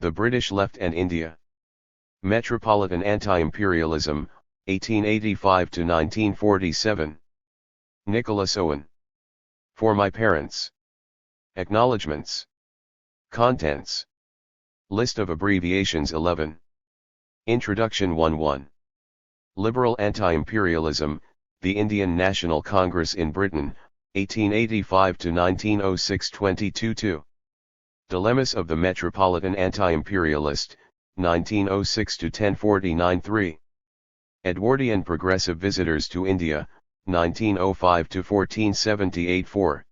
The British Left and India. Metropolitan Anti-Imperialism, 1885 to 1947. Nicholas Owen. For My Parents. Acknowledgements. Contents. List of abbreviations 11. Introduction 1:1. Liberal Anti-Imperialism, the Indian National Congress in Britain, 1885 to 1906 22:2. Dilemmas of the Metropolitan Anti-Imperialist, 1906 to 1049 3. Edwardian Progressive Visitors to India, 1905 to 1478 4.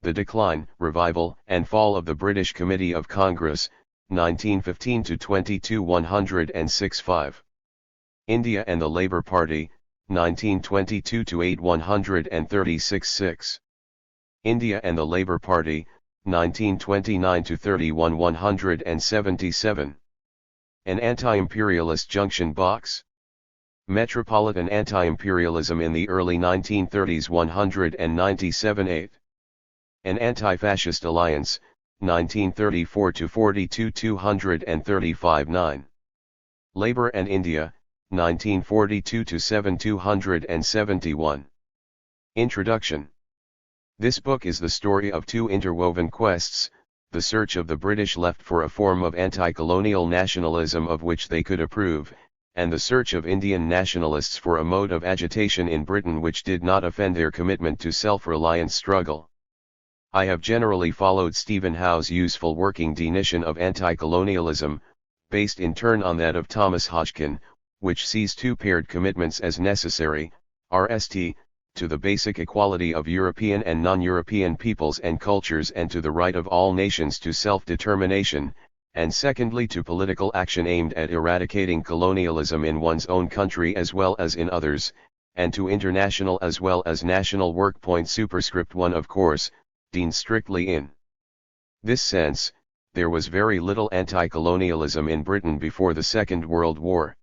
The Decline, Revival, and Fall of the British Committee of Congress, 1915 to 22 106 5. India and the Labour Party, 1922 to 8 136 6. India and the Labour Party, 1929 to 31 177. An Anti-Imperialist Junction Box. Metropolitan Anti-Imperialism in the early 1930s 197 8. An Anti-Fascist Alliance, 1934 to 42 235 9. Labour and India, 1942 to 7 271. Introduction. This book is the story of two interwoven quests, the search of the British left for a form of anti-colonial nationalism of which they could approve, and the search of Indian nationalists for a mode of agitation in Britain which did not offend their commitment to self-reliance struggle. I have generally followed Stephen Howe's useful working definition of anti-colonialism, based in turn on that of Thomas Hodgkin, which sees two paired commitments as necessary, RST, to the basic equality of European and non-European peoples and cultures and to the right of all nations to self-determination, and secondly to political action aimed at eradicating colonialism in one's own country as well as in others, and to international as well as national work. Superscript 1. Of course, deemed strictly in this sense, there was very little anti-colonialism in Britain before the Second World War.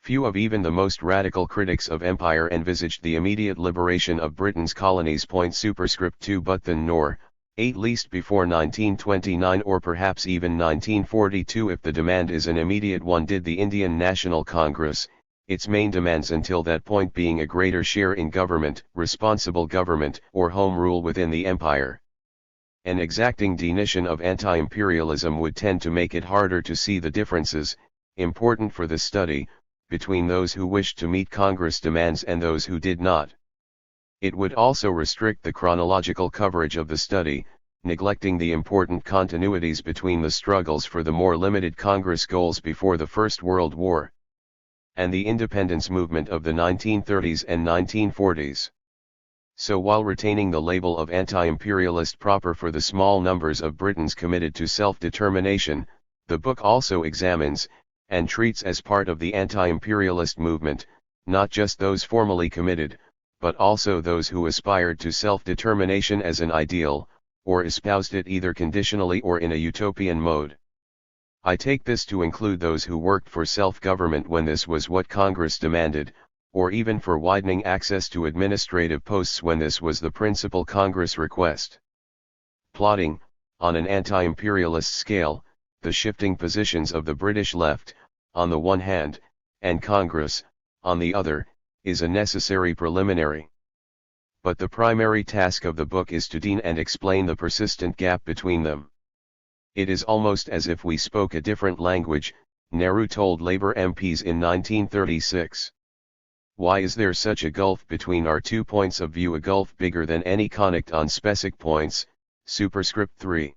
Few of even the most radical critics of empire envisaged the immediate liberation of Britain's colonies. Superscript 2. But then nor, at least before 1929 or perhaps even 1942 if the demand is an immediate one, did the Indian National Congress, its main demands until that point being a greater share in government, responsible government, or home rule within the empire. An exacting definition of anti-imperialism would tend to make it harder to see the differences, important for this study, between those who wished to meet Congress demands and those who did not. It would also restrict the chronological coverage of the study, neglecting the important continuities between the struggles for the more limited Congress goals before the First World War and the independence movement of the 1930s and 1940s. So while retaining the label of anti-imperialist proper for the small numbers of Britons committed to self-determination, the book also examines, and treats as part of the anti-imperialist movement, not just those formally committed, but also those who aspired to self-determination as an ideal, or espoused it either conditionally or in a utopian mode. I take this to include those who worked for self-government when this was what Congress demanded, or even for widening access to administrative posts when this was the principal Congress request. Plotting, on an anti-imperialist scale, the shifting positions of the British left, on the one hand, and Congress, on the other, is a necessary preliminary. But the primary task of the book is to define and explain the persistent gap between them. It is almost as if we spoke a different language, Nehru told Labour MPs in 1936. Why is there such a gulf between our 2 points of view, a gulf bigger than any conflict on specific points? Superscript 3.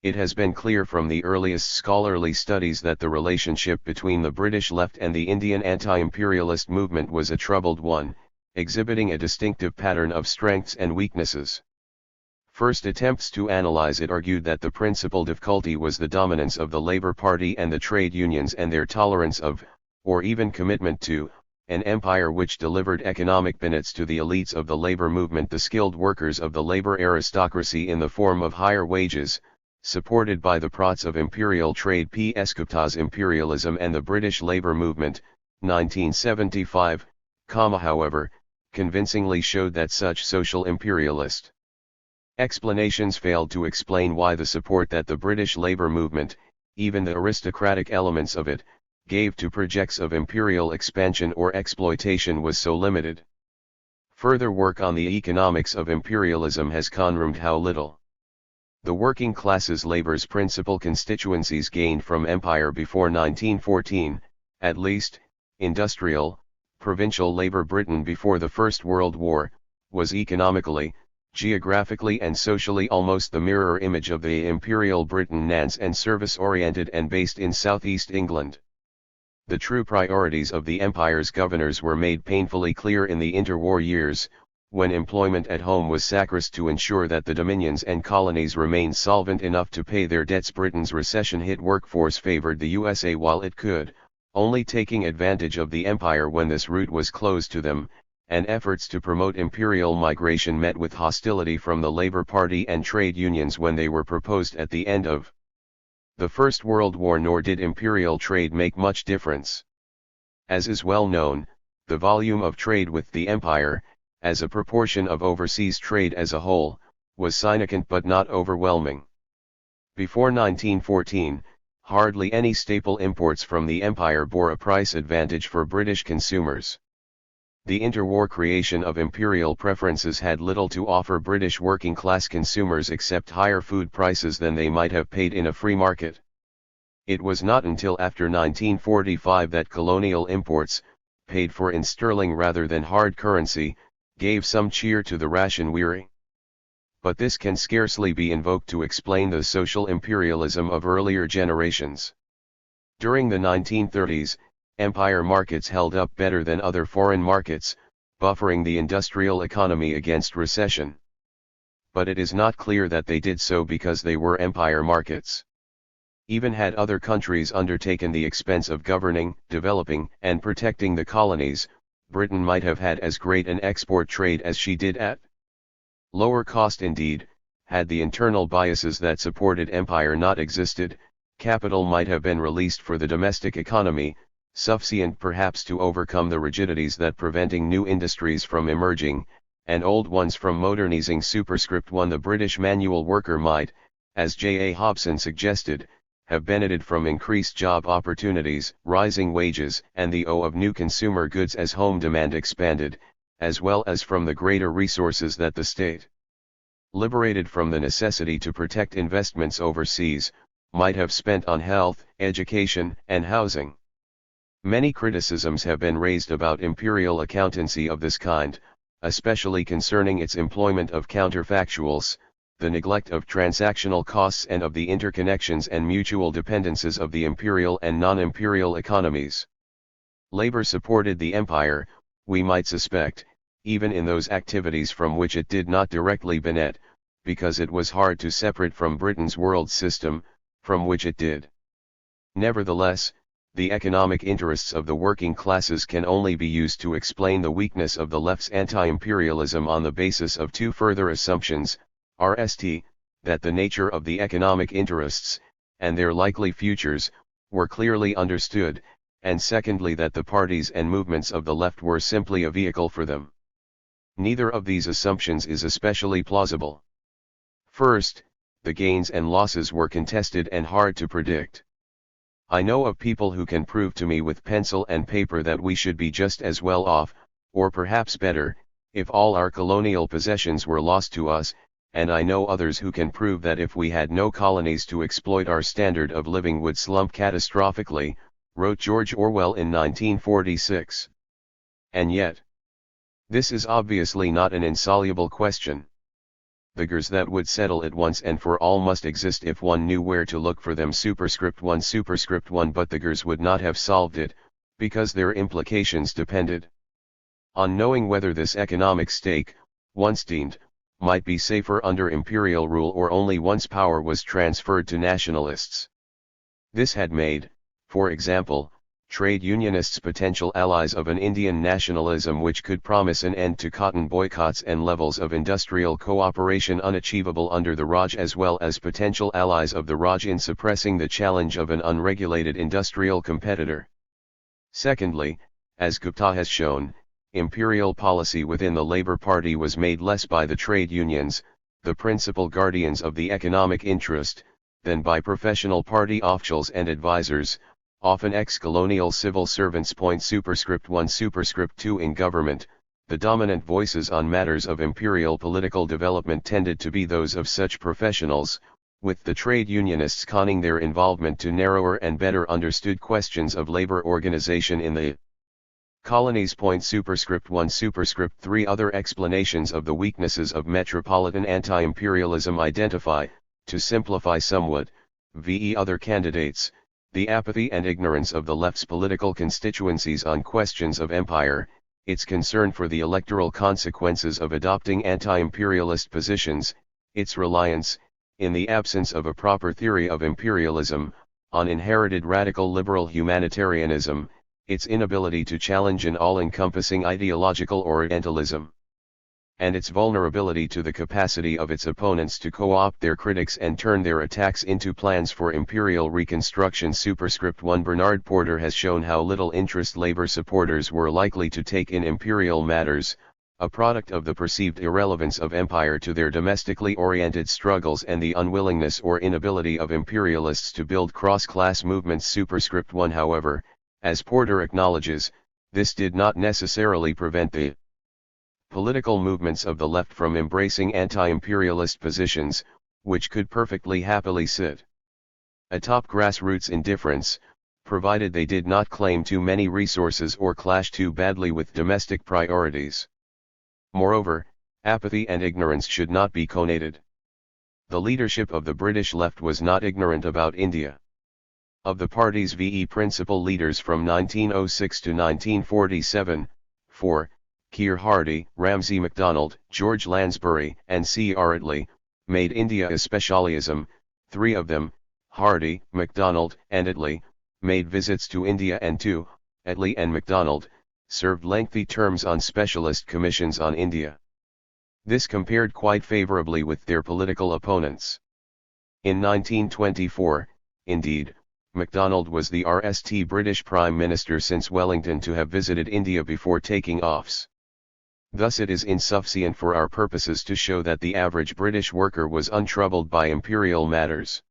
It has been clear from the earliest scholarly studies that the relationship between the British left and the Indian anti-imperialist movement was a troubled one, exhibiting a distinctive pattern of strengths and weaknesses. First attempts to analyze it argued that the principal difficulty was the dominance of the Labour Party and the trade unions and their tolerance of, or even commitment to, an empire which delivered economic benefits to the elites of the labor movement, the skilled workers of the labor aristocracy, in the form of higher wages, supported by the prots of imperial trade. P.S. Gupta's Imperialism and the British Labour Movement, 1975, however, convincingly showed that such social imperialist explanations failed to explain why the support that the British Labour Movement, even the aristocratic elements of it, gave to projects of imperial expansion or exploitation was so limited. Further work on the economics of imperialism has confirmed how little the working classes' labor's principal constituencies gained from empire before 1914, at least, industrial, provincial labor. Britain before the First World War, was economically, geographically and socially almost the mirror image of the Imperial Britain, and service-oriented and based in southeast England. The true priorities of the empire's governors were made painfully clear in the interwar years, when employment at home was sacrificed to ensure that the dominions and colonies remained solvent enough to pay their debts. Britain's recession-hit workforce favored the USA while it could, only taking advantage of the empire when this route was closed to them, and efforts to promote imperial migration met with hostility from the Labour Party and trade unions when they were proposed at the end of the First World War. Nor did imperial trade make much difference. As is well known, the volume of trade with the empire, as a proportion of overseas trade as a whole, was significant but not overwhelming. Before 1914, hardly any staple imports from the empire bore a price advantage for British consumers. The interwar creation of imperial preferences had little to offer British working-class consumers except higher food prices than they might have paid in a free market. It was not until after 1945 that colonial imports, paid for in sterling rather than hard currency, gave some cheer to the ration-weary. But this can scarcely be invoked to explain the social imperialism of earlier generations. During the 1930s, empire markets held up better than other foreign markets, buffering the industrial economy against recession. But it is not clear that they did so because they were empire markets. Even had other countries undertaken the expense of governing, developing, and protecting the colonies, Britain might have had as great an export trade as she did at lower cost. Indeed, had the internal biases that supported empire not existed, capital might have been released for the domestic economy, sufficient perhaps to overcome the rigidities that preventing new industries from emerging, and old ones from modernizing. Superscript 1. The British manual worker might, as J. A. Hobson suggested, have benefited from increased job opportunities, rising wages, and the of new consumer goods as home demand expanded, as well as from the greater resources that the state, liberated from the necessity to protect investments overseas, might have spent on health, education, and housing. Many criticisms have been raised about imperial accountancy of this kind, especially concerning its employment of counterfactuals, the neglect of transactional costs and of the interconnections and mutual dependences of the imperial and non-imperial economies. Labor supported the empire, we might suspect, even in those activities from which it did not directly benefit, because it was hard to separate from Britain's world system, from which it did. Nevertheless, the economic interests of the working classes can only be used to explain the weakness of the left's anti-imperialism on the basis of two further assumptions: First, that the nature of the economic interests, and their likely futures, were clearly understood, and secondly that the parties and movements of the left were simply a vehicle for them. Neither of these assumptions is especially plausible. First, the gains and losses were contested and hard to predict. I know of people who can prove to me with pencil and paper that we should be just as well off, or perhaps better, if all our colonial possessions were lost to us, and I know others who can prove that if we had no colonies to exploit our standard of living would slump catastrophically, wrote George Orwell in 1946. And yet, this is obviously not an insoluble question. Figures that would settle it once and for all must exist if one knew where to look for them. Superscript 1. But the figures would not have solved it, because their implications depended on knowing whether this economic stake, once deemed, might be safer under imperial rule or only once power was transferred to nationalists. This had made, for example, trade unionists potential allies of an Indian nationalism which could promise an end to cotton boycotts and levels of industrial cooperation unachievable under the Raj, as well as potential allies of the Raj in suppressing the challenge of an unregulated industrial competitor. Secondly, as Gupta has shown, imperial policy within the Labour Party was made less by the trade unions, the principal guardians of the economic interest, than by professional party officials and advisors, often ex-colonial civil servants. Superscript 1 Superscript 2 In government, the dominant voices on matters of imperial political development tended to be those of such professionals, with the trade unionists conning their involvement to narrower and better understood questions of labor organization in the colonies. Superscript 1 Superscript 3 Other explanations of the weaknesses of metropolitan anti-imperialism identify, to simplify somewhat, v.e. other candidates, the apathy and ignorance of the left's political constituencies on questions of empire, its concern for the electoral consequences of adopting anti-imperialist positions, its reliance, in the absence of a proper theory of imperialism, on inherited radical liberal humanitarianism, its inability to challenge an all-encompassing ideological Orientalism, and its vulnerability to the capacity of its opponents to co-opt their critics and turn their attacks into plans for imperial reconstruction. Superscript 1 Bernard Porter has shown how little interest labor supporters were likely to take in imperial matters, a product of the perceived irrelevance of empire to their domestically oriented struggles and the unwillingness or inability of imperialists to build cross-class movements. Superscript 1 However, as Porter acknowledges, this did not necessarily prevent the political movements of the left from embracing anti-imperialist positions, which could perfectly happily sit atop grassroots indifference, provided they did not claim too many resources or clash too badly with domestic priorities. Moreover, apathy and ignorance should not be conated. The leadership of the British left was not ignorant about India. Of the party's VE principal leaders from 1906 to 1947, 4, Keir Hardie, Ramsay MacDonald, George Lansbury, and C.R. Attlee, made India a specialism. 3 of them, Hardie, MacDonald, and Attlee, made visits to India, and 2, Attlee and MacDonald, served lengthy terms on specialist commissions on India. This compared quite favorably with their political opponents. In 1924, indeed, MacDonald was the RST British Prime Minister since Wellington to have visited India before taking office. Thus it is insufficient for our purposes to show that the average British worker was untroubled by imperial matters.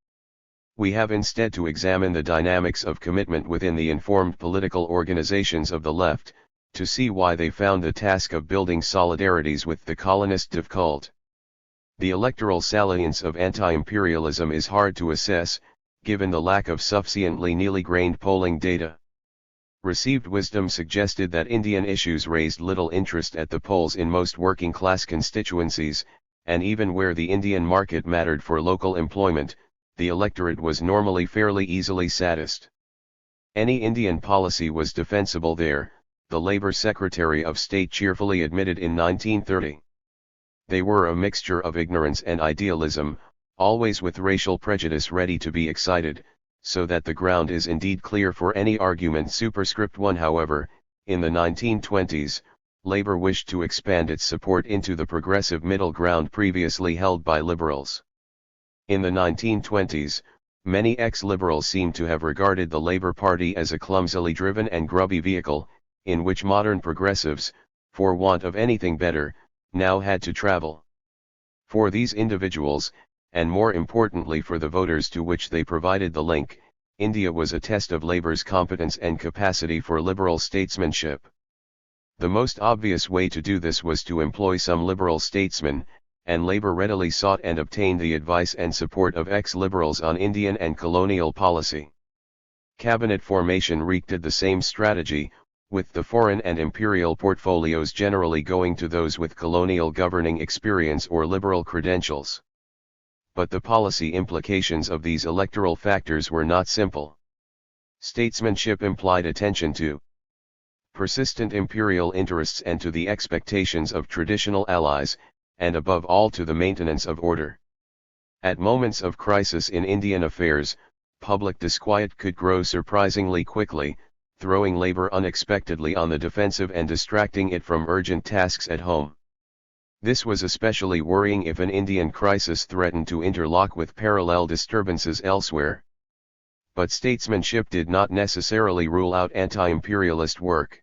We have instead to examine the dynamics of commitment within the informed political organizations of the left, to see why they found the task of building solidarities with the colonist difficult. The electoral salience of anti-imperialism is hard to assess, given the lack of sufficiently neatly grained polling data. Received wisdom suggested that Indian issues raised little interest at the polls in most working-class constituencies, and even where the Indian market mattered for local employment, the electorate was normally fairly easily satisfied. Any Indian policy was defensible there, the Labour Secretary of State cheerfully admitted in 1930. They were a mixture of ignorance and idealism, always with racial prejudice ready to be excited, so that the ground is indeed clear for any argument. Superscript 1 However, in the 1920s, Labour wished to expand its support into the progressive middle ground previously held by liberals. In the 1920s, many ex-liberals seem to have regarded the Labour Party as a clumsily driven and grubby vehicle, in which modern progressives, for want of anything better, now had to travel. For these individuals, and more importantly for the voters to which they provided the link, India was a test of Labour's competence and capacity for liberal statesmanship. The most obvious way to do this was to employ some liberal statesmen, and Labour readily sought and obtained the advice and support of ex-liberals on Indian and colonial policy. Cabinet formation reeked the same strategy, with the foreign and imperial portfolios generally going to those with colonial governing experience or liberal credentials. But the policy implications of these electoral factors were not simple. Statesmanship implied attention to persistent imperial interests and to the expectations of traditional allies, and above all to the maintenance of order. At moments of crisis in Indian affairs, public disquiet could grow surprisingly quickly, throwing Labour unexpectedly on the defensive and distracting it from urgent tasks at home. This was especially worrying if an Indian crisis threatened to interlock with parallel disturbances elsewhere. But statesmanship did not necessarily rule out anti-imperialist work.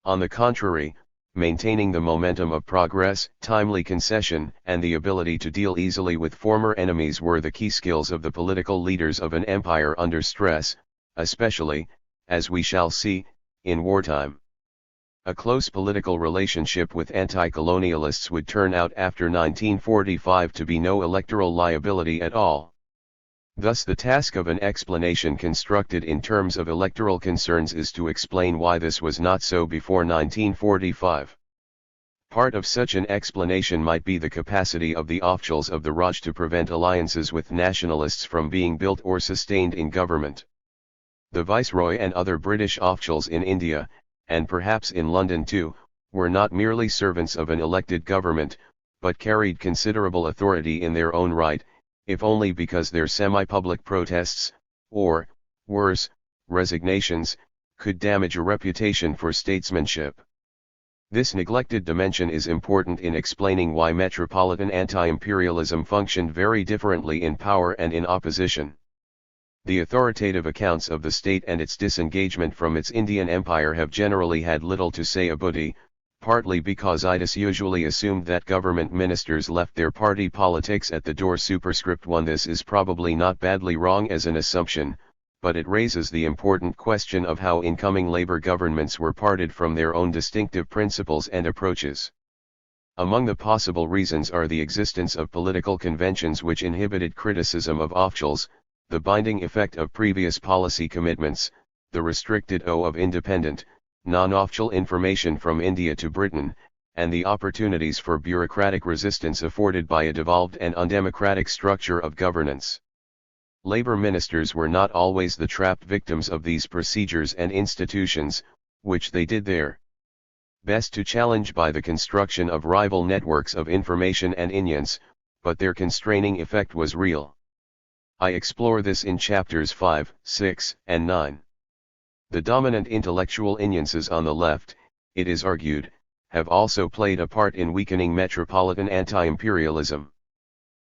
On the contrary, maintaining the momentum of progress, timely concession, and the ability to deal easily with former enemies were the key skills of the political leaders of an empire under stress, especially, as we shall see, in wartime. A close political relationship with anti-colonialists would turn out after 1945 to be no electoral liability at all. Thus the task of an explanation constructed in terms of electoral concerns is to explain why this was not so before 1945. Part of such an explanation might be the capacity of the officials of the Raj to prevent alliances with nationalists from being built or sustained in government. The Viceroy and other British officials in India, and perhaps in London too, were not merely servants of an elected government, but carried considerable authority in their own right, if only because their semi-public protests, or, worse, resignations, could damage a reputation for statesmanship. This neglected dimension is important in explaining why metropolitan anti-imperialism functioned very differently in power and in opposition. The authoritative accounts of the state and its disengagement from its Indian empire have generally had little to say about it, partly because it is usually assumed that government ministers left their party politics at the door. Superscript 1. This is probably not badly wrong as an assumption, but it raises the important question of how incoming labor governments were parted from their own distinctive principles and approaches. Among the possible reasons are the existence of political conventions which inhibited criticism of officials, the binding effect of previous policy commitments, the restricted of independent, non-official information from India to Britain, and the opportunities for bureaucratic resistance afforded by a devolved and undemocratic structure of governance. Labour ministers were not always the trapped victims of these procedures and institutions, which they did their best to challenge by the construction of rival networks of information and unions, but their constraining effect was real. I explore this in chapters 5, 6, and 9. The dominant intellectual unions on the left, it is argued, have also played a part in weakening metropolitan anti-imperialism.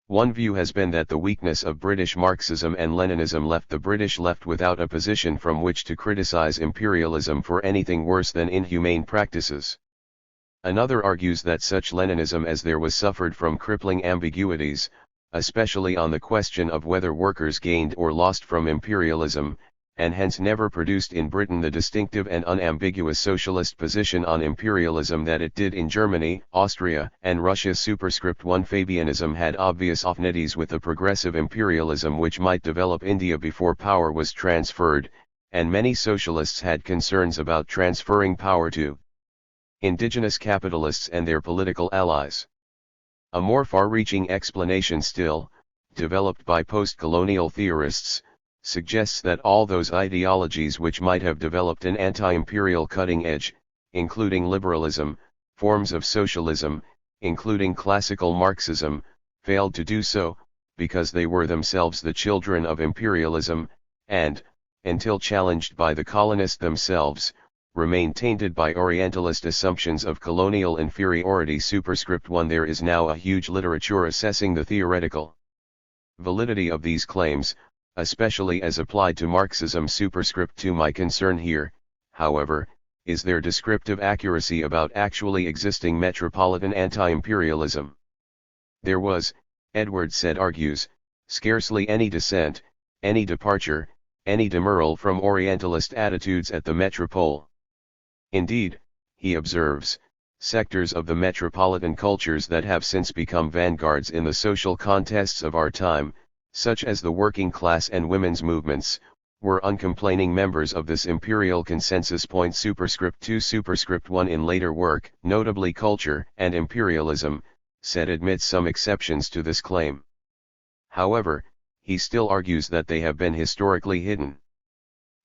One view has been that the weakness of British Marxism and Leninism left the British left without a position from which to criticize imperialism for anything worse than inhumane practices. Another argues that such Leninism as there was suffered from crippling ambiguities, especially on the question of whether workers gained or lost from imperialism, and hence never produced in Britain the distinctive and unambiguous socialist position on imperialism that it did in Germany, Austria, and Russia. Superscript 1. Fabianism had obvious affinities with the progressive imperialism which might develop India before power was transferred, and many socialists had concerns about transferring power to indigenous capitalists and their political allies. A more far-reaching explanation still, developed by post-colonial theorists, suggests that all those ideologies which might have developed an anti-imperial cutting edge, including liberalism, forms of socialism, including classical Marxism, failed to do so, because they were themselves the children of imperialism, and, until challenged by the colonists themselves, remained tainted by Orientalist assumptions of colonial inferiority. Superscript 1. There is now a huge literature assessing the theoretical validity of these claims, especially as applied to Marxism. Superscript 2. My concern here, however, is their descriptive accuracy about actually existing metropolitan anti-imperialism. There was, Edward Said argues, scarcely any dissent, any departure, any demurral from Orientalist attitudes at the metropole. Indeed, he observes, sectors of the metropolitan cultures that have since become vanguards in the social contests of our time, such as the working class and women's movements, were uncomplaining members of this imperial consensus. Superscript 2. Superscript 1. In later work, notably Culture and Imperialism, Said admits some exceptions to this claim. However, he still argues that they have been historically hidden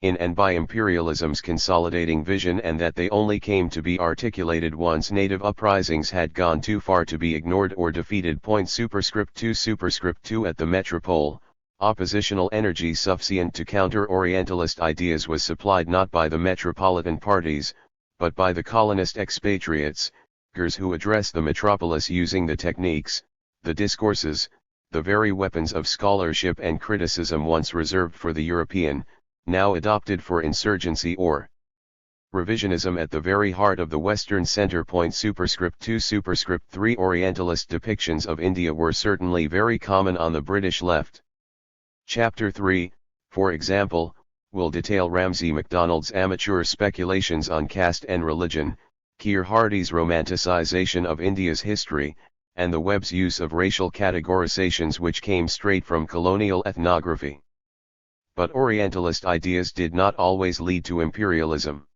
in and by imperialism's consolidating vision, and that they only came to be articulated once native uprisings had gone too far to be ignored or defeated. Superscript 2. Superscript 2. At the metropole, oppositional energy sufficient to counter Orientalist ideas was supplied not by the metropolitan parties, but by the colonist expatriates, who address the metropolis using the techniques, the discourses, the very weapons of scholarship and criticism once reserved for the European, now adopted for insurgency or Revisionism at the very heart of the Western center point. Superscript 2 Superscript 3 Orientalist depictions of India were certainly very common on the British left. Chapter 3, for example, will detail Ramsay MacDonald's amateur speculations on caste and religion, Keir Hardie's romanticization of India's history, and the Webb's use of racial categorizations which came straight from colonial ethnography. But Orientalist ideas did not always lead to imperialism.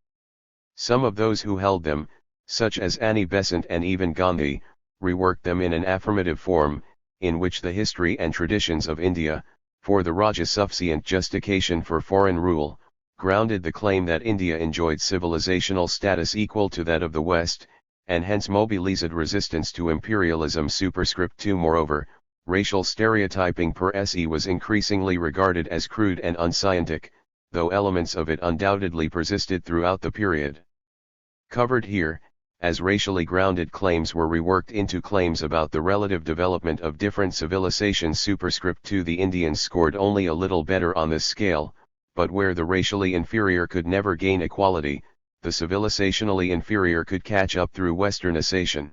Some of those who held them, such as Annie Besant and even Gandhi, reworked them in an affirmative form, in which the history and traditions of India, for the Raja sufficient justification for foreign rule, grounded the claim that India enjoyed civilizational status equal to that of the West, and hence mobilized resistance to imperialism. Superscript 2 Moreover, racial stereotyping per se was increasingly regarded as crude and unscientific, though elements of it undoubtedly persisted throughout the period covered here, as racially grounded claims were reworked into claims about the relative development of different civilizations. Superscript 2 The Indians scored only a little better on this scale, but where the racially inferior could never gain equality, the civilizationally inferior could catch up through westernization.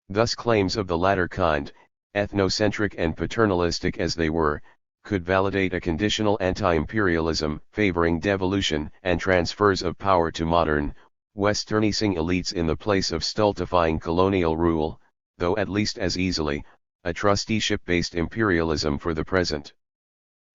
Thus claims of the latter kind, ethnocentric and paternalistic as they were, could validate a conditional anti-imperialism favoring devolution and transfers of power to modern, westernizing elites in the place of stultifying colonial rule, though at least as easily, a trusteeship-based imperialism for the present.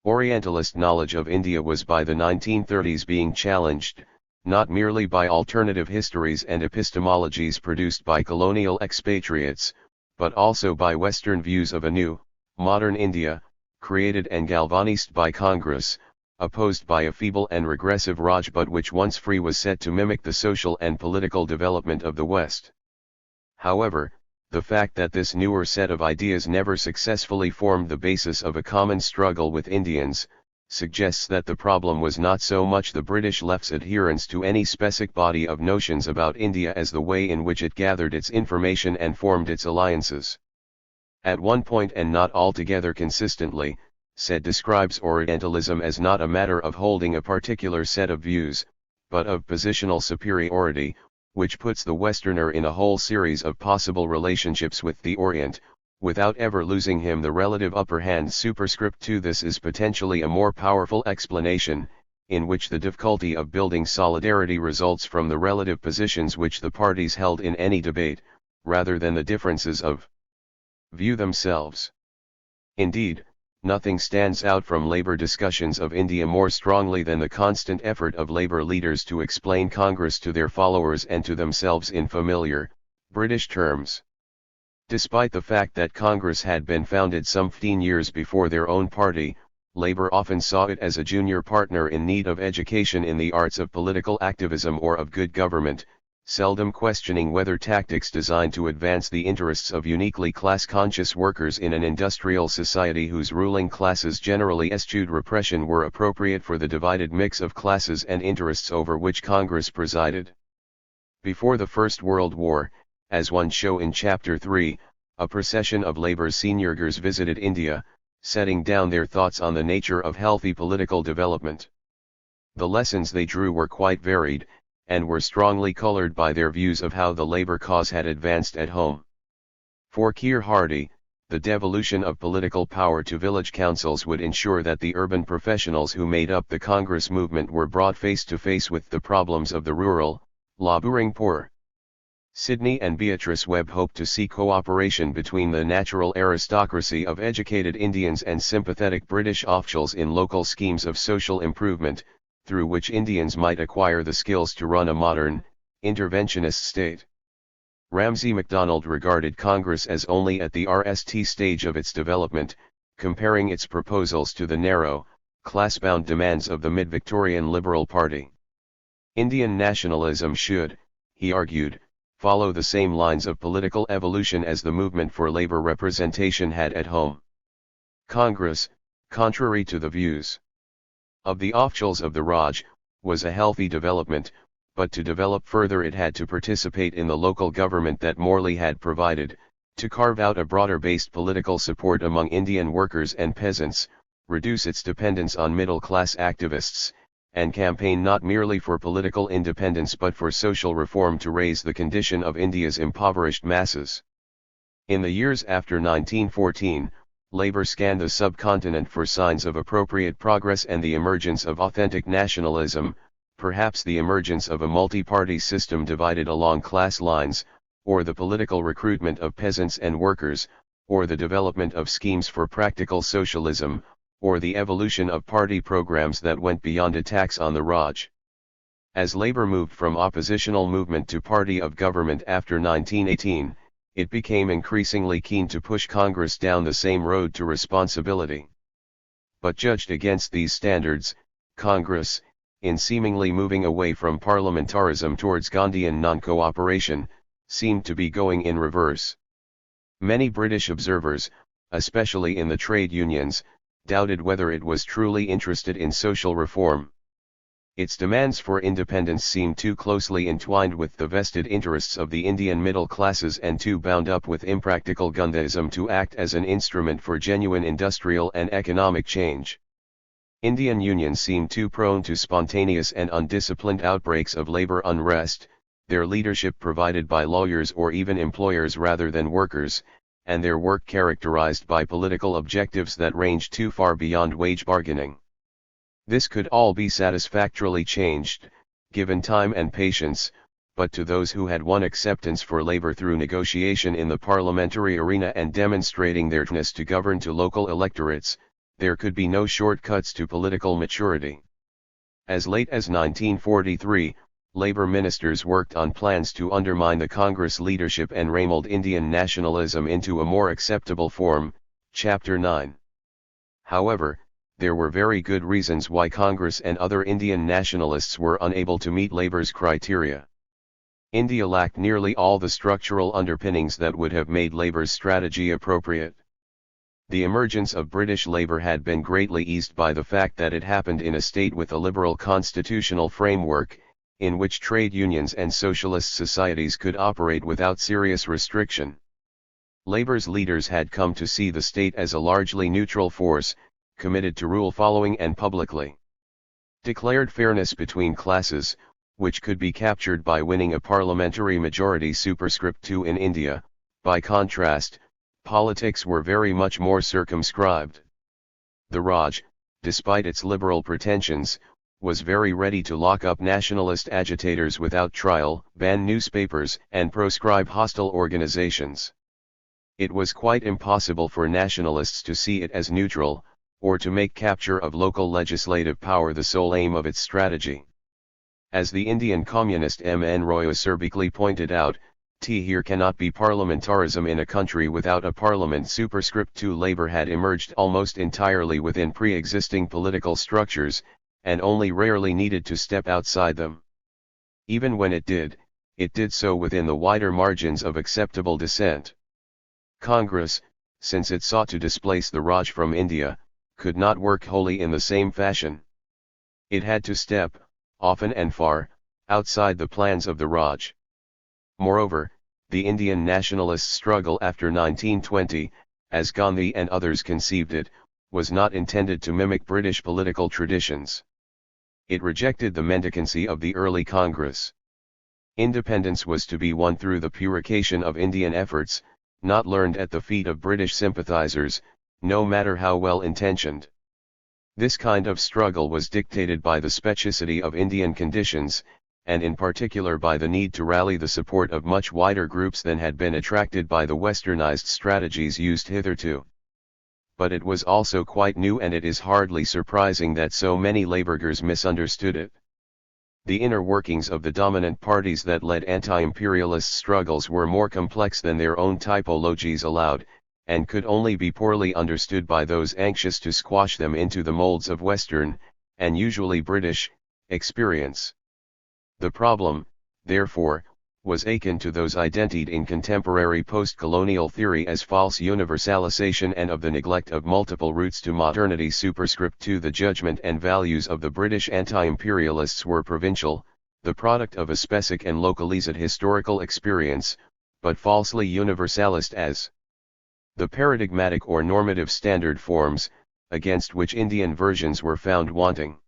Orientalist knowledge of India was by the 1930s being challenged, not merely by alternative histories and epistemologies produced by colonial expatriates, but also by Western views of a new, modern India, created and galvanized by Congress, opposed by a feeble and regressive Raj but which once free was set to mimic the social and political development of the West. However, the fact that this newer set of ideas never successfully formed the basis of a common struggle with Indians, suggests that the problem was not so much the British left's adherence to any specific body of notions about India as the way in which it gathered its information and formed its alliances. At one point and not altogether consistently, Said describes Orientalism as not a matter of holding a particular set of views, but of positional superiority, which puts the Westerner in a whole series of possible relationships with the Orient, without ever losing him the relative upper hand. Superscript 2 This is potentially a more powerful explanation, in which the difficulty of building solidarity results from the relative positions which the parties held in any debate, rather than the differences of view themselves. Indeed, nothing stands out from labor discussions of India more strongly than the constant effort of labor leaders to explain Congress to their followers and to themselves in familiar, British terms. Despite the fact that Congress had been founded some 15 years before their own party, labor often saw it as a junior partner in need of education in the arts of political activism or of good government, seldom questioning whether tactics designed to advance the interests of uniquely class-conscious workers in an industrial society whose ruling classes generally eschewed repression were appropriate for the divided mix of classes and interests over which Congress presided. Before the First World War, as one show in Chapter 3, a procession of labor seniorgers visited India, setting down their thoughts on the nature of healthy political development. The lessons they drew were quite varied, and were strongly colored by their views of how the labor cause had advanced at home. For Keir Hardie, the devolution of political power to village councils would ensure that the urban professionals who made up the Congress movement were brought face to face with the problems of the rural, laboring poor. Sidney and Beatrice Webb hoped to see cooperation between the natural aristocracy of educated Indians and sympathetic British officials in local schemes of social improvement, through which Indians might acquire the skills to run a modern, interventionist state. Ramsay MacDonald regarded Congress as only at the RST stage of its development, comparing its proposals to the narrow, class-bound demands of the mid-Victorian Liberal Party. Indian nationalism should, he argued, follow the same lines of political evolution as the movement for labor representation had at home. Congress, contrary to the views of the officials of the Raj, was a healthy development, but to develop further it had to participate in the local government that Morley had provided, to carve out a broader-based political support among Indian workers and peasants, reduce its dependence on middle-class activists, and campaign not merely for political independence but for social reform to raise the condition of India's impoverished masses. In the years after 1914, Labour scanned the subcontinent for signs of appropriate progress and the emergence of authentic nationalism, perhaps the emergence of a multi-party system divided along class lines, or the political recruitment of peasants and workers, or the development of schemes for practical socialism, or the evolution of party programs that went beyond attacks on the Raj. As Labour moved from oppositional movement to party of government after 1918, it became increasingly keen to push Congress down the same road to responsibility. But judged against these standards, Congress, in seemingly moving away from parliamentarism towards Gandhian non-cooperation, seemed to be going in reverse. Many British observers, especially in the trade unions, doubted whether it was truly interested in social reform. Its demands for independence seemed too closely entwined with the vested interests of the Indian middle classes and too bound up with impractical Gandhism to act as an instrument for genuine industrial and economic change. Indian unions seemed too prone to spontaneous and undisciplined outbreaks of labor unrest, their leadership provided by lawyers or even employers rather than workers, and their work characterized by political objectives that ranged too far beyond wage bargaining. This could all be satisfactorily changed, given time and patience, but to those who had won acceptance for labor through negotiation in the parliamentary arena and demonstrating their fitness to govern to local electorates, there could be no shortcuts to political maturity. As late as 1943, Labour ministers worked on plans to undermine the Congress leadership and remold Indian nationalism into a more acceptable form, Chapter 9. However, there were very good reasons why Congress and other Indian nationalists were unable to meet Labour's criteria. India lacked nearly all the structural underpinnings that would have made Labour's strategy appropriate. The emergence of British Labour had been greatly eased by the fact that it happened in a state with a liberal constitutional framework, in which trade unions and socialist societies could operate without serious restriction. Labour's leaders had come to see the state as a largely neutral force, committed to rule following and publicly declared fairness between classes, which could be captured by winning a parliamentary majority superscript 2 in India. By contrast, politics were very much more circumscribed. The Raj, despite its liberal pretensions, was very ready to lock up nationalist agitators without trial, ban newspapers, and proscribe hostile organizations. It was quite impossible for nationalists to see it as neutral, or to make capture of local legislative power the sole aim of its strategy. As the Indian communist M. N. Roy acerbically pointed out, here cannot be parliamentarism in a country without a parliament. Superscript 2 Labour had emerged almost entirely within pre-existing political structures, and only rarely needed to step outside them. Even when it did so within the wider margins of acceptable dissent. Congress, since it sought to displace the Raj from India, could not work wholly in the same fashion. It had to step, often and far, outside the plans of the Raj. Moreover, the Indian nationalist struggle after 1920, as Gandhi and others conceived it, was not intended to mimic British political traditions. It rejected the mendicancy of the early Congress. Independence was to be won through the purification of Indian efforts, not learned at the feet of British sympathizers, no matter how well intentioned. This kind of struggle was dictated by the specificity of Indian conditions, and in particular by the need to rally the support of much wider groups than had been attracted by the westernized strategies used hitherto. But it was also quite new, and it is hardly surprising that so many Labourers misunderstood it. The inner workings of the dominant parties that led anti-imperialist struggles were more complex than their own typologies allowed, and could only be poorly understood by those anxious to squash them into the molds of Western, and usually British, experience. The problem, therefore, was akin to those identified in contemporary post-colonial theory as false universalization and of the neglect of multiple routes to modernity. Superscript 2 The judgment and values of the British anti-imperialists were provincial, the product of a specific and localized historical experience, but falsely universalist as the paradigmatic or normative standard forms, against which Indian versions were found wanting.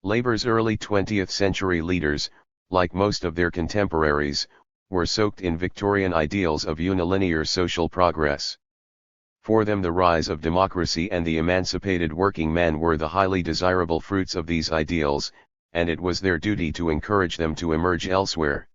Labour's early 20th century leaders, like most of their contemporaries, were soaked in Victorian ideals of unilinear social progress. For them the rise of democracy and the emancipated working man were the highly desirable fruits of these ideals, and it was their duty to encourage them to emerge elsewhere.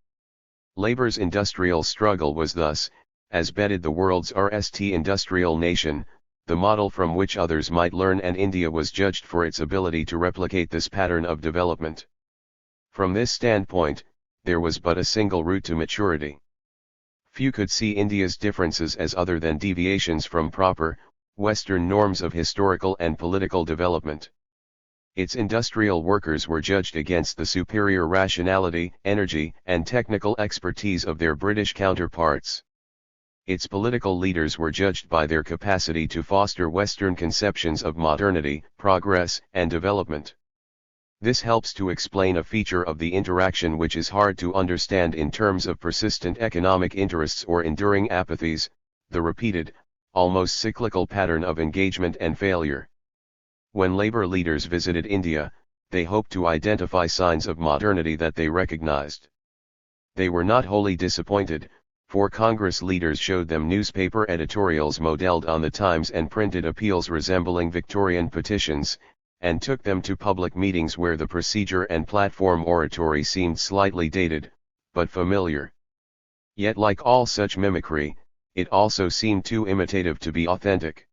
Labour's industrial struggle was thus, as bedded the world's industrial nation, the model from which others might learn, and India was judged for its ability to replicate this pattern of development. From this standpoint, there was but a single route to maturity. Few could see India's differences as other than deviations from proper, Western norms of historical and political development. Its industrial workers were judged against the superior rationality, energy, and technical expertise of their British counterparts. Its political leaders were judged by their capacity to foster Western conceptions of modernity, progress, and development. This helps to explain a feature of the interaction which is hard to understand in terms of persistent economic interests or enduring apathies, the repeated, almost cyclical pattern of engagement and failure. When labor leaders visited India, they hoped to identify signs of modernity that they recognized. They were not wholly disappointed, for Congress leaders showed them newspaper editorials modeled on the Times and printed appeals resembling Victorian petitions, and took them to public meetings where the procedure and platform oratory seemed slightly dated, but familiar. Yet like all such mimicry, it also seemed too imitative to be authentic.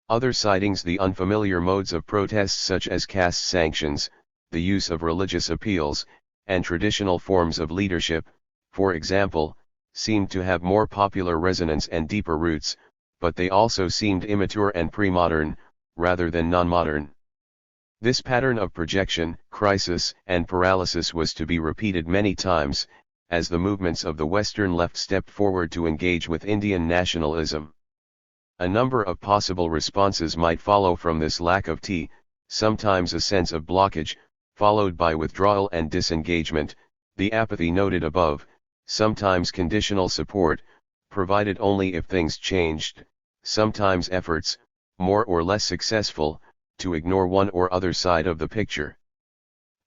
Other sightings, the unfamiliar modes of protest such as caste sanctions, the use of religious appeals, and traditional forms of leadership, for example, seemed to have more popular resonance and deeper roots, but they also seemed immature and pre-modern, rather than non-modern. This pattern of projection, crisis, and paralysis was to be repeated many times, as the movements of the Western left stepped forward to engage with Indian nationalism. A number of possible responses might follow from this lack of sometimes a sense of blockage, followed by withdrawal and disengagement, the apathy noted above, sometimes conditional support, provided only if things changed, sometimes efforts, more or less successful, to ignore one or other side of the picture.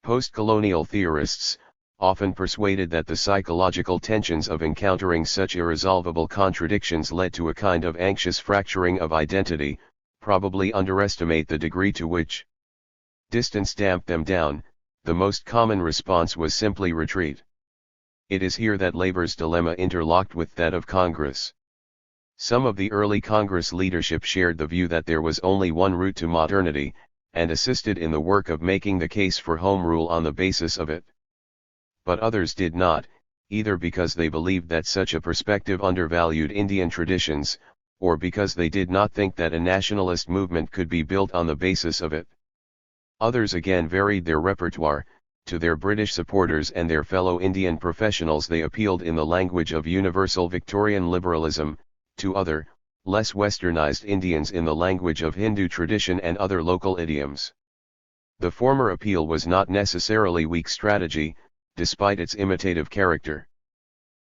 Post-colonial theorists, often persuaded that the psychological tensions of encountering such irresolvable contradictions led to a kind of anxious fracturing of identity, probably underestimate the degree to which distance damped them down. The most common response was simply retreat. It is here that labor's dilemma interlocked with that of Congress. Some of the early Congress leadership shared the view that there was only one route to modernity, and assisted in the work of making the case for home rule on the basis of it. But others did not, either because they believed that such a perspective undervalued Indian traditions, or because they did not think that a nationalist movement could be built on the basis of it. Others again varied their repertoire. To their British supporters and their fellow Indian professionals they appealed in the language of universal Victorian liberalism, to other, less westernized Indians in the language of Hindu tradition and other local idioms. The former appeal was not necessarily weak strategy, despite its imitative character.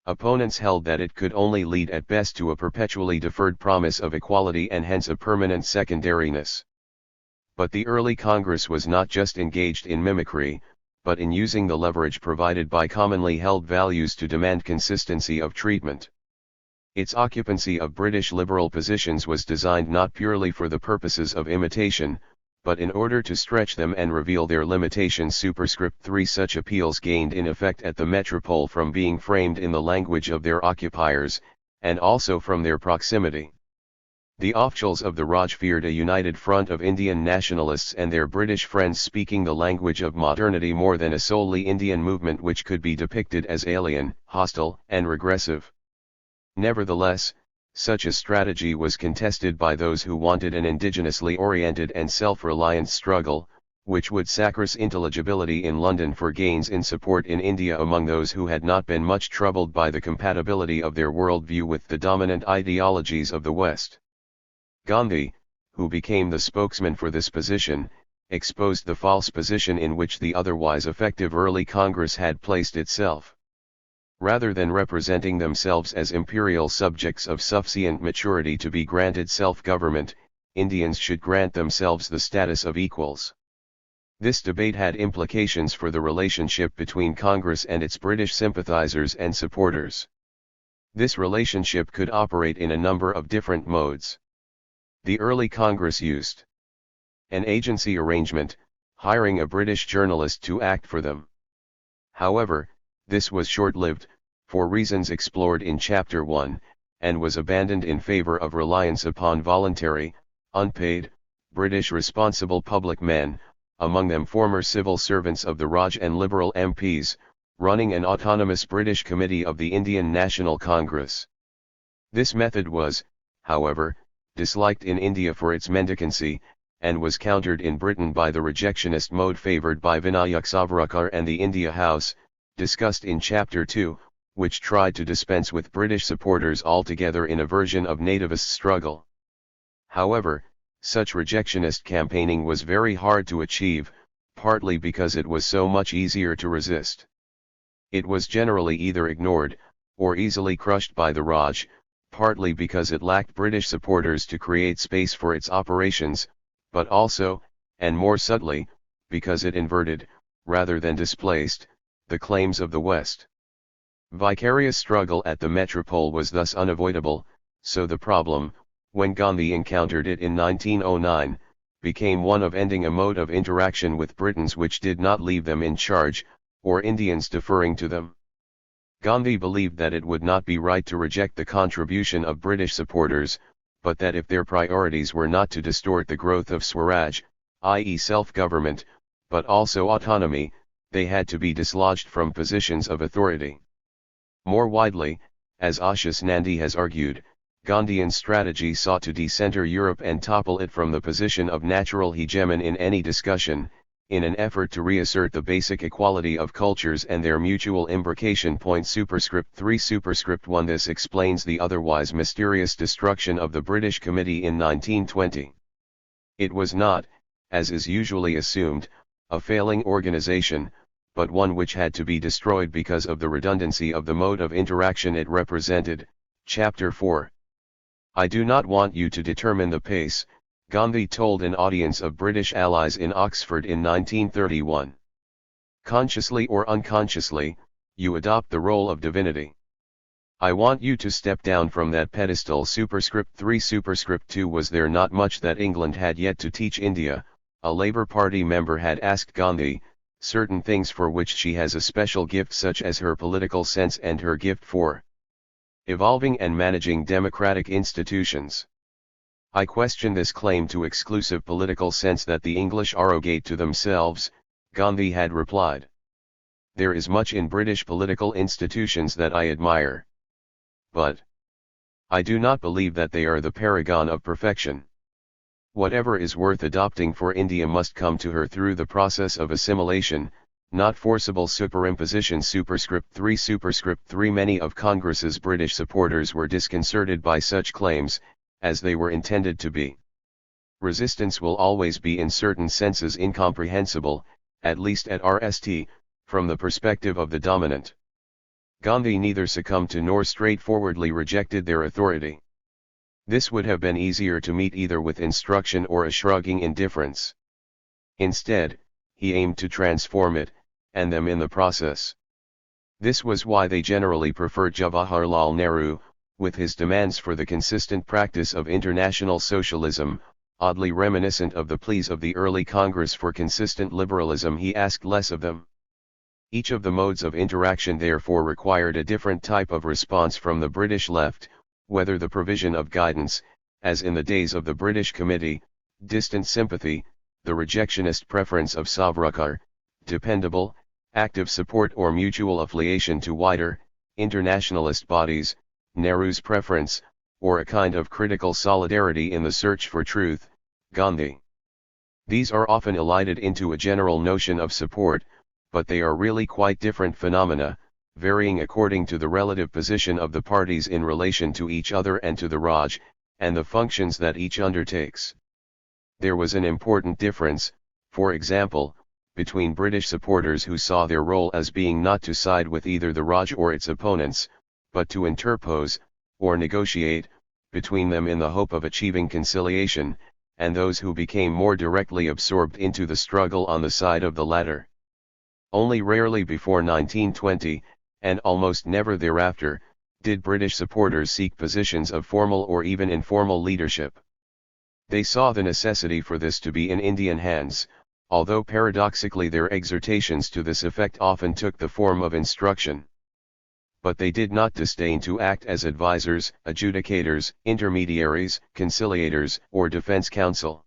Opponents held that it could only lead at best to a perpetually deferred promise of equality and hence a permanent secondariness. But the early Congress was not just engaged in mimicry, but in using the leverage provided by commonly held values to demand consistency of treatment. Its occupancy of British liberal positions was designed not purely for the purposes of imitation, but in order to stretch them and reveal their limitations. Superscript 3 Such appeals gained in effect at the Metropole from being framed in the language of their occupiers, and also from their proximity. The officials of the Raj feared a united front of Indian nationalists and their British friends speaking the language of modernity more than a solely Indian movement which could be depicted as alien, hostile, and regressive. Nevertheless, such a strategy was contested by those who wanted an indigenously oriented and self-reliant struggle, which would sacrifice intelligibility in London for gains in support in India among those who had not been much troubled by the compatibility of their worldview with the dominant ideologies of the West. Gandhi, who became the spokesman for this position, exposed the false position in which the otherwise effective early Congress had placed itself. Rather than representing themselves as imperial subjects of sufficient maturity to be granted self-government, Indians should grant themselves the status of equals. This debate had implications for the relationship between Congress and its British sympathizers and supporters. This relationship could operate in a number of different modes. The early Congress used an agency arrangement, hiring a British journalist to act for them. However, this was short-lived, for reasons explored in Chapter 1, and was abandoned in favor of reliance upon voluntary, unpaid, British responsible public men, among them former civil servants of the Raj and Liberal MPs, running an autonomous British Committee of the Indian National Congress. This method was, however, disliked in India for its mendicancy, and was countered in Britain by the rejectionist mode favoured by Vinayak Savarkar and the India House, discussed in Chapter 2, which tried to dispense with British supporters altogether in a version of nativist struggle. However, such rejectionist campaigning was very hard to achieve, partly because it was so much easier to resist. It was generally either ignored, or easily crushed by the Raj, partly because it lacked British supporters to create space for its operations, but also, and more subtly, because it inverted, rather than displaced, the claims of the West. Vicarious struggle at the Metropole was thus unavoidable, so the problem, when Gandhi encountered it in 1909, became one of ending a mode of interaction with Britons which did not leave them in charge, or Indians deferring to them. Gandhi believed that it would not be right to reject the contribution of British supporters, but that if their priorities were not to distort the growth of Swaraj, i.e. self-government, but also autonomy, they had to be dislodged from positions of authority. More widely, as Ashish Nandi has argued, Gandhian strategy sought to decenter Europe and topple it from the position of natural hegemon in any discussion, in an effort to reassert the basic equality of cultures and their mutual imbrication. Superscript 3 Superscript 1 This explains the otherwise mysterious destruction of the British Committee in 1920. It was not, as is usually assumed, a failing organization, but one which had to be destroyed because of the redundancy of the mode of interaction it represented. Chapter 4. I do not want you to determine the pace, Gandhi told an audience of British allies in Oxford in 1931. Consciously or unconsciously, you adopt the role of divinity. I want you to step down from that pedestal. Superscript 3 Superscript 2 Was there not much that England had yet to teach India? A Labour Party member had asked Gandhi, certain things for which she has a special gift such as her political sense and her gift for evolving and managing democratic institutions. I question this claim to exclusive political sense that the English arrogate to themselves, Gandhi had replied. There is much in British political institutions that I admire. But I do not believe that they are the paragon of perfection. Whatever is worth adopting for India must come to her through the process of assimilation, not forcible superimposition. Superscript 3 Many of Congress's British supporters were disconcerted by such claims, as they were intended to be. Resistance will always be in certain senses incomprehensible, at least at RST, from the perspective of the dominant. Gandhi neither succumbed to nor straightforwardly rejected their authority. This would have been easier to meet either with instruction or a shrugging indifference. Instead, he aimed to transform it, and them in the process. This was why they generally preferred Jawaharlal Nehru, with his demands for the consistent practice of international socialism, oddly reminiscent of the pleas of the early Congress for consistent liberalism. He asked less of them. Each of the modes of interaction therefore required a different type of response from the British left, whether the provision of guidance, as in the days of the British Committee, distant sympathy, the rejectionist preference of Savarkar, dependable, active support or mutual affiliation to wider, internationalist bodies, Nehru's preference, or a kind of critical solidarity in the search for truth, Gandhi. These are often elided into a general notion of support, but they are really quite different phenomena, varying according to the relative position of the parties in relation to each other and to the Raj, and the functions that each undertakes. There was an important difference, for example, between British supporters who saw their role as being not to side with either the Raj or its opponents, but to interpose, or negotiate, between them in the hope of achieving conciliation, and those who became more directly absorbed into the struggle on the side of the latter. Only rarely before 1920, and almost never thereafter, did British supporters seek positions of formal or even informal leadership. They saw the necessity for this to be in Indian hands, although paradoxically their exhortations to this effect often took the form of instruction. But they did not disdain to act as advisors, adjudicators, intermediaries, conciliators, or defense counsel.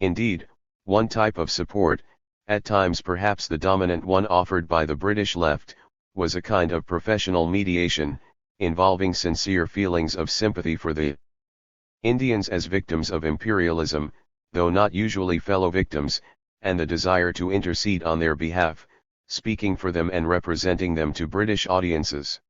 Indeed, one type of support, at times perhaps the dominant one offered by the British left, was a kind of professional mediation, involving sincere feelings of sympathy for the Indians as victims of imperialism, though not usually fellow victims, and the desire to intercede on their behalf, speaking for them and representing them to British audiences.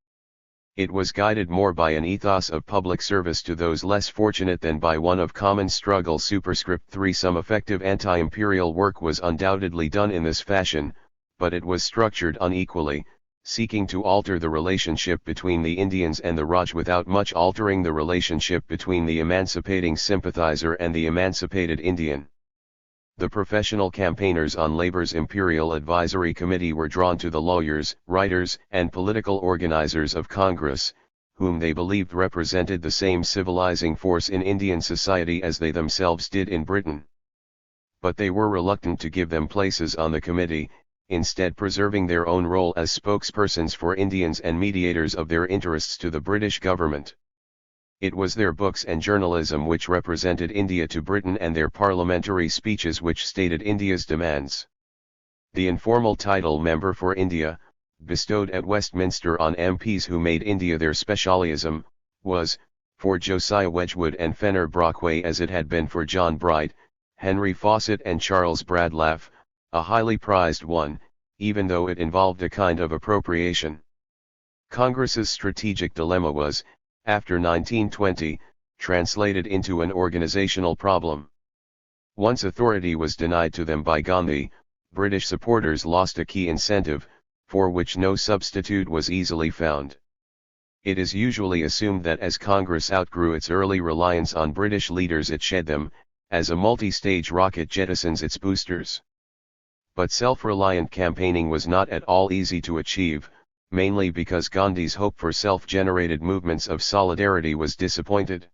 It was guided more by an ethos of public service to those less fortunate than by one of common struggle. Superscript 3. Some effective anti-imperial work was undoubtedly done in this fashion, but it was structured unequally, seeking to alter the relationship between the Indians and the Raj without much altering the relationship between the emancipating sympathizer and the emancipated Indian. The professional campaigners on Labour's Imperial Advisory Committee were drawn to the lawyers, writers, and political organizers of Congress, whom they believed represented the same civilizing force in Indian society as they themselves did in Britain. But they were reluctant to give them places on the committee, instead preserving their own role as spokespersons for Indians and mediators of their interests to the British government. It was their books and journalism which represented India to Britain and their parliamentary speeches which stated India's demands. The informal title Member for India, bestowed at Westminster on MPs who made India their specialism, was, for Josiah Wedgwood and Fenner Brockway as it had been for John Bright, Henry Fawcett and Charles Bradlaugh, a highly prized one, even though it involved a kind of appropriation. Congress's strategic dilemma was, after 1920, translated into an organizational problem. Once authority was denied to them by Gandhi, British supporters lost a key incentive, for which no substitute was easily found. It is usually assumed that as Congress outgrew its early reliance on British leaders it shed them, as a multi-stage rocket jettisons its boosters. But self-reliant campaigning was not at all easy to achieve, mainly because Gandhi's hope for self-generated movements of solidarity was disappointed.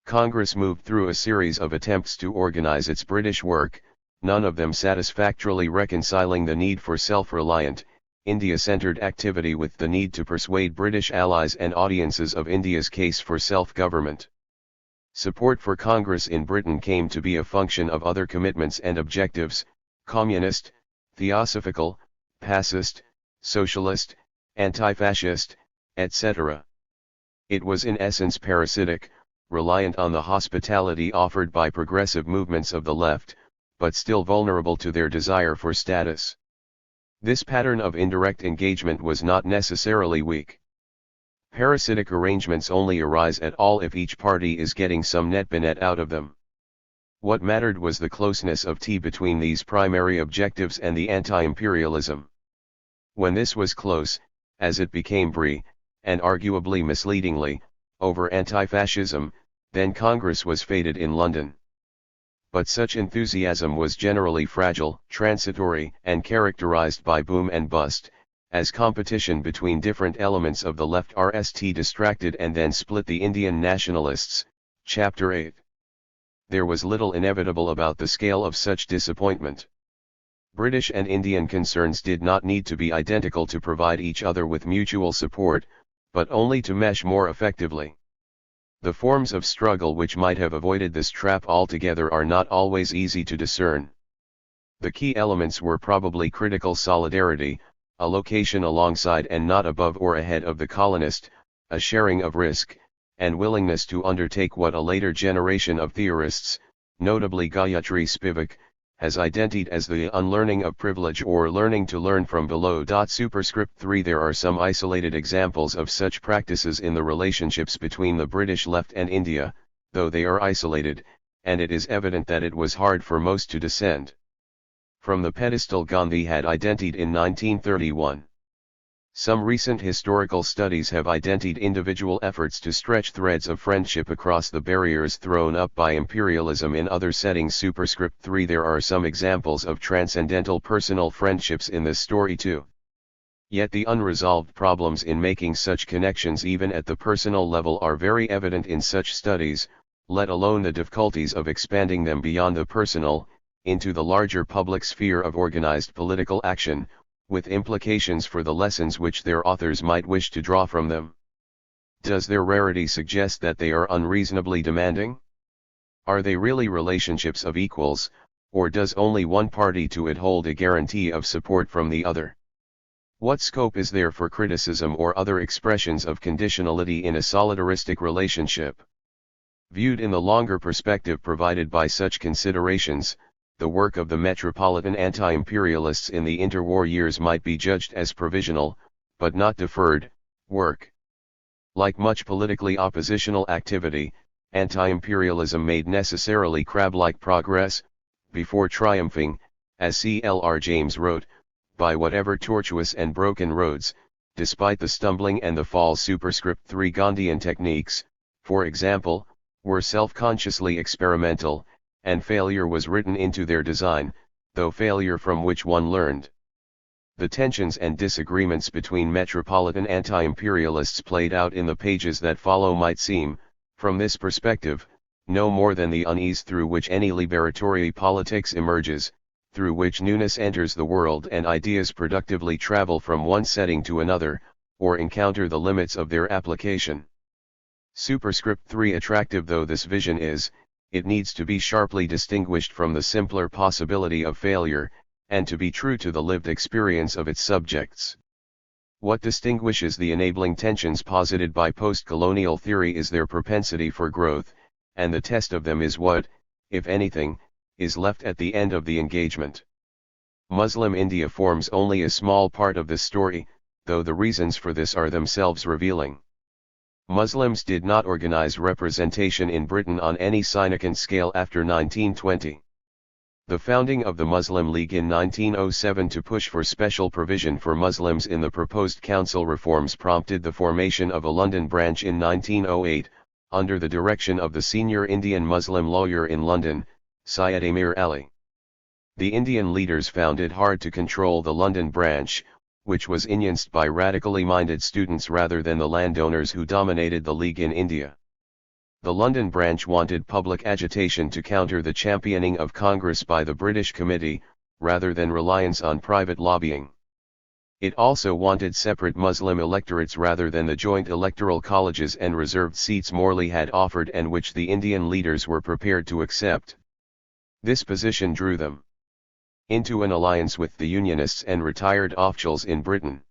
Congress moved through a series of attempts to organize its British work, none of them satisfactorily reconciling the need for self-reliant, India-centered activity with the need to persuade British allies and audiences of India's case for self-government. Support for Congress in Britain came to be a function of other commitments and objectives: communist, theosophical, pacifist, socialist, anti-fascist, etc. It was in essence parasitic, reliant on the hospitality offered by progressive movements of the left, but still vulnerable to their desire for status. This pattern of indirect engagement was not necessarily weak. Parasitic arrangements only arise at all if each party is getting some net benefit out of them. What mattered was the closeness of tea between these primary objectives and the anti-imperialism. When this was close, as it became brie, and arguably misleadingly, over anti-fascism, then Congress was fated in London. But such enthusiasm was generally fragile, transitory, and characterized by boom and bust, as competition between different elements of the left RST distracted and then split the Indian nationalists. Chapter 8. There was little inevitable about the scale of such disappointment. British and Indian concerns did not need to be identical to provide each other with mutual support, but only to mesh more effectively. The forms of struggle which might have avoided this trap altogether are not always easy to discern. The key elements were probably critical solidarity, a location alongside and not above or ahead of the colonist, a sharing of risk, and willingness to undertake what a later generation of theorists, notably Gayatri Spivak, has identified as the unlearning of privilege or learning to learn from below. Superscript 3. There are some isolated examples of such practices in the relationships between the British left and India, though they are isolated, and it is evident that it was hard for most to descend from the pedestal Gandhi had identified in 1931. Some recent historical studies have identified individual efforts to stretch threads of friendship across the barriers thrown up by imperialism in other settings. Superscript 3. There are some examples of transcendental personal friendships in this story too. Yet the unresolved problems in making such connections even at the personal level are very evident in such studies, let alone the difficulties of expanding them beyond the personal, into the larger public sphere of organized political action, with implications for the lessons which their authors might wish to draw from them. Does their rarity suggest that they are unreasonably demanding? Are they really relationships of equals, or does only one party to it hold a guarantee of support from the other? What scope is there for criticism or other expressions of conditionality in a solidaristic relationship? Viewed in the longer perspective provided by such considerations, the work of the Metropolitan anti-imperialists in the interwar years might be judged as provisional, but not deferred, work. Like much politically oppositional activity, anti-imperialism made necessarily crab-like progress, before triumphing, as C.L.R. James wrote, by whatever tortuous and broken roads, despite the stumbling and the falls. Superscript 3. Gandhian techniques, for example, were self-consciously experimental, and failure was written into their design, though failure from which one learned. The tensions and disagreements between metropolitan anti-imperialists played out in the pages that follow might seem, from this perspective, no more than the unease through which any liberatory politics emerges, through which newness enters the world and ideas productively travel from one setting to another, or encounter the limits of their application. Superscript 3. Attractive though this vision is, it needs to be sharply distinguished from the simpler possibility of failure, and to be true to the lived experience of its subjects. What distinguishes the enabling tensions posited by post-colonial theory is their propensity for growth, and the test of them is what, if anything, is left at the end of the engagement. Muslim India forms only a small part of this story, though the reasons for this are themselves revealing. Muslims did not organize representation in Britain on any significant scale after 1920. The founding of the Muslim League in 1907 to push for special provision for Muslims in the proposed council reforms prompted the formation of a London branch in 1908, under the direction of the senior Indian Muslim lawyer in London, Syed Amir Ali. The Indian leaders found it hard to control the London branch, which was influenced by radically minded students rather than the landowners who dominated the League in India. The London branch wanted public agitation to counter the championing of Congress by the British Committee, rather than reliance on private lobbying. It also wanted separate Muslim electorates rather than the joint electoral colleges and reserved seats Morley had offered and which the Indian leaders were prepared to accept. This position drew them into an alliance with the Unionists and retired officials in Britain.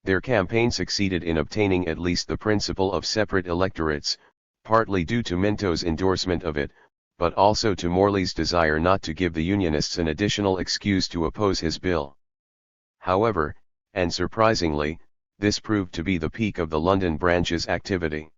Their campaign succeeded in obtaining at least the principle of separate electorates, partly due to Minto's endorsement of it, but also to Morley's desire not to give the Unionists an additional excuse to oppose his bill. However, and surprisingly, this proved to be the peak of the London branch's activity.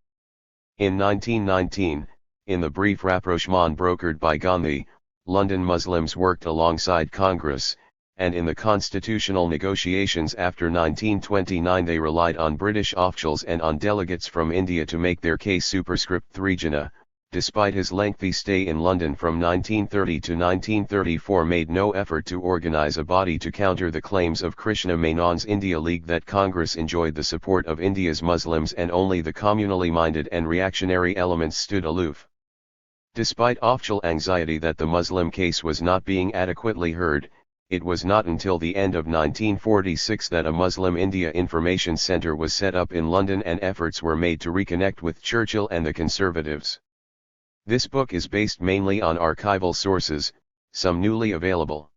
In 1919, in the brief rapprochement brokered by Gandhi, London Muslims worked alongside Congress, and in the constitutional negotiations after 1929 they relied on British officials and on delegates from India to make their case. Superscript 3. Jinnah, despite his lengthy stay in London from 1930 to 1934, made no effort to organise a body to counter the claims of Krishna Menon's India League that Congress enjoyed the support of India's Muslims and only the communally minded and reactionary elements stood aloof. Despite official anxiety that the Muslim case was not being adequately heard, it was not until the end of 1946 that a Muslim India Information Centre was set up in London and efforts were made to reconnect with Churchill and the Conservatives. This book is based mainly on archival sources, some newly available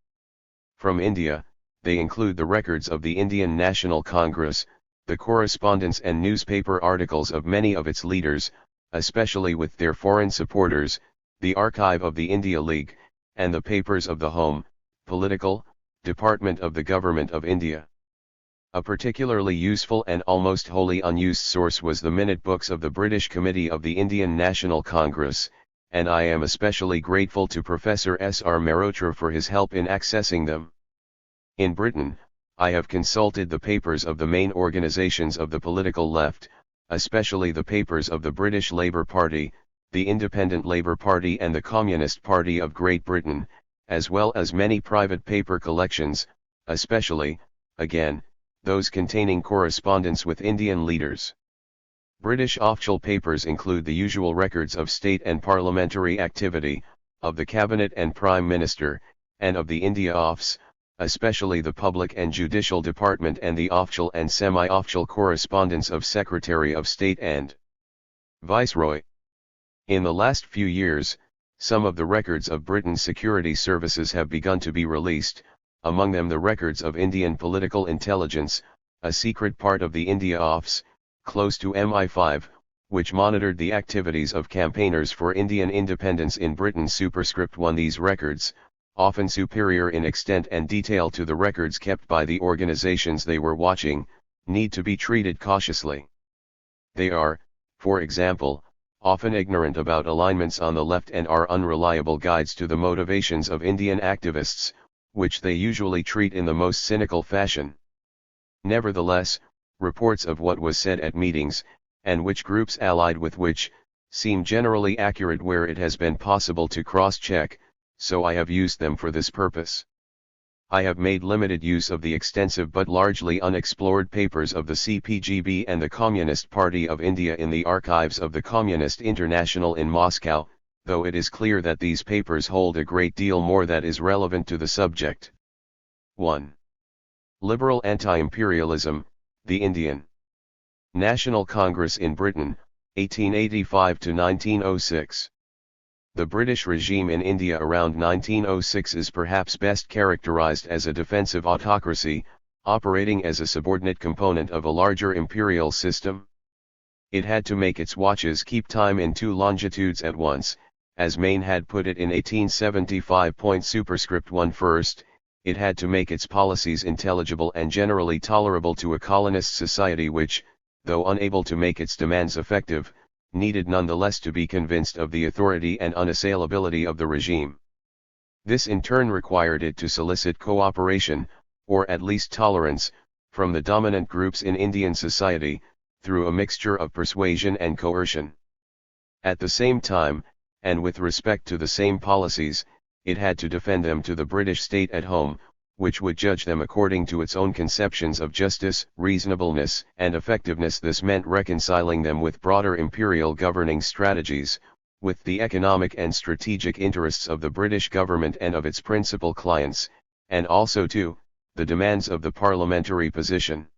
from India. They include the records of the Indian National Congress, the correspondence and newspaper articles of many of its leaders, especially with their foreign supporters, the archive of the India League, and the papers of the Home, Political, Department of the Government of India. A particularly useful and almost wholly unused source was the minute books of the British Committee of the Indian National Congress, and I am especially grateful to Professor S. R. Mehrotra for his help in accessing them. In Britain, I have consulted the papers of the main organizations of the political left, especially the papers of the British Labour Party, the Independent Labour Party and the Communist Party of Great Britain, as well as many private paper collections, especially, again, those containing correspondence with Indian leaders. British official papers include the usual records of state and parliamentary activity, of the Cabinet and Prime Minister, and of the India Office, especially the Public and Judicial Department and the official and semi-official correspondence of Secretary of State and Viceroy. In the last few years, some of the records of Britain's security services have begun to be released, among them the records of Indian political intelligence, a secret part of the India Office, close to MI5, which monitored the activities of campaigners for Indian independence in Britain. Superscript 1. These records, often superior in extent and detail to the records kept by the organizations they were watching, need to be treated cautiously. They are, for example, often ignorant about alignments on the left and are unreliable guides to the motivations of Indian activists, which they usually treat in the most cynical fashion. Nevertheless, reports of what was said at meetings, and which groups allied with which, seem generally accurate where it has been possible to cross-check, so I have used them for this purpose. I have made limited use of the extensive but largely unexplored papers of the CPGB and the Communist Party of India in the archives of the Communist International in Moscow, though it is clear that these papers hold a great deal more that is relevant to the subject. 1. Liberal Anti-Imperialism, the Indian National Congress in Britain, 1885 to 1906. The British regime in India around 1906 is perhaps best characterized as a defensive autocracy, operating as a subordinate component of a larger imperial system. It had to make its watches keep time in two longitudes at once, as Maine had put it in 1875. Superscript 1. First, it had to make its policies intelligible and generally tolerable to a colonist society which, though unable to make its demands effective, needed nonetheless to be convinced of the authority and unassailability of the regime. This in turn required it to solicit cooperation, or at least tolerance, from the dominant groups in Indian society, through a mixture of persuasion and coercion. At the same time, and with respect to the same policies, it had to defend them to the British state at home, which would judge them according to its own conceptions of justice, reasonableness, and effectiveness. This meant reconciling them with broader imperial governing strategies, with the economic and strategic interests of the British government and of its principal clients, and also to the demands of the parliamentary position.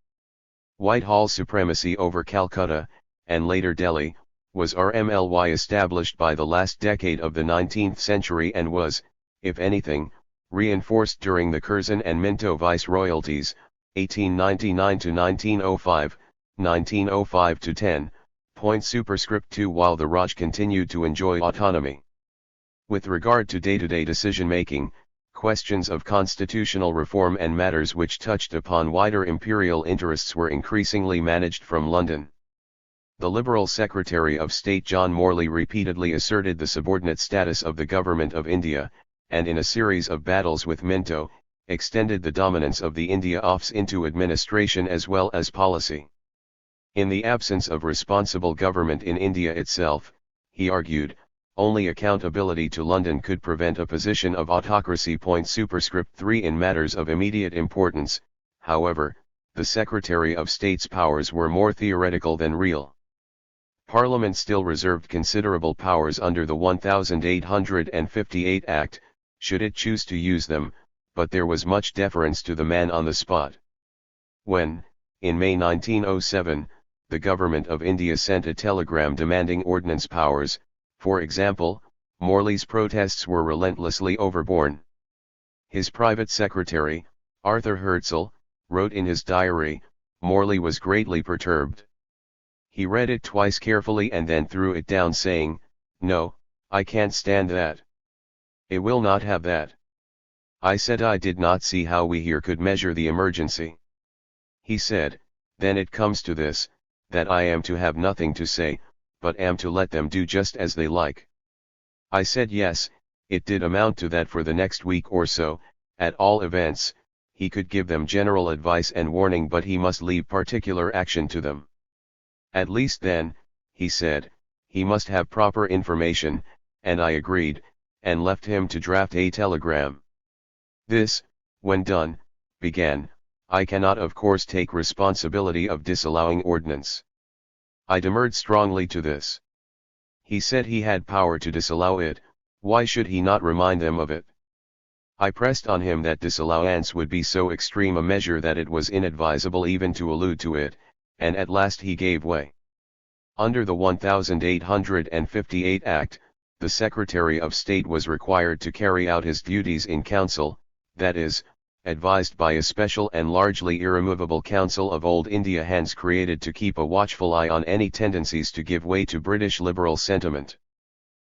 Whitehall's supremacy over Calcutta, and later Delhi, was RMLY established by the last decade of the 19th century and was, if anything, reinforced during the Curzon and Minto viceroyalties, 1899 to 1905, 1905 to 10. Superscript 2. While the Raj continued to enjoy autonomy. With regard to day-to-day decision-making, questions of constitutional reform and matters which touched upon wider imperial interests were increasingly managed from London. The Liberal Secretary of State John Morley repeatedly asserted the subordinate status of the Government of India, and in a series of battles with Minto, extended the dominance of the India Office into administration as well as policy. In the absence of responsible government in India itself, he argued, only accountability to London could prevent a position of autocracy. Superscript 3. In matters of immediate importance, however, the Secretary of State's powers were more theoretical than real. Parliament still reserved considerable powers under the 1858 Act, should it choose to use them, but there was much deference to the man on the spot. When, in May 1907, the Government of India sent a telegram demanding ordnance powers, for example, Morley's protests were relentlessly overborne. His private secretary, Arthur Herzl, wrote in his diary, Morley was greatly perturbed. He read it twice carefully and then threw it down saying, "No, I can't stand that. It will not have that." I said I did not see how we here could measure the emergency. He said, "Then it comes to this, that I am to have nothing to say, but am to let them do just as they like." I said yes, it did amount to that for the next week or so, at all events. he could give them general advice and warning, but he must leave particular action to them. At least then, he said, he must have proper information, and I agreed, and left him to draft a telegram. This, when done, began, I cannot of course take responsibility of disallowing ordnance. I demurred strongly to this. He said he had power to disallow it, why should he not remind them of it? I pressed on him that disallowance would be so extreme a measure that it was inadvisable even to allude to it, and at last he gave way. Under the 1858 Act, the Secretary of State was required to carry out his duties in council, that is, advised by a special and largely irremovable Council of Old India hands created to keep a watchful eye on any tendencies to give way to British liberal sentiment.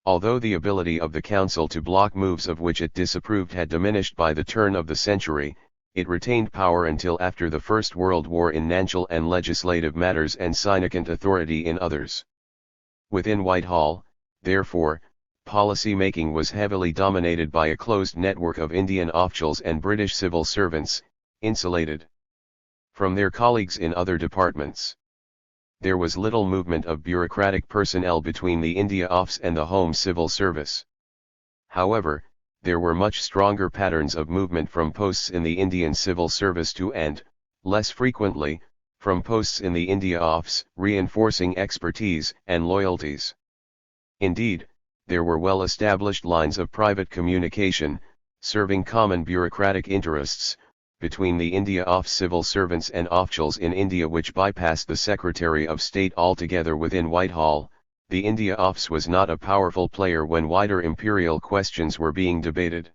Although the ability of the Council to block moves of which it disapproved had diminished by the turn of the century, it retained power until after the First World War in financial and legislative matters and significant authority in others. Within Whitehall, therefore, policy-making was heavily dominated by a closed network of Indian officials and British civil servants, insulated from their colleagues in other departments. There was little movement of bureaucratic personnel between the India Office and the Home Civil Service. However, there were much stronger patterns of movement from posts in the Indian Civil Service to and, less frequently, from posts in the India Office, reinforcing expertise and loyalties. Indeed, there were well-established lines of private communication, serving common bureaucratic interests, between the India Office civil servants and officials in India which bypassed the Secretary of State altogether. Within Whitehall, the India Office was not a powerful player when wider imperial questions were being debated.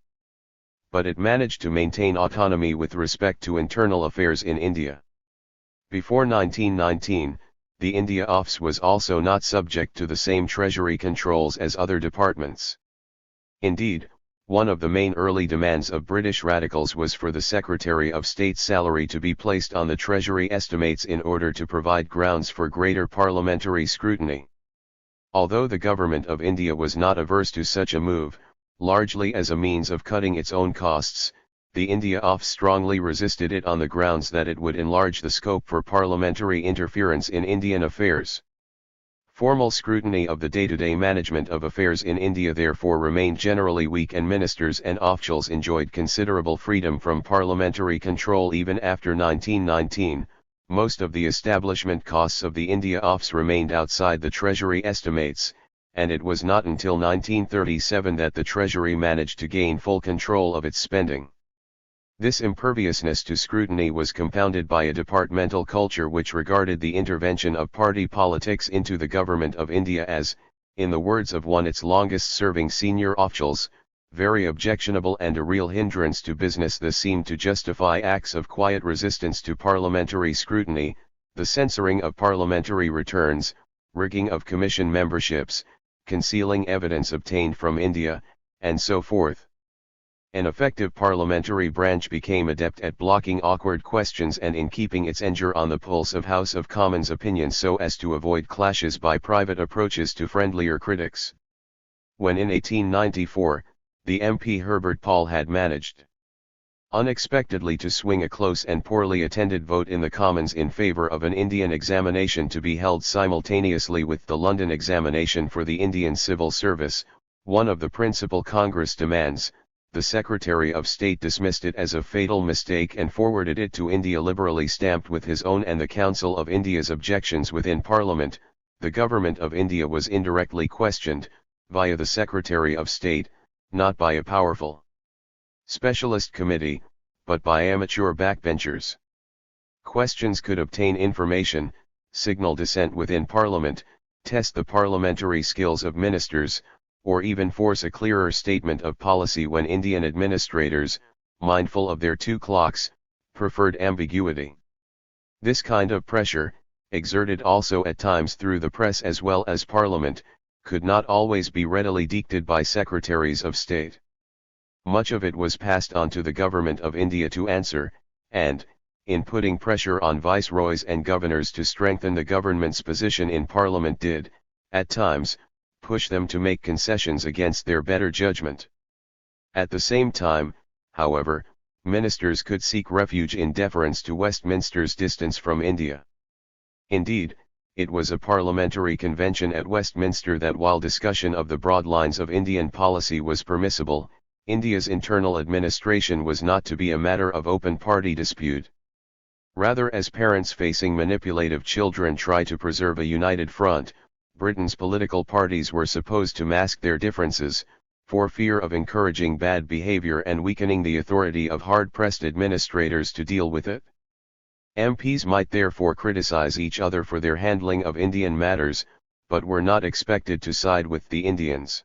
But it managed to maintain autonomy with respect to internal affairs in India. Before 1919, the India Office was also not subject to the same treasury controls as other departments. Indeed, one of the main early demands of British radicals was for the Secretary of State's salary to be placed on the Treasury estimates in order to provide grounds for greater parliamentary scrutiny. Although the Government of India was not averse to such a move, largely as a means of cutting its own costs, the India Office strongly resisted it on the grounds that it would enlarge the scope for parliamentary interference in Indian affairs. Formal scrutiny of the day-to-day management of affairs in India therefore remained generally weak, and ministers and officials enjoyed considerable freedom from parliamentary control even after 1919. Most of the establishment costs of the India Office remained outside the Treasury estimates, and it was not until 1937 that the Treasury managed to gain full control of its spending. This imperviousness to scrutiny was compounded by a departmental culture which regarded the intervention of party politics into the Government of India as, in the words of one its longest-serving senior officials, very objectionable and a real hindrance to business. This seemed to justify acts of quiet resistance to parliamentary scrutiny, the censoring of parliamentary returns, rigging of commission memberships, concealing evidence obtained from India, and so forth. An effective parliamentary branch became adept at blocking awkward questions and in keeping its ear on the pulse of House of Commons opinion so as to avoid clashes by private approaches to friendlier critics. When in 1894, the MP Herbert Paul had managed unexpectedly to swing a close and poorly attended vote in the Commons in favour of an Indian examination to be held simultaneously with the London examination for the Indian Civil Service, one of the principal Congress demands, the Secretary of State dismissed it as a fatal mistake and forwarded it to India liberally stamped with his own and the Council of India's objections. Within Parliament, the Government of India was indirectly questioned, via the Secretary of State, not by a powerful specialist committee, but by amateur backbenchers. Questions could obtain information, signal dissent within Parliament, test the parliamentary skills of ministers, or even force a clearer statement of policy when Indian administrators, mindful of their two clocks, preferred ambiguity. This kind of pressure, exerted also at times through the press as well as Parliament, could not always be readily dictated by Secretaries of State. Much of it was passed on to the Government of India to answer, and, in putting pressure on viceroys and governors to strengthen the government's position in Parliament, did, at times, push them to make concessions against their better judgment. At the same time, however, ministers could seek refuge in deference to Westminster's distance from India. Indeed, it was a parliamentary convention at Westminster that while discussion of the broad lines of Indian policy was permissible, India's internal administration was not to be a matter of open party dispute. Rather, as parents facing manipulative children try to preserve a united front, Britain's political parties were supposed to mask their differences, for fear of encouraging bad behavior and weakening the authority of hard-pressed administrators to deal with it. MPs might therefore criticize each other for their handling of Indian matters, but were not expected to side with the Indians.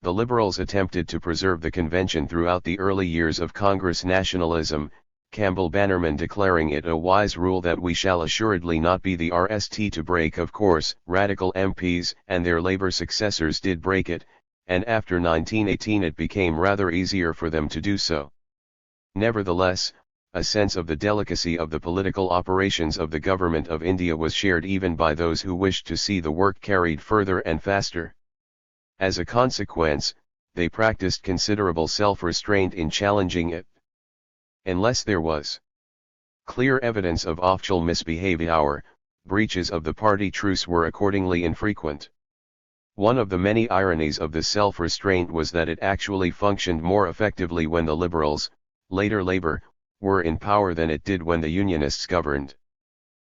The Liberals attempted to preserve the convention throughout the early years of Congress nationalism, Campbell Bannerman declaring it a wise rule that we shall assuredly not be the RST to break. Of course, radical MPs and their Labour successors did break it, and after 1918 it became rather easier for them to do so. Nevertheless, a sense of the delicacy of the political operations of the Government of India was shared even by those who wished to see the work carried further and faster. As a consequence, they practiced considerable self-restraint in challenging it. Unless there was clear evidence of official misbehavior, breaches of the party truce were accordingly infrequent. One of the many ironies of this self-restraint was that it actually functioned more effectively when the Liberals, later Labour, were in power than it did when the Unionists governed.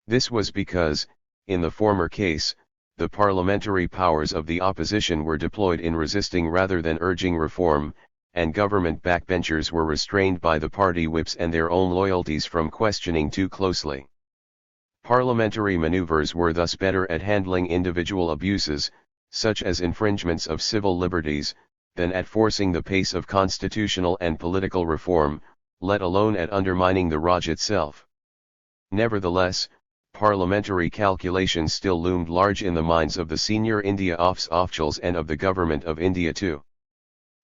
This was because, in the former case, the parliamentary powers of the opposition were deployed in resisting rather than urging reform, and government backbenchers were restrained by the party whips and their own loyalties from questioning too closely. Parliamentary maneuvers were thus better at handling individual abuses, such as infringements of civil liberties, than at forcing the pace of constitutional and political reform, let alone at undermining the Raj itself. Nevertheless, parliamentary calculations still loomed large in the minds of the senior India officials and of the Government of India too.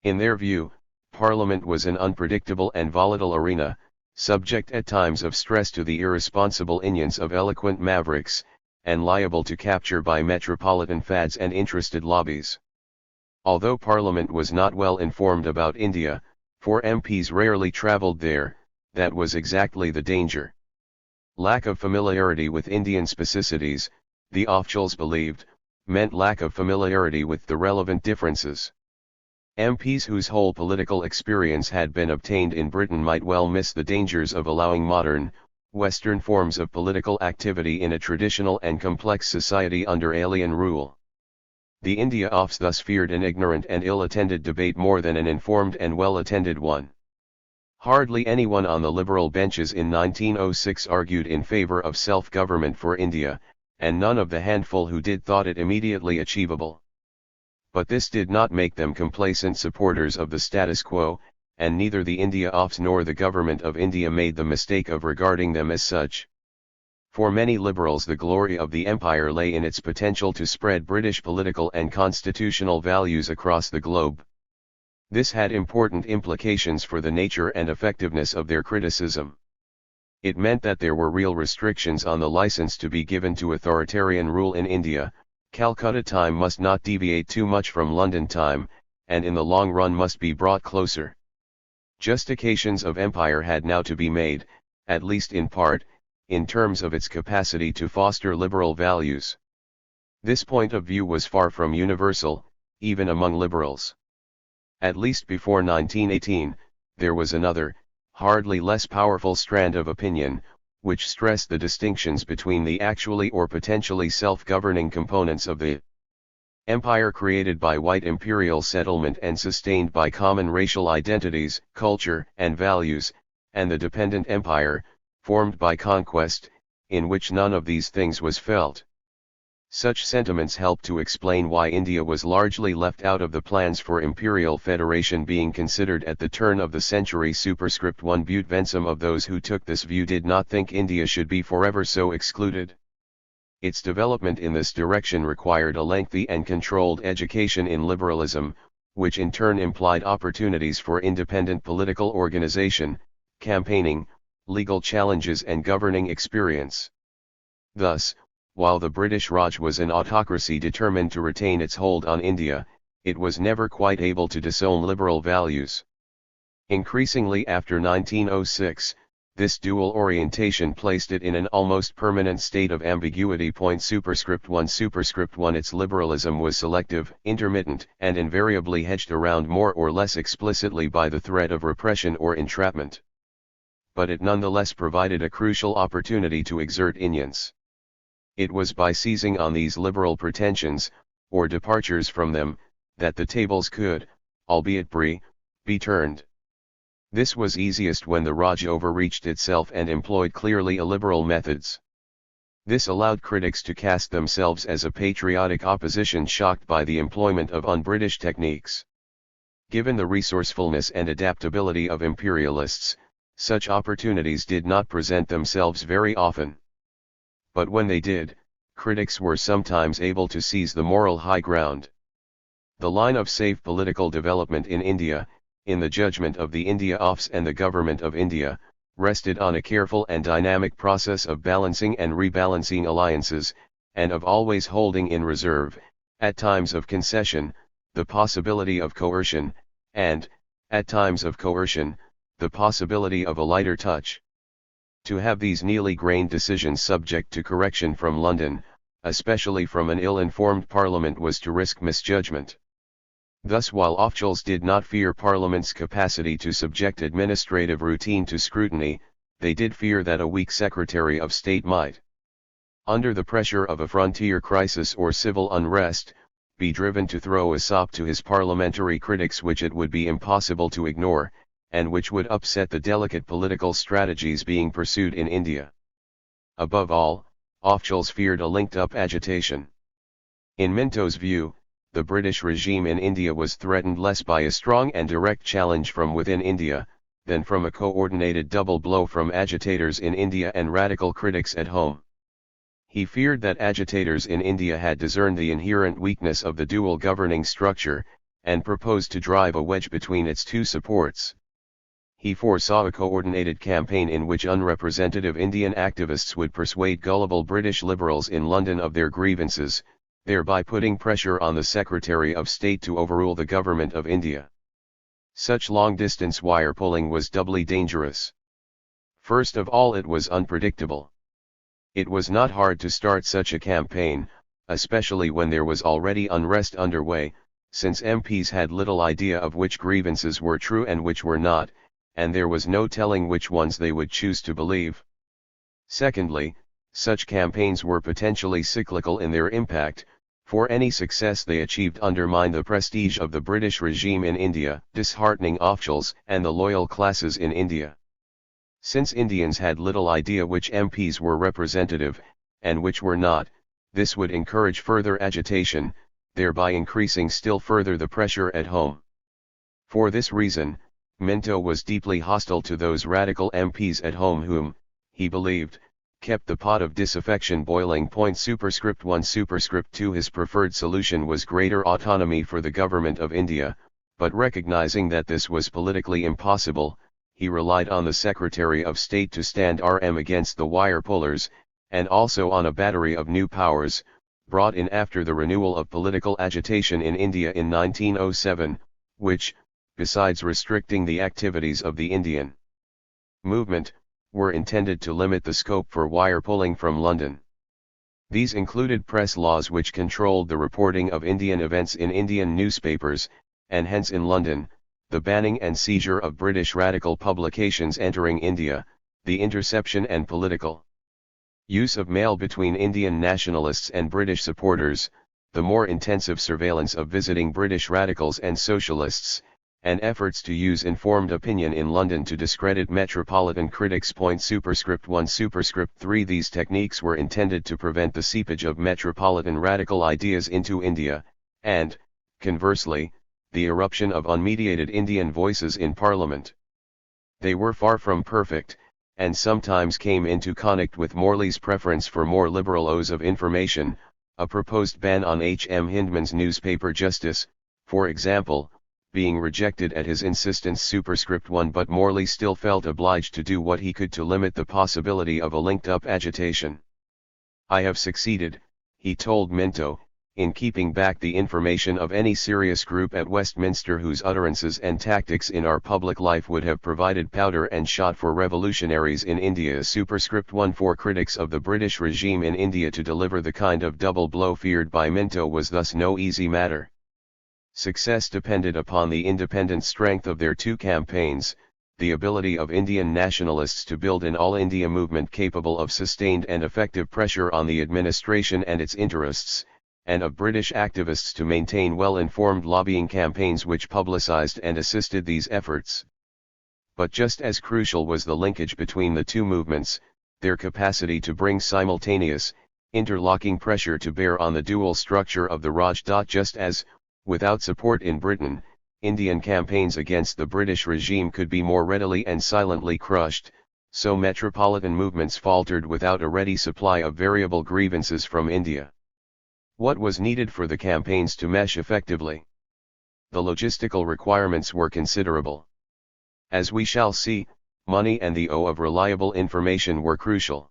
In their view, Parliament was an unpredictable and volatile arena, subject at times of stress to the irresponsible insolence of eloquent mavericks, and liable to capture by metropolitan fads and interested lobbies. Although Parliament was not well informed about India, for MPs rarely travelled there, that was exactly the danger. Lack of familiarity with Indian specificities, the officials believed, meant lack of familiarity with the relevant differences. MPs whose whole political experience had been obtained in Britain might well miss the dangers of allowing modern, Western forms of political activity in a traditional and complex society under alien rule. The India ofs thus feared an ignorant and ill-attended debate more than an informed and well-attended one. Hardly anyone on the Liberal benches in 1906 argued in favour of self-government for India, and none of the handful who did thought it immediately achievable. But this did not make them complacent supporters of the status quo, and neither the India ofs nor the Government of India made the mistake of regarding them as such. For many Liberals the glory of the Empire lay in its potential to spread British political and constitutional values across the globe. This had important implications for the nature and effectiveness of their criticism. It meant that there were real restrictions on the license to be given to authoritarian rule in India. Calcutta time must not deviate too much from London time, and in the long run must be brought closer. Justifications of empire had now to be made, at least in part, in terms of its capacity to foster liberal values. This point of view was far from universal, even among liberals. At least before 1918, there was another, hardly less powerful strand of opinion, which stressed the distinctions between the actually or potentially self-governing components of the empire created by white imperial settlement and sustained by common racial identities, culture, and values, and the dependent empire, formed by conquest, in which none of these things was felt. Such sentiments help to explain why India was largely left out of the plans for imperial federation being considered at the turn of the century. Superscript 1 But some of those who took this view did not think India should be forever so excluded. Its development in this direction required a lengthy and controlled education in liberalism, which in turn implied opportunities for independent political organization, campaigning, legal challenges and governing experience. Thus, while the British Raj was an autocracy determined to retain its hold on India, it was never quite able to disown liberal values. Increasingly after 1906, this dual orientation placed it in an almost permanent state of ambiguity. Superscript 1 Its liberalism was selective, intermittent, and invariably hedged around more or less explicitly by the threat of repression or entrapment. But it nonetheless provided a crucial opportunity to exert influence. It was by seizing on these liberal pretensions, or departures from them, that the tables could, albeit be turned. This was easiest when the Raj overreached itself and employed clearly illiberal methods. This allowed critics to cast themselves as a patriotic opposition shocked by the employment of un-British techniques. Given the resourcefulness and adaptability of imperialists, such opportunities did not present themselves very often. But when they did, critics were sometimes able to seize the moral high ground. The line of safe political development in India, in the judgment of the India Office and the Government of India, rested on a careful and dynamic process of balancing and rebalancing alliances, and of always holding in reserve, at times of concession, the possibility of coercion, and, at times of coercion, the possibility of a lighter touch. To have these neatly grained decisions subject to correction from London, especially from an ill-informed Parliament, was to risk misjudgment. Thus, while officials did not fear Parliament's capacity to subject administrative routine to scrutiny, they did fear that a weak Secretary of State might, under the pressure of a frontier crisis or civil unrest, be driven to throw a sop to his parliamentary critics which it would be impossible to ignore, and which would upset the delicate political strategies being pursued in India. Above all, officials feared a linked-up agitation. In Minto's view, the British regime in India was threatened less by a strong and direct challenge from within India, than from a coordinated double blow from agitators in India and radical critics at home. He feared that agitators in India had discerned the inherent weakness of the dual governing structure, and proposed to drive a wedge between its two supports. He foresaw a coordinated campaign in which unrepresentative Indian activists would persuade gullible British liberals in London of their grievances, thereby putting pressure on the Secretary of State to overrule the Government of India. Such long-distance wire-pulling was doubly dangerous. First of all, it was unpredictable. It was not hard to start such a campaign, especially when there was already unrest underway, since MPs had little idea of which grievances were true and which were not, and there was no telling which ones they would choose to believe. Secondly, such campaigns were potentially cyclical in their impact, for any success they achieved undermined the prestige of the British regime in India, disheartening officials and the loyal classes in India. Since Indians had little idea which MPs were representative, and which were not, this would encourage further agitation, thereby increasing still further the pressure at home. For this reason, Minto was deeply hostile to those radical MPs at home whom, he believed, kept the pot of disaffection boiling. Superscript 1 Superscript 2 His preferred solution was greater autonomy for the Government of India, but recognizing that this was politically impossible, he relied on the Secretary of State to stand RM against the wire pullers, and also on a battery of new powers, brought in after the renewal of political agitation in India in 1907, which, besides restricting the activities of the Indian movement, were intended to limit the scope for wire pulling from London. These included press laws which controlled the reporting of Indian events in Indian newspapers, and hence in London, the banning and seizure of British radical publications entering India, the interception and political use of mail between Indian nationalists and British supporters, the more intensive surveillance of visiting British radicals and socialists, and efforts to use informed opinion in London to discredit Metropolitan critics. Superscript 1 Superscript 3 These techniques were intended to prevent the seepage of Metropolitan radical ideas into India, and, conversely, the eruption of unmediated Indian voices in Parliament. They were far from perfect, and sometimes came into conflict with Morley's preference for more liberal oaths of information, a proposed ban on H. M. Hindman's newspaper Justice, for example, being rejected at his insistence. Superscript 1 But Morley still felt obliged to do what he could to limit the possibility of a linked-up agitation. I have succeeded, he told Minto, in keeping back the information of any serious group at Westminster whose utterances and tactics in our public life would have provided powder and shot for revolutionaries in India. Superscript 1 For critics of the British regime in India to deliver the kind of double blow feared by Minto was thus no easy matter. Success depended upon the independent strength of their two campaigns, the ability of Indian nationalists to build an all-India movement capable of sustained and effective pressure on the administration and its interests, and of British activists to maintain well-informed lobbying campaigns which publicized and assisted these efforts. But just as crucial was the linkage between the two movements, their capacity to bring simultaneous, interlocking pressure to bear on the dual structure of the Raj. Just as, without support in Britain, Indian campaigns against the British regime could be more readily and silently crushed, so metropolitan movements faltered without a ready supply of variable grievances from India. What was needed for the campaigns to mesh effectively? The logistical requirements were considerable. As we shall see, money and the of reliable information were crucial.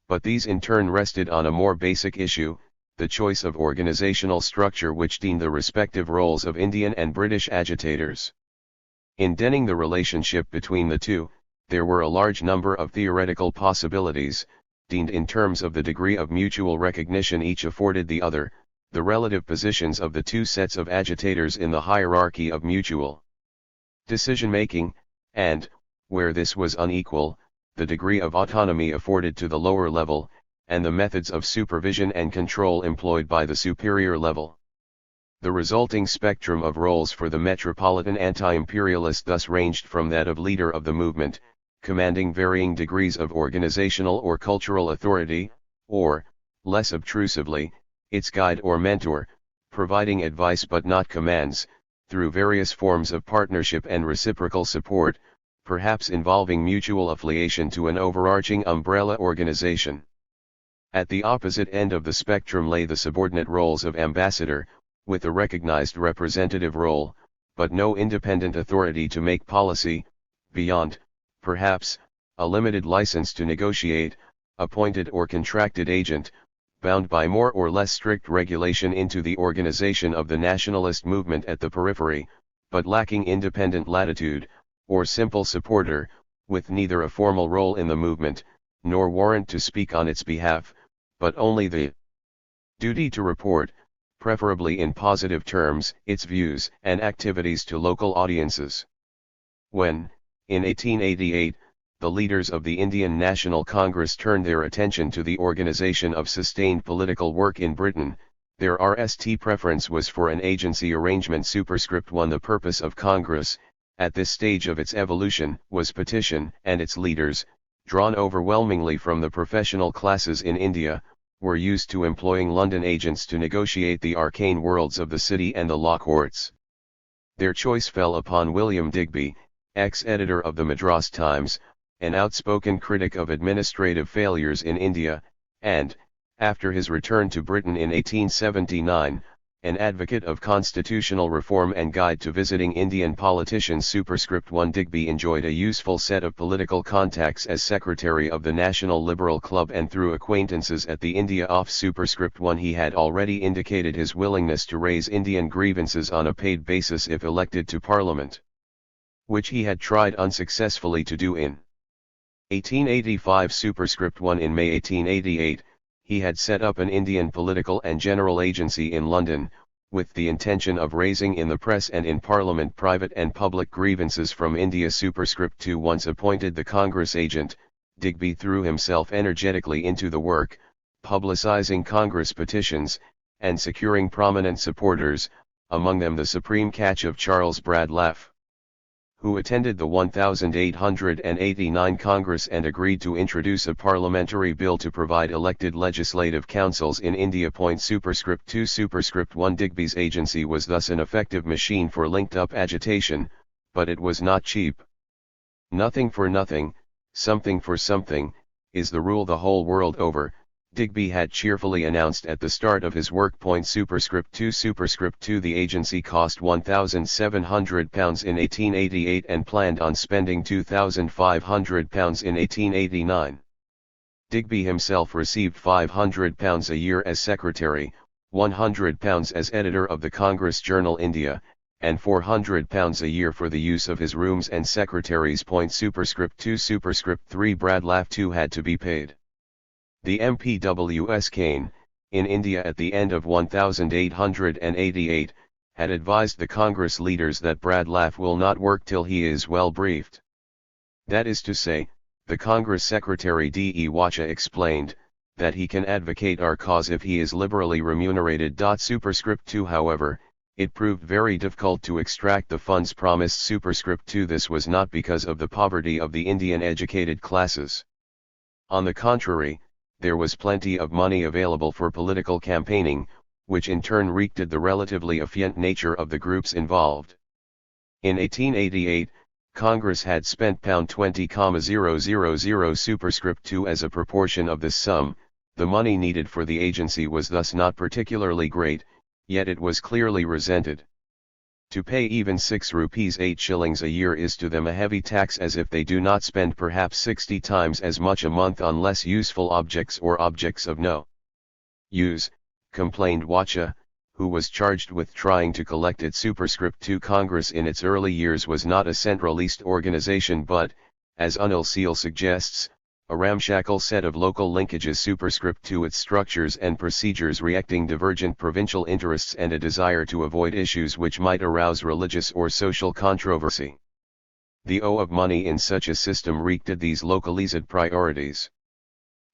But these in turn rested on a more basic issue, the choice of organizational structure which defined the respective roles of Indian and British agitators. In defining the relationship between the two, there were a large number of theoretical possibilities, defined in terms of the degree of mutual recognition each afforded the other, the relative positions of the two sets of agitators in the hierarchy of mutual decision-making, and, where this was unequal, the degree of autonomy afforded to the lower level, and the methods of supervision and control employed by the superior level. The resulting spectrum of roles for the metropolitan anti-imperialist thus ranged from that of leader of the movement, commanding varying degrees of organizational or cultural authority, or, less obtrusively, its guide or mentor, providing advice but not commands, through various forms of partnership and reciprocal support, perhaps involving mutual affiliation to an overarching umbrella organization. At the opposite end of the spectrum lay the subordinate roles of ambassador, with a recognized representative role, but no independent authority to make policy, beyond, perhaps, a limited license to negotiate, appointed or contracted agent, bound by more or less strict regulation into the organization of the nationalist movement at the periphery, but lacking independent latitude, or simple supporter, with neither a formal role in the movement, nor warrant to speak on its behalf, but only the duty to report, preferably in positive terms, its views and activities to local audiences. When, in 1888, the leaders of the Indian National Congress turned their attention to the organization of sustained political work in Britain, their RST preference was for an agency arrangement. Superscript 1 The purpose of Congress, at this stage of its evolution, was petition, and its leaders, drawn overwhelmingly from the professional classes in India, were used to employing London agents to negotiate the arcane worlds of the city and the law courts. Their choice fell upon William Digby, ex-editor of the Madras Times, an outspoken critic of administrative failures in India, and, after his return to Britain in 1879, an advocate of constitutional reform and guide to visiting Indian politicians. Superscript 1 Digby enjoyed a useful set of political contacts as secretary of the National Liberal Club and through acquaintances at the India Office. Superscript 1 He had already indicated his willingness to raise Indian grievances on a paid basis if elected to Parliament, which he had tried unsuccessfully to do in 1885. Superscript 1 In May 1888, he had set up an Indian political and general agency in London, with the intention of raising in the press and in Parliament private and public grievances from India. Superscript 2 Once appointed the Congress agent, Digby threw himself energetically into the work, publicizing Congress petitions, and securing prominent supporters, among them the supreme catch of Charles Bradlaugh, who attended the 1889 Congress and agreed to introduce a parliamentary bill to provide elected legislative councils in India. Superscript 2 Superscript 1 Digby's agency was thus an effective machine for linked-up agitation, but it was not cheap. Nothing for nothing, something for something, is the rule the whole world over, Digby had cheerfully announced at the start of his work. Superscript 2 Superscript 2 The agency cost £1,700 in 1888 and planned on spending £2,500 in 1889. Digby himself received £500 a year as secretary, £100 as editor of the Congress journal India, and £400 a year for the use of his rooms and secretaries. Superscript 2 Superscript 3 Brad Laff too had to be paid. The MPWS Kane, in India at the end of 1888, had advised the Congress leaders that Brad Laff will not work till he is well briefed. That is to say, the Congress Secretary D.E. Wacha explained, that he can advocate our cause if he is liberally remunerated. Superscript 2 However, it proved very difficult to extract the funds promised. Superscript 2 This was not because of the poverty of the Indian educated classes. On the contrary, there was plenty of money available for political campaigning, which in turn wreaked the relatively efficient nature of the groups involved. In 1888, Congress had spent £20,000 Superscript 2 as a proportion of this sum. The money needed for the agency was thus not particularly great, yet it was clearly resented. To pay even 6 rupees 8 shillings a year is to them a heavy tax, as if they do not spend perhaps 60 times as much a month on less useful objects or objects of no use, complained Wacha, who was charged with trying to collect it. Superscript 2 Congress in its early years was not a centralist organization but, as Anil Seal suggests, a ramshackle set of local linkages. Superscript 2 Its structures and procedures reacting divergent provincial interests and a desire to avoid issues which might arouse religious or social controversy. The of money in such a system wreaked at these localized priorities.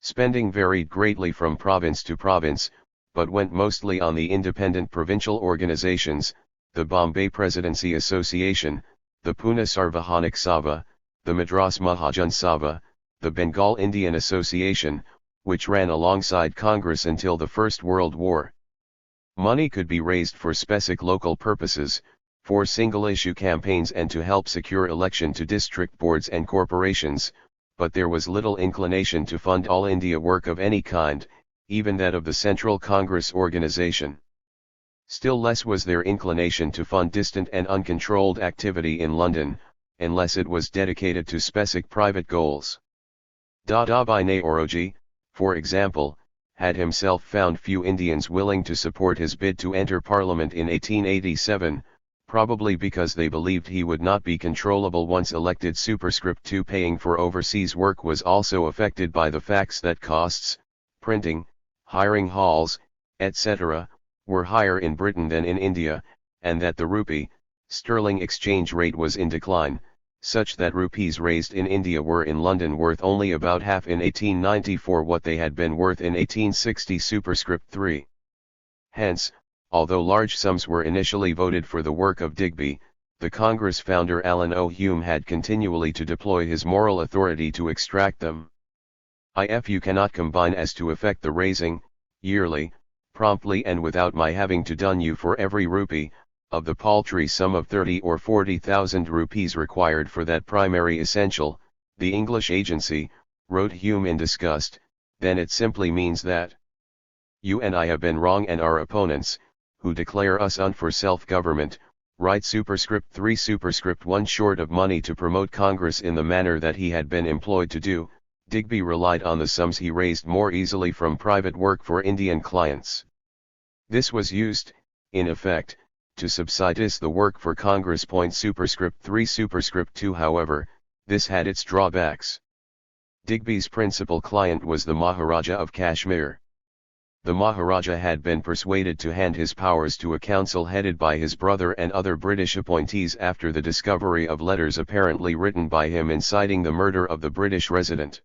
Spending varied greatly from province to province, but went mostly on the independent provincial organizations, the Bombay Presidency Association, the Pune Sarvahanik Sabha, the Madras Mahajan Sabha, the Bengal Indian Association, which ran alongside Congress until the First World War. Money could be raised for specific local purposes, for single-issue campaigns and to help secure election to district boards and corporations, but there was little inclination to fund all India work of any kind, even that of the Central Congress organization. Still less was there inclination to fund distant and uncontrolled activity in London, unless it was dedicated to specific private goals. Dadabhai Naoroji, for example, had himself found few Indians willing to support his bid to enter Parliament in 1887, probably because they believed he would not be controllable once elected. Superscript 2 Paying for overseas work was also affected by the facts that costs, printing, hiring halls, etc., were higher in Britain than in India, and that the rupee, sterling exchange rate was in decline, such that rupees raised in India were in London worth only about half in 1894 what they had been worth in 1860. Superscript 3. Hence, although large sums were initially voted for the work of Digby, the Congress founder Allen O. Hume had continually to deploy his moral authority to extract them. If you cannot combine as to effect the raising, yearly, promptly and without my having to dun you for every rupee, of the paltry sum of 30 or 40,000 rupees required for that primary essential, the English agency, wrote Hume in disgust, then it simply means that you and I have been wrong, and our opponents, who declare us for self-government, write. Superscript 3 Superscript 1 Short of money to promote Congress in the manner that he had been employed to do, Digby relied on the sums he raised more easily from private work for Indian clients. This was used, in effect, to subsidize the work for Congress. Superscript 3 Superscript 2 However, this had its drawbacks. Digby's principal client was the Maharaja of Kashmir. The Maharaja had been persuaded to hand his powers to a council headed by his brother and other British appointees after the discovery of letters apparently written by him inciting the murder of the British resident.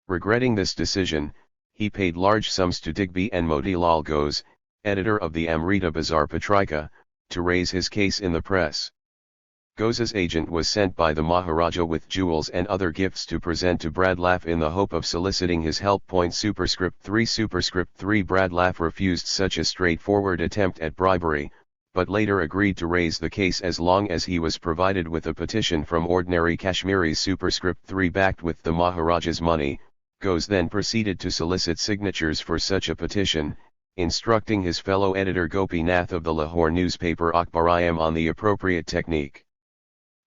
Regretting this decision, he paid large sums to Digby and Motilal Ghose, editor of the Amrita Bazar Patrika, to raise his case in the press. Ghose's agent was sent by the Maharaja with jewels and other gifts to present to Brad Laff in the hope of soliciting his help. Superscript 3 Superscript 3 Brad Laff refused such a straightforward attempt at bribery, but later agreed to raise the case as long as he was provided with a petition from ordinary Kashmiris. Superscript 3 Backed with the Maharaja's money, Ghose then proceeded to solicit signatures for such a petition, instructing his fellow editor Gopinath of the Lahore newspaper Akhbar-i-Am on the appropriate technique.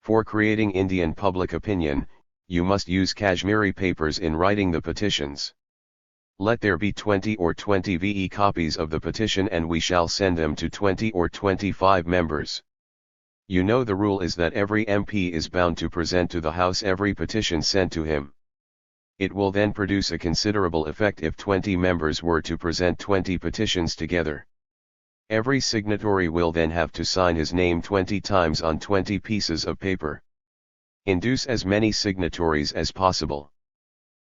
For creating Indian public opinion, you must use Kashmiri papers in writing the petitions. Let there be 20 or 20 VE copies of the petition and we shall send them to 20 or 25 members. You know the rule is that every MP is bound to present to the House every petition sent to him. It will then produce a considerable effect if 20 members were to present 20 petitions together. Every signatory will then have to sign his name 20 times on 20 pieces of paper. Induce as many signatories as possible.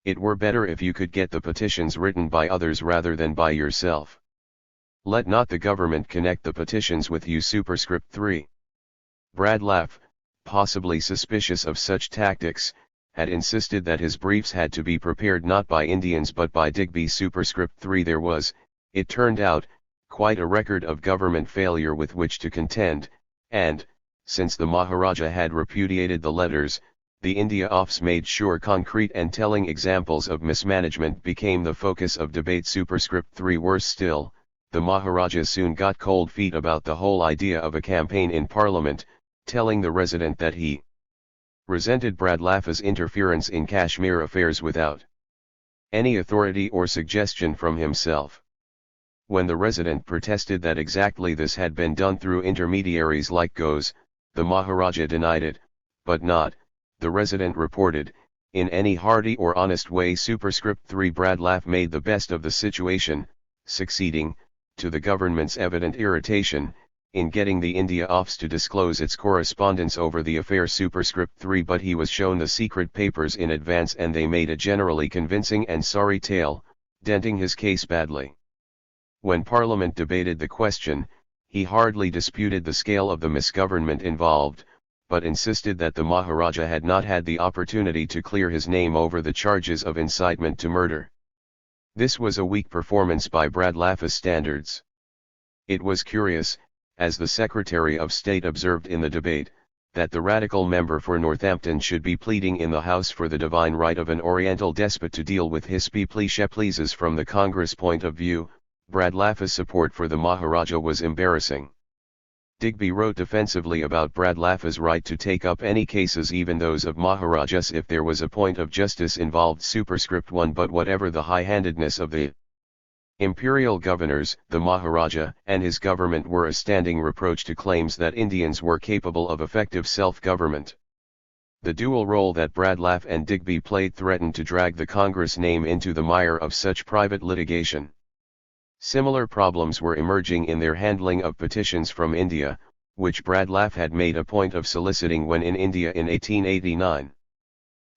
It were better if you could get the petitions written by others rather than by yourself. Let not the government connect the petitions with you. Superscript 3. Bradlaugh, possibly suspicious of such tactics, had insisted that his briefs had to be prepared not by Indians but by Digby. Superscript 3. There was, it turned out, quite a record of government failure with which to contend, and, since the Maharaja had repudiated the letters, the India Office made sure concrete and telling examples of mismanagement became the focus of debate. Superscript 3. Worse still, the Maharaja soon got cold feet about the whole idea of a campaign in Parliament, telling the Resident that he resented Bradlaugh's interference in Kashmir affairs without any authority or suggestion from himself. When the Resident protested that exactly this had been done through intermediaries like Ghose, the Maharaja denied it, but not, the Resident reported, in any hearty or honest way. Superscript 3. Bradlaugh made the best of the situation, succeeding, to the government's evident irritation, in getting the India Office to disclose its correspondence over the affair. Superscript 3. But he was shown the secret papers in advance and they made a generally convincing and sorry tale, denting his case badly. When Parliament debated the question, he hardly disputed the scale of the misgovernment involved, but insisted that the Maharaja had not had the opportunity to clear his name over the charges of incitement to murder. This was a weak performance by Bradlaugh's standards. It was curious, as the Secretary of State observed in the debate, that the radical member for Northampton should be pleading in the House for the divine right of an Oriental despot to deal with his pleases from the Congress point of view. Bradlaugh's support for the Maharaja was embarrassing. Digby wrote defensively about Bradlaugh's right to take up any cases, even those of Maharajas, if there was a point of justice involved. Superscript 1. But whatever the high-handedness of the imperial governors, the Maharaja and his government were a standing reproach to claims that Indians were capable of effective self-government. The dual role that Bradlaugh and Digby played threatened to drag the Congress name into the mire of such private litigation. Similar problems were emerging in their handling of petitions from India, which Bradlaugh had made a point of soliciting when in India in 1889.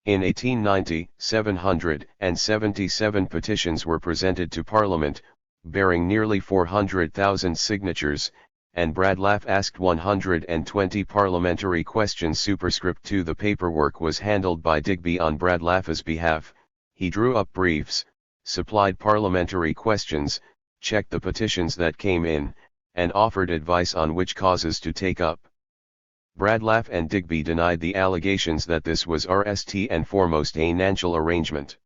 In 1890, 777 petitions were presented to Parliament, bearing nearly 400,000 signatures, and Bradlaugh asked 120 parliamentary questions. Superscript 2. The paperwork was handled by Digby on Bradlaugh's behalf. He drew up briefs, supplied parliamentary questions, checked the petitions that came in, and offered advice on which causes to take up. Bradlaugh and Digby denied the allegations that this was first and foremost a financial arrangement.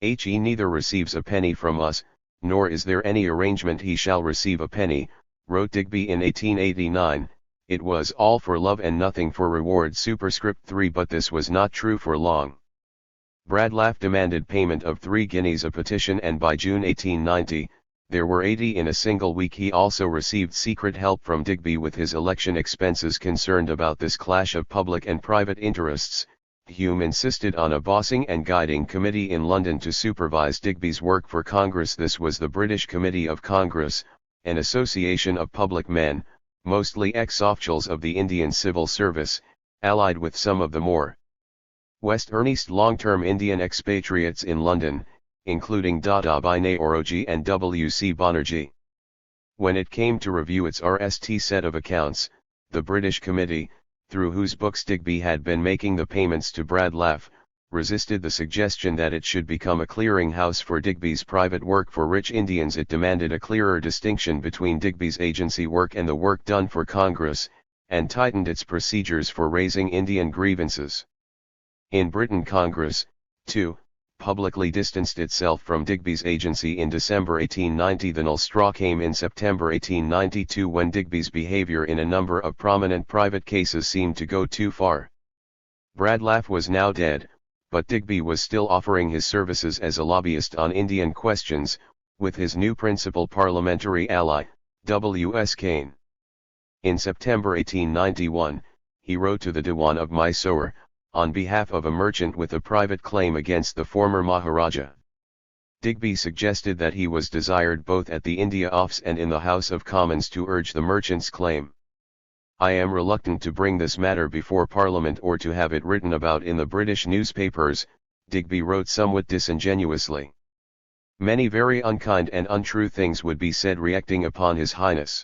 He neither receives a penny from us, nor is there any arrangement he shall receive a penny, wrote Digby in 1889, it was all for love and nothing for reward. Superscript 3. But this was not true for long. Bradlaugh demanded payment of 3 guineas a petition, and by June 1890, there were 80 in a single week. He also received secret help from Digby with his election expenses. Concerned about this clash of public and private interests, Hume insisted on a bossing and guiding committee in London to supervise Digby's work for Congress. This was the British Committee of Congress, an association of public men, mostly ex-officials of the Indian Civil Service, allied with some of the more West Earnest long-term Indian expatriates in London, including Dadabhai Naoroji and W.C. Banerjee. When it came to review its RST set of accounts, the British Committee, through whose books Digby had been making the payments to Bradlaugh, resisted the suggestion that it should become a clearing house for Digby's private work for rich Indians. It demanded a clearer distinction between Digby's agency work and the work done for Congress, and tightened its procedures for raising Indian grievances. In Britain, Congress, too, publicly distanced itself from Digby's agency in December 1890. The null straw came in September 1892 when Digby's behavior in a number of prominent private cases seemed to go too far. Bradlaugh was now dead, but Digby was still offering his services as a lobbyist on Indian questions, with his new principal parliamentary ally, W.S. Kane. In September 1891, he wrote to the Diwan of Mysore, on behalf of a merchant with a private claim against the former Maharaja. Digby suggested that he was desired both at the India Office and in the House of Commons to urge the merchant's claim. "I am reluctant to bring this matter before Parliament or to have it written about in the British newspapers," Digby wrote somewhat disingenuously. "Many very unkind and untrue things would be said reacting upon His Highness."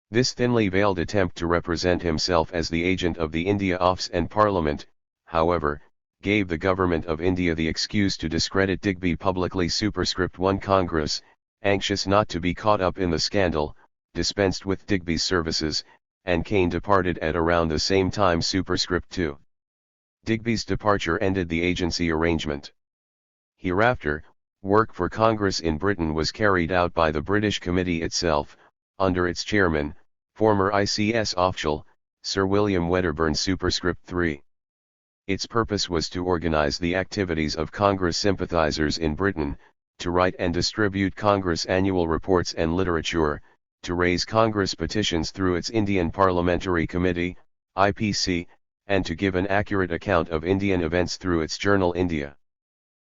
This thinly veiled attempt to represent himself as the agent of the India Office and Parliament, however, gave the Government of India the excuse to discredit Digby publicly. Superscript 1 Congress, anxious not to be caught up in the scandal, dispensed with Digby's services, and Kane departed at around the same time. Superscript 2. Digby's departure ended the agency arrangement. Hereafter, work for Congress in Britain was carried out by the British Committee itself, under its chairman, former ICS official, Sir William Wedderburn. Superscript 3. Its purpose was to organize the activities of Congress sympathizers in Britain, to write and distribute Congress annual reports and literature, to raise Congress petitions through its Indian Parliamentary Committee, IPC, and to give an accurate account of Indian events through its journal India.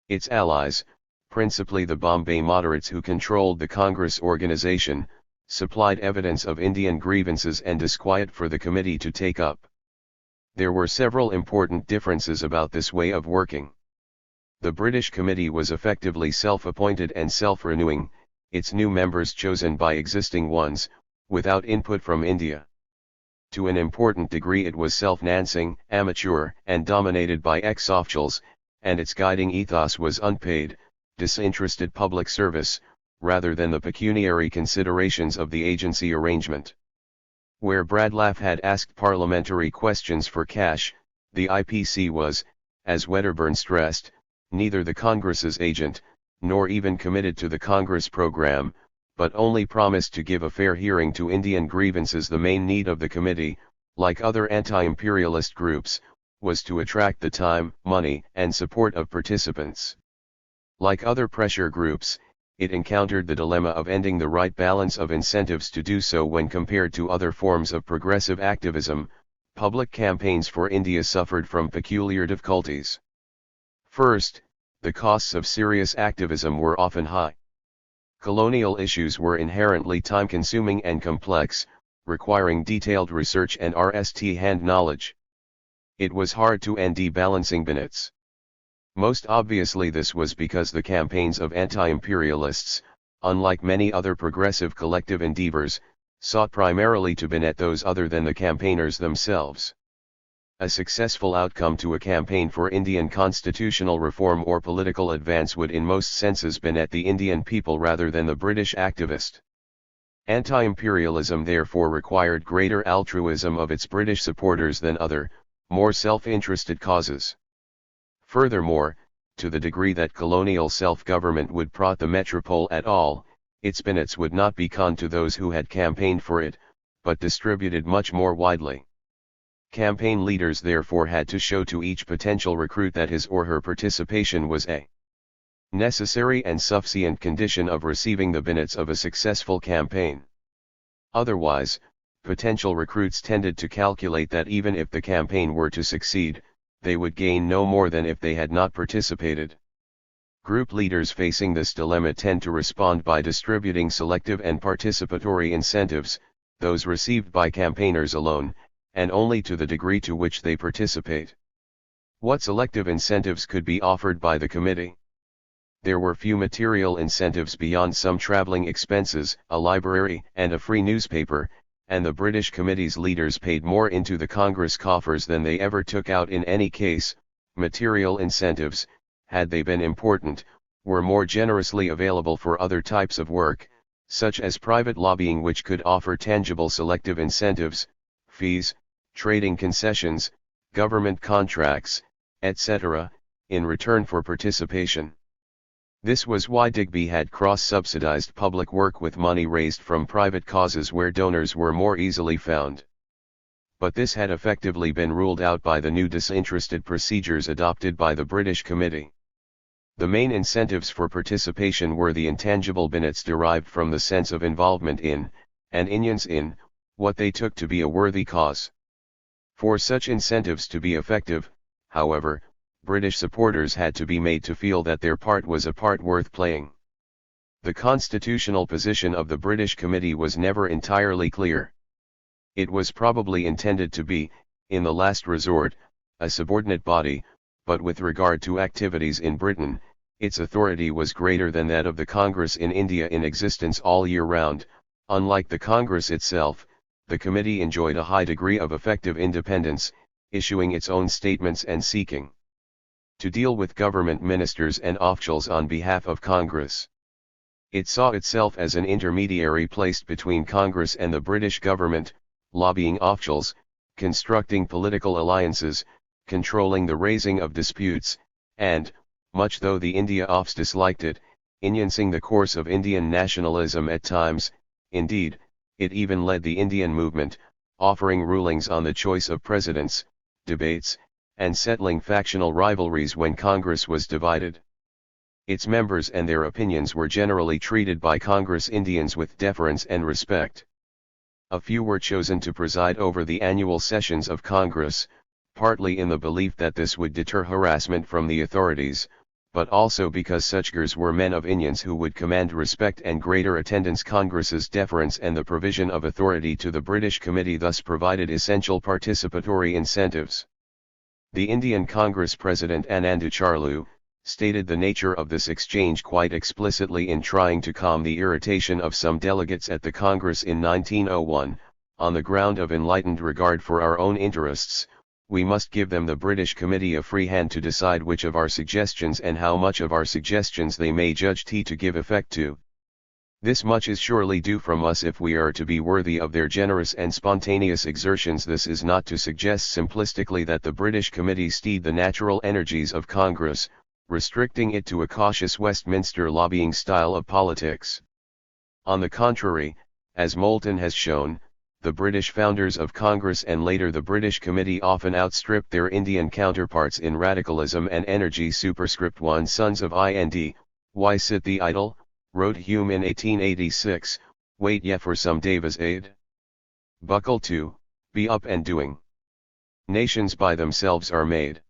Its allies, principally the Bombay moderates who controlled the Congress organization, supplied evidence of Indian grievances and disquiet for the committee to take up. There were several important differences about this way of working. The British Committee was effectively self-appointed and self-renewing, its new members chosen by existing ones, without input from India. To an important degree it was self-financing, amateur, and dominated by ex-officials, and its guiding ethos was unpaid, disinterested public service, rather than the pecuniary considerations of the agency arrangement. Where Bradlaugh had asked parliamentary questions for cash, the IPC was, as Wedderburn stressed, neither the Congress's agent, nor even committed to the Congress program, but only promised to give a fair hearing to Indian grievances. The main need of the committee, like other anti-imperialist groups, was to attract the time, money, and support of participants. Like other pressure groups, it encountered the dilemma of ending the right balance of incentives to do so when compared to other forms of progressive activism. Public campaigns for India suffered from peculiar difficulties. First, the costs of serious activism were often high. Colonial issues were inherently time-consuming and complex, requiring detailed research and hand knowledge. It was hard to end balancing minutes. Most obviously this was because the campaigns of anti-imperialists, unlike many other progressive collective endeavors, sought primarily to benet those other than the campaigners themselves. A successful outcome to a campaign for Indian constitutional reform or political advance would in most senses benet the Indian people rather than the British activist. Anti-imperialism therefore required greater altruism of its British supporters than other, more self-interested causes. Furthermore, to the degree that colonial self-government would prot the metropole at all, its benefits would not be con to those who had campaigned for it, but distributed much more widely. Campaign leaders therefore had to show to each potential recruit that his or her participation was a necessary and sufficient condition of receiving the benefits of a successful campaign. Otherwise, potential recruits tended to calculate that even if the campaign were to succeed, they would gain no more than if they had not participated. Group leaders facing this dilemma tend to respond by distributing selective and participatory incentives, those received by campaigners alone, and only to the degree to which they participate. What selective incentives could be offered by the committee? There were few material incentives beyond some traveling expenses, a library, and a free newspaper, and the British Committee's leaders paid more into the Congress coffers than they ever took out in any case. Material incentives, had they been important, were more generously available for other types of work, such as private lobbying, which could offer tangible selective incentives, fees, trading concessions, government contracts, etc., in return for participation. This was why Digby had cross-subsidized public work with money raised from private causes where donors were more easily found. but this had effectively been ruled out by the new disinterested procedures adopted by the British Committee. The main incentives for participation were the intangible benefits derived from the sense of involvement in, and unions in, what they took to be a worthy cause. For such incentives to be effective, however, British supporters had to be made to feel that their part was a part worth playing. The constitutional position of the British Committee was never entirely clear. It was probably intended to be, in the last resort, a subordinate body, but with regard to activities in Britain, its authority was greater than that of the Congress in India in existence all year round. Unlike the Congress itself, the committee enjoyed a high degree of effective independence, issuing its own statements and seeking to deal with government ministers and officials on behalf of Congress. It saw itself as an intermediary placed between Congress and the British government, lobbying officials, constructing political alliances, controlling the raising of disputes, and, much though the India office disliked it, influencing the course of Indian nationalism at times. Indeed, it even led the Indian movement, offering rulings on the choice of presidents, debates, and settling factional rivalries when Congress was divided. Its members and their opinions were generally treated by Congress Indians with deference and respect. A few were chosen to preside over the annual sessions of Congress, partly in the belief that this would deter harassment from the authorities, but also because such gurs were men of Indians who would command respect and greater attendance. Congress's deference and the provision of authority to the British Committee thus provided essential participatory incentives. The Indian Congress President Anandacharlu stated the nature of this exchange quite explicitly in trying to calm the irritation of some delegates at the Congress in 1901, on the ground of enlightened regard for our own interests. We must give them, the British Committee, a free hand to decide which of our suggestions and how much of our suggestions they may judge to give effect to. This much is surely due from us if we are to be worthy of their generous and spontaneous exertions. This is not to suggest simplistically that the British Committee steed the natural energies of Congress, restricting it to a cautious Westminster lobbying style of politics. On the contrary, as Moulton has shown, the British founders of Congress and later the British Committee often outstripped their Indian counterparts in radicalism and energy. Superscript 1 Sons of Ind. Why sit the idle? Wrote Hume in 1886, wait ye for some Davis aid. Buckle to, be up and doing. Nations by themselves are made.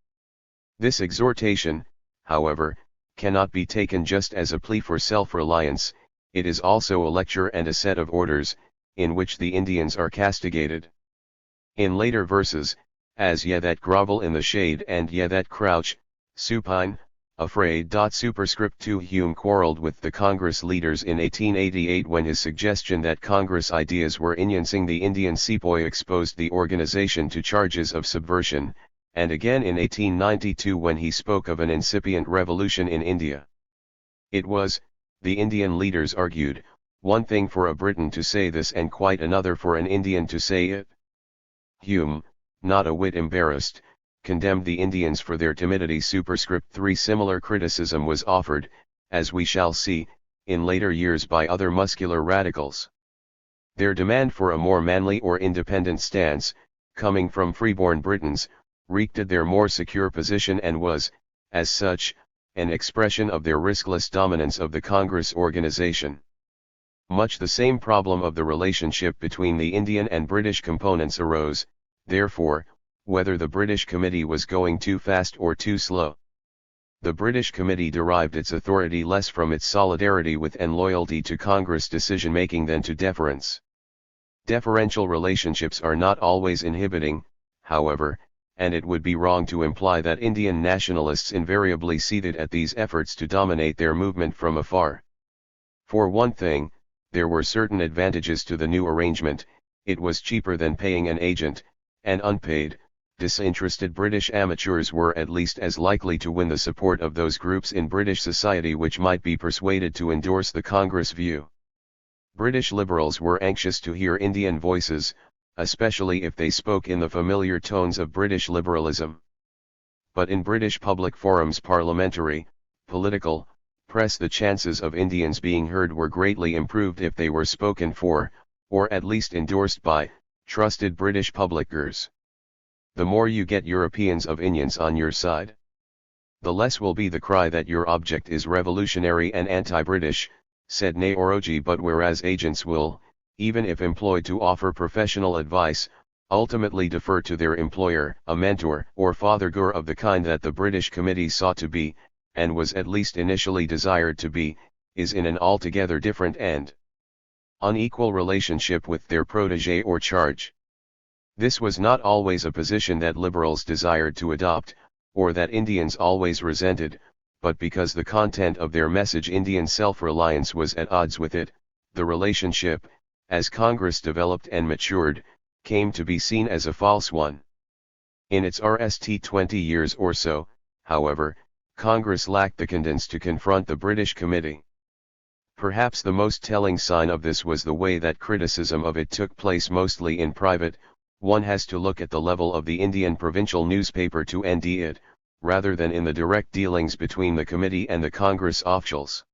This exhortation, however, cannot be taken just as a plea for self-reliance. It is also a lecture and a set of orders, in which the Indians are castigated. In later verses, as ye that grovel in the shade and ye that crouch, supine, afraid. Superscript 2 Hume quarreled with the Congress leaders in 1888 when his suggestion that Congress ideas were influencing the Indian sepoy exposed the organization to charges of subversion, and again in 1892 when he spoke of an incipient revolution in India. It was, the Indian leaders argued, one thing for a Briton to say this and quite another for an Indian to say it. Hume, not a whit embarrassed, condemned the Indians for their timidity. Superscript 3 Similar criticism was offered, as we shall see, in later years by other muscular radicals. Their demand for a more manly or independent stance, coming from freeborn Britons, wreaked at their more secure position and was, as such, an expression of their riskless dominance of the Congress organization. Much the same problem of the relationship between the Indian and British components arose, therefore, whether the British Committee was going too fast or too slow. The British Committee derived its authority less from its solidarity with and loyalty to Congress decision-making than to deference. Deferential relationships are not always inhibiting, however, and it would be wrong to imply that Indian nationalists invariably ceded at these efforts to dominate their movement from afar. For one thing, there were certain advantages to the new arrangement. It was cheaper than paying an agent, and unpaid, disinterested British amateurs were at least as likely to win the support of those groups in British society which might be persuaded to endorse the Congress view. British liberals were anxious to hear Indian voices, especially if they spoke in the familiar tones of British liberalism. But in British public forums, parliamentary, political, press, the chances of Indians being heard were greatly improved if they were spoken for, or at least endorsed by, Trusted British publickers. The more you get Europeans of Indians on your side, the less will be the cry that your object is revolutionary and anti-British, said Nehoroji. But whereas agents will, even if employed to offer professional advice, ultimately defer to their employer, a mentor or father-figure of the kind that the British Committee sought to be, and was at least initially desired to be, is in an altogether different and unequal relationship with their protege or charge. This was not always a position that liberals desired to adopt, or that Indians always resented, but because the content of their message, Indian self-reliance, was at odds with it, the relationship, as Congress developed and matured, came to be seen as a false one. In its 20 years or so, however, Congress lacked the condensed to confront the British Committee. Perhaps the most telling sign of this was the way that criticism of it took place mostly in private. One has to look at the level of the Indian provincial newspaper to ND it, rather than in the direct dealings between the committee and the Congress officials.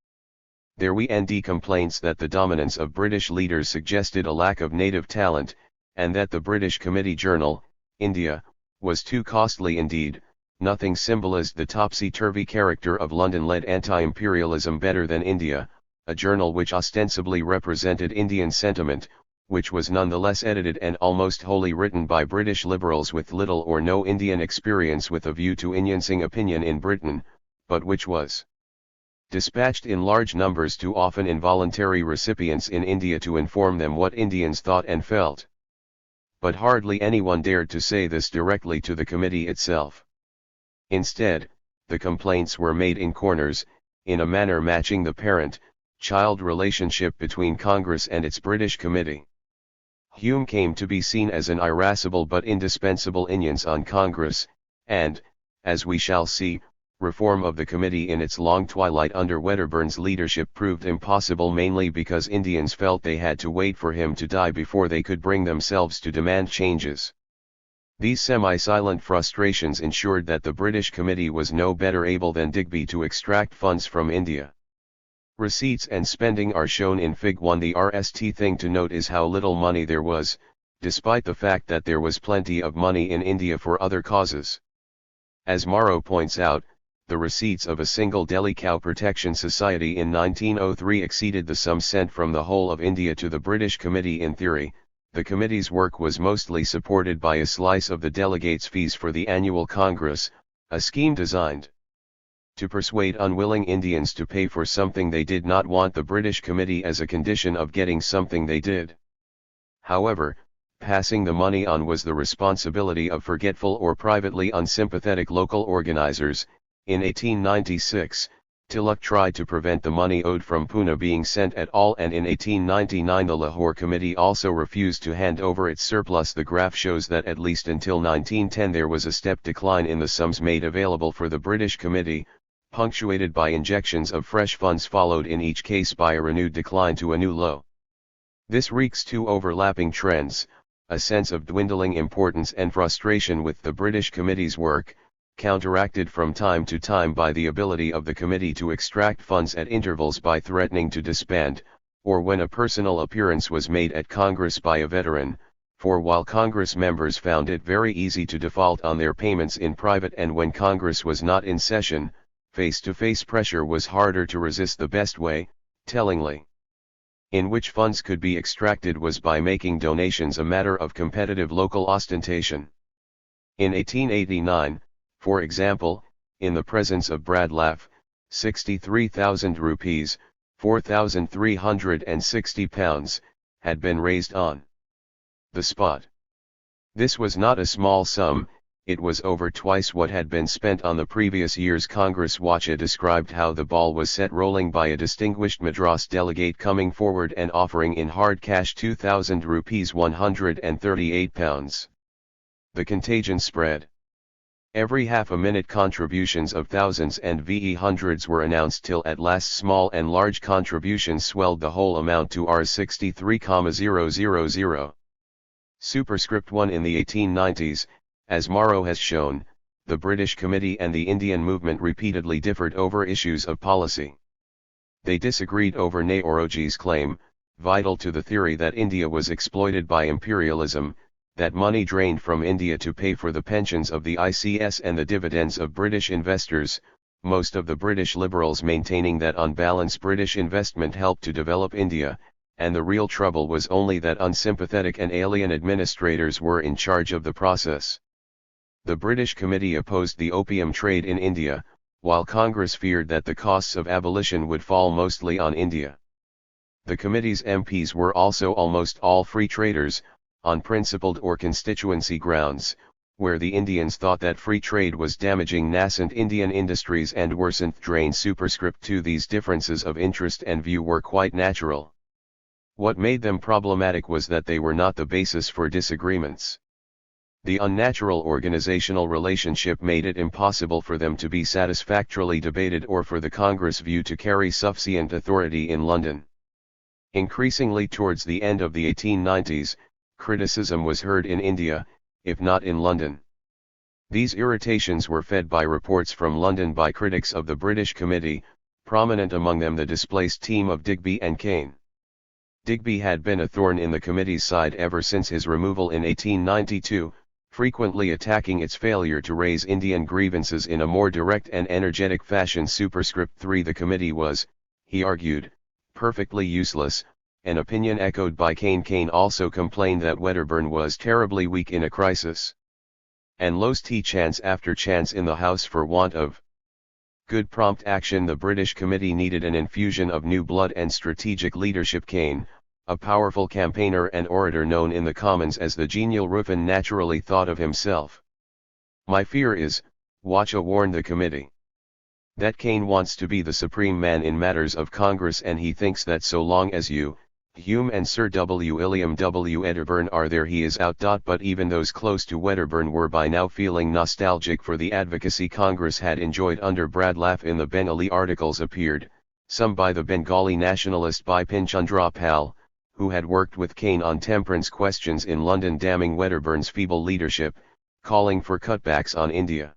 There we ND complaints that the dominance of British leaders suggested a lack of native talent, and that the British Committee journal, India, was too costly indeed. Nothing symbolized the topsy-turvy character of London-led anti-imperialism better than India, a journal which ostensibly represented Indian sentiment, which was nonetheless edited and almost wholly written by British liberals with little or no Indian experience with a view to Indiansing opinion in Britain, but which was dispatched in large numbers to often involuntary recipients in India to inform them what Indians thought and felt. But hardly anyone dared to say this directly to the committee itself. Instead, the complaints were made in corners, in a manner matching the parent-child relationship between Congress and its British Committee. Hume came to be seen as an irascible but indispensable Indians on Congress, and, as we shall see, reform of the committee in its long twilight under Wedderburn's leadership proved impossible mainly because Indians felt they had to wait for him to die before they could bring themselves to demand changes. These semi-silent frustrations ensured that the British Committee was no better able than Digby to extract funds from India. Receipts and spending are shown in Fig 1. The RST thing to note is how little money there was, despite the fact that there was plenty of money in India for other causes. As Morrow points out, the receipts of a single Delhi Cow Protection Society in 1903 exceeded the sum sent from the whole of India to the British Committee. In theory, the committee's work was mostly supported by a slice of the delegates' fees for the annual Congress, a scheme designed to persuade unwilling Indians to pay for something they did not want the British Committee as a condition of getting something they did. However, passing the money on was the responsibility of forgetful or privately unsympathetic local organizers. In 1896, Tilak tried to prevent the money owed from Pune being sent at all, and in 1899 the Lahore Committee also refused to hand over its surplus. The graph shows that at least until 1910 there was a step decline in the sums made available for the British Committee, punctuated by injections of fresh funds followed in each case by a renewed decline to a new low. This reeks two overlapping trends, a sense of dwindling importance and frustration with the British Committee's work, counteracted from time to time by the ability of the committee to extract funds at intervals by threatening to disband, or when a personal appearance was made at Congress by a veteran, for while Congress members found it very easy to default on their payments in private, and when Congress was not in session, face-to-face pressure was harder to resist. The best way, tellingly, in which funds could be extracted was by making donations a matter of competitive local ostentation. In 1889, for example, in the presence of Bradlaugh, 63,000 rupees, £4,360, had been raised on the spot. This was not a small sum. It was over twice what had been spent on the previous year's Congress. Wacha described how the ball was set rolling by a distinguished Madras delegate coming forward and offering in hard cash 2,000 rupees, £138. The contagion spread. Every half a minute contributions of thousands and VE hundreds were announced till at last small and large contributions swelled the whole amount to Rs 63,000. Superscript 1. In the 1890s, as Morrow has shown, the British Committee and the Indian movement repeatedly differed over issues of policy. They disagreed over Nehoroji's claim, vital to the theory that India was exploited by imperialism, that money drained from India to pay for the pensions of the ICS and the dividends of British investors, most of the British liberals maintaining that on balance British investment helped to develop India, and the real trouble was only that unsympathetic and alien administrators were in charge of the process. The British Committee opposed the opium trade in India, while Congress feared that the costs of abolition would fall mostly on India. The committee's MPs were also almost all free traders, on principled or constituency grounds, where the Indians thought that free trade was damaging nascent Indian industries and worsened drain. Superscript 2. These differences of interest and view were quite natural. What made them problematic was that they were not the basis for disagreements. The unnatural organizational relationship made it impossible for them to be satisfactorily debated or for the Congress view to carry sufficient authority in London. Increasingly towards the end of the 1890s, criticism was heard in India, if not in London. These irritations were fed by reports from London by critics of the British Committee, prominent among them the displaced team of Digby and Kane. Digby had been a thorn in the committee's side ever since his removal in 1892, frequently attacking its failure to raise Indian grievances in a more direct and energetic fashion. Superscript 3. The committee was, he argued, perfectly useless, an opinion echoed by Kane. Kane also complained that Wedderburn was terribly weak in a crisis, and lost chance after chance in the House for want of good prompt action. The British Committee needed an infusion of new blood and strategic leadership. Kane, a powerful campaigner and orator known in the Commons as the genial Ruffin, naturally thought of himself. "My fear is," Wacha warned the committee, "that Kane wants to be the supreme man in matters of Congress, and he thinks that so long as you, Hume and Sir William W. Wedderburn are there he is out. But even those close to Wedderburn were by now feeling nostalgic for the advocacy Congress had enjoyed under Bradlaugh. In the Bengali articles appeared, some by the Bengali nationalist Bipin Chandra Pal, who had worked with Kane on temperance questions in London, damning Wedderburn's feeble leadership, calling for cutbacks on India.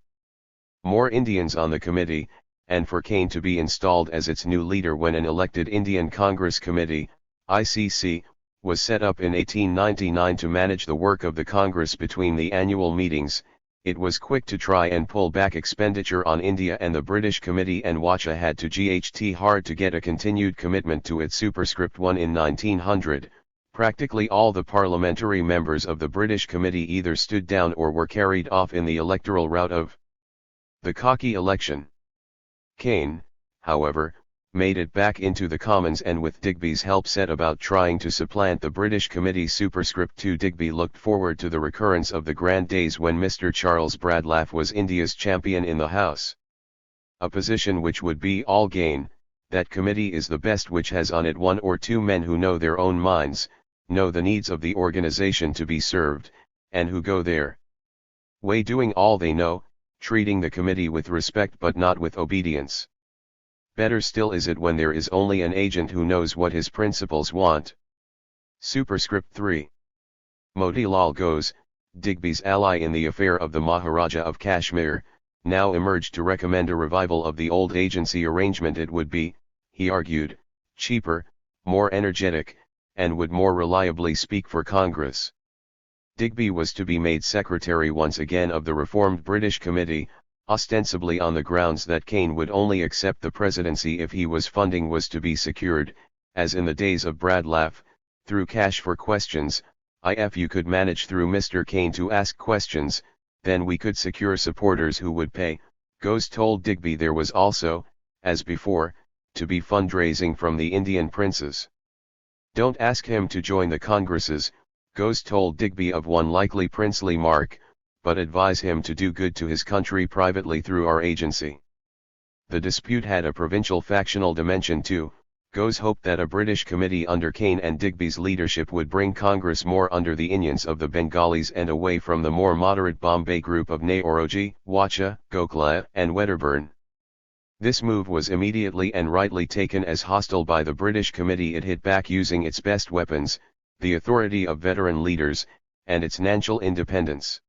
More Indians on the committee, and for Kane to be installed as its new leader when an elected Indian Congress Committee, ICC, was set up in 1899 to manage the work of the Congress between the annual meetings. It was quick to try and pull back expenditure on India, and the British Committee and Wacha had to GHT hard to get a continued commitment to it. Superscript 1. In 1900, practically all the parliamentary members of the British Committee either stood down or were carried off in the electoral route of the cocky election. Kane, however, made it back into the Commons and with Digby's help set about trying to supplant the British Committee. Superscript 2. Digby looked forward to the recurrence of the grand days when Mr. Charles Bradlaugh was India's champion in the House. A position which would be all gain. That committee is the best which has on it one or two men who know their own minds, know the needs of the organization to be served, and who go their way doing all they know, treating the committee with respect but not with obedience. Better still is it when there is only an agent who knows what his principals want. Superscript 3. Motilal Ghose, Digby's ally in the affair of the Maharaja of Kashmir, now emerged to recommend a revival of the old agency arrangement. It would be, he argued, cheaper, more energetic, and would more reliably speak for Congress. Digby was to be made secretary once again of the reformed British Committee, ostensibly on the grounds that Kane would only accept the presidency if funding was to be secured, as in the days of Bradlaugh, through cash for questions. If you could manage through Mr. Kane to ask questions, then we could secure supporters who would pay. Ghose told Digby there was also, as before, to be fundraising from the Indian princes. Don't ask him to join the Congresses, Ghose told Digby of one likely princely mark, but advise him to do good to his country privately through our agency. The dispute had a provincial factional dimension too. Ghose hoped that a British committee under Kane and Digby's leadership would bring Congress more under the influence of the Bengalis and away from the more moderate Bombay group of Nehoroji, Wacha, Gokhale, and Wedderburn. This move was immediately and rightly taken as hostile by the British Committee. It hit back using its best weapons, the authority of veteran leaders, and its financial independence.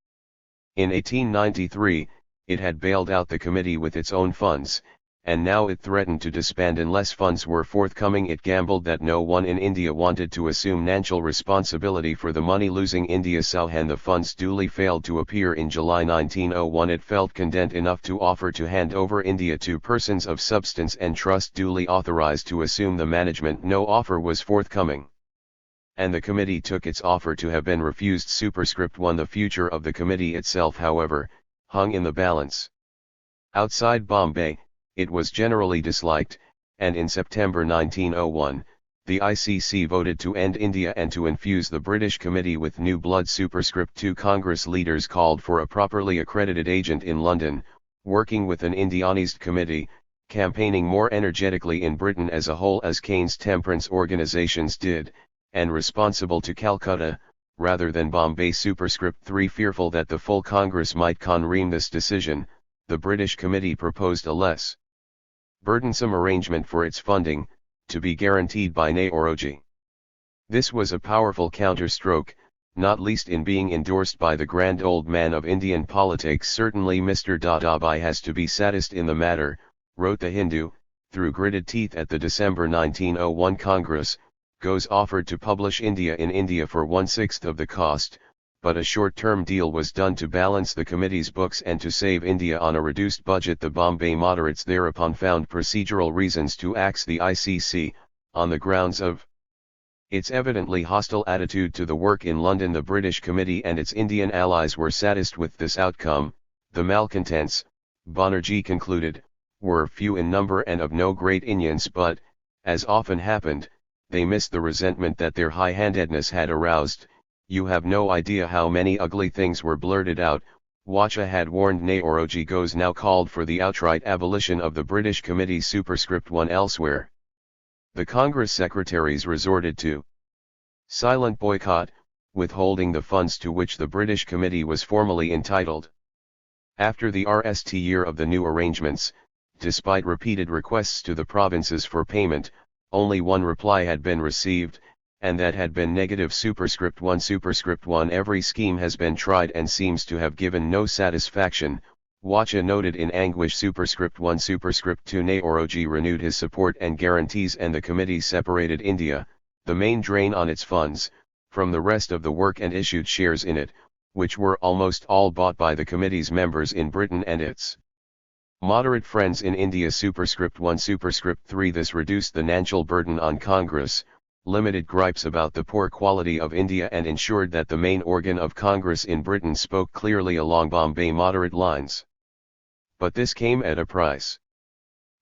In 1893, it had bailed out the committee with its own funds, and now it threatened to disband unless funds were forthcoming. It gambled that no one in India wanted to assume financial responsibility for the money-losing India so and the funds duly failed to appear in July 1901. It felt content enough to offer to hand over India to persons of substance and trust duly authorized to assume the management. No offer was forthcoming, and the committee took its offer to have been refused. Superscript 1. The future of the committee itself, however, hung in the balance. Outside Bombay, it was generally disliked, and in September 1901, the ICC voted to end India and to infuse the British Committee with new blood. Superscript 2. Congress leaders called for a properly accredited agent in London, working with an Indianized committee, campaigning more energetically in Britain as a whole as Keynes' temperance organizations did, and responsible to Calcutta, rather than Bombay. Superscript 3. Fearful that the full Congress might conream this decision, the British Committee proposed a less burdensome arrangement for its funding, to be guaranteed by Nehruji. This was a powerful counterstroke, not least in being endorsed by the grand old man of Indian politics. Certainly Mr. Dadabhai has to be saddest in the matter, wrote the Hindu, through gritted teeth at the December 1901 Congress. Goes offered to publish India in India for 1/6 of the cost, but a short-term deal was done to balance the committee's books and to save India on a reduced budget. The Bombay moderates thereupon found procedural reasons to axe the ICC, on the grounds of its evidently hostile attitude to the work in London. The British Committee and its Indian allies were satisfied with this outcome. The malcontents, Banerjee concluded, were few in number and of no great influence, but, as often happened, they missed the resentment that their high-handedness had aroused. You have no idea how many ugly things were blurted out. Wacha had warned Nehruji goes now called for the outright abolition of the British Committee. Superscript 1. Elsewhere, the Congress secretaries resorted to silent boycott, withholding the funds to which the British Committee was formally entitled. After the RST year of the new arrangements, despite repeated requests to the provinces for payment, only one reply had been received, and that had been negative. Superscript 1. Superscript 1. Every scheme has been tried and seems to have given no satisfaction, Wacha noted in anguish. Superscript 1. Superscript 2. Nehruji renewed his support and guarantees and the committee separated India, the main drain on its funds, from the rest of the work and issued shares in it, which were almost all bought by the committee's members in Britain and its moderate friends in India. Superscript 1. Superscript 3. This reduced the financial burden on Congress, limited gripes about the poor quality of India and ensured that the main organ of Congress in Britain spoke clearly along Bombay moderate lines. But this came at a price.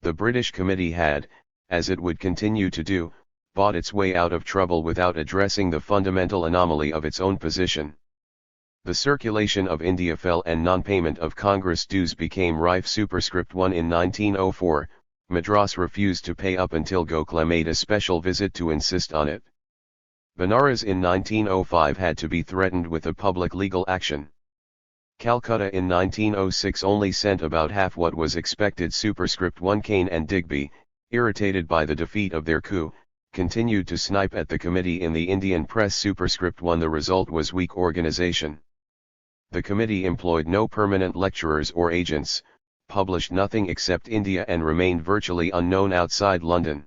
The British Committee had, as it would continue to do, bought its way out of trouble without addressing the fundamental anomaly of its own position. The circulation of India fell and non-payment of Congress dues became rife. Superscript 1. In 1904, Madras refused to pay up until Gokhale made a special visit to insist on it. Benares in 1905 had to be threatened with a public legal action. Calcutta in 1906 only sent about half what was expected. Superscript 1. Kane and Digby, irritated by the defeat of their coup, continued to snipe at the committee in the Indian press. Superscript 1. The result was weak organization. The committee employed no permanent lecturers or agents, published nothing except India and remained virtually unknown outside London.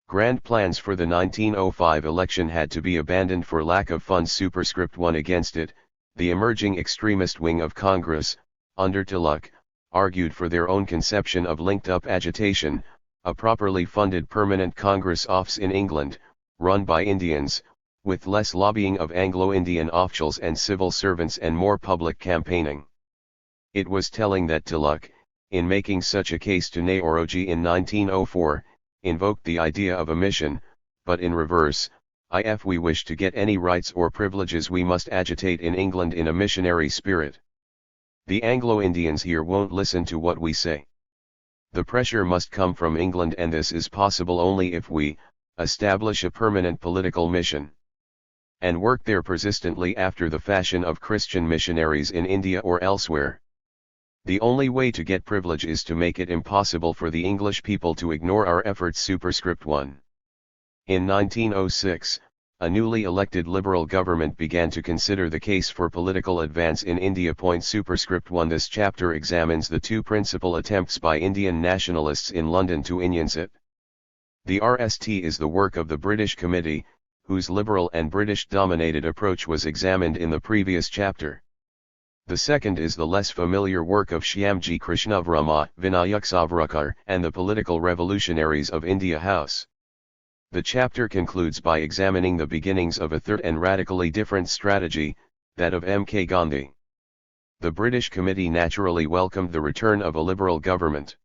Grand plans for the 1905 election had to be abandoned for lack of funds. Superscript 1. Against it, the emerging extremist wing of Congress, under Tilak, argued for their own conception of linked-up agitation, a properly funded permanent Congress office in England, run by Indians, with less lobbying of Anglo-Indian officials and civil servants and more public campaigning. It was telling that Tilak, in making such a case to Nehruji in 1904, invoked the idea of a mission, but in reverse, if we wish to get any rights or privileges we must agitate in England in a missionary spirit. The Anglo-Indians here won't listen to what we say. The pressure must come from England, and this is possible only if we establish a permanent political mission and work there persistently after the fashion of Christian missionaries in India or elsewhere. The only way to get privilege is to make it impossible for the English people to ignore our efforts. Superscript 1. In 1906, a newly elected liberal government began to consider the case for political advance in India. Superscript 1. This chapter examines the two principal attempts by Indian nationalists in London to enhance it. The RST is the work of the British Committee, whose liberal and British-dominated approach was examined in the previous chapter. The second is the less familiar work of Shyamji Krishnavarma, Vinayak Savarkar, and the political revolutionaries of India House. The chapter concludes by examining the beginnings of a third and radically different strategy, that of M.K. Gandhi. The British Committee naturally welcomed the return of a liberal government.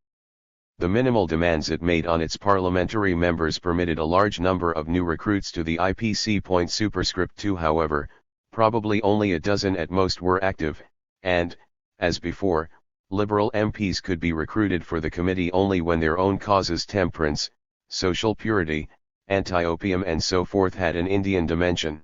The minimal demands it made on its parliamentary members permitted a large number of new recruits to the IPC. Superscript 2. However, probably only a dozen at most were active, and, as before, Liberal MPs could be recruited for the committee only when their own causes, temperance, social purity, anti-opium and so forth, had an Indian dimension.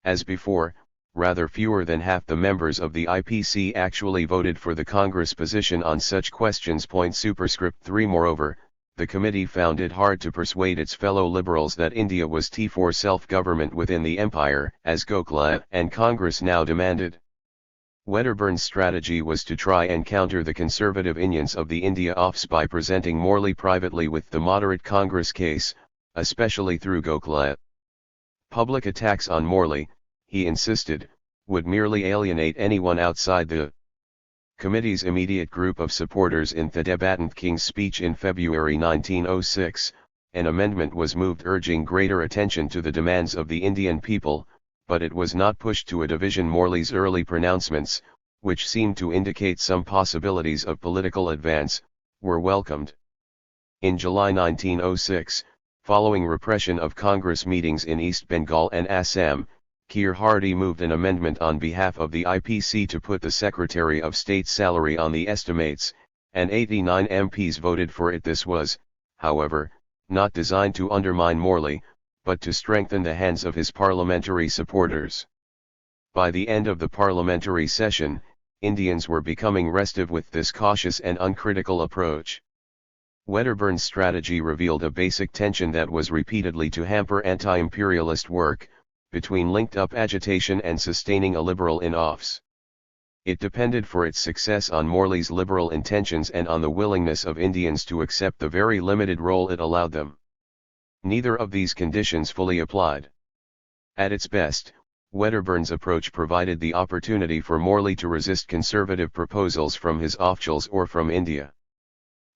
As before, rather fewer than half the members of the IPC actually voted for the Congress position on such questions. Superscript 3. Moreover, the committee found it hard to persuade its fellow liberals that India was for self-government within the empire, as Gokhale and Congress now demanded. Wedderburn's strategy was to try and counter the conservative Indians of the India Office by presenting Morley privately with the moderate Congress case, especially through Gokhale. Public attacks on Morley, he insisted, would merely alienate anyone outside the committee's immediate group of supporters. In the debatant King's speech in February 1906, an amendment was moved urging greater attention to the demands of the Indian people, but it was not pushed to a division. Morley's early pronouncements, which seemed to indicate some possibilities of political advance, were welcomed. In July 1906, following repression of Congress meetings in East Bengal and Assam, Keir Hardie moved an amendment on behalf of the IPC to put the Secretary of State's salary on the estimates, and 89 MPs voted for it. This was, however, not designed to undermine Morley, but to strengthen the hands of his parliamentary supporters. By the end of the parliamentary session, Indians were becoming restive with this cautious and uncritical approach. Wedderburn's strategy revealed a basic tension that was repeatedly to hamper anti-imperialist work, between linked-up agitation and sustaining a liberal in office. It depended for its success on Morley's liberal intentions and on the willingness of Indians to accept the very limited role it allowed them. Neither of these conditions fully applied. At its best, Wedderburn's approach provided the opportunity for Morley to resist conservative proposals from his officials or from India.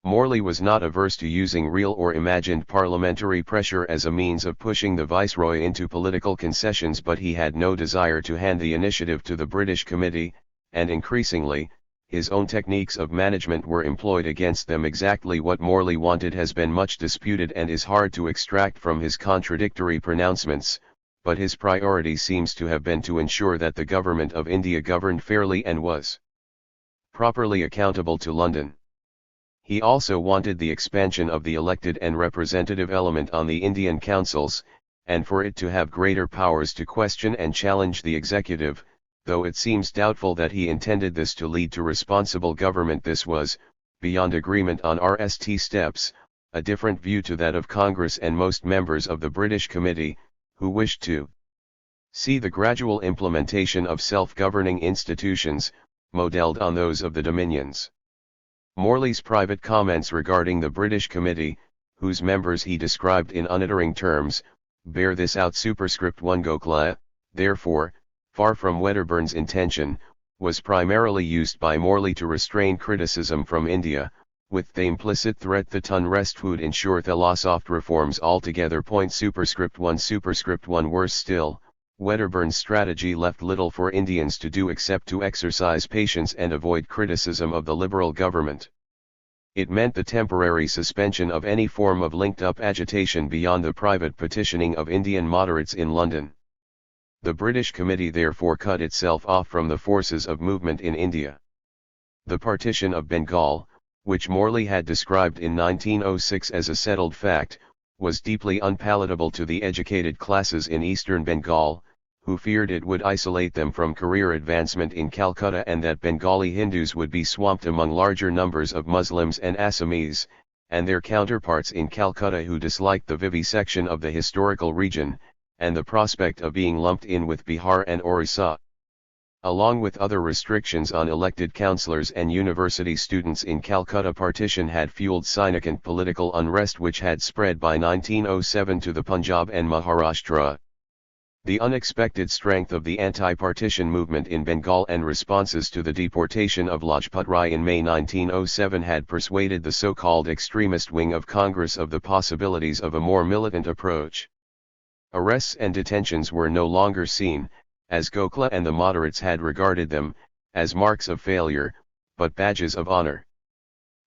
Morley was not averse to using real or imagined parliamentary pressure as a means of pushing the Viceroy into political concessions, but he had no desire to hand the initiative to the British Committee, and increasingly, his own techniques of management were employed against them. Exactly what Morley wanted has been much disputed and is hard to extract from his contradictory pronouncements, but his priority seems to have been to ensure that the government of India governed fairly and was properly accountable to London. He also wanted the expansion of the elected and representative element on the Indian councils, and for it to have greater powers to question and challenge the executive, though it seems doubtful that he intended this to lead to responsible government. This was, beyond agreement on RST steps, a different view to that of Congress and most members of the British Committee, who wished to see the gradual implementation of self-governing institutions, modelled on those of the Dominions. Morley's private comments regarding the British Committee, whose members he described in unerring terms, bear this out. Superscript 1. Gokhale, therefore, far from Wedderburn's intention, was primarily used by Morley to restrain criticism from India, with the implicit threat that unrest would ensure the loss of reforms altogether. Superscript 1. Superscript 1. Worse still, Wedderburn's strategy left little for Indians to do except to exercise patience and avoid criticism of the Liberal government. It meant the temporary suspension of any form of linked-up agitation beyond the private petitioning of Indian moderates in London. The British Committee therefore cut itself off from the forces of movement in India. The partition of Bengal, which Morley had described in 1906 as a settled fact, was deeply unpalatable to the educated classes in eastern Bengal, who feared it would isolate them from career advancement in Calcutta and that Bengali Hindus would be swamped among larger numbers of Muslims and Assamese, and their counterparts in Calcutta who disliked the vivisection of the historical region, and the prospect of being lumped in with Bihar and Orissa. Along with other restrictions on elected councillors and university students in Calcutta, partition had fueled significant political unrest which had spread by 1907 to the Punjab and Maharashtra. The unexpected strength of the anti-partition movement in Bengal and responses to the deportation of Lajpat Rai in May 1907 had persuaded the so-called extremist wing of Congress of the possibilities of a more militant approach. Arrests and detentions were no longer seen, as Gokhale and the moderates had regarded them, as marks of failure, but badges of honor.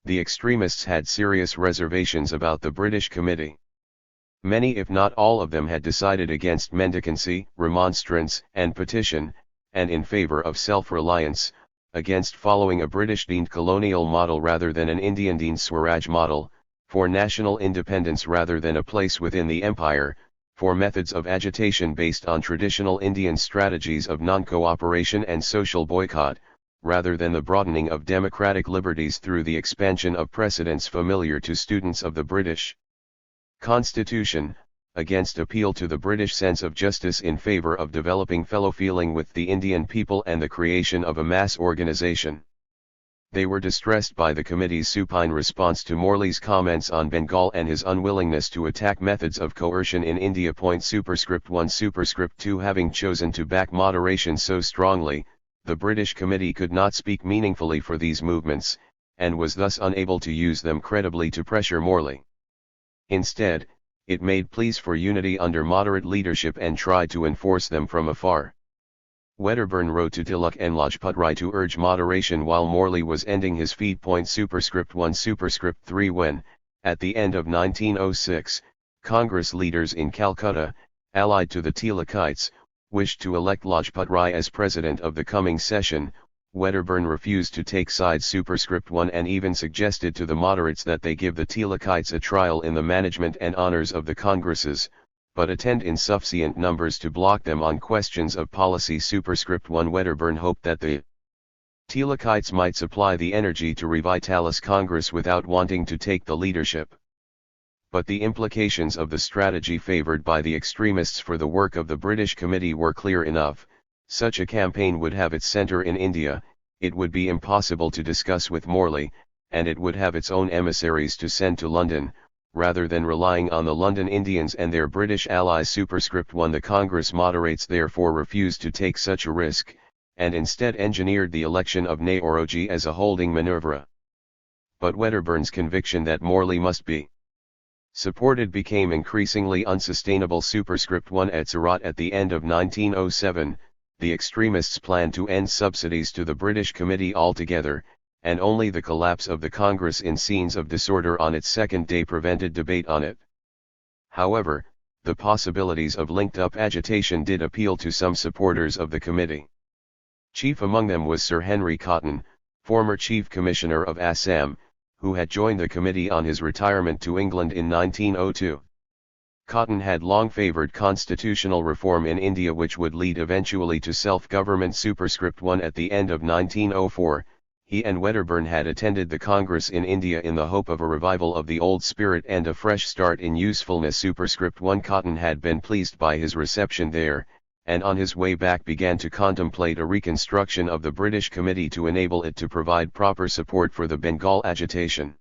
The extremists had serious reservations about the British Committee. Many if not all of them had decided against mendicancy, remonstrance, and petition, and in favor of self-reliance, against following a British-deemed colonial model rather than an Indian-deemed Swaraj model, for national independence rather than a place within the empire, for methods of agitation based on traditional Indian strategies of non-cooperation and social boycott, rather than the broadening of democratic liberties through the expansion of precedents familiar to students of the British Constitution, against appeal to the British sense of justice in favour of developing fellow-feeling with the Indian people and the creation of a mass organisation. They were distressed by the committee's supine response to Morley's comments on Bengal and his unwillingness to attack methods of coercion in India. .1 Having chosen to back moderation so strongly, the British Committee could not speak meaningfully for these movements, and was thus unable to use them credibly to pressure Morley. Instead, it made pleas for unity under moderate leadership and tried to enforce them from afar. Wedderburn wrote to Tilak and Lajpat Rai to urge moderation while Morley was ending his feed. .1 3 When, at the end of 1906, Congress leaders in Calcutta, allied to the Tilakites, wished to elect Lajpat Rai as president of the coming session, Wedderburn refused to take sides. 1 And even suggested to the moderates that they give the Tilakites a trial in the management and honors of the congresses, but attend in sufficient numbers to block them on questions of policy. 1 Wedderburn hoped that the Tilakites might supply the energy to revitalize Congress without wanting to take the leadership. But the implications of the strategy favoured by the extremists for the work of the British Committee were clear enough. Such a campaign would have its centre in India, it would be impossible to discuss with Morley, and it would have its own emissaries to send to London, rather than relying on the London Indians and their British allies. 1 The Congress moderates therefore refused to take such a risk, and instead engineered the election of Nehoroji as a holding manoeuvre. But Wedderburn's conviction that Morley must be supported became increasingly unsustainable. 1 At Surat at the end of 1907, the extremists planned to end subsidies to the British Committee altogether, and only the collapse of the Congress in scenes of disorder on its second day prevented debate on it. However, the possibilities of linked-up agitation did appeal to some supporters of the committee. Chief among them was Sir Henry Cotton, former Chief Commissioner of Assam, who had joined the committee on his retirement to England in 1902. Cotton had long favoured constitutional reform in India which would lead eventually to self-government. 1 At the end of 1904, he and Wedderburn had attended the Congress in India in the hope of a revival of the old spirit and a fresh start in usefulness. 1 Cotton had been pleased by his reception there, and on his way back began to contemplate a reconstruction of the British Committee to enable it to provide proper support for the Bengal agitation.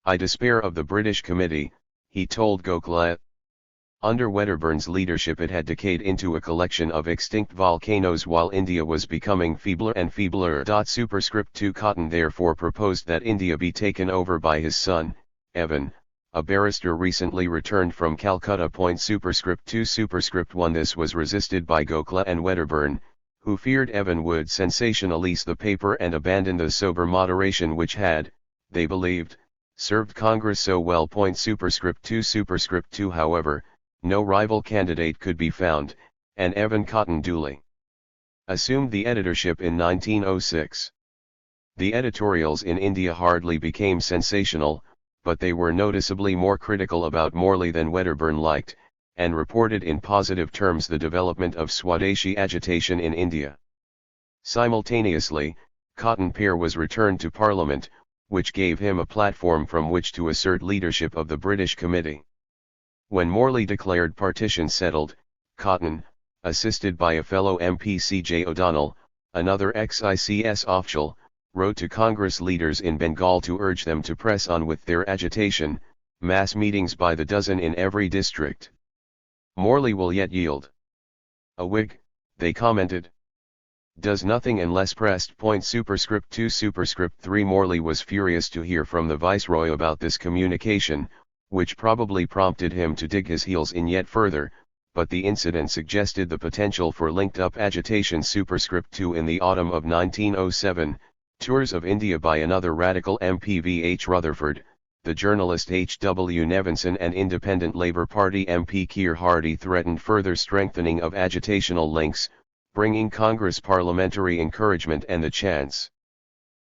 "I despair of the British Committee," he told Gokhale. Under Wedderburn's leadership it had decayed into a collection of extinct volcanoes while India was becoming feebler and feebler. 2 Cotton therefore proposed that India be taken over by his son, Evan, a barrister recently returned from Calcutta. 2 1 This was resisted by Gokhale and Wedderburn, who feared Evan would sensationalize the paper and abandon the sober moderation which had, they believed, served Congress so well. 2 However, no rival candidate could be found, and Evan Cotton duly assumed the editorship in 1906. The editorials in India hardly became sensational, but they were noticeably more critical about Morley than Wedderburn liked, and reported in positive terms the development of Swadeshi agitation in India. Simultaneously, Cotton Pare was returned to Parliament, which gave him a platform from which to assert leadership of the British Committee. When Morley declared partition settled, Cotton, assisted by a fellow MP C.J. O'Donnell, another ex-ICS official, wrote to Congress leaders in Bengal to urge them to press on with their agitation, mass meetings by the dozen in every district. Morley will yet yield. A Whig, they commented, does nothing unless pressed. Superscript 2 Superscript 3 Morley was furious to hear from the Viceroy about this communication, which probably prompted him to dig his heels in yet further, but the incident suggested the potential for linked-up agitation. Superscript 2 In the autumn of 1907, tours of India by another radical MP V. H. Rutherford, the journalist H. W. Nevinson and Independent Labour Party MP Keir Hardie threatened further strengthening of agitational links, bringing Congress parliamentary encouragement and the chance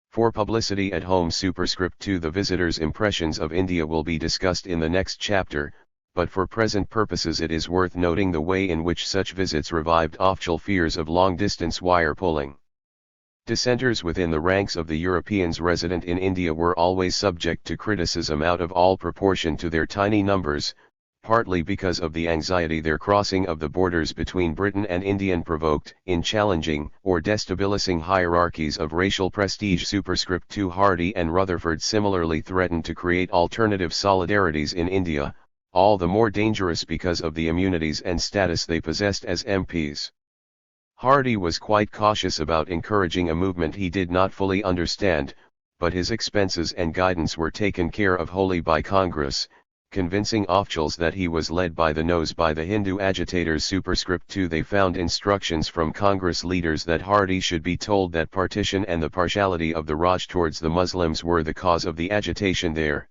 for publicity at home. Superscript 2 The visitors' impressions of India will be discussed in the next chapter, but for present purposes it is worth noting the way in which such visits revived official fears of long-distance wire pulling. Dissenters within the ranks of the Europeans resident in India were always subject to criticism out of all proportion to their tiny numbers, partly because of the anxiety their crossing of the borders between Britain and India provoked in challenging or destabilizing hierarchies of racial prestige. Superscript 2 Hardie and Rutherford similarly threatened to create alternative solidarities in India, all the more dangerous because of the immunities and status they possessed as MPs. Hardie was quite cautious about encouraging a movement he did not fully understand, but his expenses and guidance were taken care of wholly by Congress, convincing officials that he was led by the nose by the Hindu agitators. Superscript 2 They found instructions from Congress leaders that Hardie should be told that partition and the partiality of the Raj towards the Muslims were the cause of the agitation there.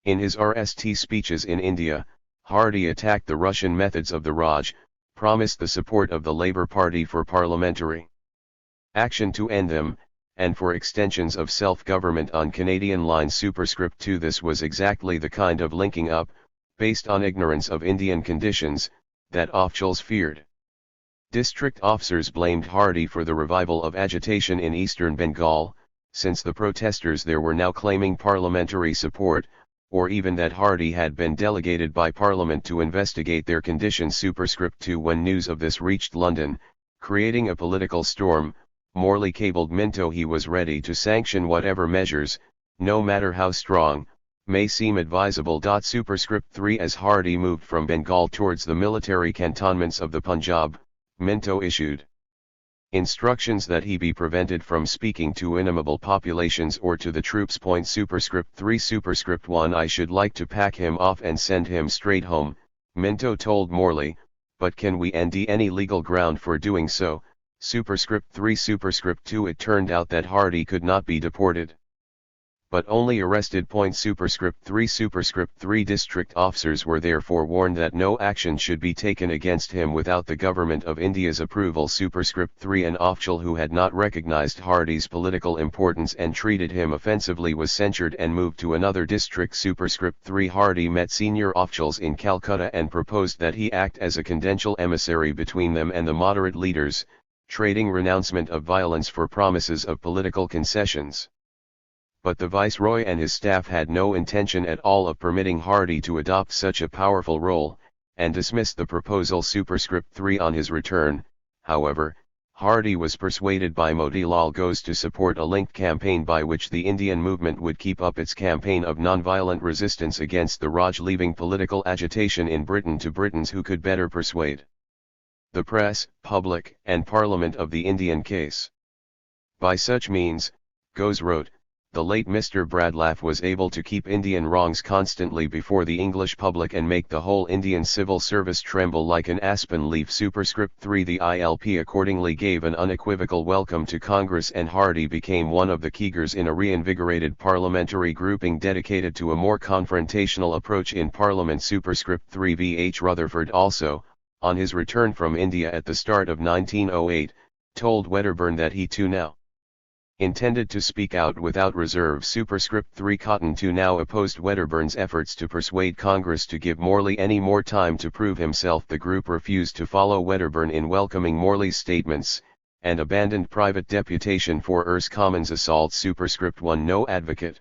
In his RST speeches in India, Hardie attacked the Russian methods of the Raj, promised the support of the Labour Party for parliamentary action to end them, and for extensions of self-government on Canadian lines. Superscript 2 This was exactly the kind of linking up, based on ignorance of Indian conditions, that officials feared. District officers blamed Hardie for the revival of agitation in eastern Bengal, since the protesters there were now claiming parliamentary support, or even that Hardie had been delegated by Parliament to investigate their conditions. Superscript 2 When news of this reached London, creating a political storm, Morley cabled Minto he was ready to sanction whatever measures, no matter how strong, may seem advisable. Superscript 3 As Hardie moved from Bengal towards the military cantonments of the Punjab, Minto issued instructions that he be prevented from speaking to inimitable populations or to the troops. Superscript 3 Superscript 1 I should like to pack him off and send him straight home, Minto told Morley, but can we any legal ground for doing so? Superscript 3 Superscript 2 It turned out that Hardie could not be deported, but only arrested. Superscript 3 Superscript 3 District officers were therefore warned that no action should be taken against him without the Government of India's approval. Superscript 3 An official who had not recognized Hardie's political importance and treated him offensively was censured and moved to another district. Superscript 3 Hardie met senior officials in Calcutta and proposed that he act as a confidential emissary between them and the moderate leaders, trading renouncement of violence for promises of political concessions. But the Viceroy and his staff had no intention at all of permitting Hardie to adopt such a powerful role, and dismissed the proposal. Superscript 3 On his return, however, Hardie was persuaded by Motilal Ghose to support a linked campaign by which the Indian movement would keep up its campaign of non-violent resistance against the Raj, leaving political agitation in Britain to Britons who could better persuade the press, public, and Parliament of the Indian case. By such means, Ghose wrote, the late Mr. Bradlaugh was able to keep Indian wrongs constantly before the English public and make the whole Indian civil service tremble like an aspen leaf. Superscript 3 The ILP accordingly gave an unequivocal welcome to Congress, and Hardie became one of the keegers in a reinvigorated parliamentary grouping dedicated to a more confrontational approach in Parliament. Superscript 3 V. H. Rutherford also, on his return from India at the start of 1908, told Wedderburn that he too now intended to speak out without reserve. Superscript 3 Cotton too now opposed Wedderburn's efforts to persuade Congress to give Morley any more time to prove himself. The group refused to follow Wedderburn in welcoming Morley's statements, and abandoned private deputation for Erse Commons assaults. Superscript 1 No advocate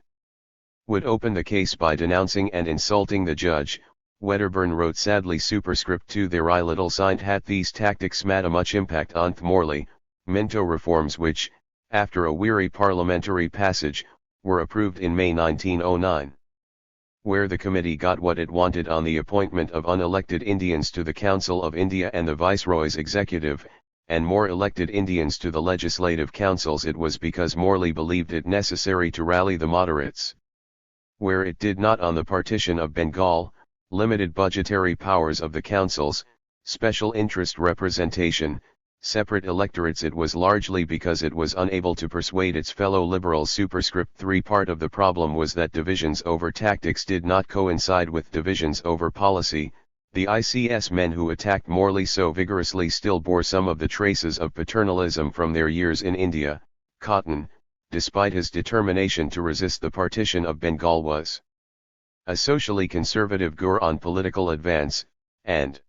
would open the case by denouncing and insulting the judge, Wedderburn wrote sadly superscript 2 there I little signed hat these tactics made a much impact on Morley, Minto reforms which, after a weary parliamentary passage, were approved in May 1909. Where the committee got what it wanted on the appointment of unelected Indians to the Council of India and the Viceroy's executive, and more elected Indians to the legislative councils, it was because Morley believed it necessary to rally the moderates. Where it did not on the partition of Bengal, limited budgetary powers of the councils, special interest representation, separate electorates, it was largely because it was unable to persuade its fellow liberals. Superscript 3 part of the problem was that divisions over tactics did not coincide with divisions over policy. The ICS men who attacked Morley so vigorously still bore some of the traces of paternalism from their years in India. Cotton, despite his determination to resist the partition of Bengal, was a socially conservative gur on political advance, and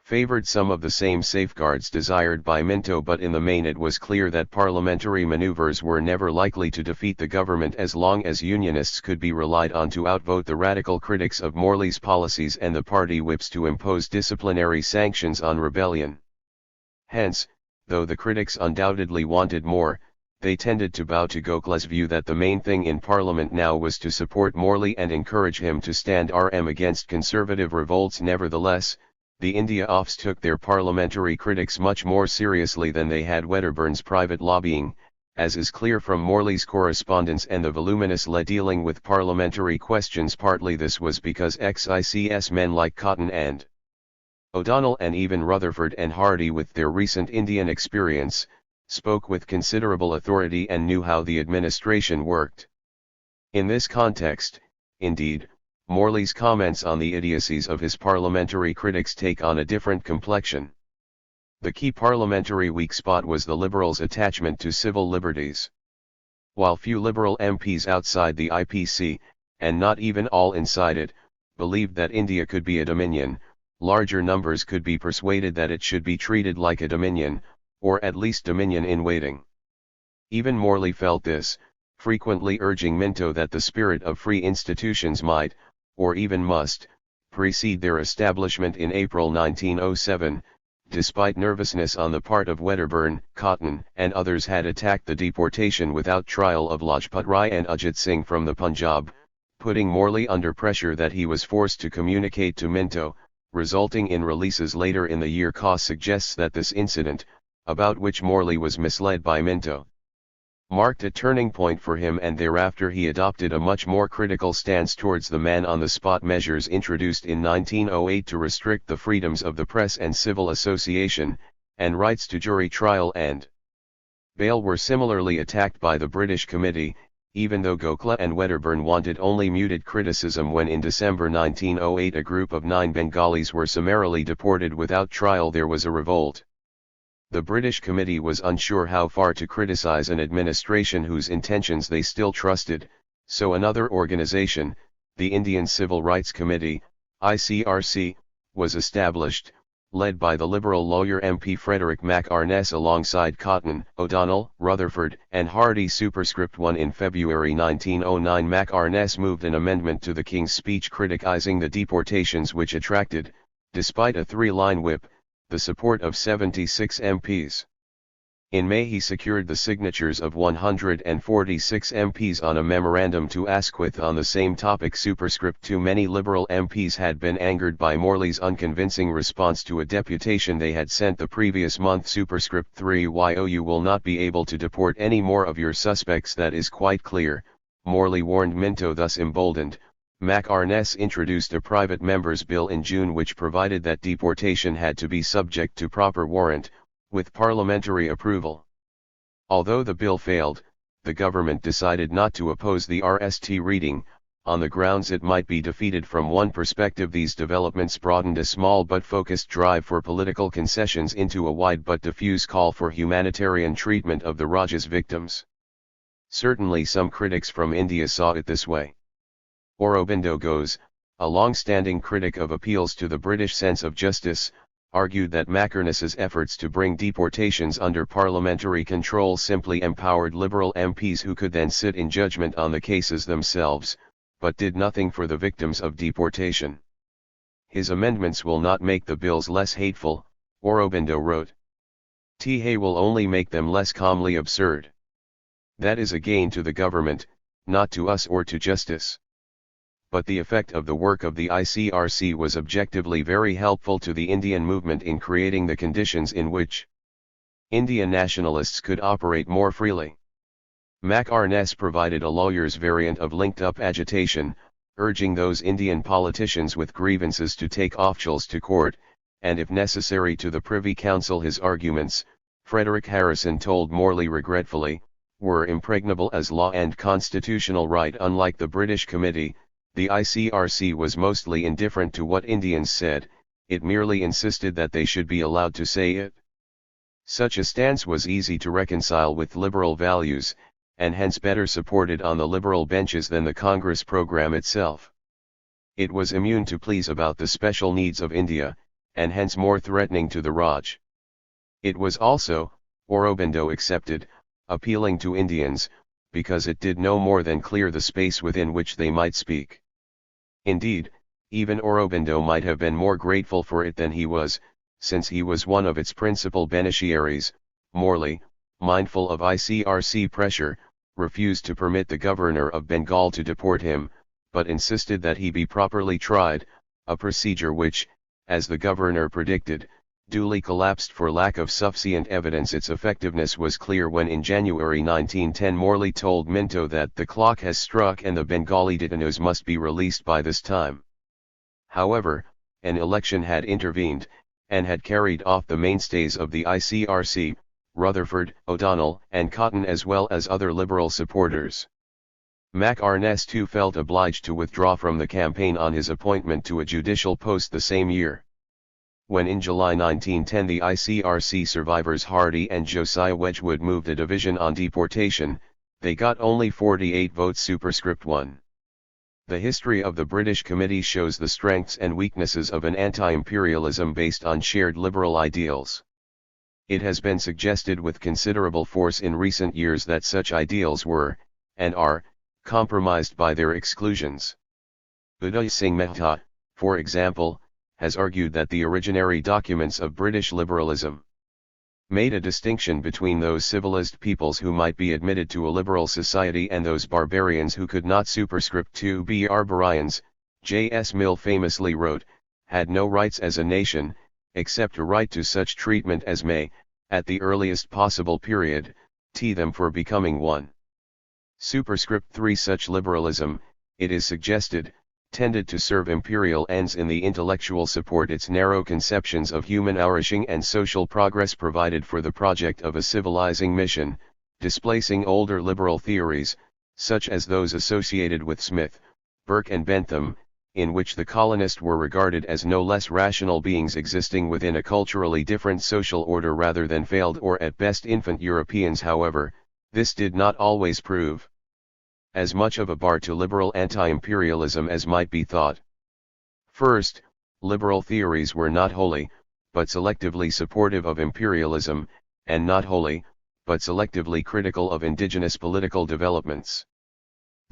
favored some of the same safeguards desired by Minto, but in the main it was clear that parliamentary maneuvers were never likely to defeat the government as long as Unionists could be relied on to outvote the radical critics of Morley's policies and the party whips to impose disciplinary sanctions on rebellion. Hence, though the critics undoubtedly wanted more, they tended to bow to Gokhale's view that the main thing in Parliament now was to support Morley and encourage him to stand RM against conservative revolts. Nevertheless, the India offs took their parliamentary critics much more seriously than they had Wedderburn's private lobbying, as is clear from Morley's correspondence and the voluminous letter dealing with parliamentary questions. Partly this was because ex-ICS men like Cotton and O'Donnell, and even Rutherford and Hardy with their recent Indian experience, spoke with considerable authority and knew how the administration worked. In this context, indeed, Morley's comments on the idiocies of his parliamentary critics take on a different complexion. The key parliamentary weak spot was the Liberals' attachment to civil liberties. While few Liberal MPs outside the IPC, and not even all inside it, believed that India could be a dominion, larger numbers could be persuaded that it should be treated like a dominion, or at least dominion in waiting. Even Morley felt this, frequently urging Minto that the spirit of free institutions might, or even must, precede their establishment in April 1907. Despite nervousness on the part of Wedderburn, Cotton and others had attacked the deportation without trial of Lajpat Rai and Ajit Singh from the Punjab, putting Morley under pressure that he was forced to communicate to Minto, resulting in releases later in the year. Cause suggests that this incident, about which Morley was misled by Minto, marked a turning point for him, and thereafter he adopted a much more critical stance towards the man-on-the-spot measures introduced in 1908 to restrict the freedoms of the press and civil association, and rights to jury trial and bail were similarly attacked by the British Committee, even though Gokhale and Wedderburn wanted only muted criticism. When in December 1908 a group of 9 Bengalis were summarily deported without trial, there was a revolt. The British Committee was unsure how far to criticize an administration whose intentions they still trusted, so another organization, the Indian Civil Rights Committee, ICRC, was established, led by the Liberal lawyer MP Frederick Mac Arness alongside Cotton, O'Donnell, Rutherford, and Hardy. Superscript 1 in February 1909 Mac Arness moved an amendment to the King's Speech criticizing the deportations, which attracted, despite a 3-line whip, the support of 76 MPs. In May he secured the signatures of 146 MPs on a memorandum to Asquith on the same topic. Superscript 2 Many Liberal MPs had been angered by Morley's unconvincing response to a deputation they had sent the previous month. Superscript 3 You will not be able to deport any more of your suspects, that is quite clear, Morley warned Minto. Thus emboldened, Mac Arness introduced a private member's bill in June which provided that deportation had to be subject to proper warrant, with parliamentary approval. Although the bill failed, the government decided not to oppose the RST reading, on the grounds it might be defeated. From one perspective, these developments broadened a small but focused drive for political concessions into a wide but diffuse call for humanitarian treatment of the Rajah's victims. Certainly some critics from India saw it this way. Aurobindo Ghose, a long-standing critic of appeals to the British sense of justice, argued that Mac Arness's efforts to bring deportations under parliamentary control simply empowered Liberal MPs who could then sit in judgment on the cases themselves, but did nothing for the victims of deportation. his amendments will not make the bills less hateful, Aurobindo wrote. They will only make them less calmly absurd. That is a gain to the government, not to us or to justice. But the effect of the work of the ICRC was objectively very helpful to the Indian movement in creating the conditions in which Indian nationalists could operate more freely. Mac-Arness provided a lawyer's variant of linked-up agitation, urging those Indian politicians with grievances to take officials to court, and if necessary to the Privy Council. His arguments, Frederick Harrison told Morley regretfully, were impregnable as law and constitutional right. Unlike the British Committee, the ICRC was mostly indifferent to what Indians said, it merely insisted that they should be allowed to say it. Such a stance was easy to reconcile with liberal values, and hence better supported on the liberal benches than the Congress program itself. It was immune to pleas about the special needs of India, and hence more threatening to the Raj. It was also, Aurobindo accepted, appealing to Indians, because it did no more than clear the space within which they might speak. Indeed, even Aurobindo might have been more grateful for it than he was, since he was one of its principal beneficiaries. Morley, mindful of ICRC pressure, refused to permit the governor of Bengal to deport him, but insisted that he be properly tried, a procedure which, as the governor predicted, duly collapsed for lack of sufficient evidence. Its effectiveness was clear when in January 1910 Morley told Minto that the clock has struck and the Bengali detainees must be released by this time. However, an election had intervened, and had carried off the mainstays of the ICRC, Rutherford, O'Donnell, and Cotton, as well as other liberal supporters. Mac-Arness too felt obliged to withdraw from the campaign on his appointment to a judicial post the same year. When in July 1910 the ICRC survivors Hardy and Josiah Wedgwood moved a division on deportation, they got only 48 votes superscript 1. The history of the British Committee shows the strengths and weaknesses of an anti-imperialism based on shared liberal ideals. It has been suggested with considerable force in recent years that such ideals were, and are, compromised by their exclusions. Uday Singh Mehta, for example, has argued that the originary documents of British liberalism made a distinction between those civilized peoples who might be admitted to a liberal society and those barbarians who could not. Superscript 2. Barbarians, J.S. Mill famously wrote, had no rights as a nation, except a right to such treatment as may, at the earliest possible period, tee them for becoming one. Superscript 3. Such liberalism, it is suggested, tended to serve imperial ends in the intellectual support its narrow conceptions of human flourishing and social progress provided for the project of a civilizing mission, displacing older liberal theories, such as those associated with Smith, Burke and Bentham, in which the colonists were regarded as no less rational beings existing within a culturally different social order rather than failed or at best infant Europeans. However, this did not always prove as much of a bar to liberal anti-imperialism as might be thought. First, liberal theories were not wholly, but selectively supportive of imperialism, and not wholly, but selectively critical of indigenous political developments.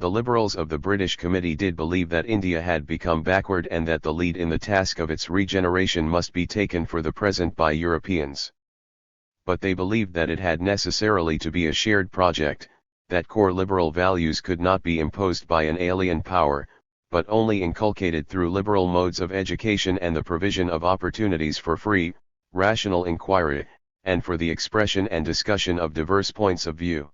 The liberals of the British Committee did believe that India had become backward and that the lead in the task of its regeneration must be taken for the present by Europeans. But they believed that it had necessarily to be a shared project, that core liberal values could not be imposed by an alien power, but only inculcated through liberal modes of education and the provision of opportunities for free, rational inquiry, and for the expression and discussion of diverse points of view.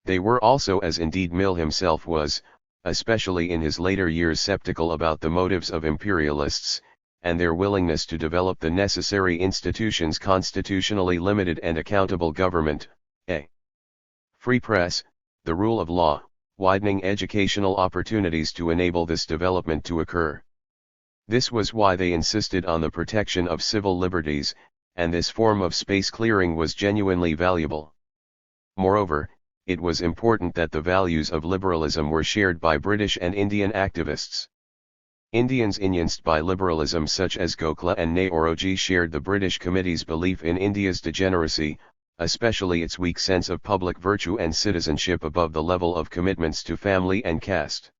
They were also, as indeed Mill himself was, especially in his later years, skeptical about the motives of imperialists, and their willingness to develop the necessary institutions constitutionally limited and accountable government, a free press, the rule of law, widening educational opportunities to enable this development to occur. This was why they insisted on the protection of civil liberties, and this form of space clearing was genuinely valuable. Moreover, it was important that the values of liberalism were shared by British and Indian activists. Indians influenced by liberalism such as Gokhale and Nehoroji shared the British Committee's belief in India's degeneracy, especially its weak sense of public virtue and citizenship above the level of commitments to family and caste.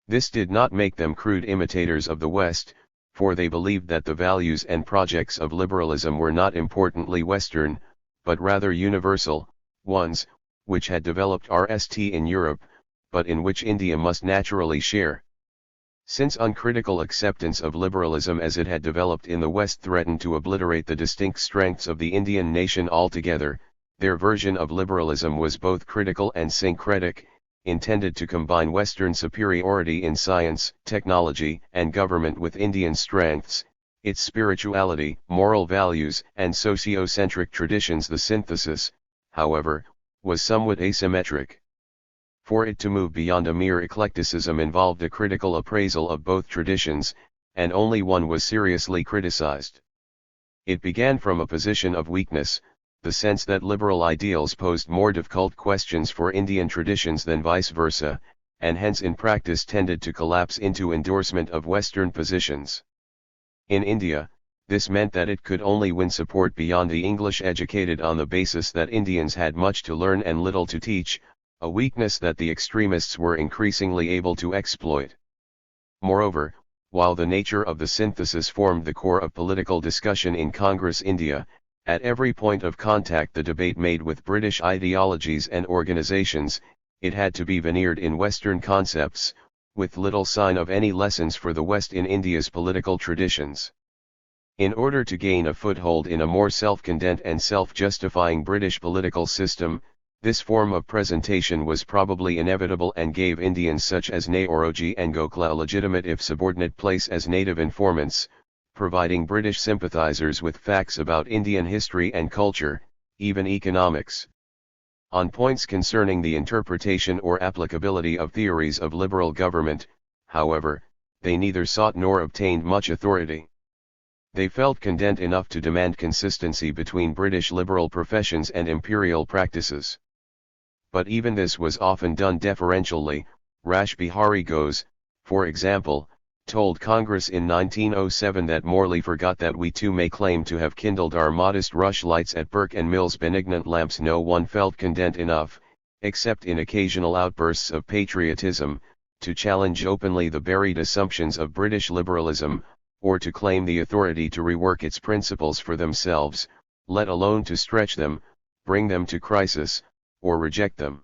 This did not make them crude imitators of the West, for they believed that the values and projects of liberalism were not importantly Western, but rather universal ones, which had developed RST in Europe, but in which India must naturally share. Since uncritical acceptance of liberalism as it had developed in the West threatened to obliterate the distinct strengths of the Indian nation altogether, their version of liberalism was both critical and syncretic, intended to combine Western superiority in science, technology, and government with Indian strengths, its spirituality, moral values, and socio-centric traditions. The synthesis, however, was somewhat asymmetric. For it to move beyond a mere eclecticism involved a critical appraisal of both traditions, and only one was seriously criticized. It began from a position of weakness, the sense that liberal ideals posed more difficult questions for Indian traditions than vice versa, and hence in practice tended to collapse into endorsement of Western positions. In India, this meant that it could only win support beyond the English educated on the basis that Indians had much to learn and little to teach, a weakness that the extremists were increasingly able to exploit. Moreover, while the nature of the synthesis formed the core of political discussion in Congress India, at every point of contact the debate made with British ideologies and organizations, it had to be veneered in Western concepts, with little sign of any lessons for the West in India's political traditions. In order to gain a foothold in a more self-content and self-justifying British political system, this form of presentation was probably inevitable and gave Indians such as Nehoroji and Gokhale a legitimate if subordinate place as native informants, providing British sympathizers with facts about Indian history and culture, even economics. On points concerning the interpretation or applicability of theories of liberal government, however, they neither sought nor obtained much authority. They felt content enough to demand consistency between British liberal professions and imperial practices. But even this was often done deferentially. Rash Bihari Ghose, for example, told Congress in 1907 that Morley forgot that we too may claim to have kindled our modest rushlights at Burke and Mill's benignant lamps. No one felt content enough, except in occasional outbursts of patriotism, to challenge openly the buried assumptions of British liberalism, or to claim the authority to rework its principles for themselves, let alone to stretch them, bring them to crisis, or reject them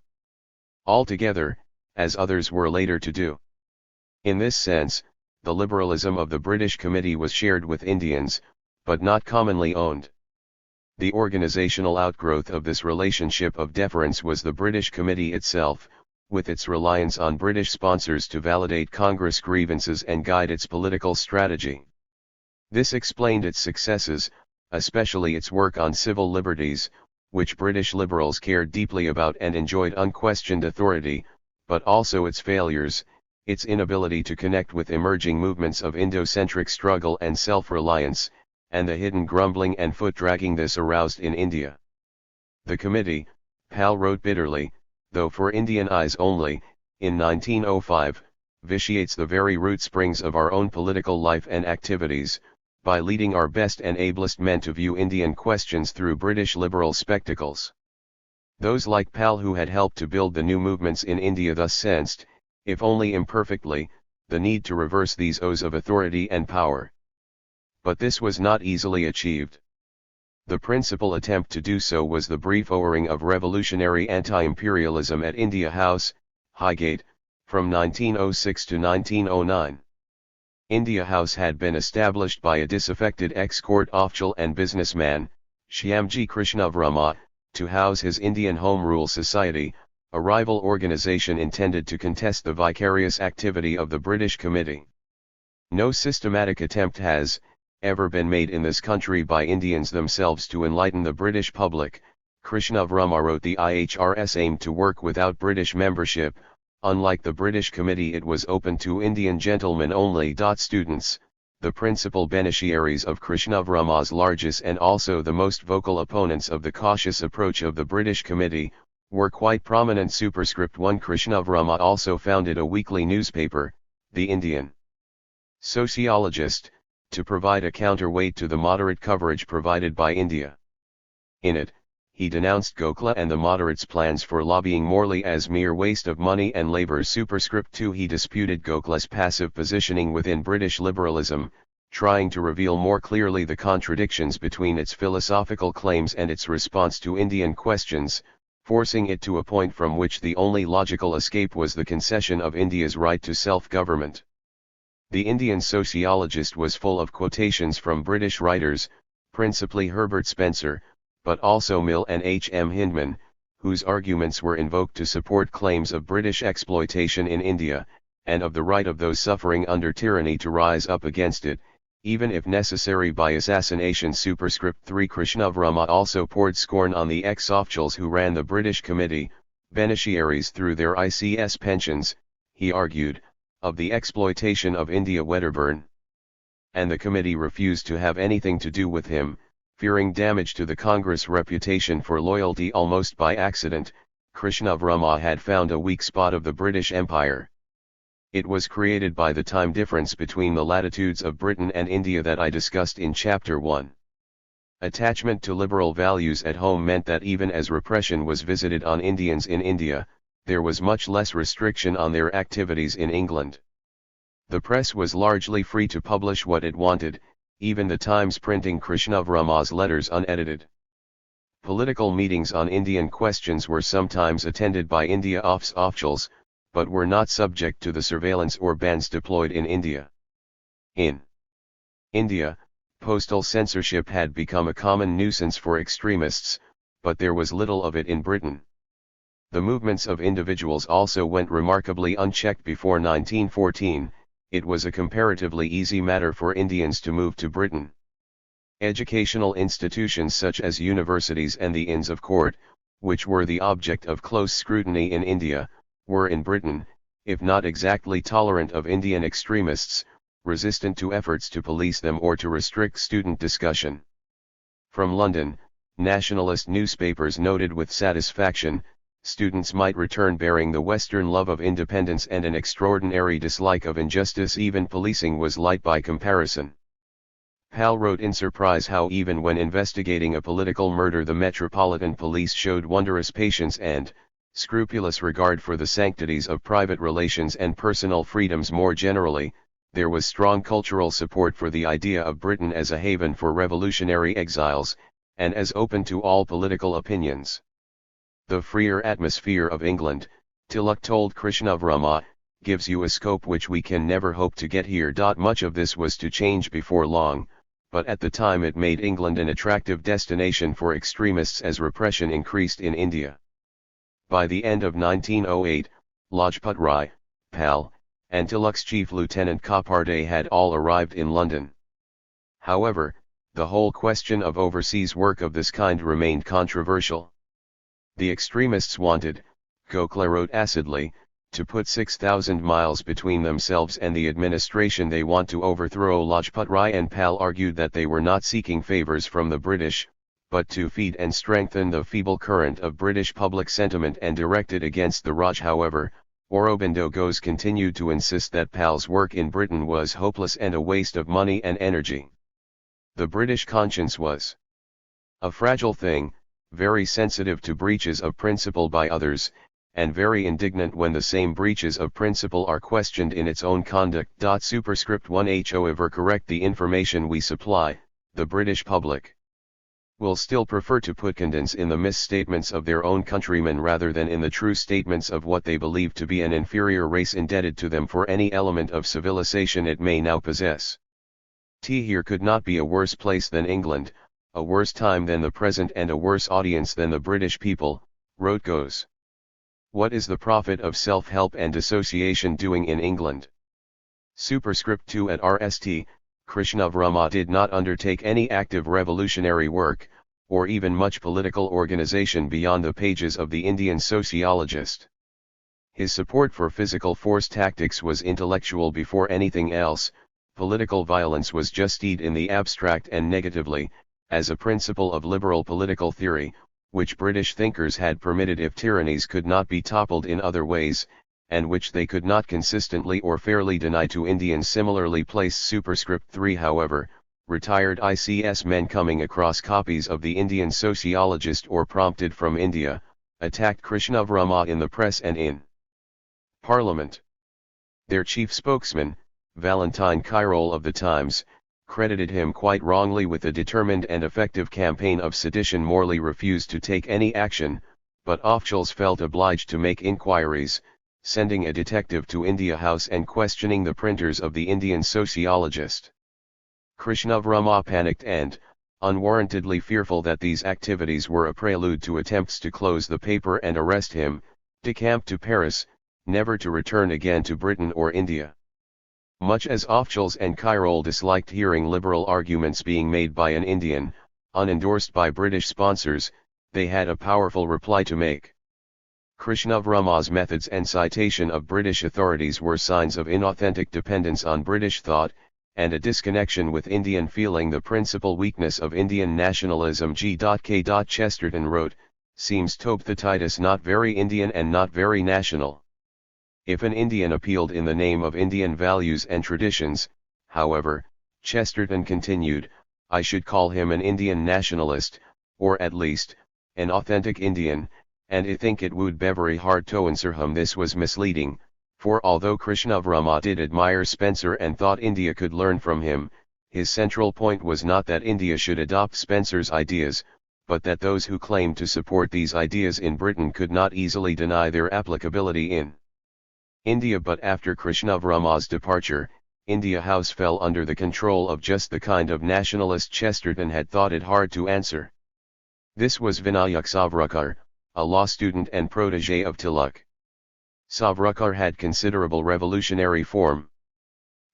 altogether, as others were later to do. In this sense, the liberalism of the British Committee was shared with Indians, but not commonly owned. The organizational outgrowth of this relationship of deference was the British Committee itself, with its reliance on British sponsors to validate Congress grievances and guide its political strategy. This explained its successes, especially its work on civil liberties, which British liberals cared deeply about and enjoyed unquestioned authority, but also its failures, its inability to connect with emerging movements of Indo-centric struggle and self-reliance, and the hidden grumbling and foot-dragging this aroused in India. The committee, Pal wrote bitterly, though for Indian eyes only, in 1905, vitiates the very root springs of our own political life and activities, by leading our best and ablest men to view Indian questions through British liberal spectacles. Those like Pal who had helped to build the new movements in India thus sensed, if only imperfectly, the need to reverse these oaths of authority and power. But this was not easily achieved. The principal attempt to do so was the brief owing of revolutionary anti-imperialism at India House, Highgate, from 1906 to 1909. India House had been established by a disaffected ex-court official and businessman, Shyamji Krishnavarma, to house his Indian Home Rule Society, a rival organization intended to contest the vicarious activity of the British Committee. No systematic attempt has, ever been made in this country by Indians themselves to enlighten the British public. Krishnavarma wrote the IHRS aimed to work without British membership. Unlike the British Committee, it was open to Indian gentlemen only. Students, the principal beneficiaries of Krishnavarma's largest and also the most vocal opponents of the cautious approach of the British Committee, were quite prominent. Superscript 1. Krishnavarma also founded a weekly newspaper, The Indian Sociologist, to provide a counterweight to the moderate coverage provided by India. In it, he denounced Gokhale and the moderates' plans for lobbying Morley as mere waste of money and labour. Superscript 2. He disputed Gokhale's passive positioning within British liberalism, trying to reveal more clearly the contradictions between its philosophical claims and its response to Indian questions, forcing it to a point from which the only logical escape was the concession of India's right to self-government. The Indian sociologist was full of quotations from British writers, principally Herbert Spencer, but also Mill and H. M. Hindman, whose arguments were invoked to support claims of British exploitation in India, and of the right of those suffering under tyranny to rise up against it, even if necessary by assassination. Superscript 3. Krishnavarma also poured scorn on the ex-officials who ran the British Committee, beneficiaries through their ICS pensions, he argued, of the exploitation of India. Wedderburn and the committee refused to have anything to do with him, fearing damage to the Congress' reputation for loyalty. Almost by accident, Krishnavarma had found a weak spot of the British Empire. It was created by the time difference between the latitudes of Britain and India that I discussed in Chapter 1. Attachment to liberal values at home meant that even as repression was visited on Indians in India, there was much less restriction on their activities in England. The press was largely free to publish what it wanted, even the Times printing Krishnavarma's letters unedited. Political meetings on Indian questions were sometimes attended by India officials, but were not subject to the surveillance or bans deployed in India. In India, postal censorship had become a common nuisance for extremists, but there was little of it in Britain. The movements of individuals also went remarkably unchecked before 1914. It was a comparatively easy matter for Indians to move to Britain. Educational institutions such as universities and the Inns of Court, which were the object of close scrutiny in India, were in Britain, if not exactly tolerant of Indian extremists, resistant to efforts to police them or to restrict student discussion. From London, nationalist newspapers noted with satisfaction, students might return bearing the Western love of independence and an extraordinary dislike of injustice. Even policing was light by comparison. Pal wrote in surprise how even when investigating a political murder the Metropolitan Police showed wondrous patience and scrupulous regard for the sanctities of private relations and personal freedoms. More generally, there was strong cultural support for the idea of Britain as a haven for revolutionary exiles, and as open to all political opinions. The freer atmosphere of England, Tilak told Krishnavarma, gives you a scope which we can never hope to get here. Much of this was to change before long, but at the time it made England an attractive destination for extremists as repression increased in India. By the end of 1908, Lajpat Rai, Pal, and Tilak's Chief Lieutenant Kaparde had all arrived in London. However, the whole question of overseas work of this kind remained controversial. The extremists wanted, Gokhale wrote acidly, to put 6,000 miles between themselves and the administration they want to overthrow. Lajpat Rai and Pal argued that they were not seeking favors from the British, but to feed and strengthen the feeble current of British public sentiment and direct it against the Raj. However, Aurobindo Ghosh continued to insist that Pal's work in Britain was hopeless and a waste of money and energy. The British conscience was a fragile thing, very sensitive to breaches of principle by others, and very indignant when the same breaches of principle are questioned in its own conduct. Superscript 1. However correct the information we supply, the British public will still prefer to put confidence in the misstatements of their own countrymen rather than in the true statements of what they believe to be an inferior race indebted to them for any element of civilization it may now possess. Here could not be a worse place than England, a worse time than the present and a worse audience than the British people, wrote Ghosh. What is the profit of self-help and dissociation doing in England? Superscript 2. At RST, Krishnavarma did not undertake any active revolutionary work, or even much political organization beyond the pages of the Indian sociologist. His support for physical force tactics was intellectual before anything else. Political violence was justified in the abstract and negatively, as a principle of liberal political theory, which British thinkers had permitted if tyrannies could not be toppled in other ways, and which they could not consistently or fairly deny to Indians similarly placed. Superscript 3. However, retired ICS men coming across copies of the Indian sociologist or prompted from India, attacked Krishnavarma in the press and in Parliament. Their chief spokesman, Valentine Kyrole of the Times, credited him quite wrongly with a determined and effective campaign of sedition. Morley refused to take any action, but Officials felt obliged to make inquiries, sending a detective to India House and questioning the printers of the Indian Sociologist. Krishnavarma panicked and, unwarrantedly fearful that these activities were a prelude to attempts to close the paper and arrest him, decamped to Paris, never to return again to Britain or India. Much as Officials and Kyrole disliked hearing liberal arguments being made by an Indian, unendorsed by British sponsors, they had a powerful reply to make. Krishnavarma's methods and citation of British authorities were signs of inauthentic dependence on British thought, and a disconnection with Indian feeling. The principal weakness of Indian nationalism, G.K. Chesterton wrote, seems to the Titus not very Indian and not very national. If an Indian appealed in the name of Indian values and traditions, however, Chesterton continued, I should call him an Indian nationalist, or at least, an authentic Indian, and I think it would be very hard to answer him. This was misleading, for although Krishnavarma did admire Spencer and thought India could learn from him, his central point was not that India should adopt Spencer's ideas, but that those who claimed to support these ideas in Britain could not easily deny their applicability in India. But after Krishnavarma's departure, India House fell under the control of just the kind of nationalist Chesterton had thought it hard to answer. This was Vinayak Savarkar, a law student and protege of Tilak. Savarkar had considerable revolutionary form.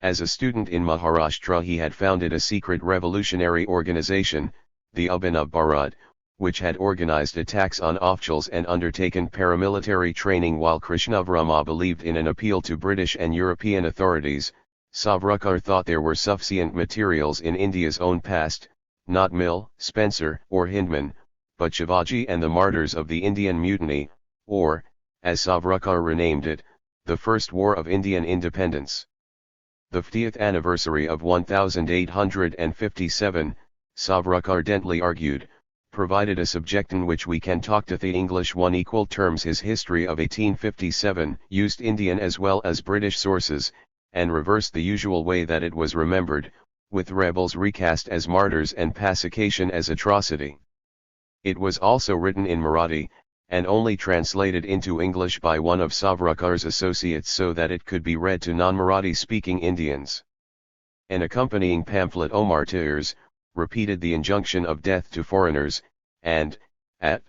As a student in Maharashtra, he had founded a secret revolutionary organization, the OWEN of Bharat, which had organized attacks on Officials and undertaken paramilitary training. While Krishnavarma believed in an appeal to British and European authorities, Savarkar thought there were sufficient materials in India's own past, not Mill, Spencer, or Hindman, but Shivaji and the martyrs of the Indian Mutiny, or, as Savarkar renamed it, the First War of Indian Independence. The 50th anniversary of 1857, Savarkar gently argued, provided a subject in which we can talk to the English one equal terms. His history of 1857 used Indian as well as British sources, and reversed the usual way that it was remembered, with rebels recast as martyrs and pacification as atrocity. It was also written in Marathi, and only translated into English by one of Savarkar's associates so that it could be read to non-Marathi-speaking Indians. An accompanying pamphlet, O Martyrs, repeated the injunction of death to foreigners, and, at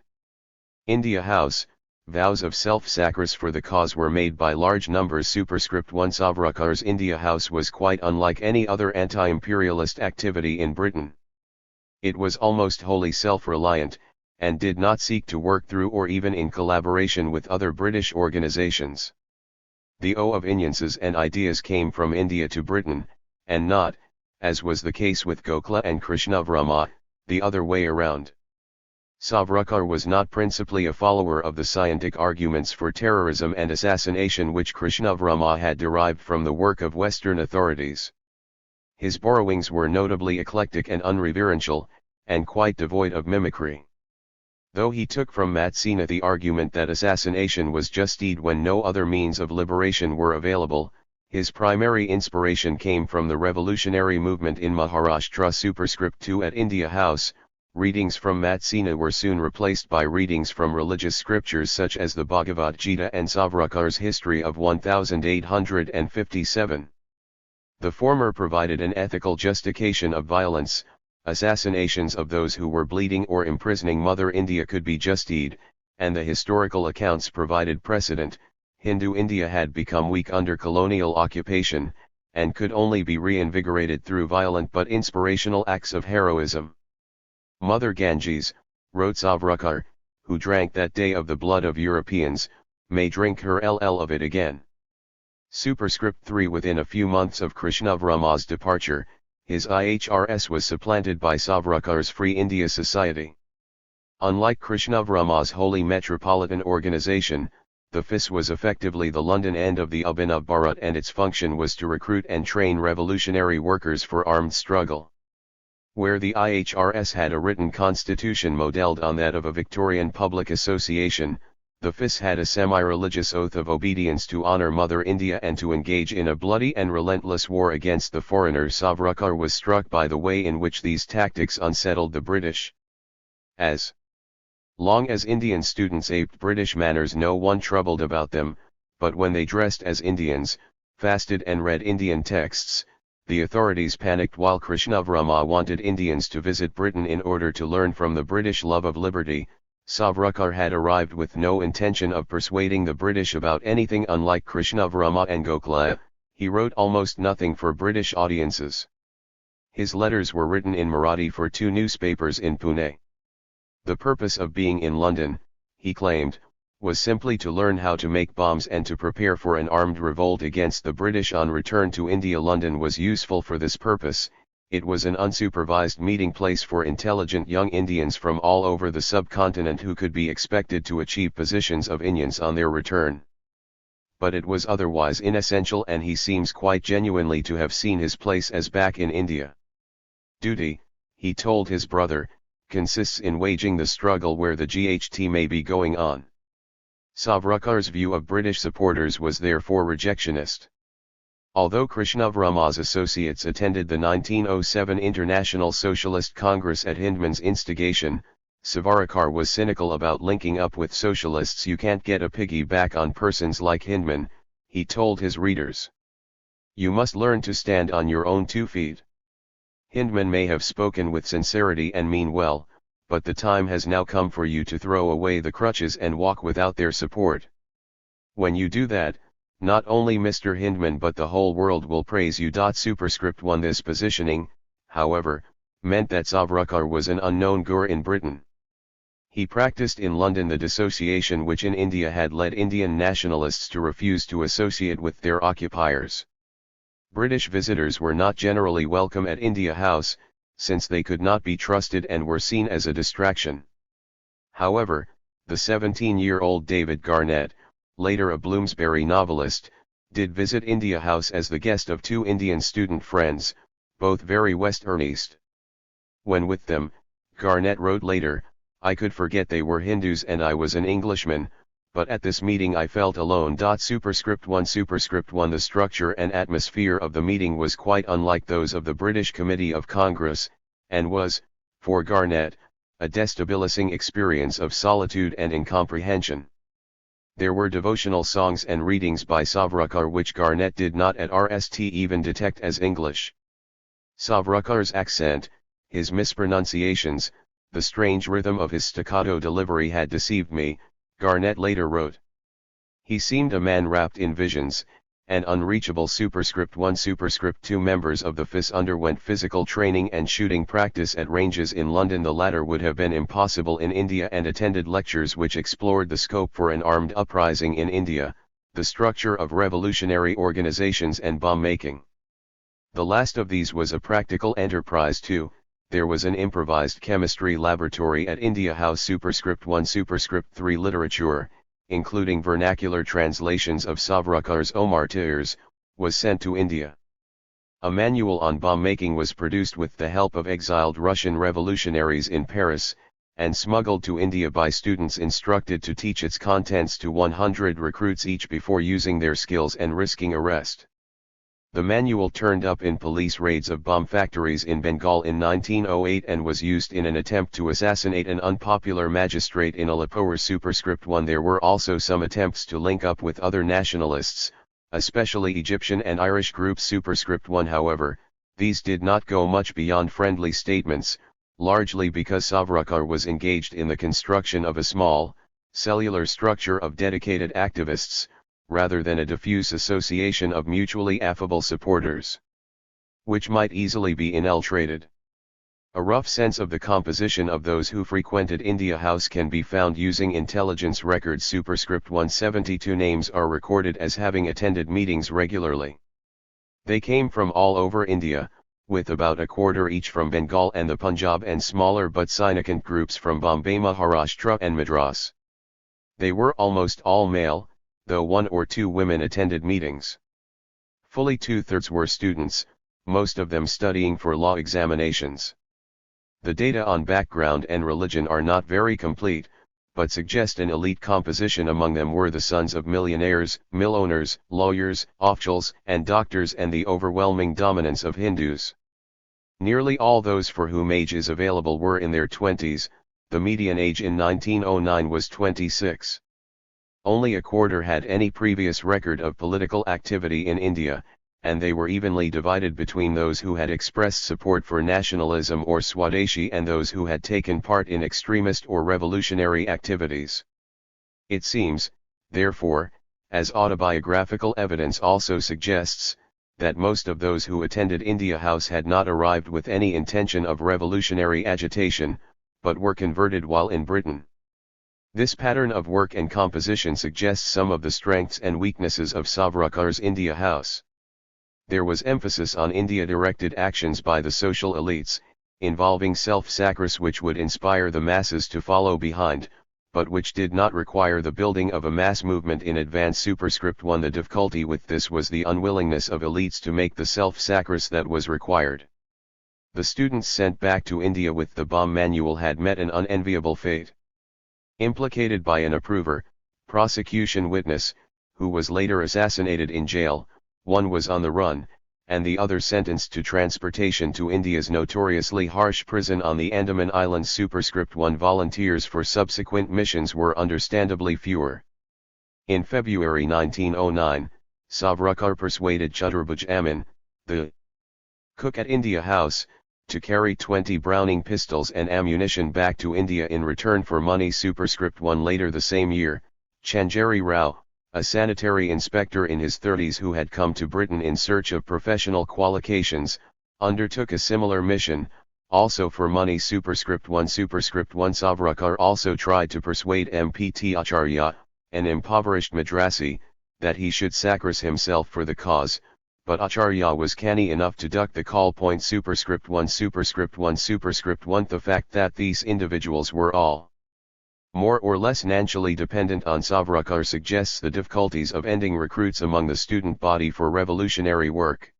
India House, vows of self-sacrifice for the cause were made by large numbers. Superscript 1. Savarkar's India House was quite unlike any other anti-imperialist activity in Britain. It was almost wholly self-reliant, and did not seek to work through or even in collaboration with other British organizations. The opinions and ideas came from India to Britain, and not, as was the case with Gokhale and Krishnavarma, the other way around. Savarkar was not principally a follower of the scientific arguments for terrorism and assassination which Krishnavarma had derived from the work of Western authorities. His borrowings were notably eclectic and unreverential, and quite devoid of mimicry. Though he took from Matsena the argument that assassination was just deed when no other means of liberation were available, his primary inspiration came from the revolutionary movement in Maharashtra. Superscript 2. At India House, readings from Matsena were soon replaced by readings from religious scriptures such as the Bhagavad Gita and Savarkar's History of 1857. The former provided an ethical justification of violence. Assassinations of those who were bleeding or imprisoning Mother India could be just deed, and the historical accounts provided precedent. Hindu India had become weak under colonial occupation, and could only be reinvigorated through violent but inspirational acts of heroism. Mother Ganges, wrote Savarkar, who drank that day of the blood of Europeans, may drink her of it again. Superscript 3. Within a few months of Krishnavarma's departure, his IHRS was supplanted by Savarkar's Free India Society. Unlike Krishnavarma's Holy Metropolitan organization, the FIS was effectively the London end of the OWEN of Bharat, and its function was to recruit and train revolutionary workers for armed struggle. Where the IHRS had a written constitution modelled on that of a Victorian public association, The FIS had a semi-religious oath of obedience to honor Mother India and to engage in a bloody and relentless war against the foreigners. Savarkar was struck by the way in which these tactics unsettled the British. As long as Indian students aped British manners, no one troubled about them, but when they dressed as Indians, fasted and read Indian texts, the authorities panicked. While Krishnavramma wanted Indians to visit Britain in order to learn from the British love of liberty, Savarkar had arrived with no intention of persuading the British about anything. Unlike Krishnavramma and Gokhale, he wrote almost nothing for British audiences. His letters were written in Marathi for 2 newspapers in Pune. The purpose of being in London, he claimed, was simply to learn how to make bombs and to prepare for an armed revolt against the British. On return to India, London was useful for this purpose. It was an unsupervised meeting place for intelligent young Indians from all over the subcontinent who could be expected to achieve positions of eminence on their return. But it was otherwise inessential, and he seems quite genuinely to have seen his place as back in India. Duty, he told his brother, consists in waging the struggle where the GHT may be going on. Savarkar's view of British supporters was therefore rejectionist. Although Krishnavramma's associates attended the 1907 International Socialist Congress at Hindman's instigation, Savarkar was cynical about linking up with socialists. You can't get a piggyback on persons like Hindman, he told his readers. You must learn to stand on your own 2 feet. Hindman may have spoken with sincerity and mean well, but the time has now come for you to throw away the crutches and walk without their support. When you do that, not only Mr. Hindman but the whole world will praise you. Superscript 1. This positioning, however, meant that Savarkar was an unknown Gur in Britain. He practiced in London the dissociation which in India had led Indian nationalists to refuse to associate with their occupiers. British visitors were not generally welcome at India House, since they could not be trusted and were seen as a distraction. However, the 17-year-old David Garnett, later a Bloomsbury novelist, did visit India House as the guest of 2 Indian student friends, both very Westernist. When with them, Garnett wrote later, I could forget they were Hindus and I was an Englishman, but at this meeting I felt alone. Superscript 1. The structure and atmosphere of the meeting was quite unlike those of the British Committee of Congress, and was, for Garnett, a destabilizing experience of solitude and incomprehension. There were devotional songs and readings by Savarkar which Garnett did not at RST even detect as English. Savarkar's accent, his mispronunciations, the strange rhythm of his staccato delivery had deceived me, Garnett later wrote. He seemed a man wrapped in visions, and unreachable. Superscript 1. Superscript 2. Members of the FIS underwent physical training and shooting practice at ranges in London. The latter would have been impossible in India, and attended lectures which explored the scope for an armed uprising in India, the structure of revolutionary organizations and bomb making. The last of these was a practical enterprise too. There was an improvised chemistry laboratory at India House. Superscript 1. Superscript 3. Literature, including vernacular translations of Savarkar's Aux Martyrs, was sent to India. A manual on bomb making was produced with the help of exiled Russian revolutionaries in Paris, and smuggled to India by students instructed to teach its contents to 100 recruits each before using their skills and risking arrest. The manual turned up in police raids of bomb factories in Bengal in 1908 and was used in an attempt to assassinate an unpopular magistrate in Alipur. Superscript 1. There were also some attempts to link up with other nationalists, especially Egyptian and Irish groups. Superscript 1. However, these did not go much beyond friendly statements, largely because Savarkar was engaged in the construction of a small, cellular structure of dedicated activists, rather than a diffuse association of mutually affable supporters, which might easily be infiltrated. A rough sense of the composition of those who frequented India House can be found using intelligence records. Superscript 172 names are recorded as having attended meetings regularly. They came from all over India, with about a quarter each from Bengal and the Punjab, and smaller but significant groups from Bombay, Maharashtra and Madras. They were almost all male, though 1 or 2 women attended meetings. Fully 2/3 were students, most of them studying for law examinations. The data on background and religion are not very complete, but suggest an elite composition. Among them were the sons of millionaires, mill owners, lawyers, officials, and doctors, and the overwhelming dominance of Hindus. Nearly all those for whom age is available were in their 20s, the median age in 1909 was 26. Only a quarter had any previous record of political activity in India, and they were evenly divided between those who had expressed support for nationalism or Swadeshi and those who had taken part in extremist or revolutionary activities. It seems, therefore, as autobiographical evidence also suggests, that most of those who attended India House had not arrived with any intention of revolutionary agitation, but were converted while in Britain. This pattern of work and composition suggests some of the strengths and weaknesses of Savarkar's India House. There was emphasis on India-directed actions by the social elites, involving self-sacrifice which would inspire the masses to follow behind, but which did not require the building of a mass movement in advance. Superscript 1. The difficulty with this was the unwillingness of elites to make the self-sacrifice that was required. The students sent back to India with the bomb manual had met an unenviable fate. Implicated by an approver, prosecution witness, who was later assassinated in jail, one was on the run, and the other sentenced to transportation to India's notoriously harsh prison on the Andaman Islands. Superscript 1. Volunteers for subsequent missions were understandably fewer. In February 1909, Savarkar persuaded Chaturbhuj Amin, the cook at India House, to carry 20 Browning pistols and ammunition back to India in return for money. Superscript 1. Later the same year, Chanjari Rao, a sanitary inspector in his 30s who had come to Britain in search of professional qualifications, undertook a similar mission, also for money. Superscript 1. Superscript 1. Savarkar also tried to persuade Mpt Acharya, an impoverished Madrasi, that he should sacrifice himself for the cause, but Acharya was canny enough to duck the call. Superscript 1. Superscript 1. Superscript 1. The fact that these individuals were all more or less financially dependent on Savarkar suggests the difficulties of ending recruits among the student body for revolutionary work.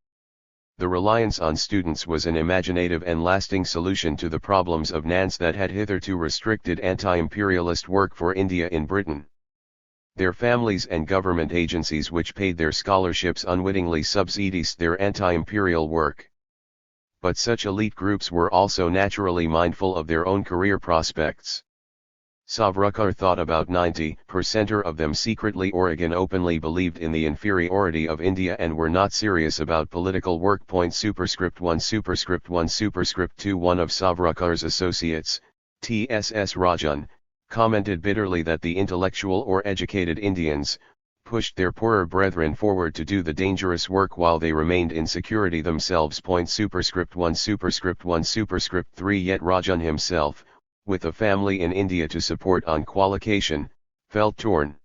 The reliance on students was an imaginative and lasting solution to the problems of finance that had hitherto restricted anti-imperialist work for India in Britain. Their families and government agencies which paid their scholarships unwittingly subsidized their anti-imperial work. But such elite groups were also naturally mindful of their own career prospects. Savarkar thought about 90% of them secretly or again openly believed in the inferiority of India and were not serious about political work. Superscript 1. Superscript 1. Superscript 2. One of Savarkar's associates, T.S.S. Rajan, commented bitterly that the intellectual or educated Indians pushed their poorer brethren forward to do the dangerous work while they remained in security themselves. Superscript 1. Superscript 1. Superscript 3. Yet Rajan himself, with a family in India to support on qualification, felt torn.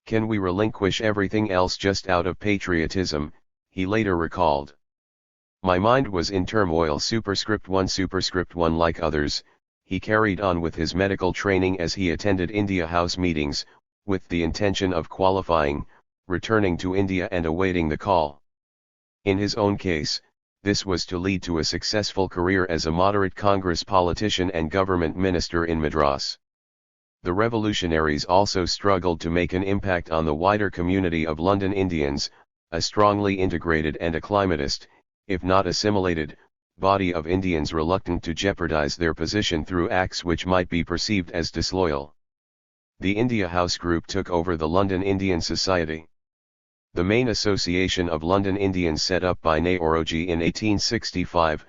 Can we relinquish everything else just out of patriotism? He later recalled. My mind was in turmoil. Superscript 1. Superscript 1. Like others, he carried on with his medical training as he attended India House meetings, with the intention of qualifying, returning to India and awaiting the call. In his own case, this was to lead to a successful career as a moderate Congress politician and government minister in Madras. The revolutionaries also struggled to make an impact on the wider community of London Indians, a strongly integrated and acclimatist, if not assimilated, body of Indians reluctant to jeopardize their position through acts which might be perceived as disloyal. The India House Group took over the London Indian Society. The main association of London Indians set up by Nehruji in 1865,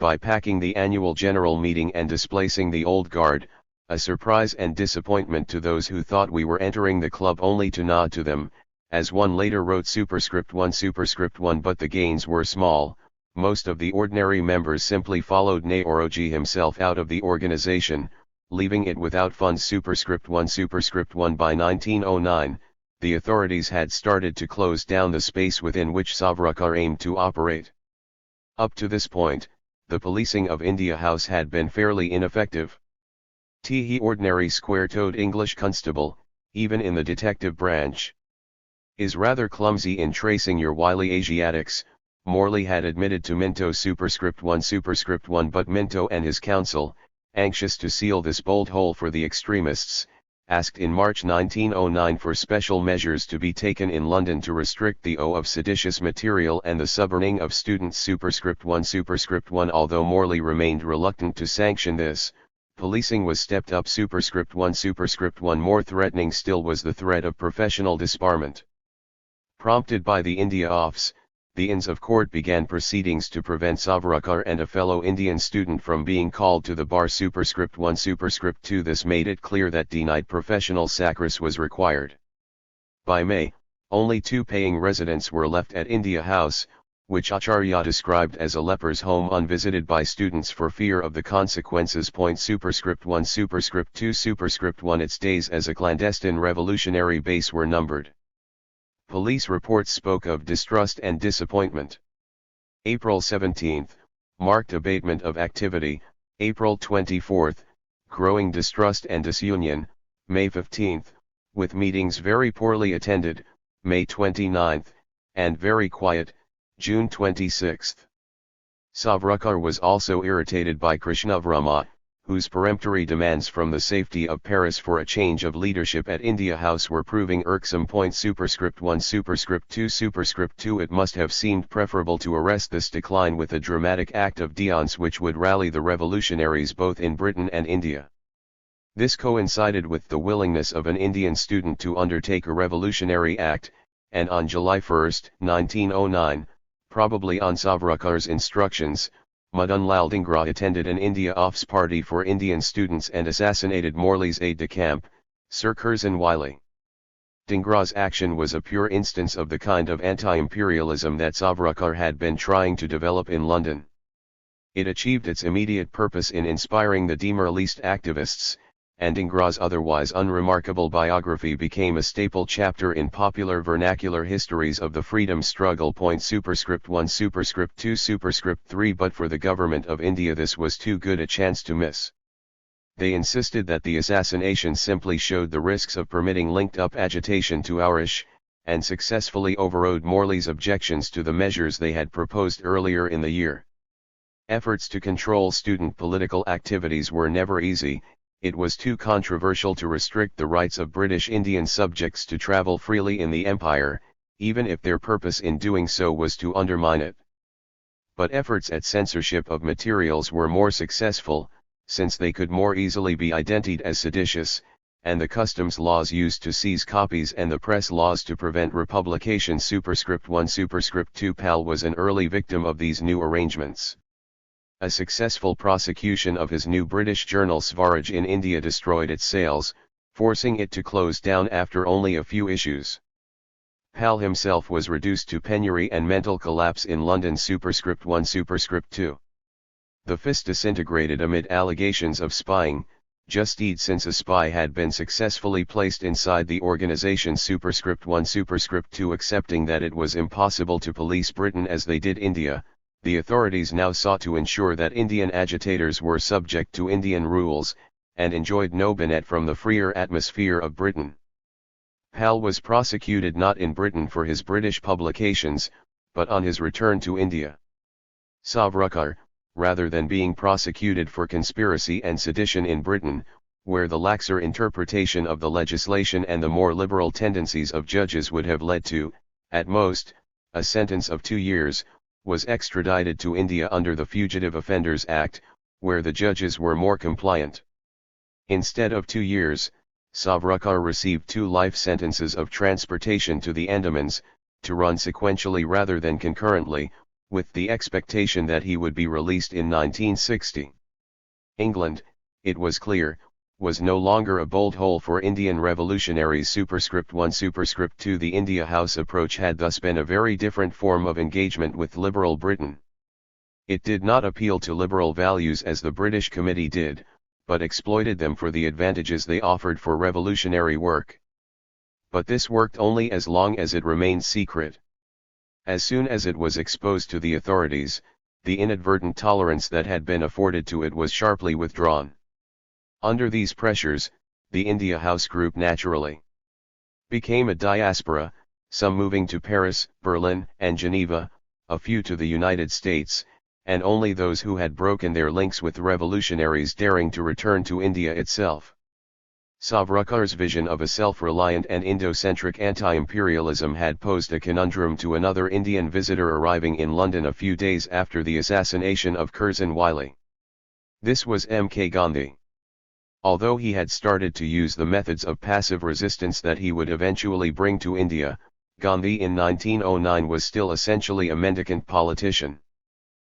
bypacking the annual general meeting and displacing the old guard, a surprise and disappointment to those who thought we were entering the club only to nod to them, as one later wrote. Superscript 1. Superscript 1. But the gains were small. Most of the ordinary members simply followed Nehruji himself out of the organization, leaving it without funds. Superscript 1. Superscript 1. By 1909, the authorities had started to close down the space within which Savarkar aimed to operate. Up to this point, the policing of India House had been fairly ineffective. He ordinary square-toed English constable, even in the detective branch, is rather clumsy in tracing your wily Asiatics, Morley had admitted to Minto. Superscript 1. Superscript 1. But Minto and his council, anxious to seal this bolt hole for the extremists, asked in March 1909 for special measures to be taken in London to restrict the of seditious material and the suborning of students. Superscript 1. Although Morley remained reluctant to sanction this, policing was stepped up. Superscript 1. More threatening still was the threat of professional disbarment. Prompted by the India Office, the Inns of Court began proceedings to prevent Savarkar and a fellow Indian student from being called to the bar. Superscript 1. Superscript 2. This made it clear that denied professional sacrifice was required. By May, only 2 paying residents were left at India House, which Acharya described as a leper's home unvisited by students for fear of the consequences. Superscript 1. Superscript 2. Superscript 1. Its days as a clandestine revolutionary base were numbered. Police reports spoke of distrust and disappointment. April 17, marked abatement of activity. April 24, growing distrust and disunion. May 15, with meetings very poorly attended. May 29, and very quiet. June 26. Savarkar was also irritated by Krishnavarma, whose peremptory demands from the safety of Paris for a change of leadership at India House were proving irksome. Superscript 1. Superscript 2. Superscript 2. It must have seemed preferable to arrest this decline with a dramatic act of défiance which would rally the revolutionaries both in Britain and India. This coincided with the willingness of an Indian student to undertake a revolutionary act, and on July 1, 1909, probably on Savarkar's instructions, Madan Lal Dhingra attended an India Office party for Indian students and assassinated Morley's aide-de-camp, Sir Curzon Wyllie. Dhingra's action was a pure instance of the kind of anti-imperialism that Savarkar had been trying to develop in London. It achieved its immediate purpose in inspiring the demoralised activists, and Dhingra's otherwise unremarkable biography became a staple chapter in popular vernacular histories of the freedom struggle. Superscript 1. Superscript 2. Superscript 3. But for the government of India this was too good a chance to miss. They insisted that the assassination simply showed the risks of permitting linked-up agitation to Irish, and successfully overrode Morley's objections to the measures they had proposed earlier in the year. Efforts to control student political activities were never easy. It was too controversial to restrict the rights of British Indian subjects to travel freely in the empire, even if their purpose in doing so was to undermine it. But efforts at censorship of materials were more successful, since they could more easily be identified as seditious, and the customs laws used to seize copies and the press laws to prevent republication. Superscript 1. Superscript 2. Pal was an early victim of these new arrangements. A successful prosecution of his new British journal Swaraj in India destroyed its sales, forcing it to close down after only a few issues. Pal himself was reduced to penury and mental collapse in London. Superscript 1. Superscript 2. The FIS disintegrated amid allegations of spying, just since a spy had been successfully placed inside the organization. Superscript 1. Superscript 2. Accepting that it was impossible to police Britain as they did India, the authorities now sought to ensure that Indian agitators were subject to Indian rules, and enjoyed no benefit from the freer atmosphere of Britain. Pal was prosecuted not in Britain for his British publications, but on his return to India. Savarkar, rather than being prosecuted for conspiracy and sedition in Britain, where the laxer interpretation of the legislation and the more liberal tendencies of judges would have led to, at most, a sentence of 2 years, was extradited to India under the Fugitive Offenders Act, where the judges were more compliant. Instead of 2 years, Savarkar received 2 life sentences of transportation to the Andamans, to run sequentially rather than concurrently, with the expectation that he would be released in 1960. England, it was clear, was no longer a bolt hole for Indian revolutionaries. Superscript 1. Superscript 2. The India House approach had thus been a very different form of engagement with liberal Britain. It did not appeal to liberal values as the British Committee did, but exploited them for the advantages they offered for revolutionary work. But this worked only as long as it remained secret. As soon as it was exposed to the authorities, the inadvertent tolerance that had been afforded to it was sharply withdrawn. Under these pressures, the India House group naturally became a diaspora, some moving to Paris, Berlin, and Geneva, a few to the United States, and only those who had broken their links with revolutionaries daring to return to India itself. Savarkar's vision of a self-reliant and Indo-centric anti-imperialism had posed a conundrum to another Indian visitor arriving in London a few days after the assassination of Curzon Wyllie. This was M.K. Gandhi. Although he had started to use the methods of passive resistance that he would eventually bring to India, Gandhi in 1909 was still essentially a mendicant politician.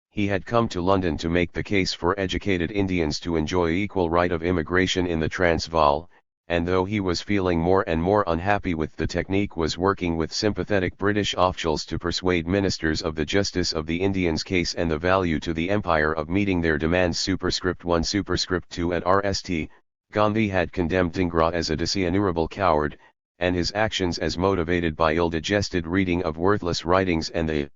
He had come to London to make the case for educated Indians to enjoy equal right of immigration in the Transvaal, and though he was feeling more and more unhappy with the technique, was working with sympathetic British officials to persuade ministers of the justice of the Indians' case and the value to the empire of meeting their demands. Superscript 1 Superscript 2 at RST, Gandhi had condemned Dhingra as a dishonourable coward, and his actions as motivated by ill-digested reading of worthless writings and the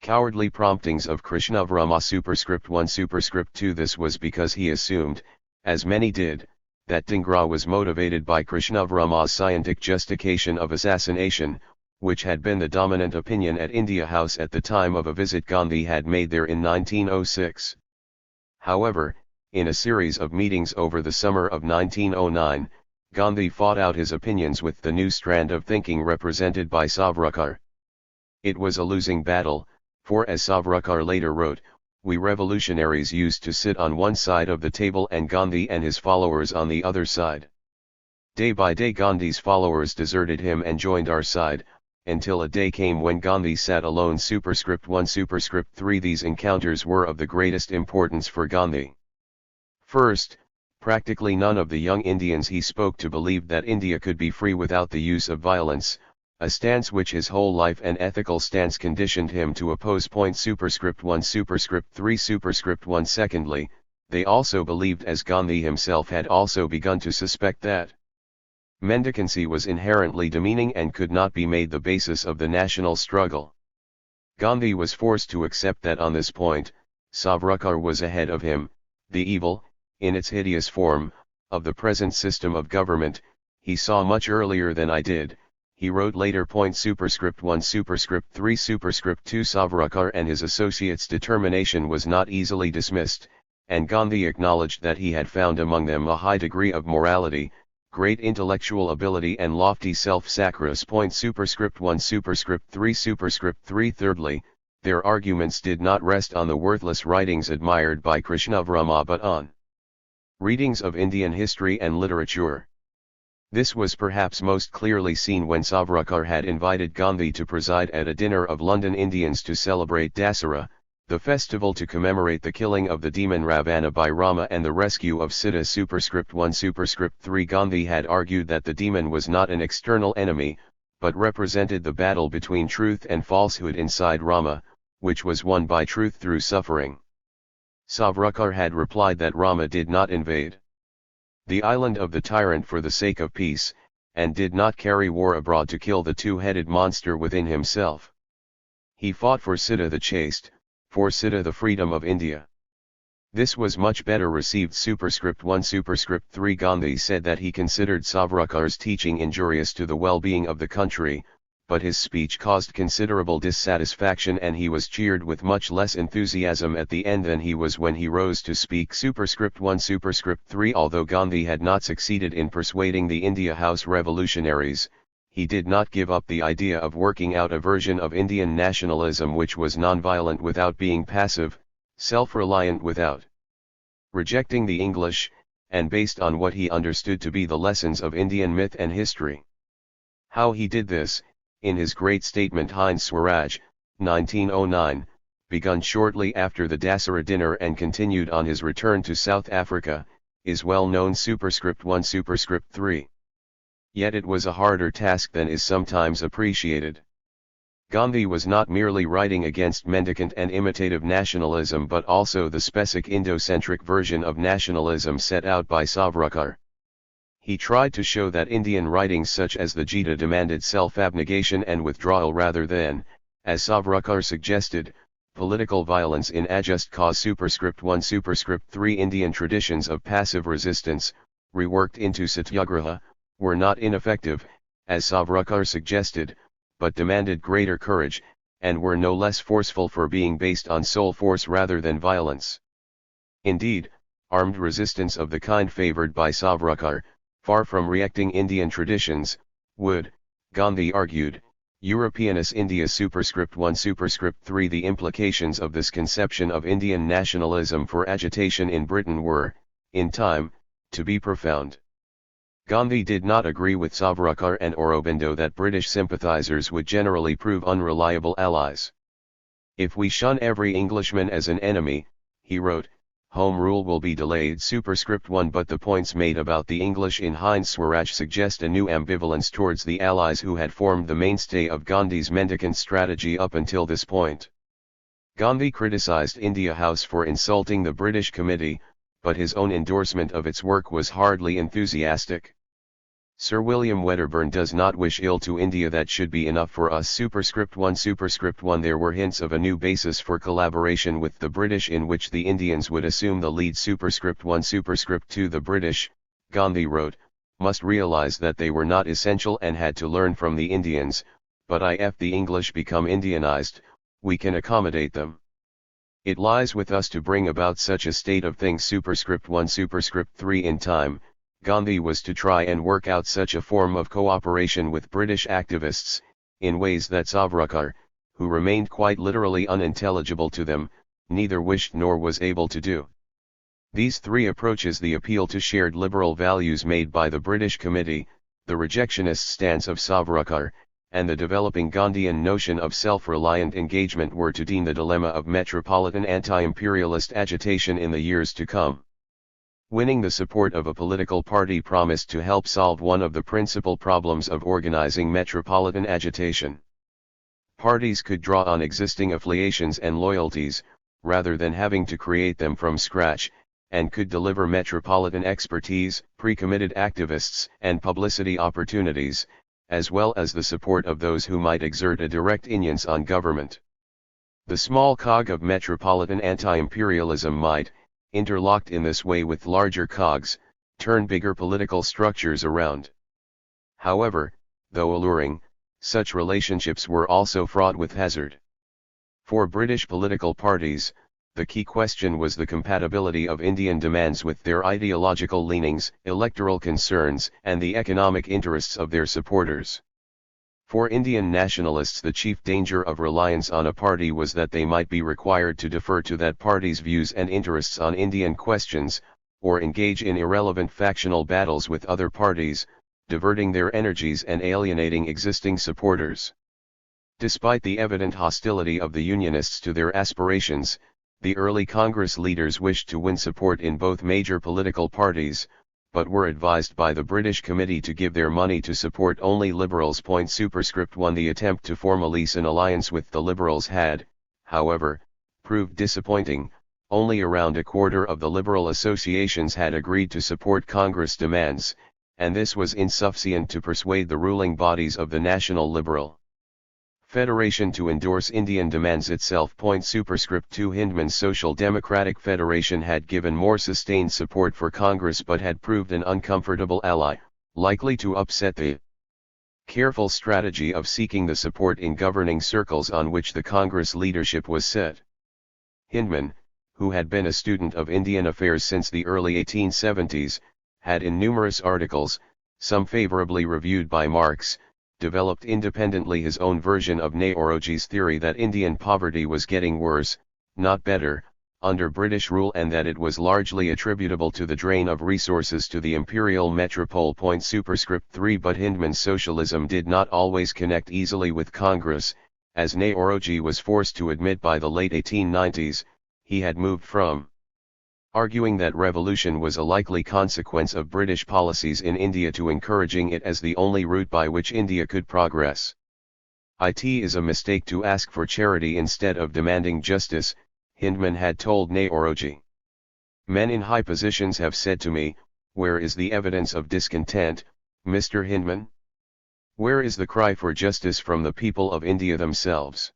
cowardly promptings of Krishnavarma. Superscript 1 Superscript 2 This was because he assumed, as many did, that Dhingra was motivated by Krishnavarma's scientific justification of assassination, which had been the dominant opinion at India House at the time of a visit Gandhi had made there in 1906. However, in a series of meetings over the summer of 1909, Gandhi fought out his opinions with the new strand of thinking represented by Savarkar. It was a losing battle, for as Savarkar later wrote, we revolutionaries used to sit on one side of the table and Gandhi and his followers on the other side. Day by day Gandhi's followers deserted him and joined our side, until a day came when Gandhi sat alone. Superscript 1 Superscript 3 These encounters were of the greatest importance for Gandhi. First, practically none of the young Indians he spoke to believed that India could be free without the use of violence, a stance which his whole life and ethical stance conditioned him to oppose. Superscript 1 Superscript 3 Superscript 1 Secondly, they also believed, as Gandhi himself had also begun to suspect, that mendicancy was inherently demeaning and could not be made the basis of the national struggle. Gandhi was forced to accept that on this point, Savarkar was ahead of him. The evil, in its hideous form, of the present system of government, he saw much earlier than I did, he wrote later. Superscript 1 Superscript 3 Superscript 2 Savarkar and his associates' determination was not easily dismissed, and Gandhi acknowledged that he had found among them a high degree of morality, great intellectual ability and lofty self-sacrifice. Superscript 1 Superscript 3 Superscript 3 Thirdly, their arguments did not rest on the worthless writings admired by Krishnavarma but on readings of Indian history and literature. This was perhaps most clearly seen when Savarkar had invited Gandhi to preside at a dinner of London Indians to celebrate Dasara, the festival to commemorate the killing of the demon Ravana by Rama and the rescue of Sita. Superscript 1 Superscript 3 Gandhi had argued that the demon was not an external enemy, but represented the battle between truth and falsehood inside Rama, which was won by truth through suffering. Savarkar had replied that Rama did not invade the island of the tyrant for the sake of peace, and did not carry war abroad to kill the two-headed monster within himself. He fought for Sita the chaste, for Sita the freedom of India. This was much better received. Superscript 1 Superscript 3 Gandhi said that he considered Savarkar's teaching injurious to the well-being of the country, but his speech caused considerable dissatisfaction and he was cheered with much less enthusiasm at the end than he was when he rose to speak. Superscript 1 Superscript 3 Although Gandhi had not succeeded in persuading the India House revolutionaries, he did not give up the idea of working out a version of Indian nationalism which was non-violent without being passive, self-reliant without rejecting the English, and based on what he understood to be the lessons of Indian myth and history. How he did this, in his great statement Hind Swaraj, 1909, begun shortly after the Dasara dinner and continued on his return to South Africa, is well known. Superscript 1 Superscript 3. Yet it was a harder task than is sometimes appreciated. Gandhi was not merely writing against mendicant and imitative nationalism but also the specific Indo-centric version of nationalism set out by Savarkar. He tried to show that Indian writings such as the Gita demanded self-abnegation and withdrawal rather than, as Savarkar suggested, political violence in a just cause. Superscript 1 Superscript 3 Indian traditions of passive resistance, reworked into satyagraha, were not ineffective, as Savarkar suggested, but demanded greater courage, and were no less forceful for being based on soul force rather than violence. Indeed, armed resistance of the kind favored by Savarkar, Far from rejecting Indian traditions, would, Gandhi argued, Europeanus India superscript 1 superscript 3. The implications of this conception of Indian nationalism for agitation in Britain were, in time, to be profound. Gandhi did not agree with Savarkar and Aurobindo that British sympathizers would generally prove unreliable allies. If we shun every Englishman as an enemy, he wrote, Home rule will be delayed superscript 1. But the points made about the English in Hind Swaraj suggest a new ambivalence towards the allies who had formed the mainstay of Gandhi's mendicant strategy up until this point. Gandhi criticized India House for insulting the British Committee, but his own endorsement of its work was hardly enthusiastic. Sir William Wedderburn does not wish ill to India. That should be enough for us superscript 1 superscript 1. There were hints of a new basis for collaboration with the British in which the Indians would assume the lead superscript 1 superscript 2. The British, Gandhi wrote, must realize that they were not essential and had to learn from the Indians, but if the English become Indianized, we can accommodate them. It lies with us to bring about such a state of things superscript 1 superscript 3. In time, Gandhi was to try and work out such a form of cooperation with British activists, in ways that Savarkar, who remained quite literally unintelligible to them, neither wished nor was able to do. These three approaches: the appeal to shared liberal values made by the British Committee, the rejectionist stance of Savarkar, and the developing Gandhian notion of self-reliant engagement were to deem the dilemma of metropolitan anti-imperialist agitation in the years to come. Winning the support of a political party promised to help solve one of the principal problems of organizing metropolitan agitation. Parties could draw on existing affiliations and loyalties, rather than having to create them from scratch, and could deliver metropolitan expertise, pre-committed activists, and publicity opportunities, as well as the support of those who might exert a direct influence on government. The small cog of metropolitan anti-imperialism might, interlocked in this way with larger cogs, turn bigger political structures around. However, though alluring, such relationships were also fraught with hazard. For British political parties, the key question was the compatibility of Indian demands with their ideological leanings, electoral concerns, and the economic interests of their supporters. For Indian nationalists, the chief danger of reliance on a party was that they might be required to defer to that party's views and interests on Indian questions, or engage in irrelevant factional battles with other parties, diverting their energies and alienating existing supporters. Despite the evident hostility of the Unionists to their aspirations, the early Congress leaders wished to win support in both major political parties, but were advised by the British Committee to give their money to support only Liberals. Superscript 1. The attempt to form an alliance with the Liberals had, however, proved disappointing. Only around a quarter of the Liberal associations had agreed to support Congress demands, and this was insufficient to persuade the ruling bodies of the National Liberal Federation to endorse Indian demands itself. Superscript 2. Hindman's Social Democratic Federation had given more sustained support for Congress but had proved an uncomfortable ally, likely to upset the careful strategy of seeking the support in governing circles on which the Congress leadership was set. Hindman, who had been a student of Indian affairs since the early 1870s, had in numerous articles, some favorably reviewed by Marx, developed independently his own version of Nehruji's theory that Indian poverty was getting worse, not better, under British rule, and that it was largely attributable to the drain of resources to the imperial metropole. Superscript 3. But Hindman's socialism did not always connect easily with Congress, as Nehruji was forced to admit by the late 1890s. He had moved from arguing that revolution was a likely consequence of British policies in India to encouraging it as the only route by which India could progress. It is a mistake to ask for charity instead of demanding justice, Hindman had told Nehruji. Men in high positions have said to me, where is the evidence of discontent, Mr. Hindman? Where is the cry for justice from the people of India themselves?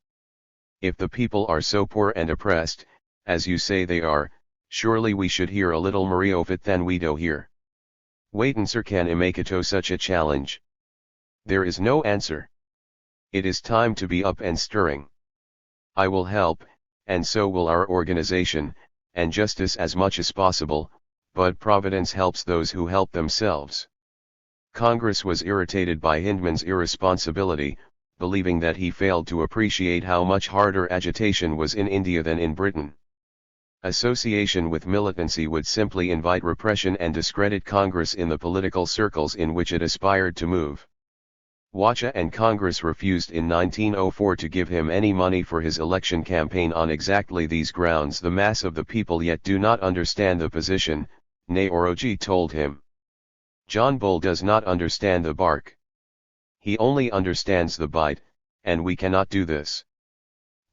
If the people are so poor and oppressed, as you say they are, surely we should hear a little more of it than we do here. Waitin sir can imakato such a challenge. There is no answer. It is time to be up and stirring. I will help, and so will our organization, and justice as much as possible, but Providence helps those who help themselves. Congress was irritated by Hindman's irresponsibility, believing that he failed to appreciate how much harder agitation was in India than in Britain. Association with militancy would simply invite repression and discredit Congress in the political circles in which it aspired to move. Wacha and Congress refused in 1904 to give him any money for his election campaign on exactly these grounds. The mass of the people yet do not understand the position, Nehoroji told him. John Bull does not understand the bark. He only understands the bite, and we cannot do this.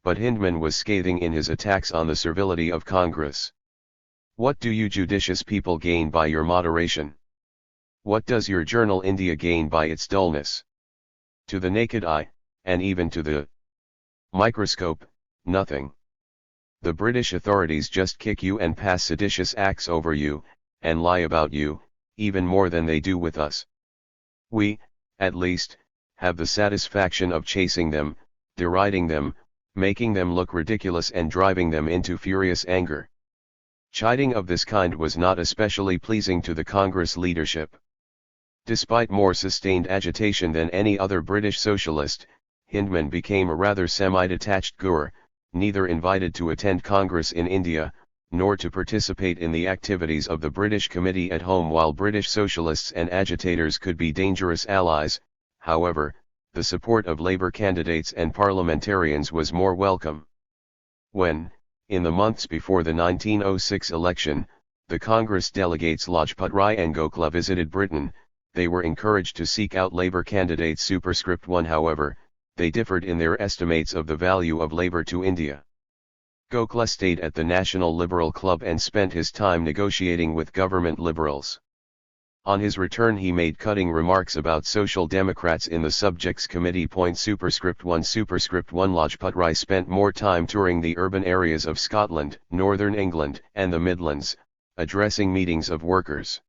But Hindman was scathing in his attacks on the servility of Congress. What do you judicious people gain by your moderation? What does your journal India gain by its dullness? To the naked eye, and even to the microscope, nothing. The British authorities just kick you and pass seditious acts over you, and lie about you, even more than they do with us. We, at least, have the satisfaction of chasing them, deriding them, making them look ridiculous and driving them into furious anger. Chiding of this kind was not especially pleasing to the Congress leadership. Despite more sustained agitation than any other British socialist, Hindman became a rather semi-detached Gur, neither invited to attend Congress in India, nor to participate in the activities of the British Committee at home. While British socialists and agitators could be dangerous allies, however, the support of Labour candidates and parliamentarians was more welcome. When, in the months before the 1906 election, the Congress delegates Lajpat Rai and Gokhale visited Britain, they were encouraged to seek out Labour candidates. Superscript 1. However, they differed in their estimates of the value of Labour to India. Gokhale stayed at the National Liberal Club and spent his time negotiating with government liberals. On his return he made cutting remarks about Social Democrats in the Subjects Committee. Superscript 1. Superscript 1. Lajpat Rai spent more time touring the urban areas of Scotland, Northern England, and the Midlands, addressing meetings of workers.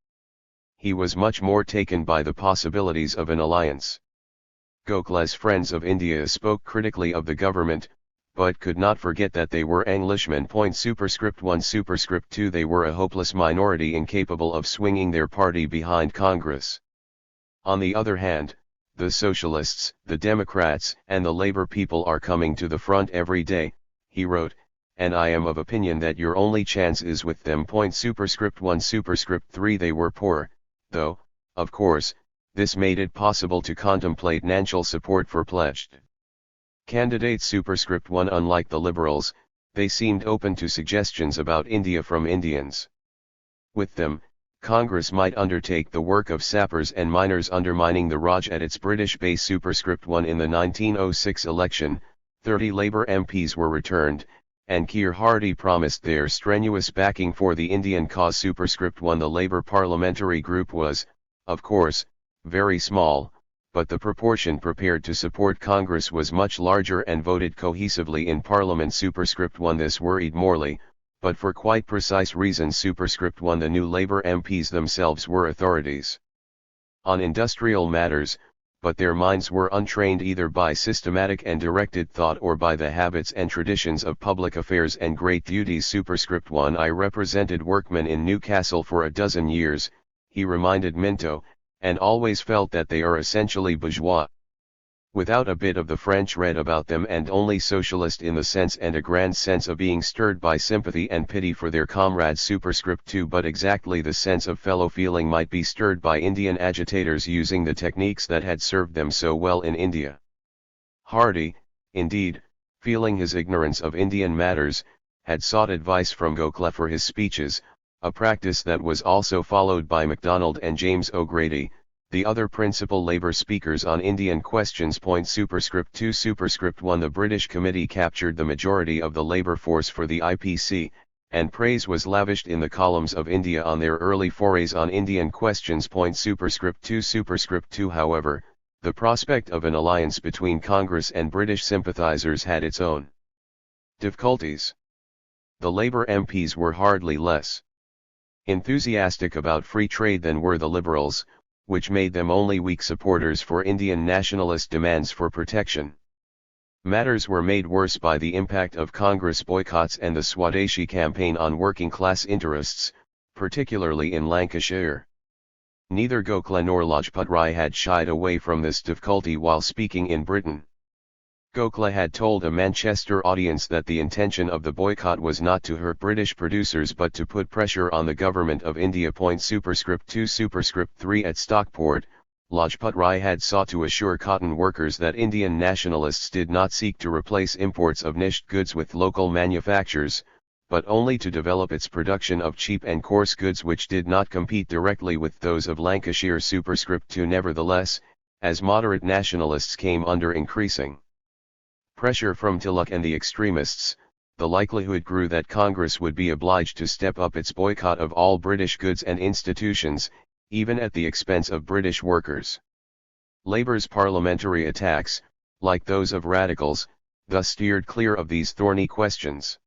He was much more taken by the possibilities of an alliance. Gokhale's friends of India spoke critically of the government, but could not forget that they were Englishmen. Superscript 1. Superscript 2. They were a hopeless minority incapable of swinging their party behind Congress. On the other hand, the Socialists, the Democrats, and the Labour people are coming to the front every day, he wrote, and I am of opinion that your only chance is with them. Superscript 1. Superscript 3. They were poor, though, of course, this made it possible to contemplate financial support for pledged candidates. Superscript 1. Unlike the Liberals, they seemed open to suggestions about India from Indians. With them, Congress might undertake the work of sappers and miners undermining the Raj at its British base. Superscript 1. In the 1906 election, 30 Labour MPs were returned, and Keir Hardie promised their strenuous backing for the Indian cause. Superscript 1. The Labour parliamentary group was, of course, very small, but the proportion prepared to support Congress was much larger and voted cohesively in Parliament. Superscript 1. This worried Morley, but for quite precise reasons. Superscript 1. The new Labour MPs themselves were authorities on industrial matters, but their minds were untrained either by systematic and directed thought or by the habits and traditions of public affairs and great duties. Superscript 1. I represented workmen in Newcastle for a dozen years, he reminded Minto, and always felt that they are essentially bourgeois. Without a bit of the French read about them and only socialist in the sense and a grand sense of being stirred by sympathy and pity for their comrades. Superscript 2. But exactly the sense of fellow feeling might be stirred by Indian agitators using the techniques that had served them so well in India. Hardie, indeed, feeling his ignorance of Indian matters, had sought advice from Gokhale for his speeches, a practice that was also followed by MacDonald and James O'Grady, the other principal Labour speakers on Indian questions. Superscript 2. Superscript 1. The British Committee captured the majority of the Labour force for the IPC, and praise was lavished in the columns of India on their early forays on Indian questions. Superscript 2. Superscript 2. However, the prospect of an alliance between Congress and British sympathisers had its own difficulties. The Labour MPs were hardly less enthusiastic about free trade than were the Liberals, which made them only weak supporters for Indian nationalist demands for protection. Matters were made worse by the impact of Congress boycotts and the Swadeshi campaign on working class interests, particularly in Lancashire. Neither Gokhale nor Lajpat Rai had shied away from this difficulty while speaking in Britain. Gokhale had told a Manchester audience that the intention of the boycott was not to hurt British producers but to put pressure on the government of India. Superscript 2 Superscript 3 At Stockport, Lajpat Rai had sought to assure cotton workers that Indian nationalists did not seek to replace imports of niched goods with local manufactures, but only to develop its production of cheap and coarse goods which did not compete directly with those of Lancashire. Superscript 2 Nevertheless, as moderate nationalists came under increasing pressure from Tilak and the extremists, the likelihood grew that Congress would be obliged to step up its boycott of all British goods and institutions, even at the expense of British workers. Labour's parliamentary attacks, like those of radicals, thus steered clear of these thorny questions.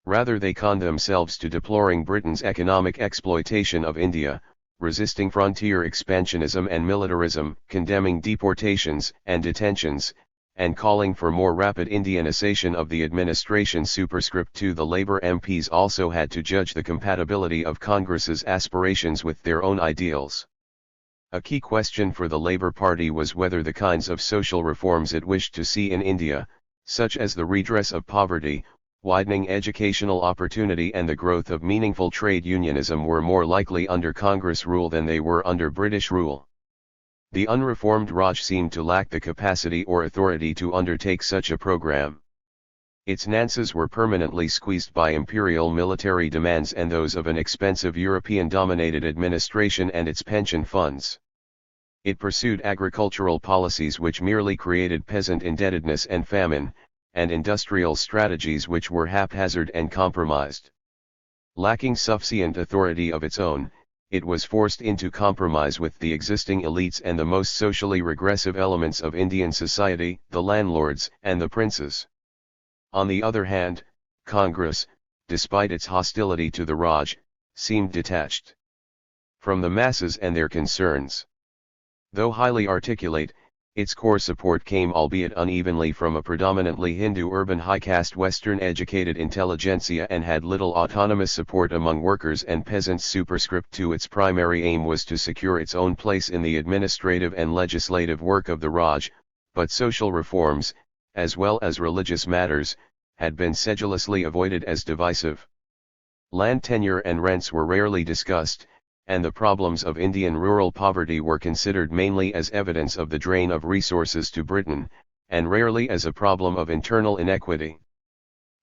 Rather they conned themselves to deploring Britain's economic exploitation of India, resisting frontier expansionism and militarism, condemning deportations and detentions, and calling for more rapid Indianization of the administration. Superscript 2 The Labour MPs also had to judge the compatibility of Congress's aspirations with their own ideals. A key question for the Labour Party was whether the kinds of social reforms it wished to see in India, such as the redress of poverty, widening educational opportunity and the growth of meaningful trade unionism, were more likely under Congress rule than they were under British rule. The unreformed Raj seemed to lack the capacity or authority to undertake such a program. Its Nances were permanently squeezed by imperial military demands and those of an expensive European-dominated administration and its pension funds. It pursued agricultural policies which merely created peasant indebtedness and famine, and industrial strategies which were haphazard and compromised. Lacking sufficient authority of its own, it was forced into compromise with the existing elites and the most socially regressive elements of Indian society, the landlords and the princes. On the other hand, Congress, despite its hostility to the Raj, seemed detached from the masses and their concerns. Though highly articulate, its core support came albeit unevenly from a predominantly Hindu urban high-caste Western-educated intelligentsia and had little autonomous support among workers and peasants. Superscript 2 Its primary aim was to secure its own place in the administrative and legislative work of the Raj, but social reforms, as well as religious matters, had been sedulously avoided as divisive. Land tenure and rents were rarely discussed, and the problems of Indian rural poverty were considered mainly as evidence of the drain of resources to Britain, and rarely as a problem of internal inequity.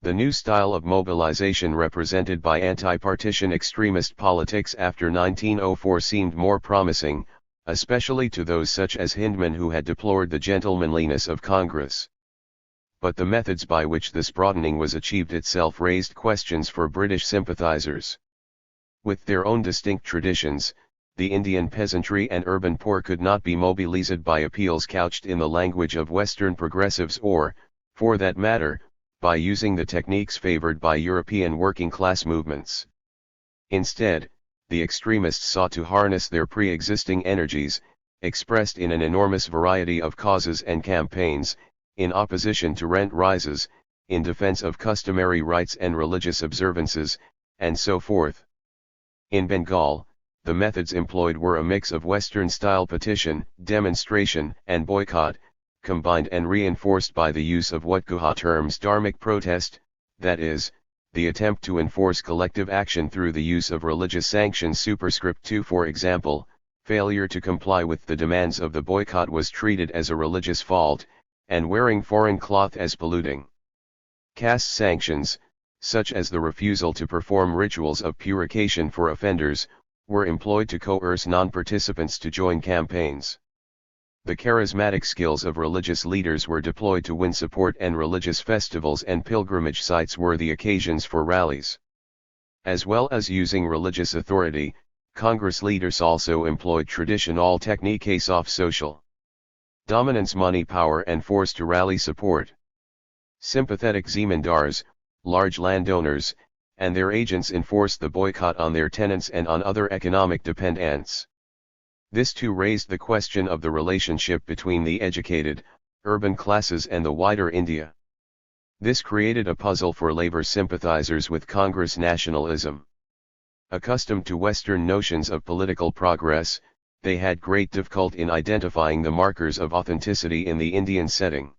The new style of mobilization represented by anti-partition extremist politics after 1904 seemed more promising, especially to those such as Hindman who had deplored the gentlemanliness of Congress. But the methods by which this broadening was achieved itself raised questions for British sympathizers. With their own distinct traditions, the Indian peasantry and urban poor could not be mobilized by appeals couched in the language of Western progressives or, for that matter, by using the techniques favored by European working-class movements. Instead, the extremists sought to harness their pre-existing energies, expressed in an enormous variety of causes and campaigns, in opposition to rent rises, in defense of customary rights and religious observances, and so forth. In Bengal, the methods employed were a mix of Western-style petition, demonstration, and boycott, combined and reinforced by the use of what Guha terms dharmic protest, that is, the attempt to enforce collective action through the use of religious sanctions. Superscript 2 For example, failure to comply with the demands of the boycott was treated as a religious fault, and wearing foreign cloth as polluting. Caste sanctions, such as the refusal to perform rituals of purification for offenders, were employed to coerce non-participants to join campaigns. The charismatic skills of religious leaders were deployed to win support, and religious festivals and pilgrimage sites were the occasions for rallies. As well as using religious authority, Congress leaders also employed traditional techniques of social dominance, money, power and force to rally support. Sympathetic zemindars, large landowners, and their agents enforced the boycott on their tenants and on other economic dependents. This too raised the question of the relationship between the educated, urban classes and the wider India. This created a puzzle for Labour sympathizers with Congress nationalism. Accustomed to Western notions of political progress, they had great difficulty in identifying the markers of authenticity in the Indian setting.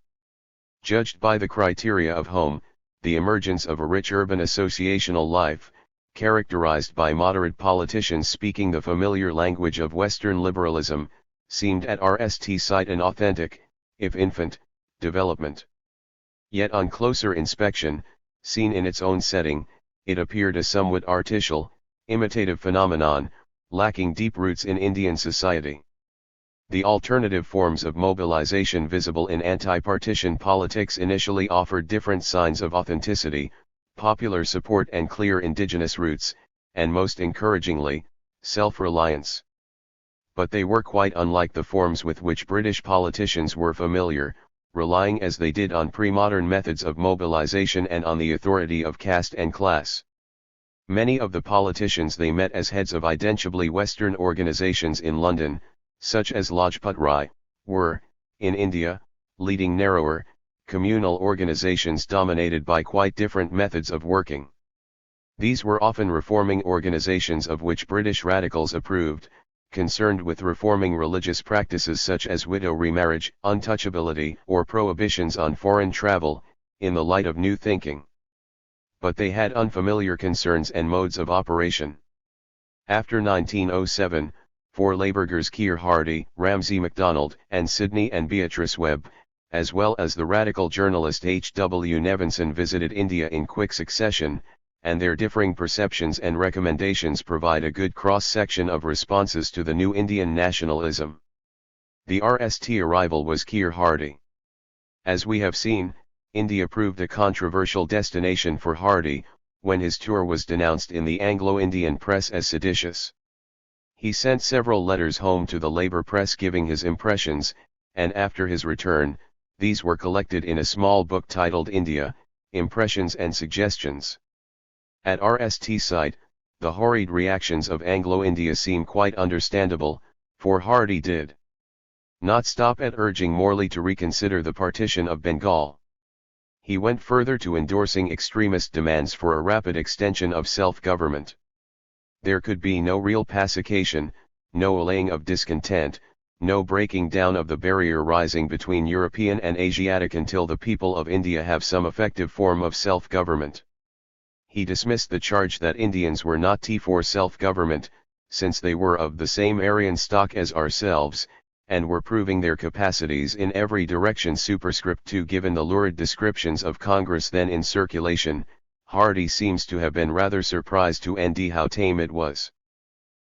Judged by the criteria of home, the emergence of a rich urban associational life, characterized by moderate politicians speaking the familiar language of Western liberalism, seemed at RST sight an authentic, if infant, development. Yet on closer inspection, seen in its own setting, it appeared a somewhat artificial, imitative phenomenon, lacking deep roots in Indian society. The alternative forms of mobilization visible in anti-partition politics initially offered different signs of authenticity, popular support and clear indigenous roots, and most encouragingly, self-reliance. But they were quite unlike the forms with which British politicians were familiar, relying as they did on pre-modern methods of mobilization and on the authority of caste and class. Many of the politicians they met as heads of ostensibly Western organizations in London, such as Lajpat Rai, were, in India, leading narrower, communal organizations dominated by quite different methods of working. These were often reforming organizations of which British radicals approved, concerned with reforming religious practices such as widow remarriage, untouchability, or prohibitions on foreign travel, in the light of new thinking. But they had unfamiliar concerns and modes of operation. After 1907, four Labourgers Keir Hardie, Ramsay MacDonald, and Sidney and Beatrice Webb, as well as the radical journalist H. W. Nevinson visited India in quick succession, and their differing perceptions and recommendations provide a good cross-section of responses to the new Indian nationalism. The RST arrival was Keir Hardie. As we have seen, India proved a controversial destination for Hardie, when his tour was denounced in the Anglo-Indian press as seditious. He sent several letters home to the Labour press giving his impressions, and after his return, these were collected in a small book titled India, Impressions and Suggestions. At RST site, the horrid reactions of Anglo-India seem quite understandable, for Hardie did not stop at urging Morley to reconsider the partition of Bengal. He went further to endorsing extremist demands for a rapid extension of self-government. There could be no real pacification, no allaying of discontent, no breaking down of the barrier rising between European and Asiatic until the people of India have some effective form of self-government. He dismissed the charge that Indians were not for self-government, since they were of the same Aryan stock as ourselves, and were proving their capacities in every direction. Superscript 2. Given the lurid descriptions of Congress then in circulation, Hardie seems to have been rather surprised to see how tame it was.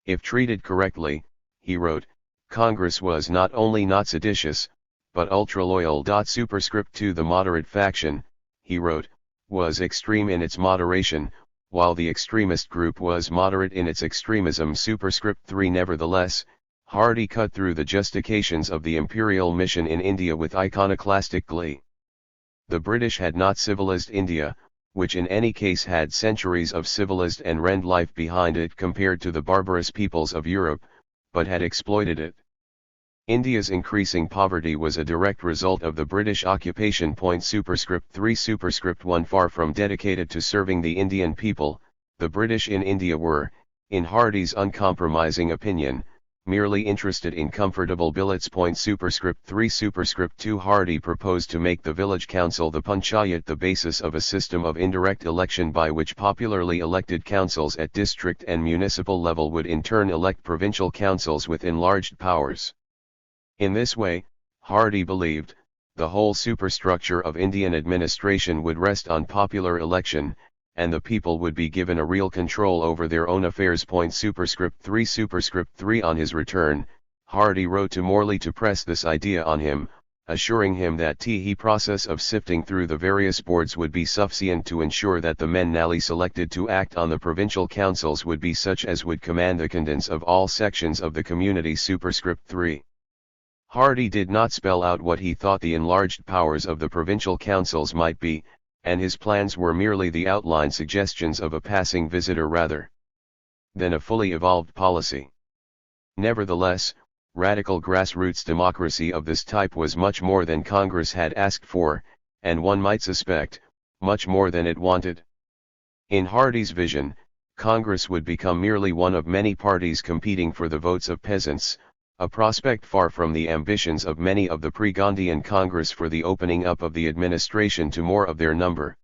If treated correctly, he wrote, Congress was not only not seditious, but ultra-loyal. Superscript 2. The moderate faction, he wrote, was extreme in its moderation, while the extremist group was moderate in its extremism. Superscript 3. Nevertheless, Hardie cut through the justifications of the imperial mission in India with iconoclastic glee. The British had not civilized India, which in any case had centuries of civilized and rend life behind it compared to the barbarous peoples of Europe, but had exploited it. India's increasing poverty was a direct result of the British occupation. Superscript 3. Superscript 1. Far from dedicated to serving the Indian people, the British in India were, in Hardie's uncompromising opinion, merely interested in comfortable billets. Superscript 3. Superscript 2. Hardie proposed to make the village council the panchayat the basis of a system of indirect election by which popularly elected councils at district and municipal level would in turn elect provincial councils with enlarged powers. In this way, Hardie believed, the whole superstructure of Indian administration would rest on popular election, and the people would be given a real control over their own affairs. Superscript 3. Superscript 3. On his return, Hardie wrote to Morley to press this idea on him, assuring him that the process of sifting through the various boards would be sufficient to ensure that the men newly selected to act on the provincial councils would be such as would command the confidence of all sections of the community. Superscript 3. Hardie did not spell out what he thought the enlarged powers of the provincial councils might be, and his plans were merely the outline suggestions of a passing visitor rather than a fully evolved policy. Nevertheless, radical grassroots democracy of this type was much more than Congress had asked for, and one might suspect, much more than it wanted. In Hardie's vision, Congress would become merely one of many parties competing for the votes of peasants, a prospect far from the ambitions of many of the pre-Gandhian Congress for the opening up of the administration to more of their number.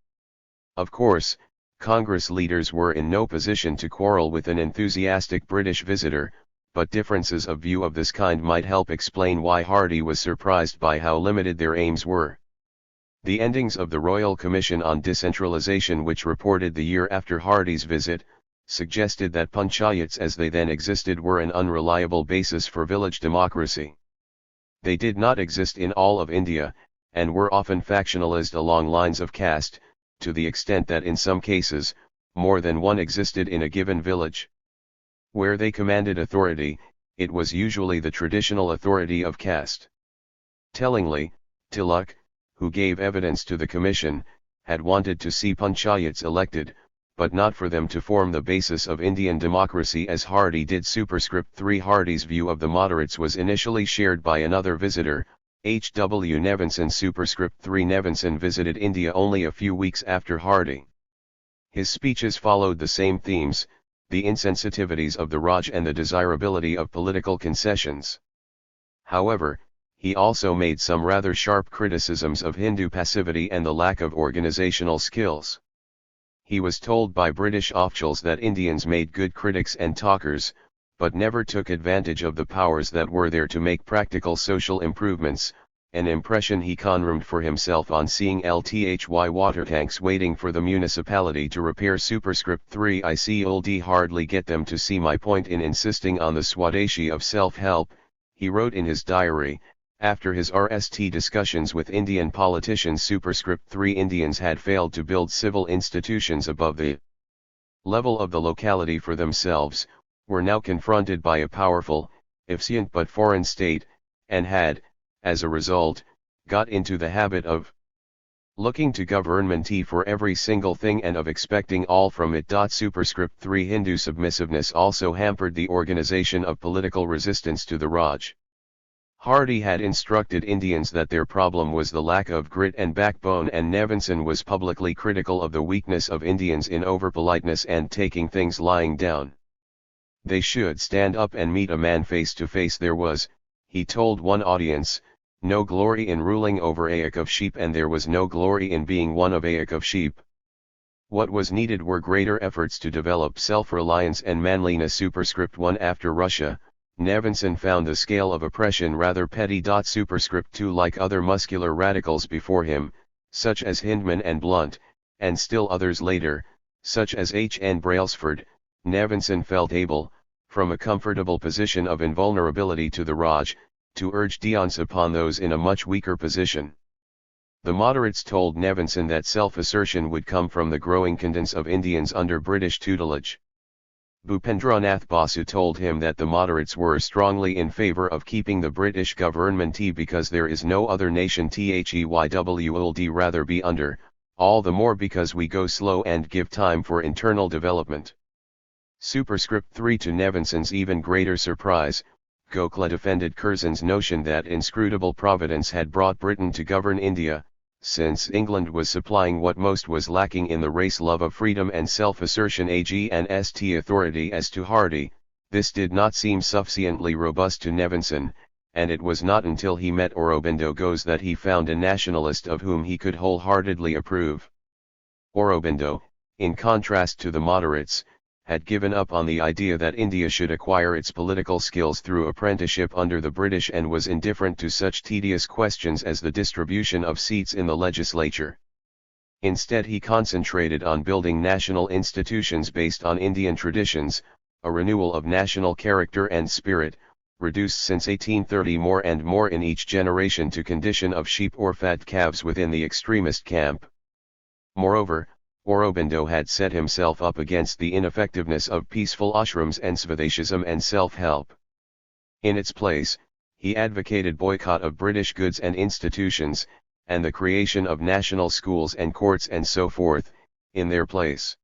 Of course, Congress leaders were in no position to quarrel with an enthusiastic British visitor, but differences of view of this kind might help explain why Hardy was surprised by how limited their aims were. The endings of the Royal Commission on Decentralization, which reported the year after Hardy's visit, suggested that panchayats as they then existed were an unreliable basis for village democracy. They did not exist in all of India, and were often factionalized along lines of caste, to the extent that in some cases, more than one existed in a given village. Where they commanded authority, it was usually the traditional authority of caste. Tellingly, Tilak, who gave evidence to the commission, had wanted to see panchayats elected, but not for them to form the basis of Indian democracy as Hardy did. Superscript 3 Hardy's view of the moderates was initially shared by another visitor, H. W. Nevinson. Superscript 3 Nevinson visited India only a few weeks after Hardy. His speeches followed the same themes, the insensitivities of the Raj and the desirability of political concessions. However, he also made some rather sharp criticisms of Hindu passivity and the lack of organizational skills. He was told by British officials that Indians made good critics and talkers, but never took advantage of the powers that were there to make practical social improvements, an impression he confirmed for himself on seeing LTHY water tanks waiting for the municipality to repair. Superscript 3 I see oldie hardly get them to see my point in insisting on the Swadeshi of self-help, he wrote in his diary, after his RST discussions with Indian politicians. Superscript 3 Indians had failed to build civil institutions above the level of the locality for themselves, were now confronted by a powerful, efficient but foreign state, and had, as a result, got into the habit of looking to government for every single thing and of expecting all from it. Superscript 3 Hindu submissiveness also hampered the organization of political resistance to the Raj. Hardy had instructed Indians that their problem was the lack of grit and backbone, and Nevinson was publicly critical of the weakness of Indians in overpoliteness and taking things lying down. They should stand up and meet a man face to face. There was, he told one audience, no glory in ruling over a yoke of sheep, and there was no glory in being one of a yoke of sheep. What was needed were greater efforts to develop self-reliance and manliness. Superscript 1 After Russia, Nevinson found the scale of oppression rather petty. Superscript 2 Like other muscular radicals before him, such as Hindman and Blunt, and still others later, such as H. N. Brailsford, Nevinson felt able, from a comfortable position of invulnerability to the Raj, to urge defiance upon those in a much weaker position. The moderates told Nevinson that self-assertion would come from the growing contingent of Indians under British tutelage. Bhupendranath Basu told him that the moderates were strongly in favour of keeping the British government because there is no other nation THEYWOLD rather be under, all the more because we go slow and give time for internal development. Superscript 3 To Nevinson's even greater surprise, Gokhale defended Curzon's notion that inscrutable providence had brought Britain to govern India, since England was supplying what most was lacking in the race love of freedom and self-assertion against authority. As to Hardy, this did not seem sufficiently robust to Nevinson, and it was not until he met Aurobindo Ghosh that he found a nationalist of whom he could wholeheartedly approve. Aurobindo, in contrast to the moderates, had given up on the idea that India should acquire its political skills through apprenticeship under the British and was indifferent to such tedious questions as the distribution of seats in the legislature. Instead, he concentrated on building national institutions based on Indian traditions, a renewal of national character and spirit, reduced since 1830 more and more in each generation to condition of sheep or fat calves within the extremist camp. Moreover, Aurobindo had set himself up against the ineffectiveness of peaceful ashrams and Swadeshism and self-help. In its place, he advocated boycott of British goods and institutions, and the creation of national schools and courts and so forth, in their place.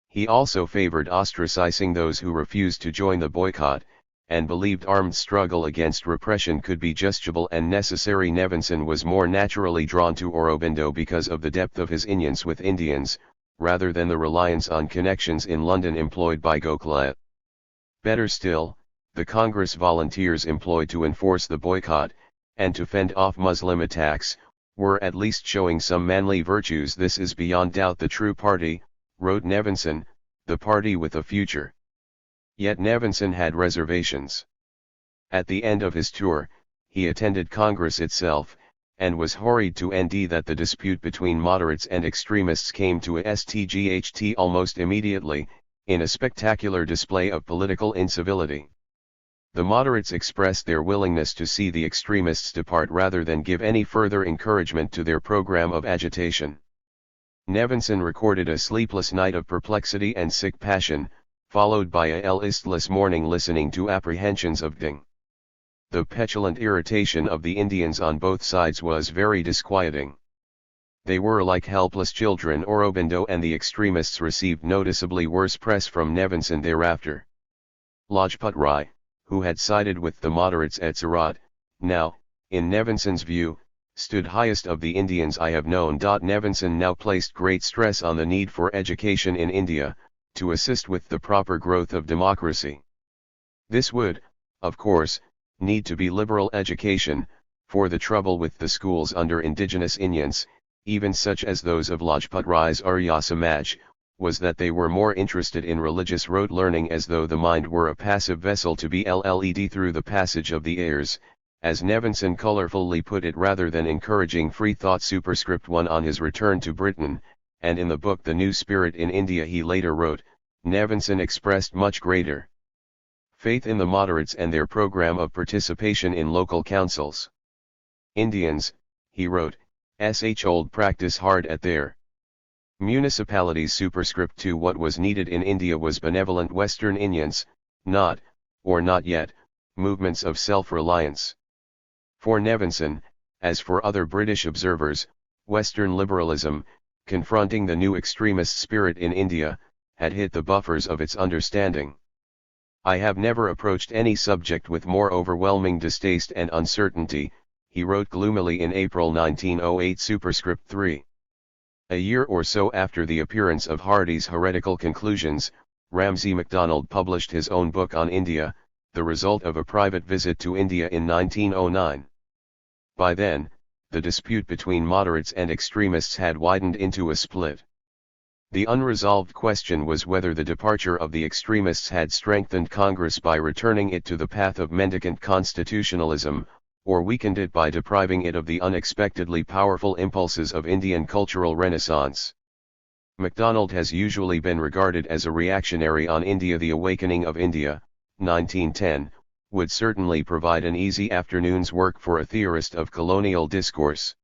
He also favored ostracizing those who refused to join the boycott, and believed armed struggle against repression could be justiciable and necessary. Nevinson was more naturally drawn to Aurobindo because of the depth of his unions with Indians, rather than the reliance on connections in London employed by Gokhale. Better still, the Congress volunteers employed to enforce the boycott, and to fend off Muslim attacks, were at least showing some manly virtues. This is beyond doubt the true party, wrote Nevinson, the party with a future. Yet Nevinson had reservations. At the end of his tour, he attended Congress itself, and was hurried to ND that the dispute between moderates and extremists came to a stght almost immediately, in a spectacular display of political incivility. The moderates expressed their willingness to see the extremists depart rather than give any further encouragement to their program of agitation. Nevinson recorded a sleepless night of perplexity and sick passion, followed by a listless morning listening to apprehensions of Ding. The petulant irritation of the Indians on both sides was very disquieting. They were like helpless children. Aurobindo and the extremists received noticeably worse press from Nevinson thereafter. Lajpat Rai, who had sided with the moderates at Surat, now, in Nevinson's view, stood highest of the Indians I have known. Nevinson now placed great stress on the need for education in India, to assist with the proper growth of democracy. This would, of course, need to be liberal education, for the trouble with the schools under indigenous Indians, even such as those of Lajpat Rai's Arya Samaj, was that they were more interested in religious rote learning as though the mind were a passive vessel to be led through the passage of the airs, as Nevinson colorfully put it, rather than encouraging free thought. Superscript 1. On his return to Britain, and in the book The New Spirit in India he later wrote, Nevinson expressed much greater faith in the moderates and their program of participation in local councils. Indians, he wrote, old practice hard at their municipalities. Superscript 2. What was needed in India was benevolent Western Indians, not, or not yet, movements of self-reliance. For Nevinson, as for other British observers, Western liberalism, confronting the new extremist spirit in India, had hit the buffers of its understanding. I have never approached any subject with more overwhelming distaste and uncertainty, he wrote gloomily in April 1908. Superscript 3. A year or so after the appearance of Hardy's heretical conclusions, Ramsay MacDonald published his own book on India, the result of a private visit to India in 1909. By then, the dispute between moderates and extremists had widened into a split. The unresolved question was whether the departure of the extremists had strengthened Congress by returning it to the path of mendicant constitutionalism, or weakened it by depriving it of the unexpectedly powerful impulses of Indian cultural renaissance. MacDonald has usually been regarded as a reactionary on India. The Awakening of India, 1910, would certainly provide an easy afternoon's work for a theorist of colonial discourse.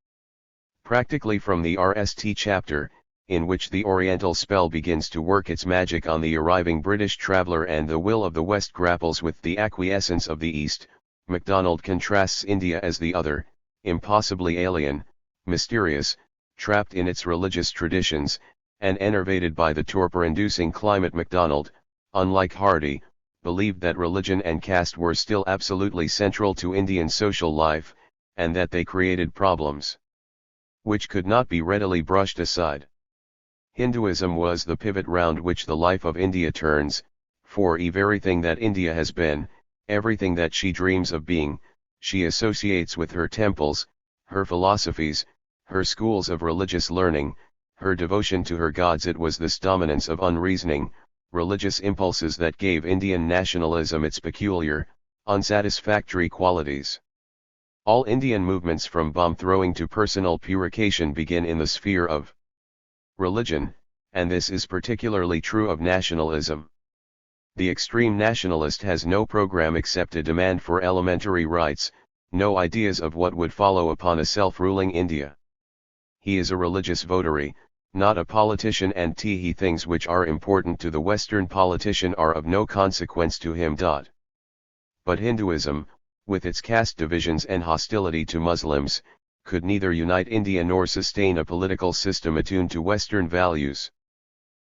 Practically from the RST chapter, in which the Oriental spell begins to work its magic on the arriving British traveller and the will of the West grapples with the acquiescence of the East, MacDonald contrasts India as the other, impossibly alien, mysterious, trapped in its religious traditions, and enervated by the torpor-inducing climate. MacDonald, unlike Hardy, believed that religion and caste were still absolutely central to Indian social life, and that they created problems which could not be readily brushed aside. Hinduism was the pivot round which the life of India turns, for everything that India has been, everything that she dreams of being, she associates with her temples, her philosophies, her schools of religious learning, her devotion to her gods. It was this dominance of unreasoning, religious impulses that gave Indian nationalism its peculiar, unsatisfactory qualities. All Indian movements from bomb-throwing to personal purification begin in the sphere of religion, and this is particularly true of nationalism. The extreme nationalist has no program except a demand for elementary rights, no ideas of what would follow upon a self-ruling India. He is a religious votary, not a politician, and he things which are important to the Western politician are of no consequence to him. But Hinduism, with its caste divisions and hostility to Muslims, could neither unite India nor sustain a political system attuned to Western values.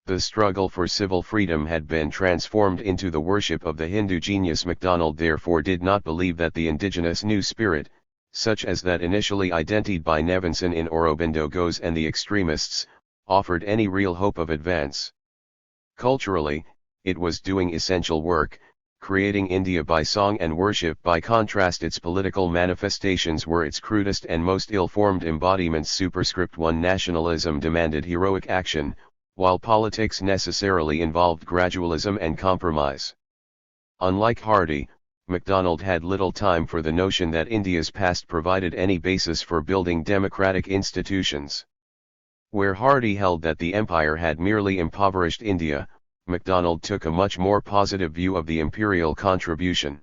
The struggle for civil freedom had been transformed into the worship of the Hindu genius. MacDonald therefore did not believe that the indigenous new spirit, such as that initially identified by Nevinson in Aurobindo Ghose and the extremists, offered any real hope of advance. Culturally, it was doing essential work, creating India by song and worship. By contrast, its political manifestations were its crudest and most ill-formed embodiments. Superscript 1 Nationalism demanded heroic action, while politics necessarily involved gradualism and compromise. Unlike Hardy, MacDonald had little time for the notion that India's past provided any basis for building democratic institutions. Where Hardy held that the empire had merely impoverished India, MacDonald took a much more positive view of the imperial contribution.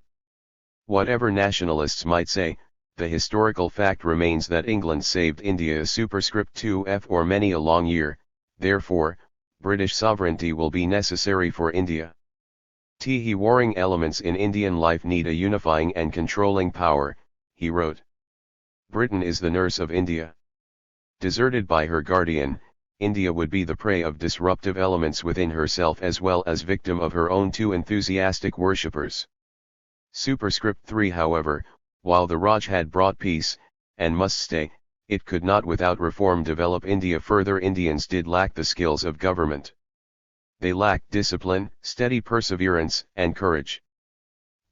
Whatever nationalists might say, the historical fact remains that England saved India. Superscript 2f for many a long year, therefore, British sovereignty will be necessary for India. The warring elements in Indian life need a unifying and controlling power, he wrote. Britain is the nurse of India. Deserted by her guardian, India would be the prey of disruptive elements within herself as well as victim of her own too enthusiastic worshippers. Superscript 3 However, while the Raj had brought peace, and must stay, it could not without reform develop India further. Indians did lack the skills of government. They lacked discipline, steady perseverance, and courage.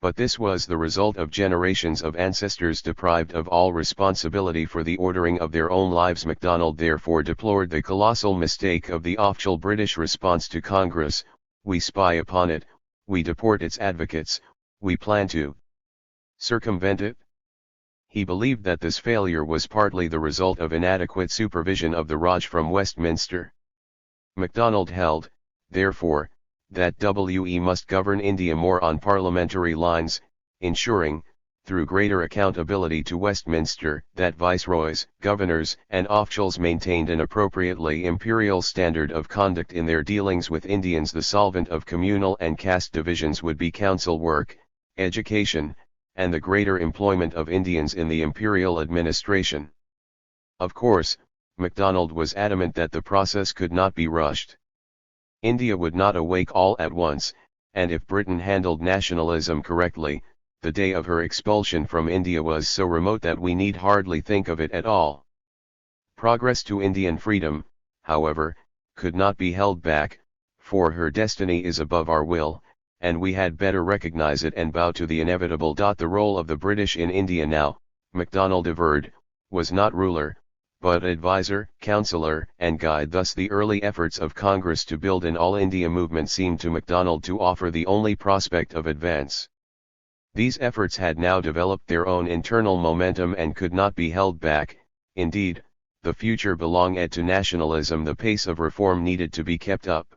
But this was the result of generations of ancestors deprived of all responsibility for the ordering of their own lives. MacDonald therefore deplored the colossal mistake of the official British response to Congress: we spy upon it, we deport its advocates, we plan to circumvent it. He believed that this failure was partly the result of inadequate supervision of the Raj from Westminster. MacDonald held, therefore, that WE must govern India more on parliamentary lines, ensuring, through greater accountability to Westminster, that viceroys, governors, and officials maintained an appropriately imperial standard of conduct in their dealings with Indians. The solvent of communal and caste divisions would be council work, education, and the greater employment of Indians in the imperial administration. Of course, MacDonald was adamant that the process could not be rushed. India would not awake all at once, and if Britain handled nationalism correctly, the day of her expulsion from India was so remote that we need hardly think of it at all. Progress to Indian freedom, however, could not be held back, for her destiny is above our will, and we had better recognize it and bow to the inevitable. The role of the British in India now, MacDonald averred, was not ruler, but advisor, counselor, and guide. Thus the early efforts of Congress to build an all-India movement seemed to MacDonald to offer the only prospect of advance. These efforts had now developed their own internal momentum and could not be held back. Indeed, the future belonged to nationalism. The pace of reform needed to be kept up.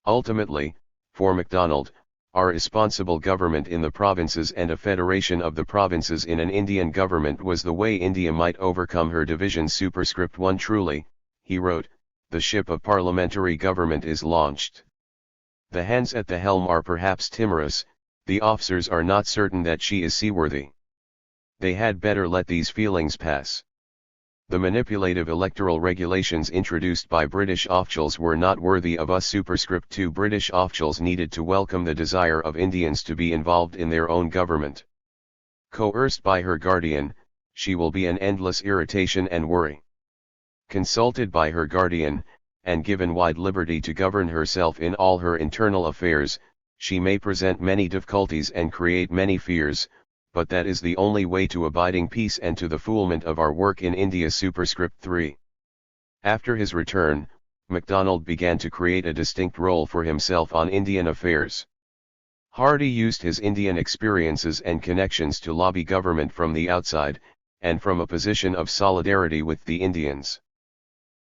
Ultimately, for MacDonald, our responsible government in the provinces and a federation of the provinces in an Indian government was the way India might overcome her divisions. Superscript 1 Truly, he wrote, the ship of parliamentary government is launched. The hands at the helm are perhaps timorous, the officers are not certain that she is seaworthy. They had better let these feelings pass. The manipulative electoral regulations introduced by British officials were not worthy of us. Superscript 2 British officials needed to welcome the desire of Indians to be involved in their own government. Coerced by her guardian, she will be an endless irritation and worry. Consulted by her guardian, and given wide liberty to govern herself in all her internal affairs, she may present many difficulties and create many fears, but that is the only way to abiding peace and to the fulfillment of our work in India. Superscript 3. After his return, MacDonald began to create a distinct role for himself on Indian affairs. Hardy used his Indian experiences and connections to lobby government from the outside, and from a position of solidarity with the Indians.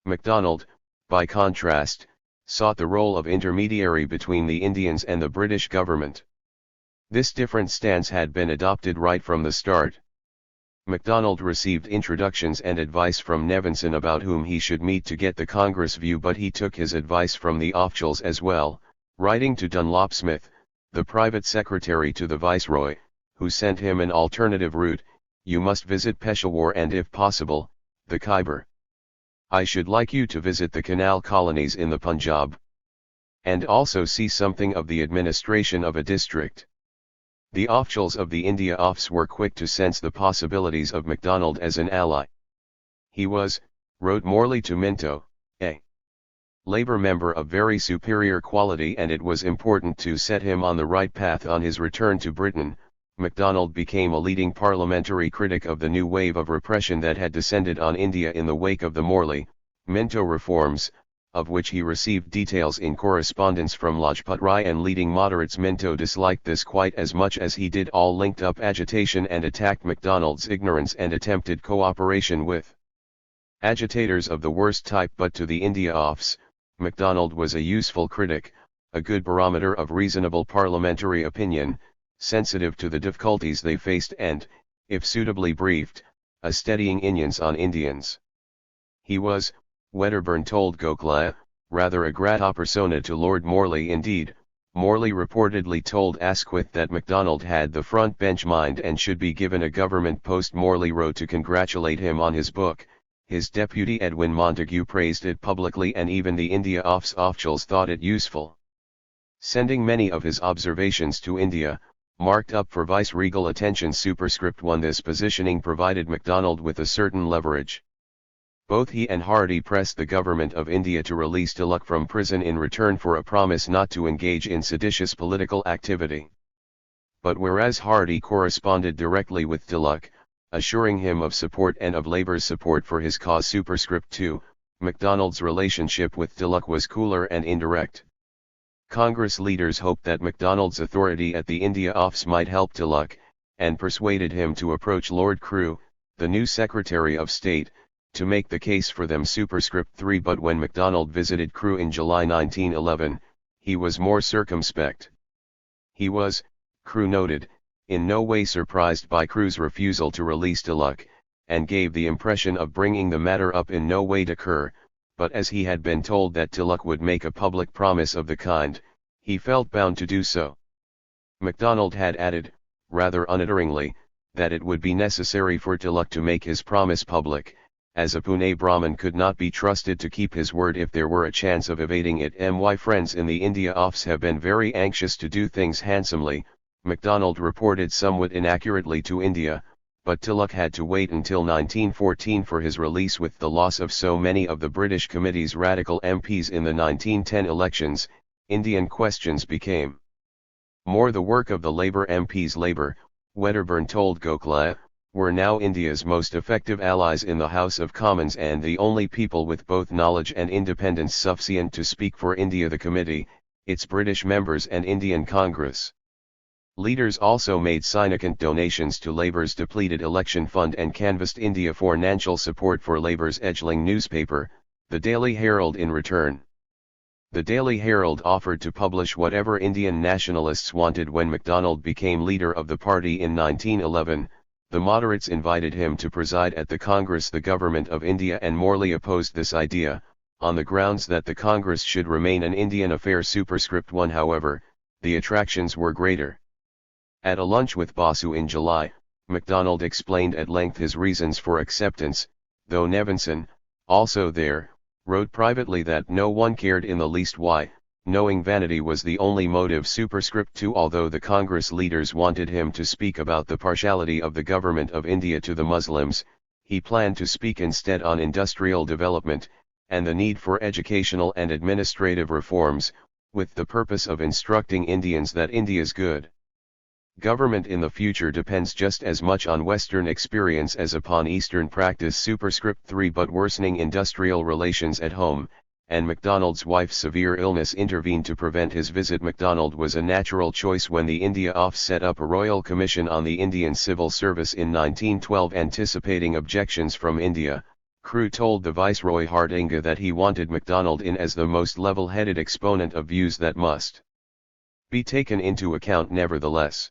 MacDonald, by contrast, sought the role of intermediary between the Indians and the British government. This different stance had been adopted right from the start. MacDonald received introductions and advice from Nevinson about whom he should meet to get the Congress view, but he took his advice from the officials as well, writing to Dunlop Smith, the private secretary to the Viceroy, who sent him an alternative route: you must visit Peshawar and if possible, the Khyber. I should like you to visit the canal colonies in the Punjab. And also see something of the administration of a district. The officials of the India Office were quick to sense the possibilities of MacDonald as an ally. He was, wrote Morley to Minto, a Labour member of very superior quality, and it was important to set him on the right path. On his return to Britain, MacDonald became a leading parliamentary critic of the new wave of repression that had descended on India in the wake of the Morley-Minto reforms, of which he received details in correspondence from Lajpat Rai and leading moderates. Minto disliked this quite as much as he did all linked-up agitation and attacked MacDonald's ignorance and attempted cooperation with agitators of the worst type. But to the India Offs, MacDonald was a useful critic, a good barometer of reasonable parliamentary opinion, sensitive to the difficulties they faced and, if suitably briefed, a steadying Indians on Indians. He was, Wedderburn told Gokhale, rather a grata persona to Lord Morley. Indeed, Morley reportedly told Asquith that MacDonald had the front bench mind and should be given a government post. Morley wrote to congratulate him on his book. His deputy Edwin Montagu praised it publicly, and even the India Offs officials thought it useful. Sending many of his observations to India, marked up for vice-regal attention. Superscript 1. This positioning provided MacDonald with a certain leverage. Both he and Hardy pressed the government of India to release Tilak from prison in return for a promise not to engage in seditious political activity. But whereas Hardy corresponded directly with Tilak, assuring him of support and of Labour's support for his cause. Superscript 2, MacDonald's relationship with Tilak was cooler and indirect. Congress leaders hoped that MacDonald's authority at the India Office might help Tilak, and persuaded him to approach Lord Crewe, the new Secretary of State, to make the case for them. Superscript 3. But when MacDonald visited Crewe in July 1911, he was more circumspect. He was, Crewe noted, in no way surprised by Crewe's refusal to release Tilak, and gave the impression of bringing the matter up in no way to Kerr, but as he had been told that Tilak would make a public promise of the kind, he felt bound to do so. MacDonald had added, rather unutteringly, that it would be necessary for Tilak to make his promise public, as a Pune Brahmin could not be trusted to keep his word if there were a chance of evading it. My friends in the India Office have been very anxious to do things handsomely, MacDonald reported somewhat inaccurately to India, but Tilak had to wait until 1914 for his release. With the loss of so many of the British Committee's radical MPs in the 1910 elections, Indian questions became more the work of the Labour MPs. Labour, Wedderburn told Gokhale, were now India's most effective allies in the House of Commons and the only people with both knowledge and independence sufficient to speak for India. The committee, its British members and Indian Congress leaders also made significant donations to Labour's depleted election fund and canvassed India for financial support for Labour's edgeling newspaper, the Daily Herald. In return, the Daily Herald offered to publish whatever Indian nationalists wanted. When MacDonald became leader of the party in 1911, the moderates invited him to preside at the Congress. The government of India and Morley opposed this idea, on the grounds that the Congress should remain an Indian affair. Superscript 1. However, the attractions were greater. At a lunch with Basu in July, MacDonald explained at length his reasons for acceptance, though Nevinson, also there, wrote privately that no one cared in the least why, knowing vanity was the only motive. Superscript 2. Although the Congress leaders wanted him to speak about the partiality of the government of India to the Muslims, he planned to speak instead on industrial development, and the need for educational and administrative reforms, with the purpose of instructing Indians that India's good government in the future depends just as much on Western experience as upon Eastern practice. Superscript 3. But worsening industrial relations at home, and MacDonald's wife's severe illness intervened to prevent his visit. MacDonald was a natural choice when the India Office set up a Royal Commission on the Indian Civil Service in 1912. Anticipating objections from India, Crewe told the Viceroy Hardinge that he wanted MacDonald in as the most level-headed exponent of views that must be taken into account. Nevertheless,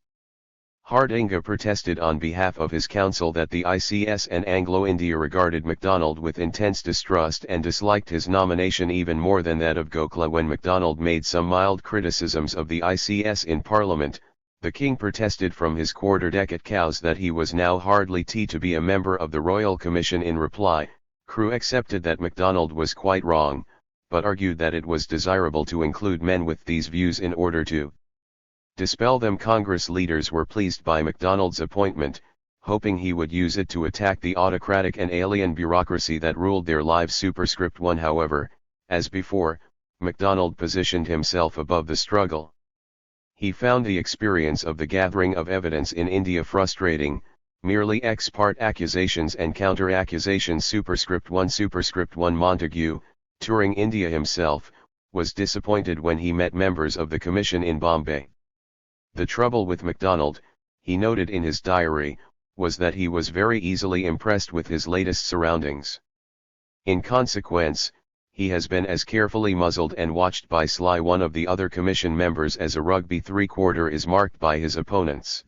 Hardinge protested on behalf of his council that the ICS and Anglo-India regarded MacDonald with intense distrust and disliked his nomination even more than that of Gokhale. When MacDonald made some mild criticisms of the ICS in Parliament, the King protested from his quarterdeck at Cowes that he was now hardly to be a member of the Royal Commission. In reply, Crewe accepted that MacDonald was quite wrong, but argued that it was desirable to include men with these views in order to dispel them. Congress leaders were pleased by MacDonald's appointment, hoping he would use it to attack the autocratic and alien bureaucracy that ruled their lives. Superscript 1. However, As before, MacDonald positioned himself above the struggle. He found the experience of the gathering of evidence in India frustrating, merely ex parte accusations and counter-accusations. Superscript 1 Montagu, touring India himself, was disappointed when he met members of the commission in Bombay. The trouble with MacDonald, he noted in his diary, was that he was very easily impressed with his latest surroundings. In consequence, he has been as carefully muzzled and watched by Sly, one of the other commission members, as a rugby three-quarter is marked by his opponents.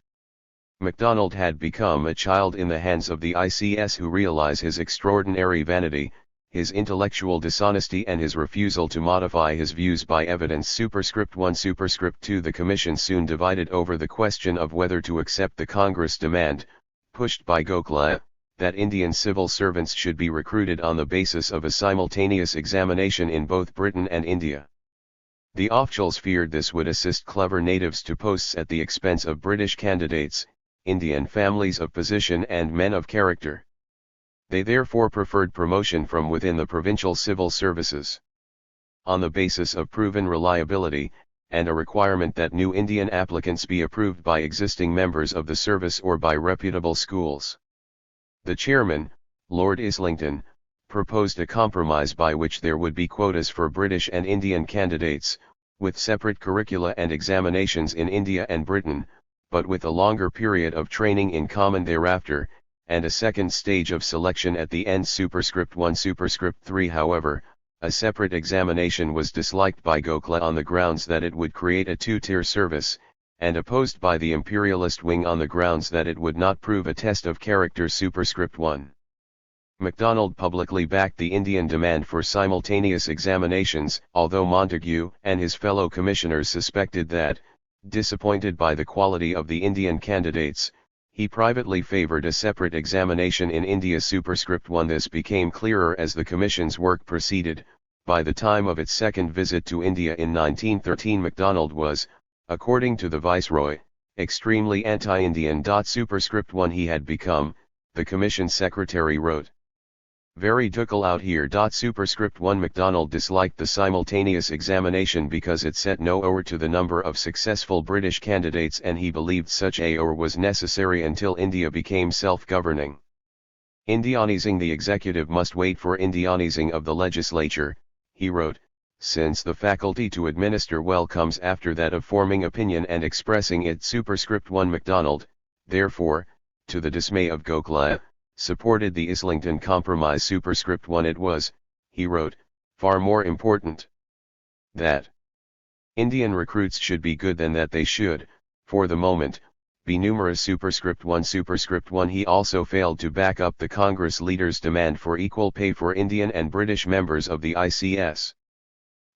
MacDonald had become a child in the hands of the ICS, who realize his extraordinary vanity, his intellectual dishonesty and his refusal to modify his views by evidence. Superscript 1 Superscript 2 The commission soon divided over the question of whether to accept the Congress demand, pushed by Gokhale, that Indian civil servants should be recruited on the basis of a simultaneous examination in both Britain and India. The officials feared this would assist clever natives to posts at the expense of British candidates, Indian families of position and men of character. They therefore preferred promotion from within the provincial civil services. On the basis of proven reliability, and a requirement that new Indian applicants be approved by existing members of the service or by reputable schools. The chairman, Lord Islington, proposed a compromise by which there would be quotas for British and Indian candidates, with separate curricula and examinations in India and Britain, but with a longer period of training in common thereafter, and a second stage of selection at the end. Superscript 1 Superscript 3 However, a separate examination was disliked by Gokhale on the grounds that it would create a two-tier service, and opposed by the imperialist wing on the grounds that it would not prove a test of character. Superscript 1 MacDonald publicly backed the Indian demand for simultaneous examinations, although Montagu and his fellow commissioners suspected that, disappointed by the quality of the Indian candidates, he privately favored a separate examination in India. Superscript 1 This became clearer as the Commission's work proceeded. By the time of its second visit to India in 1913, MacDonald was, according to the Viceroy, extremely anti-Indian. Superscript 1 He had become, the Commission Secretary wrote, very ducal out here. Superscript 1 MacDonald disliked the simultaneous examination because it set no order to the number of successful British candidates, and he believed such a order was necessary until India became self-governing. Indianizing the executive must wait for Indianizing of the legislature, he wrote, since the faculty to administer well comes after that of forming opinion and expressing it. Superscript 1 MacDonald, therefore, to the dismay of Gokhale, supported the Islington Compromise. Superscript 1 It was, he wrote, far more important that Indian recruits should be good than that they should, for the moment, be numerous. Superscript 1 He also failed to back up the Congress leaders' demand for equal pay for Indian and British members of the ICS.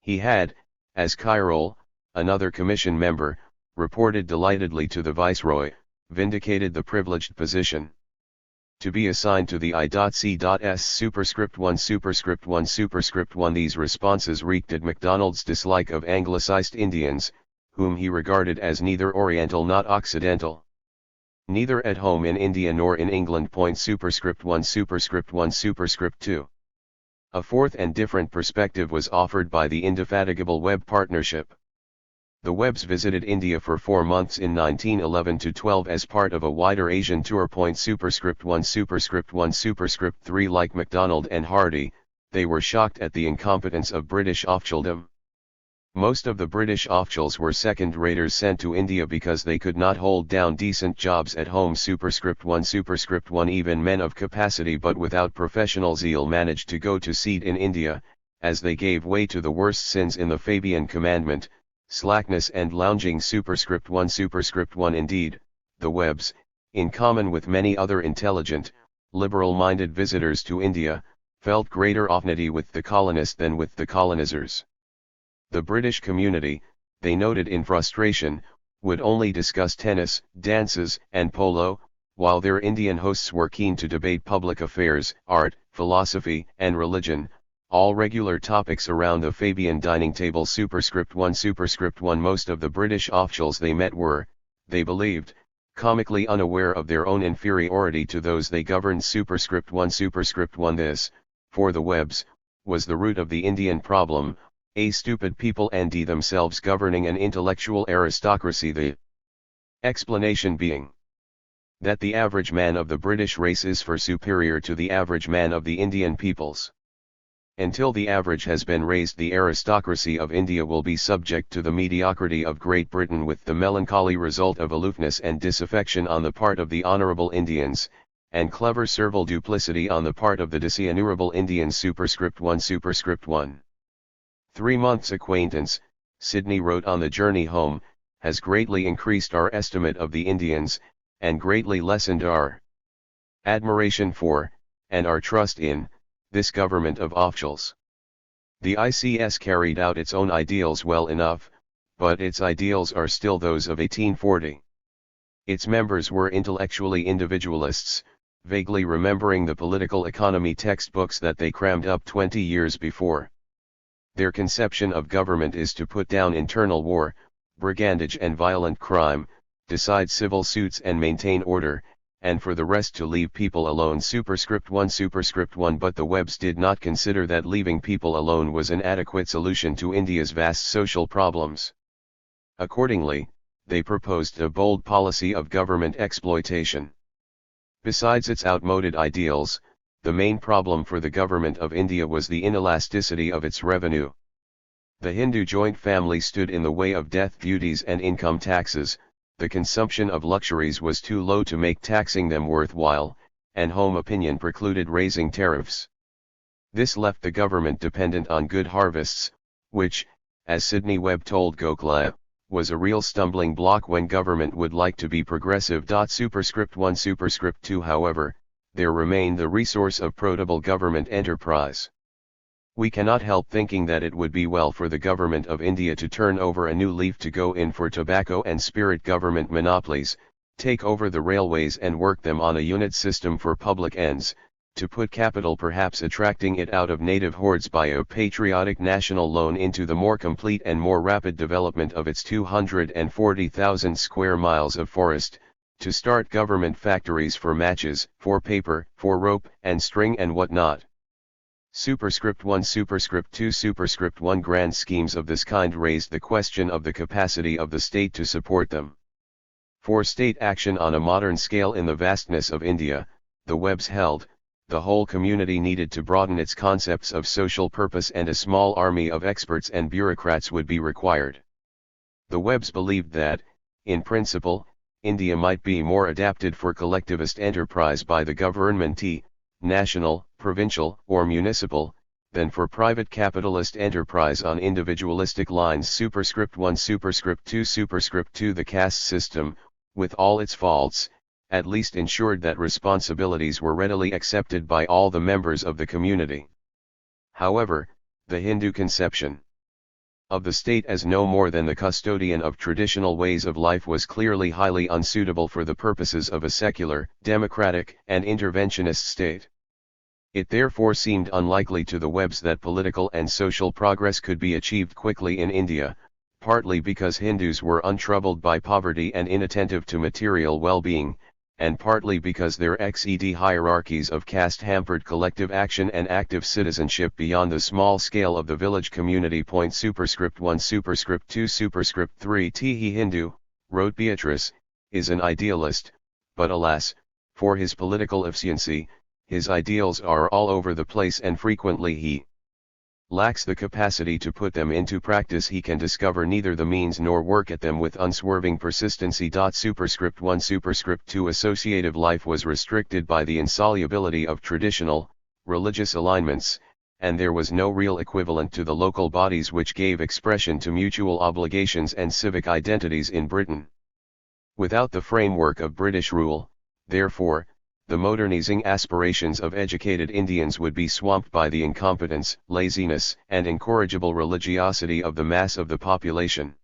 He had, as Kyrole, another commission member, reported delightedly to the Viceroy, vindicated the privileged position to be assigned to the I.C.S. Superscript 1 These responses wreaked at MacDonald's dislike of Anglicized Indians, whom he regarded as neither Oriental nor Occidental, neither at home in India nor in England. Superscript 1 Superscript 2 A fourth and different perspective was offered by the indefatigable Webb partnership. The Webbs visited India for 4 months in 1911-12 as part of a wider Asian tour. Superscript 1 Superscript 3 Like MacDonald and Hardy, they were shocked at the incompetence of British officialdom. Most of the British officials were second-raters sent to India because they could not hold down decent jobs at home. Superscript 1 Even men of capacity but without professional zeal managed to go to seed in India, as they gave way to the worst sins in the Fabian commandment, slackness and lounging. Superscript 1 Indeed, the Webbs, in common with many other intelligent, liberal-minded visitors to India, felt greater affinity with the colonist than with the colonizers. The British community, they noted in frustration, would only discuss tennis, dances, and polo, while their Indian hosts were keen to debate public affairs, art, philosophy, and religion, all regular topics around the Fabian dining table. Superscript 1 Most of the British officials they met were, they believed, comically unaware of their own inferiority to those they governed. Superscript 1 This, for the Webbs, was the root of the Indian problem, a stupid people and themselves governing an intellectual aristocracy, the explanation being that the average man of the British race is far superior to the average man of the Indian peoples. Until the average has been raised, the aristocracy of India will be subject to the mediocrity of Great Britain, with the melancholy result of aloofness and disaffection on the part of the honourable Indians, and clever servile duplicity on the part of the dishonourable Indians. Superscript 1. 3 months' acquaintance, Sidney wrote on the journey home, has greatly increased our estimate of the Indians, and greatly lessened our admiration for, and our trust in, this government of officials. The ICS carried out its own ideals well enough, but its ideals are still those of 1840. Its members were intellectually individualists, vaguely remembering the political economy textbooks that they crammed up 20 years before. Their conception of government is to put down internal war, brigandage and violent crime, decide civil suits and maintain order, and for the rest to leave people alone. Superscript 1. But the Webbs did not consider that leaving people alone was an adequate solution to India's vast social problems. Accordingly, they proposed a bold policy of government exploitation. Besides its outmoded ideals, the main problem for the government of India was the inelasticity of its revenue. The Hindu joint family stood in the way of death duties and income taxes. The consumption of luxuries was too low to make taxing them worthwhile, and home opinion precluded raising tariffs. This left the government dependent on good harvests, which, as Sidney Webb told Gokhale, was a real stumbling block when government would like to be progressive. Superscript 1. Superscript 2. However, there remained the resource of protable government enterprise. We cannot help thinking that it would be well for the government of India to turn over a new leaf, to go in for tobacco and spirit government monopolies, take over the railways and work them on a unit system for public ends, to put capital, perhaps attracting it out of native hordes by a patriotic national loan, into the more complete and more rapid development of its 240,000 square miles of forest, to start government factories for matches, for paper, for rope and string and what not. Superscript 1. Superscript 2. Superscript 1. Grand schemes of this kind raised the question of the capacity of the state to support them. For state action on a modern scale in the vastness of India, the Webbs held, the whole community needed to broaden its concepts of social purpose, and a small army of experts and bureaucrats would be required. The Webbs believed that, in principle, India might be more adapted for collectivist enterprise by the government, national, provincial, or municipal, than for private capitalist enterprise on individualistic lines. Superscript 1. Superscript 2. Superscript 2. The caste system, with all its faults, at least ensured that responsibilities were readily accepted by all the members of the community. However, the Hindu conception of the state as no more than the custodian of traditional ways of life was clearly highly unsuitable for the purposes of a secular, democratic, and interventionist state. It therefore seemed unlikely to the Webbs that political and social progress could be achieved quickly in India, partly because Hindus were untroubled by poverty and inattentive to material well-being, and partly because their XED hierarchies of caste hampered collective action and active citizenship beyond the small scale of the village community. Superscript 1. Superscript 2. Superscript 3. He Hindu, wrote Beatrice, is an idealist, but alas, for his political efficiency, his ideals are all over the place and frequently he lacks the capacity to put them into practice. He can discover neither the means nor work at them with unswerving persistency. Superscript 1. Superscript 2. Associative life was restricted by the insolubility of traditional, religious alignments, and there was no real equivalent to the local bodies which gave expression to mutual obligations and civic identities in Britain. Without the framework of British rule, therefore, the modernizing aspirations of educated Indians would be swamped by the incompetence, laziness, and incorrigible religiosity of the mass of the population.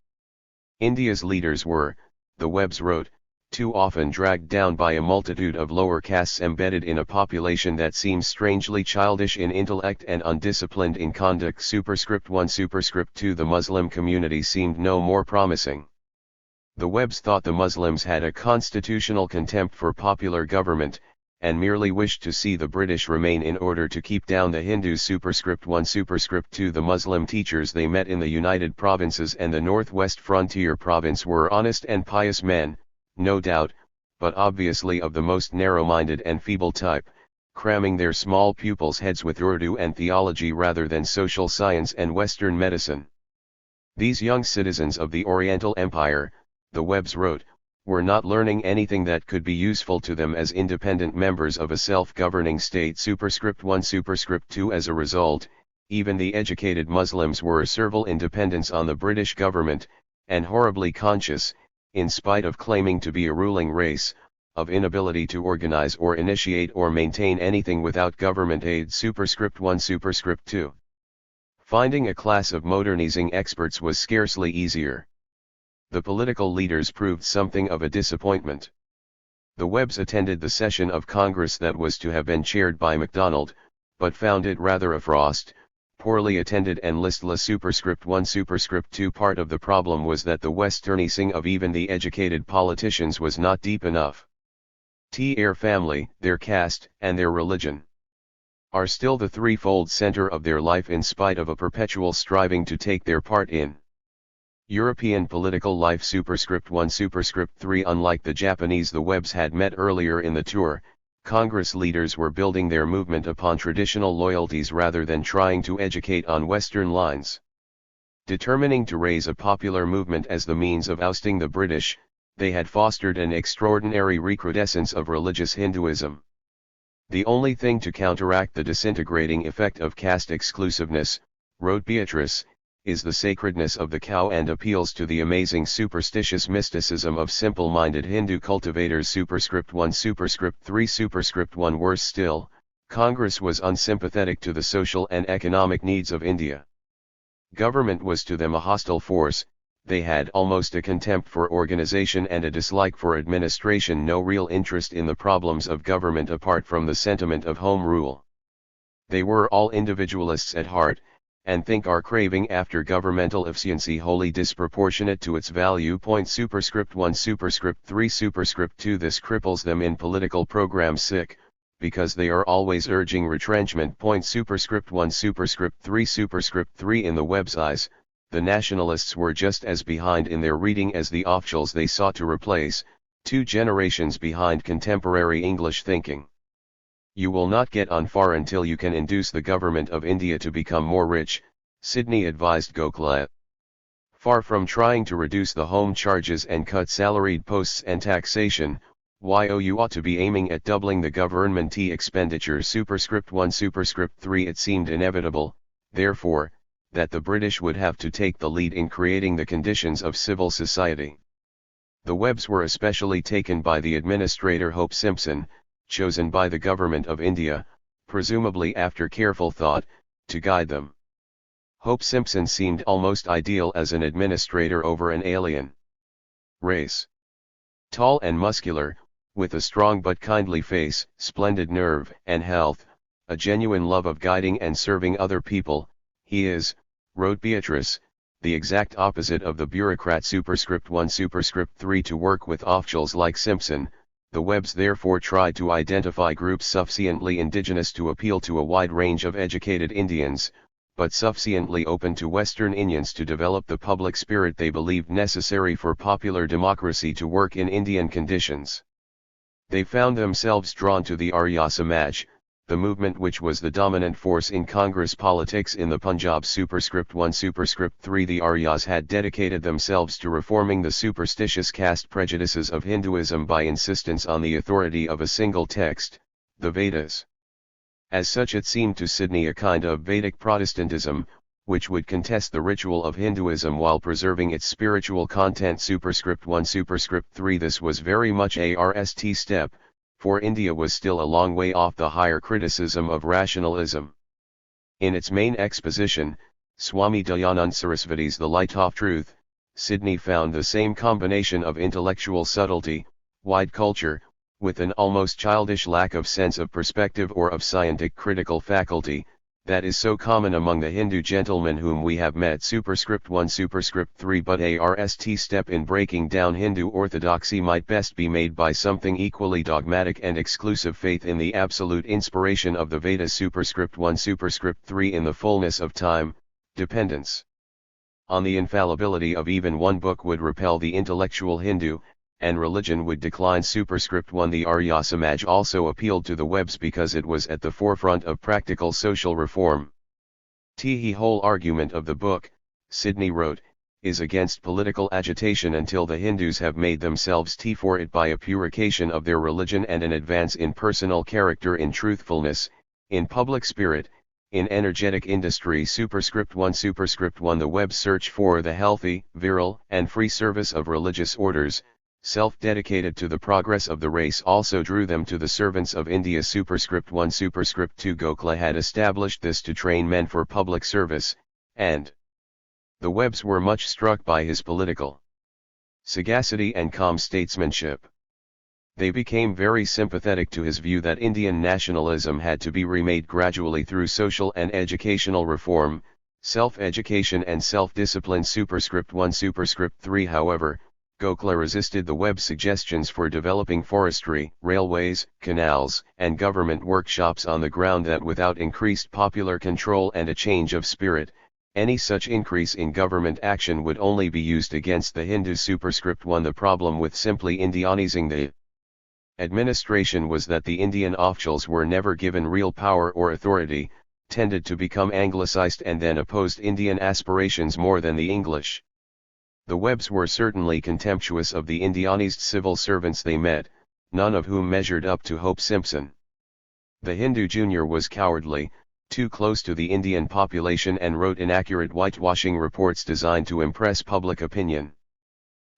India's leaders were, the Webbs wrote, too often dragged down by a multitude of lower castes embedded in a population that seems strangely childish in intellect and undisciplined in conduct. Superscript 1. Superscript 2. The Muslim community seemed no more promising. The Webbs thought the Muslims had a constitutional contempt for popular government, and merely wished to see the British remain in order to keep down the Hindus. Superscript 1 Superscript 2 The Muslim teachers they met in the United Provinces and the Northwest Frontier Province were honest and pious men, no doubt, but obviously of the most narrow-minded and feeble type, cramming their small pupils' heads with Urdu and theology rather than social science and Western medicine. These young citizens of the Oriental Empire, the Webbs wrote, were not learning anything that could be useful to them as independent members of a self-governing state. Superscript 1 Superscript 2 As a result, even the educated Muslims were servile independents on the British government, and horribly conscious, in spite of claiming to be a ruling race, of inability to organize or initiate or maintain anything without government aid. Superscript 1 Superscript 2 Finding a class of modernizing experts was scarcely easier. The political leaders proved something of a disappointment. The Webbs attended the session of Congress that was to have been chaired by MacDonald, but found it rather a frost, poorly attended and listless. Superscript 1 Superscript 2 Part of the problem was that the westernizing of even the educated politicians was not deep enough. Their family, their caste, and their religion are still the threefold center of their life in spite of a perpetual striving to take their part in European political life. Superscript 1 Superscript 3 Unlike the Japanese the Webbs had met earlier in the tour, Congress leaders were building their movement upon traditional loyalties rather than trying to educate on Western lines. Determining to raise a popular movement as the means of ousting the British, they had fostered an extraordinary recrudescence of religious Hinduism. The only thing to counteract the disintegrating effect of caste exclusiveness, wrote Beatrice, is the sacredness of the cow and appeals to the amazing superstitious mysticism of simple-minded Hindu cultivators. Superscript 1 Superscript 3 Superscript 1 Worse still, Congress was unsympathetic to the social and economic needs of India. Government was to them a hostile force, they had almost a contempt for organization and a dislike for administration, no real interest in the problems of government apart from the sentiment of home rule. They were all individualists at heart, and think our craving after governmental efficiency wholly disproportionate to its value. Superscript 1 Superscript 3 Superscript 2 This cripples them in political programs because they are always urging retrenchment. Superscript 1 Superscript 3 Superscript 3 In the Webbs' eyes, the nationalists were just as behind in their reading as the officials they sought to replace, 2 generations behind contemporary English thinking. You will not get on far until you can induce the government of India to become more rich, Sidney advised Gokhale. Far from trying to reduce the home charges and cut salaried posts and taxation, you ought to be aiming at doubling the government expenditure. Superscript 1 Superscript 3 It seemed inevitable, therefore, that the British would have to take the lead in creating the conditions of civil society. The Webbs were especially taken by the administrator Hope Simpson, chosen by the Government of India, presumably after careful thought, to guide them. Hope Simpson seemed almost ideal as an administrator over an alien race. Tall and muscular, with a strong but kindly face, splendid nerve and health, a genuine love of guiding and serving other people, he is, wrote Beatrice, the exact opposite of the bureaucrat. Superscript 1 Superscript 3 To work with officials like Simpson, the Webbs therefore tried to identify groups sufficiently indigenous to appeal to a wide range of educated Indians, but sufficiently open to Western Indians to develop the public spirit they believed necessary for popular democracy to work in Indian conditions. They found themselves drawn to the Arya Samaj, the movement which was the dominant force in Congress politics in the Punjab. Superscript 1 Superscript 3 The Aryas had dedicated themselves to reforming the superstitious caste prejudices of Hinduism by insistence on the authority of a single text, the Vedas. As such it seemed to Sidney a kind of Vedic Protestantism, which would contest the ritual of Hinduism while preserving its spiritual content. Superscript 1 Superscript 3 This was very much a RST step, for India was still a long way off the higher criticism of rationalism. In its main exposition, Swami Dayanand Sarasvati's The Light of Truth, Sidney found the same combination of intellectual subtlety, wide culture, with an almost childish lack of sense of perspective or of scientific critical faculty, that is so common among the Hindu gentlemen whom we have met. Superscript 1 Superscript 3 But a RST step in breaking down Hindu orthodoxy might best be made by something equally dogmatic and exclusive: faith in the absolute inspiration of the Vedas. Superscript 1 Superscript 3 In the fullness of time, dependence on the infallibility of even one book would repel the intellectual Hindu, and religion would decline. Superscript 1 The Arya Samaj also appealed to the Webbs because it was at the forefront of practical social reform. The whole argument of the book, Sidney wrote, is against political agitation until the Hindus have made themselves for it by a purification of their religion and an advance in personal character, in truthfulness, in public spirit, in energetic industry. Superscript 1 Superscript 1 The Webbs' search for the healthy, virile, and free service of religious orders, self-dedicated to the progress of the race, also drew them to the servants of India. Superscript 1 Superscript 2 Gokhale had established this to train men for public service, and the Webbs were much struck by his political sagacity and calm statesmanship. They became very sympathetic to his view that Indian nationalism had to be remade gradually through social and educational reform, self-education and self-discipline. Superscript 1 Superscript 3 However, Gokhale resisted the Webbs' suggestions for developing forestry, railways, canals, and government workshops on the ground that without increased popular control and a change of spirit, any such increase in government action would only be used against the Hindus. Superscript 1 The problem with simply Indianizing the administration was that the Indian officials were never given real power or authority, tended to become anglicized, and then opposed Indian aspirations more than the English. The Webbs were certainly contemptuous of the Indianized civil servants they met, none of whom measured up to Hope Simpson. The Hindu Junior was cowardly, too close to the Indian population, and wrote inaccurate whitewashing reports designed to impress public opinion.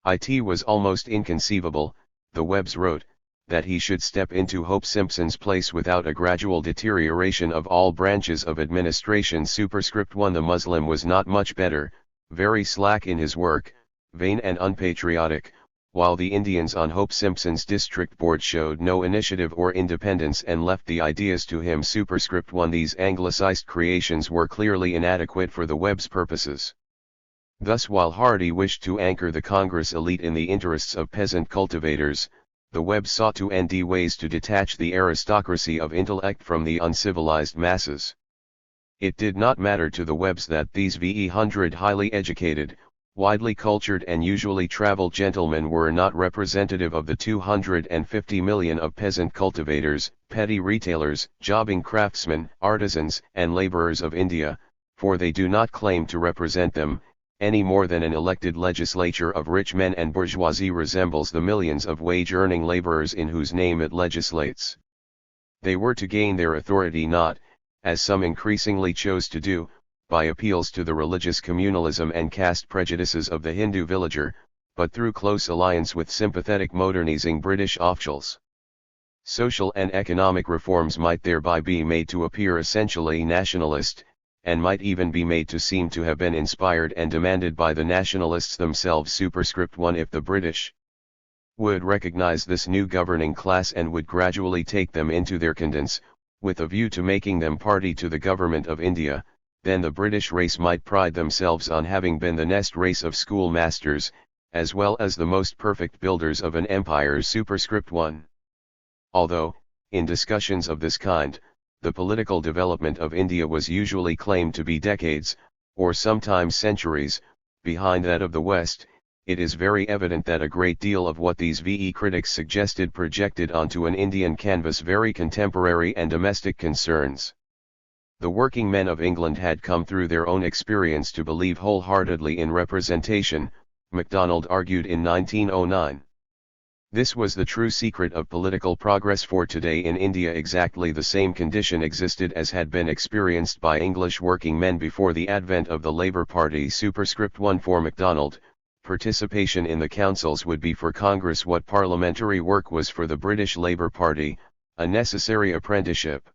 It was almost inconceivable, the Webbs wrote, that he should step into Hope Simpson's place without a gradual deterioration of all branches of administration. Superscript 1 The Muslim was not much better, very slack in his work, vain and unpatriotic, while the Indians on Hope Simpson's district board showed no initiative or independence and left the ideas to him. Superscript 1 These anglicized creations were clearly inadequate for the Webbs' purposes. Thus, while Hardy wished to anchor the Congress elite in the interests of peasant cultivators, the Webbs sought to find ways to detach the aristocracy of intellect from the uncivilized masses. It did not matter to the Webbs that these 100 highly educated, widely cultured and usually traveled gentlemen were not representative of the 250 million of peasant cultivators, petty retailers, jobbing craftsmen, artisans, and laborers of India, for they do not claim to represent them, any more than an elected legislature of rich men and bourgeoisie resembles the millions of wage-earning laborers in whose name it legislates. They were to gain their authority not, as some increasingly chose to do, by appeals to the religious communalism and caste prejudices of the Hindu villager, but through close alliance with sympathetic modernizing British officials. Social and economic reforms might thereby be made to appear essentially nationalist, and might even be made to seem to have been inspired and demanded by the nationalists themselves. Superscript 1 If the British would recognize this new governing class and would gradually take them into their confidence, with a view to making them party to the government of India, then the British race might pride themselves on having been the nest race of schoolmasters, as well as the most perfect builders of an empire. Superscript 1 Although, in discussions of this kind, the political development of India was usually claimed to be decades, or sometimes centuries, behind that of the West, it is very evident that a great deal of what these critics suggested projected onto an Indian canvas very contemporary and domestic concerns. The working men of England had come through their own experience to believe wholeheartedly in representation, MacDonald argued in 1909. This was the true secret of political progress, for today in India exactly the same condition existed as had been experienced by English working men before the advent of the Labour Party. Superscript 1 For MacDonald, participation in the councils would be for Congress what parliamentary work was for the British Labour Party, a necessary apprenticeship.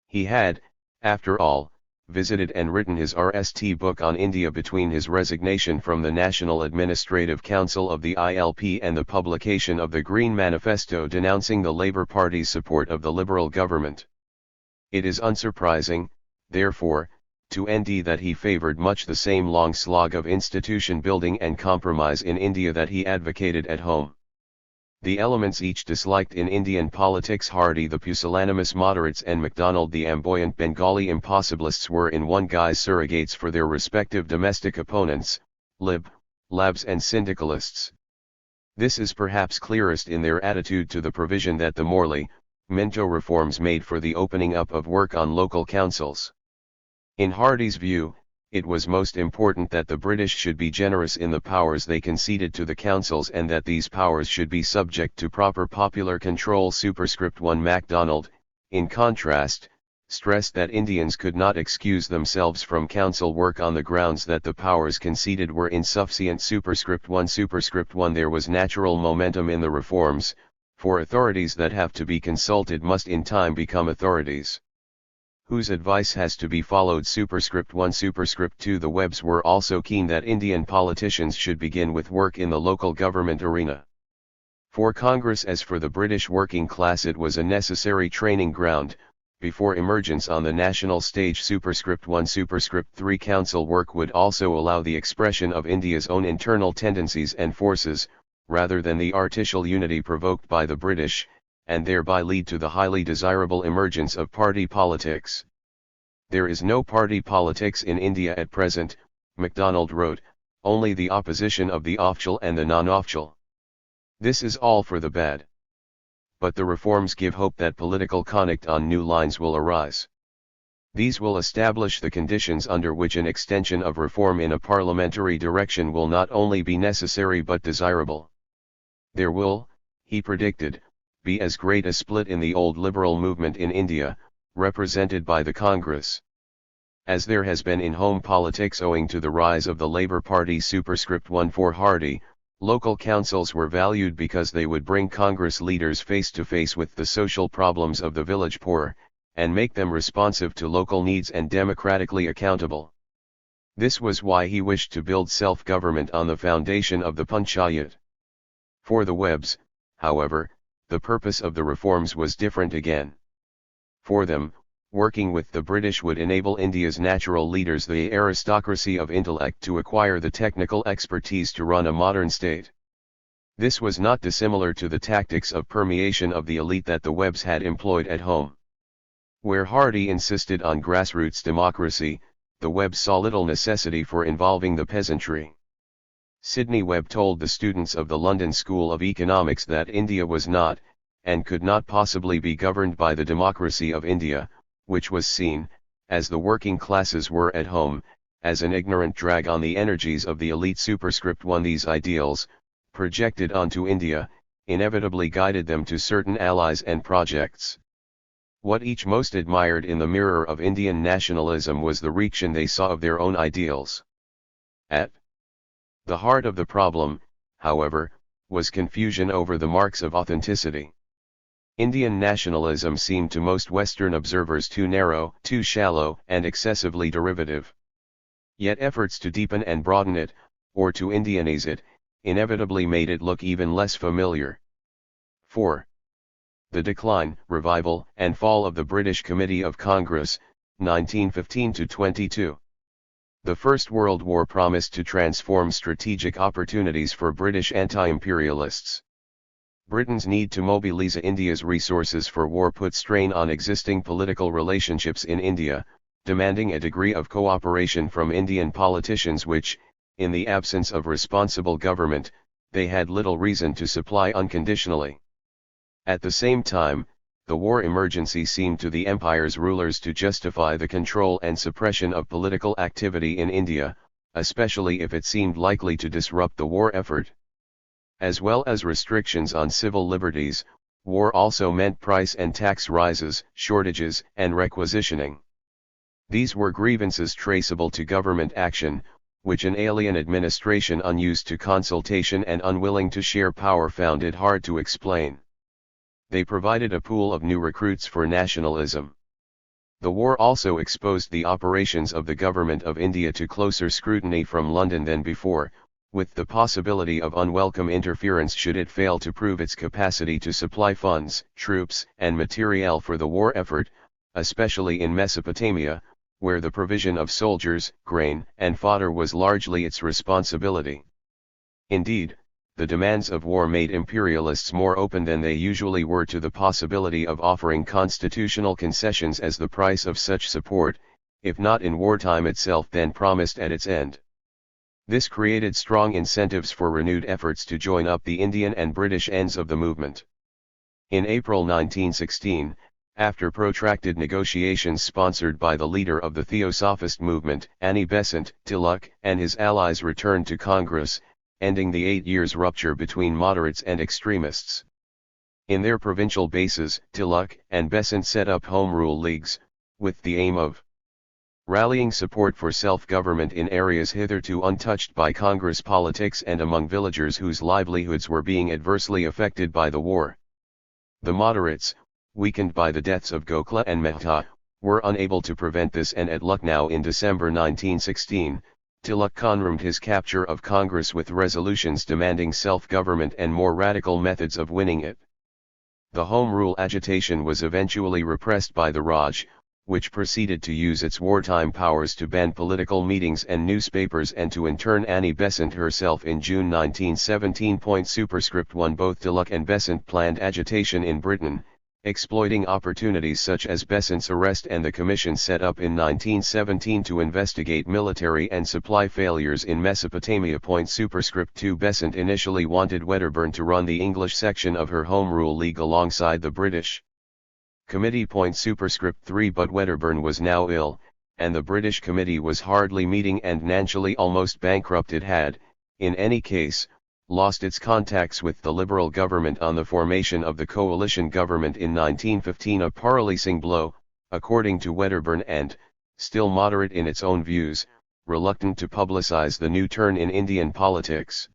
He had, after all, visited and written his RST book on India between his resignation from the National Administrative Council of the ILP and the publication of the Green Manifesto denouncing the Labour Party's support of the Liberal government. It is unsurprising, therefore, to ND that he favored much the same long slog of institution building and compromise in India that he advocated at home. The elements each disliked in Indian politics, Hardy the pusillanimous moderates and MacDonald the amboyant Bengali impossibilists, were in one guise surrogates for their respective domestic opponents, Labs and syndicalists. This is perhaps clearest in their attitude to the provision that the Morley, Minto reforms made for the opening up of work on local councils. In Hardy's view, it was most important that the British should be generous in the powers they conceded to the councils, and that these powers should be subject to proper popular control. Superscript 1. MacDonald, in contrast, stressed that Indians could not excuse themselves from council work on the grounds that the powers conceded were insufficient. Superscript 1. Superscript 1. There was natural momentum in the reforms, for authorities that have to be consulted must in time become authorities whose advice has to be followed. Superscript 1. Superscript 2. The Webbs were also keen that Indian politicians should begin with work in the local government arena. For Congress as for the British working class it was a necessary training ground, before emergence on the national stage. Superscript 1. Superscript 3. Council work would also allow the expression of India's own internal tendencies and forces, rather than the artificial unity provoked by the British, and thereby lead to the highly desirable emergence of party politics. There is no party politics in India at present, MacDonald wrote, only the opposition of the official and the non-official. This is all for the bad. But the reforms give hope that political conduct on new lines will arise. These will establish the conditions under which an extension of reform in a parliamentary direction will not only be necessary but desirable. There will, he predicted, be as great a split in the old liberal movement in India, represented by the Congress, as there has been in home politics owing to the rise of the Labour Party. Superscript 1. For Hardy, local councils were valued because they would bring Congress leaders face to face with the social problems of the village poor, and make them responsive to local needs and democratically accountable. This was why he wished to build self-government on the foundation of the Panchayat. For the Webbs, however, the purpose of the reforms was different again. For them, working with the British would enable India's natural leaders, the aristocracy of intellect, to acquire the technical expertise to run a modern state. This was not dissimilar to the tactics of permeation of the elite that the Webbs had employed at home. Where Hardy insisted on grassroots democracy, the Webbs saw little necessity for involving the peasantry. Sidney Webb told the students of the London School of Economics that India was not, and could not possibly be governed by the democracy of India, which was seen, as the working classes were at home, as an ignorant drag on the energies of the elite. Superscript 1. These ideals, projected onto India, inevitably guided them to certain allies and projects. What each most admired in the mirror of Indian nationalism was the reaction they saw of their own ideals. At the heart of the problem, however, was confusion over the marks of authenticity. Indian nationalism seemed to most Western observers too narrow, too shallow, and excessively derivative. Yet efforts to deepen and broaden it, or to Indianize it, inevitably made it look even less familiar. 4. The decline, revival, and fall of the British Committee of Congress, 1915–22. The First World War promised to transform strategic opportunities for British anti-imperialists. Britain's need to mobilize India's resources for war put strain on existing political relationships in India, demanding a degree of cooperation from Indian politicians which, in the absence of responsible government, they had little reason to supply unconditionally. At the same time, the war emergency seemed to the empire's rulers to justify the control and suppression of political activity in India, especially if it seemed likely to disrupt the war effort. As well as restrictions on civil liberties, war also meant price and tax rises, shortages, and requisitioning. These were grievances traceable to government action, which an alien administration unused to consultation and unwilling to share power found it hard to explain. They provided a pool of new recruits for nationalism. The war also exposed the operations of the Government of India to closer scrutiny from London than before, with the possibility of unwelcome interference should it fail to prove its capacity to supply funds, troops, and materiel for the war effort, especially in Mesopotamia, where the provision of soldiers, grain, and fodder was largely its responsibility. Indeed, the demands of war made imperialists more open than they usually were to the possibility of offering constitutional concessions as the price of such support, if not in wartime itself then promised at its end. This created strong incentives for renewed efforts to join up the Indian and British ends of the movement. In April 1916, after protracted negotiations sponsored by the leader of the Theosophist movement, Annie Besant, Tilak and his allies returned to Congress, ending the 8 years' rupture between moderates and extremists. In their provincial bases, Tilak and Besant set up Home Rule Leagues, with the aim of rallying support for self-government in areas hitherto untouched by Congress politics and among villagers whose livelihoods were being adversely affected by the war. The moderates, weakened by the deaths of Gokhale and Mehta, were unable to prevent this, and at Lucknow in December 1916, Tilak confirmed his capture of Congress with resolutions demanding self-government and more radical methods of winning it. The Home Rule agitation was eventually repressed by the Raj, which proceeded to use its wartime powers to ban political meetings and newspapers and to intern Annie Besant herself in June 1917. Superscript 1 Both Tilak and Besant planned agitation in Britain, exploiting opportunities such as Besant's arrest and the commission set up in 1917 to investigate military and supply failures in Mesopotamia. Superscript 2 Besant initially wanted Wedderburn to run the English section of her Home Rule League alongside the British Committee. Superscript 3 But Wedderburn was now ill, and the British Committee was hardly meeting and financially almost bankrupted, had, in any case, lost its contacts with the Liberal government on the formation of the coalition government in 1915, a paralyzing blow, according to Wedderburn, and, still moderate in its own views, reluctant to publicize the new turn in Indian politics.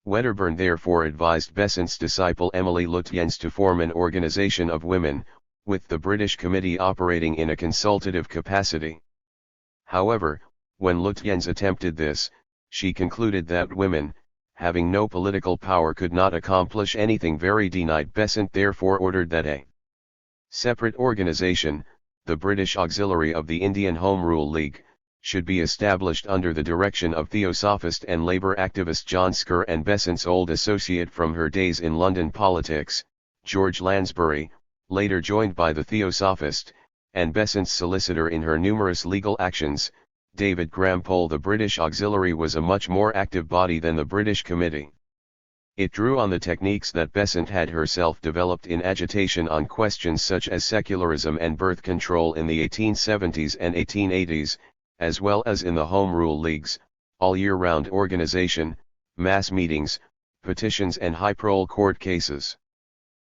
Wedderburn therefore advised Besant's disciple Emily Lutyens to form an organization of women, with the British Committee operating in a consultative capacity. However, when Lutyens attempted this, she concluded that women, having no political power, could not accomplish anything very definite. Besant therefore ordered that a separate organization, the British Auxiliary of the Indian Home Rule League, should be established under the direction of Theosophist and Labour activist John Sker and Besant's old associate from her days in London politics, George Lansbury, later joined by the Theosophist, and Besant's solicitor in her numerous legal actions, David Grampole. The British Auxiliary was a much more active body than the British Committee. It drew on the techniques that Besant had herself developed in agitation on questions such as secularism and birth control in the 1870s and 1880s, as well as in the Home Rule Leagues, all year-round organization, mass meetings, petitions and high-profile court cases.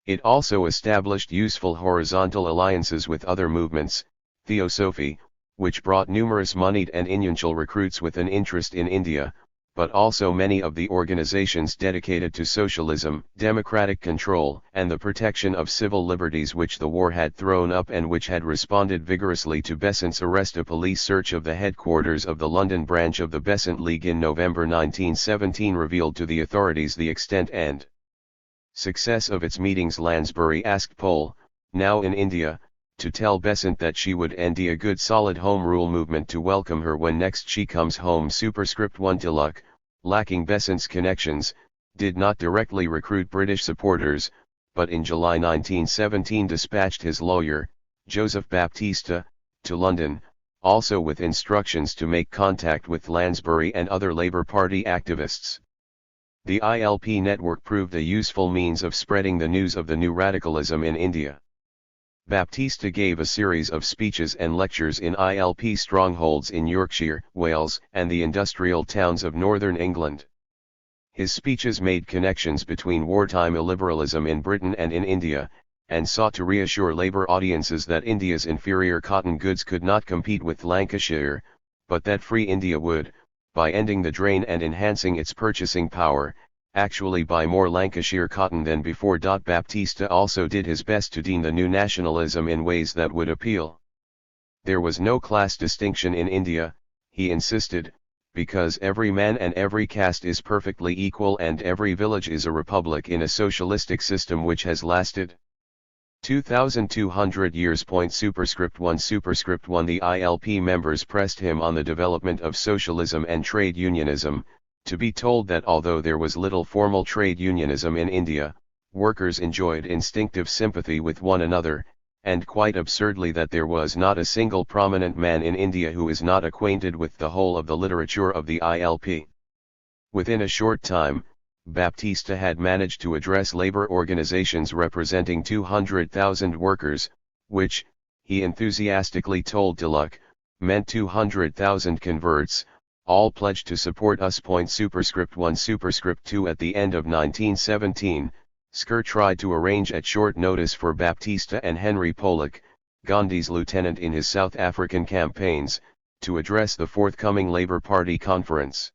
It also established useful horizontal alliances with other movements, Theosophy, which brought numerous moneyed and influential recruits with an interest in India, but also many of the organizations dedicated to socialism, democratic control, and the protection of civil liberties which the war had thrown up and which had responded vigorously to Besant's arrest. A police search of the headquarters of the London branch of the Besant League in November 1917 revealed to the authorities the extent and success of its meetings. Lansbury asked Pole, now in India, to tell Besant that she would end a good solid Home Rule movement to welcome her when next she comes home. Superscript 1 Tilak, lacking Besant's connections, did not directly recruit British supporters, but in July 1917 dispatched his lawyer, Joseph Baptista, to London, also with instructions to make contact with Lansbury and other Labour Party activists. The ILP network proved a useful means of spreading the news of the new radicalism in India. Baptista gave a series of speeches and lectures in ILP strongholds in Yorkshire, Wales, and the industrial towns of northern England. His speeches made connections between wartime illiberalism in Britain and in India, and sought to reassure Labour audiences that India's inferior cotton goods could not compete with Lancashire, but that Free India would, by ending the drain and enhancing its purchasing power, actually buy more Lancashire cotton than before. Baptista also did his best to deem the new nationalism in ways that would appeal. There was no class distinction in India, he insisted, because every man and every caste is perfectly equal and every village is a republic in a socialistic system which has lasted 2200 years. Superscript 1 Superscript 1 The ILP members pressed him on the development of socialism and trade unionism, to be told that although there was little formal trade unionism in India, workers enjoyed instinctive sympathy with one another, and quite absurdly that there was not a single prominent man in India who is not acquainted with the whole of the literature of the ILP. Within a short time, Baptista had managed to address labor organizations representing 200,000 workers, which, he enthusiastically told Tilak, meant 200,000 converts, all pledged to support us. Superscript 1 Superscript 2 At the end of 1917, Skur tried to arrange at short notice for Baptista and Henry Pollock, Gandhi's lieutenant in his South African campaigns, to address the forthcoming Labour Party conference.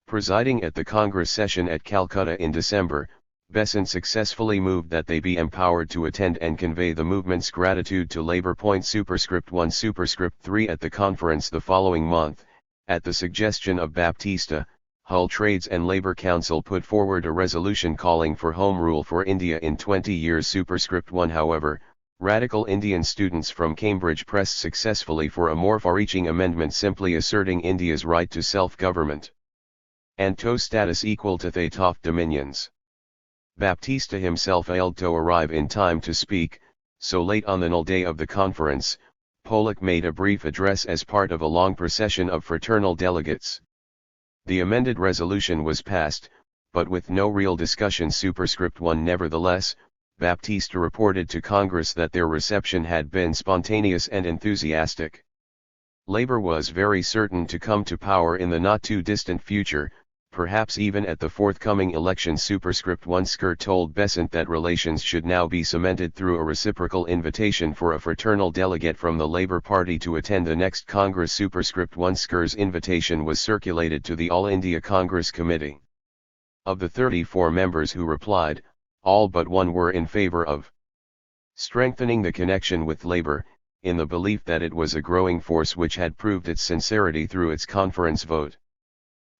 Presiding at the Congress session at Calcutta in December, Besant successfully moved that they be empowered to attend and convey the movement's gratitude to Labour. Superscript 1 Superscript 3 At the conference the following month, at the suggestion of Baptista, Hull Trades and Labour Council put forward a resolution calling for Home Rule for India in 20 years. Superscript 1 However, radical Indian students from Cambridge pressed successfully for a more far-reaching amendment simply asserting India's right to self-government and to status equal to the Toft dominions. Baptista himself failed to arrive in time to speak, so late on the null day of the conference, Pollock made a brief address as part of a long procession of fraternal delegates. The amended resolution was passed, but with no real discussion. Superscript 1 Nevertheless, Baptista reported to Congress that their reception had been spontaneous and enthusiastic. Labour was very certain to come to power in the not-too-distant future, perhaps even at the forthcoming election. Superscript 1 Skur told Besant that relations should now be cemented through a reciprocal invitation for a fraternal delegate from the Labour Party to attend the next Congress. Superscript 1 Skur's invitation was circulated to the All India Congress Committee. Of the 34 members who replied, all but one were in favour of strengthening the connection with Labour, in the belief that it was a growing force which had proved its sincerity through its conference vote.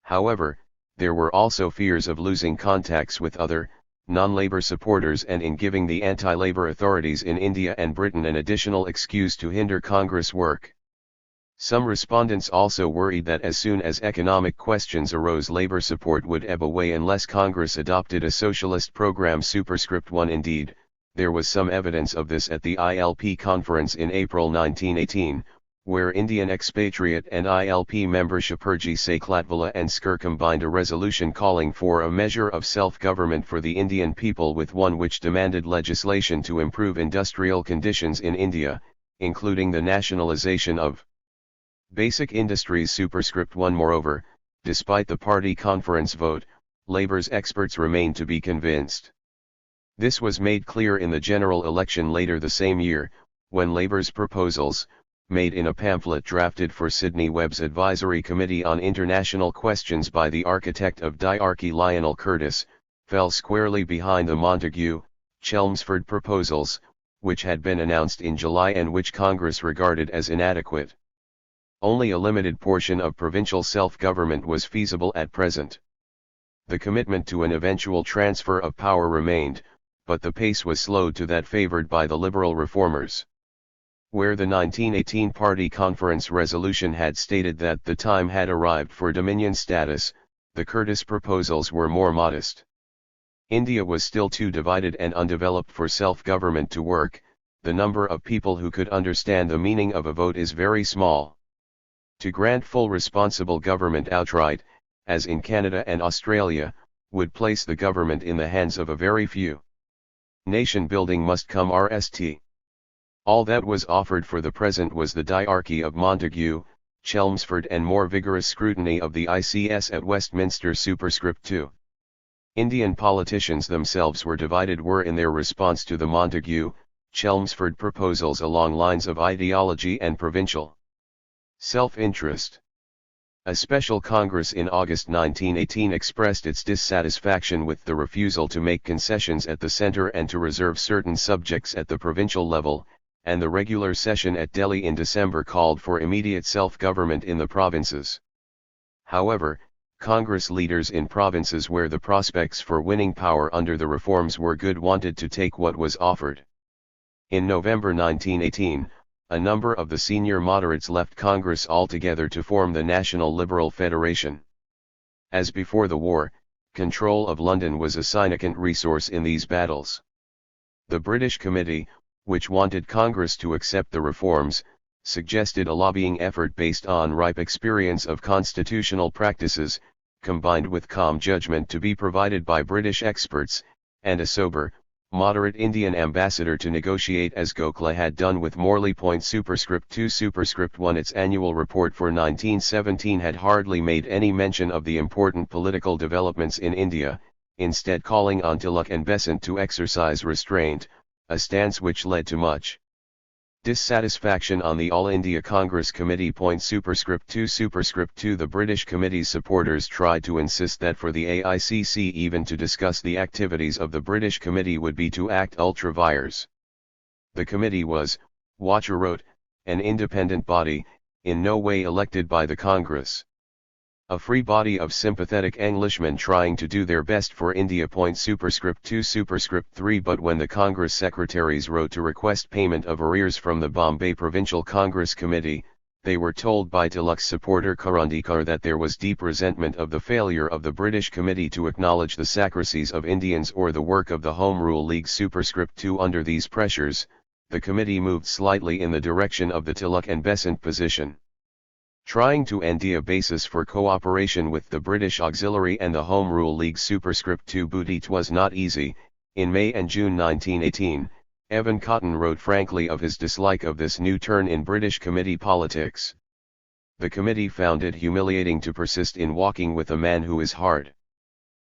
However, there were also fears of losing contacts with other, non-Labour supporters and in giving the anti-Labour authorities in India and Britain an additional excuse to hinder Congress work. Some respondents also worried that as soon as economic questions arose, Labour support would ebb away unless Congress adopted a socialist program. Superscript 1 Indeed, there was some evidence of this at the ILP conference in April 1918, where Indian expatriate and ILP member Shapurji Saklatvala and Skur combined a resolution calling for a measure of self-government for the Indian people with one which demanded legislation to improve industrial conditions in India, including the nationalization of basic industries. Superscript 1 Moreover, despite the party conference vote, Labour's experts remained to be convinced. This was made clear in the general election later the same year, when Labour's proposals, made in a pamphlet drafted for Sidney Webb's Advisory Committee on International Questions by the architect of diarchy Lionel Curtis, fell squarely behind the Montagu-Chelmsford proposals, which had been announced in July and which Congress regarded as inadequate. Only a limited portion of provincial self-government was feasible at present. The commitment to an eventual transfer of power remained, but the pace was slowed to that favoured by the liberal reformers. Where the 1918 Party Conference resolution had stated that the time had arrived for dominion status, the Curtis proposals were more modest. India was still too divided and undeveloped for self-government to work. The number of people who could understand the meaning of a vote is very small. To grant full responsible government outright, as in Canada and Australia, would place the government in the hands of a very few. Nation building must come first. All that was offered for the present was the diarchy of Montagu, Chelmsford and more vigorous scrutiny of the ICS at Westminster. Superscript 2. Indian politicians themselves were divided in their response to the Montagu, Chelmsford proposals along lines of ideology and provincial self-interest. A special Congress in August 1918 expressed its dissatisfaction with the refusal to make concessions at the centre and to reserve certain subjects at the provincial level, and the regular session at Delhi in December called for immediate self-government in the provinces. However, Congress leaders in provinces where the prospects for winning power under the reforms were good wanted to take what was offered. In November 1918, a number of the senior moderates left Congress altogether to form the National Liberal Federation. As before the war, control of London was a significant resource in these battles. The British Committee, which wanted Congress to accept the reforms, suggested a lobbying effort based on ripe experience of constitutional practices, combined with calm judgment to be provided by British experts, and a sober, moderate Indian ambassador to negotiate as Gokhale had done with Morley. Superscript 2 Superscript 1 Its annual report for 1917 had hardly made any mention of the important political developments in India, instead calling on Tilak and Besant to exercise restraint, a stance which led to much dissatisfaction on the All India Congress Committee. Superscript 2 Superscript 2 The British Committee's supporters tried to insist that for the AICC even to discuss the activities of the British Committee would be to act ultra vires. The committee was, Watcher wrote, an independent body, in no way elected by the Congress. A free body of sympathetic Englishmen trying to do their best for India. Superscript 2 Superscript 3 But when the Congress secretaries wrote to request payment of arrears from the Bombay Provincial Congress Committee, they were told by Tilak's supporter Karandikar that there was deep resentment of the failure of the British Committee to acknowledge the sacristies of Indians or the work of the Home Rule League. Superscript 2 Under these pressures, the committee moved slightly in the direction of the Tilak and Besant position. Trying to end a basis for cooperation with the British Auxiliary and the Home Rule League. Superscript 2 But it was not easy. In May and June 1918, Evan Cotton wrote frankly of his dislike of this new turn in British committee politics. The committee found it humiliating to persist in walking with a man who is hard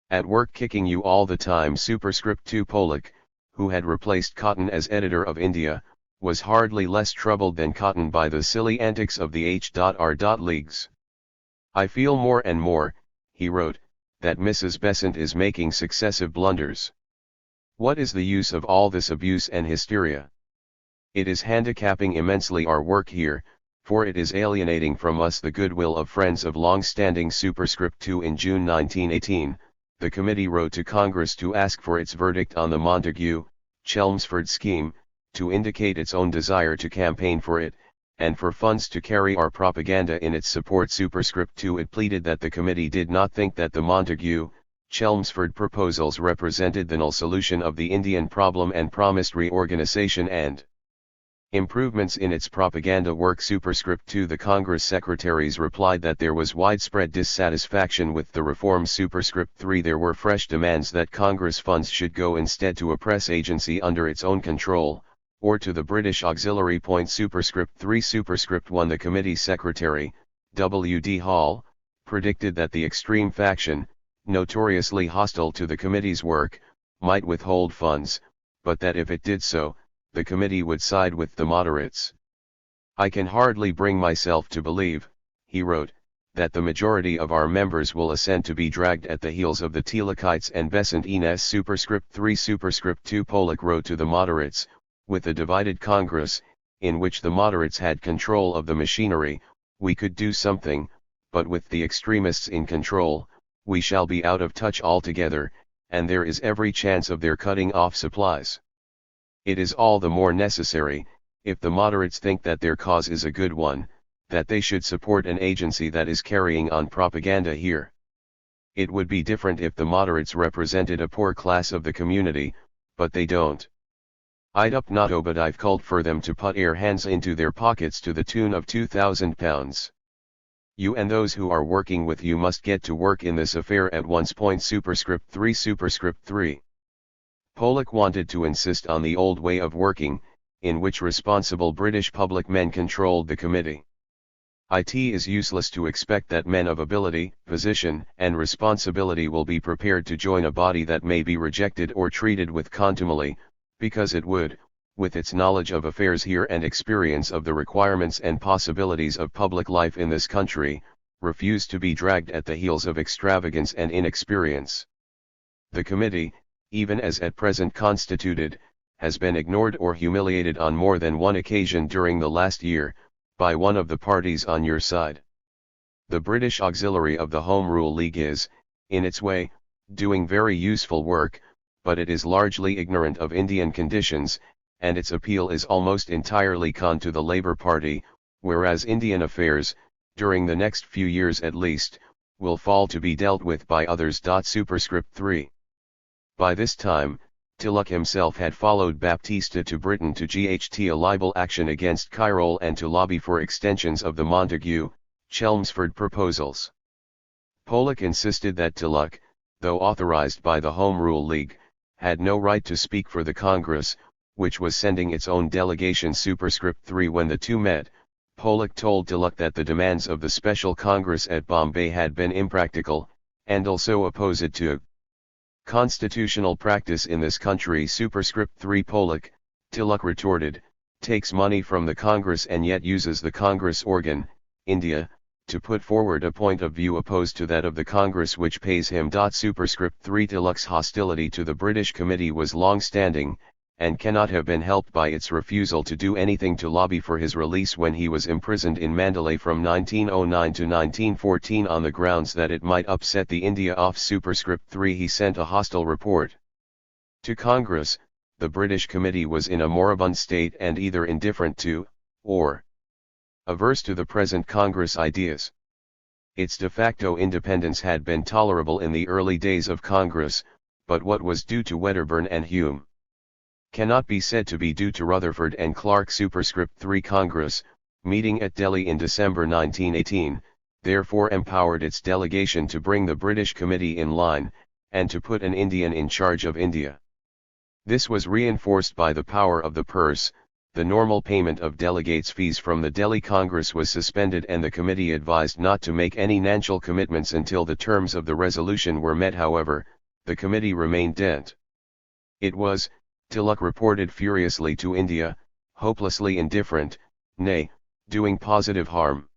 at work kicking you all the time. Superscript 2 Pollock, who had replaced Cotton as editor of India, was hardly less troubled than Cotton by the silly antics of the H.R. leagues. I feel more and more, he wrote, that Mrs. Besant is making successive blunders. What is the use of all this abuse and hysteria? It is handicapping immensely our work here, for it is alienating from us the goodwill of friends of long-standing. Superscript 2 In June 1918, the committee wrote to Congress to ask for its verdict on the Montague-Chelmsford scheme, to indicate its own desire to campaign for it, and for funds to carry our propaganda in its support. Superscript 2 It pleaded that the committee did not think that the Montague-Chelmsford proposals represented the null solution of the Indian problem and promised reorganization and improvements in its propaganda work. Superscript 2 The Congress secretaries replied that there was widespread dissatisfaction with the reforms. Superscript 3 There were fresh demands that Congress funds should go instead to a press agency under its own control, or to the British Auxiliary. Superscript 3 Superscript 1 The committee secretary, W. D. Hall, predicted that the extreme faction, notoriously hostile to the committee's work, might withhold funds, but that if it did so, the committee would side with the moderates. I can hardly bring myself to believe, he wrote, that the majority of our members will assent to be dragged at the heels of the Tilakites and Besant-Ines. Superscript 3 Superscript 2 Pollock wrote to the moderates, with a divided Congress, in which the moderates had control of the machinery, we could do something, but with the extremists in control, we shall be out of touch altogether, and there is every chance of their cutting off supplies. It is all the more necessary, if the moderates think that their cause is a good one, that they should support an agency that is carrying on propaganda here. It would be different if the moderates represented a poor class of the community, but they don't. I'd up not but I've called for them to put their hands into their pockets to the tune of £2,000. You and those who are working with you must get to work in this affair at once. Superscript 3 Superscript 3 Pollock wanted to insist on the old way of working, in which responsible British public men controlled the committee. It is useless to expect that men of ability, position, and responsibility will be prepared to join a body that may be rejected or treated with contumely, because it would, with its knowledge of affairs here and experience of the requirements and possibilities of public life in this country, refuse to be dragged at the heels of extravagance and inexperience. The committee, even as at present constituted, has been ignored or humiliated on more than one occasion during the last year, by one of the parties on your side. The British Auxiliary of the Home Rule League is, in its way, doing very useful work, but it is largely ignorant of Indian conditions, and its appeal is almost entirely con to the Labour Party, whereas Indian affairs, during the next few years at least, will fall to be dealt with by others. Superscript 3. By this time, Tilak himself had followed Baptista to Britain to GHT a libel action against Kyrole and to lobby for extensions of the Montagu, Chelmsford proposals. Pollock insisted that Tilak, though authorized by the Home Rule League, had no right to speak for the Congress, which was sending its own delegation. Superscript 3. When the two met, Pollock told Tilak that the demands of the Special Congress at Bombay had been impractical, and also opposed to constitutional practice in this country. Superscript 3. Pollock, Tilak retorted, takes money from the Congress and yet uses the Congress organ, India, to put forward a point of view opposed to that of the Congress which pays him. Superscript 3. Tilak's hostility to the British Committee was long-standing, and cannot have been helped by its refusal to do anything to lobby for his release when he was imprisoned in Mandalay from 1909 to 1914 on the grounds that it might upset the India off. Superscript 3. He sent a hostile report to Congress. The British Committee was in a moribund state and either indifferent to, or averse to the present Congress ideas. Its de facto independence had been tolerable in the early days of Congress, but what was due to Wedderburn and Hume cannot be said to be due to Rutherford and Clark. Superscript 3. Congress, meeting at Delhi in December 1918, therefore empowered its delegation to bring the British Committee in line, and to put an Indian in charge of India. This was reinforced by the power of the purse. The normal payment of delegates' fees from the Delhi Congress was suspended and the committee advised not to make any financial commitments until the terms of the resolution were met. However, the committee remained dent. It was, Tilak reported furiously to India, hopelessly indifferent, nay, doing positive harm.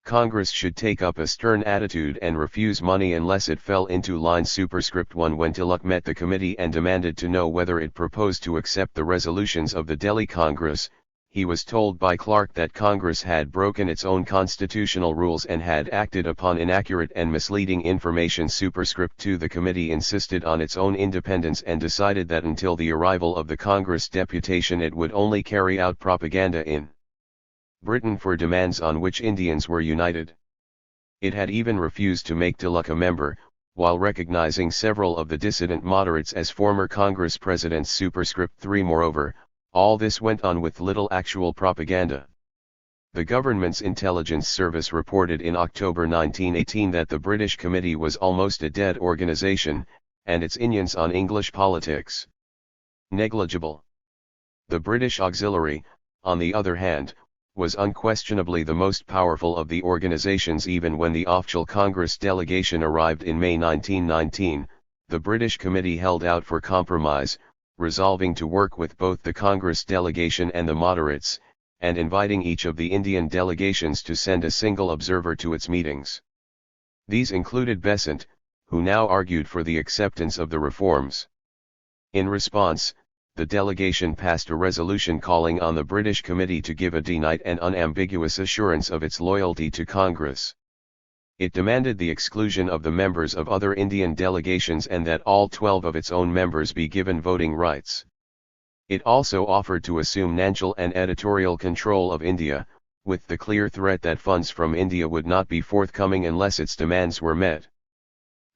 Congress should take up a stern attitude and refuse money unless it fell into line. Superscript 1. When Tilak met the committee and demanded to know whether it proposed to accept the resolutions of the Delhi Congress, he was told by Clark that Congress had broken its own constitutional rules and had acted upon inaccurate and misleading information. Superscript 2. The committee insisted on its own independence and decided that until the arrival of the Congress deputation it would only carry out propaganda in Britain for demands on which Indians were united. It had even refused to make Tilak a member, while recognizing several of the dissident moderates as former Congress presidents. Superscript 3. Moreover, all this went on with little actual propaganda. The government's intelligence service reported in October 1918 that the British Committee was almost a dead organization, and its influence on English politics negligible. The British Auxiliary, on the other hand, was unquestionably the most powerful of the organizations. Even when the official Congress delegation arrived in May 1919, the British Committee held out for compromise, resolving to work with both the Congress delegation and the moderates, and inviting each of the Indian delegations to send a single observer to its meetings. These included Besant, who now argued for the acceptance of the reforms. In response, the delegation passed a resolution calling on the British Committee to give a definite and unambiguous assurance of its loyalty to Congress. It demanded the exclusion of the members of other Indian delegations and that all 12 of its own members be given voting rights. It also offered to assume financial and editorial control of India, with the clear threat that funds from India would not be forthcoming unless its demands were met.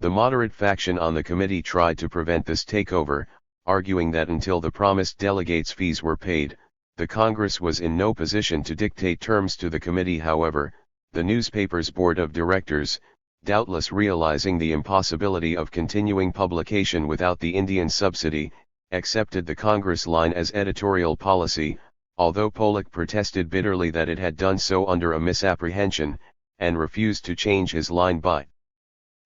The moderate faction on the committee tried to prevent this takeover, arguing that until the promised delegates' fees were paid, the Congress was in no position to dictate terms to the committee. However, the newspaper's board of directors, doubtless realizing the impossibility of continuing publication without the Indian subsidy, accepted the Congress line as editorial policy, although Pollock protested bitterly that it had done so under a misapprehension, and refused to change his line by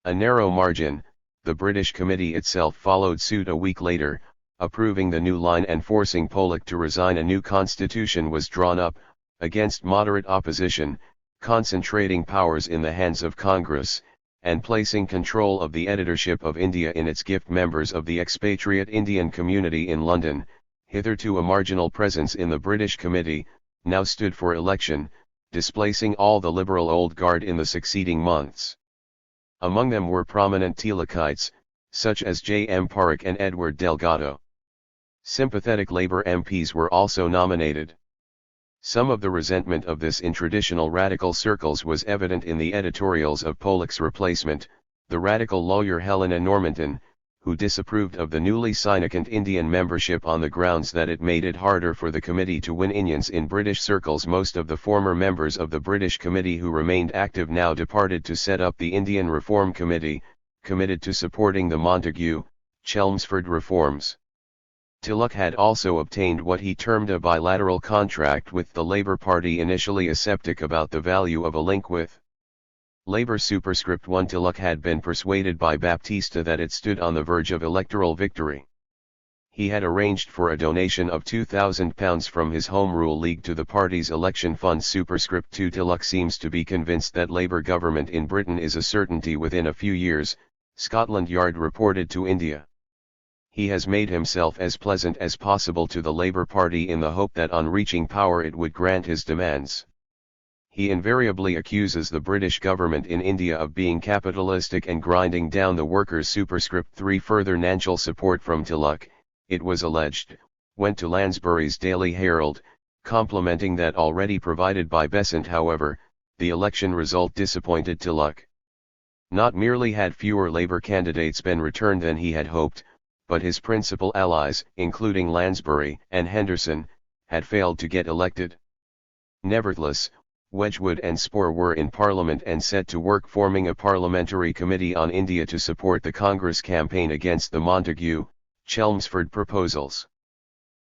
a narrow margin. The British Committee itself followed suit a week later, approving the new line and forcing Pollock to resign. A new constitution was drawn up, against moderate opposition, concentrating powers in the hands of Congress, and placing control of the editorship of India in its gift. Members of the expatriate Indian community in London, hitherto a marginal presence in the British Committee, now stood for election, displacing all the liberal old guard in the succeeding months. Among them were prominent Tilakites, such as J. M. Parekh and Edward Delgado. Sympathetic Labour MPs were also nominated. Some of the resentment of this in traditional radical circles was evident in the editorials of Pollock's replacement, the radical lawyer Helena Normanton, who disapproved of the newly significant Indian membership on the grounds that it made it harder for the committee to win Indians in British circles. Most of the former members of the British Committee who remained active now departed to set up the Indian Reform Committee, committed to supporting the Montagu, Chelmsford reforms. Tilak had also obtained what he termed a bilateral contract with the Labour Party, initially a sceptic about the value of a link with Labour superscript 1. Tilak had been persuaded by Baptista that it stood on the verge of electoral victory. He had arranged for a donation of £2,000 from his Home Rule League to the party's election fund superscript 2. Tilak seems to be convinced that Labour government in Britain is a certainty within a few years, Scotland Yard reported to India. He has made himself as pleasant as possible to the Labour Party in the hope that on reaching power it would grant his demands. He invariably accuses the British government in India of being capitalistic and grinding down the workers. Superscript 3. Further financial support from Tilak, it was alleged, went to Lansbury's Daily Herald, complementing that already provided by Besant. However, the election result disappointed Tilak. Not merely had fewer Labour candidates been returned than he had hoped, but his principal allies, including Lansbury and Henderson, had failed to get elected. Nevertheless, Wedgwood and Spohr were in Parliament and set to work forming a parliamentary committee on India to support the Congress campaign against the Montagu, Chelmsford proposals.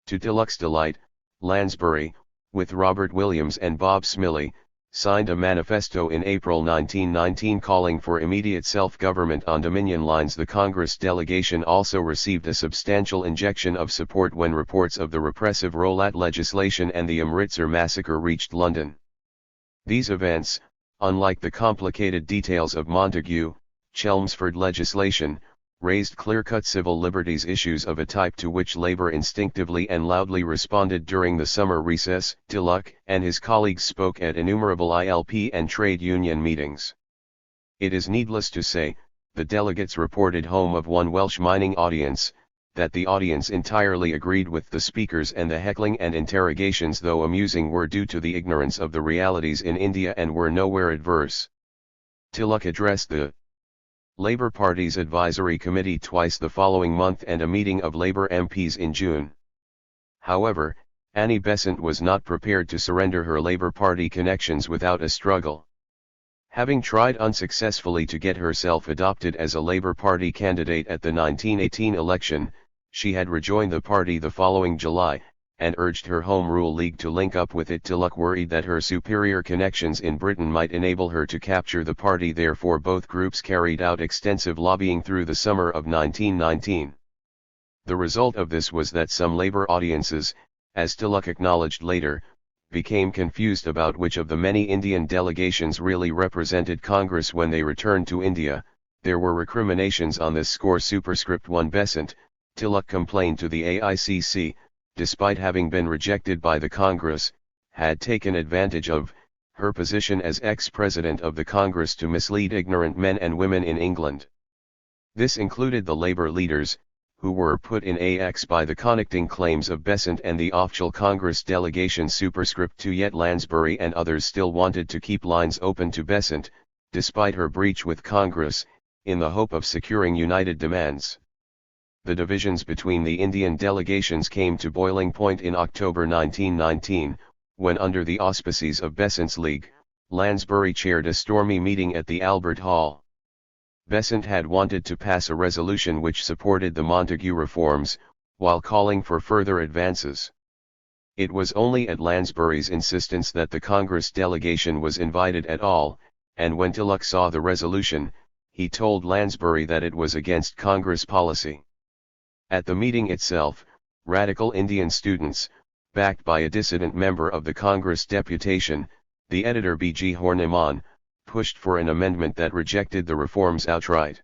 To Tilak's delight, Lansbury, with Robert Williams and Bob Smillie, signed a manifesto in April 1919 calling for immediate self-government on Dominion lines. The Congress delegation also received a substantial injection of support when reports of the repressive Rowlatt legislation and the Amritsar massacre reached London. These events, unlike the complicated details of Montagu, Chelmsford legislation, raised clear-cut civil liberties issues of a type to which Labour instinctively and loudly responded during the summer recess. Tilak and his colleagues spoke at innumerable ILP and trade union meetings. It is needless to say, the delegates reported home of one Welsh mining audience, that the audience entirely agreed with the speakers and the heckling and interrogations, though amusing, were due to the ignorance of the realities in India and were nowhere adverse. Tilak addressed the Labour Party's advisory committee twice the following month and a meeting of Labour MPs in June. However, Annie Besant was not prepared to surrender her Labour Party connections without a struggle. Having tried unsuccessfully to get herself adopted as a Labour Party candidate at the 1918 election, she had rejoined the party the following July, and urged her Home Rule League to link up with it. Tilak worried that her superior connections in Britain might enable her to capture the party. Therefore both groups carried out extensive lobbying through the summer of 1919. The result of this was that some Labour audiences, as Tilak acknowledged later, became confused about which of the many Indian delegations really represented Congress when they returned to India. There were recriminations on this score. Superscript 1. Besant, Tilak complained to the AICC, despite having been rejected by the Congress, had taken advantage of her position as ex-president of the Congress to mislead ignorant men and women in England. This included the Labour leaders, who were put in AX by the connecting claims of Besant and the official Congress delegation. Superscript 2. Yet Lansbury and others still wanted to keep lines open to Besant, despite her breach with Congress, in the hope of securing united demands. The divisions between the Indian delegations came to boiling point in October 1919, when under the auspices of Besant's League, Lansbury chaired a stormy meeting at the Albert Hall. Besant had wanted to pass a resolution which supported the Montagu reforms, while calling for further advances. It was only at Lansbury's insistence that the Congress delegation was invited at all, and when Tilak saw the resolution, he told Lansbury that it was against Congress policy. At the meeting itself, radical Indian students, backed by a dissident member of the Congress deputation, the editor B.G. Horniman, pushed for an amendment that rejected the reforms outright.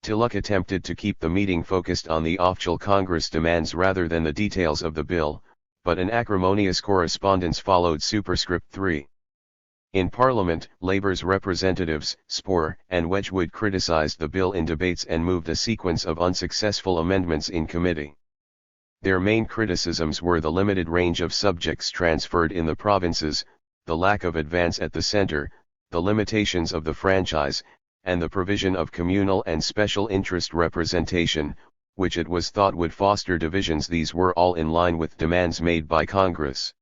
Tilak attempted to keep the meeting focused on the official Congress demands rather than the details of the bill, but an acrimonious correspondence followed. Superscript 3. In Parliament, Labour's representatives, Spohr and Wedgwood, criticised the bill in debates and moved a sequence of unsuccessful amendments in committee. Their main criticisms were the limited range of subjects transferred in the provinces, the lack of advance at the center, the limitations of the franchise, and the provision of communal and special interest representation, which it was thought would foster divisions. These were all in line with demands made by Congress.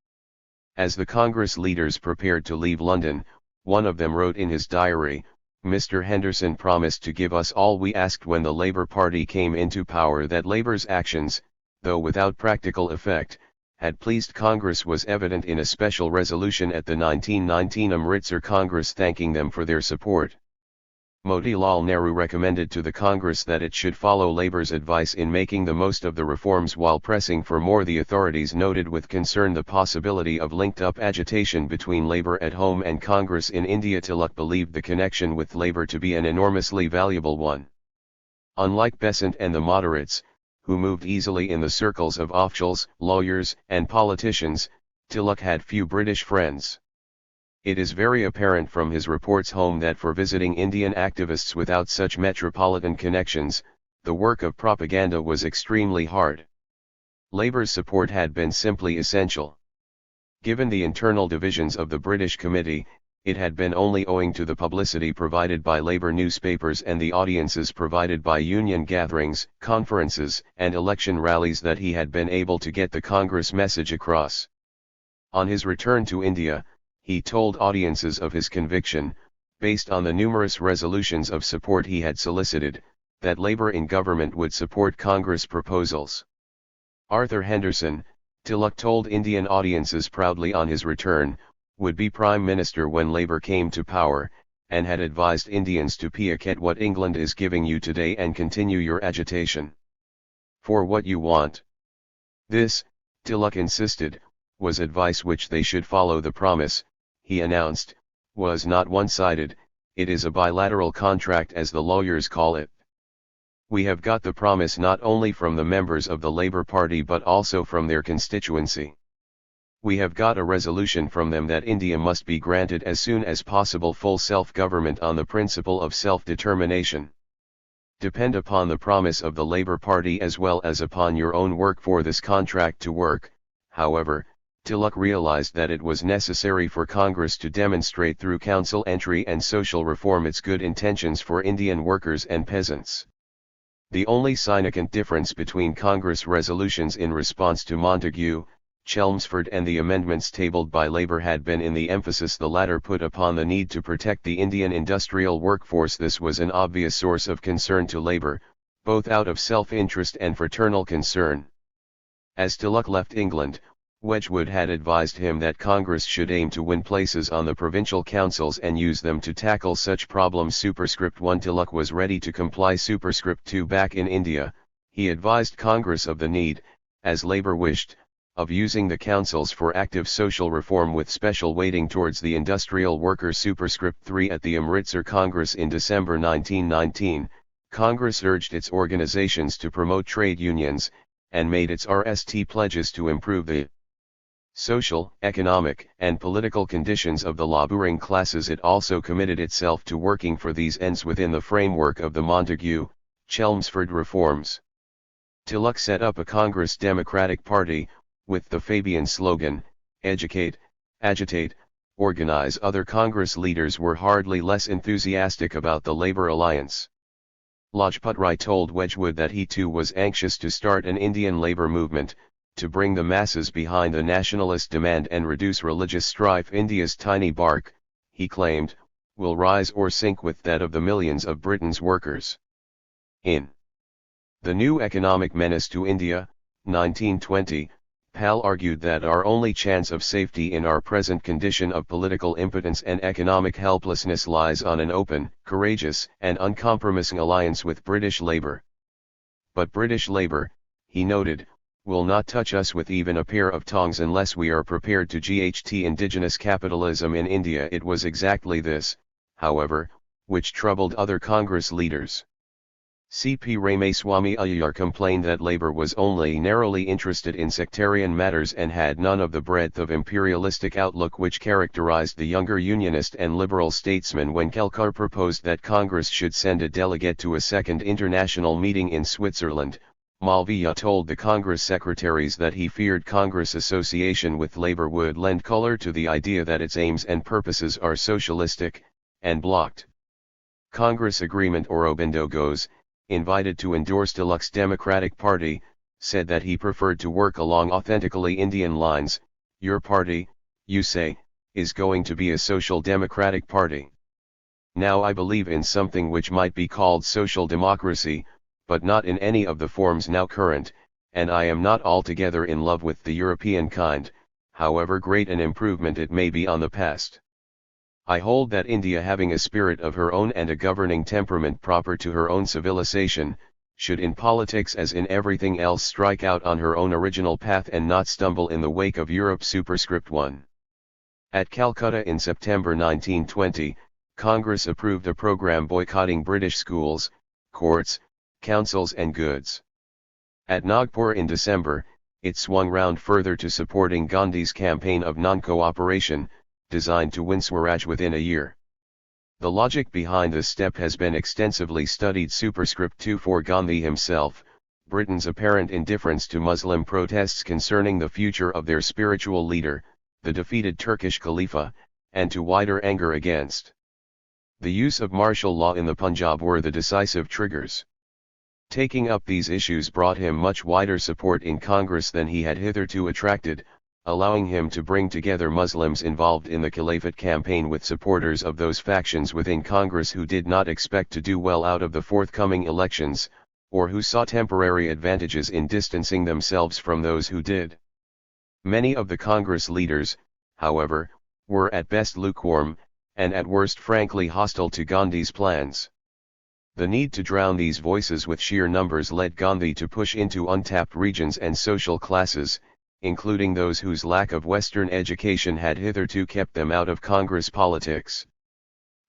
As the Congress leaders prepared to leave London, one of them wrote in his diary, "Mr. Henderson promised to give us all we asked when the Labour Party came into power." That Labour's actions, though without practical effect, had pleased Congress was evident in a special resolution at the 1919 Amritsar Congress thanking them for their support. Motilal Nehru recommended to the Congress that it should follow Labour's advice in making the most of the reforms while pressing for more. The authorities noted with concern the possibility of linked-up agitation between Labour at home and Congress in India. Tilak believed the connection with Labour to be an enormously valuable one. Unlike Besant and the moderates, who moved easily in the circles of officials, lawyers, and politicians, Tilak had few British friends. It is very apparent from his reports home that for visiting Indian activists without such metropolitan connections, the work of propaganda was extremely hard. Labour's support had been simply essential. Given the internal divisions of the British Committee, it had been only owing to the publicity provided by Labour newspapers and the audiences provided by union gatherings, conferences, and election rallies that he had been able to get the Congress message across. On his return to India, he told audiences of his conviction, based on the numerous resolutions of support he had solicited, that Labour in government would support Congress proposals. Arthur Henderson, Tilak told Indian audiences proudly on his return, would be Prime Minister when Labour came to power, and had advised Indians to get what England is giving you today and continue your agitation for what you want. This, Tilak insisted, was advice which they should follow. The promise, he announced, was not one-sided, it is a bilateral contract as the lawyers call it. We have got the promise not only from the members of the Labour Party but also from their constituency. We have got a resolution from them that India must be granted as soon as possible full self-government on the principle of self-determination. Depend upon the promise of the Labour Party as well as upon your own work for this contract to work. However, Tilak realized that it was necessary for Congress to demonstrate through council entry and social reform its good intentions for Indian workers and peasants. The only significant difference between Congress resolutions in response to Montagu, Chelmsford and the amendments tabled by Labour had been in the emphasis the latter put upon the need to protect the Indian industrial workforce. This was an obvious source of concern to Labour, both out of self-interest and fraternal concern. As Tilak left England, Wedgwood had advised him that Congress should aim to win places on the provincial councils and use them to tackle such problems. Superscript 1 Tilak was ready to comply. Superscript 2 Back in India, he advised Congress of the need, as Labour wished, of using the councils for active social reform with special weighting towards the industrial workers. Superscript 3 At the Amritsar Congress in December 1919, Congress urged its organizations to promote trade unions, and made its RST pledges to improve the social, economic, and political conditions of the laboring classes. It also committed itself to working for these ends within the framework of the Montagu, Chelmsford reforms. Tilak set up a Congress Democratic Party, with the Fabian slogan, educate, agitate, organize. Other Congress leaders were hardly less enthusiastic about the Labour alliance. Lajpat Rai told Wedgwood that he too was anxious to start an Indian labour movement, to bring the masses behind the nationalist demand and reduce religious strife. India's tiny bark, he claimed, will rise or sink with that of the millions of Britain's workers. In The New Economic Menace to India, 1920, Pal argued that our only chance of safety in our present condition of political impotence and economic helplessness lies on an open, courageous, and uncompromising alliance with British Labour. But British Labour, he noted, will not touch us with even a pair of tongs unless we are prepared to GHT indigenous capitalism in India. It was exactly this, however, which troubled other Congress leaders. C.P. Ramaswamy Iyer complained that Labour was only narrowly interested in sectarian matters and had none of the breadth of imperialistic outlook which characterized the younger unionist and liberal statesmen. When Kelkar proposed that Congress should send a delegate to a second international meeting in Switzerland, Malviya told the Congress secretaries that he feared Congress association with Labour would lend colour to the idea that its aims and purposes are socialistic, and blocked Congress agreement. Orobindogos, invited to endorse Deluxe Democratic Party, said that he preferred to work along authentically Indian lines. Your party, you say, is going to be a social democratic party. Now I believe in something which might be called social democracy, but not in any of the forms now current, and I am not altogether in love with the European kind, however great an improvement it may be on the past. I hold that India, having a spirit of her own and a governing temperament proper to her own civilization, should in politics as in everything else strike out on her own original path and not stumble in the wake of Europe. Superscript 1. At Calcutta in September 1920, Congress approved a program boycotting British schools, courts, councils and goods. At Nagpur in December, it swung round further to supporting Gandhi's campaign of non-cooperation, designed to win Swaraj within a year. The logic behind this step has been extensively studied. Superscript 2. For Gandhi himself, Britain's apparent indifference to Muslim protests concerning the future of their spiritual leader, the defeated Turkish Khalifa, and to wider anger against the use of martial law in the Punjab were the decisive triggers. Taking up these issues brought him much wider support in Congress than he had hitherto attracted, allowing him to bring together Muslims involved in the Caliphate campaign with supporters of those factions within Congress who did not expect to do well out of the forthcoming elections, or who saw temporary advantages in distancing themselves from those who did. Many of the Congress leaders, however, were at best lukewarm, and at worst frankly hostile to Gandhi's plans. The need to drown these voices with sheer numbers led Gandhi to push into untapped regions and social classes, including those whose lack of Western education had hitherto kept them out of Congress politics.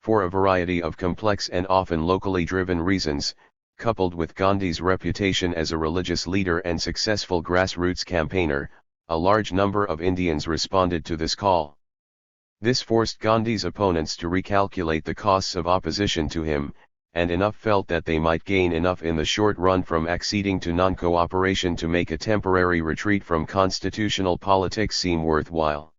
For a variety of complex and often locally driven reasons, coupled with Gandhi's reputation as a religious leader and successful grassroots campaigner, a large number of Indians responded to this call. This forced Gandhi's opponents to recalculate the costs of opposition to him, and enough felt that they might gain enough in the short run from acceding to non-cooperation to make a temporary retreat from constitutional politics seem worthwhile.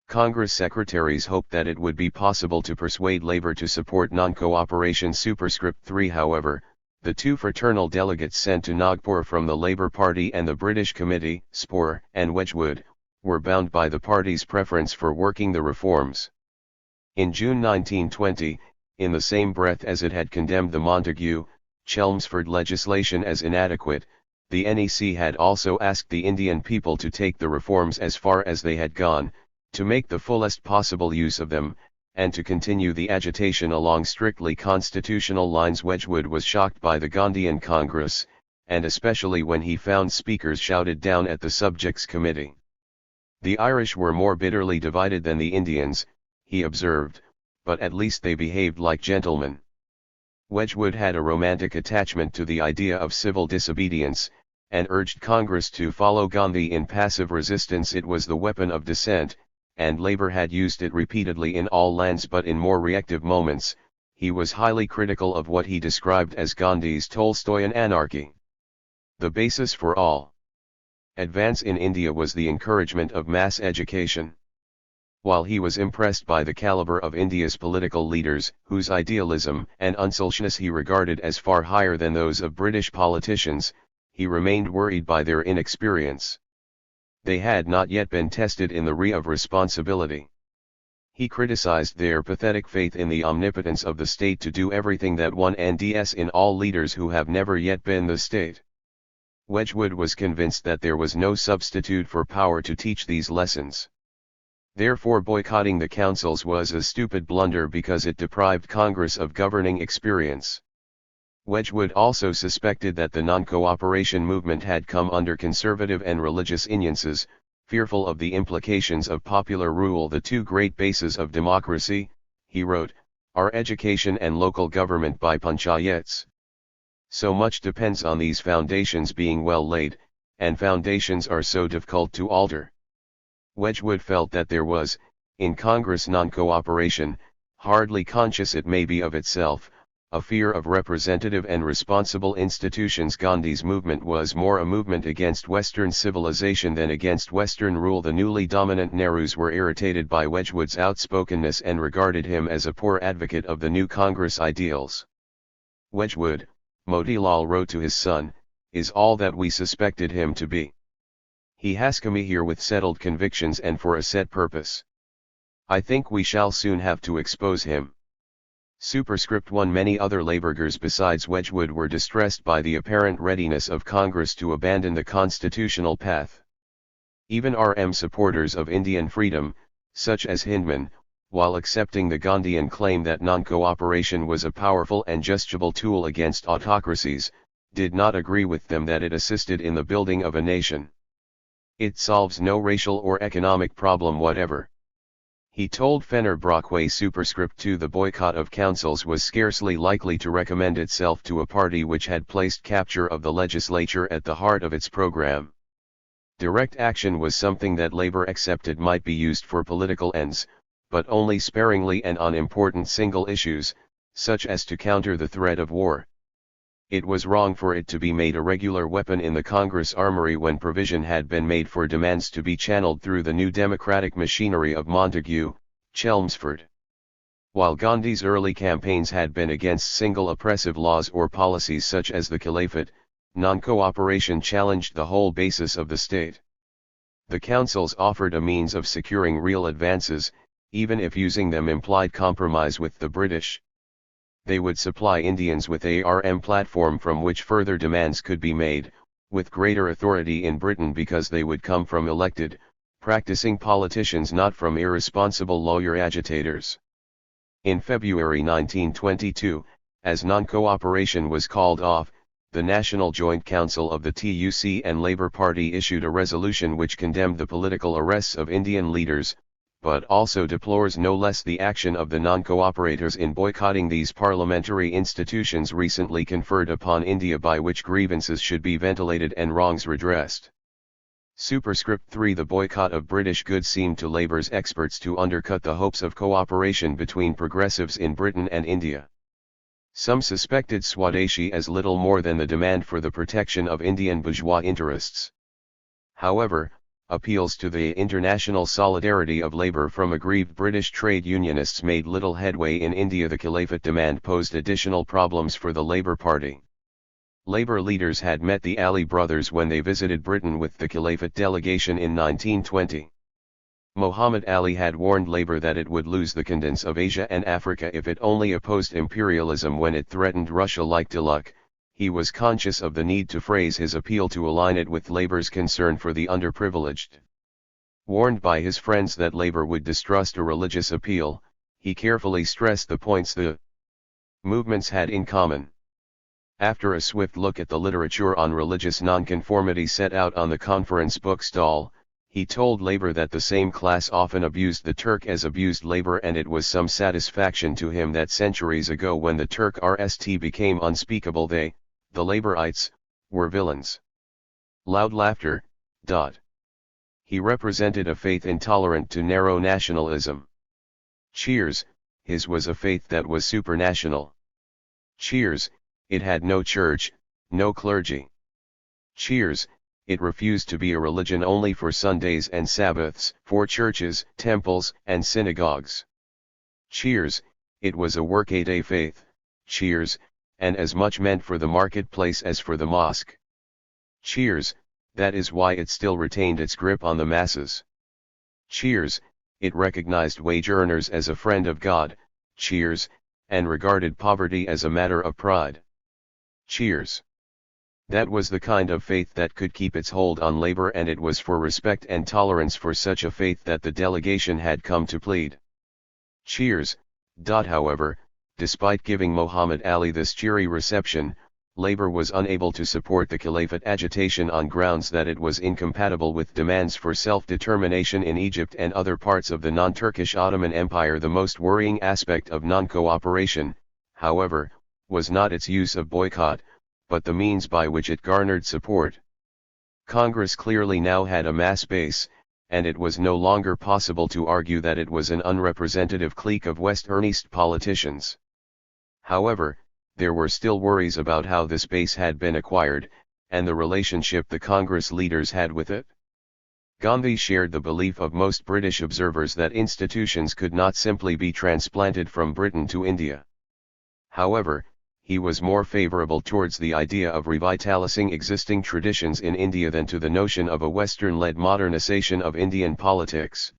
Congress secretaries hoped that it would be possible to persuade Labour to support non-cooperation. Superscript 3. However, the two fraternal delegates sent to Nagpur from the Labour Party and the British Committee, Spore and Wedgwood, were bound by the party's preference for working the reforms. In June 1920, in the same breath as it had condemned the Montagu-Chelmsford legislation as inadequate, the NEC had also asked the Indian people to take the reforms as far as they had gone, to make the fullest possible use of them, and to continue the agitation along strictly constitutional lines. Wedgwood was shocked by the Gandhian Congress, and especially when he found speakers shouted down at the Subjects Committee. The Irish were more bitterly divided than the Indians, he observed, but at least they behaved like gentlemen. Wedgwood had a romantic attachment to the idea of civil disobedience, and urged Congress to follow Gandhi in passive resistance. It was the weapon of dissent, and Labour had used it repeatedly in all lands but in more reactive moments. He was highly critical of what he described as Gandhi's Tolstoyan anarchy. The basis for all advance in India was the encouragement of mass education. While he was impressed by the caliber of India's political leaders, whose idealism and unselfishness he regarded as far higher than those of British politicians, he remained worried by their inexperience. They had not yet been tested in the re of responsibility. He criticized their pathetic faith in the omnipotence of the state to do everything that one nds in all leaders who have never yet been the state. Wedgwood was convinced that there was no substitute for power to teach these lessons. Therefore boycotting the councils was a stupid blunder because it deprived Congress of governing experience. Wedgwood also suspected that the non-cooperation movement had come under conservative and religious influences, fearful of the implications of popular rule. The two great bases of democracy, he wrote, are education and local government by panchayats. So much depends on these foundations being well laid, and foundations are so difficult to alter. Wedgwood felt that there was, in Congress non-cooperation, hardly conscious it may be of itself, a fear of representative and responsible institutions. Gandhi's movement was more a movement against Western civilization than against Western rule. The newly dominant Nehrus were irritated by Wedgwood's outspokenness and regarded him as a poor advocate of the new Congress ideals. Wedgwood, Motilal wrote to his son, is all that we suspected him to be. He has come here with settled convictions and for a set purpose. I think we shall soon have to expose him. Superscript 1. Many other labourers besides Wedgwood were distressed by the apparent readiness of Congress to abandon the constitutional path. Even RM supporters of Indian freedom, such as Hindman, while accepting the Gandhian claim that non-cooperation was a powerful and justiciable tool against autocracies, did not agree with them that it assisted in the building of a nation. It solves no racial or economic problem whatever. He told Fenner Brockway superscript 2. The boycott of councils was scarcely likely to recommend itself to a party which had placed capture of the legislature at the heart of its program. Direct action was something that Labour accepted might be used for political ends, but only sparingly and on important single issues, such as to counter the threat of war. It was wrong for it to be made a regular weapon in the Congress armory when provision had been made for demands to be channeled through the new democratic machinery of Montague, Chelmsford. While Gandhi's early campaigns had been against single oppressive laws or policies such as the Caliphate, non-cooperation challenged the whole basis of the state. The councils offered a means of securing real advances, even if using them implied compromise with the British. They would supply Indians with a RM platform from which further demands could be made, with greater authority in Britain because they would come from elected, practicing politicians, not from irresponsible lawyer agitators. In February 1922, as non-cooperation was called off, the National Joint Council of the TUC and Labour Party issued a resolution which condemned the political arrests of Indian leaders, but also deplores no less the action of the non-cooperators in boycotting these parliamentary institutions recently conferred upon India, by which grievances should be ventilated and wrongs redressed. Superscript 3. The boycott of British goods seemed to Labour's experts to undercut the hopes of cooperation between progressives in Britain and India. Some suspected Swadeshi as little more than the demand for the protection of Indian bourgeois interests. However, appeals to the international solidarity of Labour from aggrieved British trade unionists made little headway in India. The Caliphate demand posed additional problems for the Labour Party. Labour leaders had met the Ali brothers when they visited Britain with the Caliphate delegation in 1920. Muhammad Ali had warned Labour that it would lose the credence of Asia and Africa if it only opposed imperialism when it threatened Russia like Tilak. He was conscious of the need to phrase his appeal to align it with Labour's concern for the underprivileged. Warned by his friends that Labour would distrust a religious appeal, he carefully stressed the points the movements had in common. After a swift look at the literature on religious nonconformity set out on the conference book stall, he told Labour that the same class often abused the Turk as abused Labour, and it was some satisfaction to him that centuries ago, when the Turk RST became unspeakable, they, the Labourites, were villains. Loud laughter. He represented a faith intolerant to narrow nationalism. Cheers, his was a faith that was supranational. Cheers, it had no church, no clergy. Cheers, it refused to be a religion only for Sundays and Sabbaths, for churches, temples, and synagogues. Cheers, it was a workaday faith. Cheers, and as much meant for the marketplace as for the mosque. Cheers, that is why it still retained its grip on the masses. Cheers, it recognized wage earners as a friend of God. Cheers, and regarded poverty as a matter of pride. Cheers. That was the kind of faith that could keep its hold on Labour, and it was for respect and tolerance for such a faith that the delegation had come to plead. Cheers. However, despite giving Muhammad Ali this cheery reception, Labour was unable to support the Caliphate agitation on grounds that it was incompatible with demands for self-determination in Egypt and other parts of the non-Turkish Ottoman Empire. The most worrying aspect of non-cooperation, however, was not its use of boycott, but the means by which it garnered support. Congress clearly now had a mass base, and it was no longer possible to argue that it was an unrepresentative clique of West Earnest politicians. However, there were still worries about how the space had been acquired, and the relationship the Congress leaders had with it. Gandhi shared the belief of most British observers that institutions could not simply be transplanted from Britain to India. However, he was more favorable towards the idea of revitalizing existing traditions in India than to the notion of a Western-led modernization of Indian politics.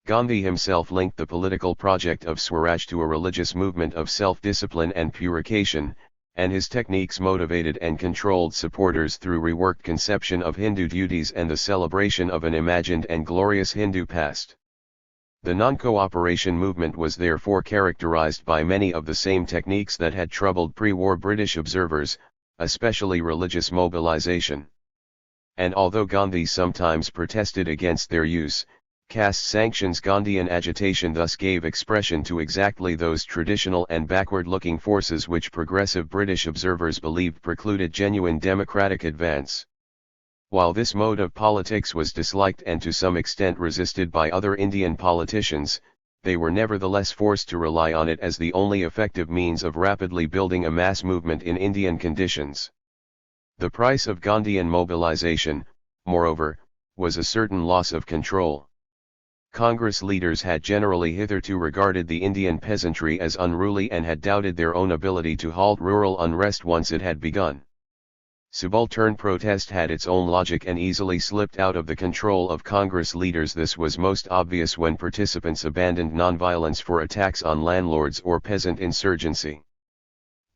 Gandhi himself linked the political project of Swaraj to a religious movement of self-discipline and purification, and his techniques motivated and controlled supporters through reworked conception of Hindu duties and the celebration of an imagined and glorious Hindu past. The non-cooperation movement was therefore characterized by many of the same techniques that had troubled pre-war British observers, especially religious mobilization. And although Gandhi sometimes protested against their use, caste sanctions Gandhian agitation thus gave expression to exactly those traditional and backward-looking forces which progressive British observers believed precluded genuine democratic advance. While this mode of politics was disliked and to some extent resisted by other Indian politicians, they were nevertheless forced to rely on it as the only effective means of rapidly building a mass movement in Indian conditions. The price of Gandhian mobilization, moreover, was a certain loss of control. Congress leaders had generally hitherto regarded the Indian peasantry as unruly and had doubted their own ability to halt rural unrest once it had begun. Subaltern protest had its own logic and easily slipped out of the control of Congress leaders. This was most obvious when participants abandoned nonviolence for attacks on landlords or peasant insurgency.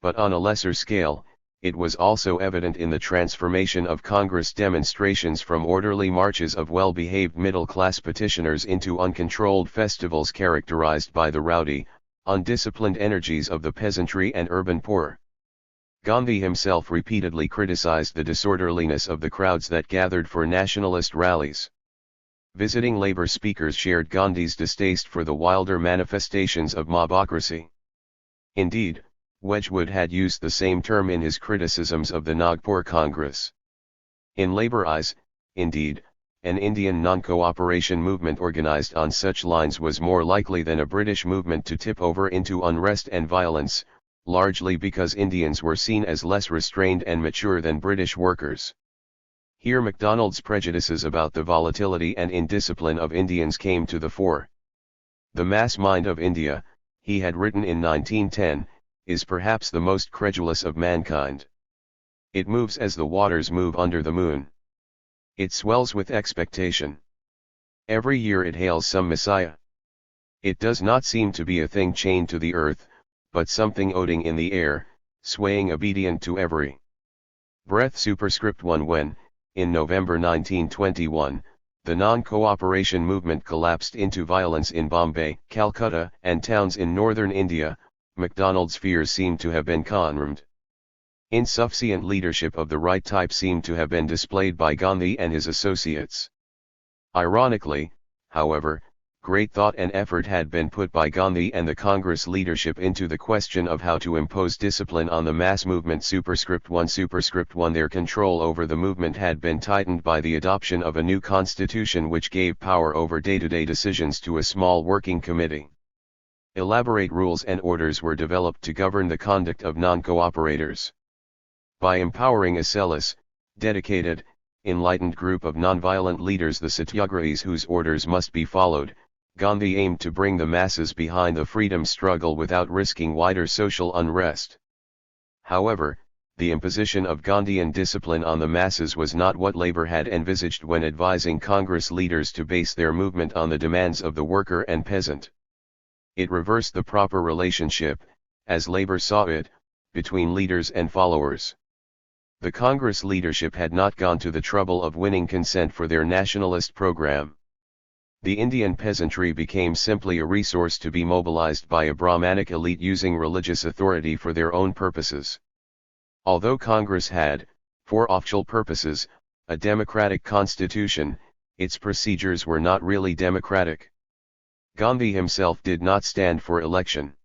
But on a lesser scale, it was also evident in the transformation of Congress demonstrations from orderly marches of well-behaved middle-class petitioners into uncontrolled festivals characterized by the rowdy, undisciplined energies of the peasantry and urban poor. Gandhi himself repeatedly criticized the disorderliness of the crowds that gathered for nationalist rallies. Visiting Labour speakers shared Gandhi's distaste for the wilder manifestations of mobocracy. Indeed, Wedgwood had used the same term in his criticisms of the Nagpur Congress. In Labour eyes, indeed, an Indian non-cooperation movement organized on such lines was more likely than a British movement to tip over into unrest and violence, largely because Indians were seen as less restrained and mature than British workers. Here MacDonald's prejudices about the volatility and indiscipline of Indians came to the fore. The mass mind of India, he had written in 1910, is perhaps the most credulous of mankind. It moves as the waters move under the moon. It swells with expectation. Every year it hails some Messiah. It does not seem to be a thing chained to the earth, but something floating in the air, swaying obedient to every breath. Superscript 1. When, in November 1921, the non-cooperation movement collapsed into violence in Bombay, Calcutta, and towns in northern India, MacDonald's fears seemed to have been confirmed. Insufficient leadership of the right type seemed to have been displayed by Gandhi and his associates. Ironically, however, great thought and effort had been put by Gandhi and the Congress leadership into the question of how to impose discipline on the mass movement. Superscript 1. Superscript 1. Their control over the movement had been tightened by the adoption of a new constitution which gave power over day-to-day decisions to a small working committee. Elaborate rules and orders were developed to govern the conduct of non-cooperators. By empowering a zealous, dedicated, enlightened group of nonviolent leaders, the satyagrahis whose orders must be followed, Gandhi aimed to bring the masses behind the freedom struggle without risking wider social unrest. However, the imposition of Gandhian discipline on the masses was not what Labour had envisaged when advising Congress leaders to base their movement on the demands of the worker and peasant. It reversed the proper relationship, as Labour saw it, between leaders and followers. The Congress leadership had not gone to the trouble of winning consent for their nationalist program. The Indian peasantry became simply a resource to be mobilized by a Brahmanic elite using religious authority for their own purposes. Although Congress had, for official purposes, a democratic constitution, its procedures were not really democratic. Gandhi himself did not stand for election.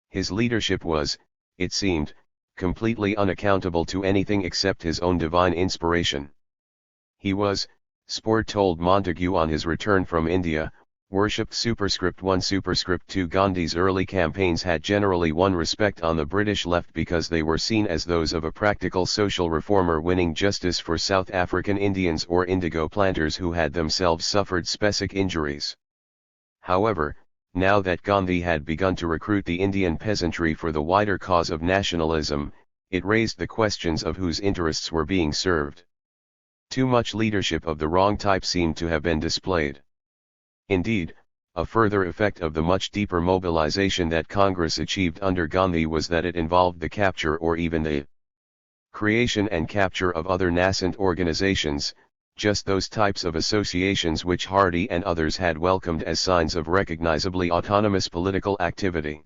His leadership was, it seemed, completely unaccountable to anything except his own divine inspiration. He was, Spore told Montagu on his return from India, Worshipped superscript 1 superscript 2 Gandhi's early campaigns had generally won respect on the British left because they were seen as those of a practical social reformer winning justice for South African Indians or indigo planters who had themselves suffered specific injuries. However, now that Gandhi had begun to recruit the Indian peasantry for the wider cause of nationalism, it raised the questions of whose interests were being served. Too much leadership of the wrong type seemed to have been displayed. Indeed, a further effect of the much deeper mobilization that Congress achieved under Gandhi was that it involved the capture or even the creation and capture of other nascent organizations, just those types of associations which Hardy and others had welcomed as signs of recognizably autonomous political activity.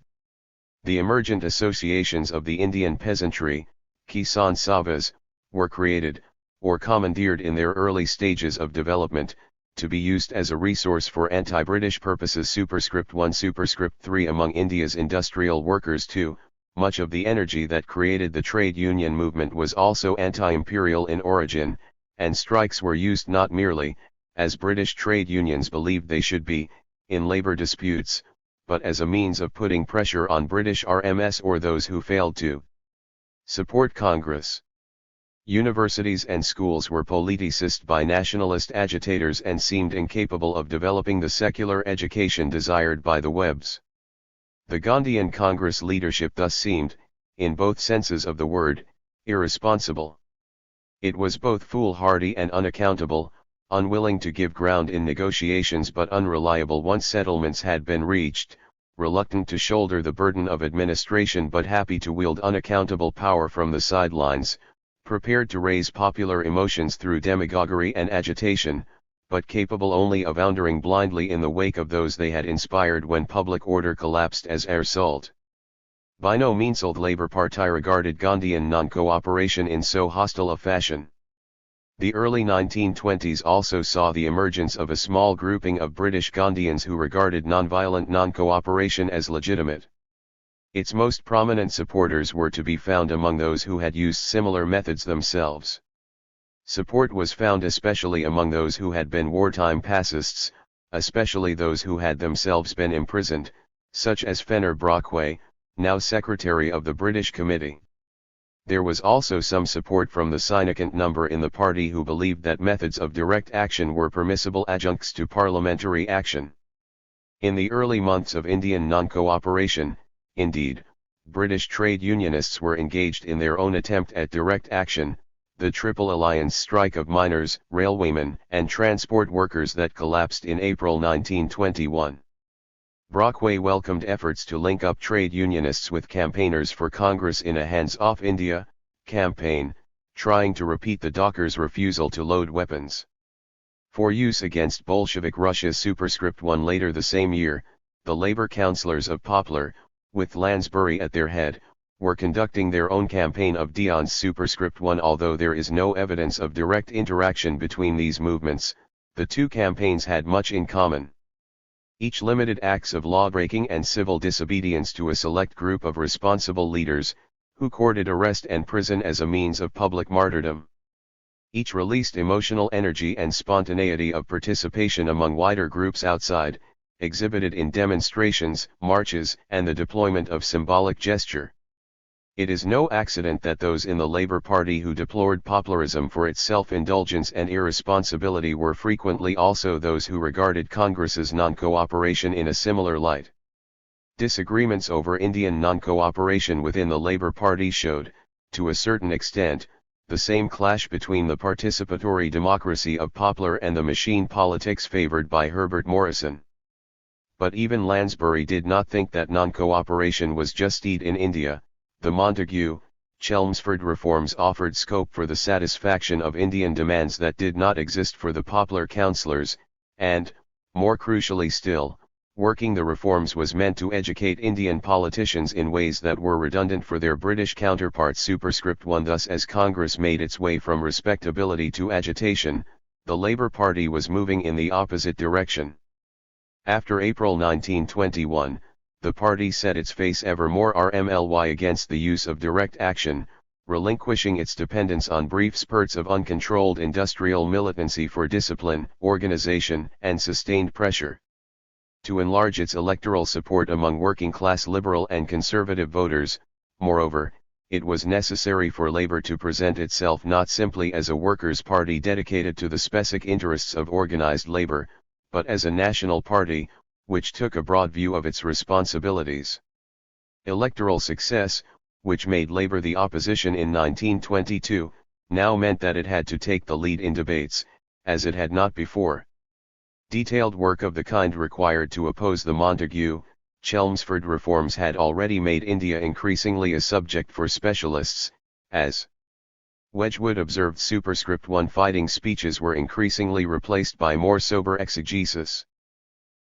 The emergent associations of the Indian peasantry, Kisan Sabhas, were created, or commandeered in their early stages of development, to be used as a resource for anti-British purposes. Superscript 1 Superscript 3 Among India's industrial workers too, much of the energy that created the trade union movement was also anti-imperial in origin, and strikes were used not merely, as British trade unions believed they should be, in labour disputes, but as a means of putting pressure on British RMS or those who failed to support Congress. Universities and schools were politicized by nationalist agitators and seemed incapable of developing the secular education desired by the Webbs. The Gandhian Congress leadership thus seemed, in both senses of the word, irresponsible. It was both foolhardy and unaccountable, unwilling to give ground in negotiations but unreliable once settlements had been reached, reluctant to shoulder the burden of administration but happy to wield unaccountable power from the sidelines, prepared to raise popular emotions through demagoguery and agitation, but capable only of wandering blindly in the wake of those they had inspired when public order collapsed as air salt. By no means the Labour Party regarded Gandhian non-cooperation in so hostile a fashion. The early 1920s also saw the emergence of a small grouping of British Gandhians who regarded non-violent non-cooperation as legitimate. Its most prominent supporters were to be found among those who had used similar methods themselves. Support was found especially among those who had been wartime pacifists, especially those who had themselves been imprisoned, such as Fenner Brockway, now Secretary of the British Committee. There was also some support from the significant number in the party who believed that methods of direct action were permissible adjuncts to parliamentary action. In the early months of Indian non-cooperation, indeed, British trade unionists were engaged in their own attempt at direct action, the Triple Alliance strike of miners, railwaymen, and transport workers that collapsed in April 1921. Brockway welcomed efforts to link up trade unionists with campaigners for Congress in a hands-off India campaign, trying to repeat the Dockers' refusal to load weapons for use against Bolshevik Russia. Superscript 1 Later the same year, the Labour councillors of Poplar, with Lansbury at their head, were conducting their own campaign of Dion's. Superscript 1 Although there is no evidence of direct interaction between these movements, the two campaigns had much in common. Each limited acts of law-breaking and civil disobedience to a select group of responsible leaders, who courted arrest and prison as a means of public martyrdom. Each released emotional energy and spontaneity of participation among wider groups outside, exhibited in demonstrations, marches, and the deployment of symbolic gesture. It is no accident that those in the Labour Party who deplored Poplarism for its self-indulgence and irresponsibility were frequently also those who regarded Congress's non-cooperation in a similar light. Disagreements over Indian non-cooperation within the Labour Party showed, to a certain extent, the same clash between the participatory democracy of Poplar and the machine politics favoured by Herbert Morrison. But even Lansbury did not think that non-cooperation was just in India. The Montagu, Chelmsford reforms offered scope for the satisfaction of Indian demands that did not exist for the Poplar councillors, and, more crucially still, working the reforms was meant to educate Indian politicians in ways that were redundant for their British counterparts. Superscript 1 Thus as Congress made its way from respectability to agitation, the Labour Party was moving in the opposite direction. After April 1921, the party set its face ever more RMLY against the use of direct action, relinquishing its dependence on brief spurts of uncontrolled industrial militancy for discipline, organization, and sustained pressure. to enlarge its electoral support among working-class liberal and conservative voters. Moreover, it was necessary for Labour to present itself not simply as a workers' party dedicated to the specific interests of organised labour, but as a national party, which took a broad view of its responsibilities. Electoral success, which made Labour the opposition in 1922, now meant that it had to take the lead in debates, as it had not before. Detailed work of the kind required to oppose the Montagu-Chelmsford reforms had already made India increasingly a subject for specialists, as Wedgwood observed. Superscript 1 fighting speeches were increasingly replaced by more sober exegesis.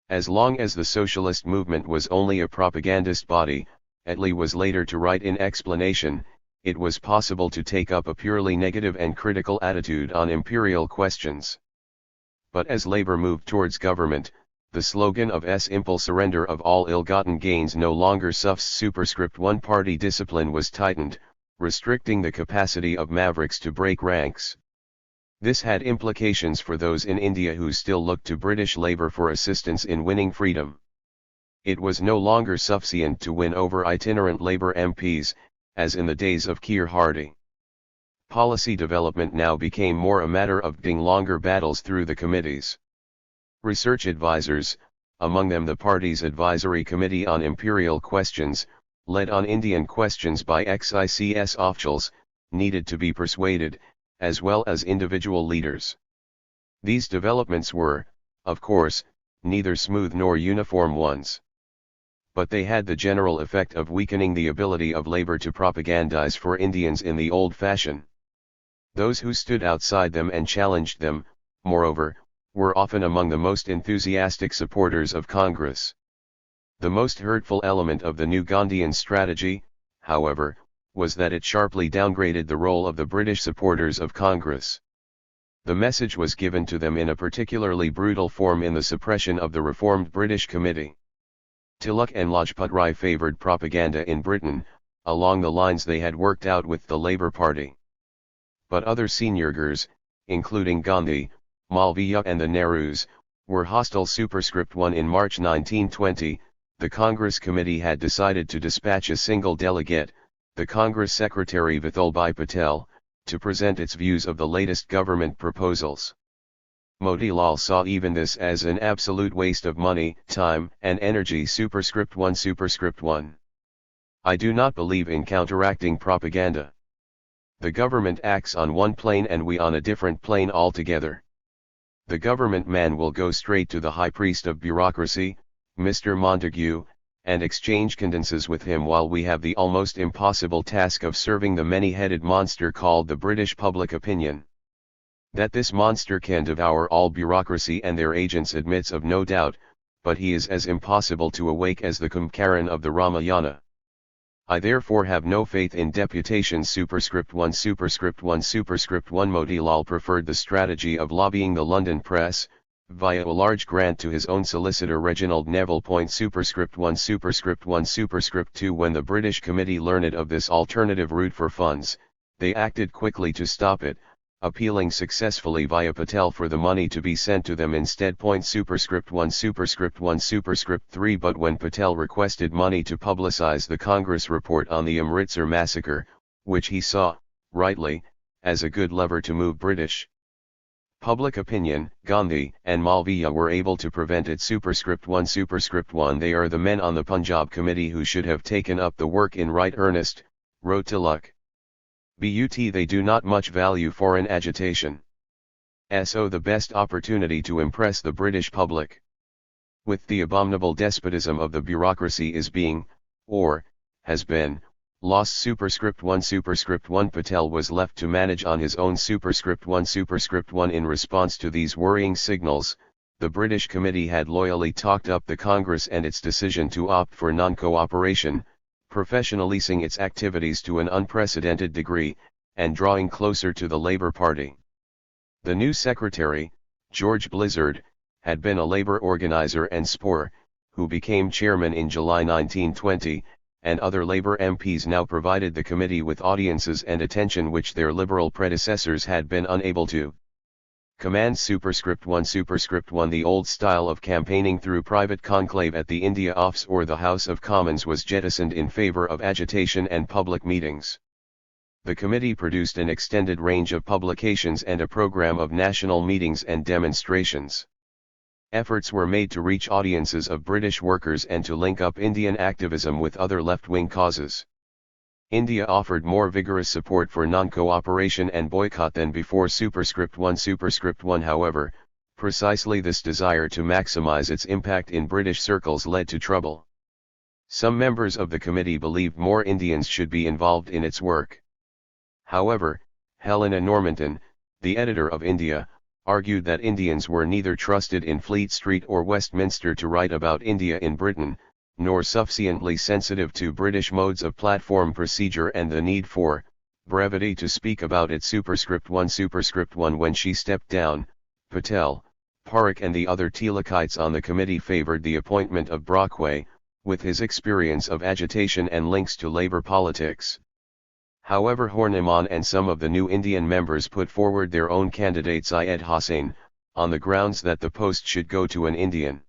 As long as the socialist movement was only a propagandist body, Attlee was later to write in explanation, it was possible to take up a purely negative and critical attitude on imperial questions. But as Labour moved towards government, the slogan of simple surrender of all ill-gotten gains no longer suffs. Superscript 1 party discipline was tightened, restricting the capacity of mavericks to break ranks. This had implications for those in India who still looked to British Labour for assistance in winning freedom. It was no longer sufficient to win over itinerant Labour MPs, as in the days of Keir Hardie. Policy development now became more a matter of getting longer battles through the committees. Research advisors, among them the party's Advisory Committee on Imperial Questions, led on Indian questions by XICS officials, needed to be persuaded, as well as individual leaders. These developments were, of course, neither smooth nor uniform ones. But they had the general effect of weakening the ability of Labour to propagandize for Indians in the old fashion. Those who stood outside them and challenged them, moreover, were often among the most enthusiastic supporters of Congress. The most hurtful element of the new Gandhian strategy, however, was that it sharply downgraded the role of the British supporters of Congress. The message was given to them in a particularly brutal form in the suppression of the reformed British Committee. Tilak and Lajpat Rai favoured propaganda in Britain, along the lines they had worked out with the Labour Party. But other seniorgers, including Gandhi, Malviya and the Nehrus, were hostile. Superscript 1 in March 1920, the Congress Committee had decided to dispatch a single delegate, the Congress Secretary Vithulbhai Patel, to present its views of the latest government proposals. Motilal saw even this as an absolute waste of money, time, and energy. Superscript 1. I do not believe in counteracting propaganda. The government acts on one plane and we on a different plane altogether. The government man will go straight to the high priest of bureaucracy, Mr. Montagu, and exchange condolences with him, while we have the almost impossible task of serving the many-headed monster called the British public opinion. That this monster can devour all bureaucracy and their agents admits of no doubt, but he is as impossible to awake as the Kumbhakarn of the Ramayana. I therefore have no faith in deputations. Superscript 1. Motilal preferred the strategy of lobbying the London press, via a large grant to his own solicitor Reginald Neville. Superscript 1. Superscript 2. When the British Committee learned of this alternative route for funds, they acted quickly to stop it, appealing successfully via Patel for the money to be sent to them instead. Superscript 1. Superscript 3. But when Patel requested money to publicize the Congress report on the Amritsar massacre, which he saw, rightly, as a good lever to move British public opinion, Gandhi and Malviya were able to prevent it. Superscript 1. They are the men on the Punjab Committee who should have taken up the work in right earnest, wrote Tilak. But they do not much value foreign agitation. So the best opportunity to impress the British public with the abominable despotism of the bureaucracy is being, or, has been, lost. Superscript 1. Patel was left to manage on his own. Superscript 1. In response to these worrying signals, the British Committee had loyally talked up the Congress and its decision to opt for non-cooperation, professionalizing its activities to an unprecedented degree, and drawing closer to the Labour Party. The new secretary, George Blizzard, had been a Labour organiser and spore, who became chairman in July 1920, and other Labour MPs now provided the committee with audiences and attention which their Liberal predecessors had been unable to. Command superscript 1 superscript 1. The old style of campaigning through private conclave at the India Office or the House of Commons was jettisoned in favour of agitation and public meetings. The committee produced an extended range of publications and a programme of national meetings and demonstrations. Efforts were made to reach audiences of British workers and to link up Indian activism with other left-wing causes. India offered more vigorous support for non-cooperation and boycott than before superscript 1 superscript 1. However, precisely this desire to maximize its impact in British circles led to trouble. Some members of the committee believed more Indians should be involved in its work. However, Helena Normanton, the editor of India, argued that Indians were neither trusted in Fleet Street or Westminster to write about India in Britain, nor sufficiently sensitive to British modes of platform procedure and the need for brevity to speak about it. Superscript 1 superscript 1. When she stepped down, Patel, Parekh and the other Tilakites on the committee favoured the appointment of Brockway, with his experience of agitation and links to labour politics. However, Horniman and some of the new Indian members put forward their own candidate Syed Hossain, on the grounds that the post should go to an Indian.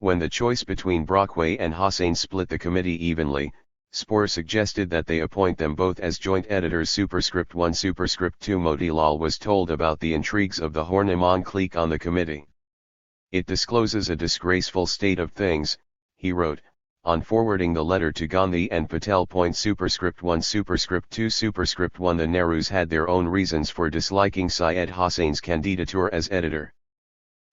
When the choice between Brockway and Hossain split the committee evenly, Spoor suggested that they appoint them both as joint editors. Superscript 1 superscript 2. Motilal was told about the intrigues of the Horniman clique on the committee. It discloses a disgraceful state of things, he wrote, on forwarding the letter to Gandhi and Patel. Superscript 1 superscript 2 superscript 1. The Nehrus had their own reasons for disliking Syed Hossain's candidature as editor.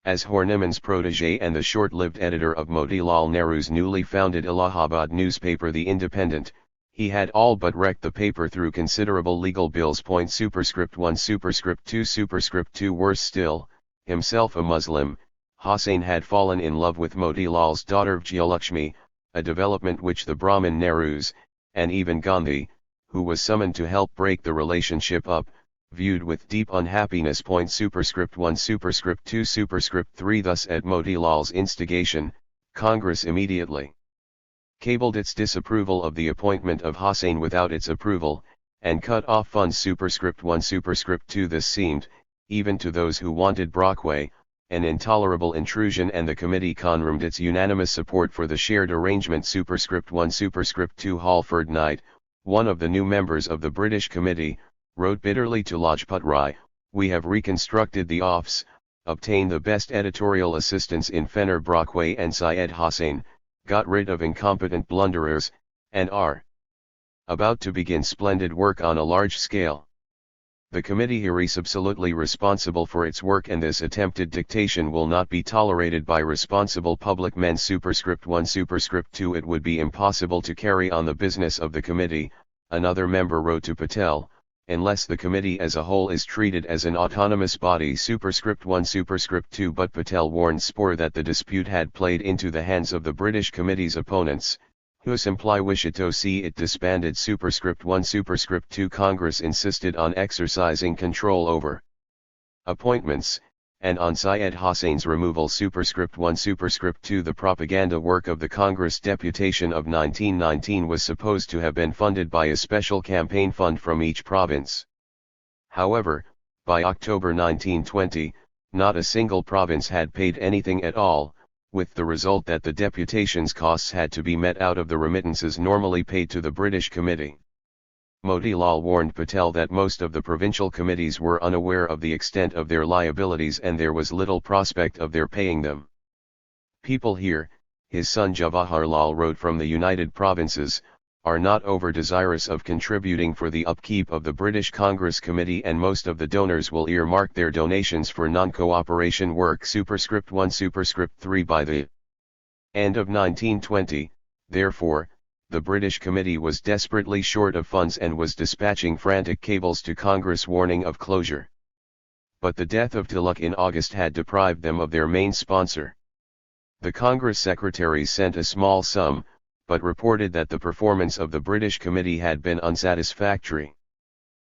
As Horniman's protege and the short-lived editor of Motilal Nehru's newly founded Allahabad newspaper The Independent, he had all but wrecked the paper through considerable legal bills. Superscript 1 superscript 2 superscript 2. Worse still, himself a Muslim, Hossain had fallen in love with Motilal's daughter Vijayalakshmi, a development which the Brahmin Nehrus, and even Gandhi, who was summoned to help break the relationship up, viewed with deep unhappiness. Superscript 1 superscript 2 superscript 3. Thus at Motilal's instigation, Congress immediately cabled its disapproval of the appointment of Hossain without its approval, and cut off funds. Superscript 1 superscript 2. This seemed, even to those who wanted Brockway, an intolerable intrusion, and the committee confirmed its unanimous support for the shared arrangement. Superscript 1 superscript 2. Halford Knight, one of the new members of the British committee, wrote bitterly to Lajpat Rai, "We have reconstructed the office, obtained the best editorial assistants in Fenner Brockway and Syed Hossain, got rid of incompetent blunderers, and are about to begin splendid work on a large scale. The committee is absolutely responsible for its work, and this attempted dictation will not be tolerated by responsible public men." Superscript 1 superscript 2. It would be impossible to carry on the business of the committee, another member wrote to Patel, unless the committee as a whole is treated as an autonomous body. Superscript 1 superscript 2. But Patel warned Spoor that the dispute had played into the hands of the British committee's opponents, who simply wished to see it disbanded. Superscript 1 superscript 2. Congress insisted on exercising control over appointments, and on Syed Hossain's removal. Superscript 1 superscript 2. The propaganda work of the Congress deputation of 1919 was supposed to have been funded by a special campaign fund from each province. However, by October 1920, not a single province had paid anything at all, with the result that the deputation's costs had to be met out of the remittances normally paid to the British Committee. Motilal warned Patel that most of the provincial committees were unaware of the extent of their liabilities and there was little prospect of their paying them. "People here," his son Jawaharlal wrote from the United Provinces, "are not over-desirous of contributing for the upkeep of the British Congress Committee, and most of the donors will earmark their donations for non-cooperation work." Superscript 1 superscript 3. By the end of 1920, therefore, the British Committee was desperately short of funds and was dispatching frantic cables to Congress warning of closure. But the death of Tilak in August had deprived them of their main sponsor. The Congress secretaries sent a small sum, but reported that the performance of the British Committee had been unsatisfactory.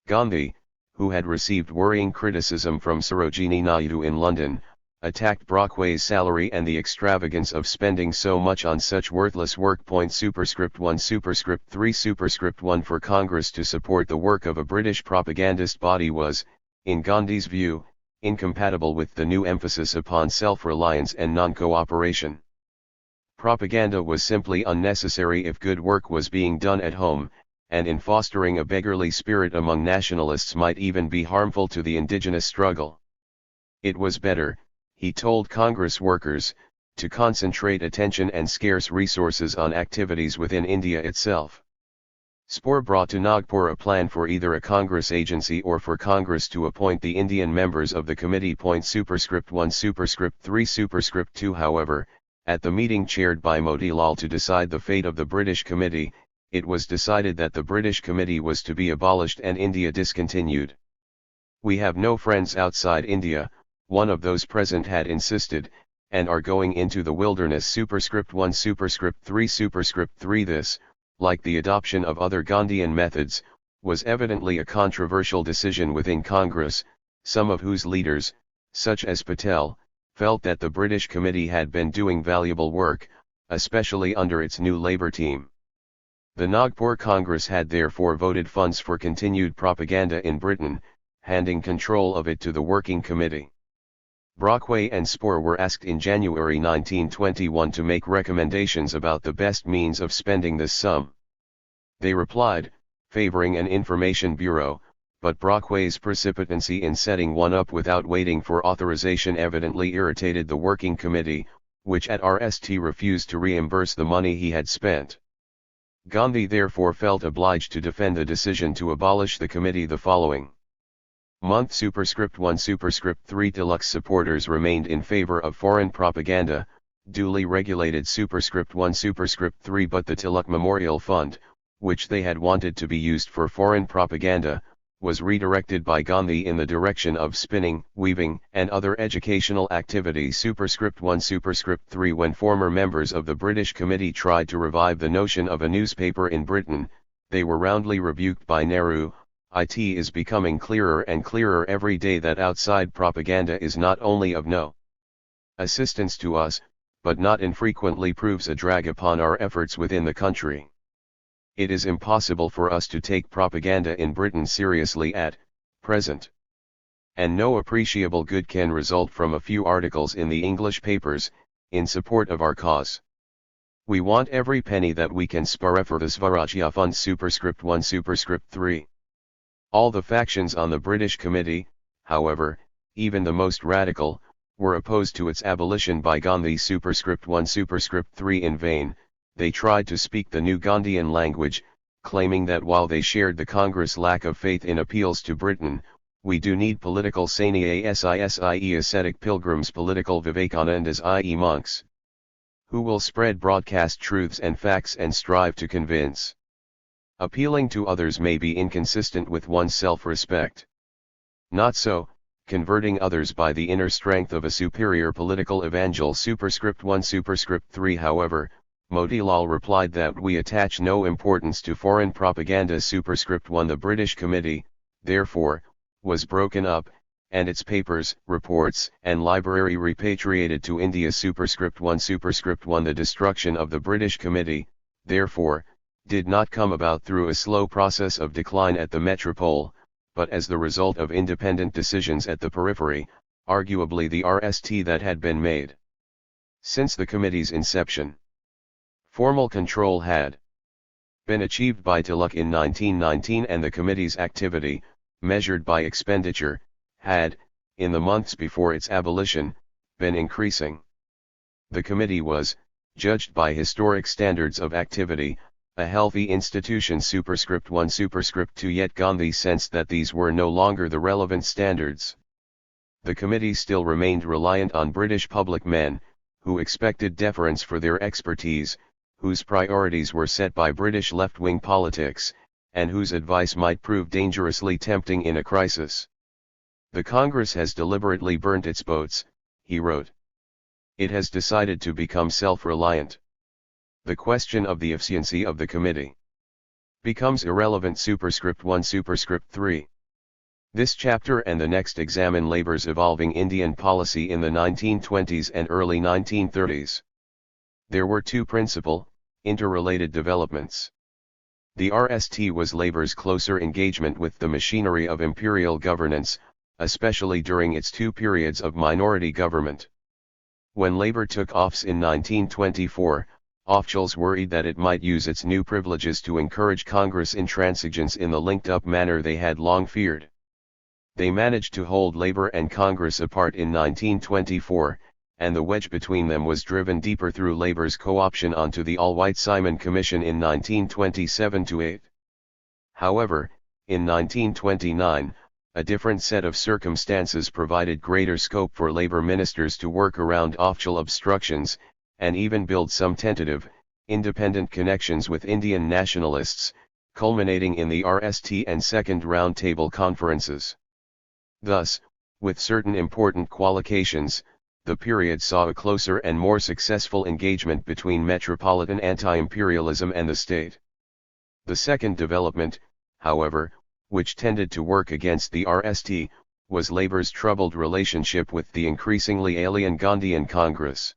Gandhi, who had received worrying criticism from Sarojini Naidu in London, attacked Brockway's salary and the extravagance of spending so much on such worthless work. Superscript 1 superscript 3 superscript 1. For Congress to support the work of a British propagandist body was, in Gandhi's view, incompatible with the new emphasis upon self-reliance and non-cooperation. Propaganda was simply unnecessary if good work was being done at home, and in fostering a beggarly spirit among nationalists might even be harmful to the indigenous struggle. It was better, he told Congress workers, to concentrate attention and scarce resources on activities within India itself. Spoor brought to Nagpur a plan for either a Congress agency or for Congress to appoint the Indian members of the committee. Superscript 1 Superscript 3 Superscript 2 However, at the meeting chaired by Motilal to decide the fate of the British Committee, it was decided that the British Committee was to be abolished and India discontinued. "We have no friends outside India," one of those present had insisted, "and are going into the wilderness." Superscript 1 Superscript 3 Superscript 3 This, like the adoption of other Gandhian methods, was evidently a controversial decision within Congress, some of whose leaders, such as Patel, felt that the British Committee had been doing valuable work, especially under its new Labour team. The Nagpur Congress had therefore voted funds for continued propaganda in Britain, handing control of it to the Working Committee. Brockway and Spoor were asked in January 1921 to make recommendations about the best means of spending this sum. They replied, favoring an information bureau, but Brockway's precipitancy in setting one up without waiting for authorization evidently irritated the Working Committee, which at RST refused to reimburse the money he had spent. Gandhi therefore felt obliged to defend the decision to abolish the committee the following month. Superscript 1 Superscript 3 Tilak's supporters remained in favor of foreign propaganda, duly regulated. Superscript 1 Superscript 3 But the Tilak Memorial Fund, which they had wanted to be used for foreign propaganda, was redirected by Gandhi in the direction of spinning, weaving, and other educational activities. Superscript 1 Superscript 3 When former members of the British Committee tried to revive the notion of a newspaper in Britain, they were roundly rebuked by Nehru. It is becoming clearer and clearer every day that outside propaganda is not only of no assistance to us, but not infrequently proves a drag upon our efforts within the country. It is impossible for us to take propaganda in Britain seriously at present. And no appreciable good can result from a few articles in the English papers, in support of our cause. We want every penny that we can spare for the Swarajya Fund. Superscript 1 Superscript 3 All the factions on the British Committee, however, even the most radical, were opposed to its abolition by Gandhi. Superscript 1 Superscript 3 In vain, they tried to speak the new Gandhian language, claiming that while they shared the Congress' lack of faith in appeals to Britain, we do need political sannyas, i.e. ascetic pilgrims, political Vivekanandas, i.e. monks, who will spread broadcast truths and facts and strive to convince. Appealing to others may be inconsistent with one's self-respect. Not so, converting others by the inner strength of a superior political evangel. Superscript 1 Superscript 3 However, Motilal replied that we attach no importance to foreign propaganda. Superscript 1 The British Committee, therefore, was broken up, and its papers, reports, and library repatriated to India. Superscript 1 Superscript 1 The destruction of the British Committee, therefore, did not come about through a slow process of decline at the metropole, but as the result of independent decisions at the periphery, arguably the RST that had been made since the committee's inception. Formal control had been achieved by Tilak in 1919, and the committee's activity, measured by expenditure, had, in the months before its abolition, been increasing. The committee was, judged by historic standards of activity, a healthy institution. Superscript 1 Superscript 2 Yet Gandhi sensed that these were no longer the relevant standards. The committee still remained reliant on British public men, who expected deference for their expertise, whose priorities were set by British left-wing politics, and whose advice might prove dangerously tempting in a crisis. The Congress has deliberately burnt its boats, he wrote. It has decided to become self-reliant. The question of the efficiency of the committee becomes irrelevant. Superscript 1 Superscript 3 This chapter and the next examine Labour's evolving Indian policy in the 1920s and early 1930s. There were two principal, interrelated developments. The RST was Labour's closer engagement with the machinery of imperial governance, especially during its 2 periods of minority government. When Labour took office in 1924, officials worried that it might use its new privileges to encourage Congress intransigence in the linked-up manner they had long feared. They managed to hold Labour and Congress apart in 1924, and the wedge between them was driven deeper through Labour's co-option onto the all-white Simon Commission in 1927-8. However, in 1929, a different set of circumstances provided greater scope for Labour ministers to work around official obstructions, and even build some tentative, independent connections with Indian nationalists, culminating in the RST and Second Round Table conferences. Thus, with certain important qualifications, the period saw a closer and more successful engagement between metropolitan anti-imperialism and the state. The second development, however, which tended to work against the RST, was Labour's troubled relationship with the increasingly alien Gandhian Congress.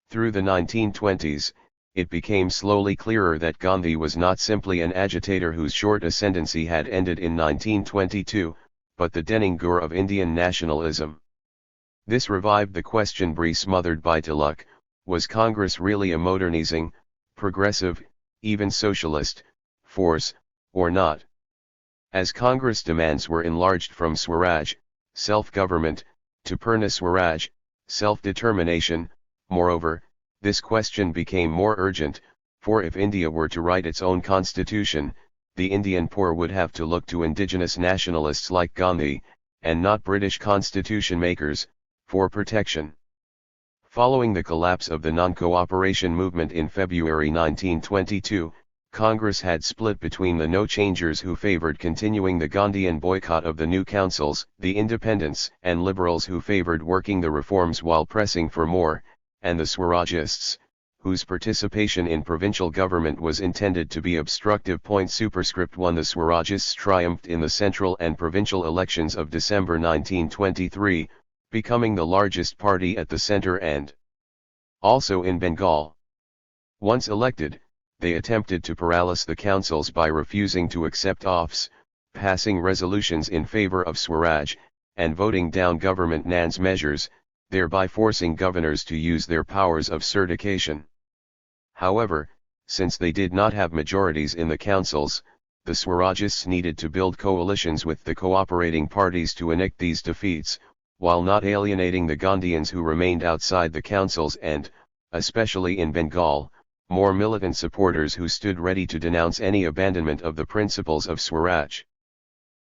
Through the 1920s, it became slowly clearer that Gandhi was not simply an agitator whose short ascendancy had ended in 1922, but the Denning-Gur of Indian nationalism. This revived the question smothered by Tilak: was Congress really a modernizing, progressive, even socialist, force, or not? As Congress demands were enlarged from Swaraj, self-government, to Purna Swaraj, self-determination, moreover, this question became more urgent, for if India were to write its own constitution, the Indian poor would have to look to indigenous nationalists like Gandhi, and not British constitution makers, for protection. Following the collapse of the non-cooperation movement in February 1922, Congress had split between the no-changers who favoured continuing the Gandhian boycott of the new councils, the independents and liberals who favoured working the reforms while pressing for more, and the Swarajists, whose participation in provincial government was intended to be obstructive. Superscript 1 The Swarajists triumphed in the central and provincial elections of December 1923, becoming the largest party at the centre and also in Bengal. Once elected, they attempted to paralyze the councils by refusing to accept office, passing resolutions in favour of Swaraj, and voting down Government Nan's measures, thereby forcing governors to use their powers of certification. However, since they did not have majorities in the councils, the Swarajists needed to build coalitions with the cooperating parties to enact these defeats, while not alienating the Gandhians who remained outside the councils and, especially in Bengal, more militant supporters who stood ready to denounce any abandonment of the principles of Swaraj.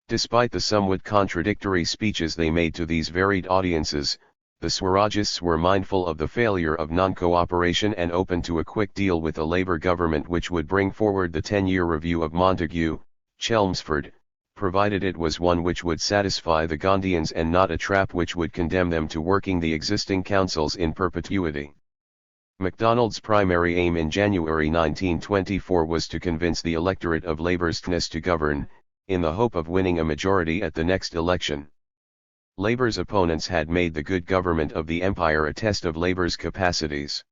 Despite the somewhat contradictory speeches they made to these varied audiences, the Swarajists were mindful of the failure of non-cooperation and open to a quick deal with a Labour government which would bring forward the 10-year review of Montagu, Chelmsford, provided it was one which would satisfy the Gandhians and not a trap which would condemn them to working the existing councils in perpetuity. MacDonald's primary aim in January 1924 was to convince the electorate of Labour's fitness to govern, in the hope of winning a majority at the next election. Labour's opponents had made the good government of the Empire a test of Labour's capacities.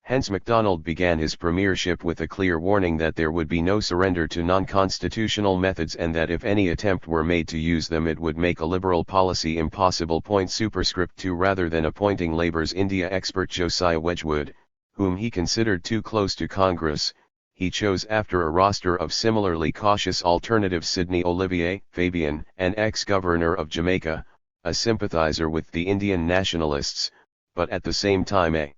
Hence MacDonald began his premiership with a clear warning that there would be no surrender to non-constitutional methods and that if any attempt were made to use them it would make a liberal policy impossible. Superscript 2 Rather than appointing Labour's India expert Josiah Wedgwood, whom he considered too close to Congress, he chose after a roster of similarly cautious alternatives Sidney Olivier Fabian, an ex-governor of Jamaica, a sympathizer with the Indian nationalists, but at the same time a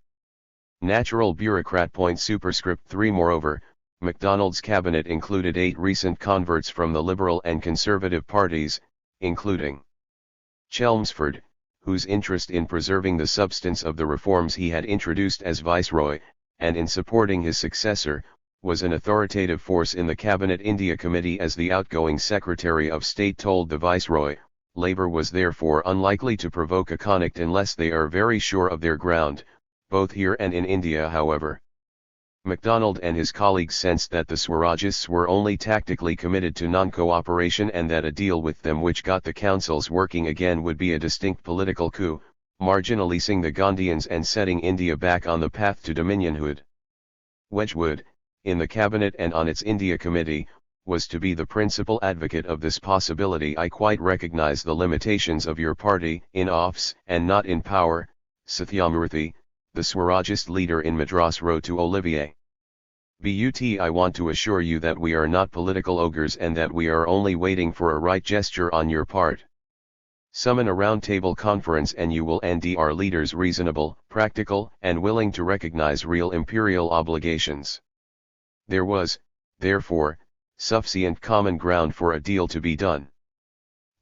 natural bureaucrat. Superscript 3 Moreover, MacDonald's cabinet included 8 recent converts from the Liberal and Conservative parties, including Chelmsford, whose interest in preserving the substance of the reforms he had introduced as Viceroy, and in supporting his successor, was an authoritative force in the Cabinet India Committee as the outgoing Secretary of State told the Viceroy. Labour was therefore unlikely to provoke a conflict unless they are very sure of their ground, both here and in India. However, MacDonald and his colleagues sensed that the Swarajists were only tactically committed to non-cooperation and that a deal with them which got the councils working again would be a distinct political coup, marginalising the Gandhians and setting India back on the path to dominionhood. Wedgwood, in the cabinet and on its India Committee, was to be the principal advocate of this possibility. I quite recognize the limitations of your party in office and not in power, Satyamurthy, the Swarajist leader in Madras, wrote to Olivier. But I want to assure you that we are not political ogres and that we are only waiting for a right gesture on your part. Summon a round-table conference and you will find our leaders reasonable, practical, and willing to recognize real imperial obligations. There was, therefore, sufficient common ground for a deal to be done.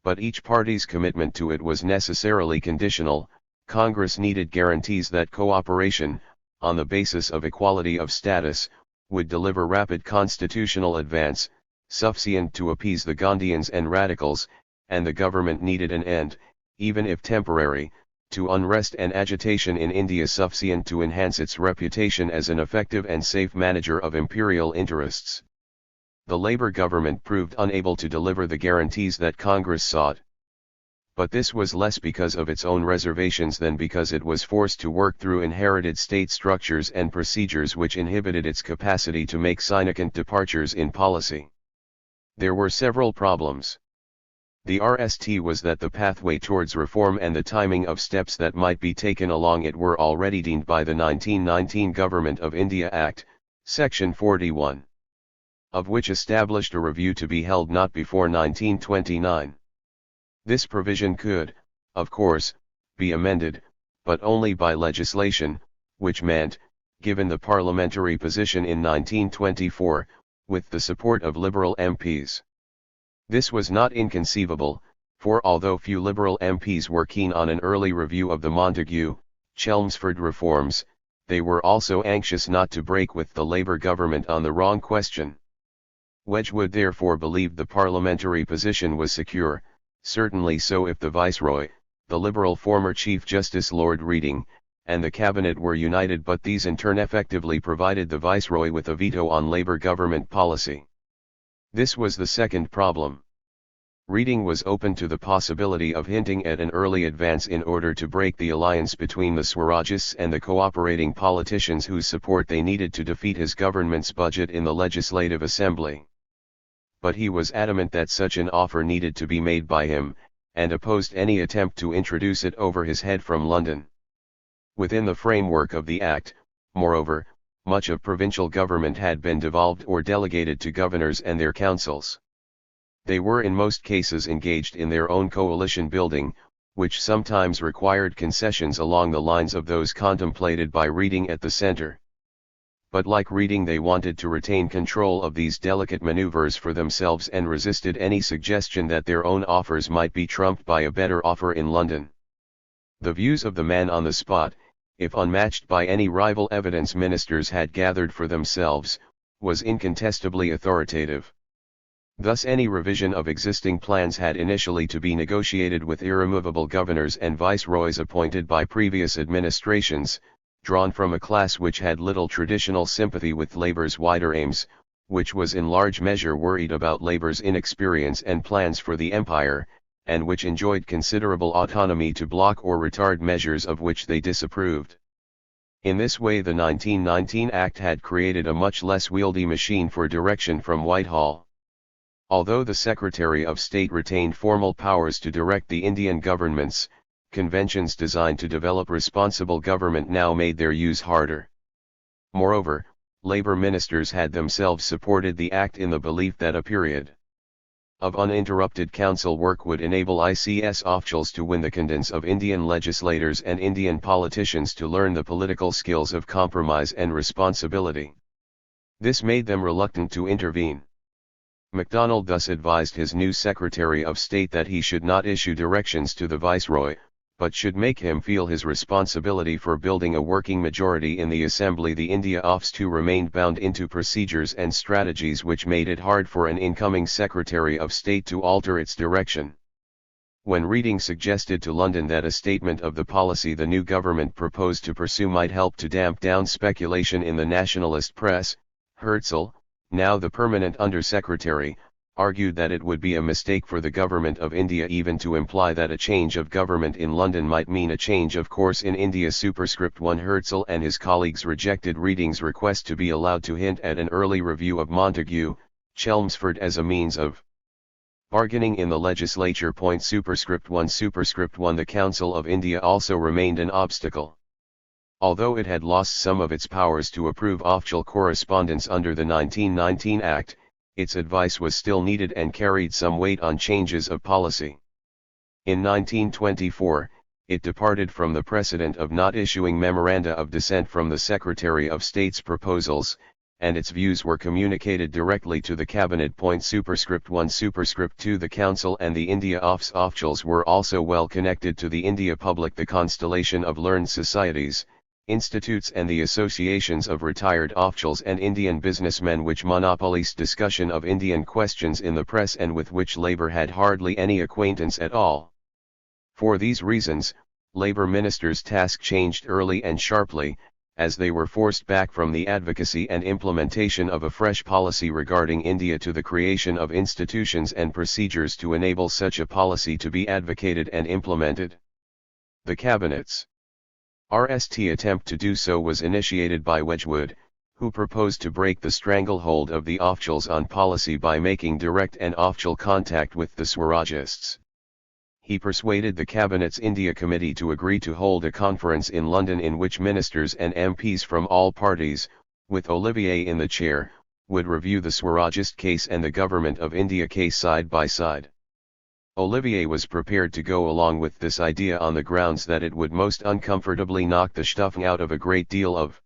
But each party's commitment to it was necessarily conditional. Congress needed guarantees that cooperation, on the basis of equality of status, would deliver rapid constitutional advance, sufficient to appease the Gandhians and radicals, and the government needed an end, even if temporary, to unrest and agitation in India sufficient to enhance its reputation as an effective and safe manager of imperial interests. The Labour government proved unable to deliver the guarantees that Congress sought. But this was less because of its own reservations than because it was forced to work through inherited state structures and procedures which inhibited its capacity to make significant departures in policy. There were several problems. The RST was that the pathway towards reform and the timing of steps that might be taken along it were already deemed by the 1919 Government of India Act, Section 41. Of which established a review to be held not before 1929. This provision could, of course, be amended, but only by legislation, which meant, given the parliamentary position in 1924, with the support of Liberal MPs. This was not inconceivable, for although few Liberal MPs were keen on an early review of the Montagu, Chelmsford reforms, they were also anxious not to break with the Labour government on the wrong question. Wedgwood therefore believed the parliamentary position was secure, certainly so if the Viceroy, the Liberal former Chief Justice Lord Reading, and the Cabinet were united, but these in turn effectively provided the Viceroy with a veto on Labour government policy. This was the second problem. Reading was open to the possibility of hinting at an early advance in order to break the alliance between the Swarajists and the cooperating politicians whose support they needed to defeat his government's budget in the Legislative Assembly. But he was adamant that such an offer needed to be made by him, and opposed any attempt to introduce it over his head from London. Within the framework of the Act, moreover, much of provincial government had been devolved or delegated to governors and their councils. They were in most cases engaged in their own coalition building, which sometimes required concessions along the lines of those contemplated by Reading at the centre. But like Reading, they wanted to retain control of these delicate maneuvers for themselves and resisted any suggestion that their own offers might be trumped by a better offer in London. The views of the man on the spot, if unmatched by any rival evidence ministers had gathered for themselves, was incontestably authoritative. Thus any revision of existing plans had initially to be negotiated with irremovable governors and viceroys appointed by previous administrations, drawn from a class which had little traditional sympathy with Labour's wider aims, which was in large measure worried about Labour's inexperience and plans for the empire, and which enjoyed considerable autonomy to block or retard measures of which they disapproved. In this way the 1919 Act had created a much less wieldy machine for direction from Whitehall. Although the Secretary of State retained formal powers to direct the Indian governments, conventions designed to develop responsible government now made their use harder. Moreover, Labour ministers had themselves supported the Act in the belief that a period of uninterrupted council work would enable ICS officials to win the confidence of Indian legislators and Indian politicians to learn the political skills of compromise and responsibility. This made them reluctant to intervene. MacDonald thus advised his new Secretary of State that he should not issue directions to the Viceroy, but should make him feel his responsibility for building a working majority in the Assembly. The India Office too remained bound into procedures and strategies which made it hard for an incoming Secretary of State to alter its direction. When Reading suggested to London that a statement of the policy the new government proposed to pursue might help to damp down speculation in the nationalist press, Herzl, now the permanent Under-Secretary, argued that it would be a mistake for the Government of India even to imply that a change of government in London might mean a change of course in India. Superscript 1. Herzl and his colleagues rejected Reading's request to be allowed to hint at an early review of Montagu, Chelmsford as a means of bargaining in the legislature. .1 The Council of India also remained an obstacle. Although it had lost some of its powers to approve official correspondence under the 1919 Act, its advice was still needed and carried some weight on changes of policy. In 1924, it departed from the precedent of not issuing memoranda of dissent from the Secretary of State's proposals, and its views were communicated directly to the Cabinet. .1 The Council and the India Office officials were also well connected to the India public. The constellation of learned societies, institutes and the associations of retired officials and Indian businessmen which monopolized discussion of Indian questions in the press and with which Labour had hardly any acquaintance at all. For these reasons, Labour ministers' task changed early and sharply, as they were forced back from the advocacy and implementation of a fresh policy regarding India to the creation of institutions and procedures to enable such a policy to be advocated and implemented. The Cabinet's attempt to do so was initiated by Wedgwood, who proposed to break the stranglehold of the officials on policy by making direct and official contact with the Swarajists. He persuaded the Cabinet's India Committee to agree to hold a conference in London in which ministers and MPs from all parties, with Olivier in the chair, would review the Swarajist case and the Government of India case side by side. Olivier was prepared to go along with this idea on the grounds that it would most uncomfortably knock the stuffing out of a great deal of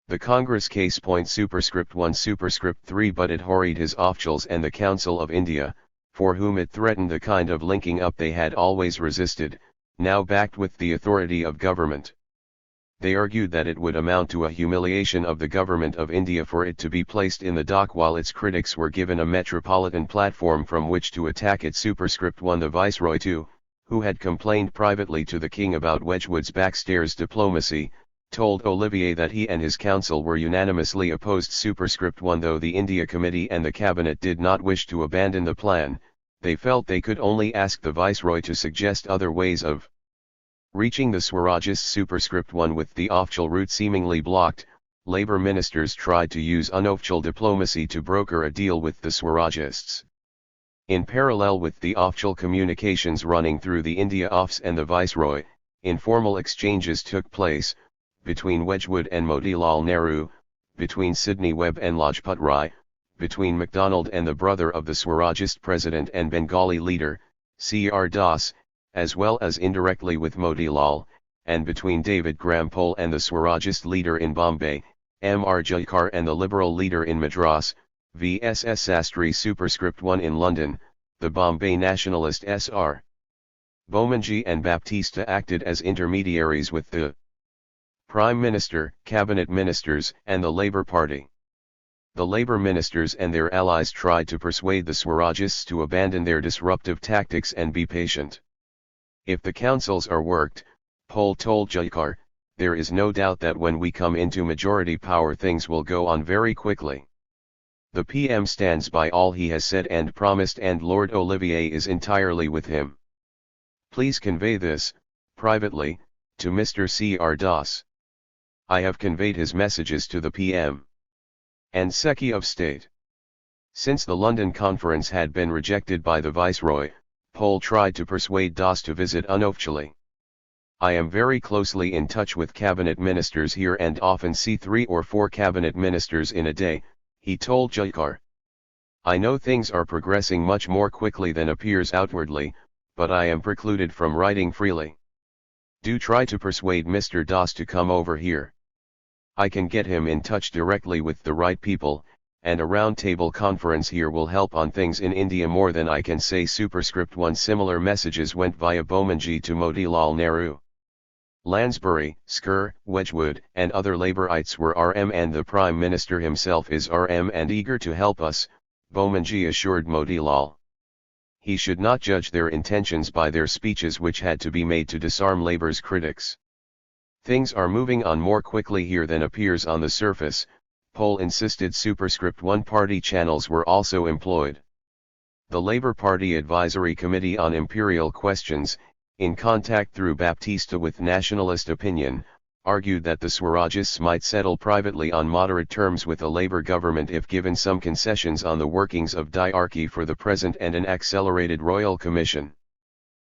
the Congress case. .1 But it worried his officials and the Council of India, for whom it threatened the kind of linking up they had always resisted, now backed with the authority of government. They argued that it would amount to a humiliation of the Government of India for it to be placed in the dock while its critics were given a metropolitan platform from which to attack it. .1 The Viceroy too, who had complained privately to the King about Wedgwood's backstairs diplomacy, told Olivier that he and his council were unanimously opposed. .1 Though the India Committee and the Cabinet did not wish to abandon the plan, they felt they could only ask the Viceroy to suggest other ways of reaching the Swarajists. .1 With the official route seemingly blocked, Labour ministers tried to use unofficial diplomacy to broker a deal with the Swarajists. In parallel with the official communications running through the India Office and the Viceroy, informal exchanges took place, between Wedgwood and Motilal Nehru, between Sidney Webb and Lajpat Rai, between MacDonald and the brother of the Swarajist president and Bengali leader, C.R. Das, as well as indirectly with Motilal, and between David Grampole and the Swarajist leader in Bombay, M.R. Jayakar and the liberal leader in Madras, V.S.S. Sastry. .1 In London, the Bombay nationalist S.R. Beaumanji and Baptista acted as intermediaries with the Prime Minister, Cabinet Ministers, and the Labour Party. The Labour ministers and their allies tried to persuade the Swarajists to abandon their disruptive tactics and be patient. If the councils are worked, Pol told Jayakar, there is no doubt that when we come into majority power things will go on very quickly. The PM stands by all he has said and promised and Lord Olivier is entirely with him. Please convey this, privately, to Mr. C.R. Das. I have conveyed his messages to the PM and Secretary of State. Since the London conference had been rejected by the Viceroy, Pol tried to persuade Das to visit unofficially. I am very closely in touch with cabinet ministers here and often see 3 or 4 cabinet ministers in a day, he told Jayakar. I know things are progressing much more quickly than appears outwardly, but I am precluded from writing freely. Do try to persuade Mr. Das to come over here. I can get him in touch directly with the right people, and a round-table conference here will help on things in India more than I can say. *1 Similar messages went via Beaumanji to Motilal Nehru. Lansbury, Sker, Wedgwood, and other Labourites were RM and the Prime Minister himself is RM and eager to help us, Beaumanji assured Motilal. He should not judge their intentions by their speeches which had to be made to disarm Labour's critics. Things are moving on more quickly here than appears on the surface, Pol insisted. *1 Party channels were also employed. The Labour Party Advisory Committee on Imperial Questions, in contact through Baptista with nationalist opinion, argued that the Swarajists might settle privately on moderate terms with a Labour government if given some concessions on the workings of diarchy for the present and an accelerated royal commission.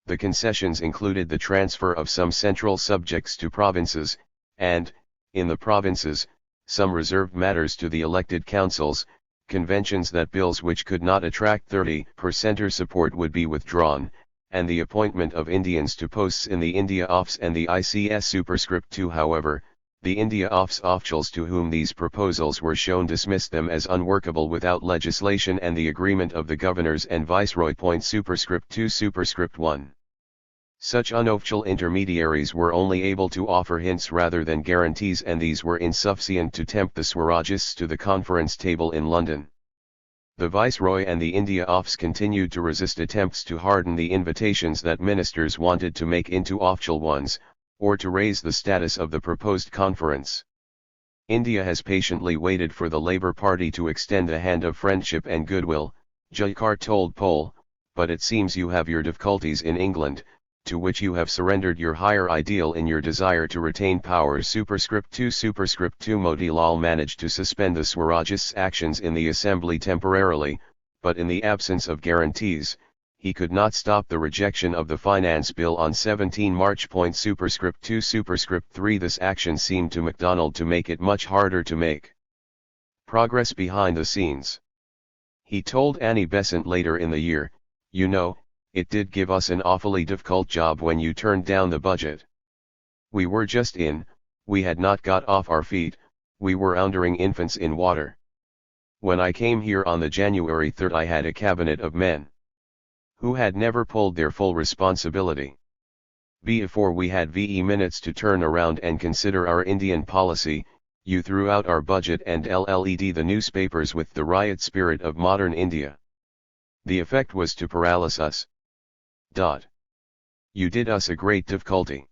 The concessions included the transfer of some central subjects to provinces, and, in the provinces, some reserved matters to the elected councils, conventions that bills which could not attract 30% support would be withdrawn, and the appointment of Indians to posts in the India Office and the ICS Superscript 2. However, the India Office officials to whom these proposals were shown dismissed them as unworkable without legislation and the agreement of the governors and viceroy. Superscript 2 Superscript 1. Such unofficial intermediaries were only able to offer hints rather than guarantees, and these were insufficient to tempt the Swarajists to the conference table in London. The Viceroy and the India Office continued to resist attempts to harden the invitations that ministers wanted to make into official ones, or to raise the status of the proposed conference. India has patiently waited for the Labour Party to extend a hand of friendship and goodwill, Jayakar told Pole, but it seems you have your difficulties in England, to which you have surrendered your higher ideal in your desire to retain power. Superscript 2 Superscript 2 Motilal managed to suspend the Swarajists' actions in the assembly temporarily, but in the absence of guarantees, he could not stop the rejection of the finance bill on 17 March. Superscript 2 Superscript 3 This action seemed to MacDonald to make it much harder to make progress behind the scenes. He told Annie Besant later in the year, "You know, it did give us an awfully difficult job when you turned down the budget. We were just in, we had not got off our feet, we were oundering infants in water. When I came here on the January 3rd I had a cabinet of men who had never pulled their full responsibility. Before we had minutes to turn around and consider our Indian policy, you threw out our budget and led the newspapers with the riot spirit of modern India. The effect was to paralyze us. You did us a great difficulty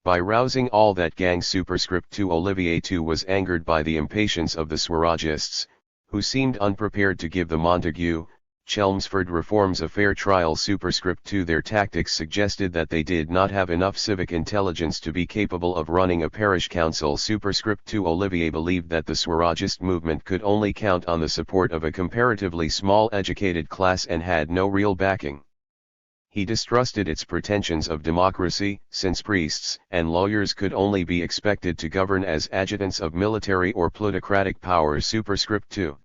by rousing all that gang." Superscript 2 Olivier too was angered by the impatience of the Swarajists, who seemed unprepared to give the Montague, Chelmsford reforms a fair trial. Superscript 2 Their tactics suggested that they did not have enough civic intelligence to be capable of running a parish council. Superscript 2 Olivier believed that the Swarajist movement could only count on the support of a comparatively small educated class and had no real backing. He distrusted its pretensions of democracy, since priests and lawyers could only be expected to govern as adjutants of military or plutocratic powers. Superscript 2.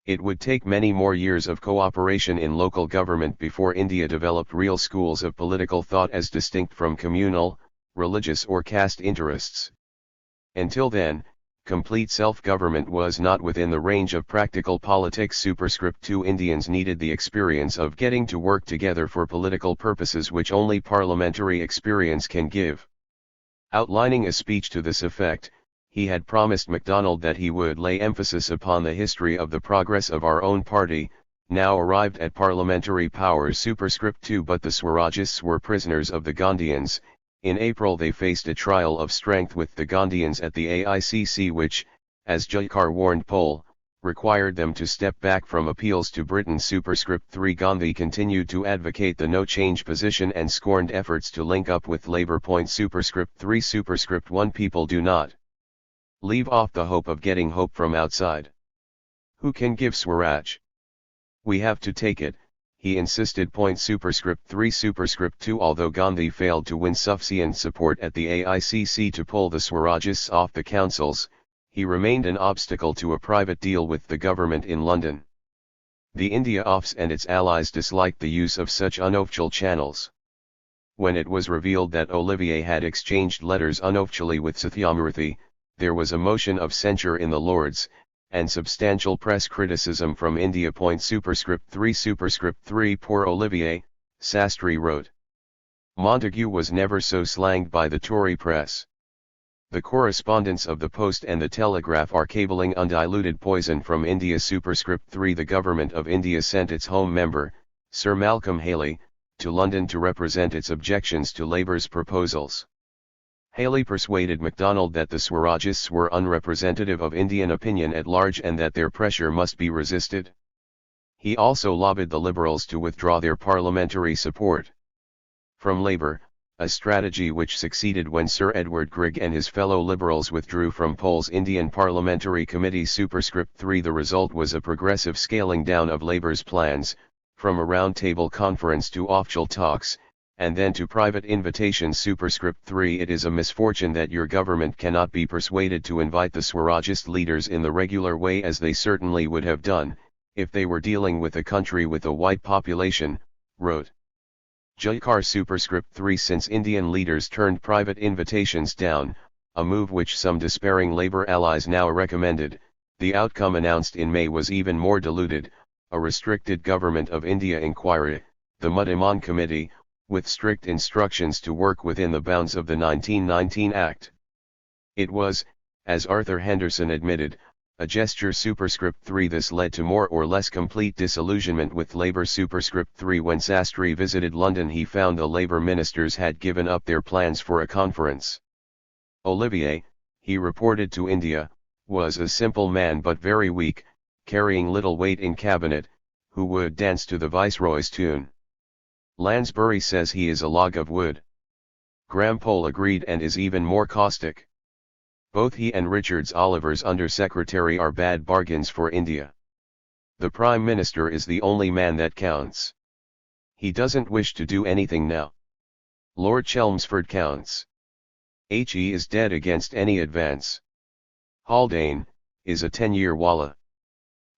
It would take many more years of cooperation in local government before India developed real schools of political thought as distinct from communal, religious or caste interests. Until then, complete self-government was not within the range of practical politics. Superscript 2 Indians needed the experience of getting to work together for political purposes which only parliamentary experience can give. Outlining a speech to this effect, he had promised MacDonald that he would lay emphasis upon the history of the progress of our own party, now arrived at parliamentary powers. Superscript 2 But the Swarajists were prisoners of the Gandhians. In April they faced a trial of strength with the Gandhians at the AICC which, as Jayakar warned Pole, required them to step back from appeals to Britain. Superscript 3 Gandhi continued to advocate the no-change position and scorned efforts to link up with Labour. Superscript 3 Superscript 1 People do not leave off the hope of getting hope from outside. Who can give Swaraj? We have to take it, he insisted. Superscript 3 Superscript 2 Although Gandhi failed to win sufficient support at the AICC to pull the Swarajists off the councils, he remained an obstacle to a private deal with the government in London. The India Office and its allies disliked the use of such unofficial channels. When it was revealed that Olivier had exchanged letters unofficially with Satyamurthy, there was a motion of censure in the Lords, and substantial press criticism from India. Superscript 3 Superscript 3 Poor Olivier, Sastry wrote. Montague was never so slanged by the Tory press. The correspondents of the Post and the Telegraph are cabling undiluted poison from India. Superscript 3 The Government of India sent its Home Member, Sir Malcolm Haley, to London to represent its objections to Labour's proposals. Haley persuaded MacDonald that the Swarajists were unrepresentative of Indian opinion at large and that their pressure must be resisted. He also lobbied the Liberals to withdraw their parliamentary support from Labour, a strategy which succeeded when Sir Edward Grigg and his fellow Liberals withdrew from Pole's Indian Parliamentary Committee Superscript 3. The result was a progressive scaling down of Labour's plans, from a round-table conference to official talks, and then to private invitations. Superscript 3. It is a misfortune that your government cannot be persuaded to invite the Swarajist leaders in the regular way, as they certainly would have done, if they were dealing with a country with a white population, wrote Jayakar. Superscript 3. Since Indian leaders turned private invitations down, a move which some despairing Labour allies now recommended, the outcome announced in May was even more diluted: a restricted Government of India inquiry, the Muddiman Committee, with strict instructions to work within the bounds of the 1919 Act. It was, as Arthur Henderson admitted, a gesture. Superscript 3. This led to more or less complete disillusionment with Labour. Superscript 3. When Sastry visited London, he found the Labour ministers had given up their plans for a conference. Olivier, he reported to India, was a simple man but very weak, carrying little weight in cabinet, who would dance to the Viceroy's tune. Lansbury says he is a log of wood. Grampole agreed and is even more caustic. Both he and Richards Oliver's Under-Secretary are bad bargains for India. The Prime Minister is the only man that counts. He doesn't wish to do anything now. Lord Chelmsford counts. He is dead against any advance. Haldane is a 10-year walla.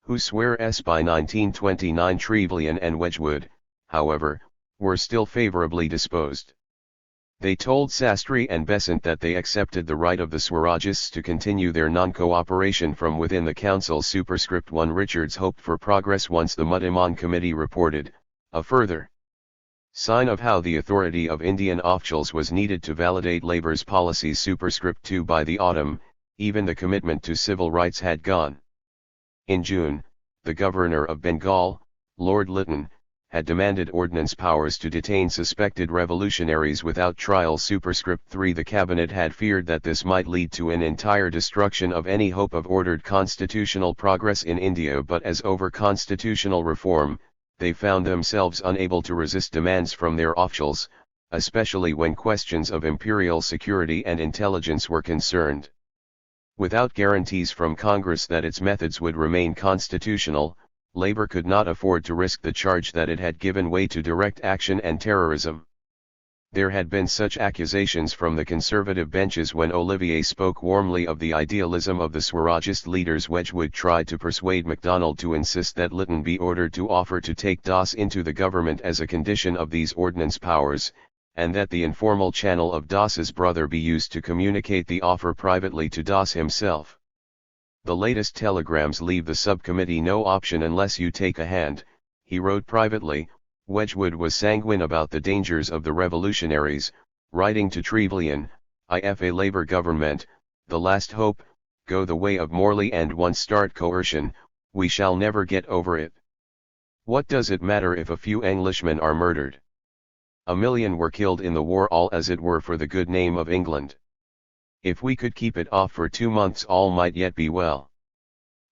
Who swears by 1929. Trevelyan and Wedgwood, however, were still favourably disposed. They told Sastry and Besant that they accepted the right of the Swarajists to continue their non-cooperation from within the council. Superscript 1. Richards hoped for progress once the Muddiman Committee reported, a further sign of how the authority of Indian officials was needed to validate Labour's policies. Superscript 2. By the autumn, even the commitment to civil rights had gone. In June, the Governor of Bengal, Lord Lytton, had demanded ordnance powers to detain suspected revolutionaries without trial. Superscript 3. The cabinet had feared that this might lead to an entire destruction of any hope of ordered constitutional progress in India, but as over constitutional reform, they found themselves unable to resist demands from their officials, especially when questions of imperial security and intelligence were concerned. Without guarantees from Congress that its methods would remain constitutional, Labour could not afford to risk the charge that it had given way to direct action and terrorism. There had been such accusations from the Conservative benches when Olivier spoke warmly of the idealism of the Swarajist leaders. Wedgwood tried to persuade MacDonald to insist that Lytton be ordered to offer to take Das into the government as a condition of these ordnance powers, and that the informal channel of Das's brother be used to communicate the offer privately to Das himself. The latest telegrams leave the subcommittee no option unless you take a hand, he wrote privately. Wedgwood was sanguine about the dangers of the revolutionaries, writing to Trevelyan, "If a Labour government, the last hope, go the way of Morley and once start coercion, we shall never get over it. What does it matter if a few Englishmen are murdered? 1,000,000 were killed in the war, all as it were for the good name of England. If we could keep it off for 2 months, all might yet be well."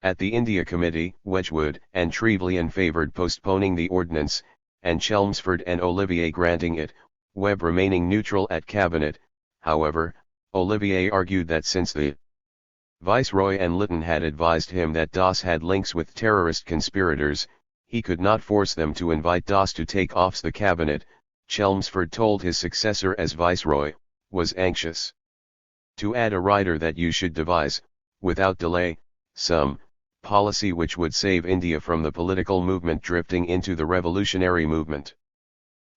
At the India Committee, Wedgwood and Trevelyan favoured postponing the ordinance, and Chelmsford and Olivier granting it, Webb remaining neutral at Cabinet. However, Olivier argued that since the Viceroy and Lytton had advised him that Das had links with terrorist conspirators, he could not force them to invite Das to take off the Cabinet. Chelmsford told his successor as Viceroy, was anxious to add a rider that you should devise, without delay, some policy which would save India from the political movement drifting into the revolutionary movement.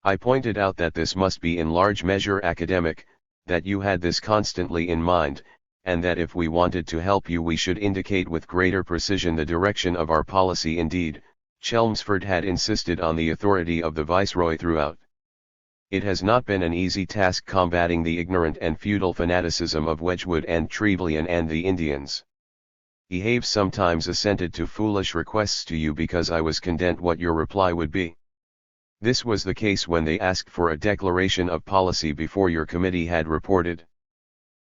I pointed out that this must be in large measure academic, that you had this constantly in mind, and that if we wanted to help you we should indicate with greater precision the direction of our policy. Indeed, Chelmsford had insisted on the authority of the Viceroy throughout. It has not been an easy task combating the ignorant and feudal fanaticism of Wedgwood and Trevelyan and the Indians. I have sometimes assented to foolish requests to you because I was content what your reply would be. This was the case when they asked for a declaration of policy before your committee had reported.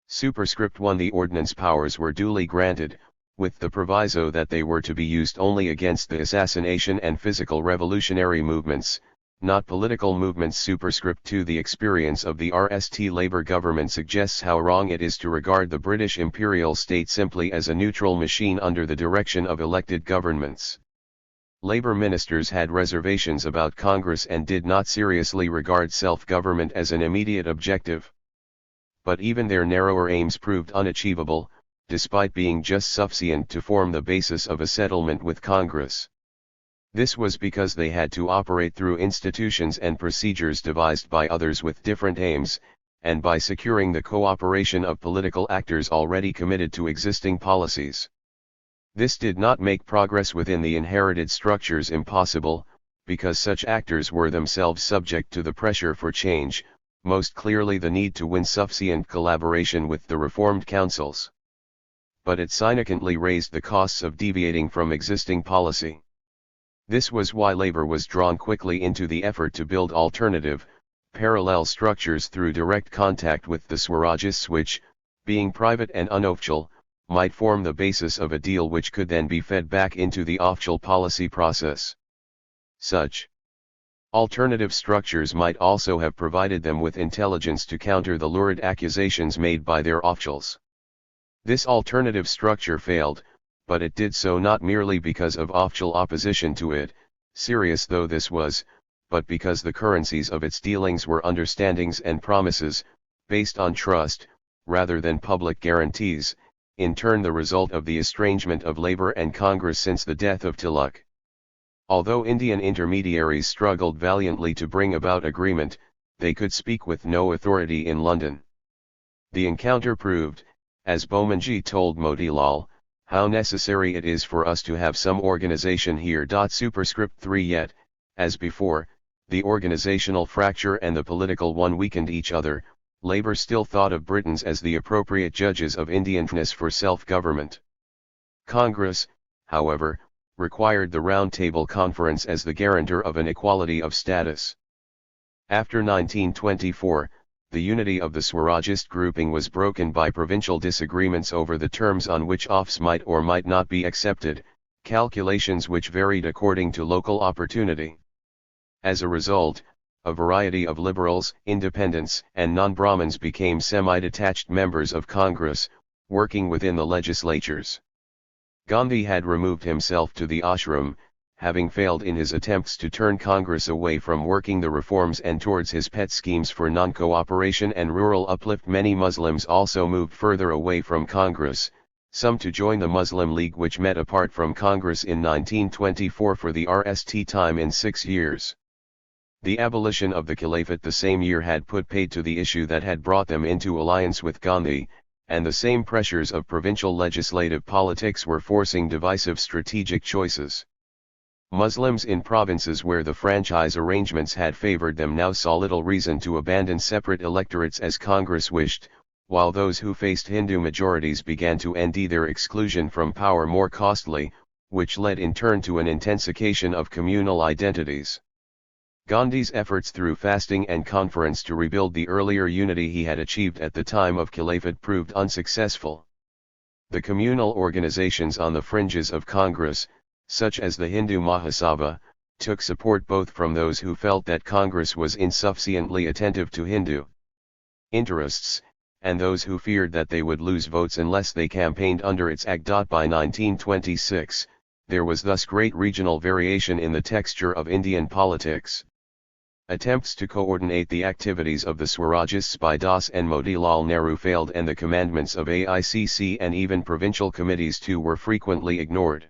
Superscript 1. The ordnance powers were duly granted, with the proviso that they were to be used only against the assassination and physical revolutionary movements, not political movements. Superscript 2. The experience of the RST Labour government suggests how wrong it is to regard the British imperial state simply as a neutral machine under the direction of elected governments. Labour ministers had reservations about Congress and did not seriously regard self-government as an immediate objective. But even their narrower aims proved unachievable, despite being just sufficient to form the basis of a settlement with Congress. This was because they had to operate through institutions and procedures devised by others with different aims, and by securing the cooperation of political actors already committed to existing policies. This did not make progress within the inherited structures impossible, because such actors were themselves subject to the pressure for change, most clearly the need to win sufficient collaboration with the reformed councils. But it significantly raised the costs of deviating from existing policy. This was why Labour was drawn quickly into the effort to build alternative, parallel structures through direct contact with the Swarajists which, being private and unofficial, might form the basis of a deal which could then be fed back into the official policy process. Such alternative structures might also have provided them with intelligence to counter the lurid accusations made by their officials. This alternative structure failed, but it did so not merely because of official opposition to it, serious though this was, but because the currencies of its dealings were understandings and promises, based on trust, rather than public guarantees, in turn the result of the estrangement of Labour and Congress since the death of Tilak. Although Indian intermediaries struggled valiantly to bring about agreement, they could speak with no authority in London. The encounter proved, as Beaumanji told Motilal, how necessary it is for us to have some organization here. Superscript 3. Yet, as before, the organizational fracture and the political one weakened each other. Labour still thought of Britons as the appropriate judges of Indianness for self-government. Congress, however, required the Round Table Conference as the guarantor of an equality of status. After 1924, the unity of the Swarajist grouping was broken by provincial disagreements over the terms on which offs might or might not be accepted, calculations which varied according to local opportunity. As a result, a variety of liberals, independents, and non-Brahmins became semi-detached members of Congress, working within the legislatures. Gandhi had removed himself to the ashram, having failed in his attempts to turn Congress away from working the reforms and towards his pet schemes for non-cooperation and rural uplift. Many Muslims also moved further away from Congress, some to join the Muslim League which met apart from Congress in 1924 for the RST time in 6 years. The abolition of the Caliphate the same year had put paid to the issue that had brought them into alliance with Gandhi, and the same pressures of provincial legislative politics were forcing divisive strategic choices. Muslims in provinces where the franchise arrangements had favored them now saw little reason to abandon separate electorates as Congress wished, while those who faced Hindu majorities began to envy their exclusion from power more costly, which led in turn to an intensification of communal identities. Gandhi's efforts through fasting and conference to rebuild the earlier unity he had achieved at the time of Caliphate proved unsuccessful. The communal organizations on the fringes of Congress, such as the Hindu Mahasabha, took support both from those who felt that Congress was insufficiently attentive to Hindu interests, and those who feared that they would lose votes unless they campaigned under its act. By 1926, there was thus great regional variation in the texture of Indian politics. Attempts to coordinate the activities of the Swarajists by Das and Motilal Nehru failed, and the commandments of AICC and even provincial committees too were frequently ignored.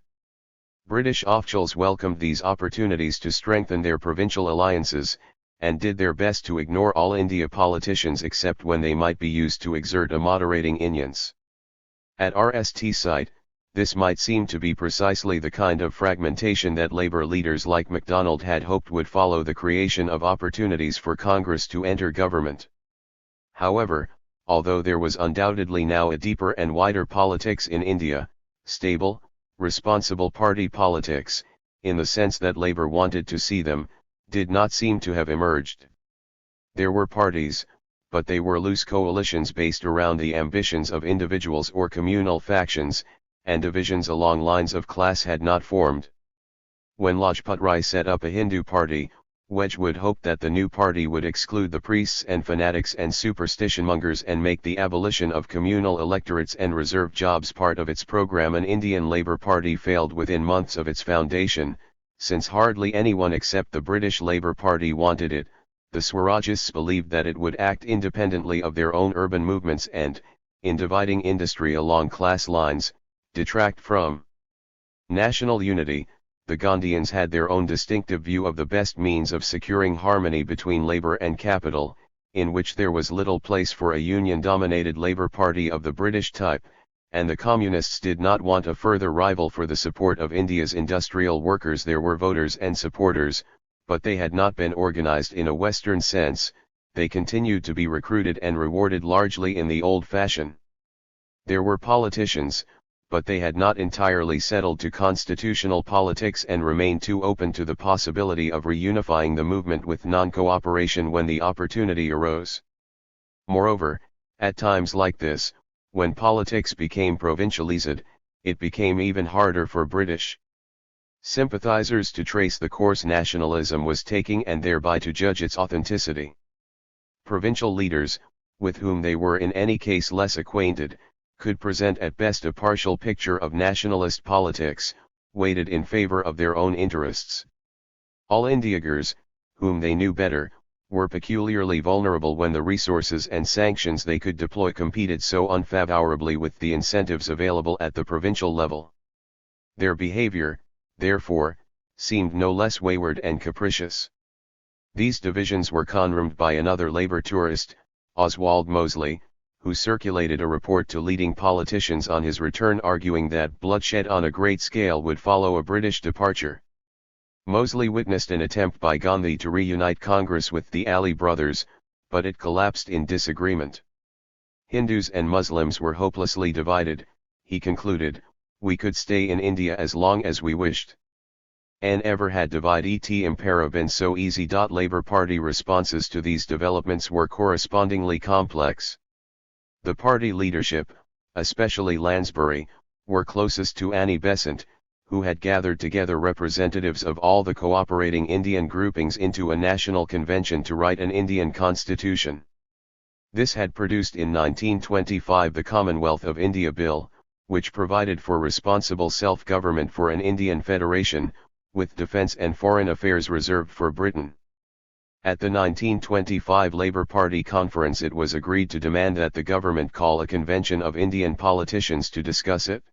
British officials welcomed these opportunities to strengthen their provincial alliances, and did their best to ignore all India politicians except when they might be used to exert a moderating influence. At RST site, this might seem to be precisely the kind of fragmentation that Labour leaders like MacDonald had hoped would follow the creation of opportunities for Congress to enter government. However, although there was undoubtedly now a deeper and wider politics in India, stable, responsible party politics, in the sense that Labour wanted to see them, did not seem to have emerged. There were parties, but they were loose coalitions based around the ambitions of individuals or communal factions, and divisions along lines of class had not formed. When Lajpat Rai set up a Hindu party, Wedgwood hoped that the new party would exclude the priests and fanatics and superstition-mongers and make the abolition of communal electorates and reserved jobs part of its program. An Indian Labour Party failed within months of its foundation, since hardly anyone except the British Labour Party wanted it. The Swarajists believed that it would act independently of their own urban movements and, in dividing industry along class lines, detract from national unity. The Gandhians had their own distinctive view of the best means of securing harmony between labour and capital, in which there was little place for a union-dominated Labour Party of the British type, and the Communists did not want a further rival for the support of India's industrial workers. There were voters and supporters, but they had not been organised in a Western sense. They continued to be recruited and rewarded largely in the old fashion. There were politicians, but they had not entirely settled to constitutional politics and remained too open to the possibility of reunifying the movement with non-cooperation when the opportunity arose. Moreover, at times like this, when politics became provincialized, it became even harder for British sympathizers to trace the course nationalism was taking and thereby to judge its authenticity. Provincial leaders, with whom they were in any case less acquainted, could present at best a partial picture of nationalist politics, weighted in favor of their own interests. All Indiagars, whom they knew better, were peculiarly vulnerable when the resources and sanctions they could deploy competed so unfavorably with the incentives available at the provincial level. Their behavior, therefore, seemed no less wayward and capricious. These divisions were confirmed by another Labour tourist, Oswald Mosley, who circulated a report to leading politicians on his return arguing that bloodshed on a great scale would follow a British departure. Mosley witnessed an attempt by Gandhi to reunite Congress with the Ali brothers, but it collapsed in disagreement. Hindus and Muslims were hopelessly divided, he concluded. We could stay in India as long as we wished. And ever had divide et impera been so easy. Labour Party responses to these developments were correspondingly complex. The party leadership, especially Lansbury, were closest to Annie Besant, who had gathered together representatives of all the cooperating Indian groupings into a national convention to write an Indian constitution. This had produced in 1925 the Commonwealth of India Bill, which provided for responsible self-government for an Indian federation, with defence and foreign affairs reserved for Britain. At the 1925 Labour Party conference it was agreed to demand that the government call a convention of Indian politicians to discuss it.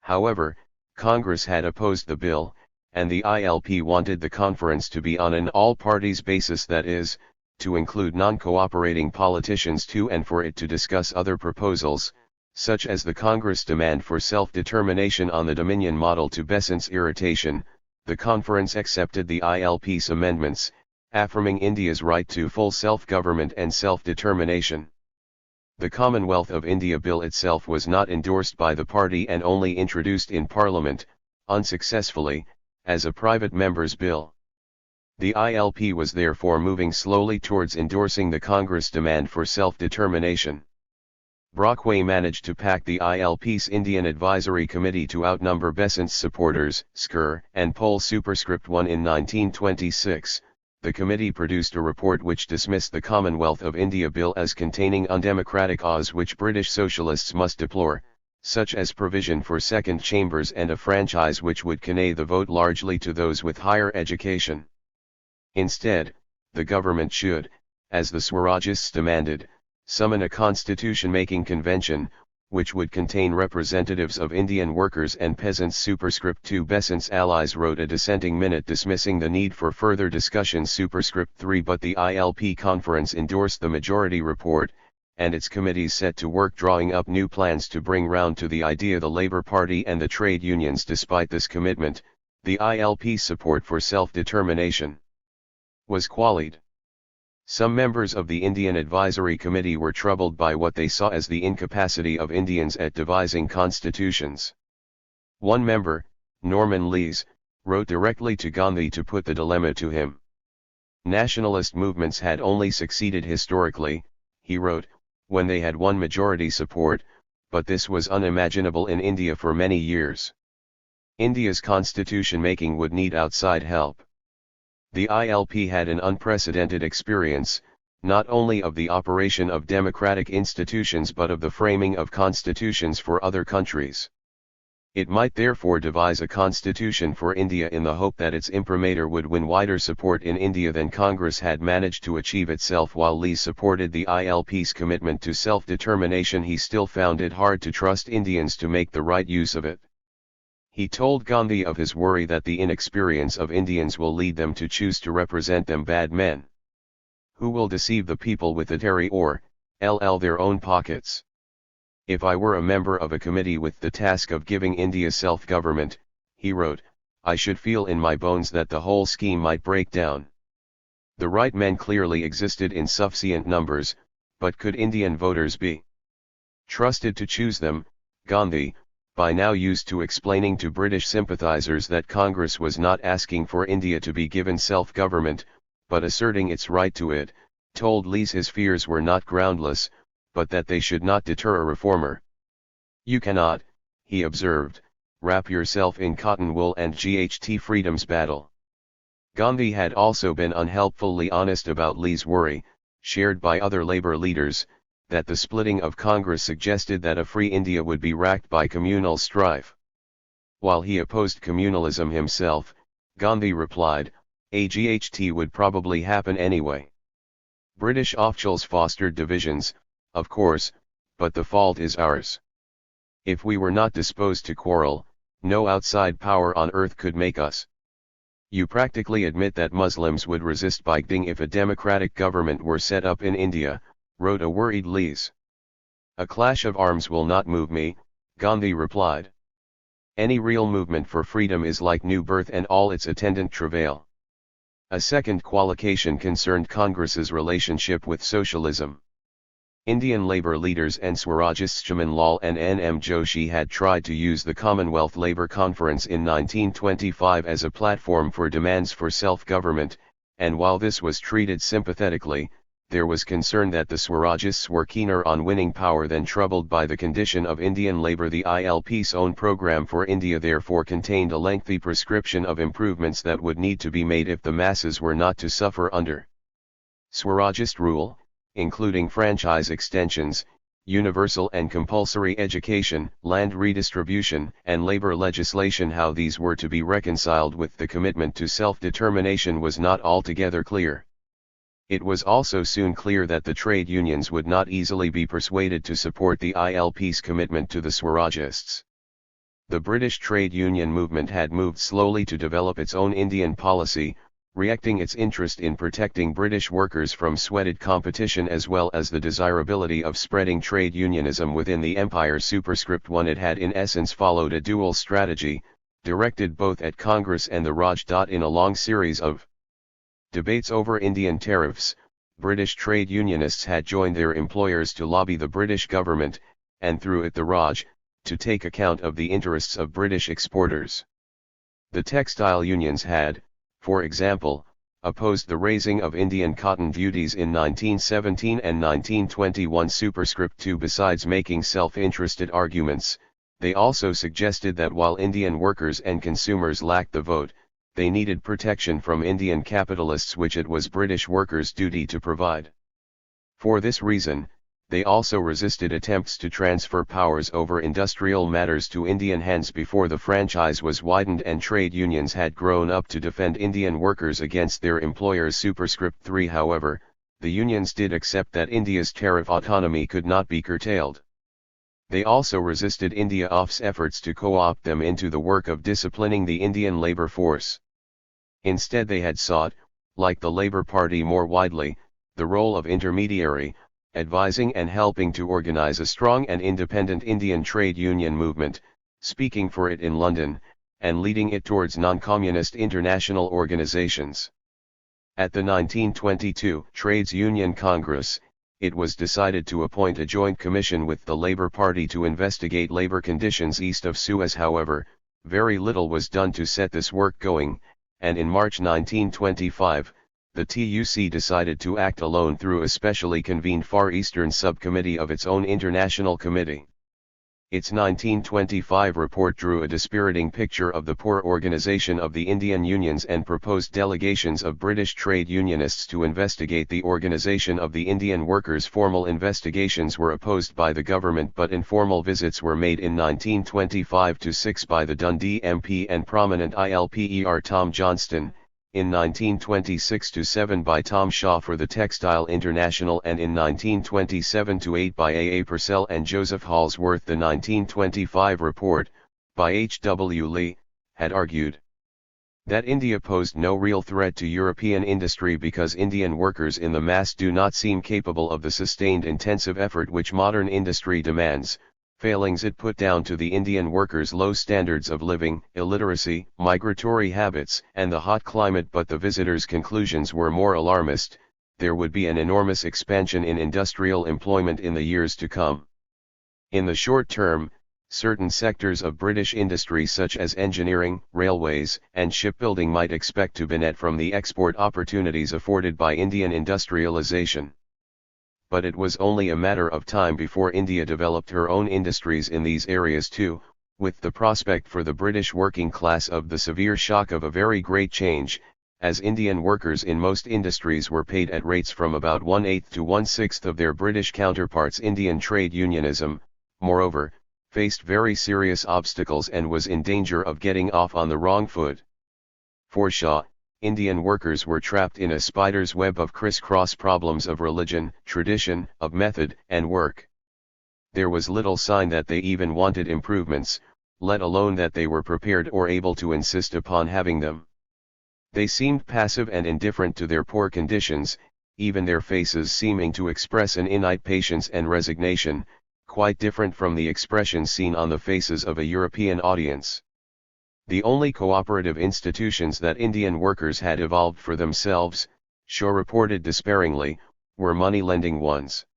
However, Congress had opposed the bill, and the ILP wanted the conference to be on an all-parties basis, that is, to include non-cooperating politicians too, and for it to discuss other proposals, such as the Congress demand for self-determination on the Dominion model. To Besant's irritation, the conference accepted the ILP's amendments, affirming India's right to full self-government and self-determination. The Commonwealth of India Bill itself was not endorsed by the party and only introduced in Parliament, unsuccessfully, as a private member's bill. The ILP was therefore moving slowly towards endorsing the Congress demand for self-determination. Brockway managed to pack the ILP's Indian Advisory Committee to outnumber Besant's supporters, Skur and Poll Superscript 1 in 1926. The committee produced a report which dismissed the Commonwealth of India Bill as containing undemocratic laws which British socialists must deplore, such as provision for second chambers and a franchise which would convey the vote largely to those with higher education. Instead, the government should, as the Swarajists demanded, summon a constitution-making convention, which would contain representatives of Indian workers and peasants. Superscript 2 Besant's allies wrote a dissenting minute dismissing the need for further discussion. Superscript 3 But the ILP conference endorsed the majority report, and its committees set to work drawing up new plans to bring round to the idea the Labour Party and the trade unions. Despite this commitment, the ILP's support for self-determination was qualied. Some members of the Indian Advisory Committee were troubled by what they saw as the incapacity of Indians at devising constitutions. One member, Norman Lees, wrote directly to Gandhi to put the dilemma to him. Nationalist movements had only succeeded historically, he wrote, when they had won majority support, but this was unimaginable in India for many years. India's constitution making would need outside help. The ILP had an unprecedented experience, not only of the operation of democratic institutions but of the framing of constitutions for other countries. It might therefore devise a constitution for India in the hope that its imprimatur would win wider support in India than Congress had managed to achieve itself. While Lee supported the ILP's commitment to self-determination, he still found it hard to trust Indians to make the right use of it. He told Gandhi of his worry that the inexperience of Indians will lead them to choose to represent them bad men, who will deceive the people with Atari or their own pockets. If I were a member of a committee with the task of giving India self-government, he wrote, I should feel in my bones that the whole scheme might break down. The right men clearly existed in sufficient numbers, but could Indian voters be trusted to choose them? Gandhi, by now used to explaining to British sympathizers that Congress was not asking for India to be given self-government, but asserting its right to it, told Lee his fears were not groundless, but that they should not deter a reformer. You cannot, he observed, wrap yourself in cotton wool and GHT freedom's battle. Gandhi had also been unhelpfully honest about Lee's worry, shared by other Labour leaders, that the splitting of Congress suggested that a free India would be racked by communal strife. While he opposed communalism himself, Gandhi replied, a GHT would probably happen anyway. British officials fostered divisions, of course, but the fault is ours. If we were not disposed to quarrel, no outside power on earth could make us. You practically admit that Muslims would resist Bhagding if a democratic government were set up in India, wrote a worried Lees. A clash of arms will not move me, Gandhi replied. Any real movement for freedom is like new birth and all its attendant travail. A second qualification concerned Congress's relationship with socialism. Indian Labour leaders and Swarajists Chaman Lal and N.M. Joshi had tried to use the Commonwealth Labour Conference in 1925 as a platform for demands for self-government, and while this was treated sympathetically, there was concern that the Swarajists were keener on winning power than troubled by the condition of Indian labour. The ILP's own programme for India therefore contained a lengthy prescription of improvements that would need to be made if the masses were not to suffer under Swarajist rule, including franchise extensions, universal and compulsory education, land redistribution, and labour legislation. How these were to be reconciled with the commitment to self-determination was not altogether clear. It was also soon clear that the trade unions would not easily be persuaded to support the ILP's commitment to the Swarajists. The British trade union movement had moved slowly to develop its own Indian policy, reacting its interest in protecting British workers from sweated competition as well as the desirability of spreading trade unionism within the empire. Superscript 1. It had in essence followed a dual strategy, directed both at Congress and the Raj. In a long series of debates over Indian tariffs, British trade unionists had joined their employers to lobby the British government, and through it the Raj, to take account of the interests of British exporters. The textile unions had, for example, opposed the raising of Indian cotton duties in 1917 and 1921. Superscript 2. Besides making self-interested arguments, they also suggested that while Indian workers and consumers lacked the vote, they needed protection from Indian capitalists which it was British workers' duty to provide. For this reason, they also resisted attempts to transfer powers over industrial matters to Indian hands before the franchise was widened and trade unions had grown up to defend Indian workers against their employers. Superscript 3. However, the unions did accept that India's tariff autonomy could not be curtailed. They also resisted India's efforts to co-opt them into the work of disciplining the Indian labour force. Instead they had sought, like the Labour Party more widely, the role of intermediary, advising and helping to organise a strong and independent Indian trade union movement, speaking for it in London, and leading it towards non-communist international organisations. At the 1922 Trades Union Congress, it was decided to appoint a joint commission with the Labour Party to investigate labour conditions east of Suez. However, very little was done to set this work going, and in March 1925, the TUC decided to act alone through a specially convened Far Eastern subcommittee of its own international committee. Its 1925 report drew a dispiriting picture of the poor organization of the Indian unions and proposed delegations of British trade unionists to investigate the organization of the Indian workers. Formal investigations were opposed by the government, but informal visits were made in 1925-6 by the Dundee MP and prominent ILPER Tom Johnston, in 1926-7 by Tom Shaw for the Textile International, and in 1927-8 by A. A. Purcell and Joseph Halsworth. The 1925 report, by H. W. Lee, had argued that India posed no real threat to European industry because Indian workers in the mass do not seem capable of the sustained intensive effort which modern industry demands, failings it put down to the Indian workers' low standards of living, illiteracy, migratory habits, and the hot climate. But the visitors' conclusions were more alarmist: there would be an enormous expansion in industrial employment in the years to come. In the short term, certain sectors of British industry such as engineering, railways, and shipbuilding might expect to benefit from the export opportunities afforded by Indian industrialization. But it was only a matter of time before India developed her own industries in these areas too, with the prospect for the British working class of the severe shock of a very great change, as Indian workers in most industries were paid at rates from about 1/8 to 1/6 of their British counterparts. Indian trade unionism, moreover, faced very serious obstacles and was in danger of getting off on the wrong foot. For Shaw, Indian workers were trapped in a spider's web of criss-cross problems of religion, tradition, of method, and work. There was little sign that they even wanted improvements, let alone that they were prepared or able to insist upon having them. They seemed passive and indifferent to their poor conditions, even their faces seeming to express an innate patience and resignation, quite different from the expressions seen on the faces of a European audience. The only cooperative institutions that Indian workers had evolved for themselves, Shaw reported despairingly, were money-lending ones.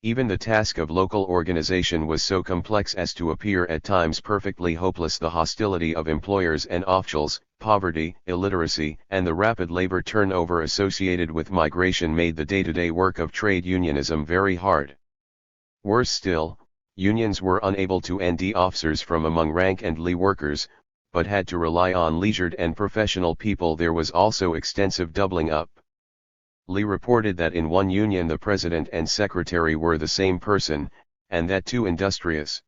Even the task of local organization was so complex as to appear at times perfectly hopeless. The hostility of employers and officials, poverty, illiteracy, and the rapid labor turnover associated with migration made the day-to-day work of trade unionism very hard. Worse still, unions were unable to ND officers from among rank and lee workers, but had to rely on leisured and professional people. There was also extensive doubling up. Lee reported that in one union the president and secretary were the same person, and that too industrious.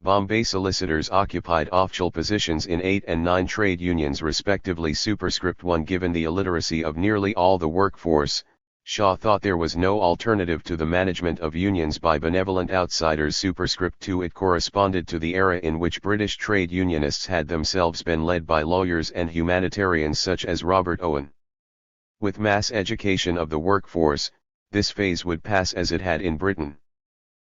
Bombay solicitors occupied official positions in 8 and 9 trade unions respectively. Superscript 1. Given the illiteracy of nearly all the workforce, Shaw thought there was no alternative to the management of unions by benevolent outsiders. Superscript 2. It corresponded to the era in which British trade unionists had themselves been led by lawyers and humanitarians such as Robert Owen. With mass education of the workforce, this phase would pass as it had in Britain.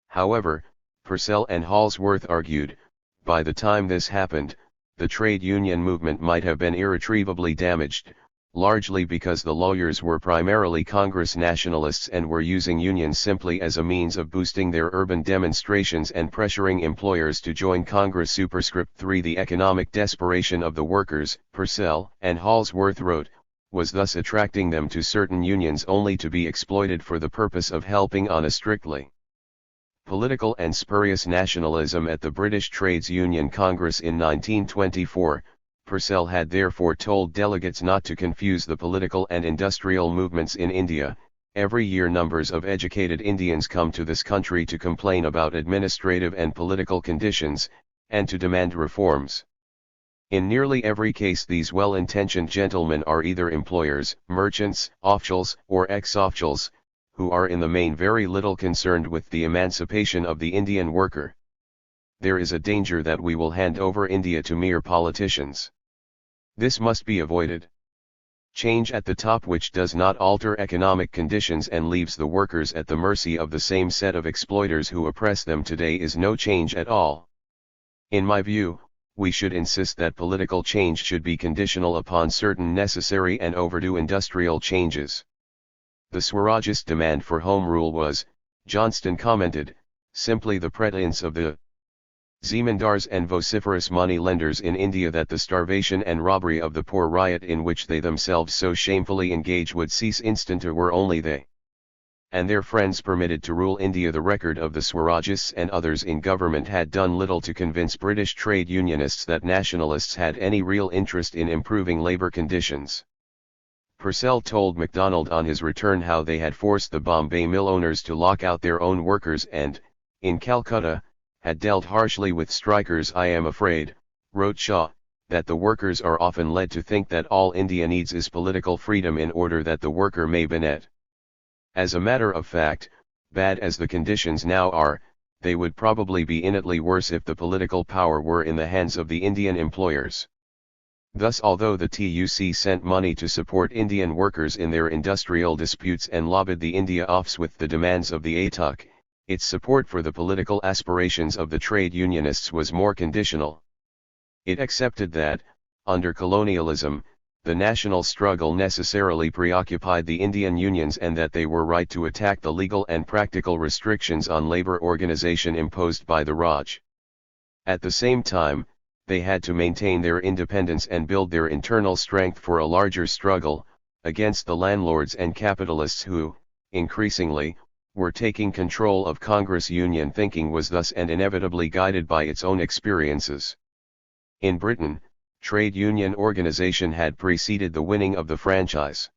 However, Purcell and Halsworth argued, by the time this happened, the trade union movement might have been irretrievably damaged, largely because the lawyers were primarily Congress nationalists and were using unions simply as a means of boosting their urban demonstrations and pressuring employers to join Congress. Superscript 3. The economic desperation of the workers, Purcell and Halsworth wrote, was thus attracting them to certain unions only to be exploited for the purpose of helping on a strictly political and spurious nationalism. At the British Trades Union Congress in 1924, Purcell had therefore told delegates not to confuse the political and industrial movements in India. Every year numbers of educated Indians come to this country to complain about administrative and political conditions, and to demand reforms. In nearly every case these well-intentioned gentlemen are either employers, merchants, officials, or ex-officials, who are in the main very little concerned with the emancipation of the Indian worker. There is a danger that we will hand over India to mere politicians. This must be avoided. Change at the top which does not alter economic conditions and leaves the workers at the mercy of the same set of exploiters who oppress them today is no change at all. In my view, we should insist that political change should be conditional upon certain necessary and overdue industrial changes. The Swarajist demand for home rule was, Johnston commented, simply the pretense of the Zamindars and vociferous money lenders in India that the starvation and robbery of the poor riot in which they themselves so shamefully engage would cease instanter were only they and their friends permitted to rule India. The record of the Swarajists and others in government had done little to convince British trade unionists that nationalists had any real interest in improving labour conditions. Purcell told MacDonald on his return how they had forced the Bombay mill owners to lock out their own workers and, in Calcutta, had dealt harshly with strikers. "I am afraid," wrote Shaw, "that the workers are often led to think that all India needs is political freedom in order that the worker may benefit. As a matter of fact, bad as the conditions now are, they would probably be infinitely worse if the political power were in the hands of the Indian employers." Thus, although the TUC sent money to support Indian workers in their industrial disputes and lobbied the India Office with the demands of the ATUC, its support for the political aspirations of the trade unionists was more conditional. It accepted that, under colonialism, the national struggle necessarily preoccupied the Indian unions and that they were right to attack the legal and practical restrictions on labor organization imposed by the Raj. At the same time, they had to maintain their independence and build their internal strength for a larger struggle against the landlords and capitalists who, increasingly, were taking control of Congress. Union thinking was thus and inevitably guided by its own experiences. In Britain, trade union organization had preceded the winning of the franchise.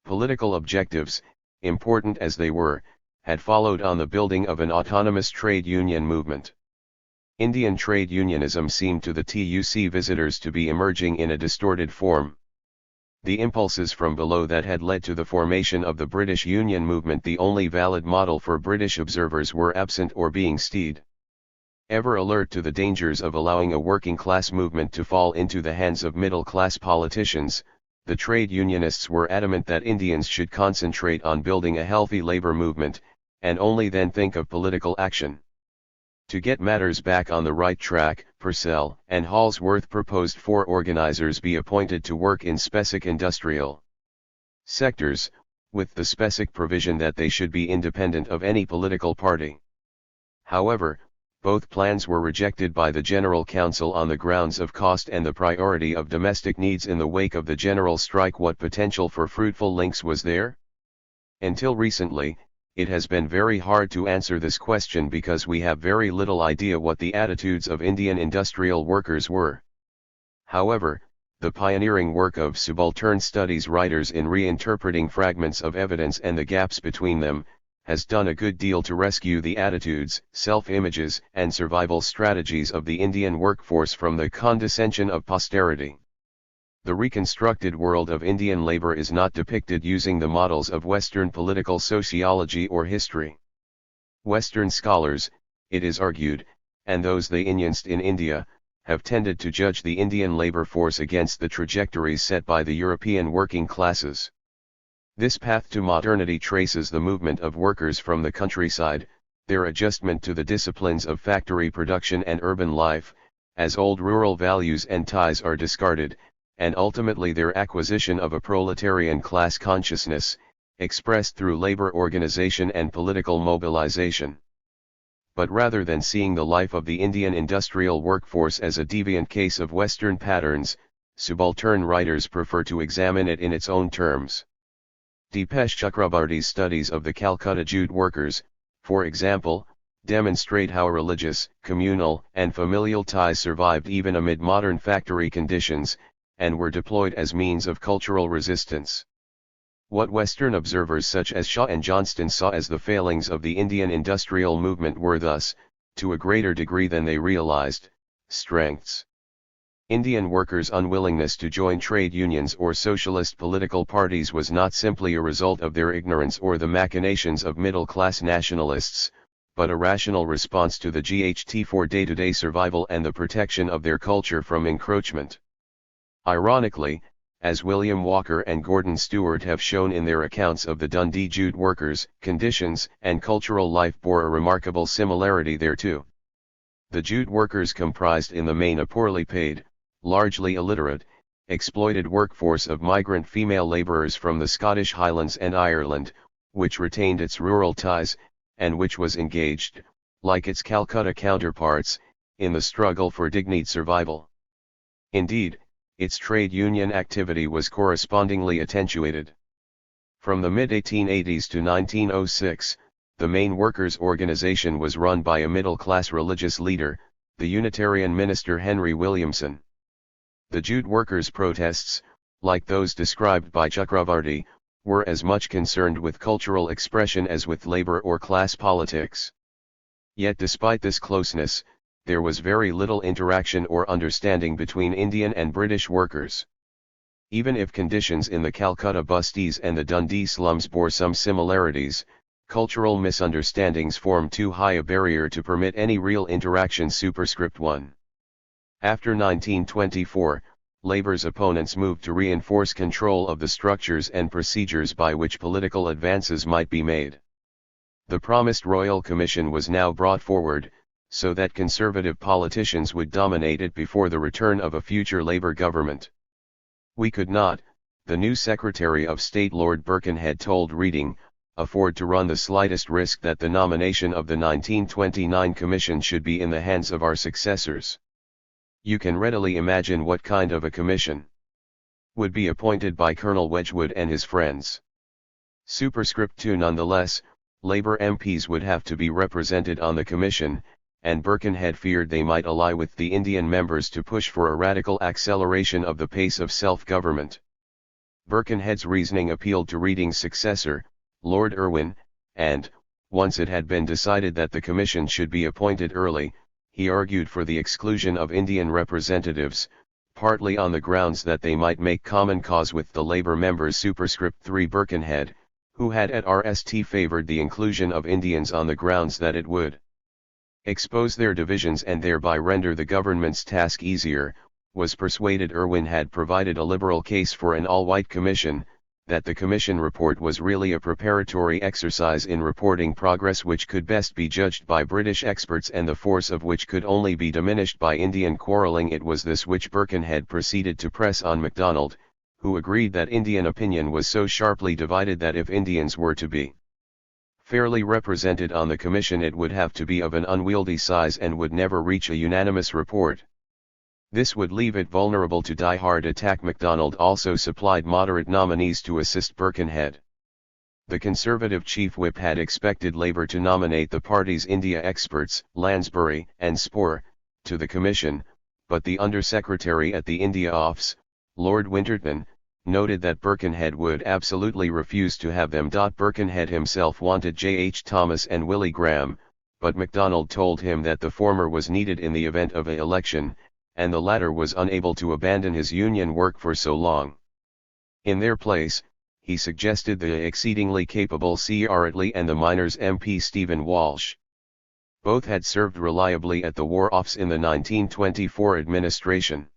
Political objectives, important as they were, had followed on the building of an autonomous trade union movement. Indian trade unionism seemed to the TUC visitors to be emerging in a distorted form. The impulses from below that had led to the formation of the British Union movement, the only valid model for British observers, were absent or being stayed. Ever alert to the dangers of allowing a working-class movement to fall into the hands of middle-class politicians, the trade unionists were adamant that Indians should concentrate on building a healthy labor movement, and only then think of political action. To get matters back on the right track, Purcell and Halsworth proposed 4 organizers be appointed to work in specific industrial sectors, with the specific provision that they should be independent of any political party. However, both plans were rejected by the General Council on the grounds of cost and the priority of domestic needs. In the wake of the general strike, what potential for fruitful links was there? Until recently, it has been very hard to answer this question because we have very little idea what the attitudes of Indian industrial workers were. However, the pioneering work of subaltern studies writers in reinterpreting fragments of evidence and the gaps between them, has done a good deal to rescue the attitudes, self-images, and survival strategies of the Indian workforce from the condescension of posterity. The reconstructed world of Indian labor is not depicted using the models of Western political sociology or history. Western scholars, it is argued, and those they influenced in India, have tended to judge the Indian labor force against the trajectories set by the European working classes. This path to modernity traces the movement of workers from the countryside, their adjustment to the disciplines of factory production and urban life, as old rural values and ties are discarded, and ultimately their acquisition of a proletarian class consciousness, expressed through labor organization and political mobilization. But rather than seeing the life of the Indian industrial workforce as a deviant case of Western patterns, subaltern writers prefer to examine it in its own terms. Dipesh Chakrabarty's studies of the Calcutta jute workers, for example, demonstrate how religious, communal, and familial ties survived even amid modern factory conditions, and were deployed as means of cultural resistance. What Western observers such as Shaw and Johnston saw as the failings of the Indian industrial movement were thus, to a greater degree than they realized, strengths. Indian workers' unwillingness to join trade unions or socialist political parties was not simply a result of their ignorance or the machinations of middle-class nationalists, but a rational response to the GHT for day-to-day survival and the protection of their culture from encroachment. Ironically, as William Walker and Gordon Stewart have shown in their accounts of the Dundee jute workers, conditions and cultural life bore a remarkable similarity thereto. The jute workers comprised in the main a poorly paid, largely illiterate, exploited workforce of migrant female labourers from the Scottish Highlands and Ireland, which retained its rural ties, and which was engaged, like its Calcutta counterparts, in the struggle for dignified survival. Indeed, its trade union activity was correspondingly attenuated. From the mid-1880s to 1906, the main workers' organization was run by a middle-class religious leader, the Unitarian minister Henry Williamson. The Jute workers' protests, like those described by Chakravarti, were as much concerned with cultural expression as with labor or class politics. Yet despite this closeness, there was very little interaction or understanding between Indian and British workers. Even if conditions in the Calcutta busties and the Dundee slums bore some similarities, cultural misunderstandings formed too high a barrier to permit any real interaction. Superscript 1. After 1924, Labour's opponents moved to reinforce control of the structures and procedures by which political advances might be made. The promised Royal Commission was now brought forward, so that Conservative politicians would dominate it before the return of a future Labour government. "We could not," the new Secretary of State Lord Birkenhead told Reading, "afford to run the slightest risk that the nomination of the 1929 Commission should be in the hands of our successors. You can readily imagine what kind of a commission would be appointed by Colonel Wedgwood and his friends." Superscript 2. Nonetheless, Labour MPs would have to be represented on the commission, and Birkenhead feared they might ally with the Indian members to push for a radical acceleration of the pace of self-government. Birkenhead's reasoning appealed to Reading's successor, Lord Irwin, and, once it had been decided that the commission should be appointed early, he argued for the exclusion of Indian representatives, partly on the grounds that they might make common cause with the Labour members. Superscript 3. Birkenhead, who had at RST favoured the inclusion of Indians on the grounds that it would expose their divisions and thereby render the government's task easier, was persuaded Irwin had provided a liberal case for an all-white commission, that the commission report was really a preparatory exercise in reporting progress which could best be judged by British experts and the force of which could only be diminished by Indian quarrelling. It was this which Birkenhead proceeded to press on MacDonald, who agreed that Indian opinion was so sharply divided that if Indians were to be fairly represented on the commission it would have to be of an unwieldy size and would never reach a unanimous report. This would leave it vulnerable to die-hard attack. MacDonald also supplied moderate nominees to assist Birkenhead. The Conservative chief whip had expected Labour to nominate the party's India experts, Lansbury and Spohr, to the commission, but the Under-Secretary at the India Office, Lord Winterton, noted that Birkenhead would absolutely refuse to have them. Birkenhead himself wanted J. H. Thomas and Willie Graham, but MacDonald told him that the former was needed in the event of an election, and the latter was unable to abandon his union work for so long. In their place, he suggested the exceedingly capable C.R. Attlee and the Miners MP Stephen Walsh. Both had served reliably at the War Office in the 1924 administration.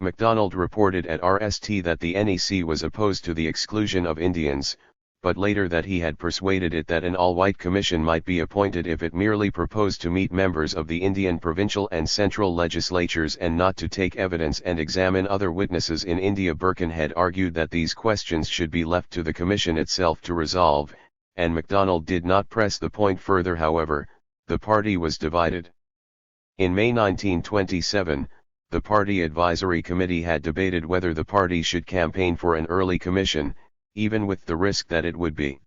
MacDonald reported at RST that the NEC was opposed to the exclusion of Indians, but later that he had persuaded it that an all-white commission might be appointed if it merely proposed to meet members of the Indian provincial and central legislatures and not to take evidence and examine other witnesses in India. Birkenhead argued that these questions should be left to the commission itself to resolve, and MacDonald did not press the point further. However, the party was divided. In May 1927, the Party Advisory Committee had debated whether the party should campaign for an early commission, even with the risk that it would be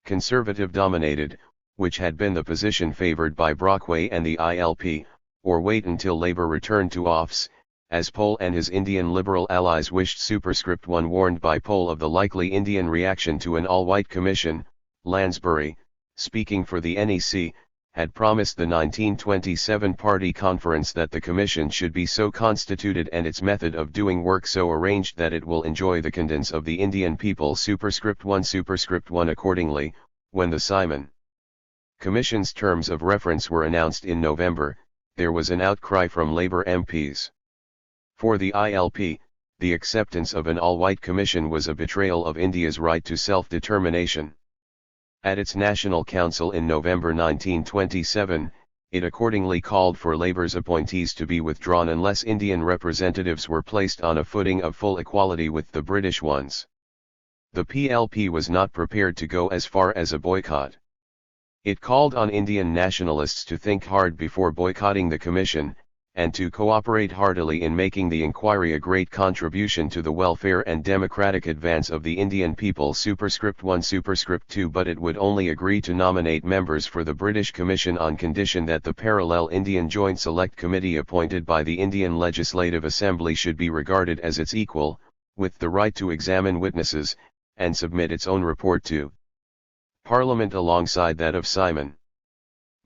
Conservative-dominated, which had been the position favoured by Brockway and the ILP, or wait until Labour returned to office, as Pole and his Indian Liberal allies wished. Superscript 1. Warned by Pole of the likely Indian reaction to an all-white commission, Lansbury, speaking for the NEC, had promised the 1927 party conference that the commission should be so constituted and its method of doing work so arranged that it will enjoy the confidence of the Indian people. Superscript 1. Superscript 1. Accordingly, when the Simon Commission's terms of reference were announced in November, there was an outcry from Labour MPs. For the ILP, the acceptance of an all-white commission was a betrayal of India's right to self-determination. At its National Council in November 1927, it accordingly called for Labour's appointees to be withdrawn unless Indian representatives were placed on a footing of full equality with the British ones. The PLP was not prepared to go as far as a boycott. It called on Indian nationalists to think hard before boycotting the commission, and to cooperate heartily in making the inquiry a great contribution to the welfare and democratic advance of the Indian people. Superscript 1 Superscript 2 But it would only agree to nominate members for the British Commission on condition that the parallel Indian Joint Select Committee appointed by the Indian Legislative Assembly should be regarded as its equal, with the right to examine witnesses, and submit its own report to Parliament alongside that of Simon.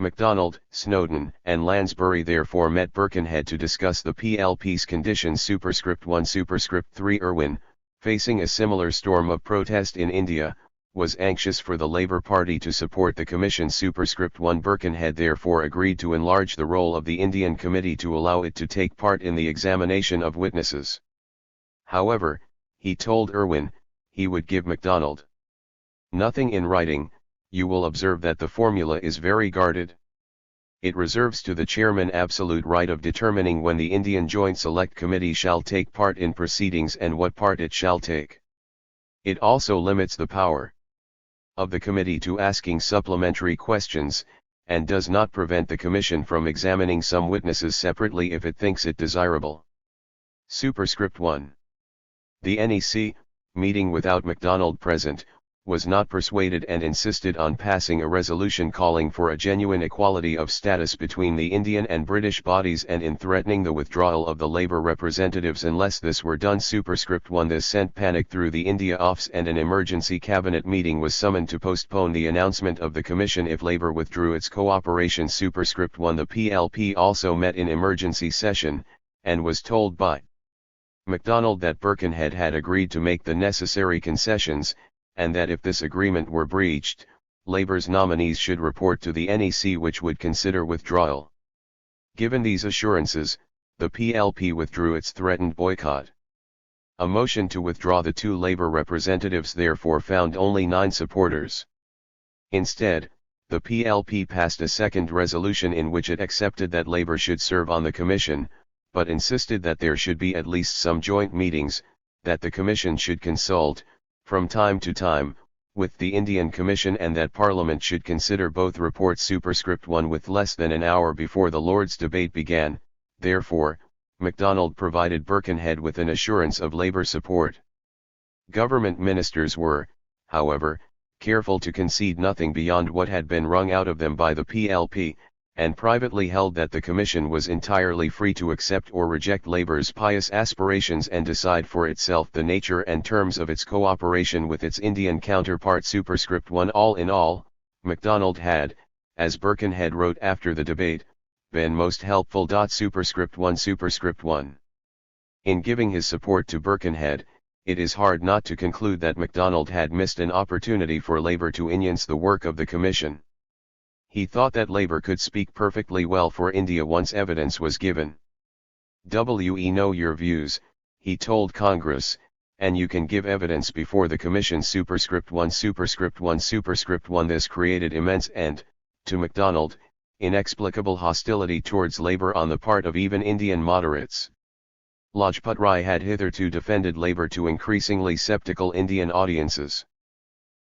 MacDonald, Snowdon, and Lansbury therefore met Birkenhead to discuss the PLP's conditions. Superscript 1 Superscript 3 Irwin, facing a similar storm of protest in India, was anxious for the Labour Party to support the Commission. Superscript 1 Birkenhead therefore agreed to enlarge the role of the Indian Committee to allow it to take part in the examination of witnesses. However, he told Irwin, he would give MacDonald nothing in writing. You will observe that the formula is very guarded. It reserves to the chairman absolute right of determining when the Indian Joint Select Committee shall take part in proceedings and what part it shall take. It also limits the power of the committee to asking supplementary questions, and does not prevent the Commission from examining some witnesses separately if it thinks it desirable. Superscript 1. The NEC, meeting without MacDonald present, was not persuaded and insisted on passing a resolution calling for a genuine equality of status between the Indian and British bodies and in threatening the withdrawal of the Labour representatives unless this were done. Superscript 1 This sent panic through the India Office and an emergency cabinet meeting was summoned to postpone the announcement of the Commission if Labour withdrew its cooperation. Superscript 1 The PLP also met in emergency session, and was told by MacDonald that Birkenhead had agreed to make the necessary concessions, and that if this agreement were breached, Labour's nominees should report to the NEC which would consider withdrawal. Given these assurances, the PLP withdrew its threatened boycott. A motion to withdraw the two Labour representatives therefore found only 9 supporters. Instead, the PLP passed a second resolution in which it accepted that Labour should serve on the Commission, but insisted that there should be at least some joint meetings, that the Commission should consult, from time to time, with the Indian Commission and that Parliament should consider both reports. Superscript 1 With less than an hour before the Lords' debate began, therefore, MacDonald provided Birkenhead with an assurance of Labour support. Government ministers were, however, careful to concede nothing beyond what had been wrung out of them by the PLP, and privately held that the Commission was entirely free to accept or reject Labour's pious aspirations and decide for itself the nature and terms of its cooperation with its Indian counterpart. Superscript 1 All in all, MacDonald had, as Birkenhead wrote after the debate, been most helpful. Superscript 1 Superscript 1 In giving his support to Birkenhead, it is hard not to conclude that MacDonald had missed an opportunity for Labour to enhance the work of the Commission. He thought that Labour could speak perfectly well for India once evidence was given. We know your views, he told Congress, and you can give evidence before the Commission. Superscript 1 Superscript 1 Superscript 1 This created immense and, to MacDonald, inexplicable hostility towards Labour on the part of even Indian moderates. Lajpat Rai had hitherto defended Labour to increasingly sceptical Indian audiences.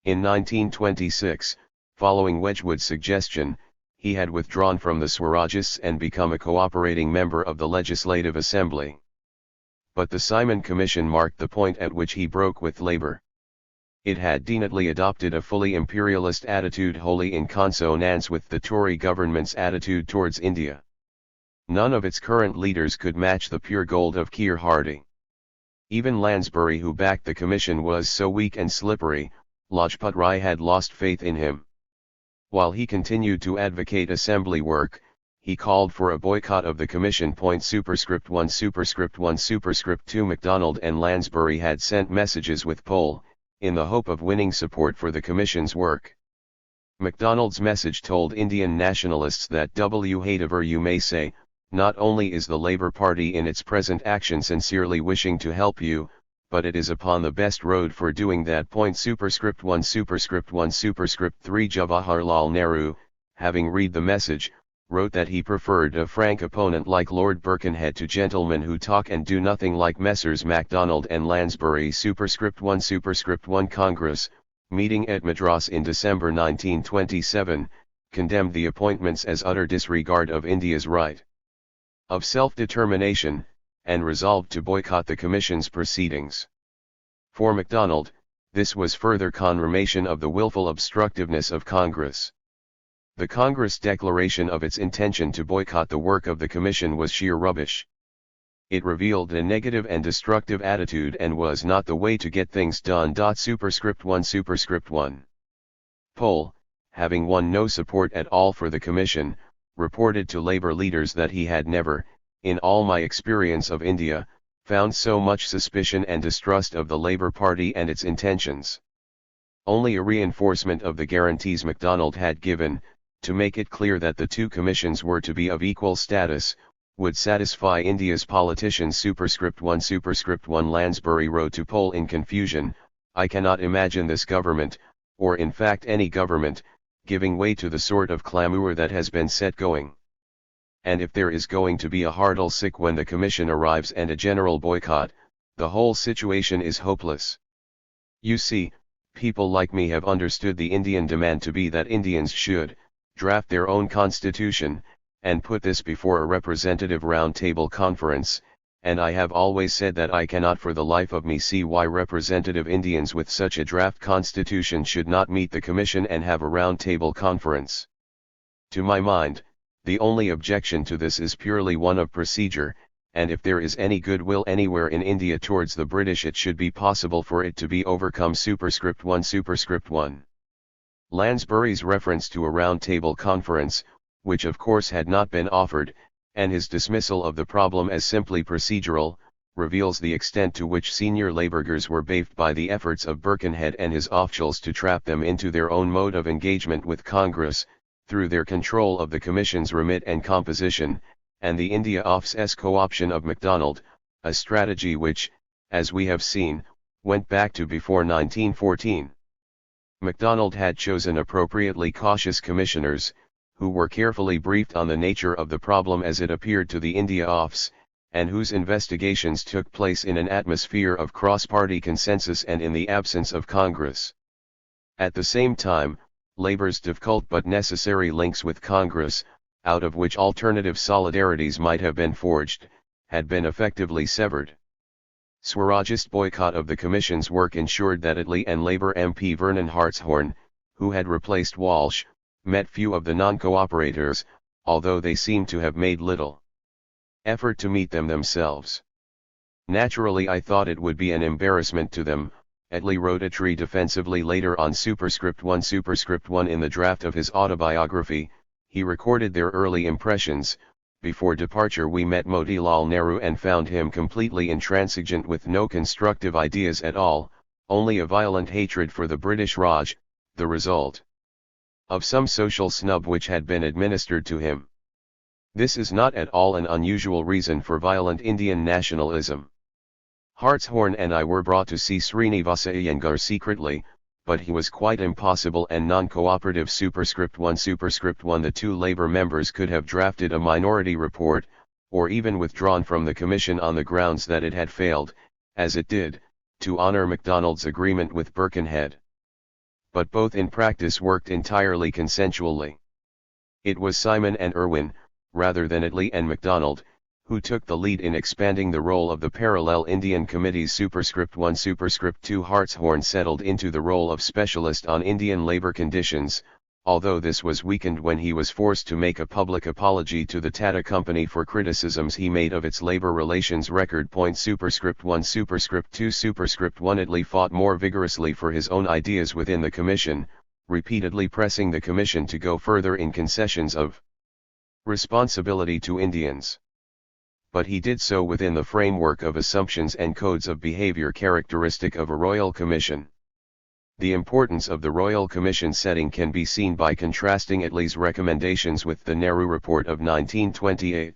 In 1926, following Wedgwood's suggestion, he had withdrawn from the Swarajists and become a cooperating member of the Legislative Assembly. But the Simon Commission marked the point at which he broke with Labour. It had definitely adopted a fully imperialist attitude wholly in consonance with the Tory government's attitude towards India. None of its current leaders could match the pure gold of Keir Hardie. Even Lansbury, who backed the Commission, was so weak and slippery, Lajpat Rai had lost faith in him. While he continued to advocate assembly work, he called for a boycott of the Commission. Superscript 1 Superscript 1 Superscript 2 MacDonald and Lansbury had sent messages with Pole, in the hope of winning support for the Commission's work. MacDonald's message told Indian nationalists that whatever you may say, not only is the Labour Party in its present action sincerely wishing to help you, but it is upon the best road for doing that. Superscript 1 Superscript 1 Superscript 3 Jawaharlal Nehru, having read the message, wrote that he preferred a frank opponent like Lord Birkenhead to gentlemen who talk and do nothing like Messrs. MacDonald and Lansbury. Superscript 1 Superscript 1 Congress, meeting at Madras in December 1927, condemned the appointments as utter disregard of India's right. of self-determination, and resolved to boycott the Commission's proceedings. For MacDonald, this was further confirmation of the willful obstructiveness of Congress. The Congress declaration of its intention to boycott the work of the Commission was sheer rubbish. It revealed a negative and destructive attitude and was not the way to get things done. Superscript 1. Pohl, having won no support at all for the Commission, reported to Labour leaders that he had never, in all my experience of India, found so much suspicion and distrust of the Labour Party and its intentions. Only a reinforcement of the guarantees MacDonald had given, to make it clear that the two commissions were to be of equal status, would satisfy India's politicians. Superscript 1. Lansbury wrote to Pohl in confusion, I cannot imagine this government, or in fact any government, giving way to the sort of clamour that has been set going. And if there is going to be a hardle sick when the Commission arrives and a general boycott, the whole situation is hopeless. You see, people like me have understood the Indian demand to be that Indians should draft their own constitution, and put this before a representative round-table conference, and I have always said that I cannot for the life of me see why representative Indians with such a draft constitution should not meet the Commission and have a round-table conference. To my mind, the only objection to this is purely one of procedure, and if there is any goodwill anywhere in India towards the British it should be possible for it to be overcome. Superscript 1. Lansbury's reference to a round-table conference, which of course had not been offered, and his dismissal of the problem as simply procedural, reveals the extent to which senior Labourgers were baffed by the efforts of Birkenhead and his officials to trap them into their own mode of engagement with Congress, through their control of the Commission's remit and composition, and the India Office's co-option of MacDonald, a strategy which, as we have seen, went back to before 1914. MacDonald had chosen appropriately cautious commissioners, who were carefully briefed on the nature of the problem as it appeared to the India Office, and whose investigations took place in an atmosphere of cross-party consensus and in the absence of Congress. At the same time, Labour's difficult but necessary links with Congress, out of which alternative solidarities might have been forged, had been effectively severed. Swarajist boycott of the Commission's work ensured that Attlee and Labour MP Vernon Hartshorn, who had replaced Walsh, met few of the non-cooperators, although they seem to have made little effort to meet them themselves. Naturally I thought it would be an embarrassment to them, Attlee wrote Attlee defensively later on. Superscript 1 In the draft of his autobiography, he recorded their early impressions. Before departure we met Motilal Nehru and found him completely intransigent with no constructive ideas at all, only a violent hatred for the British Raj, the result of some social snub which had been administered to him. This is not at all an unusual reason for violent Indian nationalism. Hartshorn and I were brought to see Srinivasa Iyengar secretly, but he was quite impossible and non-cooperative. Superscript 1 The two Labour members could have drafted a minority report, or even withdrawn from the Commission on the grounds that it had failed, as it did, to honour MacDonald's agreement with Birkenhead. But both in practice worked entirely consensually. It was Simon and Irwin, rather than Attlee and MacDonald, who took the lead in expanding the role of the parallel Indian committees. Superscript 1 Hartshorn settled into the role of specialist on Indian labour conditions, although this was weakened when he was forced to make a public apology to the Tata Company for criticisms he made of its labour relations record. Superscript 1 Attlee fought more vigorously for his own ideas within the Commission, repeatedly pressing the Commission to go further in concessions of responsibility to Indians. But he did so within the framework of assumptions and codes of behaviour characteristic of a Royal Commission. The importance of the Royal Commission setting can be seen by contrasting Attlee's recommendations with the Nehru Report of 1928.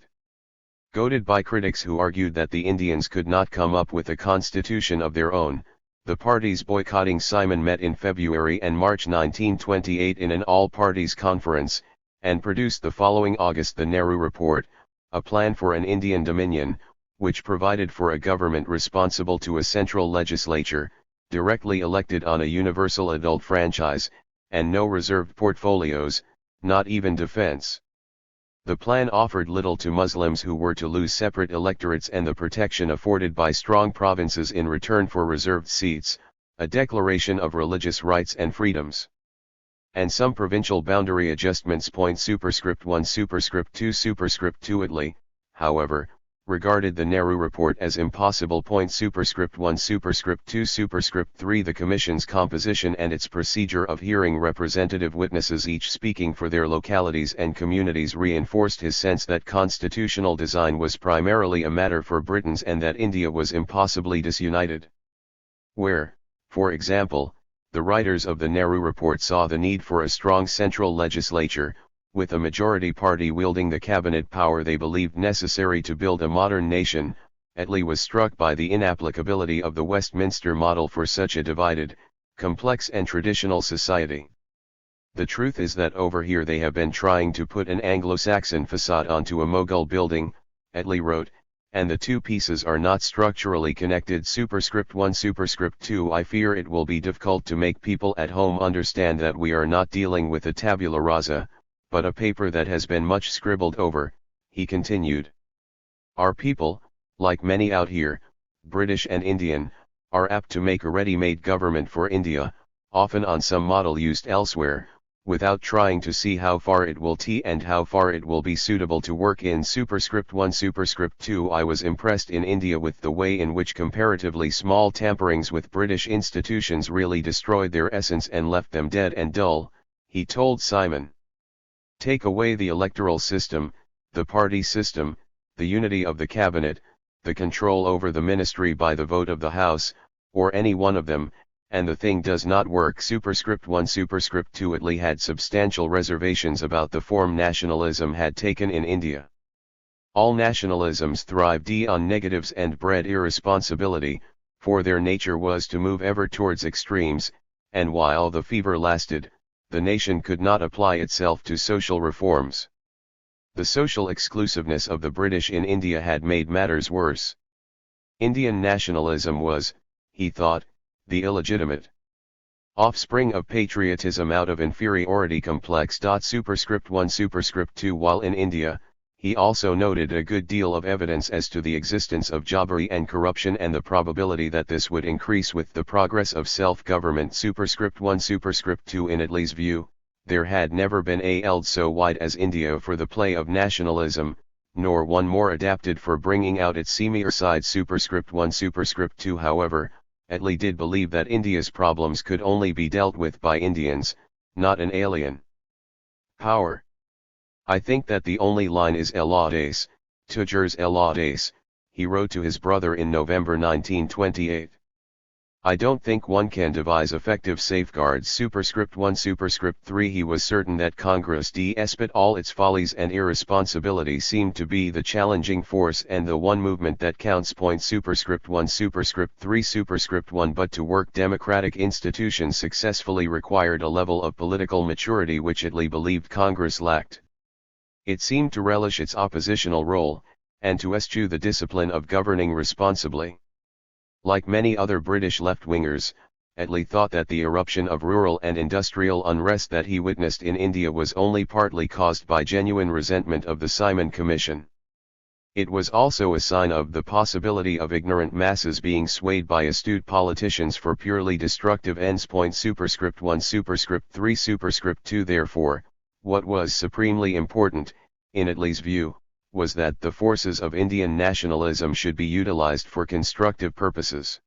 Goaded by critics who argued that the Indians could not come up with a constitution of their own, the parties boycotting Simon met in February and March 1928 in an all-parties conference, and produced the following August the Nehru Report, a plan for an Indian Dominion, which provided for a government responsible to a central legislature, directly elected on a universal adult franchise, and no reserved portfolios, not even defense. The plan offered little to Muslims who were to lose separate electorates and the protection afforded by strong provinces in return for reserved seats, a declaration of religious rights and freedoms, and some provincial boundary adjustments. Superscript 1 Superscript 2 Superscript 2 Italy, however, regarded the Nehru report as impossible. Superscript 1 Superscript 2 Superscript 3 The Commission's composition and its procedure of hearing representative witnesses each speaking for their localities and communities reinforced his sense that constitutional design was primarily a matter for Britons and that India was impossibly disunited. Where, for example, the writers of the Nehru report saw the need for a strong central legislature, with a majority party wielding the cabinet power they believed necessary to build a modern nation, Attlee was struck by the inapplicability of the Westminster model for such a divided, complex and traditional society. The truth is that over here they have been trying to put an Anglo-Saxon facade onto a Mughal building, Attlee wrote, and the two pieces are not structurally connected. Superscript 1 Superscript 2 I fear it will be difficult to make people at home understand that we are not dealing with a tabula rasa, but a paper that has been much scribbled over, he continued. Our people, like many out here, British and Indian, are apt to make a ready-made government for India, often on some model used elsewhere, without trying to see how far it will and how far it will be suitable to work in. Superscript 1 Superscript 2 I was impressed in India with the way in which comparatively small tamperings with British institutions really destroyed their essence and left them dead and dull, he told Simon. Take away the electoral system, the party system, the unity of the cabinet, the control over the ministry by the vote of the House, or any one of them, and the thing does not work. Superscript 1 Superscript 2 Attlee had substantial reservations about the form nationalism had taken in India. All nationalisms thrived on negatives and bred irresponsibility, for their nature was to move ever towards extremes, and while the fever lasted, the nation could not apply itself to social reforms. The social exclusiveness of the British in India had made matters worse. Indian nationalism was, he thought, the illegitimate offspring of patriotism out of inferiority complex. Superscript 1 Superscript 2 While in India, he also noted a good deal of evidence as to the existence of jobbery and corruption and the probability that this would increase with the progress of self-government. Superscript 1 Superscript 2 In Attlee's view, there had never been a field so wide as India for the play of nationalism, nor one more adapted for bringing out its seamier side. Superscript 1 Superscript 2 However, Attlee did believe that India's problems could only be dealt with by Indians, not an alien power. I think that the only line is Elades, Tujur's Elades, he wrote to his brother in November 1928. I don't think one can devise effective safeguards. Superscript 1 Superscript 3 He was certain that Congress, despite all its follies and irresponsibility, seemed to be the challenging force and the one movement that counts. Superscript 1 Superscript 3 Superscript 1 But to work democratic institutions successfully required a level of political maturity which Attlee believed Congress lacked. It seemed to relish its oppositional role, and to eschew the discipline of governing responsibly. Like many other British left-wingers, Attlee thought that the eruption of rural and industrial unrest that he witnessed in India was only partly caused by genuine resentment of the Simon Commission. It was also a sign of the possibility of ignorant masses being swayed by astute politicians for purely destructive ends. Superscript 1 Superscript 3 Superscript 2 Therefore, what was supremely important, in Attlee's view, was that the forces of Indian nationalism should be utilized for constructive purposes.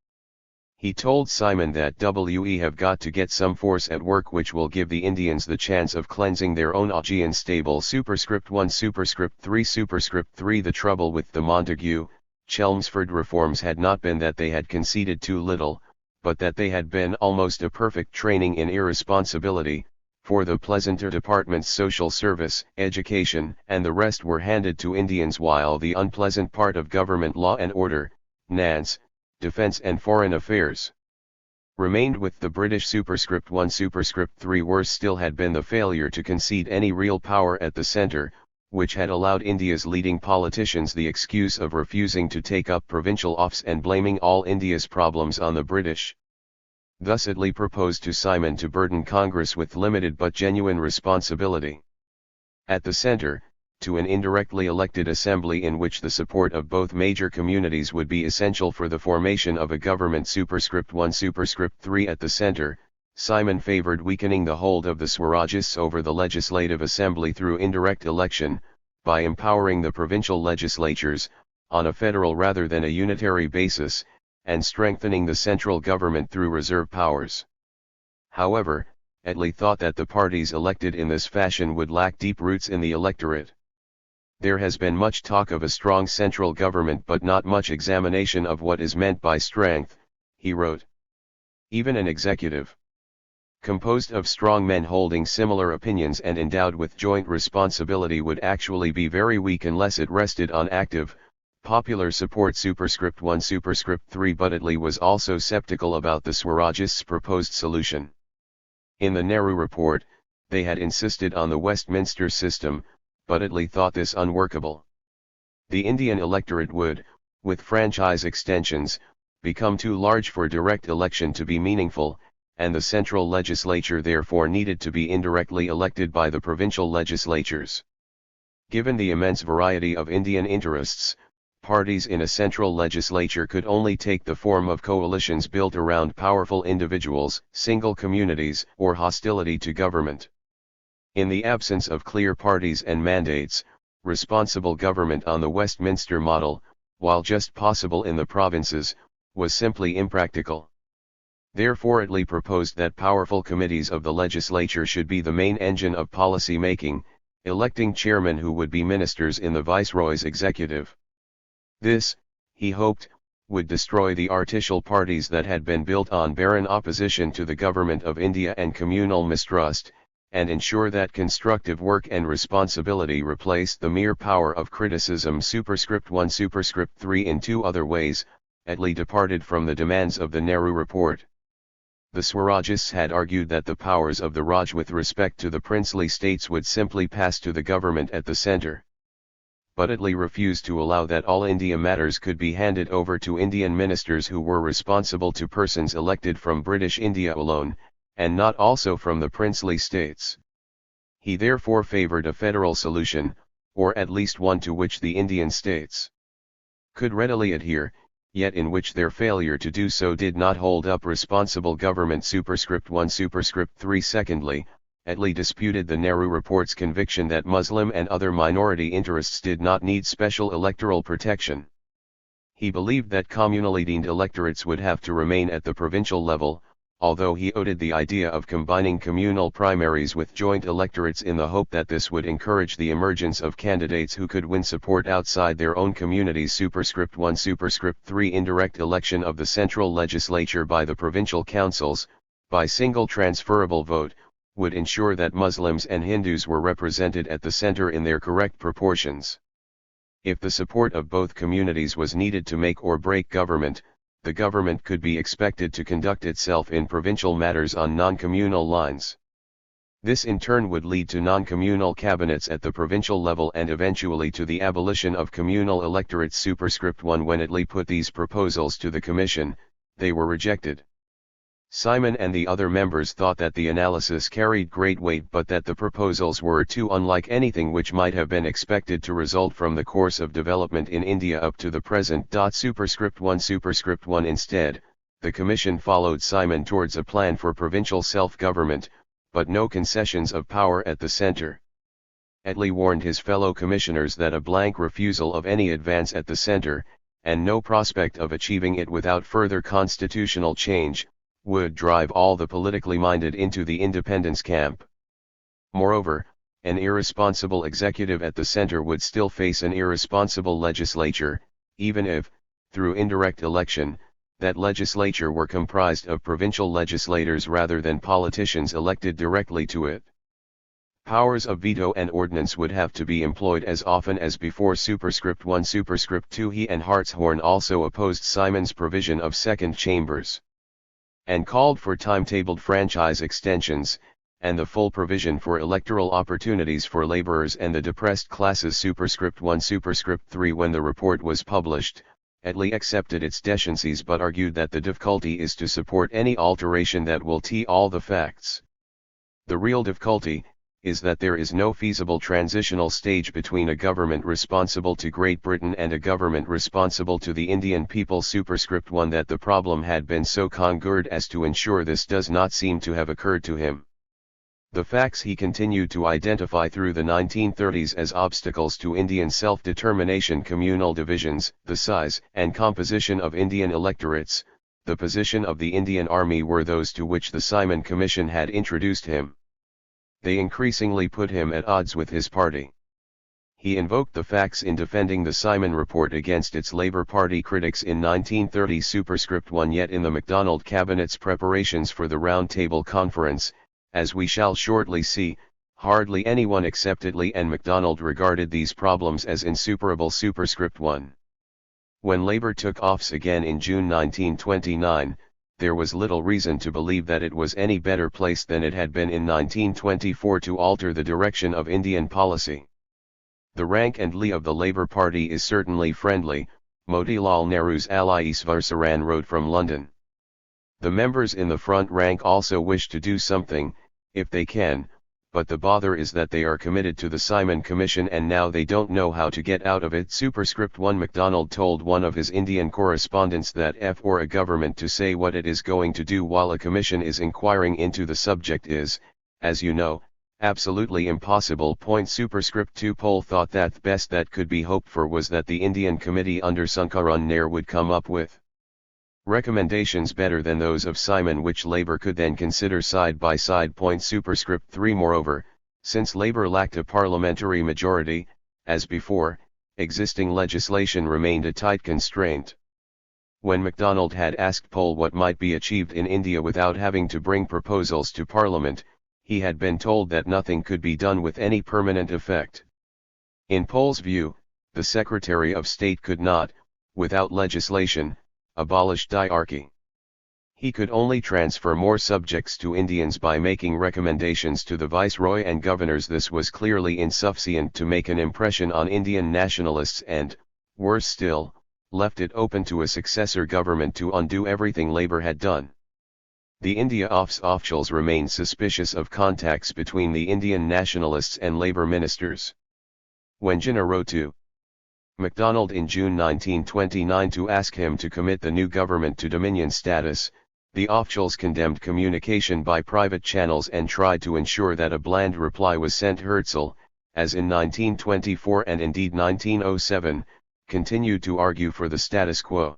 He told Simon that we have got to get some force at work which will give the Indians the chance of cleansing their own Augean stable. Superscript 1 Superscript 3 Superscript 3 The trouble with the Montagu, Chelmsford reforms had not been that they had conceded too little, but that they had been almost a perfect training in irresponsibility, for the pleasanter departments social service, education and the rest were handed to Indians while the unpleasant part of government law and order, finance, defense and foreign affairs remained with the British. Superscript 1 Superscript 3 Worse still had been the failure to concede any real power at the centre, which had allowed India's leading politicians the excuse of refusing to take up provincial office and blaming all India's problems on the British. Thus Attlee proposed to Simon to burden Congress with limited but genuine responsibility. At the centre, to an indirectly elected assembly in which the support of both major communities would be essential for the formation of a government. *1 At the center, Simon favored weakening the hold of the Swarajists over the legislative assembly through indirect election, by empowering the provincial legislatures, on a federal rather than a unitary basis, and strengthening the central government through reserve powers. However, Attlee thought that the parties elected in this fashion would lack deep roots in the electorate. There has been much talk of a strong central government but not much examination of what is meant by strength, he wrote. Even an executive composed of strong men holding similar opinions and endowed with joint responsibility would actually be very weak unless it rested on active, popular support. *1 But Attlee was also skeptical about the Swarajists' proposed solution. In the Nehru report, they had insisted on the Westminster system, but Attlee thought this unworkable. The Indian electorate would, with franchise extensions, become too large for direct election to be meaningful, and the central legislature therefore needed to be indirectly elected by the provincial legislatures. Given the immense variety of Indian interests, parties in a central legislature could only take the form of coalitions built around powerful individuals, single communities, or hostility to government. In the absence of clear parties and mandates, responsible government on the Westminster model, while just possible in the provinces, was simply impractical. Therefore Attlee proposed that powerful committees of the legislature should be the main engine of policy making, electing chairmen who would be ministers in the Viceroy's executive. This, he hoped, would destroy the artificial parties that had been built on barren opposition to the government of India and communal mistrust, and ensure that constructive work and responsibility replaced the mere power of criticism. *1 In two other ways, Attlee departed from the demands of the Nehru report. The Swarajists had argued that the powers of the Raj with respect to the princely states would simply pass to the government at the centre. But Attlee refused to allow that all India matters could be handed over to Indian ministers who were responsible to persons elected from British India alone, and not also from the princely states. He therefore favoured a federal solution, or at least one to which the Indian states could readily adhere, yet in which their failure to do so did not hold up responsible government. *1 Secondly, Attlee disputed the Nehru report's conviction that Muslim and other minority interests did not need special electoral protection. He believed that communally deemed electorates would have to remain at the provincial level, although he outed the idea of combining communal primaries with joint electorates in the hope that this would encourage the emergence of candidates who could win support outside their own communities. *3 Indirect election of the central legislature by the provincial councils, by single transferable vote, would ensure that Muslims and Hindus were represented at the center in their correct proportions. If the support of both communities was needed to make or break government, the government could be expected to conduct itself in provincial matters on non-communal lines. This in turn would lead to non-communal cabinets at the provincial level and eventually to the abolition of communal electorates. *1 When Attlee put these proposals to the commission, they were rejected. Simon and the other members thought that the analysis carried great weight but that the proposals were too unlike anything which might have been expected to result from the course of development in India up to the present. *1 Instead, the Commission followed Simon towards a plan for provincial self-government, but no concessions of power at the centre. Attlee warned his fellow commissioners that a blank refusal of any advance at the centre, and no prospect of achieving it without further constitutional change, would drive all the politically minded into the independence camp. Moreover, an irresponsible executive at the center would still face an irresponsible legislature, even if, through indirect election, that legislature were comprised of provincial legislators rather than politicians elected directly to it. Powers of veto and ordinance would have to be employed as often as before. *1 2 He and Hartshorn also opposed Simon's provision of second chambers, and called for timetabled franchise extensions, and the full provision for electoral opportunities for laborers and the depressed classes. *1 3 When the report was published, Attlee accepted its deficiencies but argued that the difficulty is to support any alteration that will tell all the facts. The real difficulty is that there is no feasible transitional stage between a government responsible to Great Britain and a government responsible to the Indian people. Superscript 1. That the problem had been so conjured as to ensure this does not seem to have occurred to him. The facts he continued to identify through the 1930s as obstacles to Indian self-determination: communal divisions, the size and composition of Indian electorates, the position of the Indian Army were those to which the Simon Commission had introduced him. They increasingly put him at odds with his party. He invoked the facts in defending the Simon Report against its Labour Party critics in 1930. Superscript 1. Yet in the MacDonald Cabinet's preparations for the Round Table Conference, as we shall shortly see, hardly anyone except Attlee and MacDonald regarded these problems as insuperable. Superscript 1. When Labour took office again in June 1929, there was little reason to believe that it was any better placed than it had been in 1924 to alter the direction of Indian policy. The rank and lee of the Labour Party is certainly friendly, Motilal Nehru's ally Isvar Saran wrote from London. The members in the front rank also wish to do something, if they can, but the bother is that they are committed to the Simon Commission and now they don't know how to get out of it. Superscript 1. MacDonald told one of his Indian correspondents that for a government to say what it is going to do while a commission is inquiring into the subject is, as you know, absolutely impossible. Superscript 2. Pole thought that the best that could be hoped for was that the Indian Committee under Sankaran Nair would come up with recommendations better than those of Simon, which Labour could then consider side by side. Superscript 3. Moreover, since Labour lacked a parliamentary majority, as before, existing legislation remained a tight constraint. When MacDonald had asked Pole what might be achieved in India without having to bring proposals to Parliament, he had been told that nothing could be done with any permanent effect. In Pole's view, the Secretary of State could not, without legislation, abolish diarchy. He could only transfer more subjects to Indians by making recommendations to the Viceroy and governors. This was clearly insufficient to make an impression on Indian nationalists and, worse still, left it open to a successor government to undo everything Labour had done. The India officials remained suspicious of contacts between the Indian nationalists and Labour ministers. When Jinnah wrote to MacDonald in June 1929 to ask him to commit the new government to Dominion status, the officials condemned communication by private channels and tried to ensure that a bland reply was sent. Herzl, as in 1924 and indeed 1907, continued to argue for the status quo.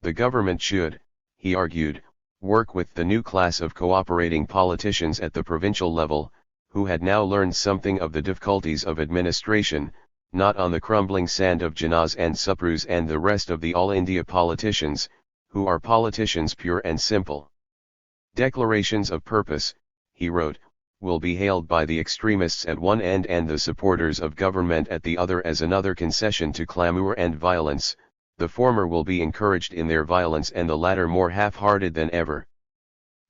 The government should, he argued, work with the new class of cooperating politicians at the provincial level, who had now learned something of the difficulties of administration, not on the crumbling sand of Jinnahs and Suprus and the rest of the All India politicians, who are politicians pure and simple. Declarations of purpose, he wrote, will be hailed by the extremists at one end and the supporters of government at the other as another concession to clamour and violence. The former will be encouraged in their violence and the latter more half-hearted than ever.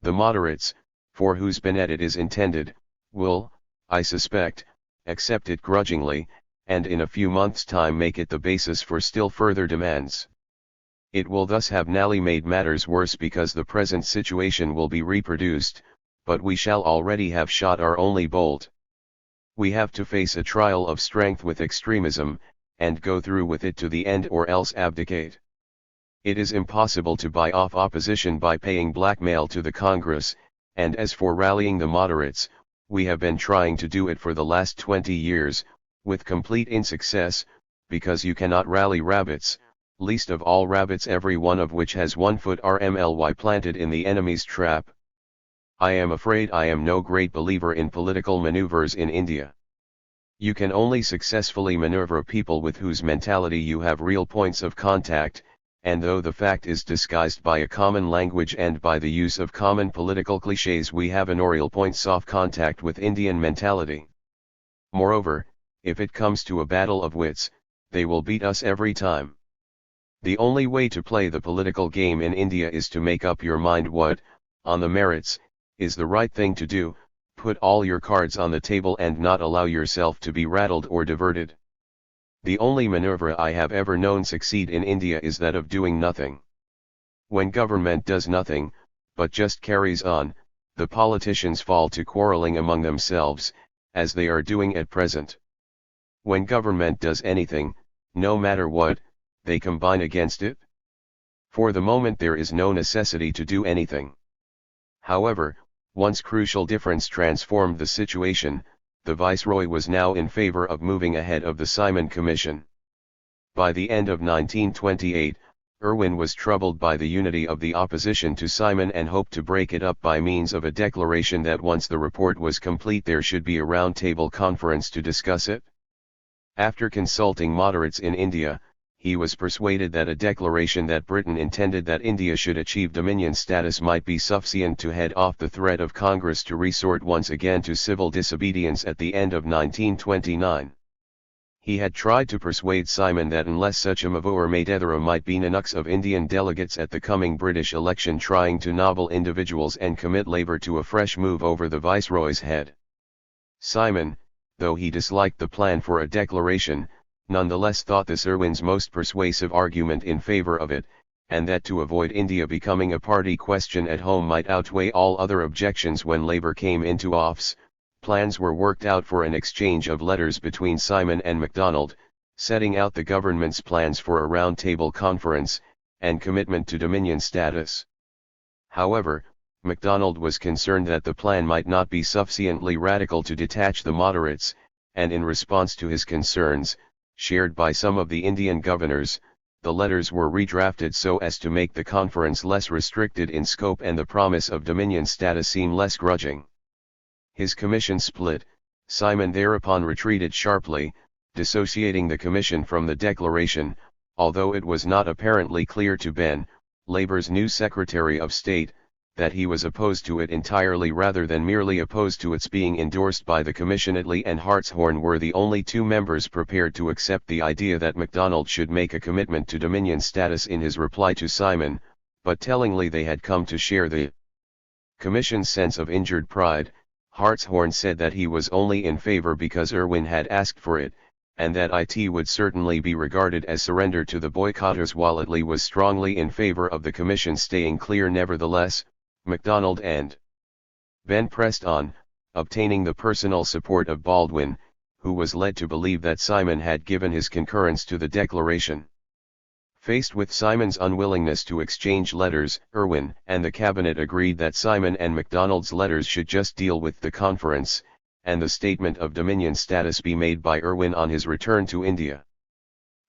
The moderates, for whose benefit it is intended, will, I suspect, accept it grudgingly, and in a few months' time make it the basis for still further demands. It will thus have narrowly made matters worse because the present situation will be reproduced, but we shall already have shot our only bolt. We have to face a trial of strength with extremism, and go through with it to the end or else abdicate. It is impossible to buy off opposition by paying blackmail to the Congress, and as for rallying the moderates, we have been trying to do it for the last 20 years, with complete insuccess, because you cannot rally rabbits, least of all rabbits every one of which has 1 foot rmly planted in the enemy's trap. I am afraid I am no great believer in political maneuvers in India. You can only successfully maneuver people with whose mentality you have real points of contact, and though the fact is disguised by a common language and by the use of common political clichés, we have no real points of contact with Indian mentality. Moreover, if it comes to a battle of wits, they will beat us every time. The only way to play the political game in India is to make up your mind what, on the merits, is the right thing to do, put all your cards on the table and not allow yourself to be rattled or diverted. The only maneuver I have ever known succeed in India is that of doing nothing. When government does nothing, but just carries on, the politicians fall to quarrelling among themselves, as they are doing at present. When government does anything, no matter what, they combine against it. For the moment there is no necessity to do anything. However, once crucial difference transformed the situation, the Viceroy was now in favor of moving ahead of the Simon Commission. By the end of 1928, Irwin was troubled by the unity of the opposition to Simon and hoped to break it up by means of a declaration that once the report was complete there should be a round-table conference to discuss it. After consulting moderates in India, he was persuaded that a declaration that Britain intended that India should achieve dominion status might be sufficient to head off the threat of Congress to resort once again to civil disobedience at the end of 1929. He had tried to persuade Simon that unless such a move were made there might be nux of Indian delegates at the coming British election trying to nobble individuals and commit Labour to a fresh move over the Viceroy's head. Simon, though he disliked the plan for a declaration, nonetheless thought this Irwin's most persuasive argument in favour of it, and that to avoid India becoming a party question at home might outweigh all other objections when Labour came into office. Plans were worked out for an exchange of letters between Simon and MacDonald, setting out the government's plans for a round-table conference, and commitment to dominion status. However, MacDonald was concerned that the plan might not be sufficiently radical to detach the moderates, and in response to his concerns, shared by some of the Indian governors, the letters were redrafted so as to make the conference less restricted in scope and the promise of dominion status seem less grudging. His commission split. Simon thereupon retreated sharply, dissociating the commission from the declaration, although it was not apparently clear to Ben, Labour's new Secretary of State, that he was opposed to it entirely rather than merely opposed to its being endorsed by the Commission. Attlee and Hartshorn were the only two members prepared to accept the idea that MacDonald should make a commitment to dominion status in his reply to Simon, but tellingly they had come to share the Commission's sense of injured pride. Hartshorn said that he was only in favour because Irwin had asked for it, and that it would certainly be regarded as surrender to the boycotters, while Attlee was strongly in favour of the Commission staying clear. Nevertheless, MacDonald and Ben pressed on, obtaining the personal support of Baldwin, who was led to believe that Simon had given his concurrence to the declaration. Faced with Simon's unwillingness to exchange letters, Irwin and the cabinet agreed that Simon and MacDonald's letters should just deal with the conference, and the statement of dominion status be made by Irwin on his return to India.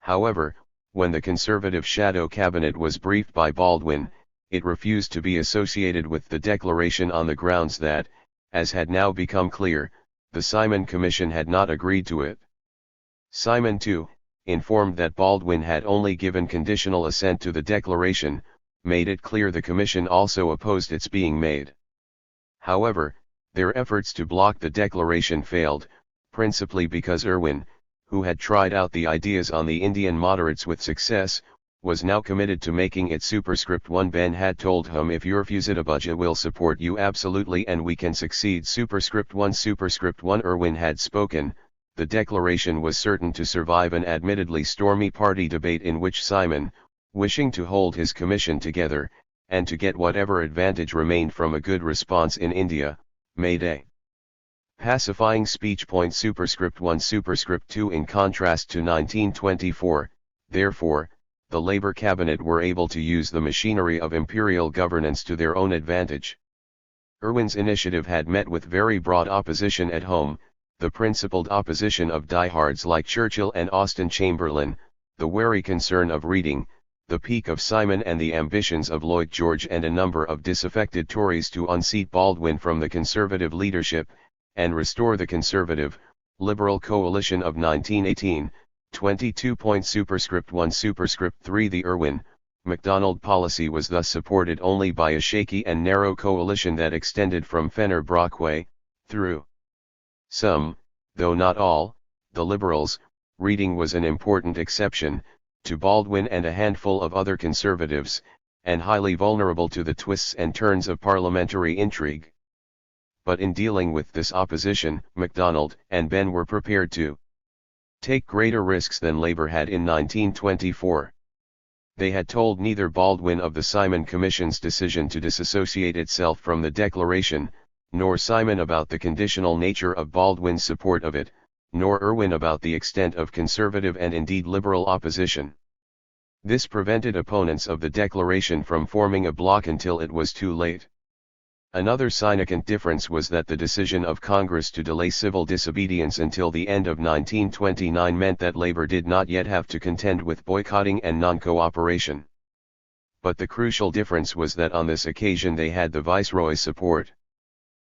However, when the Conservative shadow cabinet was briefed by Baldwin, it refused to be associated with the declaration on the grounds that, as had now become clear, the Simon Commission had not agreed to it. Simon too, informed that Baldwin had only given conditional assent to the declaration, made it clear the Commission also opposed its being made. However, their efforts to block the declaration failed, principally because Irwin, who had tried out the ideas on the Indian moderates with success, was now committed to making it superscript 1. Ben had told him, if you refuse it, Abuja will support you absolutely and we can succeed. Superscript 1. Irwin had spoken. The declaration was certain to survive an admittedly stormy party debate in which Simon, wishing to hold his commission together, and to get whatever advantage remained from a good response in India, made a pacifying speech. Superscript 1. Superscript 2. In contrast to 1924, therefore, the Labour cabinet were able to use the machinery of imperial governance to their own advantage. Irwin's initiative had met with very broad opposition at home, the principled opposition of diehards like Churchill and Austen Chamberlain, the wary concern of Reading, the pique of Simon and the ambitions of Lloyd George and a number of disaffected Tories to unseat Baldwin from the Conservative leadership, and restore the Conservative, Liberal coalition of 1918. 22. Superscript 1. Superscript 3. The Irwin-MacDonald policy was thus supported only by a shaky and narrow coalition that extended from Fenner Brockway, through some, though not all, the Liberals. Reading was an important exception, to Baldwin and a handful of other Conservatives, and highly vulnerable to the twists and turns of parliamentary intrigue. But in dealing with this opposition, MacDonald and Ben were prepared to take greater risks than Labour had in 1924. They had told neither Baldwin of the Simon Commission's decision to disassociate itself from the declaration, nor Simon about the conditional nature of Baldwin's support of it, nor Irwin about the extent of conservative and indeed liberal opposition. This prevented opponents of the declaration from forming a bloc until it was too late. Another significant difference was that the decision of Congress to delay civil disobedience until the end of 1929 meant that labor did not yet have to contend with boycotting and non-cooperation. But the crucial difference was that on this occasion they had the Viceroy's support.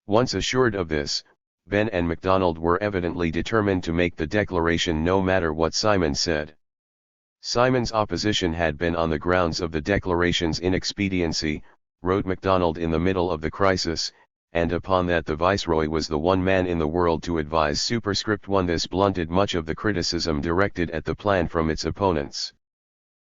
Once assured of this, Benn and MacDonald were evidently determined to make the declaration no matter what Simon said. Simon's opposition had been on the grounds of the declaration's inexpediency, wrote MacDonald in the middle of the crisis, and upon that the Viceroy was the one man in the world to advise superscript 1. This blunted much of the criticism directed at the plan from its opponents.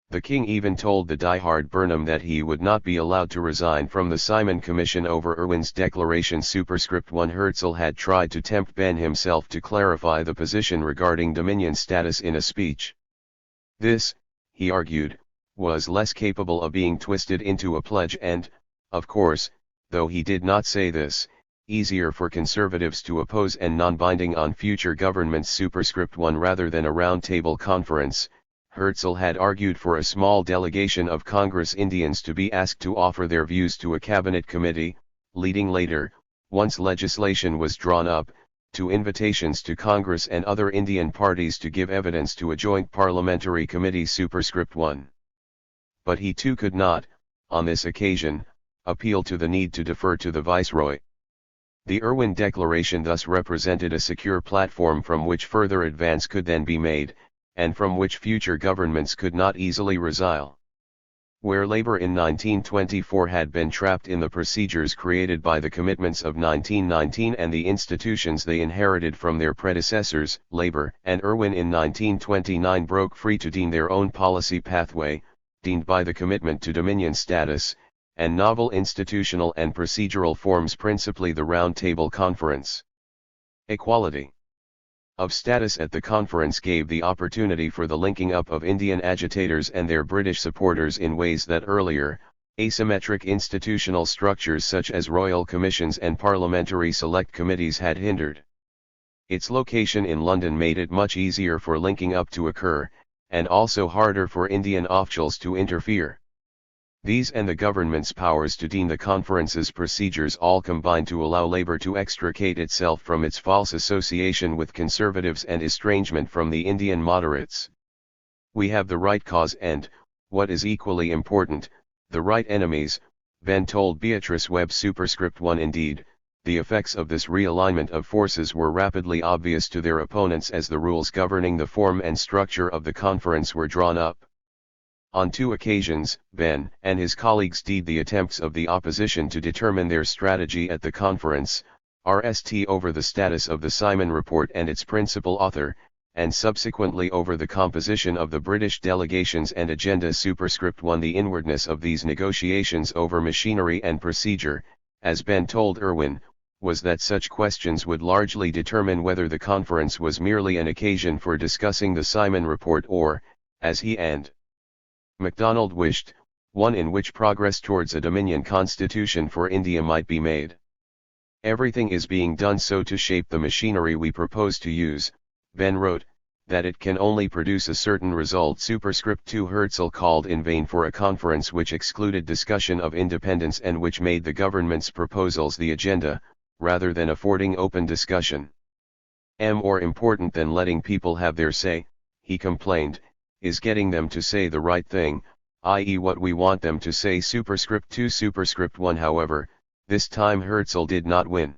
The king even told the diehard Burnham that he would not be allowed to resign from the Simon Commission over Irwin's declaration. Superscript 1. Herzl had tried to tempt Benn himself to clarify the position regarding Dominion status in a speech. This, he argued, was less capable of being twisted into a pledge and, of course, though he did not say this, easier for conservatives to oppose and non-binding on future governments. Superscript 1. Rather than a round-table conference, Herzl had argued for a small delegation of Congress Indians to be asked to offer their views to a cabinet committee, leading later, once legislation was drawn up, to invitations to Congress and other Indian parties to give evidence to a joint parliamentary committee. Superscript 1. But he too could not, on this occasion, appeal to the need to defer to the Viceroy. The Irwin Declaration thus represented a secure platform from which further advance could then be made, and from which future governments could not easily resile. Where labor in 1924 had been trapped in the procedures created by the commitments of 1919 and the institutions they inherited from their predecessors, Labor and Irwin in 1929 broke free to deem their own policy pathway, deemed by the commitment to Dominion status, and novel institutional and procedural forms, principally the Round Table Conference. Equality of status at the conference gave the opportunity for the linking up of Indian agitators and their British supporters in ways that earlier, asymmetric institutional structures such as royal commissions and parliamentary select committees had hindered. Its location in London made it much easier for linking up to occur, and also harder for Indian officials to interfere. These and the government's powers to deem the conference's procedures all combined to allow labor to extricate itself from its false association with conservatives and estrangement from the Indian moderates. We have the right cause and, what is equally important, the right enemies, Benn told Beatrice Webb. Superscript 1. Indeed, the effects of this realignment of forces were rapidly obvious to their opponents as the rules governing the form and structure of the conference were drawn up. On 2 occasions, Benn and his colleagues did the attempts of the opposition to determine their strategy at the conference, RST over the status of the Simon Report and its principal author, and subsequently over the composition of the British delegations and agenda. Superscript 1. The inwardness of these negotiations over machinery and procedure, as Benn told Irwin, was that such questions would largely determine whether the conference was merely an occasion for discussing the Simon Report or, as he and MacDonald wished, one in which progress towards a Dominion constitution for India might be made. Everything is being done so to shape the machinery we propose to use, Benn wrote, that it can only produce a certain result. Superscript 2. Herzl called in vain for a conference which excluded discussion of independence and which made the government's proposals the agenda, rather than affording open discussion. More important than letting people have their say, he complained, is getting them to say the right thing, i.e. what we want them to say. Superscript 2. Superscript 1. However, this time Herzl did not win.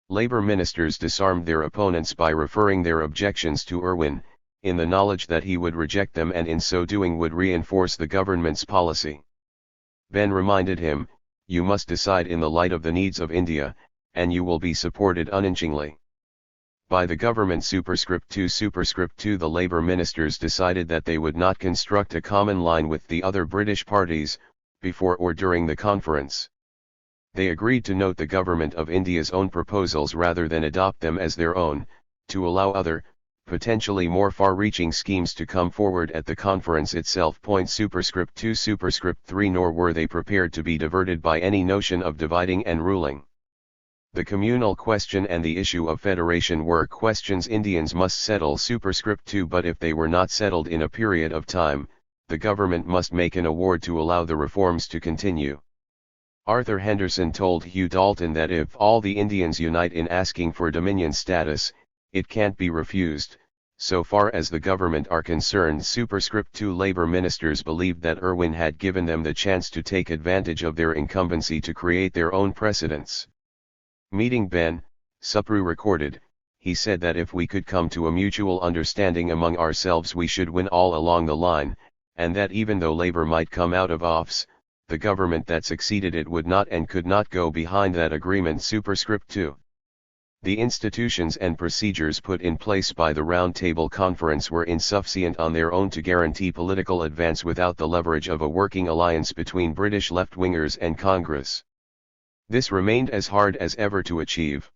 Labor ministers disarmed their opponents by referring their objections to Irwin, in the knowledge that he would reject them and in so doing would reinforce the government's policy. Benn reminded him, "You must decide in the light of the needs of India, and you will be supported unflinchingly." By the government. Superscript 2. Superscript 2. The Labour ministers decided that they would not construct a common line with the other British parties, before or during the conference. They agreed to note the Government of India's own proposals rather than adopt them as their own, to allow other, potentially more far-reaching schemes to come forward at the conference itself. Superscript 2. Superscript 3. Nor were they prepared to be diverted by any notion of dividing and ruling. The communal question and the issue of federation were questions Indians must settle superscript 2, but if they were not settled in a period of time, the government must make an award to allow the reforms to continue. Arthur Henderson told Hugh Dalton that if all the Indians unite in asking for Dominion status, it can't be refused. So far as the government are concerned, superscript 2 labor ministers believed that Irwin had given them the chance to take advantage of their incumbency to create their own precedents. Meeting Ben, Supru recorded, he said that if we could come to a mutual understanding among ourselves we should win all along the line, and that even though labor might come out of office, the government that succeeded it would not and could not go behind that agreement. Superscript 2. The institutions and procedures put in place by the Round Table Conference were insufficient on their own to guarantee political advance without the leverage of a working alliance between British left-wingers and Congress. This remained as hard as ever to achieve.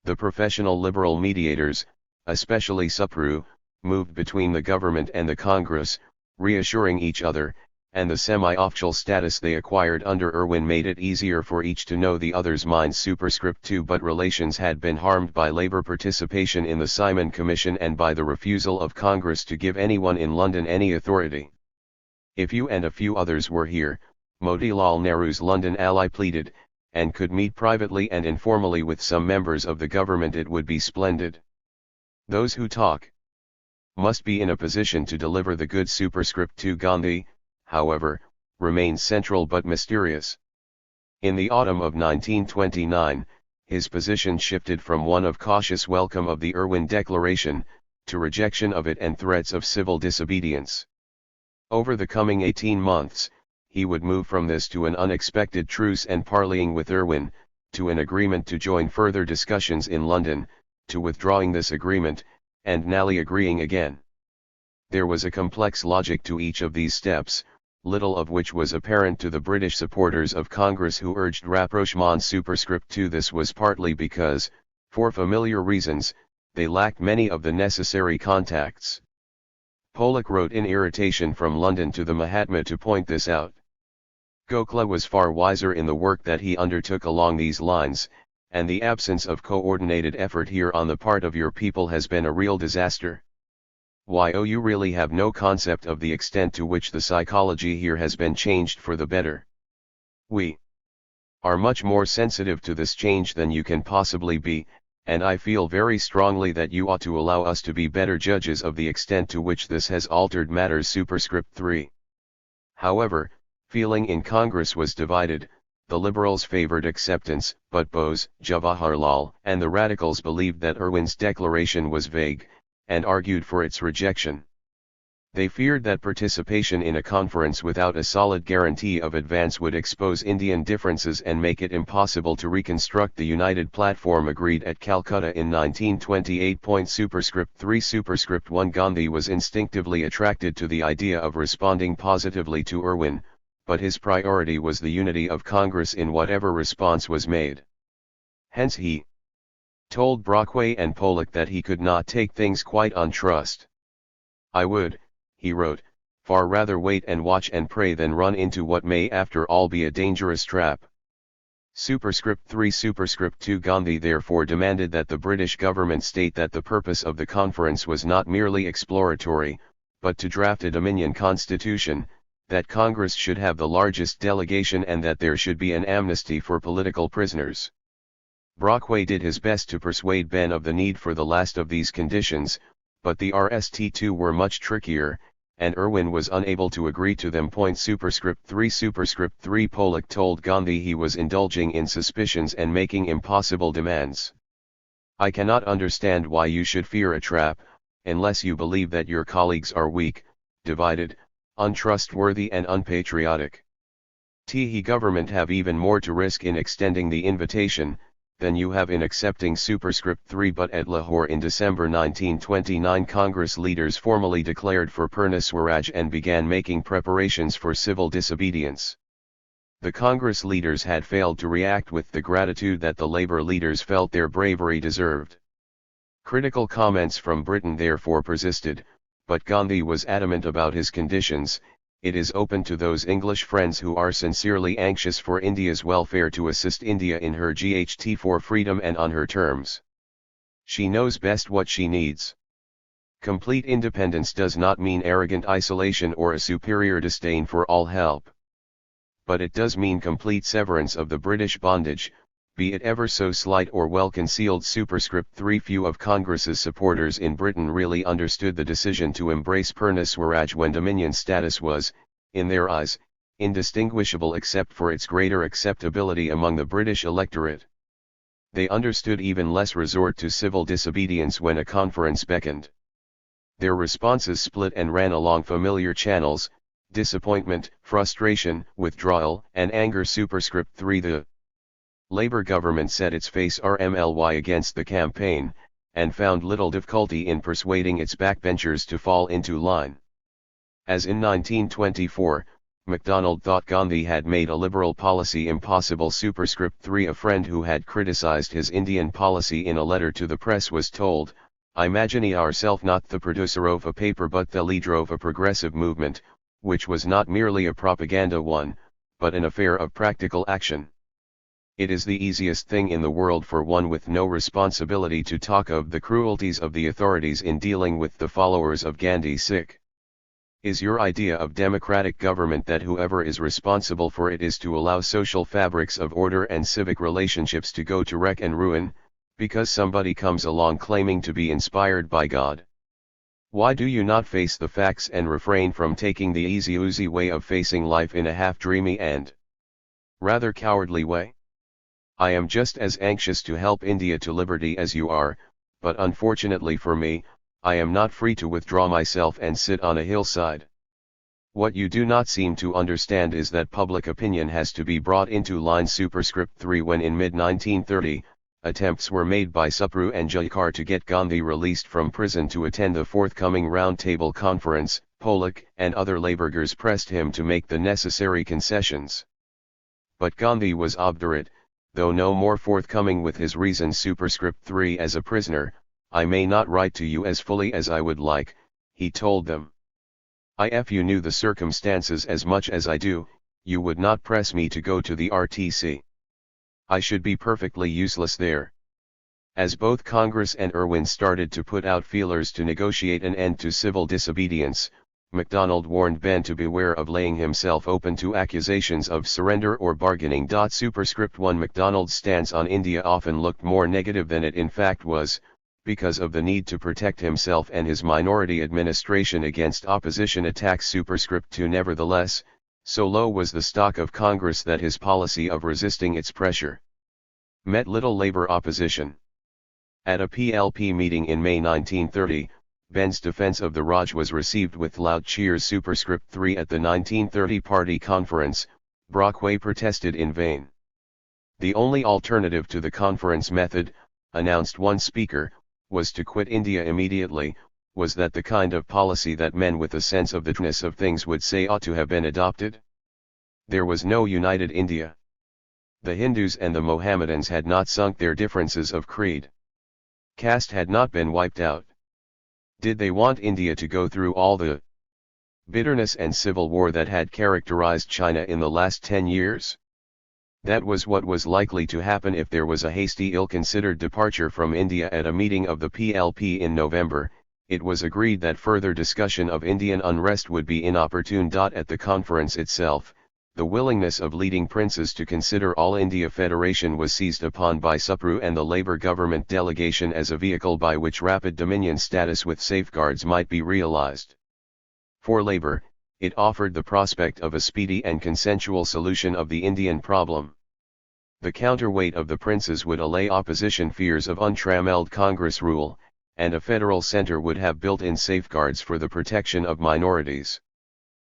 The professional liberal mediators, especially Supru, moved between the government and the Congress, reassuring each other, and the semi-official status they acquired under Irwin made it easier for each to know the other's mind. Superscript 2. But relations had been harmed by Labour participation in the Simon Commission and by the refusal of Congress to give anyone in London any authority. If you and a few others were here, Motilal Nehru's London ally pleaded, and could meet privately and informally with some members of the government, it would be splendid. Those who talk must be in a position to deliver the goods. Superscript 2. Gandhi, however, remains central but mysterious. In the autumn of 1929, his position shifted from one of cautious welcome of the Irwin Declaration, to rejection of it and threats of civil disobedience. Over the coming 18 months, he would move from this to an unexpected truce and parleying with Irwin, to an agreement to join further discussions in London, to withdrawing this agreement, and nally agreeing again. There was a complex logic to each of these steps, little of which was apparent to the British supporters of Congress who urged rapprochement. Superscript 2. This was partly because, for familiar reasons, they lacked many of the necessary contacts. Pollock wrote in irritation from London to the Mahatma to point this out. Gokhale was far wiser in the work that he undertook along these lines, and the absence of coordinated effort here on the part of your people has been a real disaster. You really have no concept of the extent to which the psychology here has been changed for the better. We are much more sensitive to this change than you can possibly be, and I feel very strongly that you ought to allow us to be better judges of the extent to which this has altered matters. Superscript 3. However, feeling in Congress was divided. The Liberals favored acceptance, but Bose, Jawaharlal, and the Radicals believed that Irwin's declaration was vague, and argued for its rejection. They feared that participation in a conference without a solid guarantee of advance would expose Indian differences and make it impossible to reconstruct the united platform agreed at Calcutta in 1928. Superscript 3. Superscript 1. Gandhi was instinctively attracted to the idea of responding positively to Irwin, but his priority was the unity of Congress in whatever response was made. Hence he told Brockway and Pollock that he could not take things quite on trust. I would, he wrote, far rather wait and watch and pray than run into what may after all be a dangerous trap. Superscript 3. Superscript 2. Gandhi therefore demanded that the British government state that the purpose of the conference was not merely exploratory, but to draft a Dominion constitution, that Congress should have the largest delegation and that there should be an amnesty for political prisoners. Brockway did his best to persuade Ben of the need for the last of these conditions, but the RST2 were much trickier, and Irwin was unable to agree to them. Superscript 3. Superscript 3. Pollock told Gandhi he was indulging in suspicions and making impossible demands. I cannot understand why you should fear a trap, unless you believe that your colleagues are weak, divided, untrustworthy and unpatriotic. The government have even more to risk in extending the invitation, than you have in accepting. Superscript 3. But at Lahore in December 1929 Congress leaders formally declared for Purna Swaraj and began making preparations for civil disobedience. The Congress leaders had failed to react with the gratitude that the Labour leaders felt their bravery deserved. Critical comments from Britain therefore persisted, but Gandhi was adamant about his conditions, It is open to those English friends who are sincerely anxious for India's welfare to assist India in her GHT for freedom and on her terms. She knows best what she needs. Complete independence does not mean arrogant isolation or a superior disdain for all help. But it does mean complete severance of the British bondage, be it ever so slight or well-concealed. Superscript 3. Few of Congress's supporters in Britain really understood the decision to embrace Purna Swaraj when Dominion status was, in their eyes, indistinguishable except for its greater acceptability among the British electorate. They understood even less resort to civil disobedience when a conference beckoned. Their responses split and ran along familiar channels: disappointment, frustration, withdrawal, and anger. Superscript 3. The Labour government set its face RMLY against the campaign, and found little difficulty in persuading its backbenchers to fall into line. As in 1924, MacDonald thought Gandhi had made a liberal policy impossible. Superscript 3. A friend who had criticized his Indian policy in a letter to the press was told, "I imagine ourself not the producer of a paper but the leader of a progressive movement, which was not merely a propaganda one, but an affair of practical action." It is the easiest thing in the world for one with no responsibility to talk of the cruelties of the authorities in dealing with the followers of Gandhi. Is your idea of democratic government that whoever is responsible for it is to allow social fabrics of order and civic relationships to go to wreck and ruin, because somebody comes along claiming to be inspired by God? Why do you not face the facts and refrain from taking the easy-oozy way of facing life in a half-dreamy and rather cowardly way? I am just as anxious to help India to liberty as you are, but unfortunately for me, I am not free to withdraw myself and sit on a hillside. What you do not seem to understand is that public opinion has to be brought into line. Superscript 3. When in mid-1930, attempts were made by Supru and Jayakar to get Gandhi released from prison to attend the forthcoming roundtable conference, Pollock and other Labourgers pressed him to make the necessary concessions. But Gandhi was obdurate, though no more forthcoming with his reasons. Superscript 3. As a prisoner, I may not write to you as fully as I would like, he told them. If you knew the circumstances as much as I do, you would not press me to go to the RTC. I should be perfectly useless there. As both Congress and OWEN started to put out feelers to negotiate an end to civil disobedience, MacDonald warned Ben to beware of laying himself open to accusations of surrender or bargaining. Superscript 1. MacDonald's stance on India often looked more negative than it in fact was, because of the need to protect himself and his minority administration against opposition attacks. Superscript 2. Nevertheless, so low was the stock of Congress that his policy of resisting its pressure met little Labour opposition. At a PLP meeting in May 1930, Ben's defense of the Raj was received with loud cheers. Superscript 3. At the 1930 party conference, Brockway protested in vain. The only alternative to the conference method, announced one speaker, was to quit India immediately. Was that the kind of policy that men with a sense of the trueness of things would say ought to have been adopted? There was no united India. The Hindus and the Mohammedans had not sunk their differences of creed. Caste had not been wiped out. Did they want India to go through all the bitterness and civil war that had characterized China in the last 10 years? That was what was likely to happen if there was a hasty, ill-considered departure from India. At a meeting of the PLP in November, it was agreed that further discussion of Indian unrest would be inopportune. At the conference itself, the willingness of leading princes to consider All India Federation was seized upon by Supru and the Labour government delegation as a vehicle by which rapid dominion status with safeguards might be realised. For Labour, it offered the prospect of a speedy and consensual solution of the Indian problem. The counterweight of the princes would allay opposition fears of untrammeled Congress rule, and a federal centre would have built-in safeguards for the protection of minorities.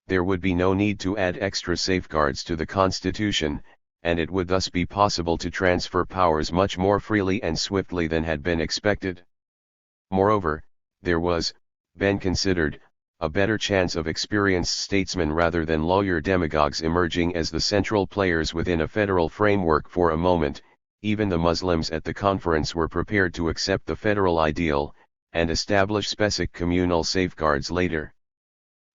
There would be no need to add extra safeguards to the Constitution, and it would thus be possible to transfer powers much more freely and swiftly than had been expected. Moreover, there was, Ben considered, a better chance of experienced statesmen rather than lawyer demagogues emerging as the central players within a federal framework. For a moment, even the Muslims at the conference were prepared to accept the federal ideal, and establish specific communal safeguards later.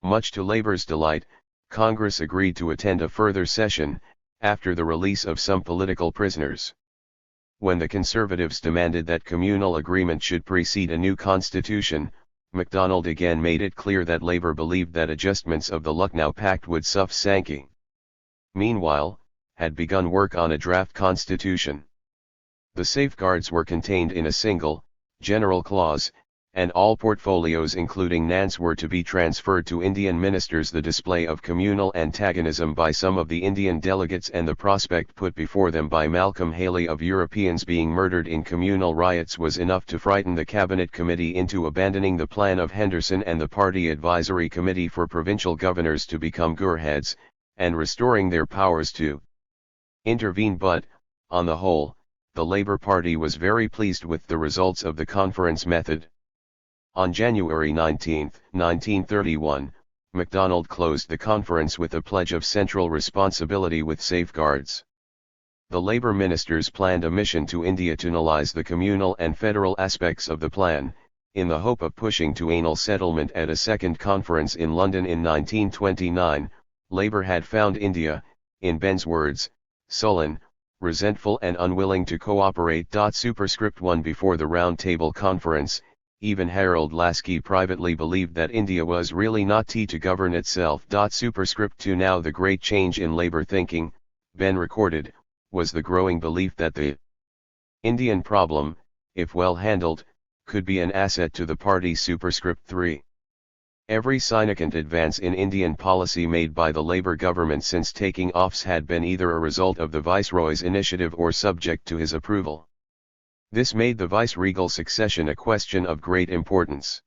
Much to Labour's delight, Congress agreed to attend a further session, after the release of some political prisoners. When the Conservatives demanded that communal agreement should precede a new constitution, MacDonald again made it clear that Labour believed that adjustments of the Lucknow Pact would suffice Sankey. Meanwhile, had begun work on a draft constitution. The safeguards were contained in a single, general clause, and all portfolios including Nance were to be transferred to Indian ministers. The display of communal antagonism by some of the Indian delegates and the prospect put before them by Malcolm Haley of Europeans being murdered in communal riots was enough to frighten the Cabinet Committee into abandoning the plan of Henderson and the Party Advisory Committee for provincial governors to become Gurheads, and restoring their powers to intervene. But, on the whole, the Labour Party was very pleased with the results of the conference method. On January 19, 1931, MacDonald closed the conference with a pledge of central responsibility with safeguards. The Labour ministers planned a mission to India to analyse the communal and federal aspects of the plan, in the hope of pushing to anal settlement at a second conference in London in 1929. Labour had found India, in Ben's words, sullen, resentful and unwilling to cooperate. Superscript 1 Before the Round Table Conference, even Harold Laski privately believed that India was really not to govern itself. Superscript 2 Now the great change in Labour thinking, Ben recorded, was the growing belief that the Indian problem, if well handled, could be an asset to the party. Superscript 3 Every significant advance in Indian policy made by the Labour government since taking office had been either a result of the Viceroy's initiative or subject to his approval. This made the viceregal succession a question of great importance.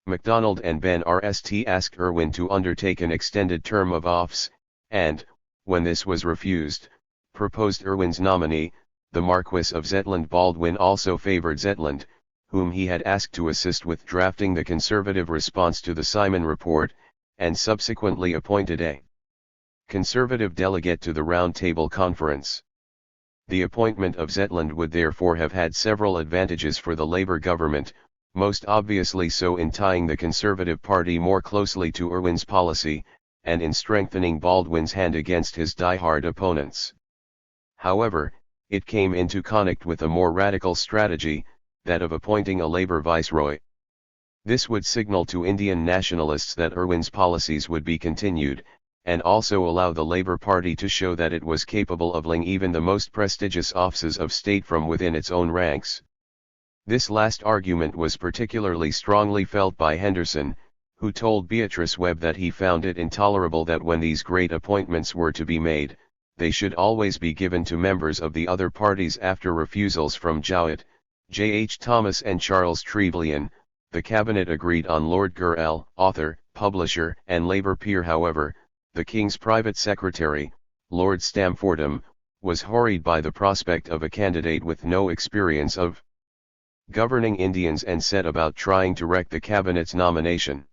MacDonald and Ben Rst asked Irwin to undertake an extended term of office, and, when this was refused, proposed Irwin's nominee. The Marquess of Zetland Baldwin also favoured Zetland, whom he had asked to assist with drafting the Conservative response to the Simon Report, and subsequently appointed a Conservative delegate to the Round Table Conference. The appointment of Zetland would therefore have had several advantages for the Labour government, most obviously so in tying the Conservative Party more closely to Irwin's policy, and in strengthening Baldwin's hand against his die-hard opponents. However, it came into conflict with a more radical strategy, that of appointing a Labour viceroy. This would signal to Indian nationalists that Irwin's policies would be continued, and also allow the Labour Party to show that it was capable of filling even the most prestigious offices of state from within its own ranks. This last argument was particularly strongly felt by Henderson, who told Beatrice Webb that he found it intolerable that when these great appointments were to be made, they should always be given to members of the other parties after refusals from Jowett, J. H. Thomas and Charles Trevelyan. The Cabinet agreed on Lord Gurrell, author, publisher and Labour peer. However, the King's private secretary, Lord Stamfordham, was worried by the prospect of a candidate with no experience of governing Indians and set about trying to wreck the Cabinet's nomination.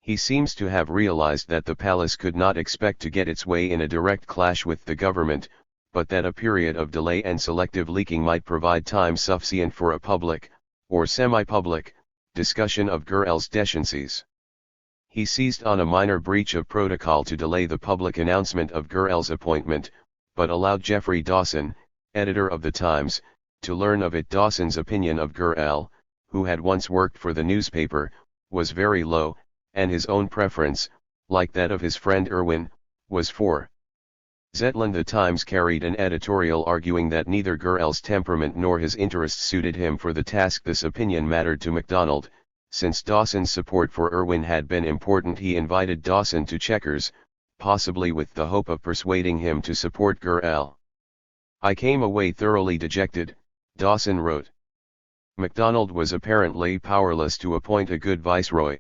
He seems to have realised that the palace could not expect to get its way in a direct clash with the government, but that a period of delay and selective leaking might provide time sufficient for a public, or semi-public, discussion of Gurrell's deficiencies. He seized on a minor breach of protocol to delay the public announcement of Gurrell's appointment, but allowed Geoffrey Dawson, editor of the Times, to learn of it. Dawson's opinion of Gurrell, who had once worked for the newspaper, was very low, and his own preference, like that of his friend Irwin, was for Zetland. The Times carried an editorial arguing that neither Gurrell's temperament nor his interests suited him for the task. This opinion mattered to MacDonald. Since Dawson's support for Irwin had been important, he invited Dawson to Chequers, possibly with the hope of persuading him to support Gurrell. I came away thoroughly dejected, Dawson wrote. MacDonald was apparently powerless to appoint a good viceroy.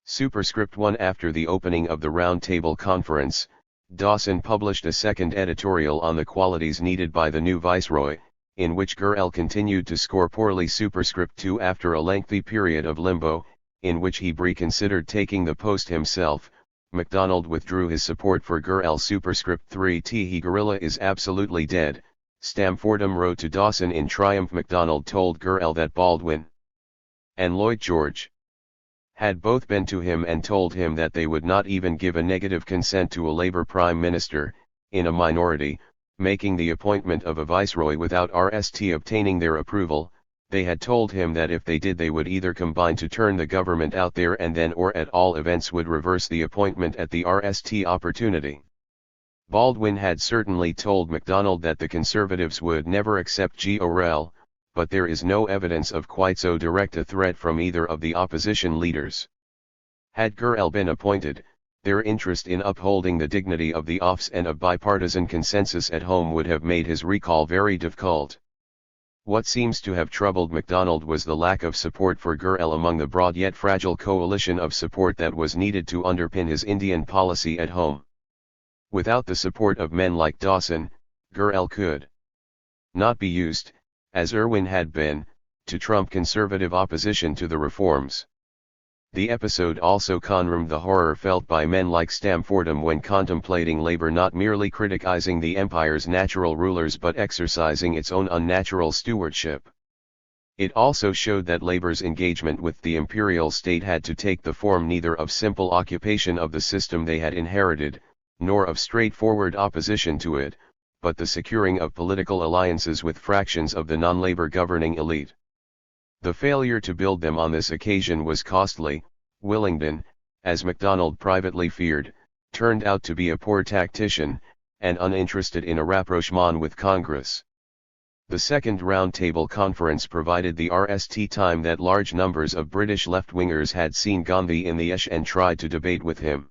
Superscript 1 After the opening of the Round Table Conference, Dawson published a second editorial on the qualities needed by the new viceroy, in which Gurrell continued to score poorly. Superscript 2 After a lengthy period of limbo, in which he reconsidered taking the post himself, MacDonald withdrew his support for Gurrell. Superscript 3 He guerrilla is absolutely dead, Stamfordham wrote to Dawson in triumph. MacDonald told Gurrell that Baldwin and Lloyd George had both been to him and told him that they would not even give a negative consent to a Labour Prime Minister, in a minority, making the appointment of a Viceroy without RST obtaining their approval. They had told him that if they did they would either combine to turn the government out there and then or at all events would reverse the appointment at the RST opportunity. Baldwin had certainly told MacDonald that the Conservatives would never accept GORL, but there is no evidence of quite so direct a threat from either of the opposition leaders. Had GORL been appointed, their interest in upholding the dignity of the office and of bipartisan consensus at home would have made his recall very difficult. What seems to have troubled MacDonald was the lack of support for GORL among the broad yet fragile coalition of support that was needed to underpin his Indian policy at home. Without the support of men like Dawson, GORL could not be used, as Irwin had been, to trump conservative opposition to the reforms. The episode also confirmed the horror felt by men like Stamfordham when contemplating Labour not merely criticising the empire's natural rulers but exercising its own unnatural stewardship. It also showed that Labour's engagement with the imperial state had to take the form neither of simple occupation of the system they had inherited, nor of straightforward opposition to it, but the securing of political alliances with fractions of the non-Labour governing elite. The failure to build them on this occasion was costly. Willingdon, as MacDonald privately feared, turned out to be a poor tactician, and uninterested in a rapprochement with Congress. The second roundtable conference provided the RST time that large numbers of British left-wingers had seen Gandhi in the Esh and tried to debate with him.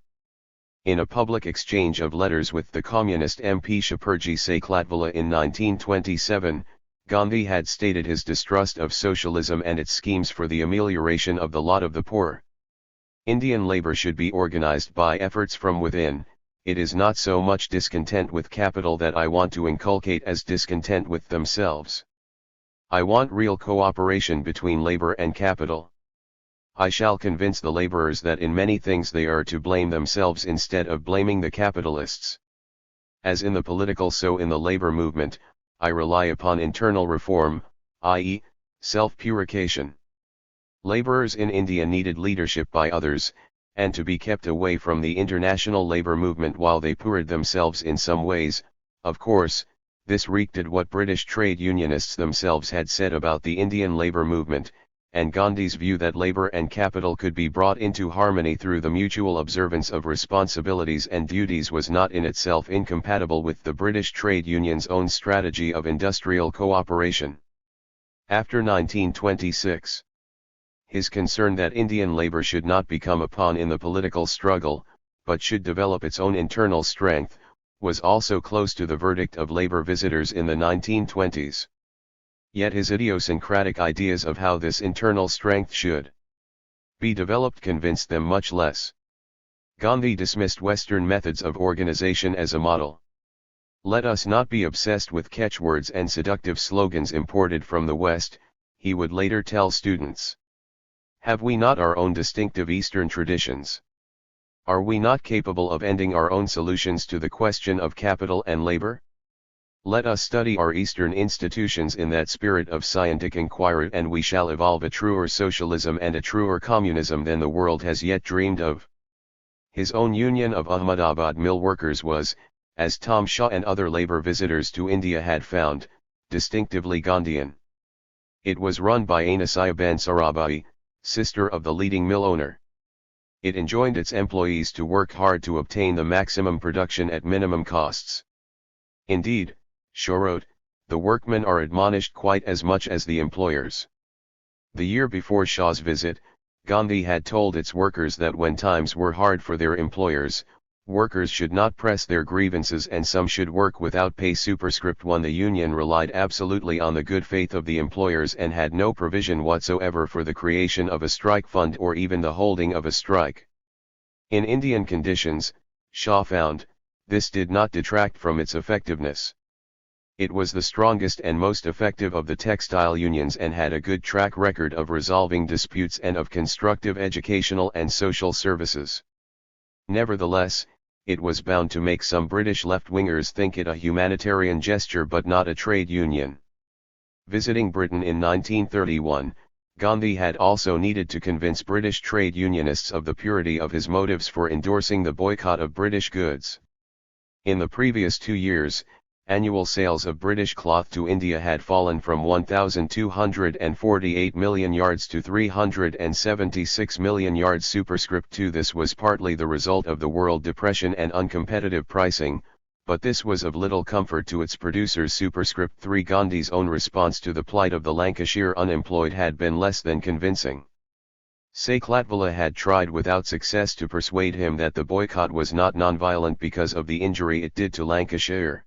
In a public exchange of letters with the communist MP Shapurji Saklatvala in 1927, Gandhi had stated his distrust of socialism and its schemes for the amelioration of the lot of the poor. Indian labour should be organised by efforts from within. It is not so much discontent with capital that I want to inculcate as discontent with themselves. I want real cooperation between labour and capital. I shall convince the labourers that in many things they are to blame themselves instead of blaming the capitalists. As in the political so in the labour movement, I rely upon internal reform, i.e., self-purification. Labourers in India needed leadership by others, and to be kept away from the international labour movement while they purified themselves in some ways. Of course, this reeked at what British trade unionists themselves had said about the Indian labour movement, and Gandhi's view that labour and capital could be brought into harmony through the mutual observance of responsibilities and duties was not in itself incompatible with the British trade union's own strategy of industrial cooperation. After 1926, his concern that Indian labour should not become a pawn in the political struggle, but should develop its own internal strength, was also close to the verdict of labour visitors in the 1920s. Yet his idiosyncratic ideas of how this internal strength should be developed convinced them much less. Gandhi dismissed Western methods of organization as a model. Let us not be obsessed with catchwords and seductive slogans imported from the West, he would later tell students. Have we not our own distinctive Eastern traditions? Are we not capable of ending our own solutions to the question of capital and labor? Let us study our Eastern institutions in that spirit of scientific inquiry and we shall evolve a truer socialism and a truer communism than the world has yet dreamed of. His own Union of Ahmedabad Mill Workers was, as Tom Shaw and other labour visitors to India had found, distinctively Gandhian. It was run by Anasiaben Sarabhai, sister of the leading mill owner. It enjoined its employees to work hard to obtain the maximum production at minimum costs. Indeed, Shaw wrote, the workmen are admonished quite as much as the employers. The year before Shaw's visit, Gandhi had told its workers that when times were hard for their employers, workers should not press their grievances and some should work without pay. Superscript 1. The union relied absolutely on the good faith of the employers and had no provision whatsoever for the creation of a strike fund or even the holding of a strike. In Indian conditions, Shaw found, this did not detract from its effectiveness. It was the strongest and most effective of the textile unions and had a good track record of resolving disputes and of constructive educational and social services. Nevertheless, it was bound to make some British left-wingers think it a humanitarian gesture but not a trade union. Visiting Britain in 1931, Gandhi had also needed to convince British trade unionists of the purity of his motives for endorsing the boycott of British goods. In the previous 2 years, annual sales of British cloth to India had fallen from 1,248 million yards to 376 million yards. Superscript 2. This was partly the result of the world depression and uncompetitive pricing, but this was of little comfort to its producers. Superscript 3. Gandhi's own response to the plight of the Lancashire unemployed had been less than convincing. Sacklatvala had tried without success to persuade him that the boycott was not nonviolent because of the injury it did to Lancashire.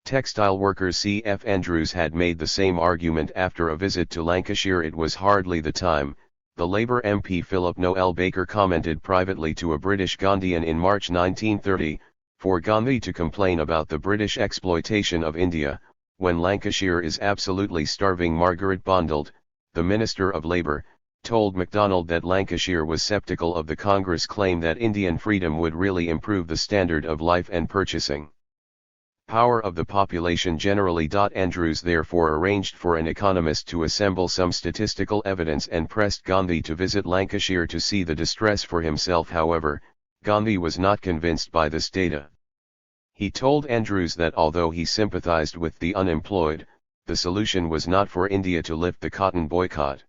Textile workers C.F. Andrews had made the same argument after a visit to Lancashire. It was hardly the time, the Labour MP Philip Noel Baker commented privately to a British Gandhian in March 1930, for Gandhi to complain about the British exploitation of India, when Lancashire is absolutely starving. Margaret Bondald, the Minister of Labour, told MacDonald that Lancashire was sceptical of the Congress claim that Indian freedom would really improve the standard of life and purchasing power of the population generally. Andrews therefore arranged for an economist to assemble some statistical evidence and pressed Gandhi to visit Lancashire to see the distress for himself. However, Gandhi was not convinced by this data. He told Andrews that although he sympathized with the unemployed, the solution was not for India to lift the cotton boycott.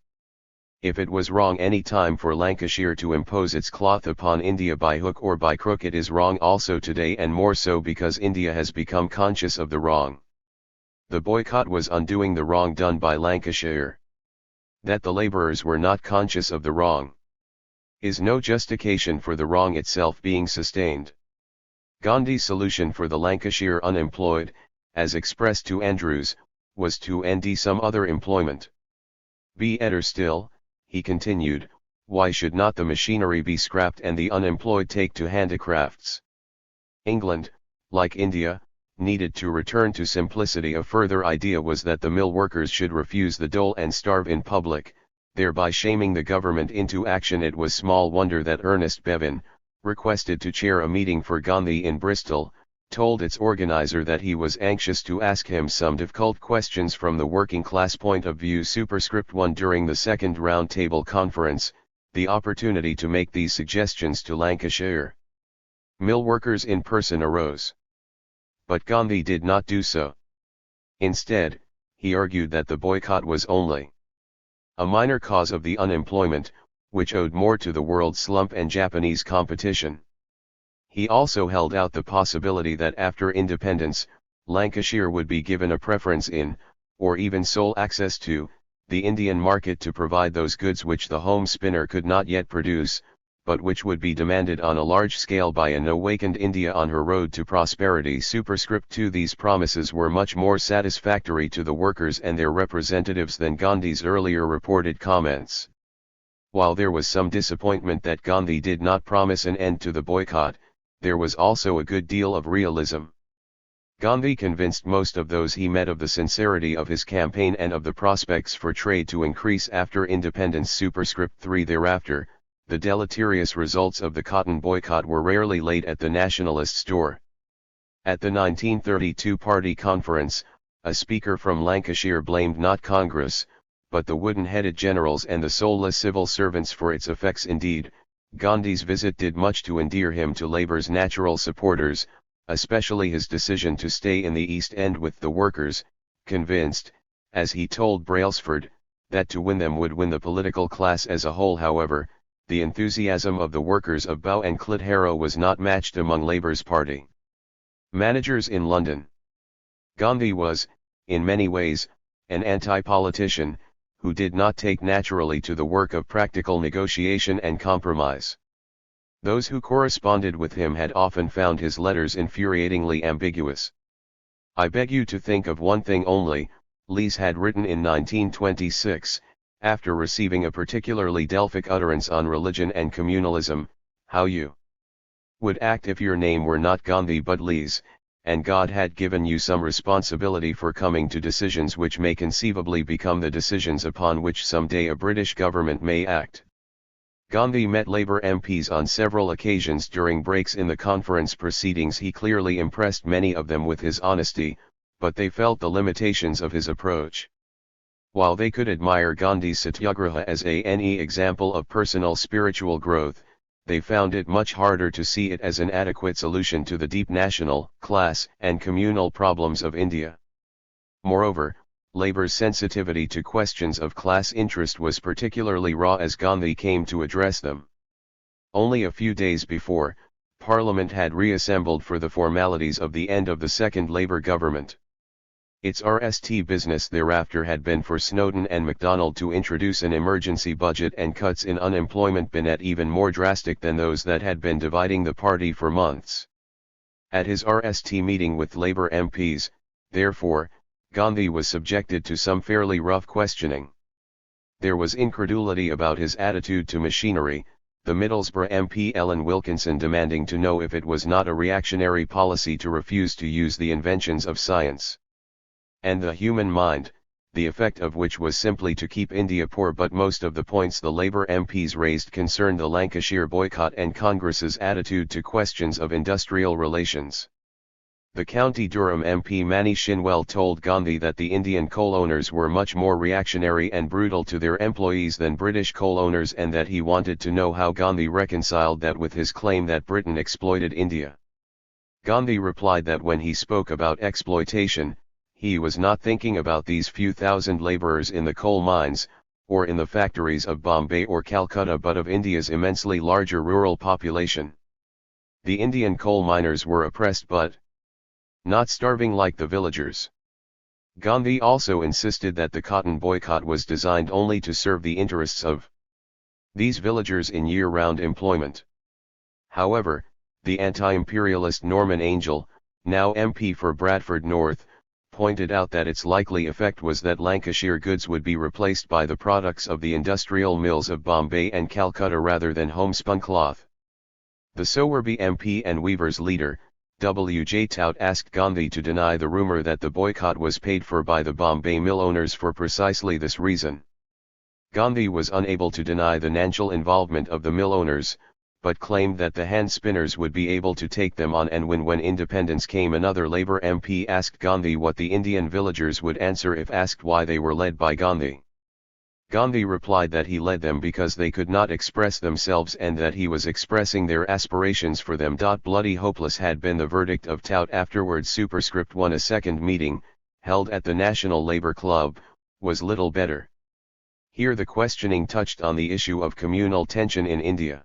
If it was wrong any time for Lancashire to impose its cloth upon India by hook or by crook, it is wrong also today, and more so because India has become conscious of the wrong. The boycott was undoing the wrong done by Lancashire. That the labourers were not conscious of the wrong is no justification for the wrong itself being sustained. Gandhi's solution for the Lancashire unemployed, as expressed to Andrews, was to end some other employment. Better still, he continued, why should not the machinery be scrapped and the unemployed take to handicrafts? England, like India, needed to return to simplicity. A further idea was that the mill workers should refuse the dole and starve in public, thereby shaming the government into action. It was small wonder that Ernest Bevin, requested to chair a meeting for Gandhi in Bristol, told its organizer that he was anxious to ask him some difficult questions from the working class point of view. Superscript 1. During the second round table conference, the opportunity to make these suggestions to Lancashire mill workers in person arose. But Gandhi did not do so. Instead, he argued that the boycott was only a minor cause of the unemployment, which owed more to the world slump and Japanese competition. He also held out the possibility that after independence, Lancashire would be given a preference in, or even sole access to, the Indian market to provide those goods which the home spinner could not yet produce, but which would be demanded on a large scale by an awakened India on her road to prosperity. Superscript 2. These promises were much more satisfactory to the workers and their representatives than Gandhi's earlier reported comments. While there was some disappointment that Gandhi did not promise an end to the boycott, there was also a good deal of realism. Gandhi convinced most of those he met of the sincerity of his campaign and of the prospects for trade to increase after independence. Superscript 3. Thereafter, the deleterious results of the cotton boycott were rarely laid at the nationalists' door. At the 1932 party conference, a speaker from Lancashire blamed not Congress, but the wooden-headed generals and the soulless civil servants for its effects. Indeed, Gandhi's visit did much to endear him to Labour's natural supporters, especially his decision to stay in the East End with the workers, convinced, as he told Brailsford, that to win them would win the political class as a whole. However, the enthusiasm of the workers of Bow and Clitheroe was not matched among Labour's party managers in London. Gandhi was, in many ways, an anti-politician, who did not take naturally to the work of practical negotiation and compromise. Those who corresponded with him had often found his letters infuriatingly ambiguous. "I beg you to think of one thing only," Lees had written in 1926, after receiving a particularly Delphic utterance on religion and communalism, "how you would act if your name were not Gandhi but Lees, and God had given you some responsibility for coming to decisions which may conceivably become the decisions upon which some day a British government may act." Gandhi met Labour MPs on several occasions during breaks in the conference proceedings. He clearly impressed many of them with his honesty, but they felt the limitations of his approach. While they could admire Gandhi's Satyagraha as an example of personal spiritual growth, they found it much harder to see it as an adequate solution to the deep national, class, and communal problems of India. Moreover, Labour's sensitivity to questions of class interest was particularly raw as Gandhi came to address them. Only a few days before, Parliament had reassembled for the formalities of the end of the second Labour government. Its RST business thereafter had been for Snowdon and MacDonald to introduce an emergency budget and cuts in unemployment binet even more drastic than those that had been dividing the party for months. At his RST meeting with Labour MPs, therefore, Gandhi was subjected to some fairly rough questioning. There was incredulity about his attitude to machinery, the Middlesbrough MP Ellen Wilkinson demanding to know if it was not a reactionary policy to refuse to use the inventions of science and the human mind, the effect of which was simply to keep India poor. But most of the points the Labour MPs raised concerned the Lancashire boycott and Congress's attitude to questions of industrial relations. The County Durham MP Mani Shinwell told Gandhi that the Indian coal owners were much more reactionary and brutal to their employees than British coal owners, and that he wanted to know how Gandhi reconciled that with his claim that Britain exploited India. Gandhi replied that when he spoke about exploitation, he was not thinking about these few thousand labourers in the coal mines, or in the factories of Bombay or Calcutta, but of India's immensely larger rural population. The Indian coal miners were oppressed but not starving like the villagers. Gandhi also insisted that the cotton boycott was designed only to serve the interests of these villagers in year-round employment. However, the anti-imperialist Norman Angell, now MP for Bradford North, pointed out that its likely effect was that Lancashire goods would be replaced by the products of the industrial mills of Bombay and Calcutta rather than homespun cloth. The Sowerby MP and Weavers' leader, W. J. Tout, asked Gandhi to deny the rumour that the boycott was paid for by the Bombay mill owners for precisely this reason. Gandhi was unable to deny the financial involvement of the mill owners, but claimed that the hand spinners would be able to take them on, and when independence came, another Labour MP asked Gandhi what the Indian villagers would answer if asked why they were led by Gandhi. Gandhi replied that he led them because they could not express themselves and that he was expressing their aspirations for them. Bloody hopeless had been the verdict of Tout afterwards. Superscript 1. A second meeting, held at the National Labour Club, was little better. Here the questioning touched on the issue of communal tension in India.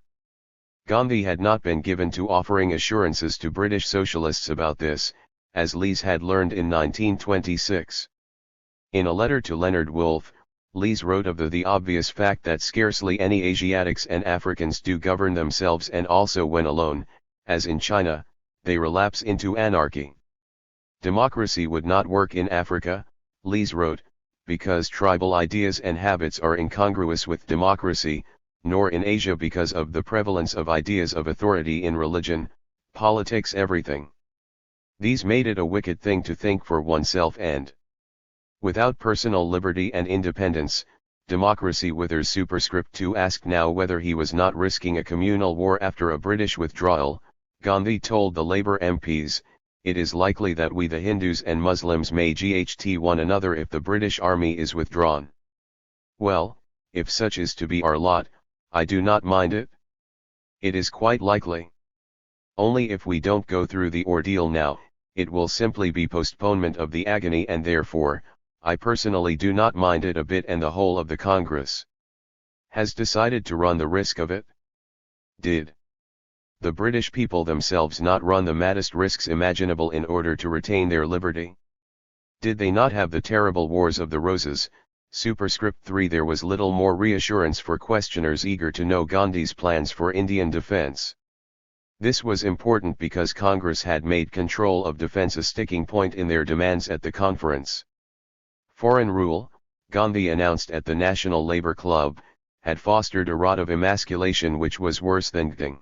Gandhi had not been given to offering assurances to British socialists about this, as Lees had learned in 1926. In a letter to Leonard Woolf, Lees wrote of the obvious fact that scarcely any Asiatics and Africans do govern themselves, and also when alone, as in China, they relapse into anarchy. Democracy would not work in Africa, Lees wrote, because tribal ideas and habits are incongruous with democracy, nor in Asia because of the prevalence of ideas of authority in religion, politics, everything. These made it a wicked thing to think for oneself, and without personal liberty and independence, democracy withers. Superscript 2. Asked now whether he was not risking a communal war after a British withdrawal, Gandhi told the Labour MPs, "It is likely that we the Hindus and Muslims may GHT one another if the British army is withdrawn. Well, if such is to be our lot, I do not mind it. It is quite likely. Only if we don't go through the ordeal now, it will simply be postponement of the agony, and therefore, I personally do not mind it a bit, and the whole of the Congress has decided to run the risk of it." Did the British people themselves not run the maddest risks imaginable in order to retain their liberty? Did they not have the terrible Wars of the Roses? Superscript 3. There was little more reassurance for questioners eager to know Gandhi's plans for Indian defence. This was important because Congress had made control of defence a sticking point in their demands at the conference. Foreign rule, Gandhi announced at the National Labour Club, had fostered a rot of emasculation which was worse than gting.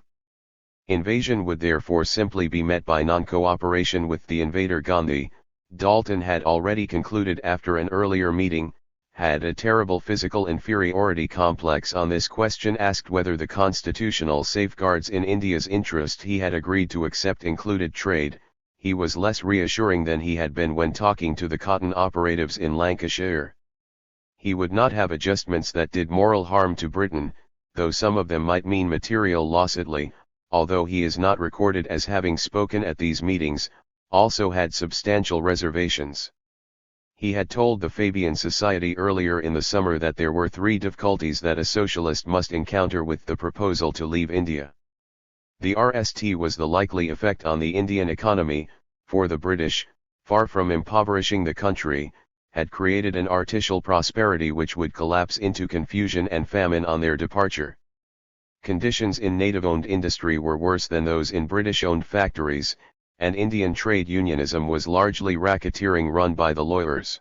Invasion would therefore simply be met by non-cooperation with the invader. Gandhi, Dalton had already concluded after an earlier meeting, had a terrible physical inferiority complex on this question. Asked whether the constitutional safeguards in India's interest he had agreed to accept included trade, he was less reassuring than he had been when talking to the cotton operatives in Lancashire. He would not have adjustments that did moral harm to Britain, though some of them might mean material loss. Italy, although he is not recorded as having spoken at these meetings, also had substantial reservations. He had told the Fabian Society earlier in the summer that there were 3 difficulties that a socialist must encounter with the proposal to leave India. The RST was the likely effect on the Indian economy, for the British, far from impoverishing the country, had created an artificial prosperity which would collapse into confusion and famine on their departure. Conditions in native-owned industry were worse than those in British-owned factories, and Indian trade unionism was largely racketeering run by the lawyers.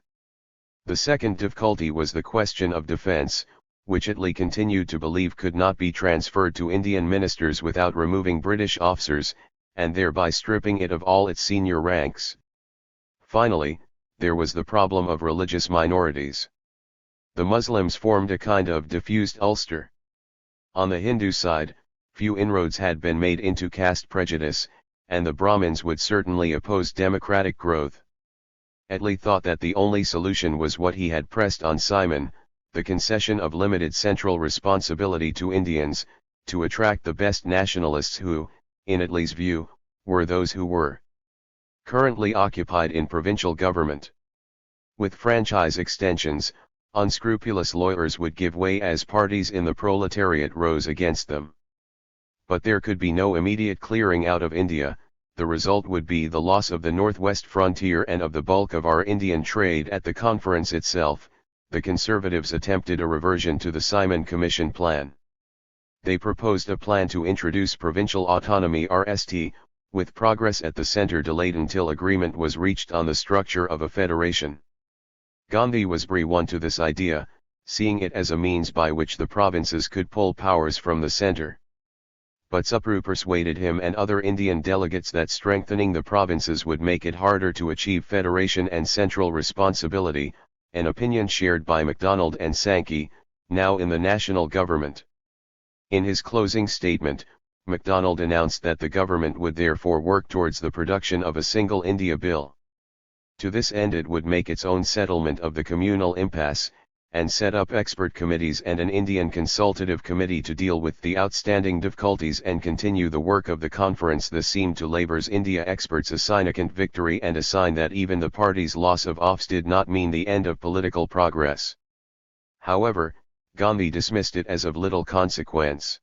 The second difficulty was the question of defence, which Italy continued to believe could not be transferred to Indian ministers without removing British officers, and thereby stripping it of all its senior ranks. Finally, there was the problem of religious minorities. The Muslims formed a kind of diffused Ulster. On the Hindu side, few inroads had been made into caste prejudice, and the Brahmins would certainly oppose democratic growth. Attlee thought that the only solution was what he had pressed on Simon, the concession of limited central responsibility to Indians, to attract the best nationalists who, in Attlee's view, were those who were currently occupied in provincial government. With franchise extensions, unscrupulous lawyers would give way as parties in the proletariat rose against them. But there could be no immediate clearing out of India. The result would be the loss of the northwest frontier and of the bulk of our Indian trade. At the conference itself, the Conservatives attempted a reversion to the Simon Commission plan. They proposed a plan to introduce provincial autonomy (RST), with progress at the centre delayed until agreement was reached on the structure of a federation. Gandhi was one to this idea, seeing it as a means by which the provinces could pull powers from the centre. But Supru persuaded him and other Indian delegates that strengthening the provinces would make it harder to achieve federation and central responsibility, an opinion shared by MacDonald and Sankey, now in the national government. In his closing statement, MacDonald announced that the government would therefore work towards the production of a single India Bill. To this end it would make its own settlement of the communal impasse, and set up expert committees and an Indian consultative committee to deal with the outstanding difficulties and continue the work of the conference. This seemed to Labour's India experts a significant victory and a sign that even the party's loss of office did not mean the end of political progress. However, Gandhi dismissed it as of little consequence.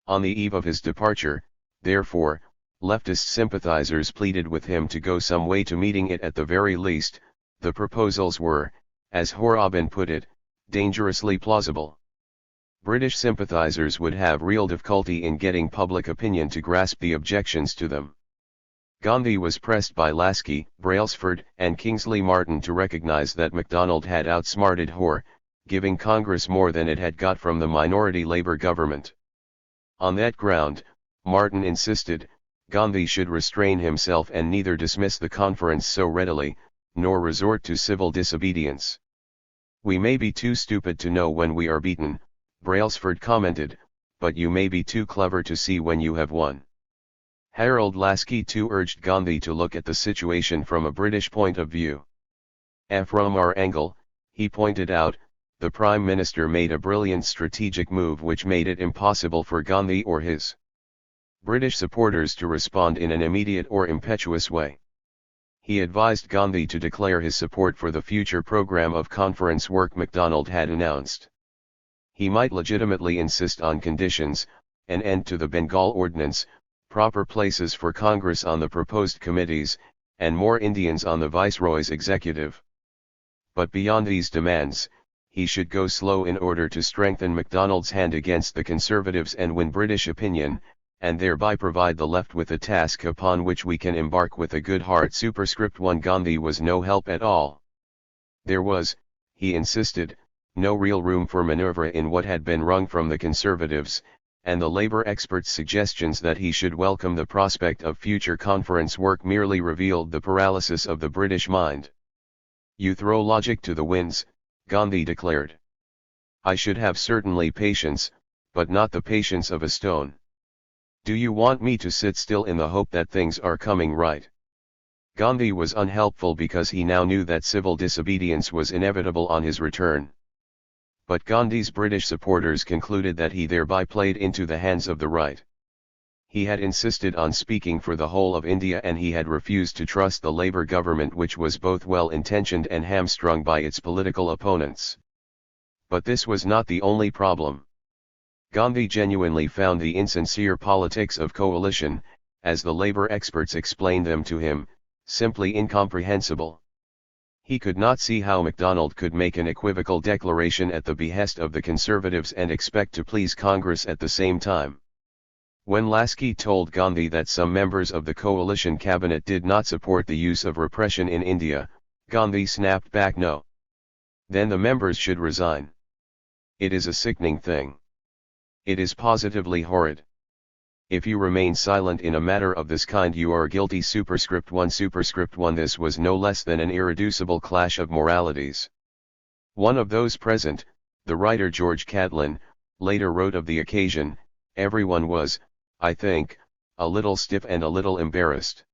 On the eve of his departure, therefore, leftist sympathisers pleaded with him to go some way to meeting it at the very least. The proposals were, as Horrobin put it, dangerously plausible. British sympathisers would have real difficulty in getting public opinion to grasp the objections to them. Gandhi was pressed by Lasky, Brailsford, and Kingsley Martin to recognise that MacDonald had outsmarted Hoare, giving Congress more than it had got from the minority Labour government. On that ground, Martin insisted, Gandhi should restrain himself and neither dismiss the conference so readily, nor resort to civil disobedience. "We may be too stupid to know when we are beaten," Brailsford commented, "but you may be too clever to see when you have won." Harold Lasky too urged Gandhi to look at the situation from a British point of view. From our angle, he pointed out, the Prime Minister made a brilliant strategic move which made it impossible for Gandhi or his British supporters to respond in an immediate or impetuous way. He advised Gandhi to declare his support for the future program of conference work MacDonald had announced. He might legitimately insist on conditions, an end to the Bengal Ordinance, proper places for Congress on the proposed committees, and more Indians on the Viceroy's executive. But beyond these demands, he should go slow in order to strengthen MacDonald's hand against the Conservatives and win British opinion, and thereby provide the left with a task upon which we can embark with a good heart. Superscript 1. Gandhi was no help at all. There was, he insisted, no real room for manoeuvre in what had been wrung from the Conservatives, and the Labour experts' suggestions that he should welcome the prospect of future conference work merely revealed the paralysis of the British mind. "You throw logic to the winds," Gandhi declared. "I should have certainly patience, but not the patience of a stone. Do you want me to sit still in the hope that things are coming right?" Gandhi was unhelpful because he now knew that civil disobedience was inevitable on his return. But Gandhi's British supporters concluded that he thereby played into the hands of the right. He had insisted on speaking for the whole of India, and he had refused to trust the Labour government, which was both well-intentioned and hamstrung by its political opponents. But this was not the only problem. Gandhi genuinely found the insincere politics of coalition, as the Labour experts explained them to him, simply incomprehensible. He could not see how MacDonald could make an equivocal declaration at the behest of the Conservatives and expect to please Congress at the same time. When Lasky told Gandhi that some members of the coalition cabinet did not support the use of repression in India, Gandhi snapped back, "No. Then the members should resign. It is a sickening thing. It is positively horrid. If you remain silent in a matter of this kind, you are guilty." Superscript 1. This was no less than an irreducible clash of moralities. One of those present, the writer George Catlin, later wrote of the occasion, "Everyone was, I think, a little stiff and a little embarrassed.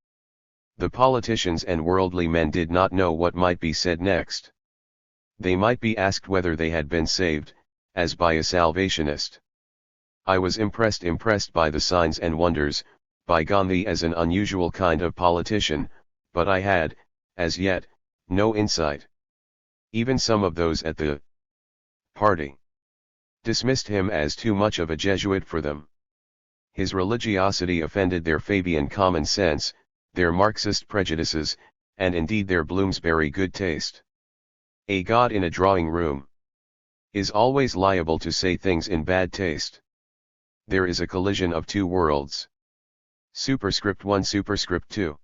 The politicians and worldly men did not know what might be said next. They might be asked whether they had been saved, as by a salvationist. I was impressed by the signs and wonders, by Gandhi as an unusual kind of politician, but I had, as yet, no insight. Even some of those at the party dismissed him as too much of a Jesuit for them. His religiosity offended their Fabian common sense, their Marxist prejudices, and indeed their Bloomsbury good taste. A god in a drawing room is always liable to say things in bad taste. There is a collision of two worlds." Superscript 1. Superscript 2.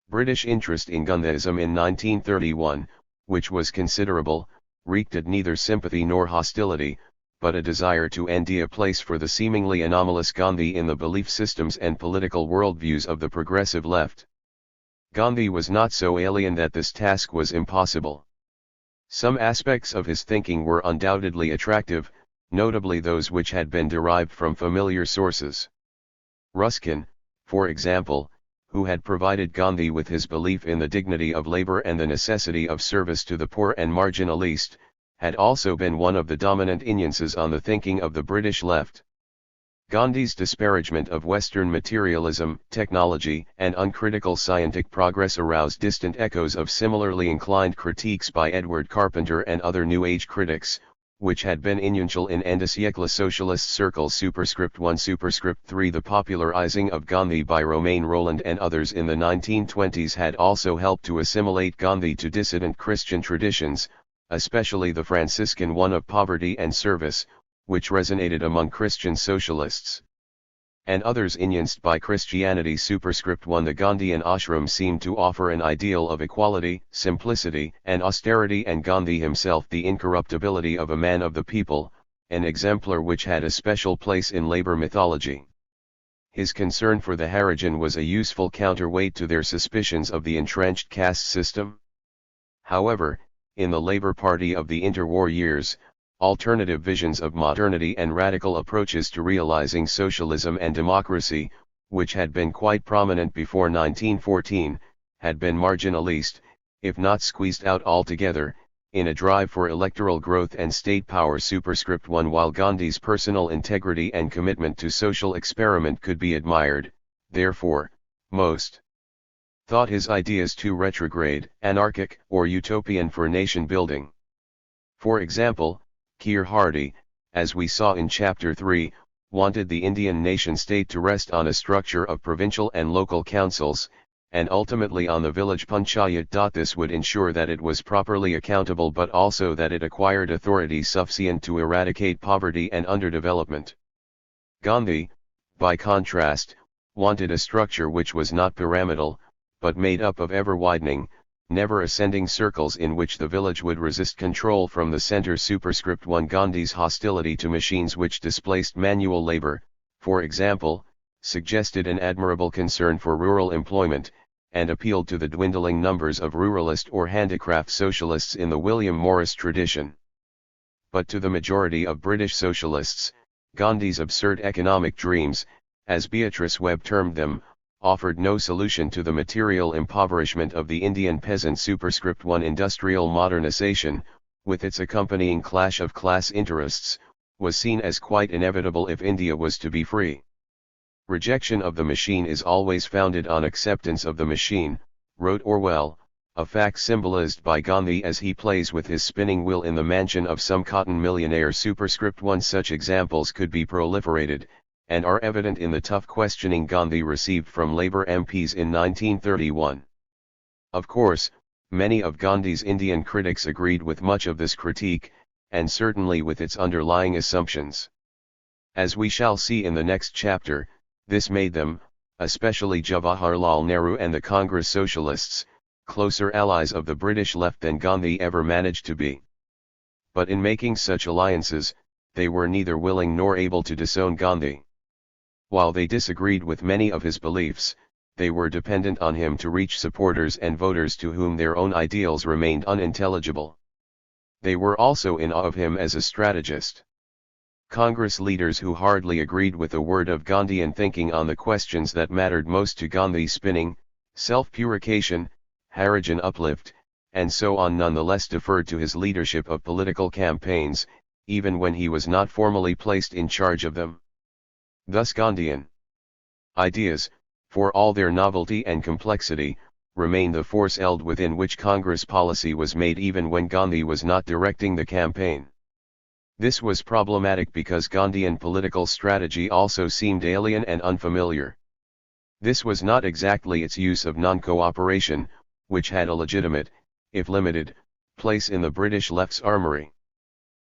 British interest in Gandhism in 1931, which was considerable, reeked at neither sympathy nor hostility, but a desire to endear a place for the seemingly anomalous Gandhi in the belief systems and political worldviews of the progressive left. Gandhi was not so alien that this task was impossible. Some aspects of his thinking were undoubtedly attractive, notably those which had been derived from familiar sources. Ruskin, for example, who had provided Gandhi with his belief in the dignity of labor and the necessity of service to the poor and marginalist, had also been one of the dominant influences on the thinking of the British left. Gandhi's disparagement of Western materialism, technology, and uncritical scientific progress aroused distant echoes of similarly inclined critiques by Edward Carpenter and other New Age critics, which had been influential in end-of-siècle socialist circles. Superscript 1. Superscript 3. The popularizing of Gandhi by Romain Rolland and others in the 1920s had also helped to assimilate Gandhi to dissident Christian traditions, especially the Franciscan one of poverty and service, which resonated among Christian socialists. And others influenced by Christianity. Superscript 1. The Gandhian ashram seemed to offer an ideal of equality, simplicity, and austerity, and Gandhi himself the incorruptibility of a man of the people, an exemplar which had a special place in Labour mythology. His concern for the Harijan was a useful counterweight to their suspicions of the entrenched caste system. However, in the Labour Party of the interwar years, alternative visions of modernity and radical approaches to realizing socialism and democracy, which had been quite prominent before 1914, had been marginalized, if not squeezed out altogether, in a drive for electoral growth and state power. Superscript 1. While Gandhi's personal integrity and commitment to social experiment could be admired, therefore, most thought his ideas too retrograde, anarchic, or utopian for nation building. For example, Keir Hardie, as we saw in Chapter 3, wanted the Indian nation-state to rest on a structure of provincial and local councils, and ultimately on the village panchayat. This would ensure that it was properly accountable, but also that it acquired authority sufficient to eradicate poverty and underdevelopment. Gandhi, by contrast, wanted a structure which was not pyramidal, but made up of ever-widening, never-ascending circles in which the village would resist control from the center. Superscript 1. Gandhi's hostility to machines which displaced manual labor, for example, suggested an admirable concern for rural employment, and appealed to the dwindling numbers of ruralist or handicraft socialists in the William Morris tradition. But to the majority of British socialists, Gandhi's absurd economic dreams, as Beatrice Webb termed them, offered no solution to the material impoverishment of the Indian peasant. Superscript 1. Industrial modernization, with its accompanying clash of class interests, was seen as quite inevitable if India was to be free. Rejection of the machine is always founded on acceptance of the machine, wrote Orwell, a fact symbolized by Gandhi as he plays with his spinning wheel in the mansion of some cotton millionaire. Superscript 1. Such examples could be proliferated, and are evident in the tough questioning Gandhi received from Labour MPs in 1931. Of course, many of Gandhi's Indian critics agreed with much of this critique, and certainly with its underlying assumptions. As we shall see in the next chapter, this made them, especially Jawaharlal Nehru and the Congress Socialists, closer allies of the British left than Gandhi ever managed to be. But in making such alliances, they were neither willing nor able to disown Gandhi. While they disagreed with many of his beliefs, they were dependent on him to reach supporters and voters to whom their own ideals remained unintelligible. They were also in awe of him as a strategist. Congress leaders who hardly agreed with a word of Gandhian thinking on the questions that mattered most to Gandhi, spinning, self-purification, Harijan uplift, and so on, nonetheless deferred to his leadership of political campaigns, even when he was not formally placed in charge of them. Thus Gandhian ideas, for all their novelty and complexity, remained the force held within which Congress policy was made even when Gandhi was not directing the campaign. This was problematic because Gandhian political strategy also seemed alien and unfamiliar. This was not exactly its use of non-cooperation, which had a legitimate, if limited, place in the British left's armory.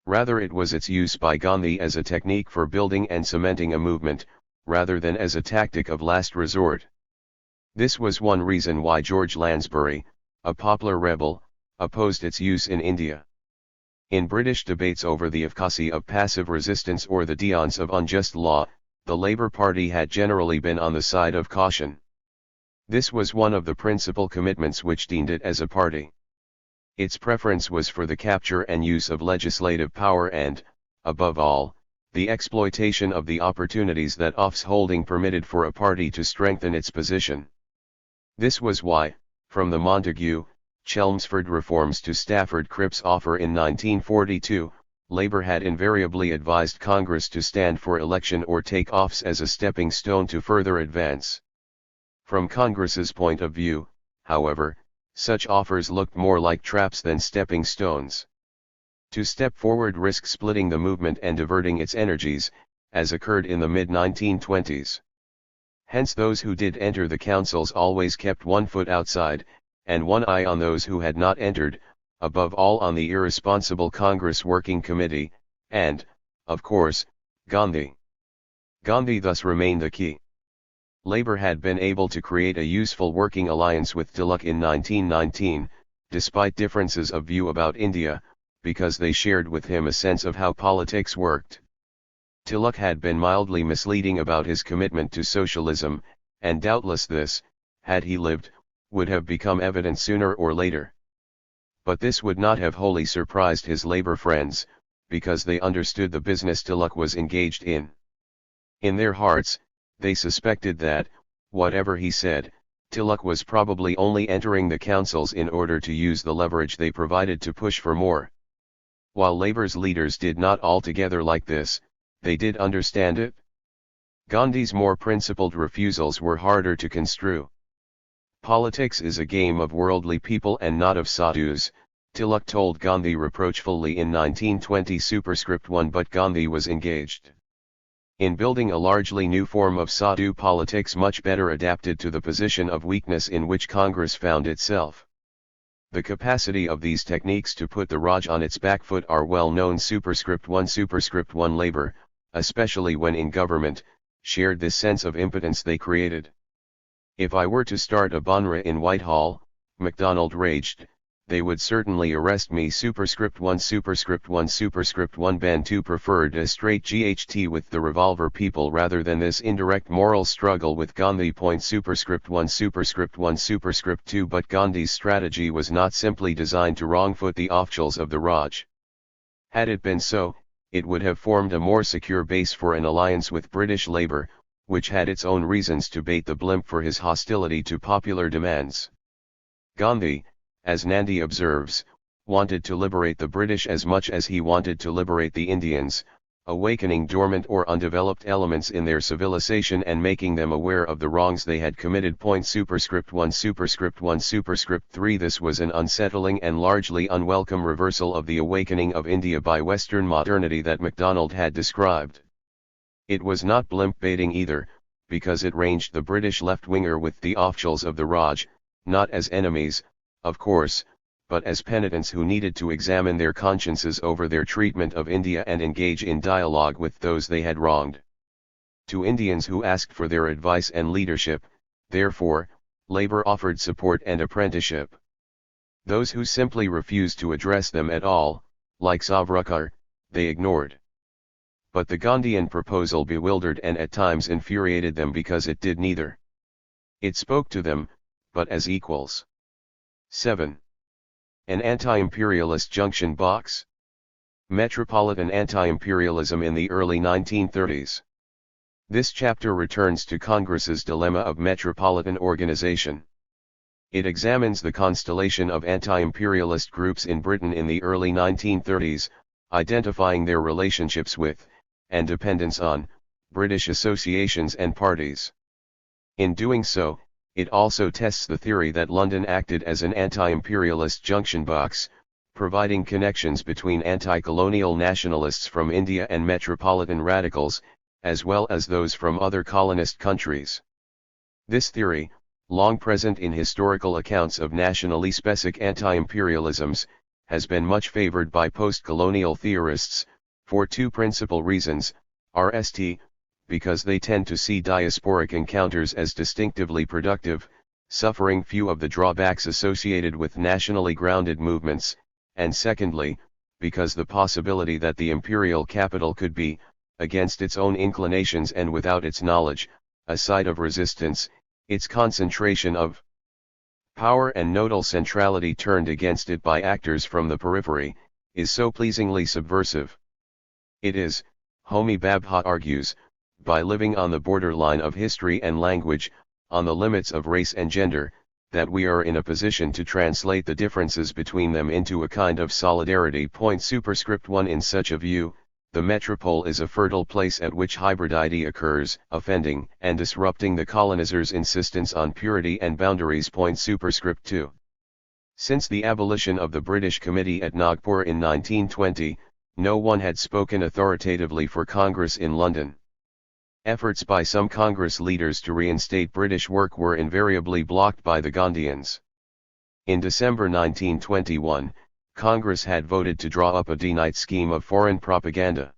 Rather it was its use by Gandhi as a technique for building and cementing a movement, rather than as a tactic of last resort. This was one reason why George Lansbury, a popular rebel, opposed its use in India. In British debates over the efficacy of passive resistance or the defiance of unjust law, the Labour Party had generally been on the side of caution. This was one of the principal commitments which deemed it as a party. Its preference was for the capture and use of legislative power and, above all, the exploitation of the opportunities that office holding permitted for a party to strengthen its position. This was why, from the Montagu, Chelmsford reforms to Stafford Cripps' offer in 1942, Labour had invariably advised Congress to stand for election or take office as a stepping stone to further advance. From Congress's point of view, however, such offers looked more like traps than stepping stones. To step forward risked splitting the movement and diverting its energies, as occurred in the mid-1920s. Hence those who did enter the councils always kept one foot outside, and one eye on those who had not entered, above all on the irresponsible Congress Working Committee, and, of course, Gandhi. Gandhi thus remained the key. Labour had been able to create a useful working alliance with Tilak in 1919, despite differences of view about India, because they shared with him a sense of how politics worked. Tilak had been mildly misleading about his commitment to socialism, and doubtless this, had he lived, would have become evident sooner or later. But this would not have wholly surprised his Labour friends, because they understood the business Tilak was engaged in. In their hearts, they suspected that, whatever he said, Tilak was probably only entering the councils in order to use the leverage they provided to push for more. While Labour's leaders did not altogether like this, they did understand it. Gandhi's more principled refusals were harder to construe. Politics is a game of worldly people and not of sadhus, Tilak told Gandhi reproachfully in 1920 superscript 1. But Gandhi was engaged in building a largely new form of sadhu politics much better adapted to the position of weakness in which Congress found itself. The capacity of these techniques to put the Raj on its back foot are well known. Superscript 1 Labour, especially when in government, shared this sense of impotence they created. If I were to start a Banra in Whitehall, MacDonald raged, they would certainly arrest me. Superscript 1 Bantu preferred a straight GHT with the revolver people rather than this indirect moral struggle with Gandhi. Superscript 1 Superscript 2 But Gandhi's strategy was not simply designed to wrongfoot the officials of the Raj. Had it been so, it would have formed a more secure base for an alliance with British Labour, which had its own reasons to bait the blimp for his hostility to popular demands. Gandhi, as Nandi observes, wanted to liberate the British as much as he wanted to liberate the Indians, awakening dormant or undeveloped elements in their civilization and making them aware of the wrongs they had committed. Superscript 1 Superscript 1 Superscript 3 This was an unsettling and largely unwelcome reversal of the awakening of India by Western modernity that MacDonald had described. It was not blimp baiting either, because it ranged the British left-winger with the officials of the Raj, not as enemies, of course, but as penitents who needed to examine their consciences over their treatment of India and engage in dialogue with those they had wronged. To Indians who asked for their advice and leadership, therefore, Labour offered support and apprenticeship. Those who simply refused to address them at all, like Savarkar, they ignored. But the Gandhian proposal bewildered and at times infuriated them because it did neither. It spoke to them, but as equals. 7. An anti-imperialist junction box. Metropolitan anti-imperialism in the early 1930s. This chapter returns to Congress's dilemma of metropolitan organization. It examines the constellation of anti-imperialist groups in Britain in the early 1930s, identifying their relationships with, and dependence on, British associations and parties. In doing so, it also tests the theory that London acted as an anti-imperialist junction box, providing connections between anti-colonial nationalists from India and metropolitan radicals, as well as those from other colonist countries. This theory, long present in historical accounts of nationally specific anti-imperialisms, has been much favored by post-colonial theorists, for two principal reasons: RST, because they tend to see diasporic encounters as distinctively productive, suffering few of the drawbacks associated with nationally grounded movements, and secondly, because the possibility that the imperial capital could be, against its own inclinations and without its knowledge, a site of resistance, its concentration of power and nodal centrality turned against it by actors from the periphery, is so pleasingly subversive. It is, Homi Bhabha argues, by living on the borderline of history and language, on the limits of race and gender, that we are in a position to translate the differences between them into a kind of solidarity. Superscript 1 In such a view, the metropole is a fertile place at which hybridity occurs, offending and disrupting the colonizers' insistence on purity and boundaries. Superscript 2 Since the abolition of the British Committee at Nagpur in 1920, no one had spoken authoritatively for Congress in London. Efforts by some Congress leaders to reinstate British work were invariably blocked by the Gandhians. In December 1921, Congress had voted to draw up a D-Night scheme of foreign propaganda.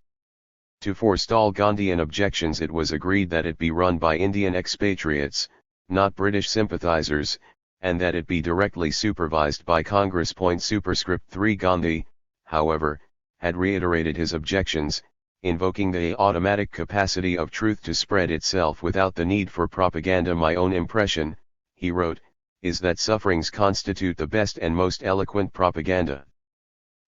To forestall Gandhian objections, it was agreed that it be run by Indian expatriates, not British sympathizers, and that it be directly supervised by Congress. Superscript 3 Gandhi, however, had reiterated his objections, invoking the automatic capacity of truth to spread itself without the need for propaganda. My own impression, he wrote, is that sufferings constitute the best and most eloquent propaganda.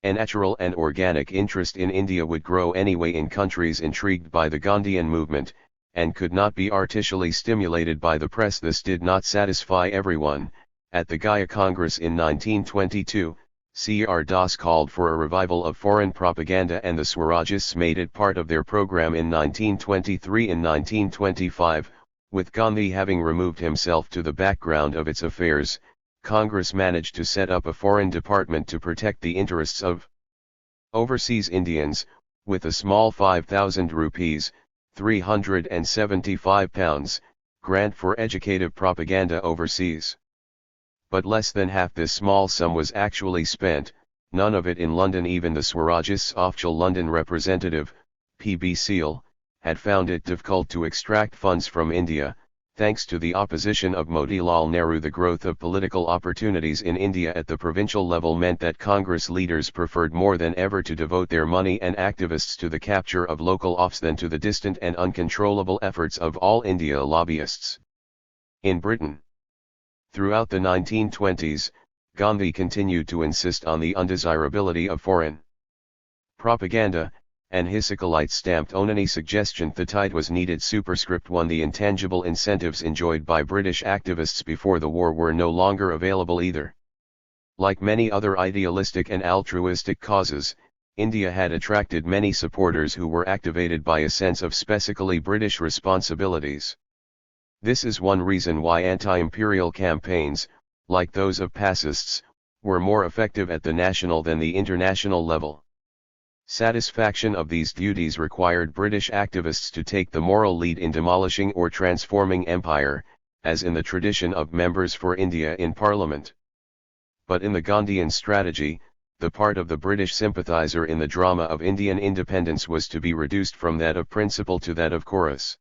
A natural and organic interest in India would grow anyway in countries intrigued by the Gandhian movement, and could not be artificially stimulated by the press. This did not satisfy everyone. At the Gaya Congress in 1922, C.R. Das called for a revival of foreign propaganda, and the Swarajists made it part of their program in 1923. In 1925, with Gandhi having removed himself to the background of its affairs, Congress managed to set up a foreign department to protect the interests of overseas Indians, with a small 5,000 rupees, £375, grant for educative propaganda overseas. But less than half this small sum was actually spent, none of it in London. Even the Swarajists' official London representative, P.B. Seal, had found it difficult to extract funds from India. Thanks to the opposition of Motilal Nehru, the growth of political opportunities in India at the provincial level meant that Congress leaders preferred more than ever to devote their money and activists to the capture of local offices than to the distant and uncontrollable efforts of all India lobbyists. In Britain, throughout the 1920s, Gandhi continued to insist on the undesirability of foreign propaganda, and his acolytes stamped on any suggestion the tide was needed. Superscript 1 The intangible incentives enjoyed by British activists before the war were no longer available either. Like many other idealistic and altruistic causes, India had attracted many supporters who were activated by a sense of specifically British responsibilities. This is one reason why anti-imperial campaigns, like those of pacists, were more effective at the national than the international level. Satisfaction of these duties required British activists to take the moral lead in demolishing or transforming empire, as in the tradition of members for India in Parliament. But in the Gandhian strategy, the part of the British sympathiser in the drama of Indian independence was to be reduced from that of principal to that of chorus.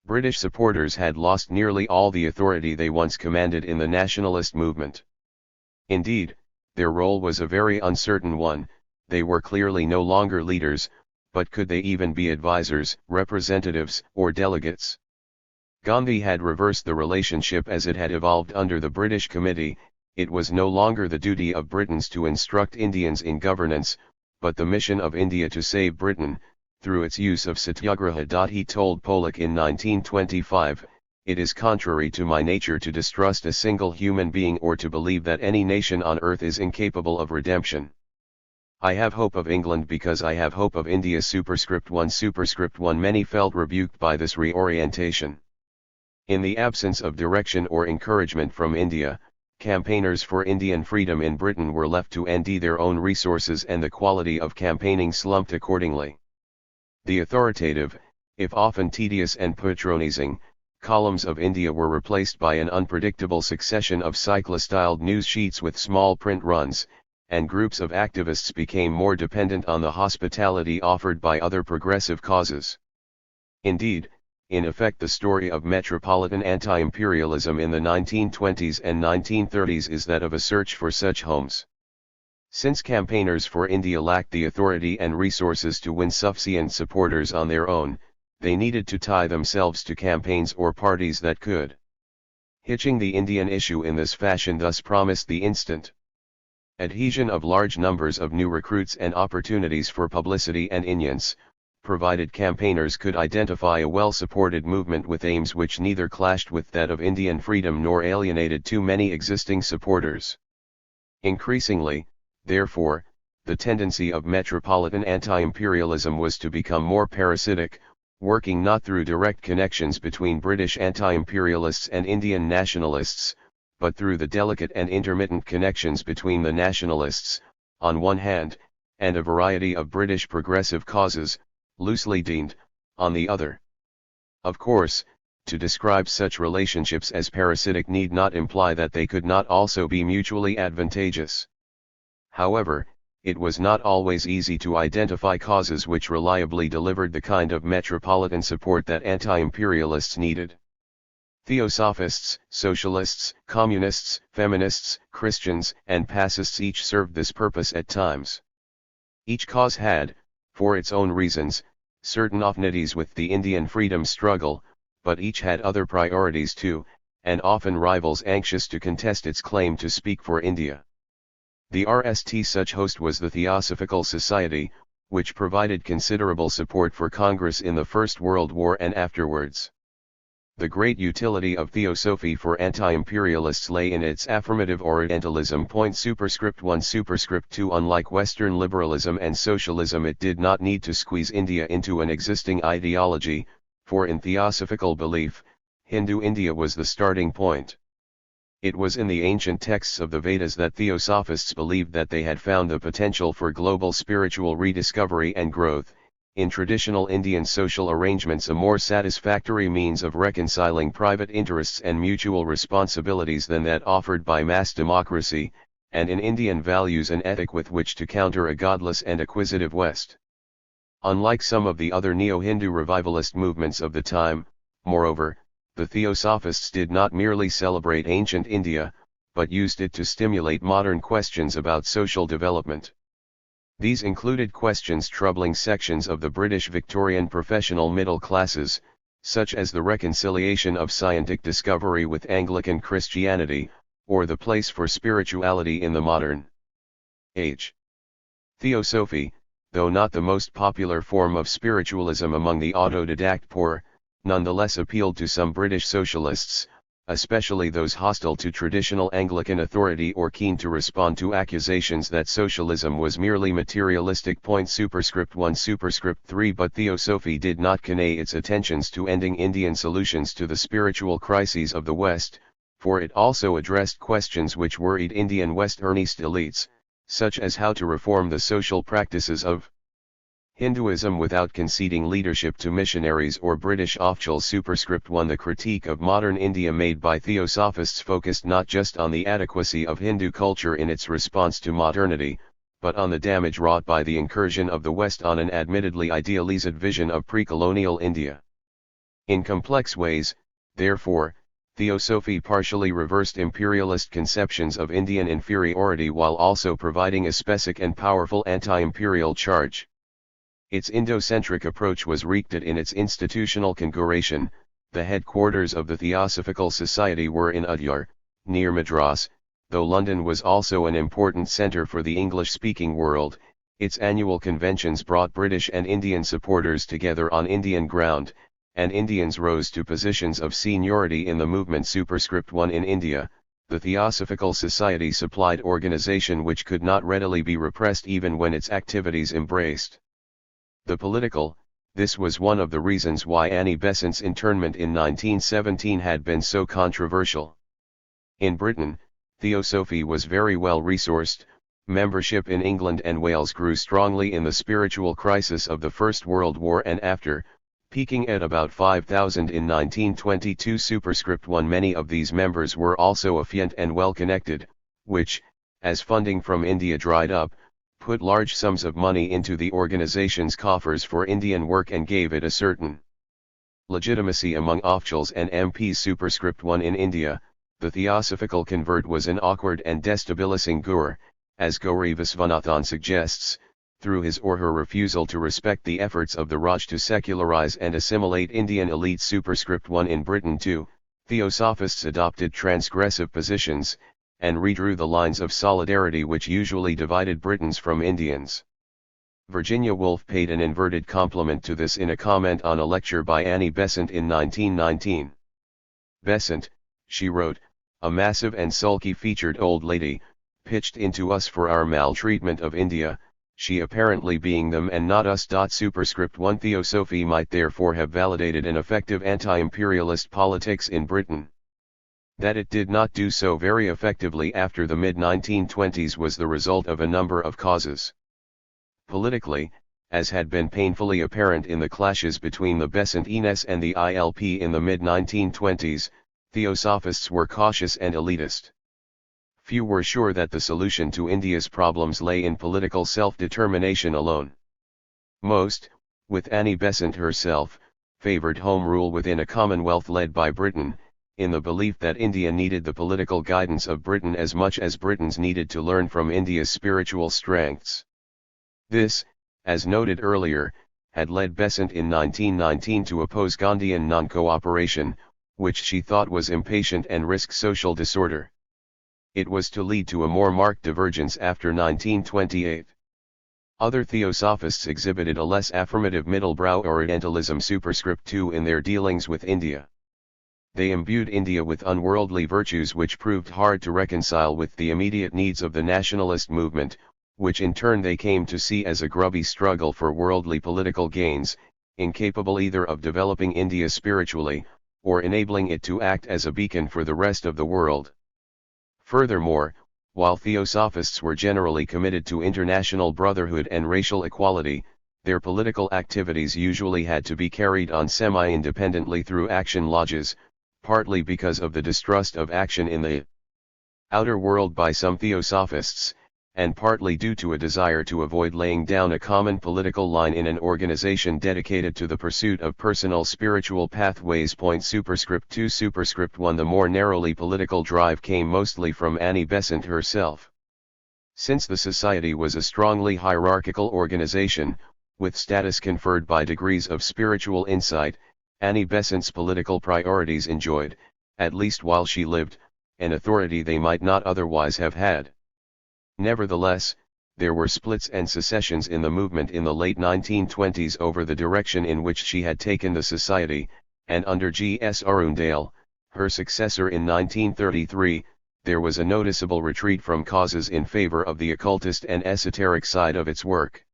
British supporters had lost nearly all the authority they once commanded in the nationalist movement. Indeed, their role was a very uncertain one. They were clearly no longer leaders, but could they even be advisors, representatives, or delegates? Gandhi had reversed the relationship as it had evolved under the British Committee. It was no longer the duty of Britons to instruct Indians in governance, but the mission of India to save Britain, through its use of satyagraha. He told Pollock in 1925, "It is contrary to my nature to distrust a single human being or to believe that any nation on earth is incapable of redemption. I have hope of England because I have hope of India." Superscript 1. Many felt rebuked by this reorientation. In the absence of direction or encouragement from India, campaigners for Indian freedom in Britain were left to ND their own resources, and the quality of campaigning slumped accordingly. The authoritative, if often tedious and patronizing, columns of India were replaced by an unpredictable succession of cyclostyled news sheets with small print runs, and groups of activists became more dependent on the hospitality offered by other progressive causes. Indeed, in effect, the story of metropolitan anti-imperialism in the 1920s and 1930s is that of a search for such homes. Since campaigners for India lacked the authority and resources to win sufficient supporters on their own, they needed to tie themselves to campaigns or parties that could. Hitching the Indian issue in this fashion thus promised the instant adhesion of large numbers of new recruits and opportunities for publicity and influence, provided campaigners could identify a well-supported movement with aims which neither clashed with that of Indian freedom nor alienated too many existing supporters. Increasingly, therefore, the tendency of metropolitan anti-imperialism was to become more parasitic, working not through direct connections between British anti-imperialists and Indian nationalists, but through the delicate and intermittent connections between the nationalists, on one hand, and a variety of British progressive causes, loosely deemed, on the other. Of course, to describe such relationships as parasitic need not imply that they could not also be mutually advantageous. However, it was not always easy to identify causes which reliably delivered the kind of metropolitan support that anti-imperialists needed. Theosophists, socialists, communists, feminists, Christians, and pacists each served this purpose at times. Each cause had, for its own reasons, certain affinities with the Indian freedom struggle, but each had other priorities too, and often rivals anxious to contest its claim to speak for India. The RST such host was the Theosophical Society, which provided considerable support for Congress in the First World War and afterwards. The great utility of Theosophy for anti-imperialists lay in its affirmative Orientalism. Superscript 1. Superscript 2. Unlike Western liberalism and socialism, it did not need to squeeze India into an existing ideology, for in Theosophical belief, Hindu India was the starting point. It was in the ancient texts of the Vedas that Theosophists believed that they had found the potential for global spiritual rediscovery and growth. In traditional Indian social arrangements, a more satisfactory means of reconciling private interests and mutual responsibilities than that offered by mass democracy, and in Indian values an ethic with which to counter a godless and acquisitive West. Unlike some of the other neo-Hindu revivalist movements of the time, moreover, the Theosophists did not merely celebrate ancient India, but used it to stimulate modern questions about social development. These included questions troubling sections of the British Victorian professional middle classes, such as the reconciliation of scientific discovery with Anglican Christianity, or the place for spirituality in the modern age. Theosophy, though not the most popular form of spiritualism among the autodidact poor, nonetheless appealed to some British socialists, especially those hostile to traditional Anglican authority or keen to respond to accusations that socialism was merely materialistic. Superscript 1 Superscript 3 But Theosophy did not convey its attentions to ending Indian solutions to the spiritual crises of the West, for it also addressed questions which worried Indian Westernist elites, such as how to reform the social practices of Hinduism without conceding leadership to missionaries or British officials. Superscript 1 The critique of modern India made by Theosophists focused not just on the adequacy of Hindu culture in its response to modernity, but on the damage wrought by the incursion of the West on an admittedly idealized vision of pre-colonial India. In complex ways, therefore, Theosophy partially reversed imperialist conceptions of Indian inferiority while also providing a specific and powerful anti-imperial charge. Its Indo-centric approach was rooted in its institutional configuration. The headquarters of the Theosophical Society were in Udyar, near Madras, though London was also an important centre for the English-speaking world. Its annual conventions brought British and Indian supporters together on Indian ground, and Indians rose to positions of seniority in the movement. Superscript 1 In India, the Theosophical Society supplied organisation which could not readily be repressed even when its activities embraced the political. This was one of the reasons why Annie Besant's internment in 1917 had been so controversial. In Britain, Theosophy was very well resourced. Membership in England and Wales grew strongly in the spiritual crisis of the First World War and after, peaking at about 5,000 in 1922. Superscript 1 Many of these members were also affluent and well connected, which, as funding from India dried up, put large sums of money into the organization's coffers for Indian work and gave it a certain legitimacy among officials and MPs. Superscript 1 In India, the Theosophical convert was an awkward and destabilizing Gur, as Gauri Viswanathan suggests, through his or her refusal to respect the efforts of the Raj to secularize and assimilate Indian elites. Superscript 1 In Britain too, Theosophists adopted transgressive positions, and redrew the lines of solidarity which usually divided Britons from Indians. Virginia Woolf paid an inverted compliment to this in a comment on a lecture by Annie Besant in 1919. Besant, she wrote, a massive and sulky-featured old lady, pitched into us for our maltreatment of India, she apparently being them and not us. Superscript 1 Theosophy might therefore have validated an effective anti-imperialist politics in Britain. That it did not do so very effectively after the mid-1920s was the result of a number of causes. Politically, as had been painfully apparent in the clashes between the Besant-Ines and the ILP in the mid-1920s, Theosophists were cautious and elitist. Few were sure that the solution to India's problems lay in political self-determination alone. Most, with Annie Besant herself, favoured home rule within a commonwealth led by Britain, in the belief that India needed the political guidance of Britain as much as Britons needed to learn from India's spiritual strengths. This, as noted earlier, had led Besant in 1919 to oppose Gandhian non-cooperation, which she thought was impatient and risked social disorder. It was to lead to a more marked divergence after 1928. Other Theosophists exhibited a less affirmative middle-brow Orientalism. Superscript 2 In their dealings with India, they imbued India with unworldly virtues which proved hard to reconcile with the immediate needs of the nationalist movement, which in turn they came to see as a grubby struggle for worldly political gains, incapable either of developing India spiritually, or enabling it to act as a beacon for the rest of the world. Furthermore, while Theosophists were generally committed to international brotherhood and racial equality, their political activities usually had to be carried on semi-independently through action lodges, partly because of the distrust of action in the outer world by some Theosophists, and partly due to a desire to avoid laying down a common political line in an organization dedicated to the pursuit of personal spiritual pathways. Superscript 2 Superscript 1 The more narrowly political drive came mostly from Annie Besant herself. Since the society was a strongly hierarchical organization, with status conferred by degrees of spiritual insight, Annie Besant's political priorities enjoyed, at least while she lived, an authority they might not otherwise have had. Nevertheless, there were splits and secessions in the movement in the late 1920s over the direction in which she had taken the society, and under G. S. Arundale, her successor in 1933, there was a noticeable retreat from causes in favor of the occultist and esoteric side of its work.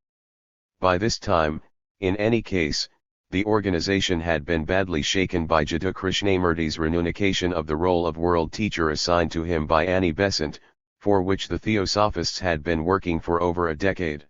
By this time, in any case, the organization had been badly shaken by Jiddu Krishnamurti's renunciation of the role of world teacher assigned to him by Annie Besant, for which the Theosophists had been working for over a decade.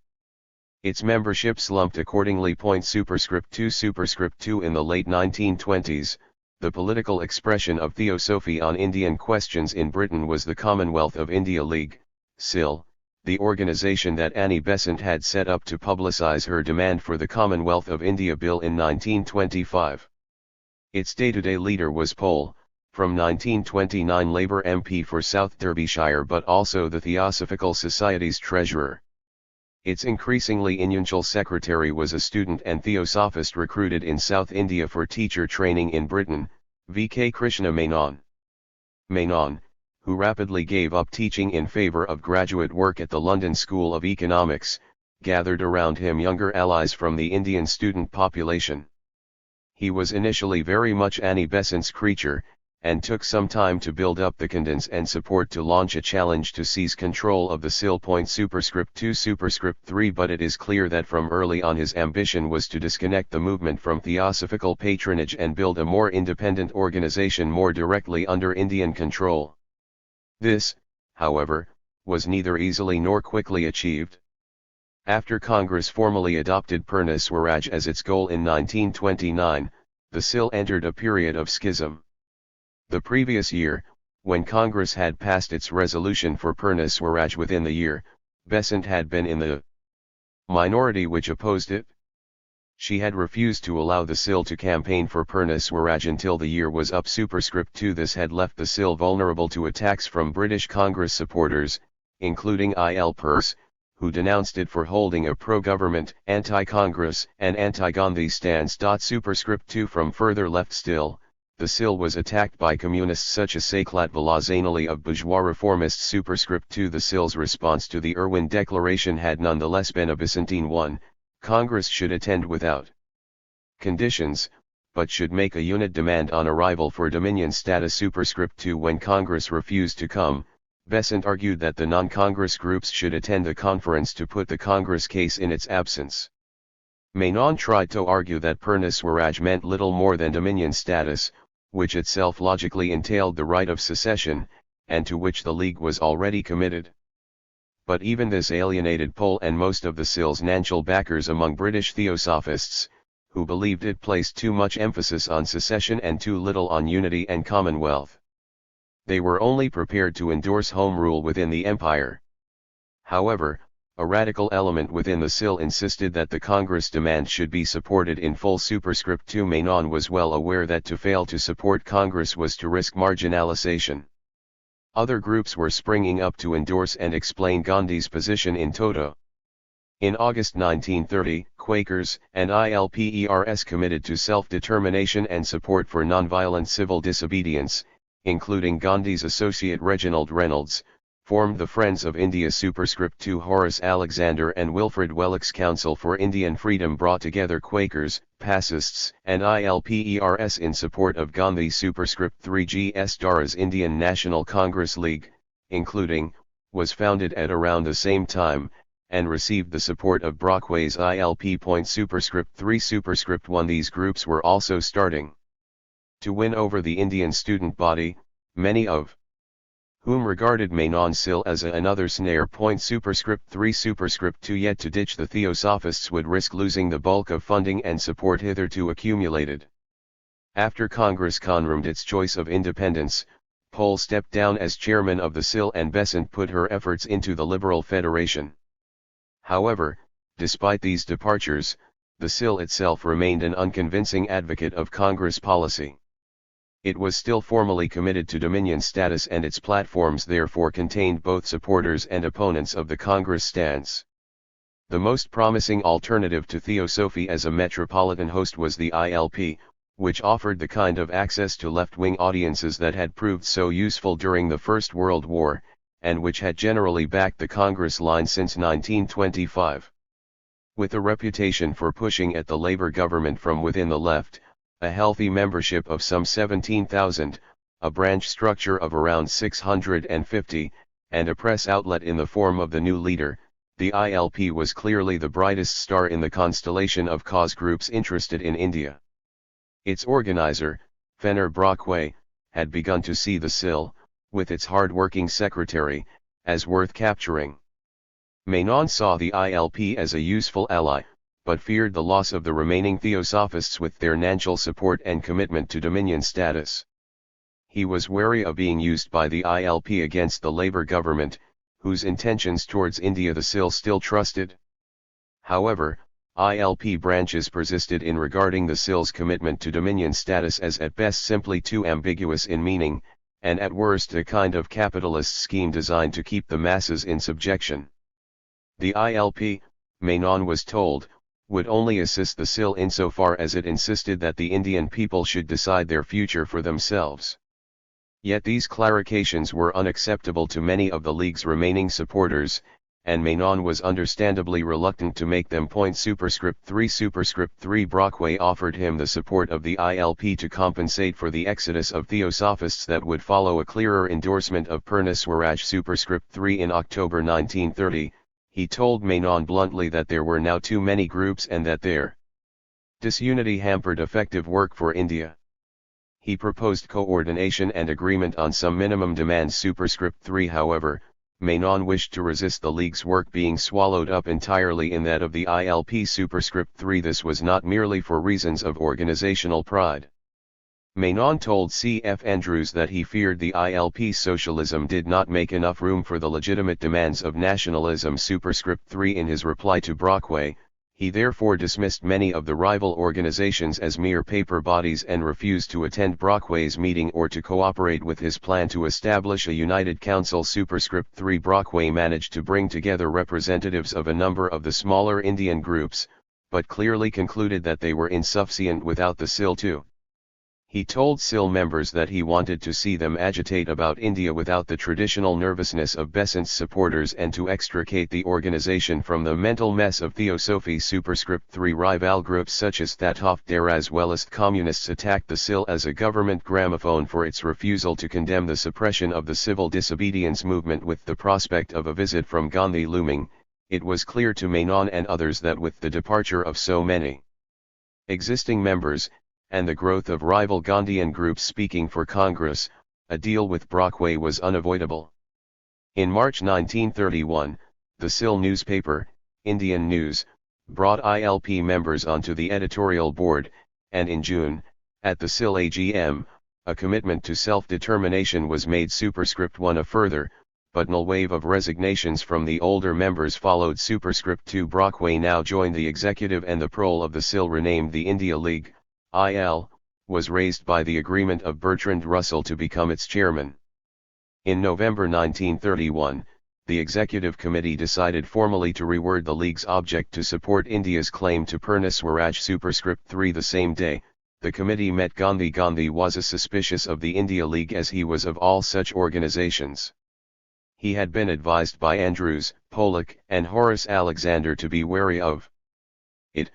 Its membership slumped accordingly. Superscript 2 in the late 1920s, the political expression of Theosophy on Indian questions in Britain was the Commonwealth of India League, CIL, the organization that Annie Besant had set up to publicize her demand for the Commonwealth of India Bill in 1925. Its day-to-day leader was Pole, from 1929 Labour MP for South Derbyshire, but also the Theosophical Society's treasurer. Its increasingly influential secretary was a student and Theosophist recruited in South India for teacher training in Britain, V.K. Krishna Menon. Menon, who rapidly gave up teaching in favour of graduate work at the London School of Economics, gathered around him younger allies from the Indian student population. He was initially very much Annie Besant's creature, and took some time to build up the confidence and support to launch a challenge to seize control of the CIL. Superscript 2 Superscript 3 But it is clear that from early on his ambition was to disconnect the movement from theosophical patronage and build a more independent organization more directly under Indian control. This, however, was neither easily nor quickly achieved. After Congress formally adopted Purna Swaraj as its goal in 1929, the CIL entered a period of schism. The previous year, when Congress had passed its resolution for Purna Swaraj within the year, Besant had been in the minority which opposed it. She had refused to allow the CIL to campaign for Purna Swaraj until the year was up. Superscript 2 This had left the CIL vulnerable to attacks from British Congress supporters, including I.L. Peirce, who denounced it for holding a pro-government, anti-Congress and anti-Gandhi stance. Superscript 2 From further left still, the CIL was attacked by communists such as Saklat Valazanali of bourgeois reformists. Superscript 2 The CIL's response to the Irwin Declaration had nonetheless been a Byzantine one: Congress should attend without conditions, but should make a unit demand on arrival for dominion status. Superscript 2 When Congress refused to come, Besant argued that the non-Congress groups should attend the conference to put the Congress case in its absence. Menon tried to argue that Purna Swaraj meant little more than dominion status, which itself logically entailed the right of secession, and to which the League was already committed. But even this alienated Pole and most of the CIL's Nanchal backers among British Theosophists, who believed it placed too much emphasis on secession and too little on unity and commonwealth. They were only prepared to endorse home rule within the empire. However, a radical element within the CIL insisted that the Congress demand should be supported in full. Superscript 2 Menon was well aware that to fail to support Congress was to risk marginalization. Other groups were springing up to endorse and explain Gandhi's position in toto. In August 1930, Quakers and ILPERS committed to self-determination and support for nonviolent civil disobedience, including Gandhi's associate Reginald Reynolds, formed the Friends of India. Superscript 2 Horace Alexander and Wilfred Wellock's Council for Indian Freedom brought together Quakers, pacists and ILPERS in support of Gandhi. Superscript 3 G.S. Dara's Indian National Congress League, including, was founded at around the same time, and received the support of Brockway's ILP. Superscript 3 Superscript 1 These groups were also starting to win over the Indian student body, many of whom regarded Menon's CIL as another snare point. Superscript 3 Superscript 2 Yet to ditch the Theosophists would risk losing the bulk of funding and support hitherto accumulated. After Congress confirmed its choice of independence, Pole stepped down as chairman of the CIL and Besant put her efforts into the Liberal Federation. However, despite these departures, the CIL itself remained an unconvincing advocate of Congress policy. It was still formally committed to dominion status and its platforms therefore contained both supporters and opponents of the Congress stance. The most promising alternative to Theosophy as a metropolitan host was the ILP, which offered the kind of access to left-wing audiences that had proved so useful during the First World War, and which had generally backed the Congress line since 1925. With a reputation for pushing at the Labour government from within the left, a healthy membership of some 17,000, a branch structure of around 650, and a press outlet in the form of the new leader, the ILP was clearly the brightest star in the constellation of cause groups interested in India. Its organizer, Fenner Brockway, had begun to see the SIL, with its hard-working secretary, as worth capturing. Menon saw the ILP as a useful ally, but feared the loss of the remaining Theosophists with their financial support and commitment to dominion status. He was wary of being used by the ILP against the Labour government, whose intentions towards India the SIL still trusted. However, ILP branches persisted in regarding the SIL's commitment to dominion status as at best simply too ambiguous in meaning, and at worst a kind of capitalist scheme designed to keep the masses in subjection. The ILP, Menon was told, would only assist the SIL insofar as it insisted that the Indian people should decide their future for themselves. Yet these clarifications were unacceptable to many of the League's remaining supporters, and Menon was understandably reluctant to make them. Superscript 3 Brockway offered him the support of the ILP to compensate for the exodus of Theosophists that would follow a clearer endorsement of Purna Swaraj. Superscript 3 In October 1930, he told Menon bluntly that there were now too many groups and that their disunity hampered effective work for India. He proposed coordination and agreement on some minimum demands. Superscript 3 However, Menon wished to resist the League's work being swallowed up entirely in that of the ILP. Superscript 3 This was not merely for reasons of organizational pride. Menon told C.F. Andrews that he feared the ILP socialism did not make enough room for the legitimate demands of nationalism. Superscript 3 In his reply to Brockway, he therefore dismissed many of the rival organizations as mere paper bodies and refused to attend Brockway's meeting or to cooperate with his plan to establish a united council. Superscript 3 Brockway managed to bring together representatives of a number of the smaller Indian groups, but clearly concluded that they were insufficient without the SIL too. He told SIL members that he wanted to see them agitate about India without the traditional nervousness of Besant's supporters and to extricate the organization from the mental mess of Theosophy. Superscript 3 Rival groups such as Thathoff Dare as well as communists attacked the SIL as a government gramophone for its refusal to condemn the suppression of the civil disobedience movement. With the prospect of a visit from Gandhi looming, it was clear to Menon and others that with the departure of so many existing members, and the growth of rival Gandhian groups speaking for Congress, a deal with Brockway was unavoidable. In March 1931, the SIL newspaper, Indian News, brought ILP members onto the editorial board, and in June, at the SIL AGM, a commitment to self-determination was made. Superscript 1 A further, but no wave of resignations from the older members followed. Superscript 2 Brockway now joined the executive and the prole of the SIL, renamed the India League, IL, was raised by the agreement of Bertrand Russell to become its chairman. In November 1931, the Executive Committee decided formally to reword the League's object to support India's claim to Purna Swaraj. Superscript 3 The same day, the committee met Gandhi. Gandhi was as suspicious of the India League as he was of all such organizations. He had been advised by Andrews, Pollock, and Horace Alexander to be wary of it,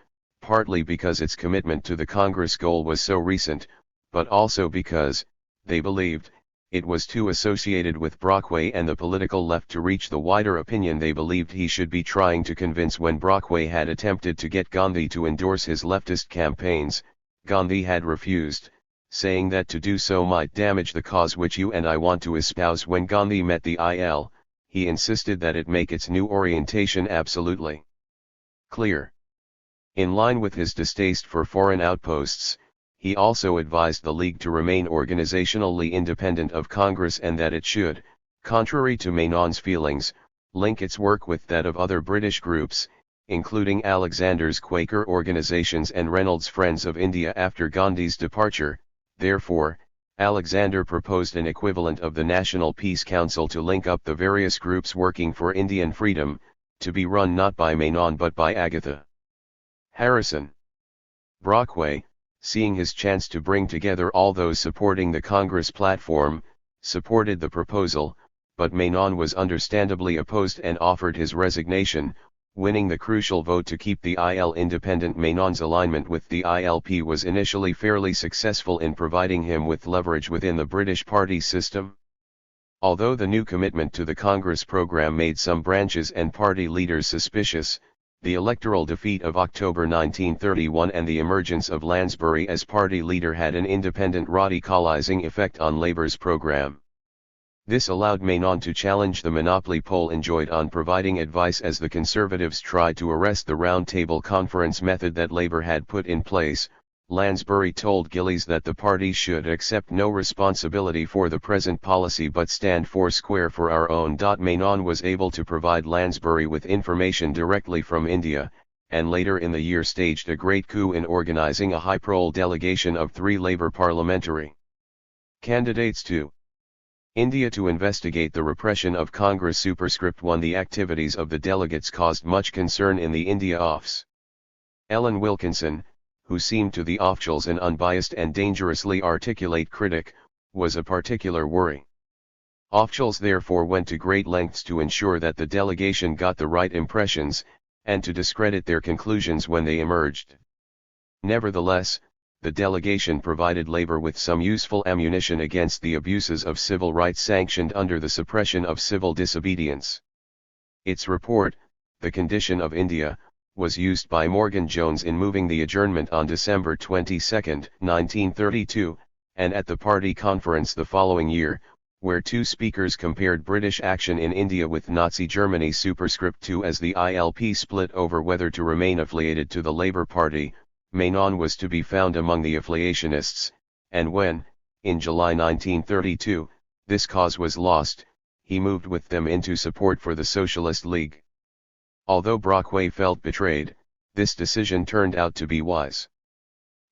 partly because its commitment to the Congress goal was so recent, but also because, they believed, it was too associated with Brockway and the political left to reach the wider opinion they believed he should be trying to convince. When Brockway had attempted to get Gandhi to endorse his leftist campaigns, Gandhi had refused, saying that to do so might damage the cause which you and I want to espouse. When Gandhi met the IL, he insisted that it make its new orientation absolutely clear. In line with his distaste for foreign outposts, he also advised the League to remain organizationally independent of Congress and that it should, contrary to Menon's feelings, link its work with that of other British groups, including Alexander's Quaker organizations and Reynolds' Friends of India. After Gandhi's departure, therefore, Alexander proposed an equivalent of the National Peace Council to link up the various groups working for Indian freedom, to be run not by Menon but by Agatha Harrison. Brockway, seeing his chance to bring together all those supporting the Congress platform, supported the proposal, but Menon was understandably opposed and offered his resignation, Winning the crucial vote to keep the IL independent, Menon's alignment with the ILP was initially fairly successful in providing him with leverage within the British party system. Although the new commitment to the Congress program made some branches and party leaders suspicious, the electoral defeat of October 1931 and the emergence of Lansbury as party leader had an independent radicalizing effect on Labour's program. This allowed Menon to challenge the monopoly Pole enjoyed on providing advice as the Conservatives tried to arrest the Round Table Conference method that Labour had put in place. Lansbury told Gillies that the party should accept no responsibility for the present policy but stand foursquare for our own. Menon was able to provide Lansbury with information directly from India, and later in the year staged a great coup in organising a high-profile delegation of 3 Labour parliamentary candidates to India to investigate the repression of Congress. Superscript 1. The activities of the delegates caused much concern in the India office. Ellen Wilkinson, who seemed to the officials an unbiased and dangerously articulate critic, was a particular worry. Officials therefore went to great lengths to ensure that the delegation got the right impressions, and to discredit their conclusions when they emerged. Nevertheless, the delegation provided Labour with some useful ammunition against the abuses of civil rights sanctioned under the Suppression of Civil Disobedience. Its report, The Condition of India, was used by Morgan Jones in moving the adjournment on December 22, 1932, and at the party conference the following year, where 2 speakers compared British action in India with Nazi Germany. Superscript 2. As the ILP split over whether to remain affiliated to the Labour Party, Menon was to be found among the affiliationists, and when, in July 1932, this cause was lost, he moved with them into support for the Socialist League. Although Brockway felt betrayed, this decision turned out to be wise.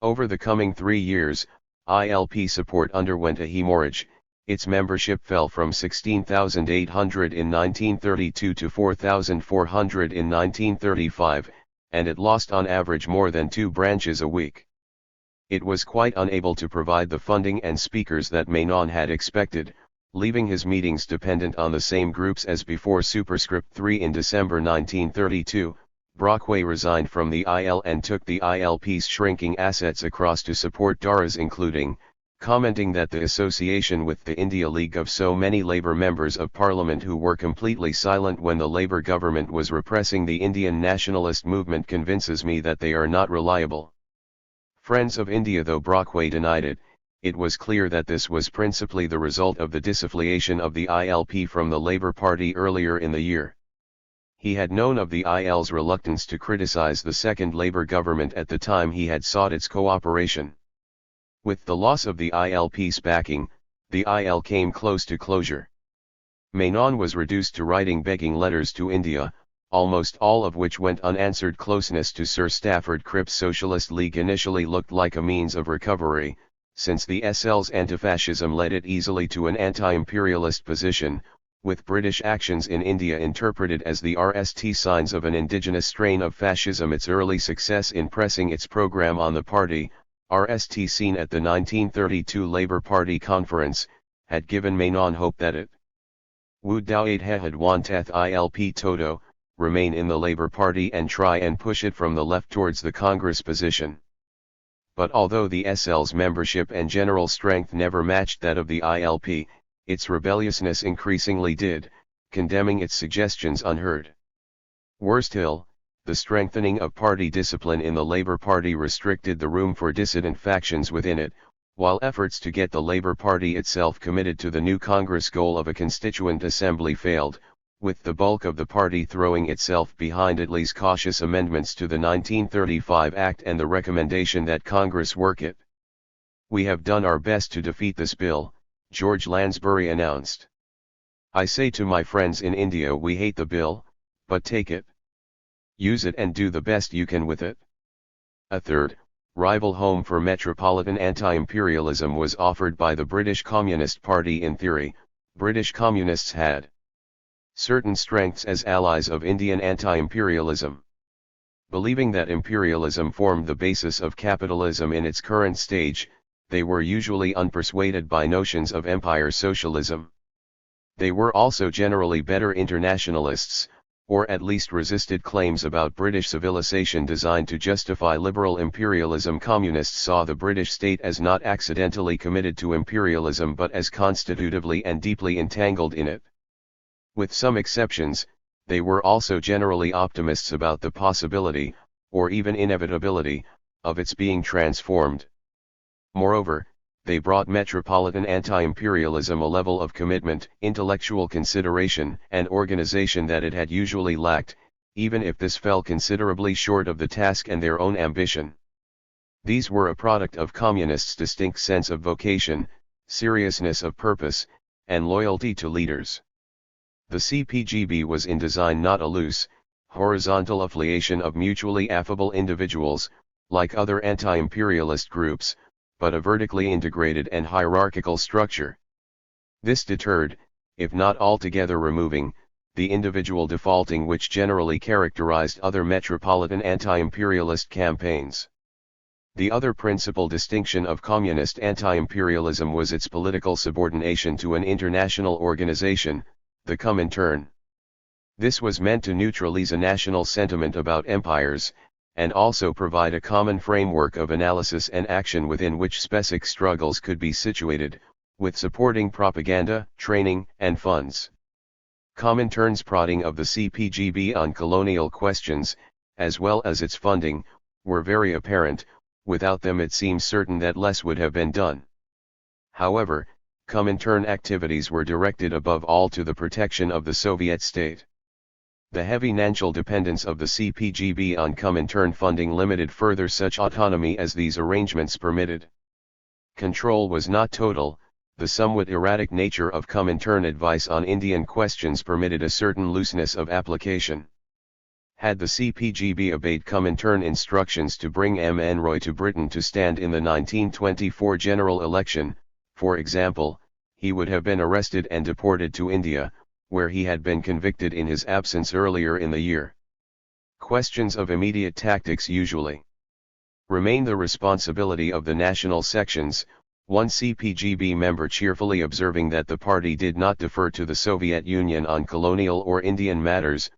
Over the coming 3 years, ILP support underwent a hemorrhage. Its membership fell from 16,800 in 1932 to 4,400 in 1935, and it lost on average more than 2 branches a week. It was quite unable to provide the funding and speakers that Menon had expected, leaving his meetings dependent on the same groups as before. Superscript 3. In December 1932, Brockway resigned from the IL and took the ILP's shrinking assets across to support Dara's, including, commenting that the association with the India League of so many Labour members of Parliament who were completely silent when the Labour government was repressing the Indian nationalist movement convinces me that they are not reliable friends of India. Though Brockway denied it, it was clear that this was principally the result of the disaffiliation of the ILP from the Labour Party earlier in the year. He had known of the IL's reluctance to criticise the second Labour government at the time he had sought its cooperation. With the loss of the ILP's backing, the IL came close to closure. Menon was reduced to writing begging letters to India, almost all of which went unanswered. Closeness to Sir Stafford Cripps' Socialist League initially looked like a means of recovery, since the SL's anti-fascism led it easily to an anti-imperialist position, with British actions in India interpreted as the RST signs of an indigenous strain of fascism. Its early success in pressing its program on the party, RST seen at the 1932 Labour Party conference, had given Menon hope that it would Dawait had wanteth ILP Toto, remain in the Labour Party and try and push it from the left towards the Congress position. But although the SL's membership and general strength never matched that of the ILP, its rebelliousness increasingly did, condemning its suggestions unheard. Worst still, the strengthening of party discipline in the Labour Party restricted the room for dissident factions within it, while efforts to get the Labour Party itself committed to the new Congress goal of a constituent assembly failed, with the bulk of the party throwing itself behind at least cautious amendments to the 1935 Act and the recommendation that Congress work it. "We have done our best to defeat this bill," George Lansbury announced. "I say to my friends in India, we hate the bill, but take it. Use it and do the best you can with it." A third, rival home for Metropolitan anti-imperialism was offered by the British Communist Party. In theory, British Communists had certain strengths as allies of Indian anti-imperialism. Believing that imperialism formed the basis of capitalism in its current stage, they were usually unpersuaded by notions of empire socialism. They were also generally better internationalists, or at least resisted claims about British civilization designed to justify liberal imperialism. Communists saw the British state as not accidentally committed to imperialism but as constitutively and deeply entangled in it. With some exceptions, they were also generally optimists about the possibility, or even inevitability, of its being transformed. Moreover, they brought metropolitan anti-imperialism a level of commitment, intellectual consideration, and organization that it had usually lacked, even if this fell considerably short of the task and their own ambition. These were a product of communists' distinct sense of vocation, seriousness of purpose, and loyalty to leaders. The CPGB was in design not a loose, horizontal affiliation of mutually affable individuals, like other anti-imperialist groups, but a vertically integrated and hierarchical structure. This deterred, if not altogether removing, the individual defaulting which generally characterized other metropolitan anti-imperialist campaigns. The other principal distinction of communist anti-imperialism was its political subordination to an international organization, the Comintern. This was meant to neutralize a national sentiment about empires, and also provide a common framework of analysis and action within which specific struggles could be situated, with supporting propaganda, training, and funds. Comintern's prodding of the CPGB on colonial questions, as well as its funding, were very apparent. Without them it seems certain that less would have been done. However, Comintern activities were directed above all to the protection of the Soviet state. The heavy financial dependence of the CPGB on Comintern funding limited further such autonomy as these arrangements permitted. Control was not total. The somewhat erratic nature of Comintern advice on Indian questions permitted a certain looseness of application. Had the CPGB obeyed Comintern instructions to bring M. Roy to Britain to stand in the 1924 general election, for example, he would have been arrested and deported to India, where he had been convicted in his absence earlier in the year. Questions of immediate tactics usually remain the responsibility of the national sections, one CPGB member cheerfully observing that the party did not defer to the Soviet Union on colonial or Indian matters,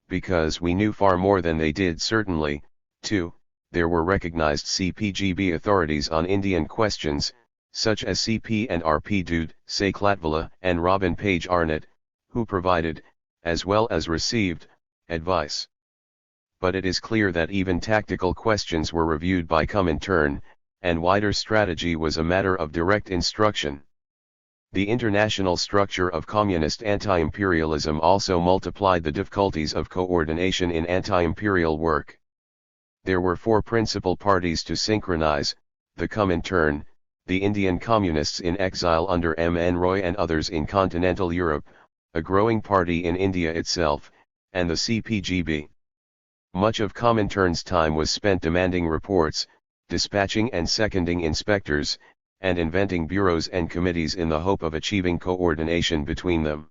because we knew far more than they did. Certainly, too, there were recognized CPGB authorities on Indian questions, such as CP and RP Dude, Saklatvala, and Robin Page Arnott, who provided, as well as received, advice. But it is clear that even tactical questions were reviewed by Comintern, and wider strategy was a matter of direct instruction. The international structure of communist anti-imperialism also multiplied the difficulties of coordination in anti-imperial work. There were four principal parties to synchronize: the Comintern, the Indian Communists in exile under M. Roy and others in continental Europe, a growing party in India itself, and the CPGB. Much of Comintern's time was spent demanding reports, dispatching and seconding inspectors, and inventing bureaus and committees in the hope of achieving coordination between them.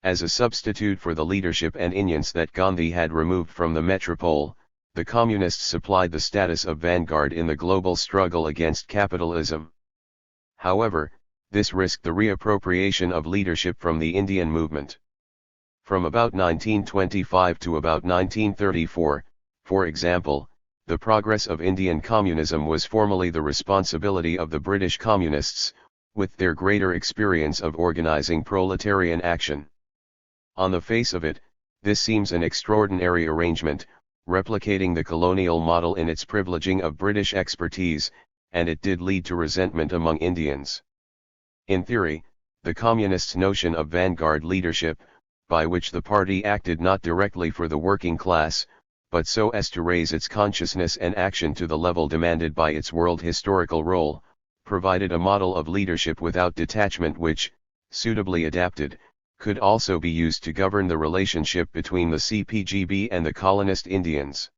As a substitute for the leadership and influence that Gandhi had removed from the metropole, the Communists supplied the status of vanguard in the global struggle against capitalism. However, this risked the reappropriation of leadership from the Indian movement. From about 1925 to about 1934, for example, the progress of Indian communism was formally the responsibility of the British communists, with their greater experience of organizing proletarian action. On the face of it, this seems an extraordinary arrangement, replicating the colonial model in its privileging of British expertise, and it did lead to resentment among Indians. In theory, the communists' notion of vanguard leadership, by which the party acted not directly for the working class, but so as to raise its consciousness and action to the level demanded by its world historical role, provided a model of leadership without detachment which, suitably adapted, could also be used to govern the relationship between the CPGB and the colonist Indians.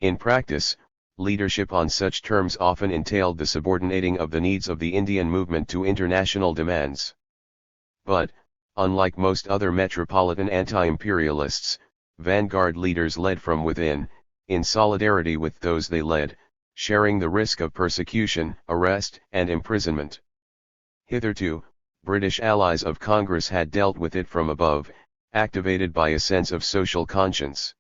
In practice, leadership on such terms often entailed the subordinating of the needs of the Indian movement to international demands. But, unlike most other metropolitan anti-imperialists, vanguard leaders led from within, in solidarity with those they led, sharing the risk of persecution, arrest, and imprisonment. Hitherto, British allies of Congress had dealt with it from above, activated by a sense of social conscience.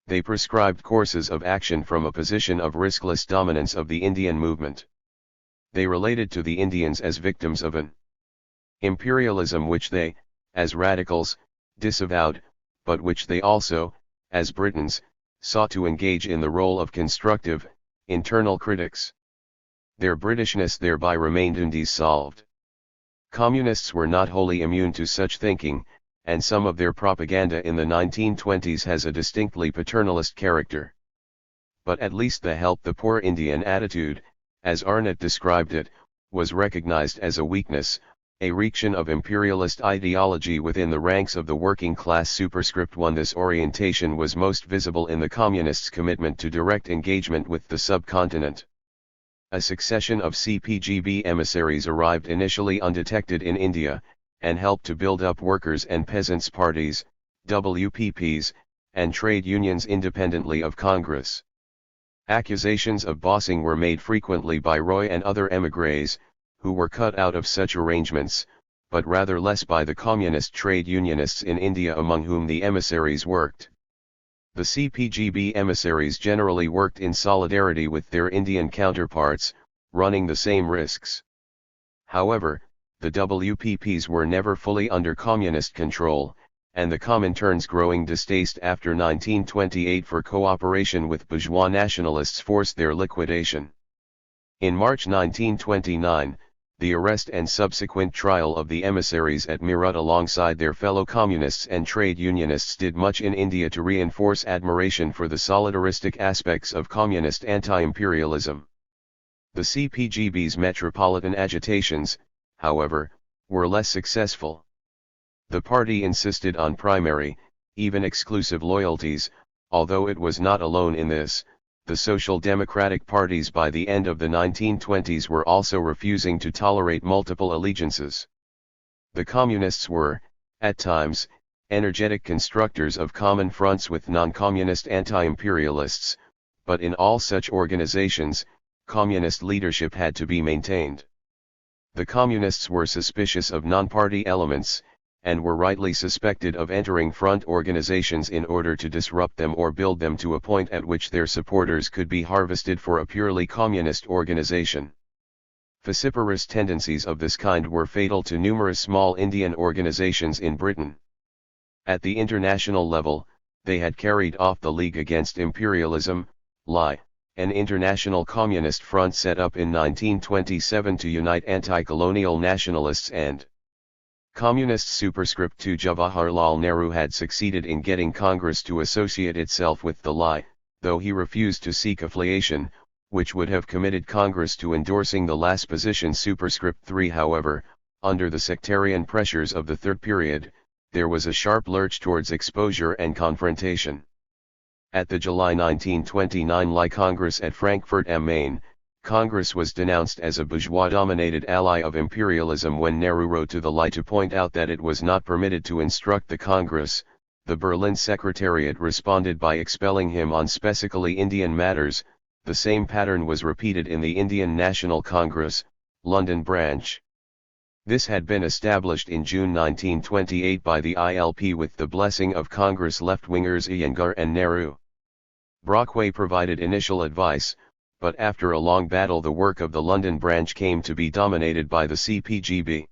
They prescribed courses of action from a position of riskless dominance of the Indian movement. They related to the Indians as victims of an imperialism which they, as radicals, disavowed, but which they also, as Britons, sought to engage in the role of constructive, internal critics. Their Britishness thereby remained undissolved. Communists were not wholly immune to such thinking, and some of their propaganda in the 1920s has a distinctly paternalist character. But at least the help the poor Indian attitude, as Arnott described it, was recognized as a weakness, a reaction of imperialist ideology within the ranks of the working class. Superscript 1. This orientation was most visible in the Communists' commitment to direct engagement with the subcontinent. A succession of CPGB emissaries arrived initially undetected in India, and helped to build up workers' and peasants' parties, WPPs, and trade unions independently of Congress. Accusations of bossing were made frequently by Roy and other émigrés, who were cut out of such arrangements, but rather less by the communist trade unionists in India among whom the emissaries worked. The CPGB emissaries generally worked in solidarity with their Indian counterparts, running the same risks. However, the WPPs were never fully under communist control, and the Comintern's growing distaste after 1928 for cooperation with bourgeois nationalists forced their liquidation. In March 1929, the arrest and subsequent trial of the emissaries at Meerut alongside their fellow communists and trade unionists did much in India to reinforce admiration for the solidaristic aspects of communist anti-imperialism. The CPGB's metropolitan agitations, however, were less successful. The party insisted on primary, even exclusive loyalties, although it was not alone in this. The social democratic parties by the end of the 1920s were also refusing to tolerate multiple allegiances. The communists were, at times, energetic constructors of common fronts with non-communist anti-imperialists, but in all such organizations, communist leadership had to be maintained. The communists were suspicious of non-party elements, and were rightly suspected of entering front organizations in order to disrupt them or build them to a point at which their supporters could be harvested for a purely communist organization. Vociferous tendencies of this kind were fatal to numerous small Indian organizations in Britain. At the international level, they had carried off the League Against Imperialism, LI, an international communist front set up in 1927 to unite anti-colonial nationalists and communists. Superscript 2. Jawaharlal Nehru had succeeded in getting Congress to associate itself with the LI, though he refused to seek affiliation, which would have committed Congress to endorsing the last position. Superscript 3. However, under the sectarian pressures of the third period, there was a sharp lurch towards exposure and confrontation. At the July 1929 LI Congress at Frankfurt am Main, Congress was denounced as a bourgeois-dominated ally of imperialism. When Nehru wrote to the LI to point out that it was not permitted to instruct the Congress, the Berlin Secretariat responded by expelling him on specifically Indian matters. The same pattern was repeated in the Indian National Congress, London branch. This had been established in June 1928 by the ILP with the blessing of Congress left-wingers Iyengar and Nehru. Brockway provided initial advice, but after a long battle the work of the London branch came to be dominated by the CPGB.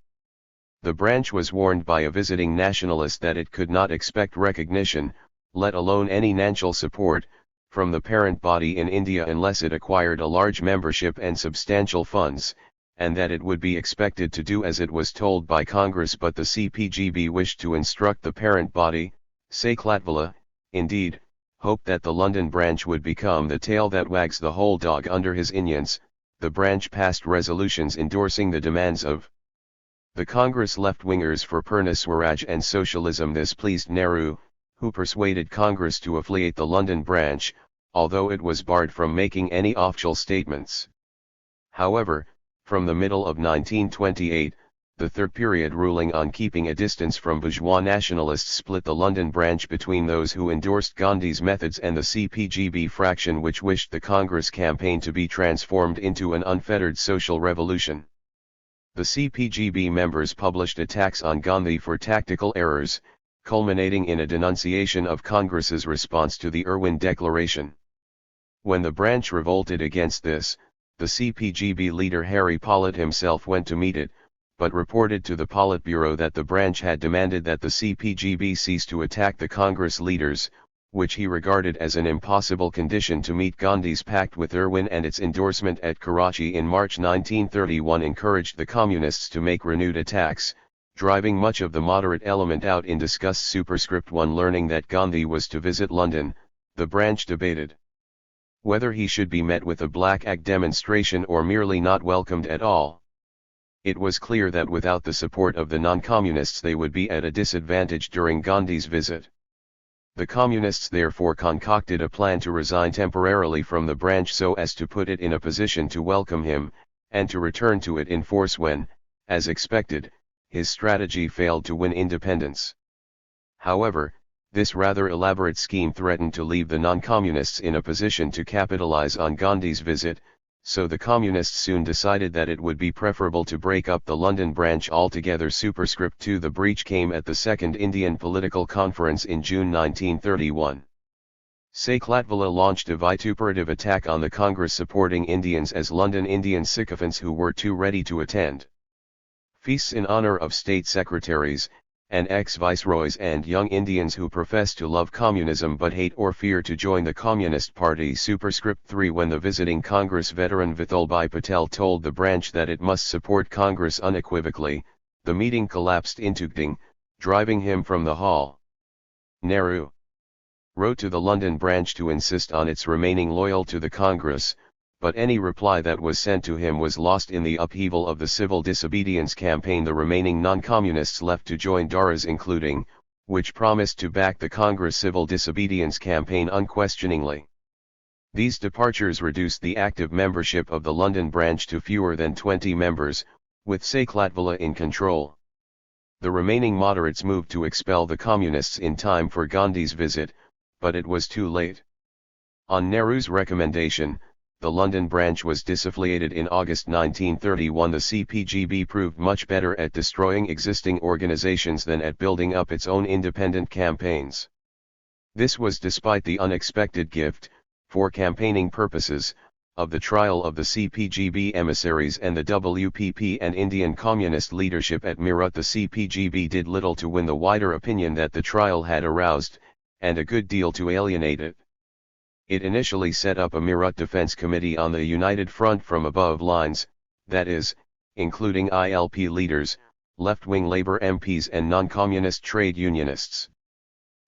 The branch was warned by a visiting nationalist that it could not expect recognition, let alone any financial support, from the parent body in India unless it acquired a large membership and substantial funds, and that it would be expected to do as it was told by Congress. But the CPGB wished to instruct the parent body, Saklatvala, indeed, hoped that the London branch would become the tail that wags the whole dog under his onions. The branch passed resolutions endorsing the demands of the Congress left-wingers for Purna Swaraj and socialism. This pleased Nehru, who persuaded Congress to affiliate the London branch, although it was barred from making any official statements. However, from the middle of 1928, the third period ruling on keeping a distance from bourgeois nationalists split the London branch between those who endorsed Gandhi's methods and the CPGB fraction which wished the Congress campaign to be transformed into an unfettered social revolution. The CPGB members published attacks on Gandhi for tactical errors, culminating in a denunciation of Congress's response to the Irwin Declaration. When the branch revolted against this, the CPGB leader Harry Pollitt himself went to meet it, but reported to the Politburo that the branch had demanded that the CPGB cease to attack the Congress leaders, which he regarded as an impossible condition to meet Gandhi's pact with Irwin, and its endorsement at Karachi in March 1931 encouraged the Communists to make renewed attacks, driving much of the moderate element out in disgust. Superscript 1. Learning that Gandhi was to visit London, the branch debated whether he should be met with a Black Ag demonstration or merely not welcomed at all. It was clear that without the support of the non-communists they would be at a disadvantage during Gandhi's visit. The Communists therefore concocted a plan to resign temporarily from the branch so as to put it in a position to welcome him, and to return to it in force when, as expected, his strategy failed to win independence. However, this rather elaborate scheme threatened to leave the non-communists in a position to capitalize on Gandhi's visit, so the Communists soon decided that it would be preferable to break up the London branch altogether. Superscript 2. The breach came at the Second Indian Political Conference in June 1931. Saklatvilla launched a vituperative attack on the Congress supporting Indians as London Indian sycophants who were too ready to attend feasts in honor of state secretaries, and ex-viceroys, and young Indians who profess to love communism but hate or fear to join the Communist Party. Superscript 3. When the visiting Congress veteran Vithalbhai Patel told the branch that it must support Congress unequivocally, the meeting collapsed into gting, driving him from the hall. Nehru wrote to the London branch to insist on its remaining loyal to the Congress, but any reply that was sent to him was lost in the upheaval of the civil disobedience campaign. The remaining non-communists left to join Daras, including, which promised to back the Congress civil disobedience campaign unquestioningly. These departures reduced the active membership of the London branch to fewer than 20 members, with Saklatvilla in control. The remaining moderates moved to expel the communists in time for Gandhi's visit, but it was too late. On Nehru's recommendation, the London branch was disaffiliated in August 1931. The CPGB proved much better at destroying existing organizations than at building up its own independent campaigns. This was despite the unexpected gift, for campaigning purposes, of the trial of the CPGB emissaries and the WPP and Indian Communist leadership at Meerut. The CPGB did little to win the wider opinion that the trial had aroused, and a good deal to alienate it. It initially set up a Meerut Defense Committee on the United Front from above lines, that is, including ILP leaders, left-wing Labour MPs and non-communist trade unionists.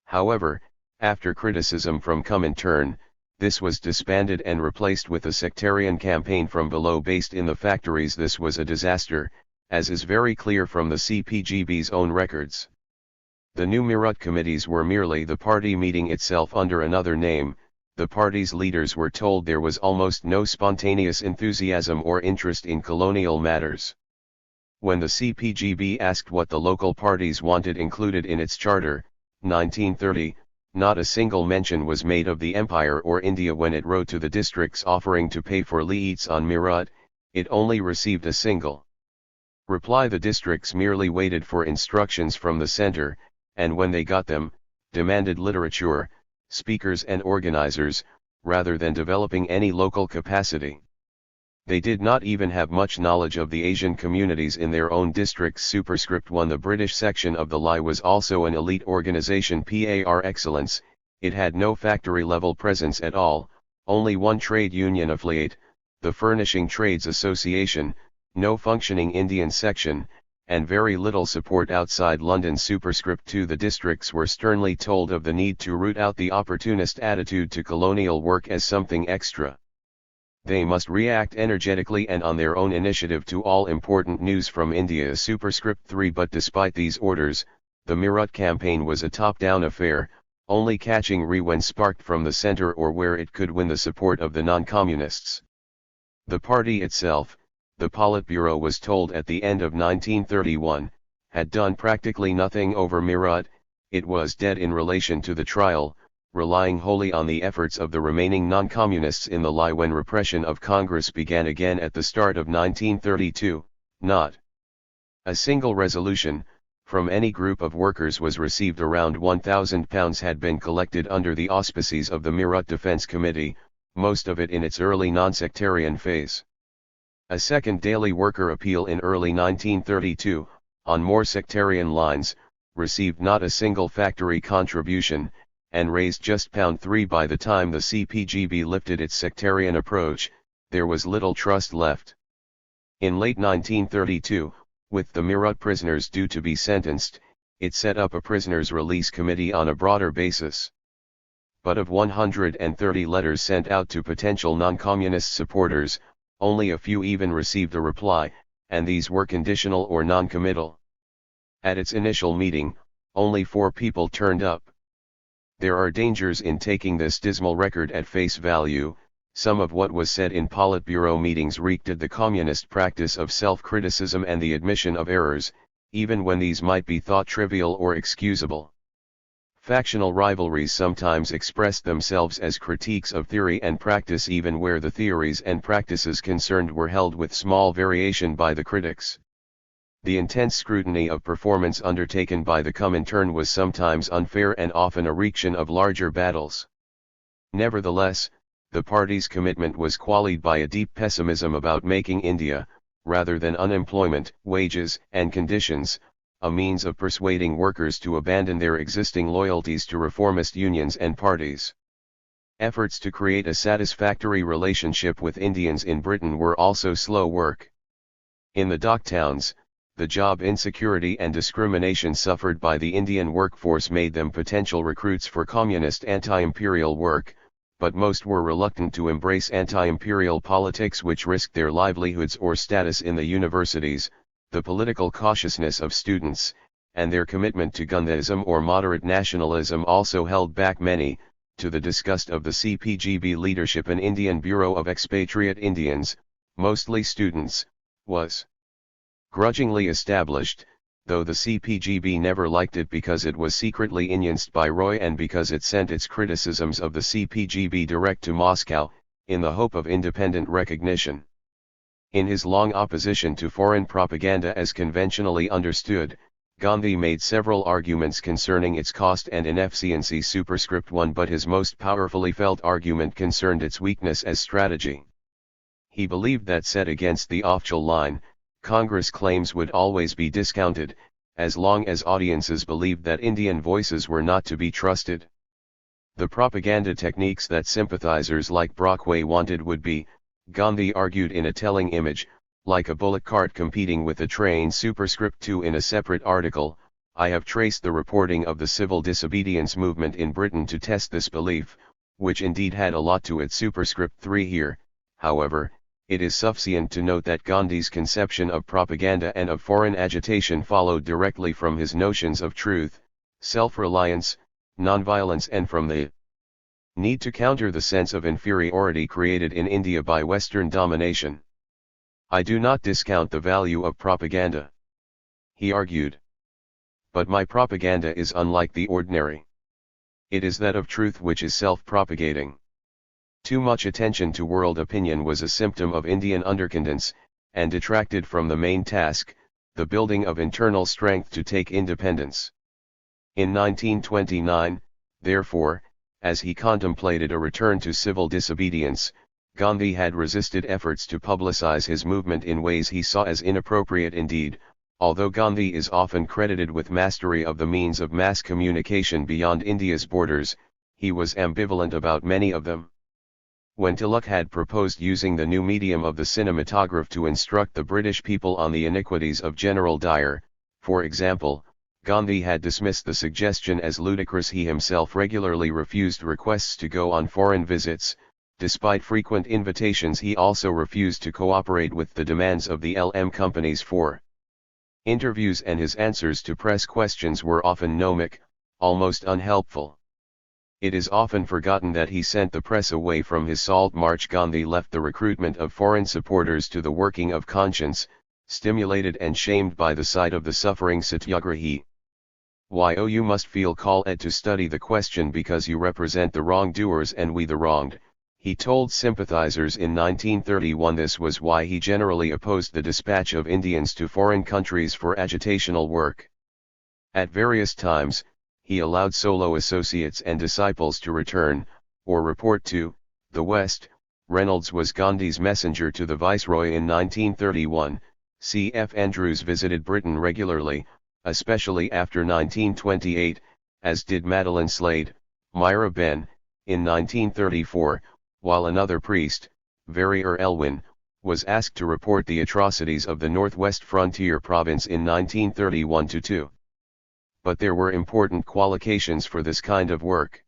However, after criticism from Comintern, this was disbanded and replaced with a sectarian campaign from below based in the factories. This was a disaster, as is very clear from the CPGB's own records. The new Meerut committees were merely the party meeting itself under another name. The party's leaders were told there was almost no spontaneous enthusiasm or interest in colonial matters. When the CPGB asked what the local parties wanted included in its charter, 1930, not a single mention was made of the Empire or India. When it wrote to the districts offering to pay for liits on Meerut, it only received a single reply. The districts merely waited for instructions from the center, and when they got them, demanded literature, speakers and organizers, rather than developing any local capacity. They did not even have much knowledge of the Asian communities in their own districts. Superscript 1. The British section of the LI was also an elite organization par excellence. It had no factory-level presence at all, only one trade union affiliate, the Furnishing Trades Association, no functioning Indian section, and very little support outside London. Superscript 2. The districts were sternly told of the need to root out the opportunist attitude to colonial work as something extra. They must react energetically and on their own initiative to all important news from India. Superscript 3. But despite these orders, the Meerut campaign was a top-down affair, only catching re when sparked from the centre or where it could win the support of the non-communists. The party itself, the Politburo was told at the end of 1931, had done practically nothing over Meerut. It was dead in relation to the trial, relying wholly on the efforts of the remaining non-communists in the LI. When repression of Congress began again at the start of 1932, not a single resolution, from any group of workers was received around £1,000 had been collected under the auspices of the Meerut Defence Committee, most of it in its early non-sectarian phase. A second daily worker appeal in early 1932, on more sectarian lines, received not a single factory contribution, and raised just £3 by the time the CPGB lifted its sectarian approach. There was little trust left. In late 1932, with the Meerut prisoners due to be sentenced, it set up a prisoners' release committee on a broader basis. But of 130 letters sent out to potential non-communist supporters, only a few even received a reply, and these were conditional or non-committal. At its initial meeting, only 4 people turned up. There are dangers in taking this dismal record at face value. Some of what was said in Politburo meetings reeked of the communist practice of self-criticism and the admission of errors, even when these might be thought trivial or excusable. Factional rivalries sometimes expressed themselves as critiques of theory and practice even where the theories and practices concerned were held with small variation by the critics. The intense scrutiny of performance undertaken by the Comintern was sometimes unfair and often a reaction of larger battles. Nevertheless, the party's commitment was qualified by a deep pessimism about making India, rather than unemployment, wages, and conditions, a means of persuading workers to abandon their existing loyalties to reformist unions and parties. Efforts to create a satisfactory relationship with Indians in Britain were also slow work. In the dock towns, the job insecurity and discrimination suffered by the Indian workforce made them potential recruits for communist anti-imperial work, but most were reluctant to embrace anti-imperial politics which risked their livelihoods or status in the universities. The political cautiousness of students, and their commitment to Gandhism or moderate nationalism also held back many, to the disgust of the CPGB leadership. An Indian Bureau of Expatriate Indians, mostly students, was grudgingly established, though the CPGB never liked it because it was secretly influenced by Roy and because it sent its criticisms of the CPGB direct to Moscow, in the hope of independent recognition. In his long opposition to foreign propaganda as conventionally understood, Gandhi made several arguments concerning its cost and inefficiency. Superscript 1. But his most powerfully felt argument concerned its weakness as strategy. He believed that set against the official line, Congress claims would always be discounted, as long as audiences believed that Indian voices were not to be trusted. The propaganda techniques that sympathizers like Brockway wanted would be, Gandhi argued in a telling image, like a bullock cart competing with a train. Superscript 2. In a separate article, I have traced the reporting of the civil disobedience movement in Britain to test this belief, which indeed had a lot to it. Superscript 3. Here, however, it is sufficient to note that Gandhi's conception of propaganda and of foreign agitation followed directly from his notions of truth, self-reliance, nonviolence, and from the need to counter the sense of inferiority created in India by Western domination. I do not discount the value of propaganda, he argued. But my propaganda is unlike the ordinary. It is that of truth which is self-propagating. Too much attention to world opinion was a symptom of Indian underconfidence, and detracted from the main task, the building of internal strength to take independence. In 1929, therefore, as he contemplated a return to civil disobedience, Gandhi had resisted efforts to publicize his movement in ways he saw as inappropriate. Indeed, although Gandhi is often credited with mastery of the means of mass communication beyond India's borders, he was ambivalent about many of them. When Tilak had proposed using the new medium of the cinematograph to instruct the British people on the iniquities of General Dyer, for example, Gandhi had dismissed the suggestion as ludicrous. He himself regularly refused requests to go on foreign visits. Despite frequent invitations, he also refused to cooperate with the demands of the LM companies for interviews, and his answers to press questions were often gnomic, almost unhelpful. It is often forgotten that he sent the press away from his Salt March. Gandhi left the recruitment of foreign supporters to the working of conscience, stimulated and shamed by the sight of the suffering Satyagrahi. You must feel called to study the question because you represent the wrongdoers and we the wronged, he told sympathizers in 1931. This was why he generally opposed the dispatch of Indians to foreign countries for agitational work. At various times, he allowed solo associates and disciples to return, or report to, the West. Reynolds was Gandhi's messenger to the Viceroy in 1931. C.F. Andrews visited Britain regularly, especially after 1928, as did Madeline Slade, Myra Benn, in 1934, while another priest, Verrier Elwin, was asked to report the atrocities of the Northwest Frontier Province in 1931-2. But there were important qualifications for this kind of work.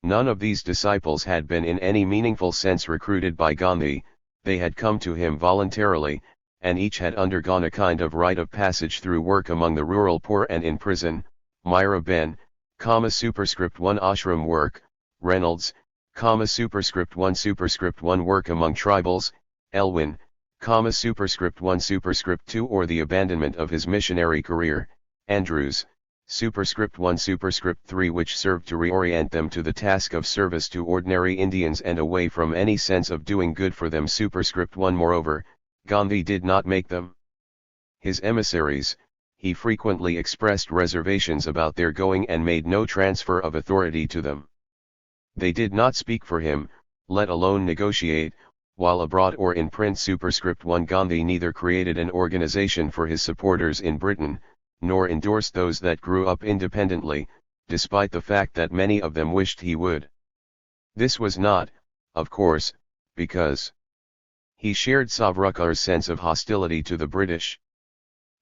None of these disciples had been in any meaningful sense recruited by Gandhi, they had come to him voluntarily, and each had undergone a kind of rite of passage through work among the rural poor and in prison. Myra Benn, superscript 1 ashram work, Reynolds, superscript 1 work among tribals, Elwin, superscript 1 superscript 2 or the abandonment of his missionary career, Andrews, superscript 1 superscript 3 which served to reorient them to the task of service to ordinary Indians and away from any sense of doing good for them superscript 1. Moreover, Gandhi did not make them his emissaries. He frequently expressed reservations about their going and made no transfer of authority to them. They did not speak for him, let alone negotiate, while abroad or in print superscript 1. Gandhi neither created an organization for his supporters in Britain, nor endorsed those that grew up independently, despite the fact that many of them wished he would. This was not, of course, because he shared Savarkar's sense of hostility to the British.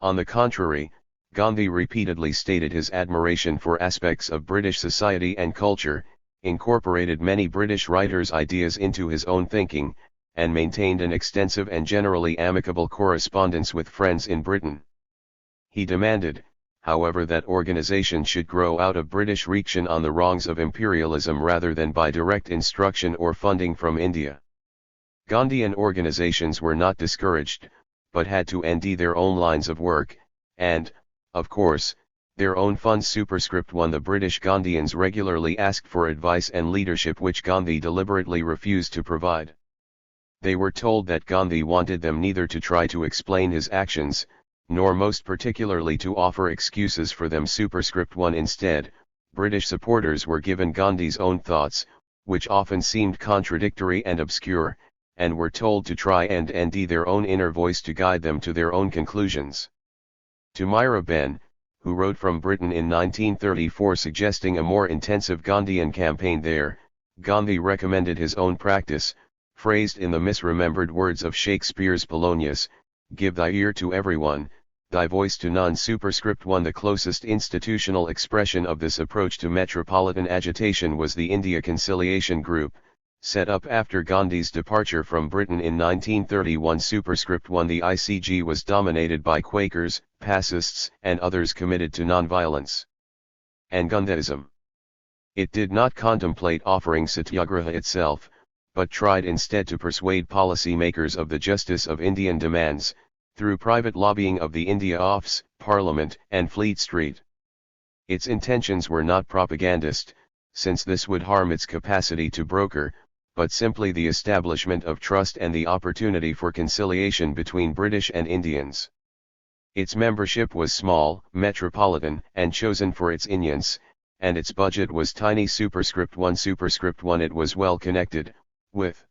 On the contrary, Gandhi repeatedly stated his admiration for aspects of British society and culture, incorporated many British writers' ideas into his own thinking, and maintained an extensive and generally amicable correspondence with friends in Britain. He demanded, however, that organization should grow out of British reaction on the wrongs of imperialism rather than by direct instruction or funding from India. Gandhian organizations were not discouraged, but had to end their own lines of work, and, of course, their own funds superscript 1. The British Gandhians regularly asked for advice and leadership which Gandhi deliberately refused to provide. They were told that Gandhi wanted them neither to try to explain his actions, nor most particularly to offer excuses for them superscript 1. Instead, British supporters were given Gandhi's own thoughts, which often seemed contradictory and obscure, and were told to try and end their own inner voice to guide them to their own conclusions. To Myra Benn, who wrote from Britain in 1934 suggesting a more intensive Gandhian campaign there, Gandhi recommended his own practice, phrased in the misremembered words of Shakespeare's Polonius, "Give thy ear to everyone, thy voice to none." Superscript 1. The closest institutional expression of this approach to metropolitan agitation was the India Conciliation Group, set up after Gandhi's departure from Britain in 1931. Superscript 1. The ICG was dominated by Quakers, pacists and others committed to nonviolence and Gandhism. It did not contemplate offering satyagraha itself, but tried instead to persuade policy-makers of the justice of Indian demands, through private lobbying of the India Office, Parliament and Fleet Street. Its intentions were not propagandist, since this would harm its capacity to broker, but simply the establishment of trust and the opportunity for conciliation between British and Indians. Its membership was small, metropolitan, and chosen for its audience, and its budget was tiny. Superscript 1. It was well connected, with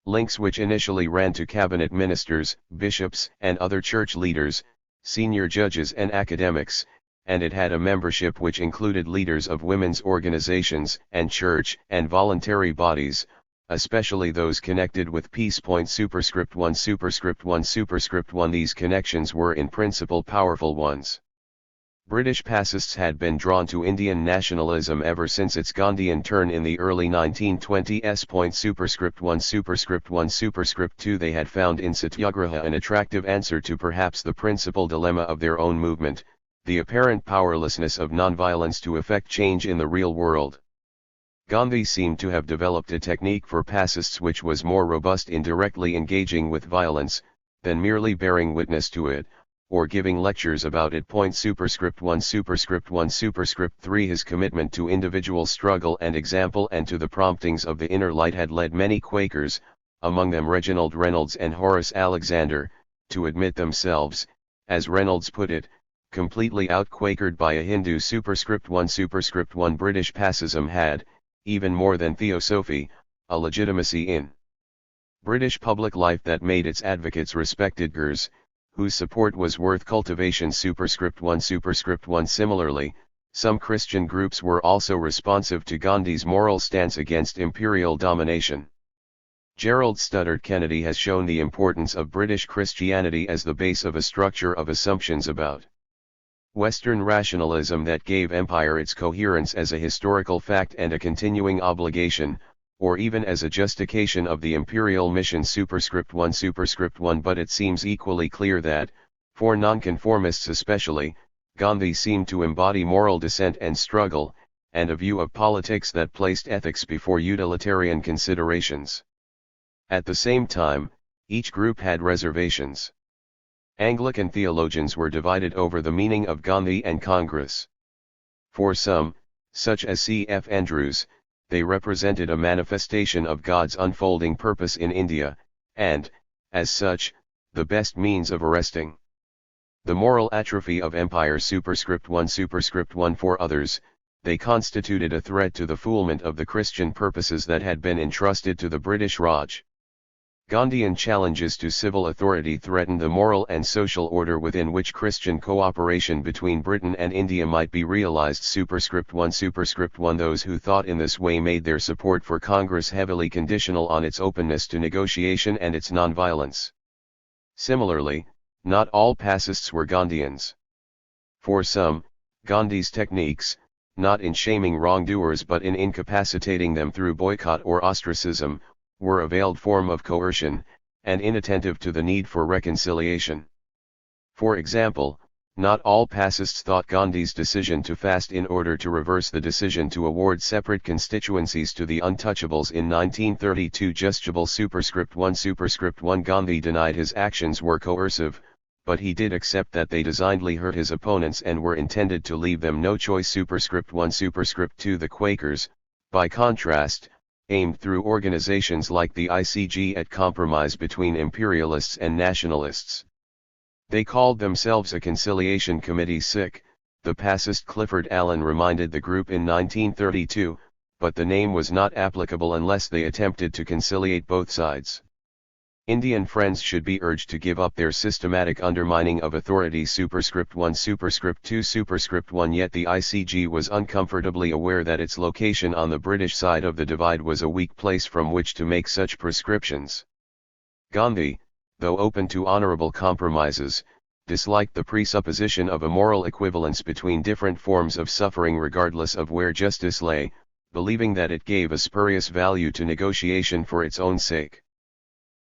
links which initially ran to cabinet ministers, bishops and other church leaders, senior judges and academics, and it had a membership which included leaders of women's organizations and church and voluntary bodies, especially those connected with Peace Point. Superscript 1. These connections were in principle powerful ones. British pacists had been drawn to Indian nationalism ever since its Gandhian turn in the early 1920s. Superscript 2. They had found in Satyagraha an attractive answer to perhaps the principal dilemma of their own movement, the apparent powerlessness of nonviolence to effect change in the real world. Gandhi seemed to have developed a technique for pacists which was more robust in directly engaging with violence, than merely bearing witness to it, or giving lectures about it. Superscript 1. His commitment to individual struggle and example and to the promptings of the inner light had led many Quakers, among them Reginald Reynolds and Horace Alexander, to admit themselves, as Reynolds put it, completely out-Quakered by a Hindu *1 British Passism had, even more than Theosophy, a legitimacy in British public life that made its advocates respected Gurs, whose support was worth cultivation *1. Similarly, some Christian groups were also responsive to Gandhi's moral stance against imperial domination. Gerald Studdert Kennedy has shown the importance of British Christianity as the base of a structure of assumptions about Western rationalism that gave empire its coherence as a historical fact and a continuing obligation, or even as a justification of the imperial mission *1. But it seems equally clear that, for nonconformists especially, Gandhi seemed to embody moral dissent and struggle, and a view of politics that placed ethics before utilitarian considerations. At the same time, each group had reservations. Anglican theologians were divided over the meaning of Gandhi and Congress. For some, such as C.F. Andrews, they represented a manifestation of God's unfolding purpose in India, and, as such, the best means of arresting the moral atrophy of empire *1. For others, they constituted a threat to the fulfillment of the Christian purposes that had been entrusted to the British Raj. Gandhian challenges to civil authority threatened the moral and social order within which Christian cooperation between Britain and India might be realized *1. Those who thought in this way made their support for Congress heavily conditional on its openness to negotiation and its nonviolence. Similarly, not all pacists were Gandhians. For some, Gandhi's techniques, not in shaming wrongdoers but in incapacitating them through boycott or ostracism, were a veiled form of coercion, and inattentive to the need for reconciliation. For example, not all pacists thought Gandhi's decision to fast in order to reverse the decision to award separate constituencies to the untouchables in 1932 justiciable *1. Gandhi denied his actions were coercive, but he did accept that they designedly hurt his opponents and were intended to leave them no choice *1. The Quakers, by contrast, aimed through organizations like the ICG at compromise between imperialists and nationalists. They called themselves a conciliation committee the pacifist Clifford Allen reminded the group in 1932, but the name was not applicable unless they attempted to conciliate both sides. Indian friends should be urged to give up their systematic undermining of authority *1. Yet the ICG was uncomfortably aware that its location on the British side of the divide was a weak place from which to make such prescriptions. Gandhi, though open to honourable compromises, disliked the presupposition of a moral equivalence between different forms of suffering regardless of where justice lay, believing that it gave a spurious value to negotiation for its own sake.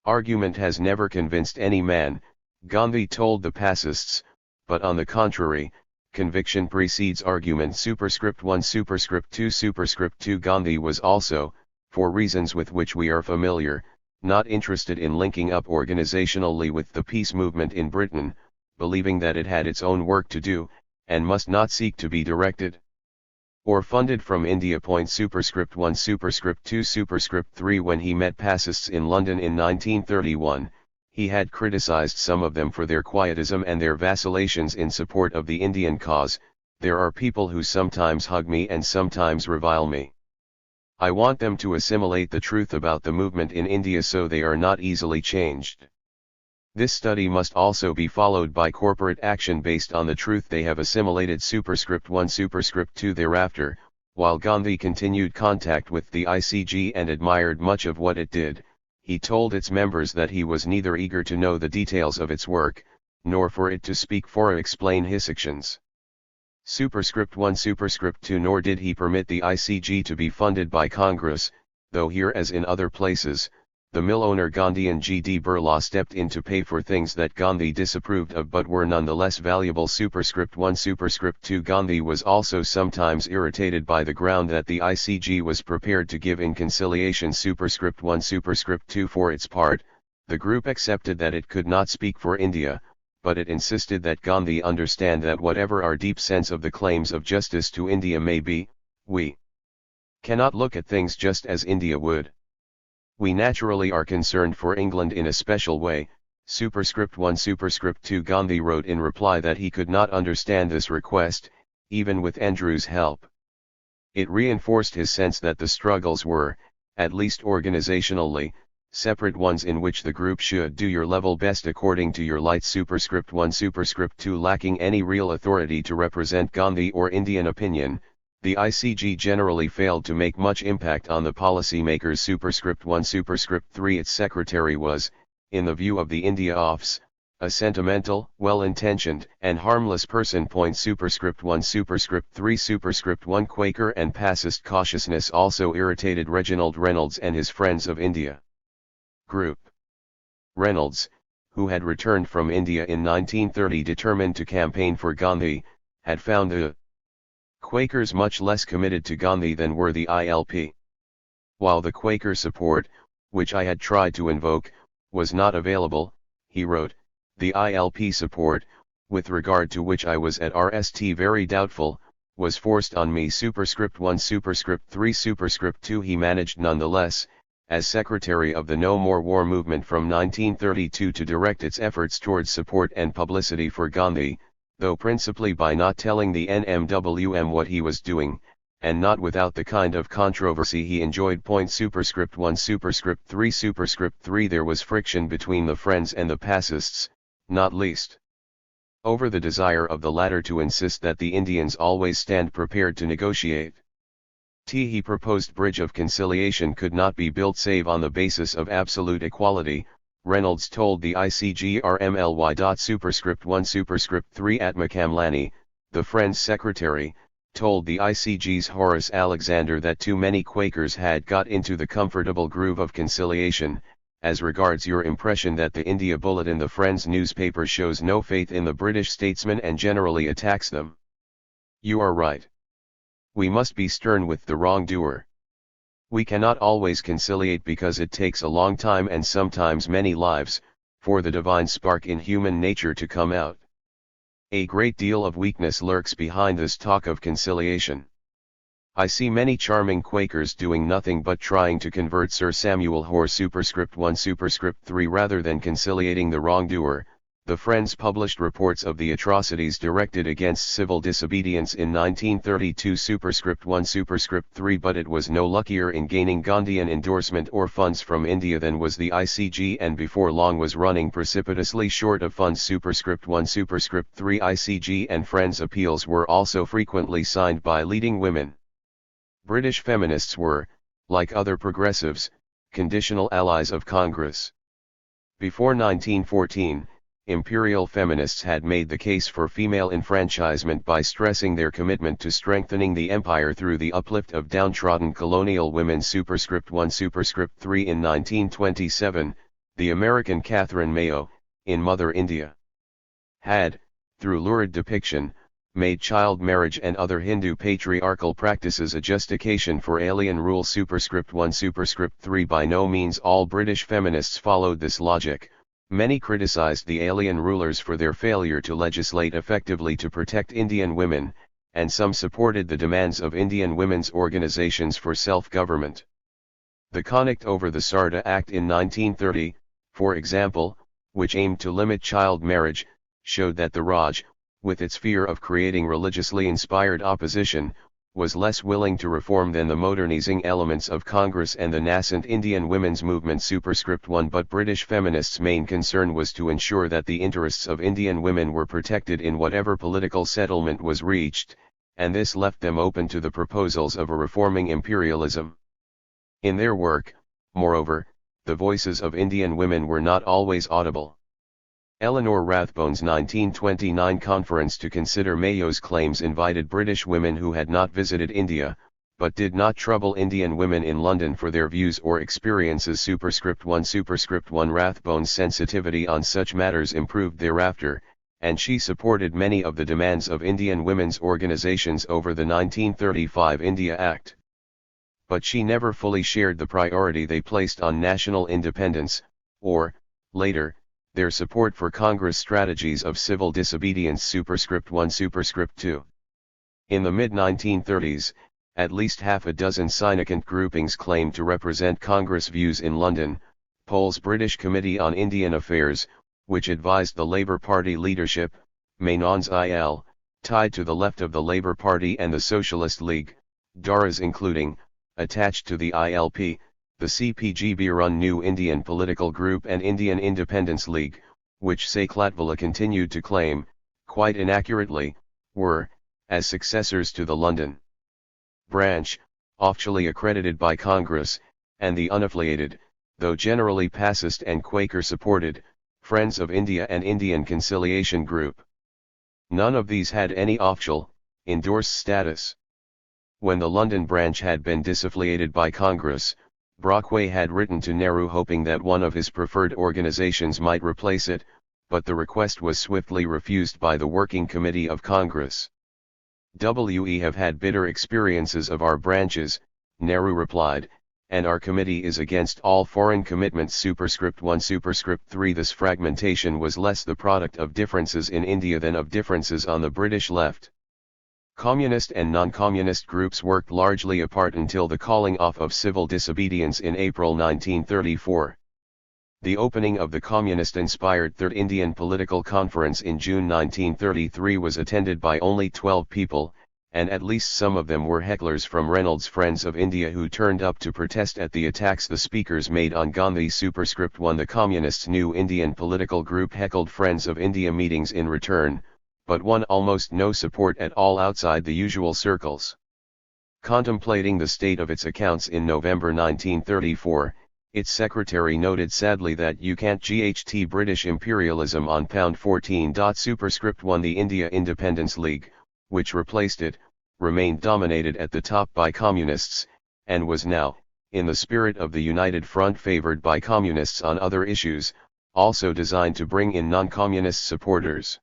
Argument has never convinced any man, Gandhi told the pacists, but on the contrary, conviction precedes argument *1. Gandhi was also, for reasons with which we are familiar, not interested in linking up organizationally with the peace movement in Britain, believing that it had its own work to do, and must not seek to be directed or funded from India. *1. When he met pacists in London in 1931, he had criticized some of them for their quietism and their vacillations in support of the Indian cause. There are people who sometimes hug me and sometimes revile me. I want them to assimilate the truth about the movement in India so they are not easily changed. This study must also be followed by corporate action based on the truth they have assimilated *1. Thereafter, while Gandhi continued contact with the ICG and admired much of what it did, he told its members that he was neither eager to know the details of its work, nor for it to speak for or explain his actions. *1. Nor did he permit the ICG to be funded by Congress, though here as in other places, the mill owner Gandhian G.D. Birla stepped in to pay for things that Gandhi disapproved of but were nonetheless valuable *1. Gandhi was also sometimes irritated by the ground that the ICG was prepared to give in conciliation *1. For its part, the group accepted that it could not speak for India, but it insisted that Gandhi understand that whatever our deep sense of the claims of justice to India may be, we cannot look at things just as India would. We naturally are concerned for England in a special way, Superscript 1 Superscript 2 Gandhi wrote in reply that he could not understand this request, even with Andrew's help. It reinforced his sense that the struggles were, at least organizationally, separate ones in which the group should do your level best according to your light. Superscript 1 Superscript 2 Lacking any real authority to represent Gandhi or Indian opinion, the ICG generally failed to make much impact on the policymakers. Superscript 1 Superscript 3 Its secretary was, in the view of the India Office, a sentimental, well-intentioned, and harmless person. Superscript 1 Superscript 3 Superscript 1 Quaker and pacifist cautiousness also irritated Reginald Reynolds and his Friends of India group. Reynolds, who had returned from India in 1930 determined to campaign for Gandhi, had found the Quakers much less committed to Gandhi than were the ILP. While the Quaker support, which I had tried to invoke, was not available, he wrote, the ILP support, with regard to which I was at RST very doubtful, was forced on me. Superscript 1 Superscript 3 Superscript 2 He managed nonetheless, as secretary of the No More War movement from 1932 to direct its efforts towards support and publicity for Gandhi, though principally by not telling the NMWM what he was doing, and not without the kind of controversy he enjoyed. Superscript 1 Superscript 3 Superscript 3 There was friction between the Friends and the pacifists, not least over the desire of the latter to insist that the Indians always stand prepared to negotiate. He proposed bridge of conciliation could not be built save on the basis of absolute equality, Reynolds told the ICGRMLY. Superscript 1 Superscript 3 Atma Kamlani, the Friends secretary, told the ICG's Horace Alexander that too many Quakers had got into the comfortable groove of conciliation. As regards your impression that the India Bulletin, the Friends newspaper, shows no faith in the British statesmen and generally attacks them, you are right. We must be stern with the wrongdoer. We cannot always conciliate because it takes a long time and sometimes many lives, for the divine spark in human nature to come out. A great deal of weakness lurks behind this talk of conciliation. I see many charming Quakers doing nothing but trying to convert Sir Samuel Hoare. Superscript 1 Superscript 3 Rather than conciliating the wrongdoer, the Friends published reports of the atrocities directed against civil disobedience in 1932. Superscript 1 Superscript 3 But it was no luckier in gaining Gandhian endorsement or funds from India than was the ICG, and before long was running precipitously short of funds. Superscript 1 Superscript 3 ICG and Friends appeals were also frequently signed by leading women. British feminists were, like other progressives, conditional allies of Congress. Before 1914, Imperial feminists had made the case for female enfranchisement by stressing their commitment to strengthening the empire through the uplift of downtrodden colonial women. Superscript 1 Superscript 3 In 1927, the American Catherine Mayo, in Mother India, had, through lurid depiction, made child marriage and other Hindu patriarchal practices a justification for alien rule. Superscript 1 Superscript 3 By no means all British feminists followed this logic. Many criticized the alien rulers for their failure to legislate effectively to protect Indian women, and some supported the demands of Indian women's organizations for self-government. The Connaught over the Sarda Act in 1930, for example, which aimed to limit child marriage, showed that the Raj, with its fear of creating religiously inspired opposition, was less willing to reform than the modernizing elements of Congress and the nascent Indian women's movement. Superscript 1 But British feminists' main concern was to ensure that the interests of Indian women were protected in whatever political settlement was reached, and this left them open to the proposals of a reforming imperialism. In their work, moreover, the voices of Indian women were not always audible. Eleanor Rathbone's 1929 conference to consider Mayo's claims invited British women who had not visited India, but did not trouble Indian women in London for their views or experiences. Superscript 1 Superscript 1 Rathbone's sensitivity on such matters improved thereafter, and she supported many of the demands of Indian women's organizations over the 1935 India Act. But she never fully shared the priority they placed on national independence, or, later, their support for Congress strategies of civil disobedience. Superscript 1 Superscript 2 In the mid-1930s, at least half a dozen syndicant groupings claimed to represent Congress views in London. Pole's British Committee on Indian Affairs, which advised the Labour Party leadership, Menon's IL, tied to the left of the Labour Party and the Socialist League, Daras including, attached to the ILP, the CPGB-run New Indian Political Group and Indian Independence League, which Saklatvala continued to claim, quite inaccurately, were, as successors to the London branch, officially accredited by Congress, and the unaffiliated, though generally pacifist and Quaker-supported, Friends of India and Indian Conciliation Group. None of these had any official, endorsed status. When the London branch had been disaffiliated by Congress, Brockway had written to Nehru hoping that one of his preferred organizations might replace it, but the request was swiftly refused by the Working Committee of Congress. "We have had bitter experiences of our branches," Nehru replied, "and our committee is against all foreign commitments." Superscript 1 Superscript 3 This fragmentation was less the product of differences in India than of differences on the British left. Communist and non-communist groups worked largely apart until the calling off of civil disobedience in April 1934. The opening of the communist-inspired Third Indian Political Conference in June 1933 was attended by only 12 people, and at least some of them were hecklers from Reynolds' Friends of India who turned up to protest at the attacks the speakers made on Gandhi. Superscript 1 The Communists' New Indian Political Group heckled Friends of India meetings in return, but won almost no support at all outside the usual circles. Contemplating the state of its accounts in November 1934, its secretary noted sadly that "you can't GHT British imperialism on pound 14." Superscript 1 The India Independence League, which replaced it, remained dominated at the top by communists, and was now, in the spirit of the United Front, favored by communists on other issues, also designed to bring in non-communist supporters.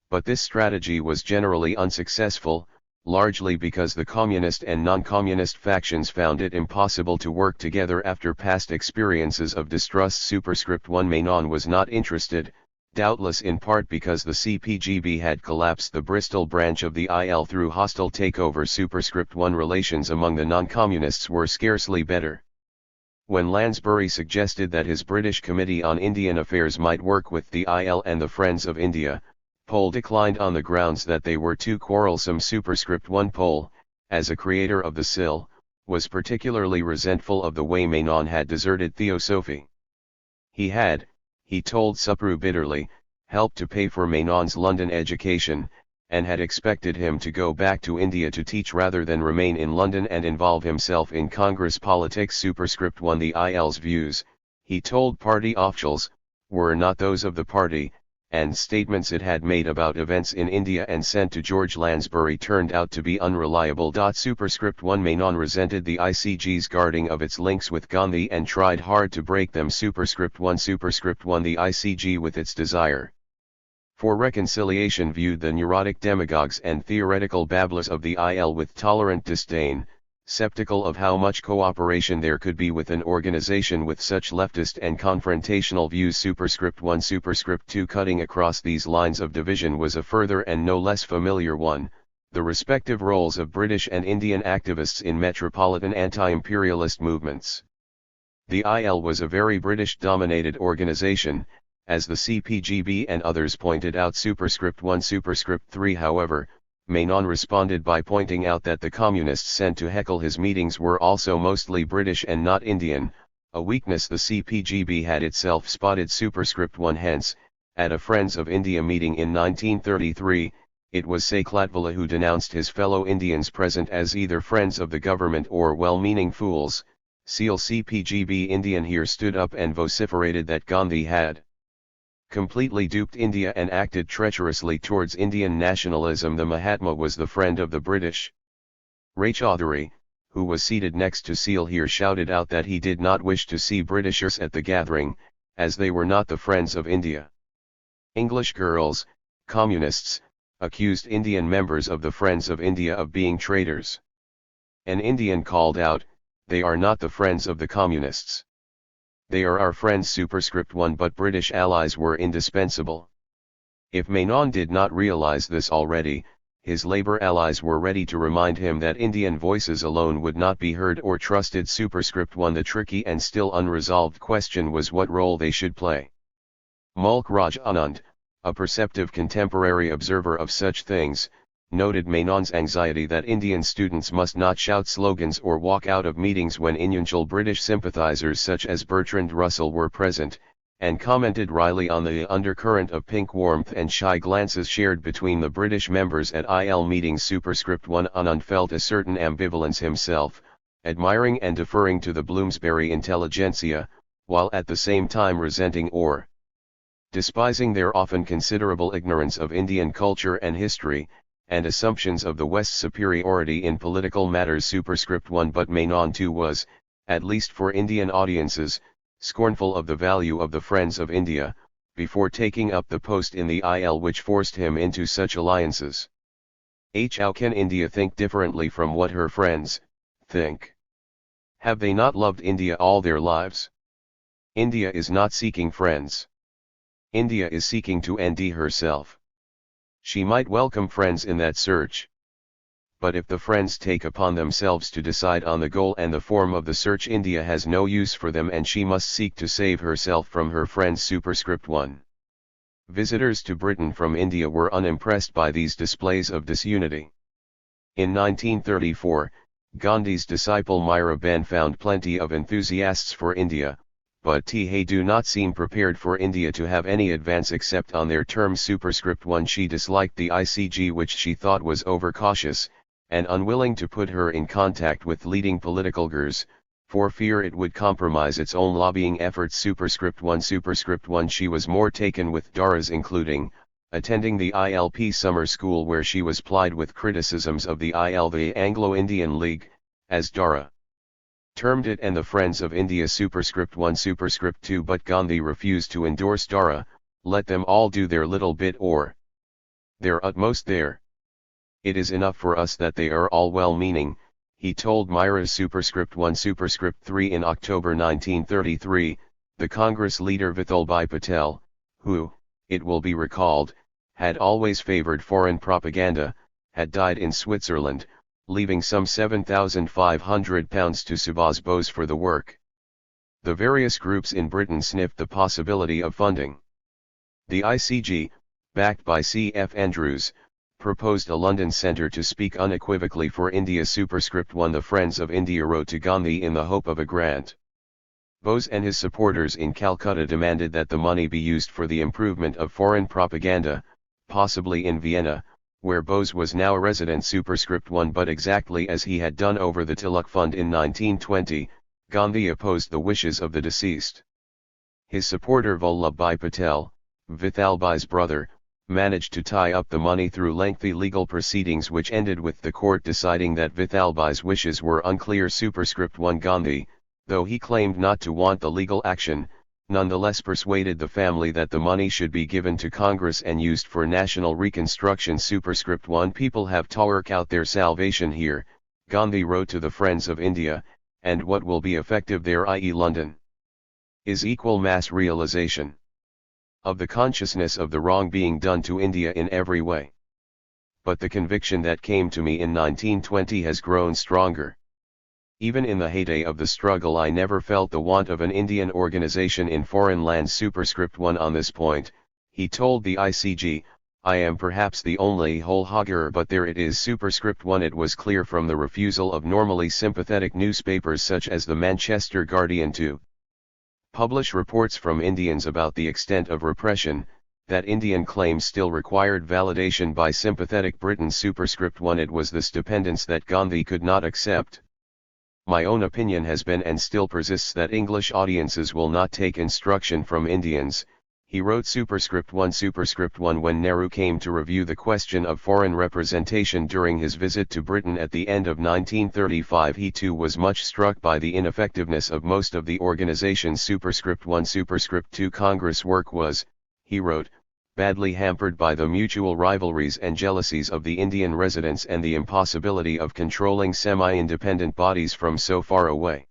But this strategy was generally unsuccessful, largely because the communist and non-communist factions found it impossible to work together after past experiences of distrust. Superscript 1 Menon was not interested, doubtless in part because the CPGB had collapsed the Bristol branch of the IL through hostile takeover. Superscript 1 Relations among the non-communists were scarcely better. When Lansbury suggested that his British Committee on Indian Affairs might work with the IL and the Friends of India, Pole declined on the grounds that they were too quarrelsome. Superscript 1 Pole, as a creator of the SIL, was particularly resentful of the way Menon had deserted Theosophy. He had, he told Supru bitterly, helped to pay for Menon's London education, and had expected him to go back to India to teach rather than remain in London and involve himself in Congress politics. Superscript 1 The IL's views, he told party officials, were not those of the party, and statements it had made about events in India and sent to George Lansbury turned out to be unreliable. Superscript 1 Menon resented the ICG's guarding of its links with Gandhi and tried hard to break them. Superscript 1 The ICG, with its desire for reconciliation, viewed the neurotic demagogues and theoretical babblers of the IL with tolerant disdain, skeptical of how much cooperation there could be with an organization with such leftist and confrontational views. Superscript 1 Superscript 2 Cutting across these lines of division was a further and no less familiar one, the respective roles of British and Indian activists in metropolitan anti-imperialist movements. The IL was a very British-dominated organization, as the CPGB and others pointed out. Superscript 1 Superscript 3 However, Menon responded by pointing out that the communists sent to heckle his meetings were also mostly British and not Indian, a weakness the CPGB had itself spotted. Superscript 1 Hence, at a Friends of India meeting in 1933, it was Saklatvala who denounced his fellow Indians present as either friends of the government or well-meaning fools. Seal CPGB Indian here stood up and vociferated that Gandhi had completely duped India and acted treacherously towards Indian nationalism. The Mahatma was the friend of the British. Ray Chaudhary, who was seated next to Seal here, shouted out that he did not wish to see Britishers at the gathering, as they were not the friends of India. English girls, communists, accused Indian members of the Friends of India of being traitors. An Indian called out, "They are not the friends of the communists. They are our friends." Superscript 1 But British allies were indispensable. If Menon did not realize this already, his Labour allies were ready to remind him that Indian voices alone would not be heard or trusted. Superscript 1 The tricky and still unresolved question was what role they should play. Mulk Raj Anand, a perceptive contemporary observer of such things, noted Menon's anxiety that Indian students must not shout slogans or walk out of meetings when influential British sympathisers such as Bertrand Russell were present, and commented wryly on the undercurrent of pink warmth and shy glances shared between the British members at IL meetings. Superscript 1 Anand felt a certain ambivalence himself, admiring and deferring to the Bloomsbury intelligentsia, while at the same time resenting or despising their often considerable ignorance of Indian culture and history, and assumptions of the West's superiority in political matters. Superscript 1 But Menon too was, at least for Indian audiences, scornful of the value of the Friends of India, before taking up the post in the IL which forced him into such alliances. How can India think differently from what her friends think? Have they not loved India all their lives? India is not seeking friends. India is seeking to end herself. She might welcome friends in that search. But if the friends take upon themselves to decide on the goal and the form of the search, India has no use for them and she must seek to save herself from her friends. Superscript 1. Visitors to Britain from India were unimpressed by these displays of disunity. In 1934, Gandhi's disciple Mira Ben found plenty of enthusiasts for India, but they do not seem prepared for India to have any advance except on their terms. Superscript 1 She disliked the ICG, which she thought was overcautious, and unwilling to put her in contact with leading political gurus, for fear it would compromise its own lobbying efforts. Superscript 1 She was more taken with Dara's, including attending the ILP summer school, where she was plied with criticisms of the the Anglo-Indian League, as Dara termed it, and the Friends of India. Superscript 1 Superscript 2 But Gandhi refused to endorse Dara. Let them all do their little bit or their utmost there. It is enough for us that they are all well-meaning, he told Mira. Superscript 1 Superscript 3 In October 1933, the Congress leader Vithalbhai Patel, who, it will be recalled, had always favoured foreign propaganda, had died in Switzerland, leaving some £7,500 to Subhas Bose for the work. The various groups in Britain sniffed the possibility of funding. The ICG, backed by C.F. Andrews, proposed a London centre to speak unequivocally for India. Superscript 1 The Friends of India wrote to Gandhi in the hope of a grant. Bose and his supporters in Calcutta demanded that the money be used for the improvement of foreign propaganda, possibly in Vienna, where Bose was now a resident. Superscript 1 But exactly as he had done over the Tilak Fund in 1920, Gandhi opposed the wishes of the deceased. His supporter Vallabhbhai Patel, Vithalbhai's brother, managed to tie up the money through lengthy legal proceedings which ended with the court deciding that Vithalbhai's wishes were unclear. Superscript 1 Gandhi, though he claimed not to want the legal action, nonetheless persuaded the family that the money should be given to Congress and used for national reconstruction. Superscript 1 People have to work out their salvation here, Gandhi wrote to the Friends of India, and what will be effective there, i.e. London, is equal mass realization of the consciousness of the wrong being done to India in every way. But the conviction that came to me in 1920 has grown stronger. Even in the heyday of the struggle I never felt the want of an Indian organization in foreign lands. Superscript 1 On this point, he told the ICG, I am perhaps the only whole hogger, but there it is. Superscript 1 It was clear from the refusal of normally sympathetic newspapers such as the Manchester Guardian to publish reports from Indians about the extent of repression, that Indian claims still required validation by sympathetic Britain. Superscript 1 It was this dependence that Gandhi could not accept. My own opinion has been and still persists that English audiences will not take instruction from Indians, he wrote. Superscript 1 When Nehru came to review the question of foreign representation during his visit to Britain at the end of 1935, he too was much struck by the ineffectiveness of most of the organizations. Superscript 1 Superscript 2 Congress work was, he wrote, badly hampered by the mutual rivalries and jealousies of the Indian residents and the impossibility of controlling semi-independent bodies from so far away.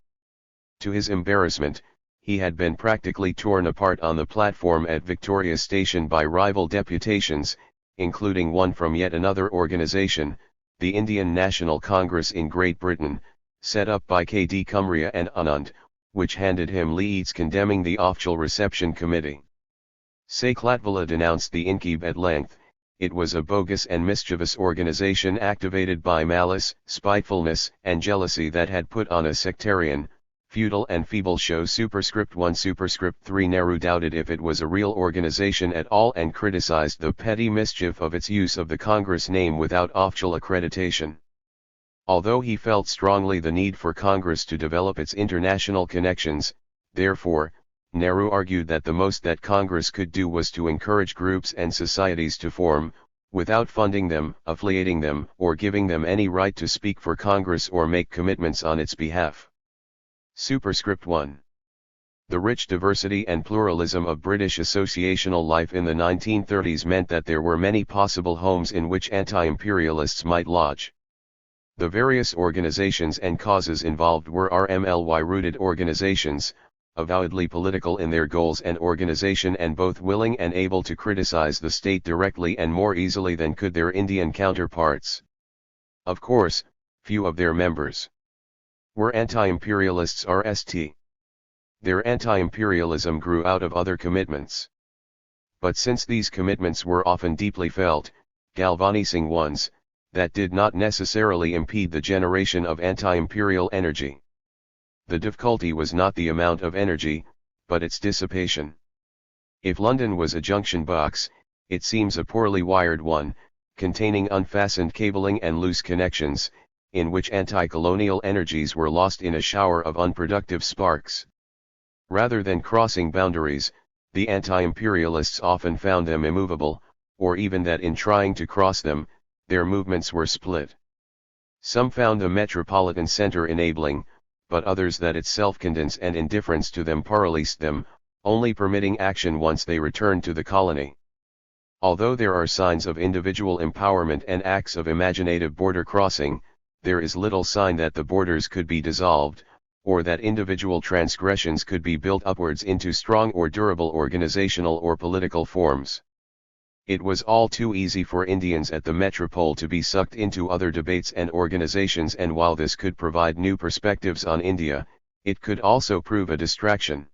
To his embarrassment, he had been practically torn apart on the platform at Victoria Station by rival deputations, including one from yet another organization, the Indian National Congress in Great Britain, set up by K.D. Kumria and Anand, which handed him leads condemning the Official Reception Committee. Saklatvala denounced the Inquib at length. It was a bogus and mischievous organization activated by malice, spitefulness, and jealousy that had put on a sectarian, feudal and feeble show. Superscript 1 Superscript 3 Nehru doubted if it was a real organization at all and criticized the petty mischief of its use of the Congress name without official accreditation. Although he felt strongly the need for Congress to develop its international connections, therefore, Nehru argued that the most that Congress could do was to encourage groups and societies to form, without funding them, affiliating them, or giving them any right to speak for Congress or make commitments on its behalf. Superscript 1. The rich diversity and pluralism of British associational life in the 1930s meant that there were many possible homes in which anti-imperialists might lodge. The various organizations and causes involved were RMLY-rooted organizations, avowedly political in their goals and organization and both willing and able to criticize the state directly and more easily than could their Indian counterparts. Of course, few of their members were anti-imperialists RST. Their anti-imperialism grew out of other commitments. But since these commitments were often deeply felt, galvanizing ones, that did not necessarily impede the generation of anti-imperial energy. The difficulty was not the amount of energy, but its dissipation. If London was a junction box, it seems a poorly wired one, containing unfastened cabling and loose connections, in which anti-colonial energies were lost in a shower of unproductive sparks. Rather than crossing boundaries, the anti-imperialists often found them immovable, or even that in trying to cross them, their movements were split. Some found the Metropolitan Centre enabling, but others that its self-condensance and indifference to them paralysed them, only permitting action once they returned to the colony. Although there are signs of individual empowerment and acts of imaginative border crossing, there is little sign that the borders could be dissolved, or that individual transgressions could be built upwards into strong or durable organizational or political forms. It was all too easy for Indians at the Metropole to be sucked into other debates and organizations, and while this could provide new perspectives on India, it could also prove a distraction.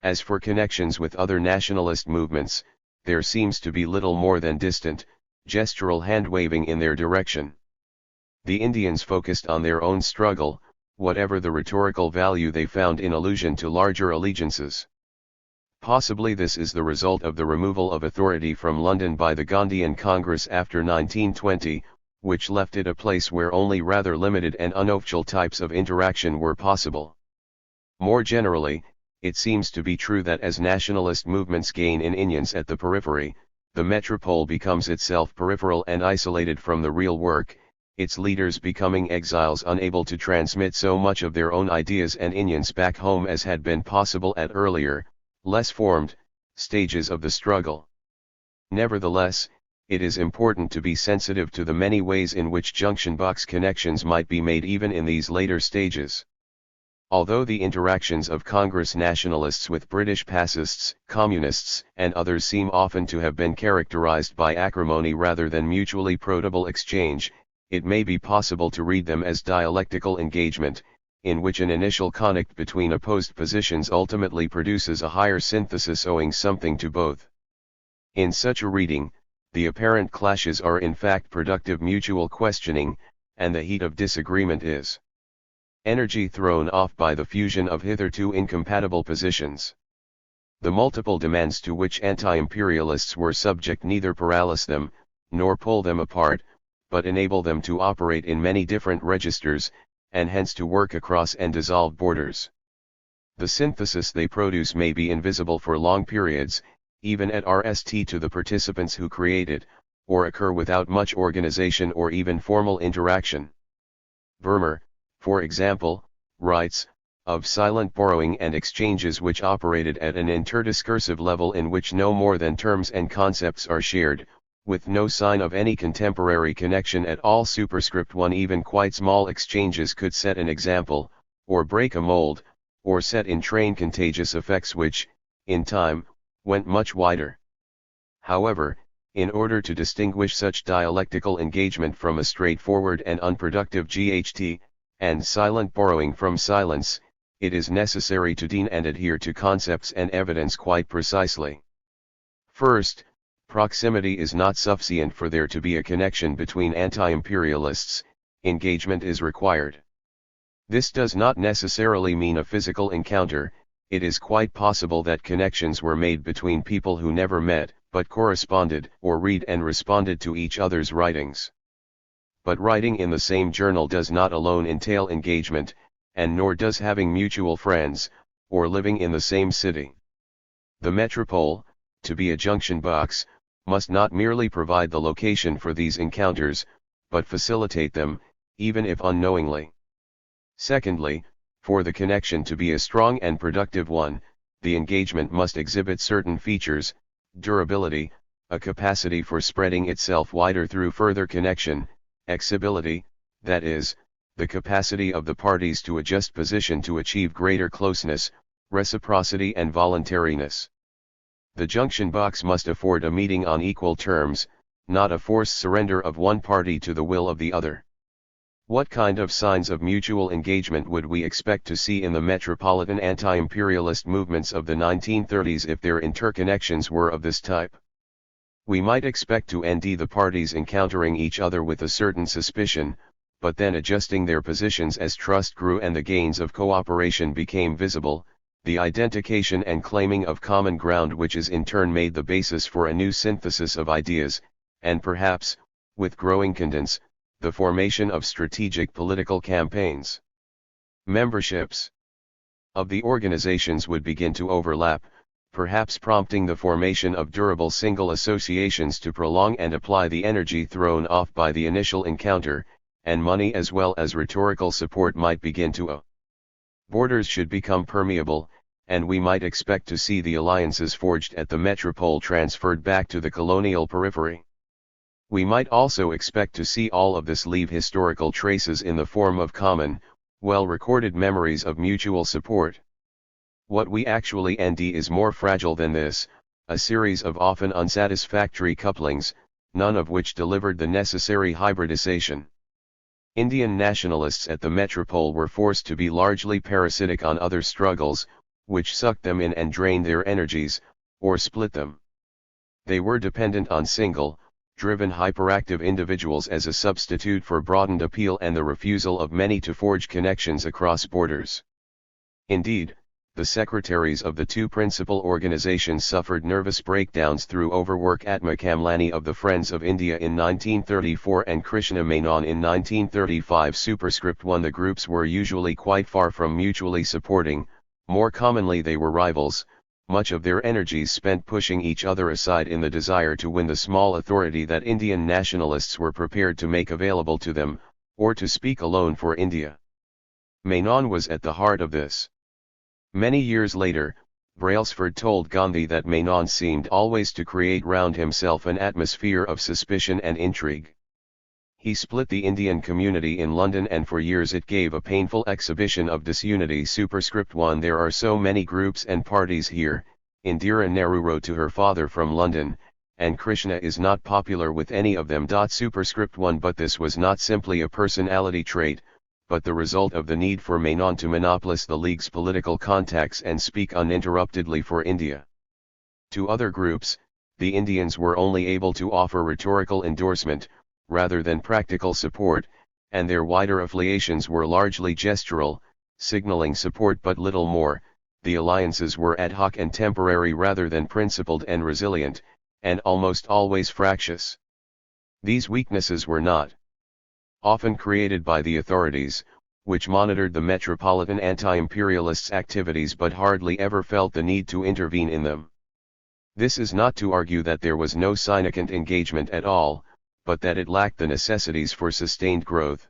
As for connections with other nationalist movements, there seems to be little more than distant, gestural hand-waving in their direction. The Indians focused on their own struggle, whatever the rhetorical value they found in allusion to larger allegiances. Possibly this is the result of the removal of authority from London by the Gandhian Congress after 1920, which left it a place where only rather limited and unofficial types of interaction were possible. More generally, it seems to be true that as nationalist movements gain in Indians at the periphery, the metropole becomes itself peripheral and isolated from the real work, its leaders becoming exiles unable to transmit so much of their own ideas and Indians back home as had been possible at earlier, less formed, stages of the struggle. Nevertheless, it is important to be sensitive to the many ways in which junction box connections might be made even in these later stages. Although the interactions of Congress nationalists with British pacists, communists, and others seem often to have been characterized by acrimony rather than mutually protable exchange, it may be possible to read them as dialectical engagement, in which an initial conflict between opposed positions ultimately produces a higher synthesis owing something to both. In such a reading, the apparent clashes are in fact productive mutual questioning, and the heat of disagreement is energy thrown off by the fusion of hitherto incompatible positions. The multiple demands to which anti-imperialists were subject neither paralyze them, nor pull them apart, but enable them to operate in many different registers, and hence to work across and dissolve borders. The synthesis they produce may be invisible for long periods, even at RST to the participants who create it, or occur without much organization or even formal interaction. Vermeer, for example, writes, of silent borrowing and exchanges which operated at an interdiscursive level in which no more than terms and concepts are shared, with no sign of any contemporary connection at all. Superscript 1 Even quite small exchanges could set an example, or break a mold, or set in train contagious effects which, in time, went much wider. However, in order to distinguish such dialectical engagement from a straightforward and unproductive GHT, and silent borrowing from silence, it is necessary to deal and adhere to concepts and evidence quite precisely. First, proximity is not sufficient for there to be a connection between anti-imperialists, engagement is required. This does not necessarily mean a physical encounter. It is quite possible that connections were made between people who never met, but corresponded or read and responded to each other's writings. But writing in the same journal does not alone entail engagement, and nor does having mutual friends, or living in the same city. The metropole, to be a junction box, must not merely provide the location for these encounters, but facilitate them, even if unknowingly. Secondly, for the connection to be a strong and productive one, the engagement must exhibit certain features: durability, a capacity for spreading itself wider through further connection; exibility, that is, the capacity of the parties to adjust position to achieve greater closeness; reciprocity and voluntariness. The junction box must afford a meeting on equal terms, not a forced surrender of one party to the will of the other. What kind of signs of mutual engagement would we expect to see in the metropolitan anti-imperialist movements of the 1930s if their interconnections were of this type? We might expect to see the parties encountering each other with a certain suspicion, but then adjusting their positions as trust grew and the gains of cooperation became visible, the identification and claiming of common ground which is in turn made the basis for a new synthesis of ideas, and perhaps, with growing cadence, the formation of strategic political campaigns. Memberships of the organizations would begin to overlap, perhaps prompting the formation of durable single associations to prolong and apply the energy thrown off by the initial encounter, and money as well as rhetorical support might begin to borders should become permeable, and we might expect to see the alliances forged at the metropole transferred back to the colonial periphery. We might also expect to see all of this leave historical traces in the form of common, well-recorded memories of mutual support. What we actually see is more fragile than this, a series of often unsatisfactory couplings, none of which delivered the necessary hybridization. Indian nationalists at the metropole were forced to be largely parasitic on other struggles, which sucked them in and drained their energies, or split them. They were dependent on single, driven hyperactive individuals as a substitute for broadened appeal and the refusal of many to forge connections across borders. Indeed, the secretaries of the two principal organizations suffered nervous breakdowns through overwork. Atma Kamlani of the Friends of India in 1934 and Krishna Menon in 1935. Superscript 1. The groups were usually quite far from mutually supporting, more commonly they were rivals, much of their energies spent pushing each other aside in the desire to win the small authority that Indian nationalists were prepared to make available to them, or to speak alone for India. Menon was at the heart of this. Many years later, Brailsford told Gandhi that Menon seemed always to create round himself an atmosphere of suspicion and intrigue. He split the Indian community in London and for years it gave a painful exhibition of disunity. Superscript 1. There are so many groups and parties here. Indira Nehru wrote to her father from London, and Krishna is not popular with any of them. Superscript 1. But this was not simply a personality trait, but the result of the need for Menon to monopolize the League's political contacts and speak uninterruptedly for India. To other groups, the Indians were only able to offer rhetorical endorsement, rather than practical support, and their wider affiliations were largely gestural, signaling support but little more. The alliances were ad hoc and temporary rather than principled and resilient, and almost always fractious. These weaknesses were not often created by the authorities, which monitored the metropolitan anti-imperialists' activities but hardly ever felt the need to intervene in them. This is not to argue that there was no significant engagement at all, but that it lacked the necessities for sustained growth.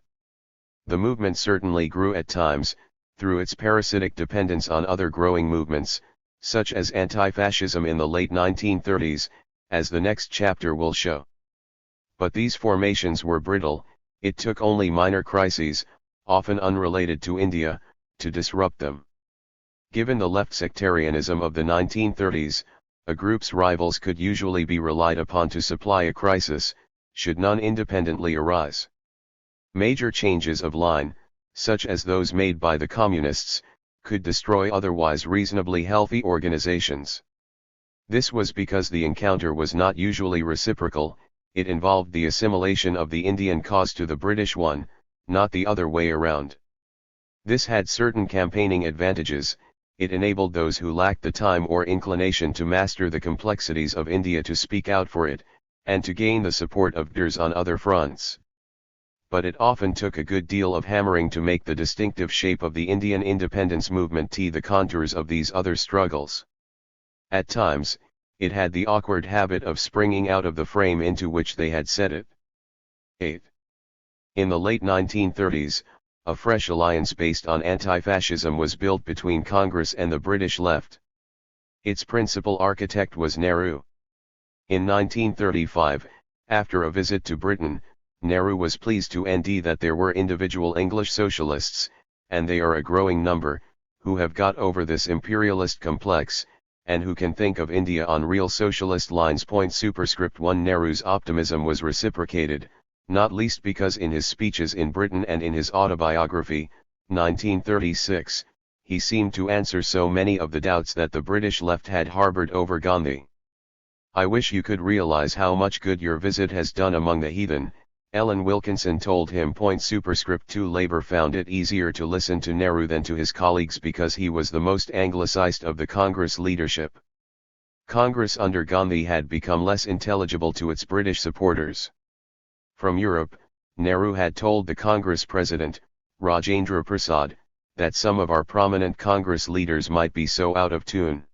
The movement certainly grew at times, through its parasitic dependence on other growing movements, such as anti-fascism in the late 1930s, as the next chapter will show. But these formations were brittle. It took only minor crises, often unrelated to India, to disrupt them. Given the left sectarianism of the 1930s, a group's rivals could usually be relied upon to supply a crisis, should none independently arise. Major changes of line, such as those made by the communists, could destroy otherwise reasonably healthy organizations. This was because the encounter was not usually reciprocal, it involved the assimilation of the Indian cause to the British one, not the other way around. This had certain campaigning advantages. It enabled those who lacked the time or inclination to master the complexities of India to speak out for it, and to gain the support of peers on other fronts. But it often took a good deal of hammering to make the distinctive shape of the Indian independence movement the contours of these other struggles. At times, it had the awkward habit of springing out of the frame into which they had set it. 8. In the late 1930s, a fresh alliance based on anti-fascism was built between Congress and the British left. Its principal architect was Nehru. In 1935, after a visit to Britain, Nehru was pleased to nd that there were individual English socialists, and they are a growing number, who have got over this imperialist complex, and who can think of India on real socialist lines. *1 Nehru's optimism was reciprocated, not least because in his speeches in Britain and in his autobiography, 1936, he seemed to answer so many of the doubts that the British left had harbored over Gandhi. "I wish you could realize how much good your visit has done among the heathen," Ellen Wilkinson told him. *2 Labour found it easier to listen to Nehru than to his colleagues because he was the most Anglicized of the Congress leadership. Congress under Gandhi had become less intelligible to its British supporters. From Europe, Nehru had told the Congress President, Rajendra Prasad, that some of our prominent Congress leaders might be so out of tune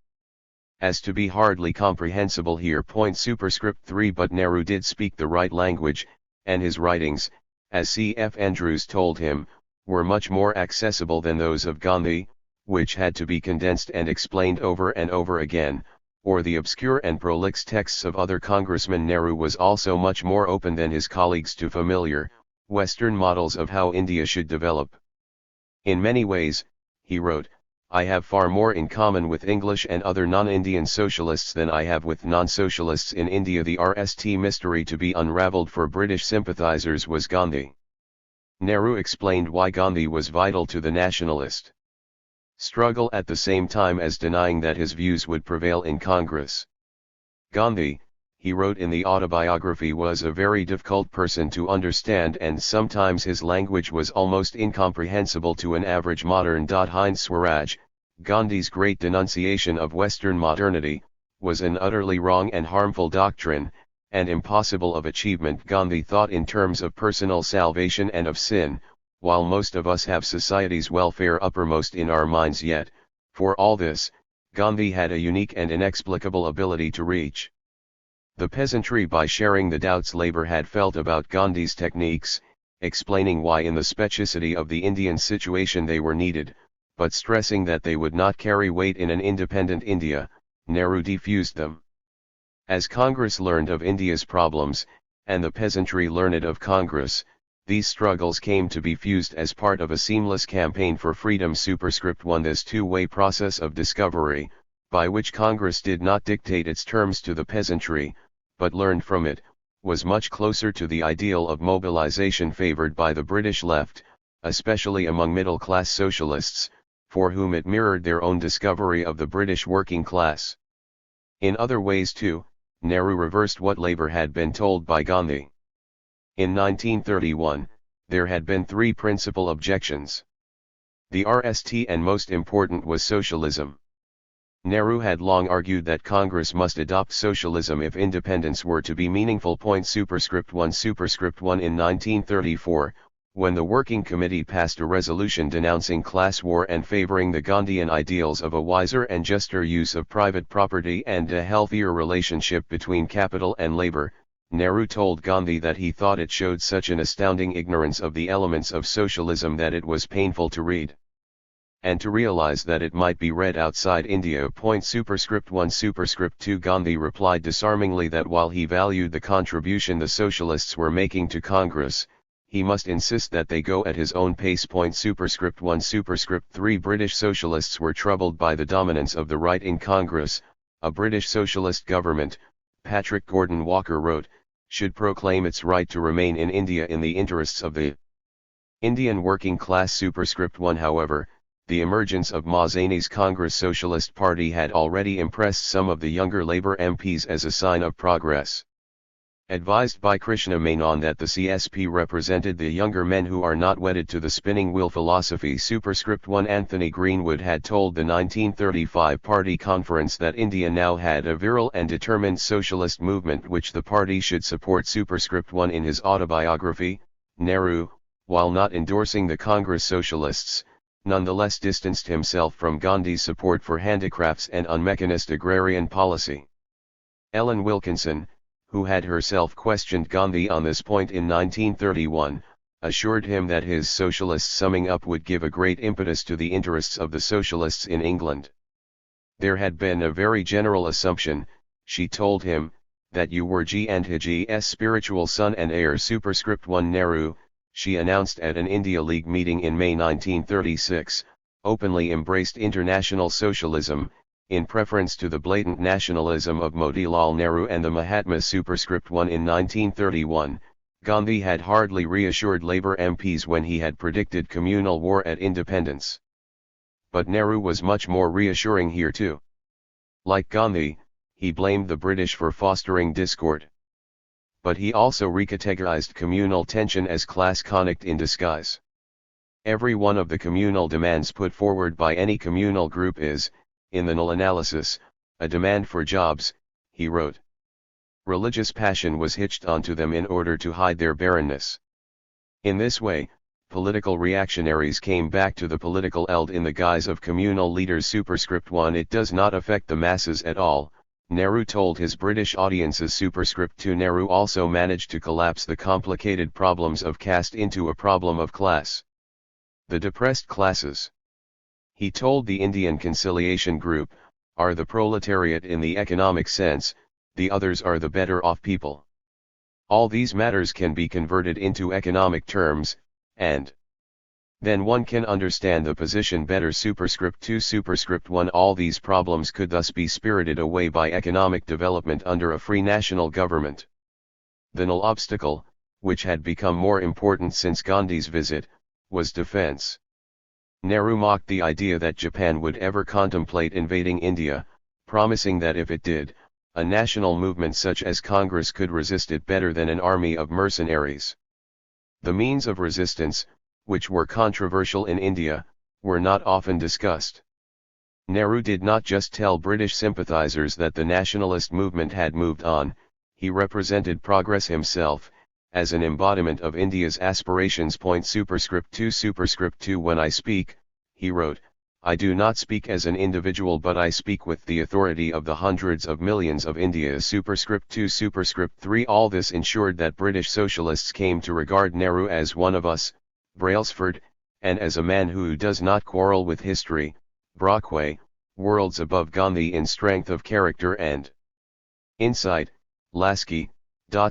as to be hardly comprehensible here. *3 But Nehru did speak the right language, and his writings, as C.F. Andrews told him, were much more accessible than those of Gandhi, which had to be condensed and explained over and over again, or the obscure and prolix texts of other congressmen. Nehru was also much more open than his colleagues to familiar, Western models of how India should develop. "In many ways," he wrote, "I have far more in common with English and other non-Indian socialists than I have with non-socialists in India." The RST mystery to be unraveled for British sympathizers was Gandhi. Nehru explained why Gandhi was vital to the nationalist struggle at the same time as denying that his views would prevail in Congress. "Gandhi," he wrote in the autobiography, "was a very difficult person to understand, and sometimes his language was almost incomprehensible to an average modern." Hind Swaraj, Gandhi's great denunciation of Western modernity, was an utterly wrong and harmful doctrine, and impossible of achievement. Gandhi thought in terms of personal salvation and of sin, while most of us have society's welfare uppermost in our minds. Yet, for all this, Gandhi had a unique and inexplicable ability to reach the peasantry by sharing the doubts Labour had felt about Gandhi's techniques, explaining why in the specificity of the Indian situation they were needed, but stressing that they would not carry weight in an independent India. Nehru diffused them. As Congress learned of India's problems, and the peasantry learned of Congress, these struggles came to be fused as part of a seamless campaign for freedom. *1 This two-way process of discovery, by which Congress did not dictate its terms to the peasantry, but learned from it, was much closer to the ideal of mobilization favored by the British left, especially among middle-class socialists, for whom it mirrored their own discovery of the British working class. In other ways too, Nehru reversed what Labour had been told by Gandhi. In 1931, there had been three principal objections. The RST and most important was socialism. Nehru had long argued that Congress must adopt socialism if independence were to be meaningful. *1 In 1934, when the Working Committee passed a resolution denouncing class war and favoring the Gandhian ideals of a wiser and juster use of private property and a healthier relationship between capital and labor, Nehru told Gandhi that he thought it showed such an astounding ignorance of the elements of socialism that it was painful to read, and to realize that it might be read outside India. *1 Gandhi replied disarmingly that while he valued the contribution the socialists were making to Congress, he must insist that they go at his own pace. *1 British socialists were troubled by the dominance of the right in Congress. A British socialist government, Patrick Gordon Walker wrote, should proclaim its right to remain in India in the interests of the Indian working class. *1 However, the emergence of Mazzani's Congress Socialist Party had already impressed some of the younger Labour MPs as a sign of progress. Advised by Krishna Menon that the CSP represented the younger men who are not wedded to the spinning wheel philosophy, superscript 1 Anthony Greenwood had told the 1935 party conference that India now had a virile and determined socialist movement which the party should support, superscript 1 in his autobiography. Nehru, while not endorsing the Congress Socialists, nonetheless distanced himself from Gandhi's support for handicrafts and unmechanist agrarian policy. Ellen Wilkinson, who had herself questioned Gandhi on this point in 1931, assured him that his socialist summing up would give a great impetus to the interests of the socialists in England. There had been a very general assumption, she told him, that you were Gandhiji's spiritual son and heir, superscript 1 Nehru, she announced at an India League meeting in May 1936, openly embraced international socialism, in preference to the blatant nationalism of Motilal Nehru and the Mahatmas, superscript 1 in 1931, Gandhi had hardly reassured Labour MPs when he had predicted communal war at independence. But Nehru was much more reassuring here too. Like Gandhi, he blamed the British for fostering discord. But he also recategorized communal tension as class conflict in disguise. Every one of the communal demands put forward by any communal group is, in the null analysis, a demand for jobs, he wrote. Religious passion was hitched onto them in order to hide their barrenness. In this way, political reactionaries came back to the political eld in the guise of communal leaders, superscript 1 It does not affect the masses at all, Nehru told his British audiences, superscript 2 Nehru also managed to collapse the complicated problems of caste into a problem of class. The depressed classes, he told the Indian Conciliation Group, are the proletariat in the economic sense, the others are the better off people. All these matters can be converted into economic terms, and then one can understand the position better, superscript 2 superscript 1 All these problems could thus be spirited away by economic development under a free national government. The null obstacle, which had become more important since Gandhi's visit, was defense. Nehru mocked the idea that Japan would ever contemplate invading India, promising that if it did, a national movement such as Congress could resist it better than an army of mercenaries. The means of resistance, which were controversial in India, were not often discussed. Nehru did not just tell British sympathizers that the nationalist movement had moved on, he represented progress himself, as an embodiment of India's aspirations. Superscript 2 When I speak, he wrote, I do not speak as an individual but I speak with the authority of the hundreds of millions of India's. Superscript 2 Superscript 3 All this ensured that British socialists came to regard Nehru as one of us, Brailsford, and as a man who does not quarrel with history, Brockway, worlds above Gandhi in strength of character and insight, Lasky.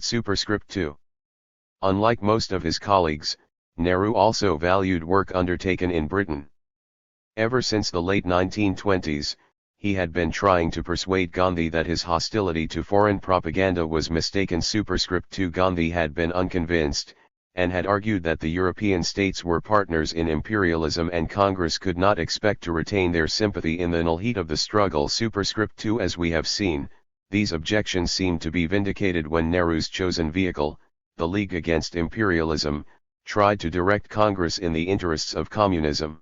Superscript 2 Unlike most of his colleagues, Nehru also valued work undertaken in Britain. Ever since the late 1920s, he had been trying to persuade Gandhi that his hostility to foreign propaganda was mistaken. Superscript 2 Gandhi had been unconvinced, and had argued that the European states were partners in imperialism and Congress could not expect to retain their sympathy in the null heat of the struggle. Superscript 2 As we have seen, these objections seemed to be vindicated when Nehru's chosen vehicle, the League Against Imperialism, tried to direct Congress in the interests of communism.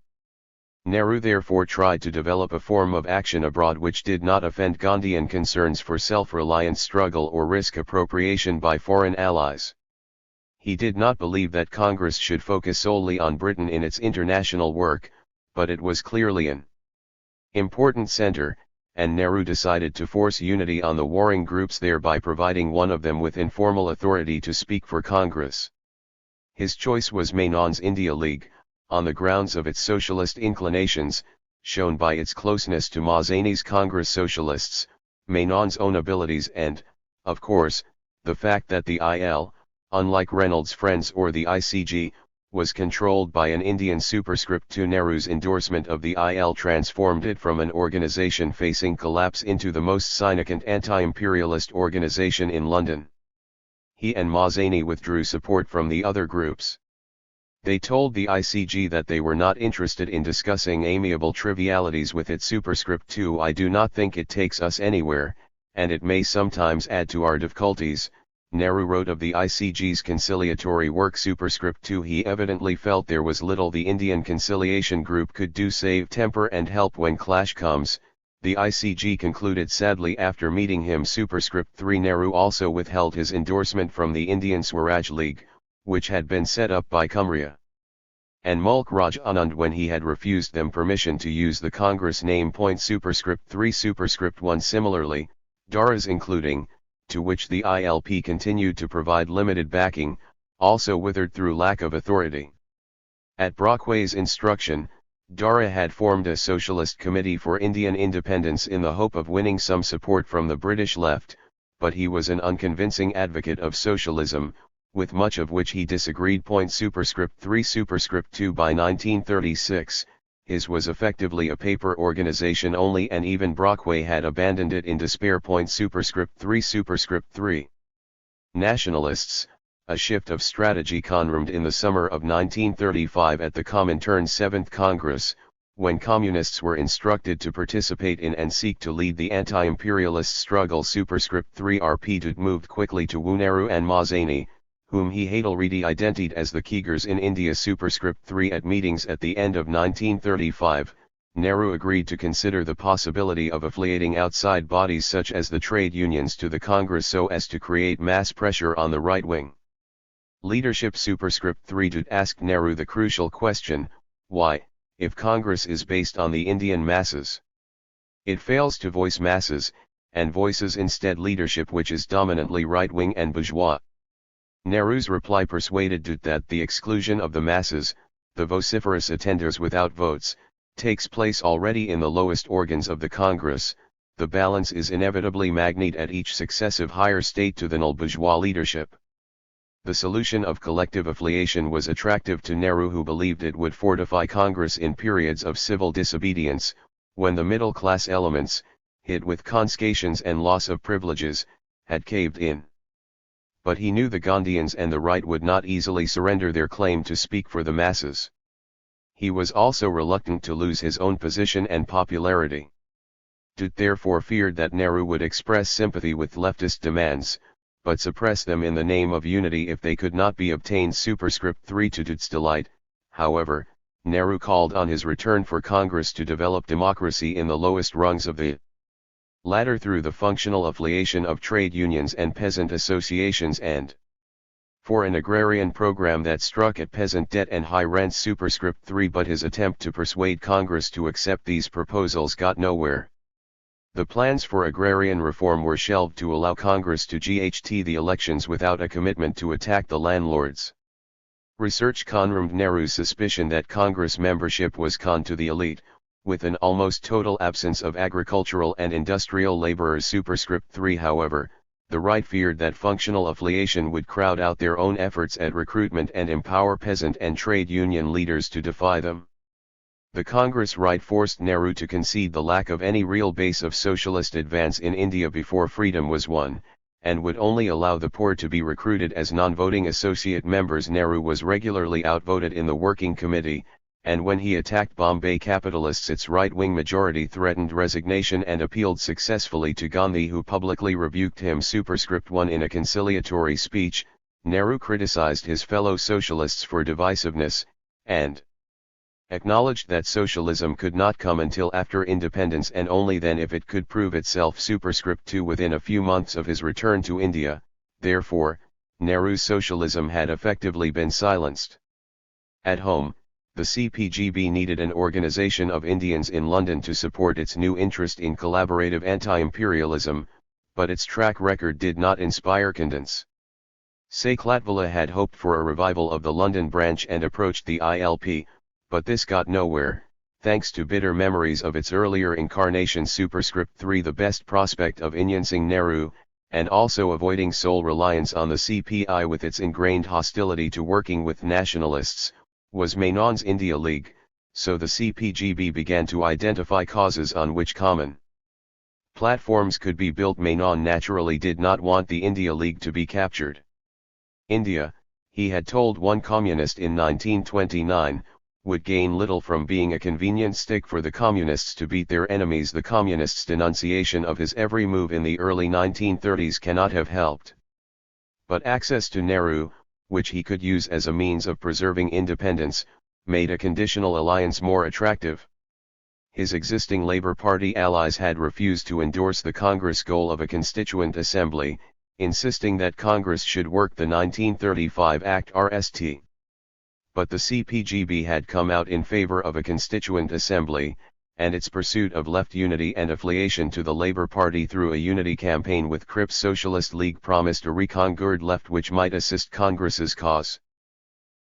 Nehru therefore tried to develop a form of action abroad which did not offend Gandhian concerns for self-reliant struggle or risk appropriation by foreign allies. He did not believe that Congress should focus solely on Britain in its international work, but it was clearly an important center, and Nehru decided to force unity on the warring groups, thereby providing one of them with informal authority to speak for Congress. His choice was Menon's India League, on the grounds of its socialist inclinations, shown by its closeness to Mazzani's Congress Socialists, Menon's own abilities and, of course, the fact that the IL, unlike Reynolds' Friends or the ICG, was controlled by an Indian. Superscript 2 Nehru's endorsement of the IL transformed it from an organization facing collapse into the most cynic and anti-imperialist organization in London. He and Mazzani withdrew support from the other groups. They told the ICG that they were not interested in discussing amiable trivialities with it. Superscript 2 I do not think it takes us anywhere, and it may sometimes add to our difficulties, Nehru wrote of the ICG's conciliatory work. Superscript 2 He evidently felt there was little the Indian Conciliation Group could do save temper and help when clash comes, the ICG concluded sadly after meeting him. Superscript 3 Nehru also withheld his endorsement from the Indian Swaraj League, which had been set up by Kumria and Mulk Raj Anand when he had refused them permission to use the Congress name. Superscript 3 Superscript 1 Similarly, Dara's including, to which the ILP continued to provide limited backing, also withered through lack of authority. At Brockway's instruction, Dara had formed a socialist committee for Indian independence in the hope of winning some support from the British left, but he was an unconvincing advocate of socialism, with much of which he disagreed. Superscript 3 Superscript 2 By 1936, his was effectively a paper organization only, and even Brockway had abandoned it in despair. Superscript 3 Superscript 3 Nationalists, a shift of strategy confirmed in the summer of 1935 at the Comintern's 7th Congress, when communists were instructed to participate in and seek to lead the anti-imperialist struggle. Superscript 3 RP Dutt moved quickly to woo Nehru and Mazzani, whom he hatilely identified as the Keegers in India. Superscript 3 At meetings at the end of 1935, Nehru agreed to consider the possibility of affiliating outside bodies such as the trade unions to the Congress so as to create mass pressure on the right wing leadership. Superscript 3 Dutt asked Nehru the crucial question, why, if Congress is based on the Indian masses, it fails to voice masses, and voices instead leadership which is dominantly right-wing and bourgeois. Nehru's reply persuaded Dutt that the exclusion of the masses, the vociferous attenders without votes, takes place already in the lowest organs of the Congress. The balance is inevitably magnet at each successive higher state to the null bourgeois leadership. The solution of collective affiliation was attractive to Nehru, who believed it would fortify Congress in periods of civil disobedience, when the middle-class elements, hit with confiscations and loss of privileges, had caved in. But he knew the Gandhians and the right would not easily surrender their claim to speak for the masses. He was also reluctant to lose his own position and popularity. Dutt therefore feared that Nehru would express sympathy with leftist demands, but suppress them in the name of unity if they could not be obtained. Superscript 3 To Dutt's delight, however, Nehru called on his return for Congress to develop democracy in the lowest rungs of the ladder through the functional affiliation of trade unions and peasant associations, and for an agrarian program that struck at peasant debt and high rents. Superscript 3 But his attempt to persuade Congress to accept these proposals got nowhere. The plans for agrarian reform were shelved to allow Congress to GHT the elections without a commitment to attack the landlords. Research confirmed Nehru's suspicion that Congress membership was con to the elite, with an almost total absence of agricultural and industrial laborers. Superscript 3 However, the right feared that functional affiliation would crowd out their own efforts at recruitment and empower peasant and trade union leaders to defy them. The Congress right forced Nehru to concede the lack of any real base of socialist advance in India before freedom was won, and would only allow the poor to be recruited as non-voting associate members. Nehru was regularly outvoted in the working committee, and when he attacked Bombay capitalists its right-wing majority threatened resignation and appealed successfully to Gandhi, who publicly rebuked him. Superscript 1 In a conciliatory speech, Nehru criticized his fellow socialists for divisiveness, and acknowledged that socialism could not come until after independence, and only then if it could prove itself. Superscript 2 Within a few months of his return to India, therefore, Nehru's socialism had effectively been silenced. At home, the CPGB needed an organization of Indians in London to support its new interest in collaborative anti-imperialism, but its track record did not inspire confidence. Sayklatvala had hoped for a revival of the London branch and approached the ILP, but this got nowhere, thanks to bitter memories of its earlier incarnation. Superscript 3 The best prospect of influencing Nehru, and also avoiding sole reliance on the CPI with its ingrained hostility to working with nationalists, was Menon's India League, so the CPGB began to identify causes on which common platforms could be built. Menon naturally did not want the India League to be captured. India, he had told one communist in 1929, would gain little from being a convenient stick for the communists to beat their enemies. The communists' denunciation of his every move in the early 1930s cannot have helped. But access to Nehru, which he could use as a means of preserving independence, made a conditional alliance more attractive. His existing Labour Party allies had refused to endorse the Congress goal of a constituent assembly, insisting that Congress should work the 1935 Act RST. But the CPGB had come out in favour of a constituent assembly, and its pursuit of left unity and affiliation to the Labour Party through a unity campaign with Cripps Socialist League promised a reconquered left which might assist Congress's cause.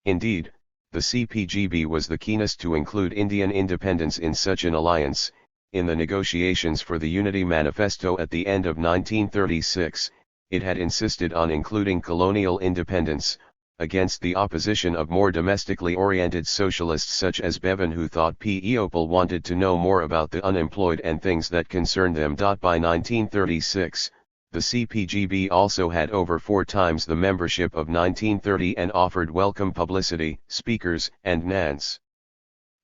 Indeed, the CPGB was the keenest to include Indian independence in such an alliance. In the negotiations for the Unity Manifesto at the end of 1936, it had insisted on including colonial independence, against the opposition of more domestically oriented socialists such as Bevan, who thought people wanted to know more about the unemployed and things that concerned them. By 1936, the CPGB also had over 4 times the membership of 1930 and offered welcome publicity, speakers, and nans.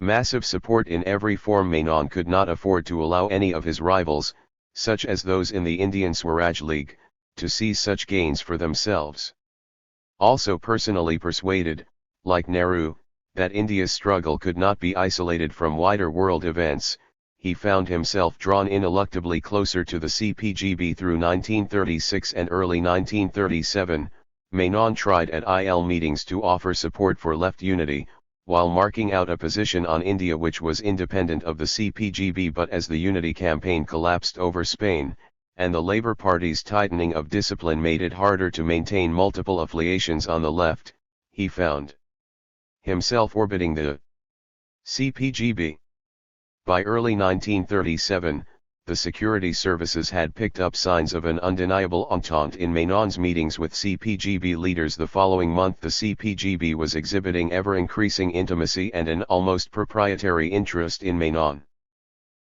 Massive support in every form. Menon could not afford to allow any of his rivals, such as those in the Indian Swaraj League, to seize such gains for themselves. Also personally persuaded, like Nehru, that India's struggle could not be isolated from wider world events, he found himself drawn ineluctably closer to the CPGB through 1936 and early 1937. Menon tried at IL meetings to offer support for left unity, while marking out a position on India which was independent of the CPGB. But as the unity campaign collapsed over Spain, and the Labour Party's tightening of discipline made it harder to maintain multiple affiliations on the left, he found himself orbiting the CPGB. By early 1937, the security services had picked up signs of an undeniable entente in Menon's meetings with CPGB leaders. The following month the CPGB was exhibiting ever-increasing intimacy and an almost proprietary interest in Menon.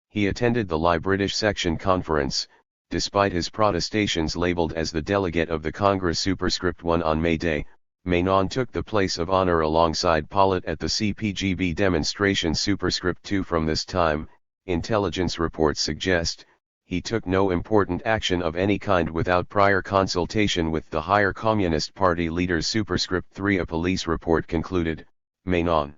He attended the Lie British Section Conference, despite his protestations. Labelled as the delegate of the Congress Superscript 1 on May Day, Menon took the place of honour alongside Pollitt at the CPGB demonstration. Superscript 2. From this time, intelligence reports suggest, he took no important action of any kind without prior consultation with the higher Communist Party leaders. Superscript 3. A police report concluded, Menon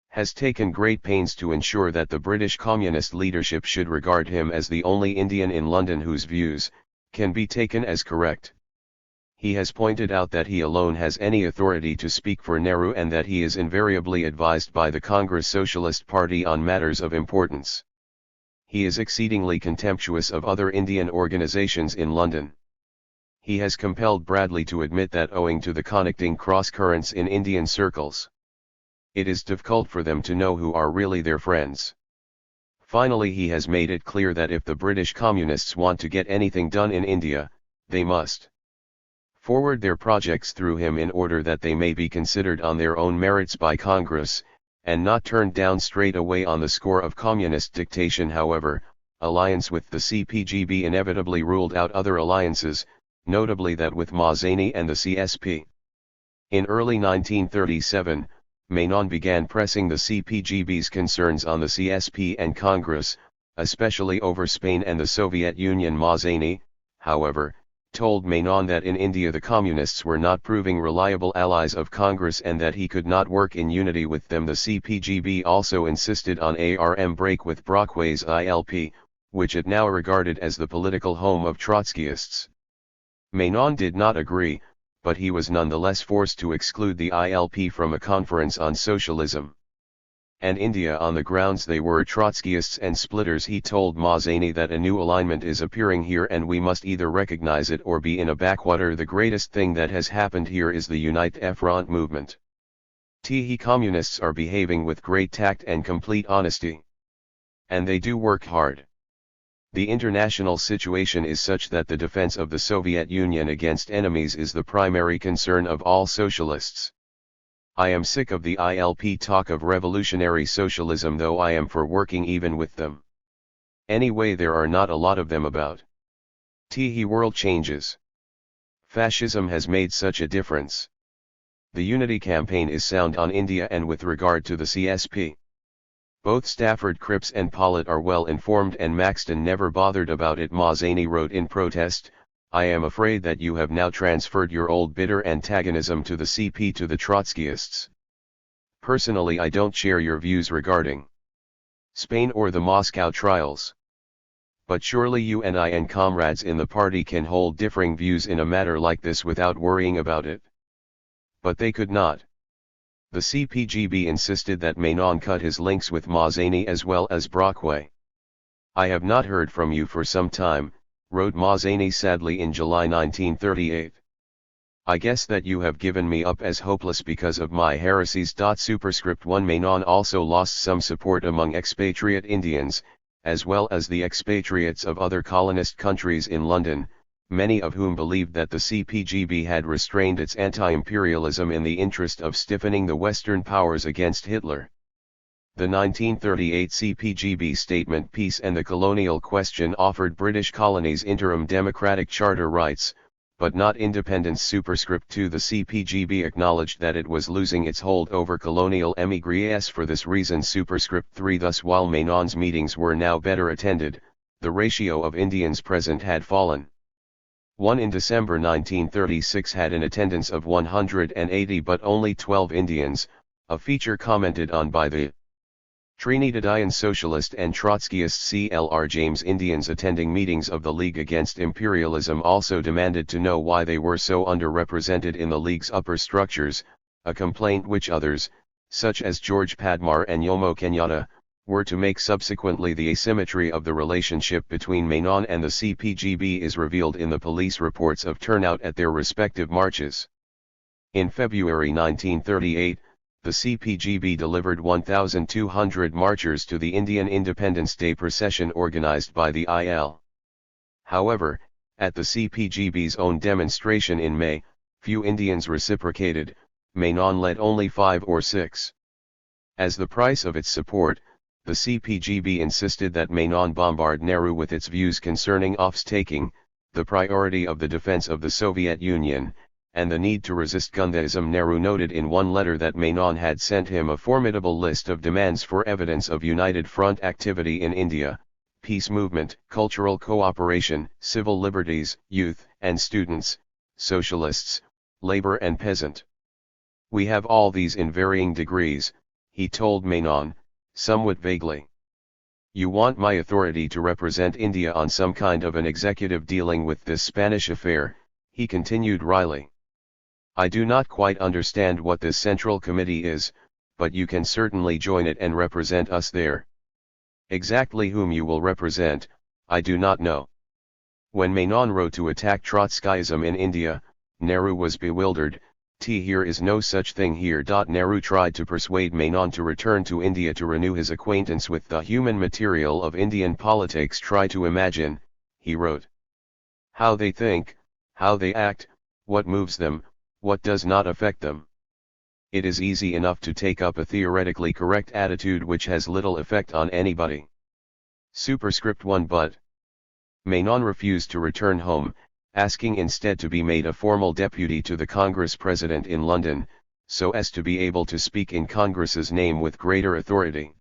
has taken great pains to ensure that the British Communist leadership should regard him as the only Indian in London whose views can be taken as correct. He has pointed out that he alone has any authority to speak for Nehru and that he is invariably advised by the Congress Socialist Party on matters of importance. He is exceedingly contemptuous of other Indian organizations in London. He has compelled Bradley to admit that owing to the connecting cross-currents in Indian circles, it is difficult for them to know who are really their friends. Finally, he has made it clear that if the British Communists want to get anything done in India, they must forward their projects through him in order that they may be considered on their own merits by Congress, and not turned down straight away on the score of communist dictation. However, alliance with the CPGB inevitably ruled out other alliances, notably that with Mazzini and the CSP. In early 1937, Menon began pressing the CPGB's concerns on the CSP and Congress, especially over Spain and the Soviet Union. Mazzini, however, told Menon that in India the Communists were not proving reliable allies of Congress and that he could not work in unity with them. The CPGB also insisted on arm break with Brockway's ILP, which it now regarded as the political home of Trotskyists. Menon did not agree, but he was nonetheless forced to exclude the ILP from a conference on socialism and India on the grounds they were Trotskyists and splitters. He told Mazzini that a new alignment is appearing here and we must either recognize it or be in a backwater. The greatest thing that has happened here is the Unite Front movement. The communists are behaving with great tact and complete honesty. And they do work hard. The international situation is such that the defense of the Soviet Union against enemies is the primary concern of all socialists. I am sick of the ILP talk of revolutionary socialism, though I am for working even with them. Anyway, there are not a lot of them about. The world changes. Fascism has made such a difference. The unity campaign is sound on India and with regard to the CSP. Both Stafford Cripps and Pollitt are well informed and Maxton never bothered about it. Mazzani wrote in protest, "I am afraid that you have now transferred your old bitter antagonism to the CP to the Trotskyists. Personally, I don't share your views regarding Spain or the Moscow trials. But surely you and I and comrades in the party can hold differing views in a matter like this without worrying about it." But they could not. The CPGB insisted that Menon cut his links with Mazzani as well as Brockway. "I have not heard from you for some time," wrote Mazzani sadly in July 1938. "I guess that you have given me up as hopeless because of my heresies." Superscript 1 Menon also lost some support among expatriate Indians, as well as the expatriates of other colonist countries in London, many of whom believed that the CPGB had restrained its anti-imperialism in the interest of stiffening the Western powers against Hitler. The 1938 CPGB statement Peace and the Colonial Question offered British colonies interim democratic charter rights, but not independence. Superscript 2 The CPGB acknowledged that it was losing its hold over colonial émigrés for this reason. Superscript 3 Thus while Menon's meetings were now better attended, the ratio of Indians present had fallen. One in December 1936 had an attendance of 180 but only 12 Indians, a feature commented on by the Trinidadian Socialist and Trotskyist CLR James. Indians attending meetings of the League Against Imperialism also demanded to know why they were so underrepresented in the League's upper structures, a complaint which others, such as George Padmar and Jomo Kenyatta, were to make. Subsequently, the asymmetry of the relationship between Menon and the CPGB is revealed in the police reports of turnout at their respective marches. In February 1938, the CPGB delivered 1,200 marchers to the Indian Independence Day procession organized by the IL. However, at the CPGB's own demonstration in May, few Indians reciprocated. Menon led only 5 or 6. As the price of its support, the CPGB insisted that Menon bombard Nehru with its views concerning off-taking, the priority of the defense of the Soviet Union, and the need to resist Gandhism. Nehru noted in one letter that Menon had sent him a formidable list of demands for evidence of United Front activity in India, peace movement, cultural cooperation, civil liberties, youth and students, socialists, labor and peasant. "We have all these in varying degrees," he told Menon, somewhat vaguely. "You want my authority to represent India on some kind of an executive dealing with this Spanish affair," he continued wryly. "I do not quite understand what this Central Committee is, but you can certainly join it and represent us there. Exactly whom you will represent, I do not know." When Menon wrote to attack Trotskyism in India, Nehru was bewildered. Here is no such thing here. Nehru tried to persuade Menon to return to India to renew his acquaintance with the human material of Indian politics. "Try to imagine," he wrote, "how they think, how they act, what moves them, what does not affect them. It is easy enough to take up a theoretically correct attitude which has little effect on anybody." Superscript 1 But Menon refused to return home, asking instead to be made a formal deputy to the Congress President in London, so as to be able to speak in Congress's name with greater authority.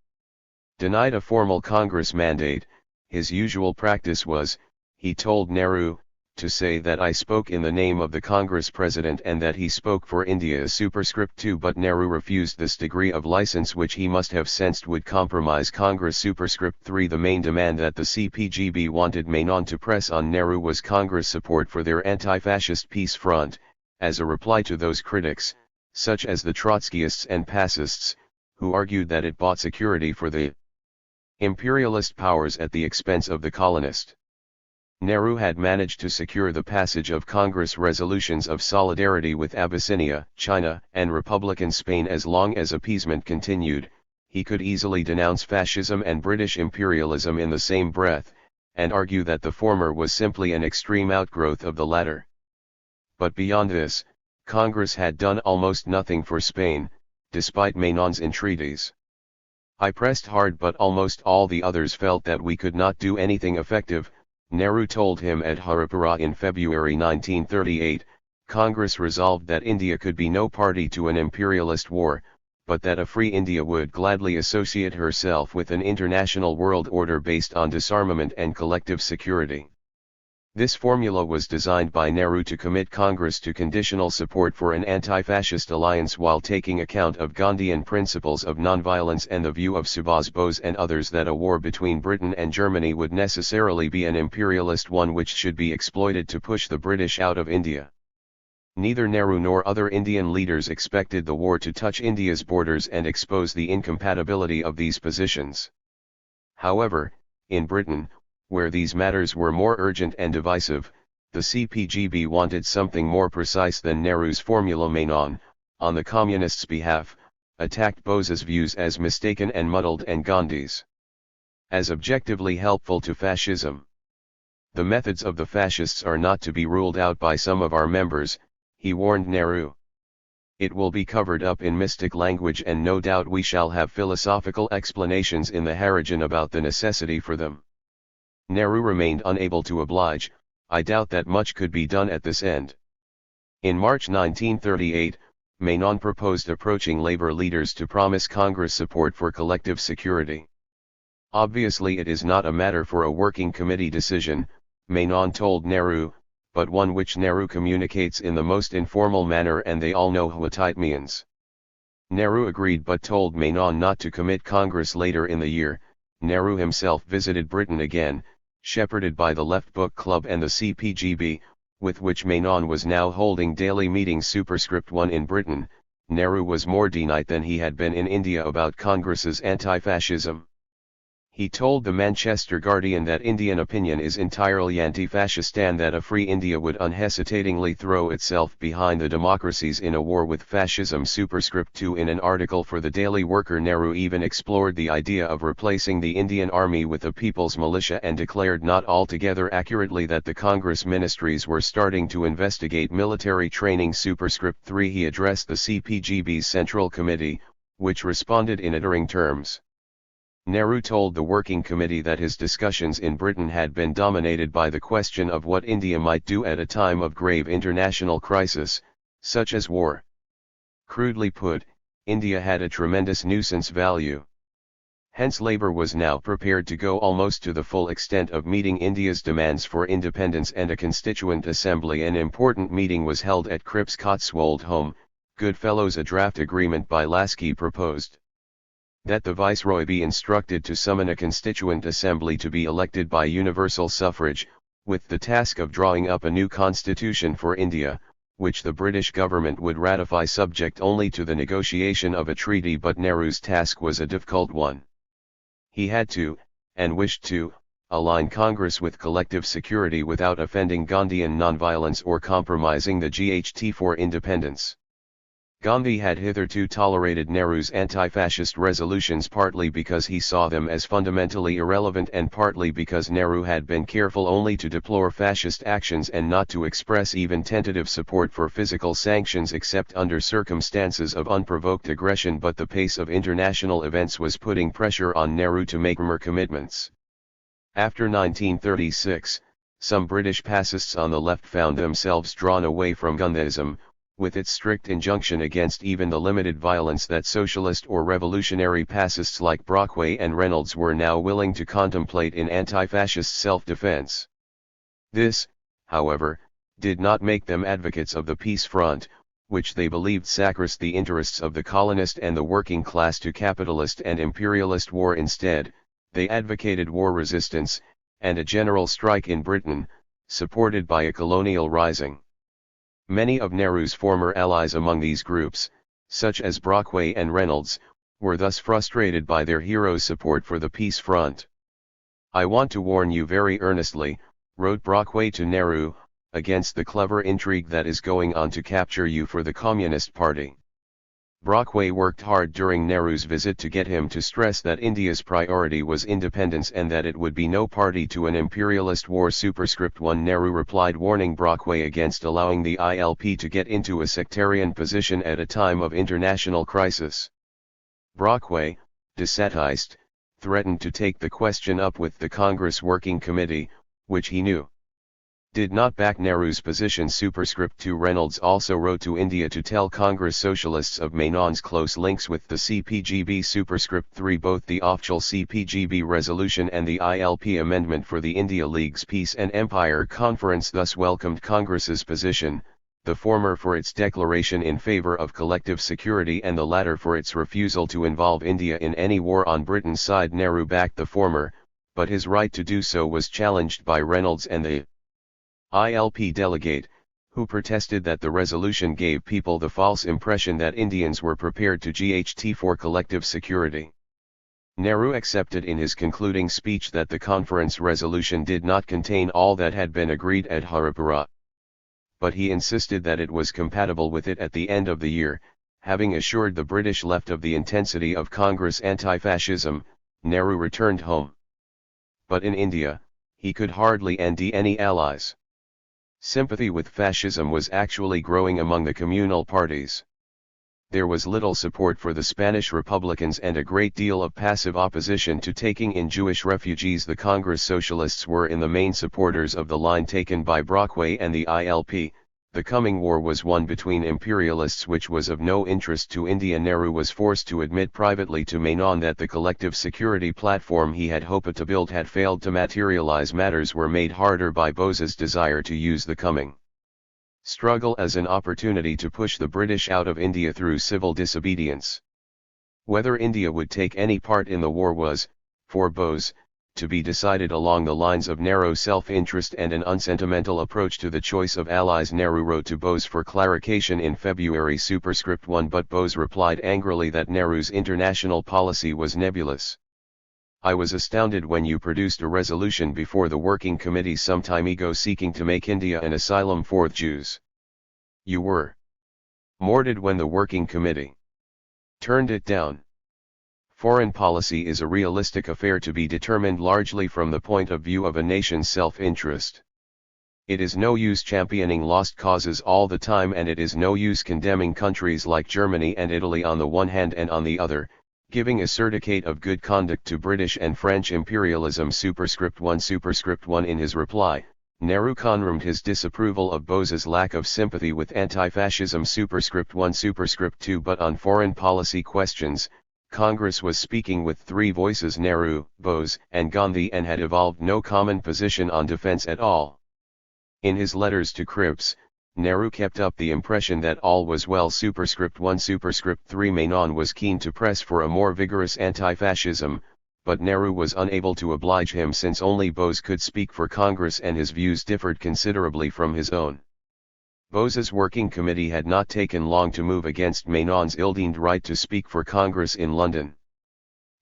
Denied a formal Congress mandate, his usual practice was, he told Nehru, to say that I spoke in the name of the Congress President and that he spoke for India. Superscript 2 But Nehru refused this degree of license which he must have sensed would compromise Congress. Superscript 3 The main demand that the CPGB wanted Menon to press on Nehru was Congress support for their anti-fascist peace front, as a reply to those critics, such as the Trotskyists and pacists, who argued that it bought security for the imperialist powers at the expense of the colonist. Nehru had managed to secure the passage of Congress resolutions of solidarity with Abyssinia, China, and Republican Spain. As long as appeasement continued, he could easily denounce fascism and British imperialism in the same breath, and argue that the former was simply an extreme outgrowth of the latter. But beyond this, Congress had done almost nothing for Spain, despite Menon's entreaties. "I pressed hard but almost all the others felt that we could not do anything effective," Nehru told him at Haripura in February 1938, Congress resolved that India could be no party to an imperialist war, but that a free India would gladly associate herself with an international world order based on disarmament and collective security. This formula was designed by Nehru to commit Congress to conditional support for an anti-fascist alliance while taking account of Gandhian principles of nonviolence and the view of Subhas Bose and others that a war between Britain and Germany would necessarily be an imperialist one which should be exploited to push the British out of India. Neither Nehru nor other Indian leaders expected the war to touch India's borders and expose the incompatibility of these positions. However, in Britain, where these matters were more urgent and divisive, the CPGB wanted something more precise than Nehru's formula. Menon, on the Communists' behalf, attacked Bose's views as mistaken and muddled and Gandhi's as objectively helpful to fascism. The methods of the fascists are not to be ruled out by some of our members, he warned Nehru. It will be covered up in mystic language and no doubt we shall have philosophical explanations in the Harijan about the necessity for them. Nehru remained unable to oblige. I doubt that much could be done at this end. In March 1938, Menon proposed approaching labor leaders to promise Congress support for collective security. Obviously it is not a matter for a working committee decision, Menon told Nehru, but one which Nehru communicates in the most informal manner and they all know what it means. Nehru agreed but told Menon not to commit Congress. Later in the year, Nehru himself visited Britain again, shepherded by the Left Book Club and the CPGB, with which Menon was now holding daily meetings. Superscript 1 in Britain, Nehru was more denied than he had been in India about Congress's anti-fascism. He told the Manchester Guardian that Indian opinion is entirely anti-fascist and that a free India would unhesitatingly throw itself behind the democracies in a war with fascism. Superscript 2 in an article for the Daily Worker, Nehru even explored the idea of replacing the Indian Army with a people's militia and declared not altogether accurately that the Congress ministries were starting to investigate military training. Superscript 3 he addressed the CPGB's Central Committee, which responded in uttering terms. Nehru told the Working Committee that his discussions in Britain had been dominated by the question of what India might do at a time of grave international crisis, such as war. Crudely put, India had a tremendous nuisance value. Hence Labour was now prepared to go almost to the full extent of meeting India's demands for independence, and a constituent assembly. An important meeting was held at Cripps Cotswold home. Goodfellows. A draft agreement by Lasky proposed that the Viceroy be instructed to summon a constituent assembly to be elected by universal suffrage, with the task of drawing up a new constitution for India, which the British government would ratify subject only to the negotiation of a treaty. But Nehru's task was a difficult one. He had to, and wished to, align Congress with collective security without offending Gandhian nonviolence or compromising the GHT for independence. Gandhi had hitherto tolerated Nehru's anti-fascist resolutions partly because he saw them as fundamentally irrelevant and partly because Nehru had been careful only to deplore fascist actions and not to express even tentative support for physical sanctions except under circumstances of unprovoked aggression. But the pace of international events was putting pressure on Nehru to make firmer commitments. After 1936, some British pacists on the left found themselves drawn away from Gandhism, with its strict injunction against even the limited violence that socialist or revolutionary pacists like Brockway and Reynolds were now willing to contemplate in anti-fascist self-defense. This, however, did not make them advocates of the peace front, which they believed sacrificed the interests of the colonist and the working class to capitalist and imperialist war. Instead, they advocated war resistance, and a general strike in Britain, supported by a colonial rising. Many of Nehru's former allies among these groups, such as Brockway and Reynolds, were thus frustrated by their hero's support for the peace front. "I want to warn you very earnestly," wrote Brockway to Nehru, "against the clever intrigue that is going on to capture you for the Communist Party." Brockway worked hard during Nehru's visit to get him to stress that India's priority was independence and that it would be no party to an imperialist war. Superscript 1 Nehru replied warning Brockway against allowing the ILP to get into a sectarian position at a time of international crisis. Brockway, dissatisfied, threatened to take the question up with the Congress Working Committee, which he knew did not back Nehru's position. Superscript 2 Reynolds also wrote to India to tell Congress Socialists of Menon's close links with the CPGB. Superscript 3 Both the official CPGB resolution and the ILP amendment for the India League's Peace and Empire Conference thus welcomed Congress's position, the former for its declaration in favour of collective security and the latter for its refusal to involve India in any war on Britain's side. Nehru backed the former, but his right to do so was challenged by Reynolds and the ILP delegate, who protested that the resolution gave people the false impression that Indians were prepared to GHT for collective security. Nehru accepted in his concluding speech that the conference resolution did not contain all that had been agreed at Haripura. But he insisted that it was compatible with it at the end of the year. Having assured the British left of the intensity of Congress anti-fascism, Nehru returned home. But in India, he could hardly envy any allies. Sympathy with fascism was actually growing among the communal parties. There was little support for the Spanish Republicans and a great deal of passive opposition to taking in Jewish refugees. The Congress Socialists were in the main supporters of the line taken by Brockway and the ILP. The coming war was one between imperialists which was of no interest to India. Nehru was forced to admit privately to Menon that the collective security platform he had hoped to build had failed to materialize. Matters were made harder by Bose's desire to use the coming struggle as an opportunity to push the British out of India through civil disobedience. Whether India would take any part in the war was, for Bose, to be decided along the lines of narrow self-interest and an unsentimental approach to the choice of allies. Nehru wrote to Bose for clarification in February. Superscript 1 But Bose replied angrily that Nehru's international policy was nebulous. I was astounded when you produced a resolution before the Working Committee some time ago seeking to make India an asylum for the Jews. You were morted when the Working Committee turned it down. Foreign policy is a realistic affair to be determined largely from the point of view of a nation's self-interest. It is no use championing lost causes all the time, and it is no use condemning countries like Germany and Italy on the one hand and on the other, giving a certificate of good conduct to British and French imperialism. Superscript 1 In his reply, Nehru confirmed his disapproval of Bose's lack of sympathy with anti-fascism. Superscript 1 Superscript 2 But on foreign policy questions, Congress was speaking with three voices: Nehru, Bose, and Gandhi, and had evolved no common position on defense at all. In his letters to Cripps, Nehru kept up the impression that all was well. Superscript 1 Superscript 3 Menon was keen to press for a more vigorous anti-fascism, but Nehru was unable to oblige him since only Bose could speak for Congress and his views differed considerably from his own. Bose's Working Committee had not taken long to move against Menon's ill-deemed right to speak for Congress in London.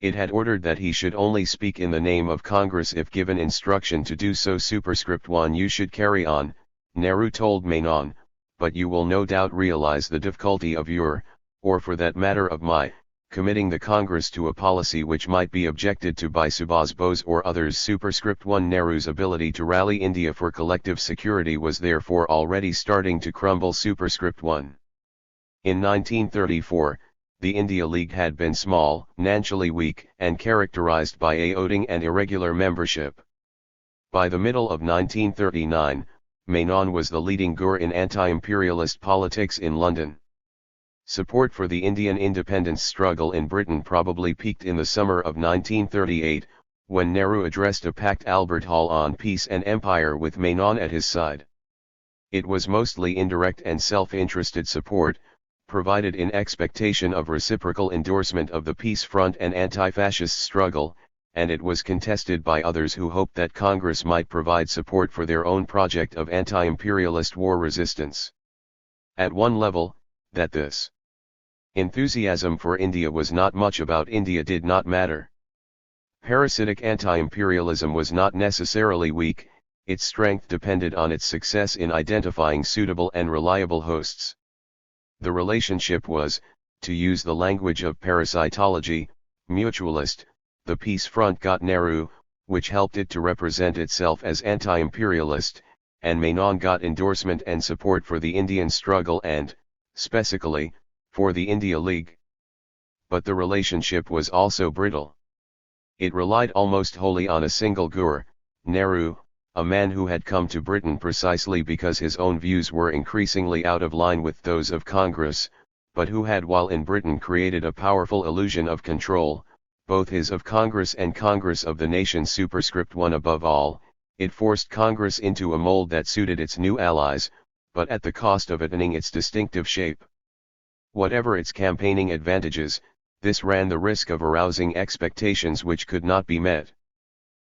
It had ordered that he should only speak in the name of Congress if given instruction to do so. Superscript 1 You should carry on, Nehru told Menon, but you will no doubt realize the difficulty of your, or for that matter of my, committing the Congress to a policy which might be objected to by Subhas Bose or others. Superscript 1 Nehru's ability to rally India for collective security was therefore already starting to crumble. Superscript 1 In 1934, the India League had been small, financially weak, and characterized by a voting and irregular membership. By the middle of 1939, Menon was the leading guru in anti-imperialist politics in London. Support for the Indian independence struggle in Britain probably peaked in the summer of 1938, when Nehru addressed a packed Albert Hall on peace and empire with Menon at his side. It was mostly indirect and self-interested support, provided in expectation of reciprocal endorsement of the peace front and anti-fascist struggle, and it was contested by others who hoped that Congress might provide support for their own project of anti-imperialist war resistance. At one level, that this enthusiasm for India was not much about India did not matter. Parasitic anti-imperialism was not necessarily weak, its strength depended on its success in identifying suitable and reliable hosts. The relationship was, to use the language of parasitology, mutualist. The Peace Front got Nehru, which helped it to represent itself as anti-imperialist, and Menon got endorsement and support for the Indian struggle and, specifically, for the India League. But the relationship was also brittle. It relied almost wholly on a single guru, Nehru, a man who had come to Britain precisely because his own views were increasingly out of line with those of Congress, but who had while in Britain created a powerful illusion of control, both his of Congress and Congress of the nation superscript 1 above all. It forced Congress into a mold that suited its new allies, but at the cost of attaining its distinctive shape. Whatever its campaigning advantages, this ran the risk of arousing expectations which could not be met.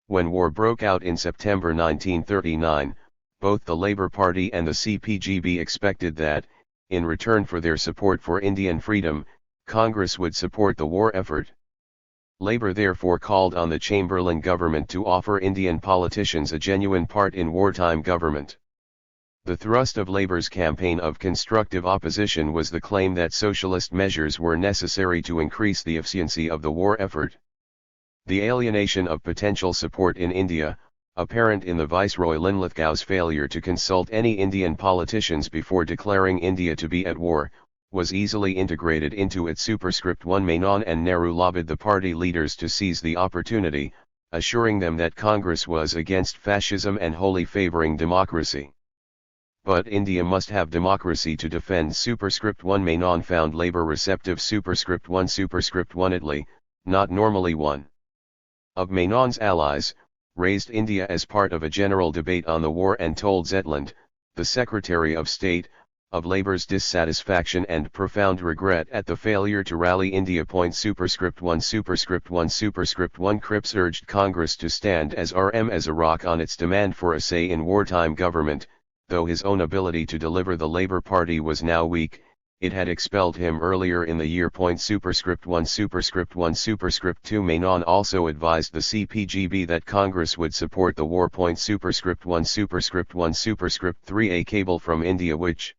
When war broke out in September 1939, both the Labour Party and the CPGB expected that, in return for their support for Indian freedom, Congress would support the war effort. Labour therefore called on the Chamberlain government to offer Indian politicians a genuine part in wartime government. The thrust of Labour's campaign of constructive opposition was the claim that socialist measures were necessary to increase the efficiency of the war effort. The alienation of potential support in India, apparent in the Viceroy Linlithgow's failure to consult any Indian politicians before declaring India to be at war, was easily integrated into its superscript 1. Menon and Nehru lobbied the party leaders to seize the opportunity, assuring them that Congress was against fascism and wholly favouring democracy. But India must have democracy to defend superscript 1. Menon found Labour receptive superscript 1 Italy, not normally one. Of Menon's allies, raised India as part of a general debate on the war and told Zetland, the Secretary of State, of Labour's dissatisfaction and profound regret at the failure to rally India. Superscript 1 Cripps urged Congress to stand as RM as a rock on its demand for a say in wartime government, though his own ability to deliver the Labour Party was now weak. It had expelled him earlier in the year. Superscript 1 Superscript 2 Menon also advised the CPGB that Congress would support the war. Superscript 1 Superscript 3 A cable from India which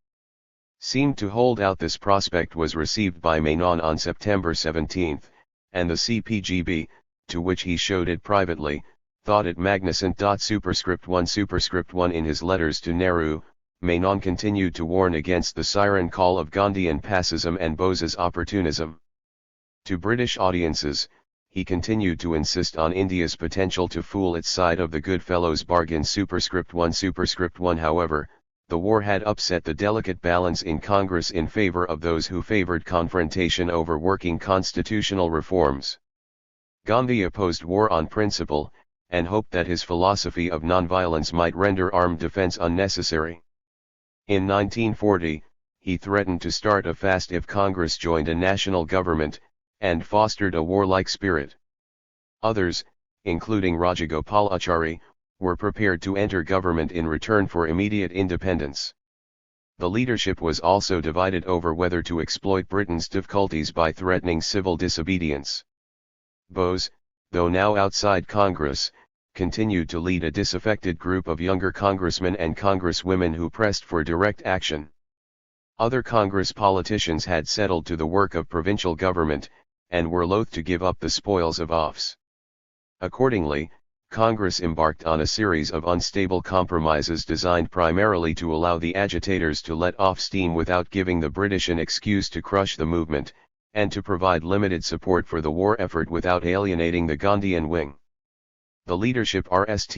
seemed to hold out this prospect was received by Menon on September 17, and the CPGB, to which he showed it privately, thought it magnificent. Superscript 1 in his letters to Nehru, Menon continued to warn against the siren call of Gandhian passism and Bose's opportunism. To British audiences, he continued to insist on India's potential to fool its side of the Goodfellows bargain. Superscript 1 However, the war had upset the delicate balance in Congress in favour of those who favoured confrontation over working constitutional reforms. Gandhi opposed war on principle, and hoped that his philosophy of nonviolence might render armed defence unnecessary. In 1940, he threatened to start a fast if Congress joined a national government, and fostered a warlike spirit. Others, including Rajagopalachari, were prepared to enter government in return for immediate independence. The leadership was also divided over whether to exploit Britain's difficulties by threatening civil disobedience. Bose, though now outside Congress, continued to lead a disaffected group of younger congressmen and congresswomen who pressed for direct action. Other Congress politicians had settled to the work of provincial government, and were loath to give up the spoils of office. Accordingly, Congress embarked on a series of unstable compromises designed primarily to allow the agitators to let off steam without giving the British an excuse to crush the movement, and to provide limited support for the war effort without alienating the Gandhian wing. The leadership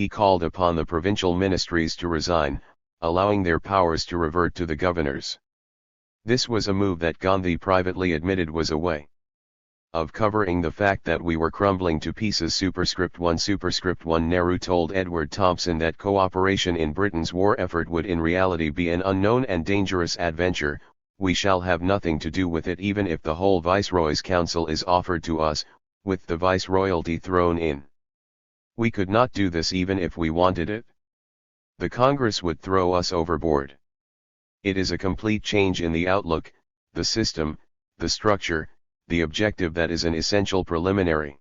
called upon the provincial ministries to resign, allowing their powers to revert to the governors. This was a move that Gandhi privately admitted was a way of covering the fact that we were crumbling to pieces. Superscript 1 Nehru told Edward Thompson that cooperation in Britain's war effort would in reality be an unknown and dangerous adventure. We shall have nothing to do with it even if the whole Viceroy's Council is offered to us, with the Viceroyalty thrown in. We could not do this even if we wanted it. The Congress would throw us overboard. It is a complete change in the outlook, the system, the structure, the objective that is an essential preliminary.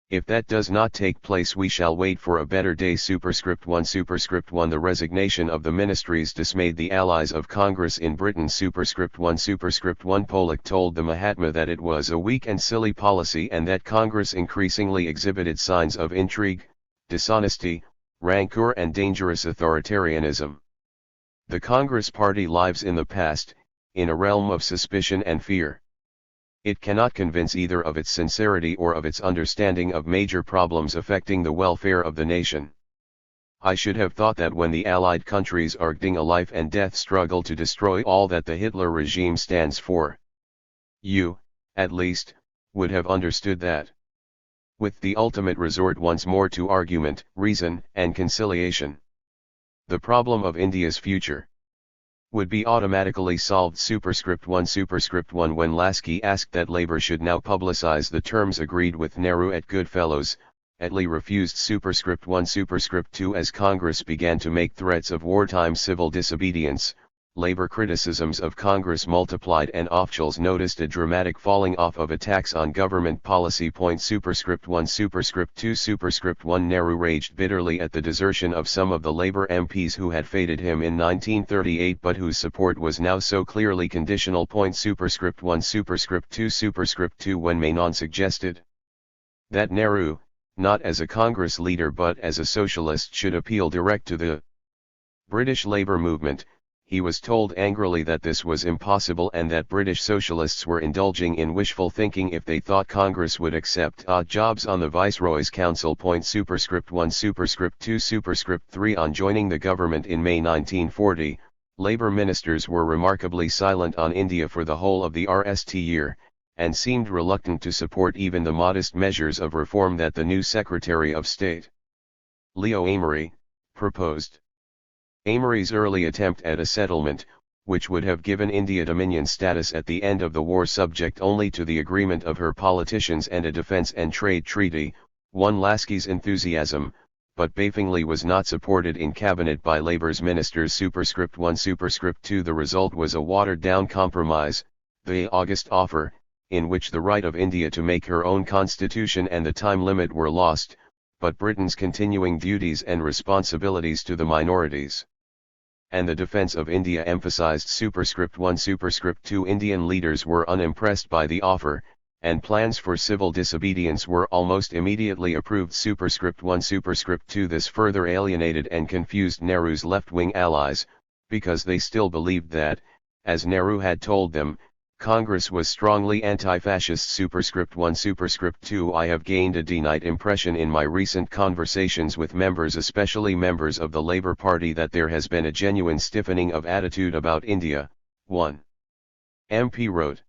If that does not take place we shall wait for a better day. Superscript 1 The resignation of the ministries dismayed the allies of Congress in Britain. Superscript 1 Pollock told the Mahatma that it was a weak and silly policy and that Congress increasingly exhibited signs of intrigue, dishonesty, rancor and dangerous authoritarianism. The Congress Party lives in the past, in a realm of suspicion and fear. It cannot convince either of its sincerity or of its understanding of major problems affecting the welfare of the nation. I should have thought that when the Allied countries are getting a life and death struggle to destroy all that the Hitler regime stands for, you, at least, would have understood that. With the ultimate resort once more to argument, reason, and conciliation, the problem of India's future would be automatically solved. Superscript 1 when Lasky asked that Labour should now publicise the terms agreed with Nehru at Goodfellows, Attlee refused. Superscript 2 as Congress began to make threats of wartime civil disobedience, Labour criticisms of Congress multiplied and officials noticed a dramatic falling off of attacks on government policy. Superscript 1 Nehru raged bitterly at the desertion of some of the Labour MPs who had faded him in 1938 but whose support was now so clearly conditional. Superscript 2 when Menon suggested that Nehru, not as a Congress leader but as a socialist, should appeal direct to the British Labour movement, he was told angrily that this was impossible and that British socialists were indulging in wishful thinking if they thought Congress would accept odd jobs on the Viceroy's Council. Superscript 1 Superscript 2 Superscript 3 on joining the government in May 1940, Labour ministers were remarkably silent on India for the whole of the RST year, and seemed reluctant to support even the modest measures of reform that the new Secretary of State, Leo Amery, proposed. Amery's early attempt at a settlement, which would have given India Dominion status at the end of the war subject only to the agreement of her politicians and a defence and trade treaty, won Lasky's enthusiasm, but bafflingly was not supported in cabinet by Labour's ministers. Superscript 1 Superscript 2 The result was a watered-down compromise, the August offer, in which the right of India to make her own constitution and the time limit were lost, but Britain's continuing duties and responsibilities to the minorities and the defence of India emphasised. Superscript 1 Superscript 2 Indian leaders were unimpressed by the offer, and plans for civil disobedience were almost immediately approved. Superscript 1 Superscript 2 This further alienated and confused Nehru's left-wing allies, because they still believed that, as Nehru had told them, Congress was strongly anti-fascist. Superscript 1 Superscript 2 I have gained a definite impression in my recent conversations with members, especially members of the Labour Party, that there has been a genuine stiffening of attitude about India. 1 MP wrote.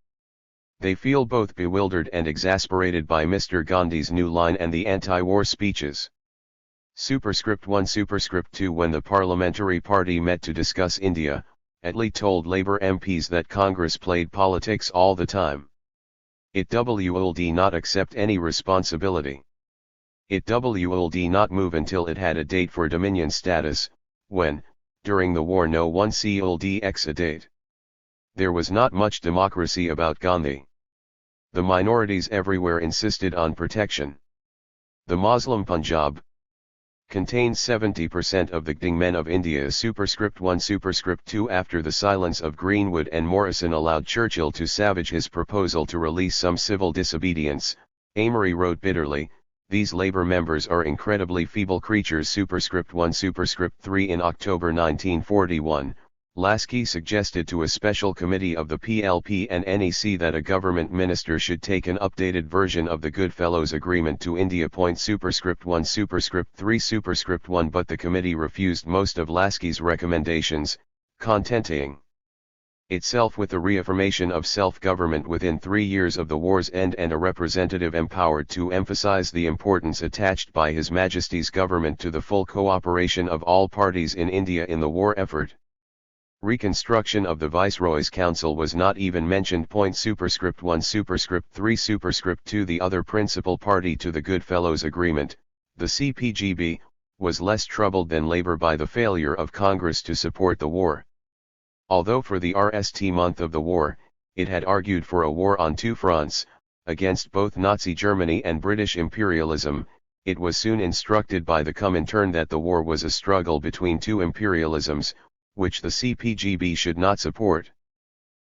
They feel both bewildered and exasperated by Mr. Gandhi's new line and the anti-war speeches. Superscript 1 Superscript 2 When the Parliamentary Party met to discuss India, Attlee told Labour MPs that Congress played politics all the time. It would not accept any responsibility. It would not move until it had a date for Dominion status, when, during the war, no one could fix a date. There was not much democracy about Gandhi. The minorities everywhere insisted on protection. The Muslim Punjab contains 70% of the Gding men of India. Superscript 1 Superscript 2 After the silence of Greenwood and Morrison allowed Churchill to salvage his proposal to release some civil disobedience, Amery wrote bitterly, these Labour members are incredibly feeble creatures. Superscript 1 Superscript 3 In October 1941, Lasky suggested to a special committee of the PLP and NEC that a government minister should take an updated version of the Goodfellows Agreement to India. Superscript 1 Superscript 3 Superscript 1 But the committee refused most of Lasky's recommendations, contenting itself with the reaffirmation of self-government within 3 years of the war's end and a representative empowered to emphasize the importance attached by His Majesty's government to the full cooperation of all parties in India in the war effort. Reconstruction of the Viceroy's Council was not even mentioned. Superscript 1 Superscript 3 Superscript 2 The other principal party to the Goodfellows Agreement, the CPGB, was less troubled than Labour by the failure of Congress to support the war. Although for the RST month of the war, it had argued for a war on two fronts, against both Nazi Germany and British imperialism, it was soon instructed by the Comintern that the war was a struggle between two imperialisms, which the CPGB should not support.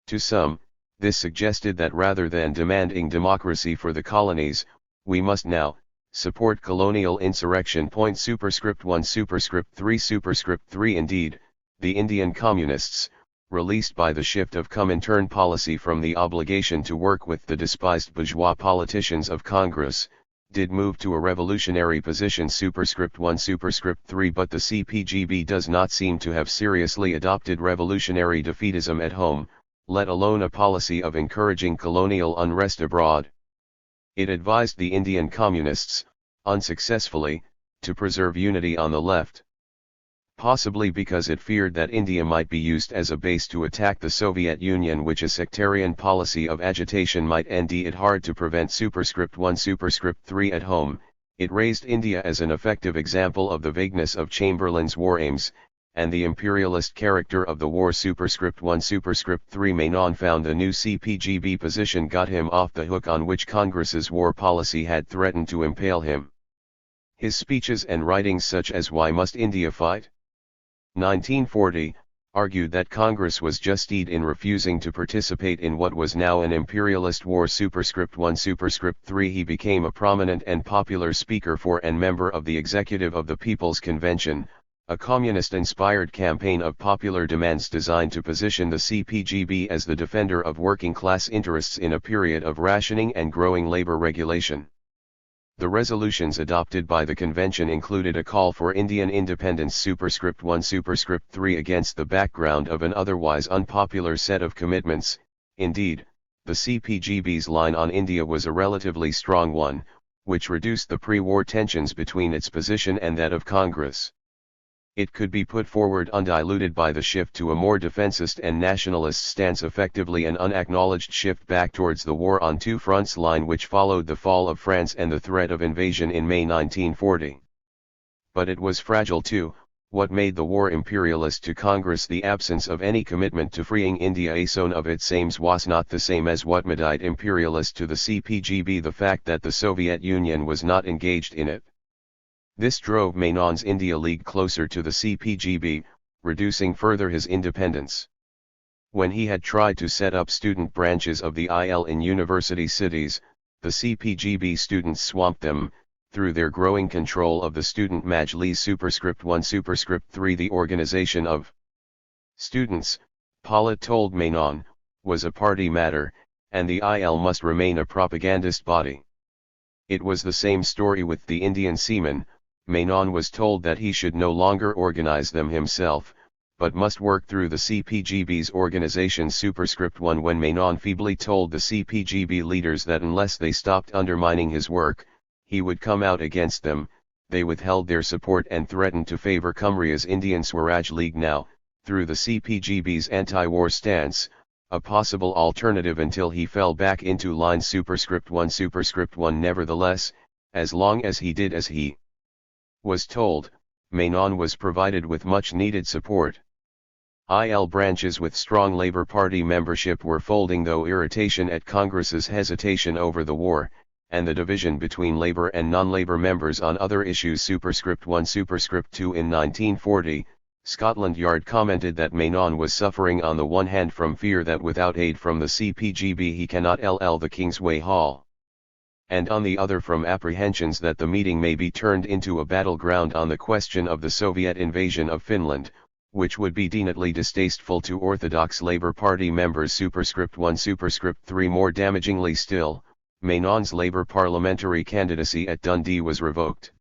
To some, this suggested that rather than demanding democracy for the colonies, we must now support colonial insurrection. Superscript 1 Superscript 3 Superscript 3 Indeed, the Indian Communists, released by the shift of Comintern policy from the obligation to work with the despised bourgeois politicians of Congress, did move to a revolutionary position superscript 1 superscript 3, but the CPGB does not seem to have seriously adopted revolutionary defeatism at home, let alone a policy of encouraging colonial unrest abroad. It advised the Indian communists, unsuccessfully, to preserve unity on the left. Possibly because it feared that India might be used as a base to attack the Soviet Union, which a sectarian policy of agitation might end it hard to prevent superscript 1 superscript 3 at home. It raised India as an effective example of the vagueness of Chamberlain's war aims, and the imperialist character of the war superscript 1 superscript 3. Menon found the new CPGB position got him off the hook on which Congress's war policy had threatened to impale him. His speeches and writings such as Why Must India Fight? 1940, argued that Congress was justed in refusing to participate in what was now an imperialist war superscript 1 superscript 3. He became a prominent and popular speaker for and member of the executive of the People's Convention, a communist-inspired campaign of popular demands designed to position the CPGB as the defender of working-class interests in a period of rationing and growing labor regulation. The resolutions adopted by the convention included a call for Indian independence superscript 1 superscript 3 against the background of an otherwise unpopular set of commitments. Indeed, the CPGB's line on India was a relatively strong one, which reduced the pre-war tensions between its position and that of Congress. It could be put forward undiluted by the shift to a more defensist and nationalist stance, effectively an unacknowledged shift back towards the war on two fronts line which followed the fall of France and the threat of invasion in May 1940. But it was fragile too. What made the war imperialist to Congress the absence of any commitment to freeing India alone of its aims was not the same as what made it imperialist to the CPGB the fact that the Soviet Union was not engaged in it. This drove Menon's India League closer to the CPGB, reducing further his independence. When he had tried to set up student branches of the IL in university cities, the CPGB students swamped them, through their growing control of the student Majlis superscript 1 superscript 3. The organization of students, Pollitt told Menon, was a party matter, and the IL must remain a propagandist body. It was the same story with the Indian seamen. Menon was told that he should no longer organize them himself, but must work through the CPGB's organization superscript 1. When Menon feebly told the CPGB leaders that unless they stopped undermining his work, he would come out against them, they withheld their support and threatened to favor Cumria's Indian Swaraj League now, through the CPGB's anti-war stance, a possible alternative until he fell back into line superscript 1 superscript 1. Nevertheless, as long as he did as he was told, Menon was provided with much needed support. IL branches with strong Labour Party membership were folding, though irritation at Congress's hesitation over the war, and the division between Labour and non-Labour members on other issues superscript 1 superscript 2. In 1940, Scotland Yard commented that Menon was suffering on the one hand from fear that without aid from the CPGB he cannot LL the Kingsway Hall, and on the other from apprehensions that the meeting may be turned into a battleground on the question of the Soviet invasion of Finland, which would be decidedly distasteful to Orthodox Labour Party members superscript 1 superscript 3. More damagingly still, Menon's Labour parliamentary candidacy at Dundee was revoked.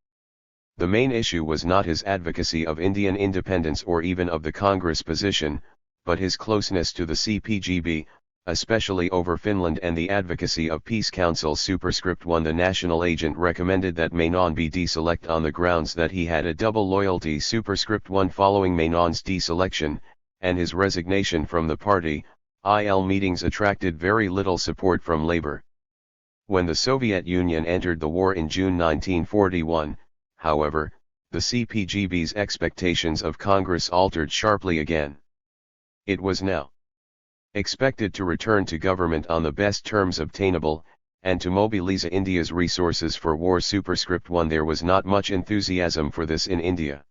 The main issue was not his advocacy of Indian independence or even of the Congress position, but his closeness to the CPGB, especially over Finland, and the advocacy of Peace Council superscript 1. The national agent recommended that Menon be deselect on the grounds that he had a double loyalty superscript 1 following Menon's deselection, and his resignation from the party. IL meetings attracted very little support from Labour. When the Soviet Union entered the war in June 1941, however, the CPGB's expectations of Congress altered sharply again. It was now expected to return to government on the best terms obtainable, and to mobilize India's resources for war superscript 1. There was not much enthusiasm for this in India.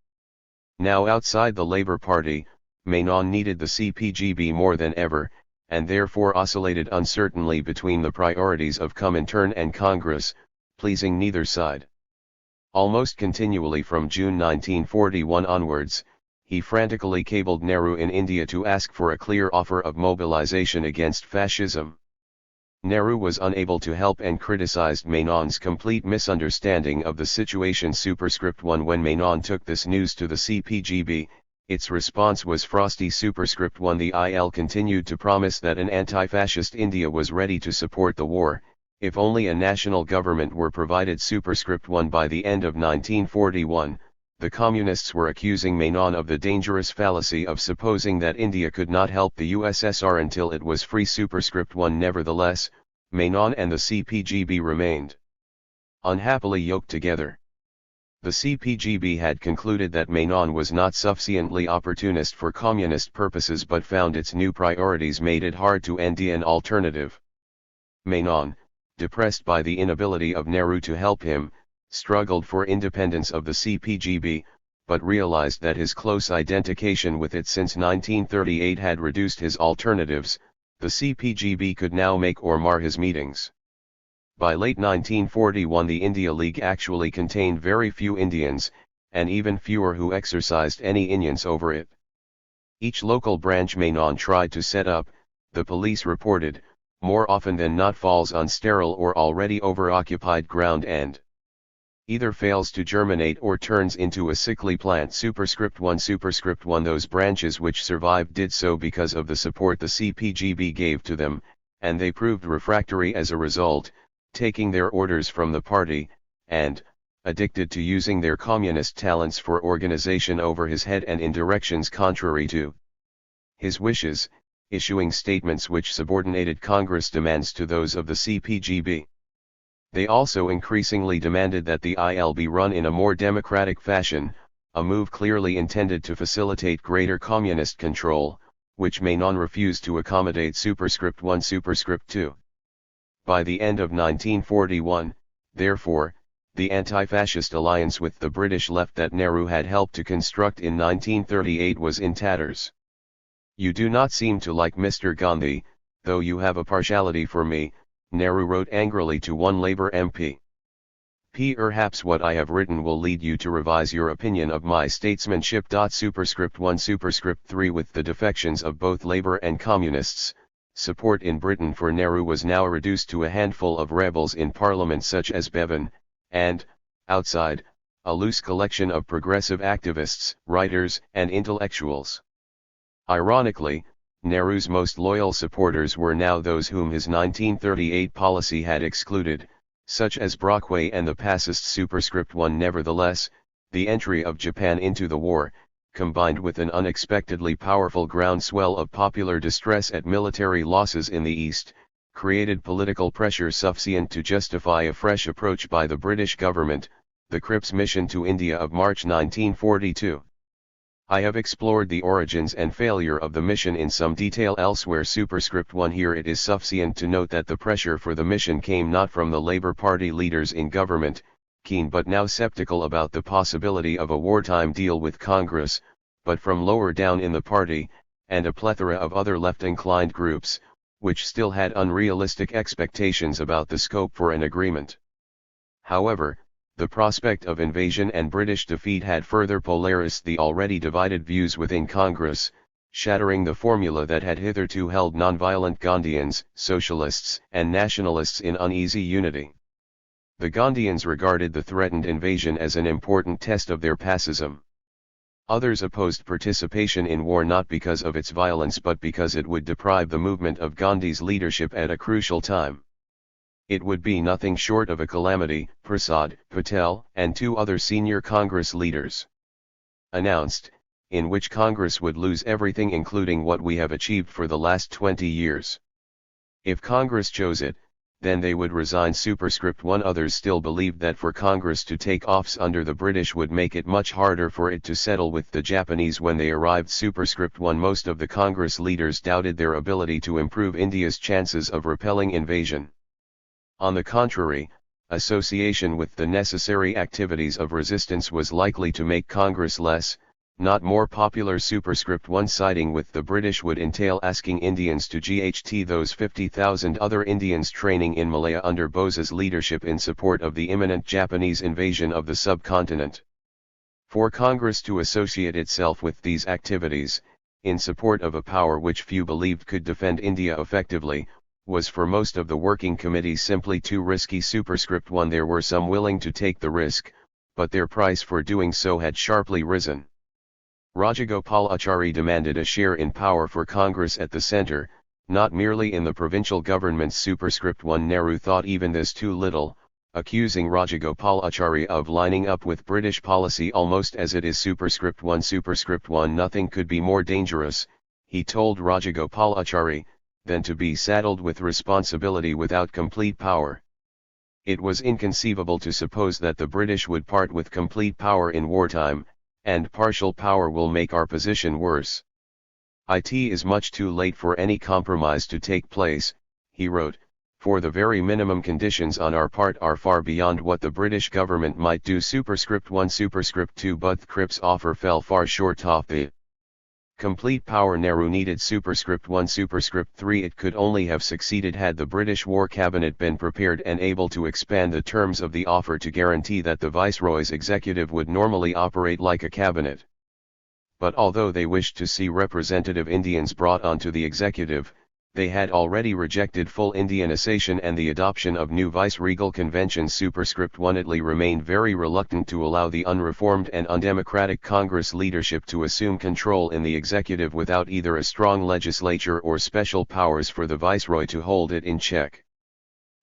Now outside the Labour Party, Menon needed the CPGB more than ever, and therefore oscillated uncertainly between the priorities of Comintern and Congress, pleasing neither side. Almost continually from June 1941 onwards, he frantically cabled Nehru in India to ask for a clear offer of mobilization against fascism. Nehru was unable to help and criticized Menon's complete misunderstanding of the situation. Superscript 1. When Menon took this news to the CPGB, its response was frosty. Superscript 1. The IL continued to promise that an anti-fascist India was ready to support the war, if only a national government were provided. Superscript 1. By the end of 1941, the Communists were accusing Menon of the dangerous fallacy of supposing that India could not help the USSR until it was free. Superscript 1. Nevertheless, Menon and the CPGB remained unhappily yoked together. The CPGB had concluded that Menon was not sufficiently opportunist for communist purposes, but found its new priorities made it hard to end an alternative. Menon, depressed by the inability of Nehru to help him, struggled for independence of the CPGB, but realized that his close identification with it since 1938 had reduced his alternatives. The CPGB could now make or mar his meetings. By late 1941 the India League actually contained very few Indians, and even fewer who exercised any influence over it. Each local branch Menon tried to set up, the police reported, more often than not falls on sterile or already over-occupied ground and either fails to germinate or turns into a sickly plant. Superscript 1. Superscript 1. Those branches which survived did so because of the support the CPGB gave to them, and they proved refractory as a result, taking their orders from the party, and, addicted to using their communist talents for organization over his head and in directions contrary to his wishes, issuing statements which subordinated Congress demands to those of the CPGB. They also increasingly demanded that the IL be run in a more democratic fashion, a move clearly intended to facilitate greater communist control, which Menon refused to accommodate. Superscript 1. Superscript 2. By the end of 1941, therefore, the anti-fascist alliance with the British left that Nehru had helped to construct in 1938 was in tatters. "You do not seem to like Mr. Gandhi, though you have a partiality for me," Nehru wrote angrily to one Labour MP. "Perhaps what I have written will lead you to revise your opinion of my statesmanship." Superscript 1. Superscript 3. With the defections of both Labour and Communists, support in Britain for Nehru was now reduced to a handful of rebels in Parliament such as Bevan, and, outside, a loose collection of progressive activists, writers, and intellectuals. Ironically, Nehru's most loyal supporters were now those whom his 1938 policy had excluded, such as Brockway and the pacists. Superscript 1. Nevertheless, the entry of Japan into the war, combined with an unexpectedly powerful groundswell of popular distress at military losses in the East, created political pressure sufficient to justify a fresh approach by the British government, the Cripps mission to India of March 1942. I have explored the origins and failure of the mission in some detail elsewhere. Superscript 1. Here it is sufficient to note that the pressure for the mission came not from the Labour Party leaders in government, keen but now skeptical about the possibility of a wartime deal with Congress, but from lower down in the party, and a plethora of other left-inclined groups, which still had unrealistic expectations about the scope for an agreement. However, the prospect of invasion and British defeat had further polarized the already divided views within Congress, shattering the formula that had hitherto held nonviolent Gandhians, socialists, and nationalists in uneasy unity. The Gandhians regarded the threatened invasion as an important test of their pacifism. Others opposed participation in war not because of its violence but because it would deprive the movement of Gandhi's leadership at a crucial time. It would be nothing short of a calamity, Prasad, Patel, and two other senior Congress leaders announced, in which Congress would lose everything including what we have achieved for the last 20 years. If Congress chose it, then they would resign. Superscript 1. Others still believed that for Congress to take office under the British would make it much harder for it to settle with the Japanese when they arrived. Superscript 1. Most of the Congress leaders doubted their ability to improve India's chances of repelling invasion. On the contrary, association with the necessary activities of resistance was likely to make Congress less, not more popular. Superscript 1. Siding with the British would entail asking Indians to GHT those 50,000 other Indians training in Malaya under Bose's leadership in support of the imminent Japanese invasion of the subcontinent. For Congress to associate itself with these activities, in support of a power which few believed could defend India effectively, was for most of the working committee simply too risky. Superscript 1 There were some willing to take the risk, but their price for doing so had sharply risen. Rajagopalachari demanded a share in power for Congress at the centre, not merely in the provincial governments. Superscript 1 Nehru thought even this too little, accusing Rajagopalachari of lining up with British policy almost as it is. Superscript 1 Nothing could be more dangerous, he told Rajagopalachari, than to be saddled with responsibility without complete power. It was inconceivable to suppose that the British would part with complete power in wartime, and partial power will make our position worse. It is much too late for any compromise to take place, he wrote, for the very minimum conditions on our part are far beyond what the British government might do. Superscript 1 Superscript 2 But Cripps' offer fell far short of the complete power Nehru needed. Superscript 1 Superscript 3 It could only have succeeded had the British War Cabinet been prepared and able to expand the terms of the offer to guarantee that the Viceroy's executive would normally operate like a cabinet. But although they wished to see representative Indians brought onto the executive, they had already rejected full Indianization and the adoption of new viceregal conventions. Superscript 1 Italy remained very reluctant to allow the unreformed and undemocratic Congress leadership to assume control in the executive without either a strong legislature or special powers for the viceroy to hold it in check.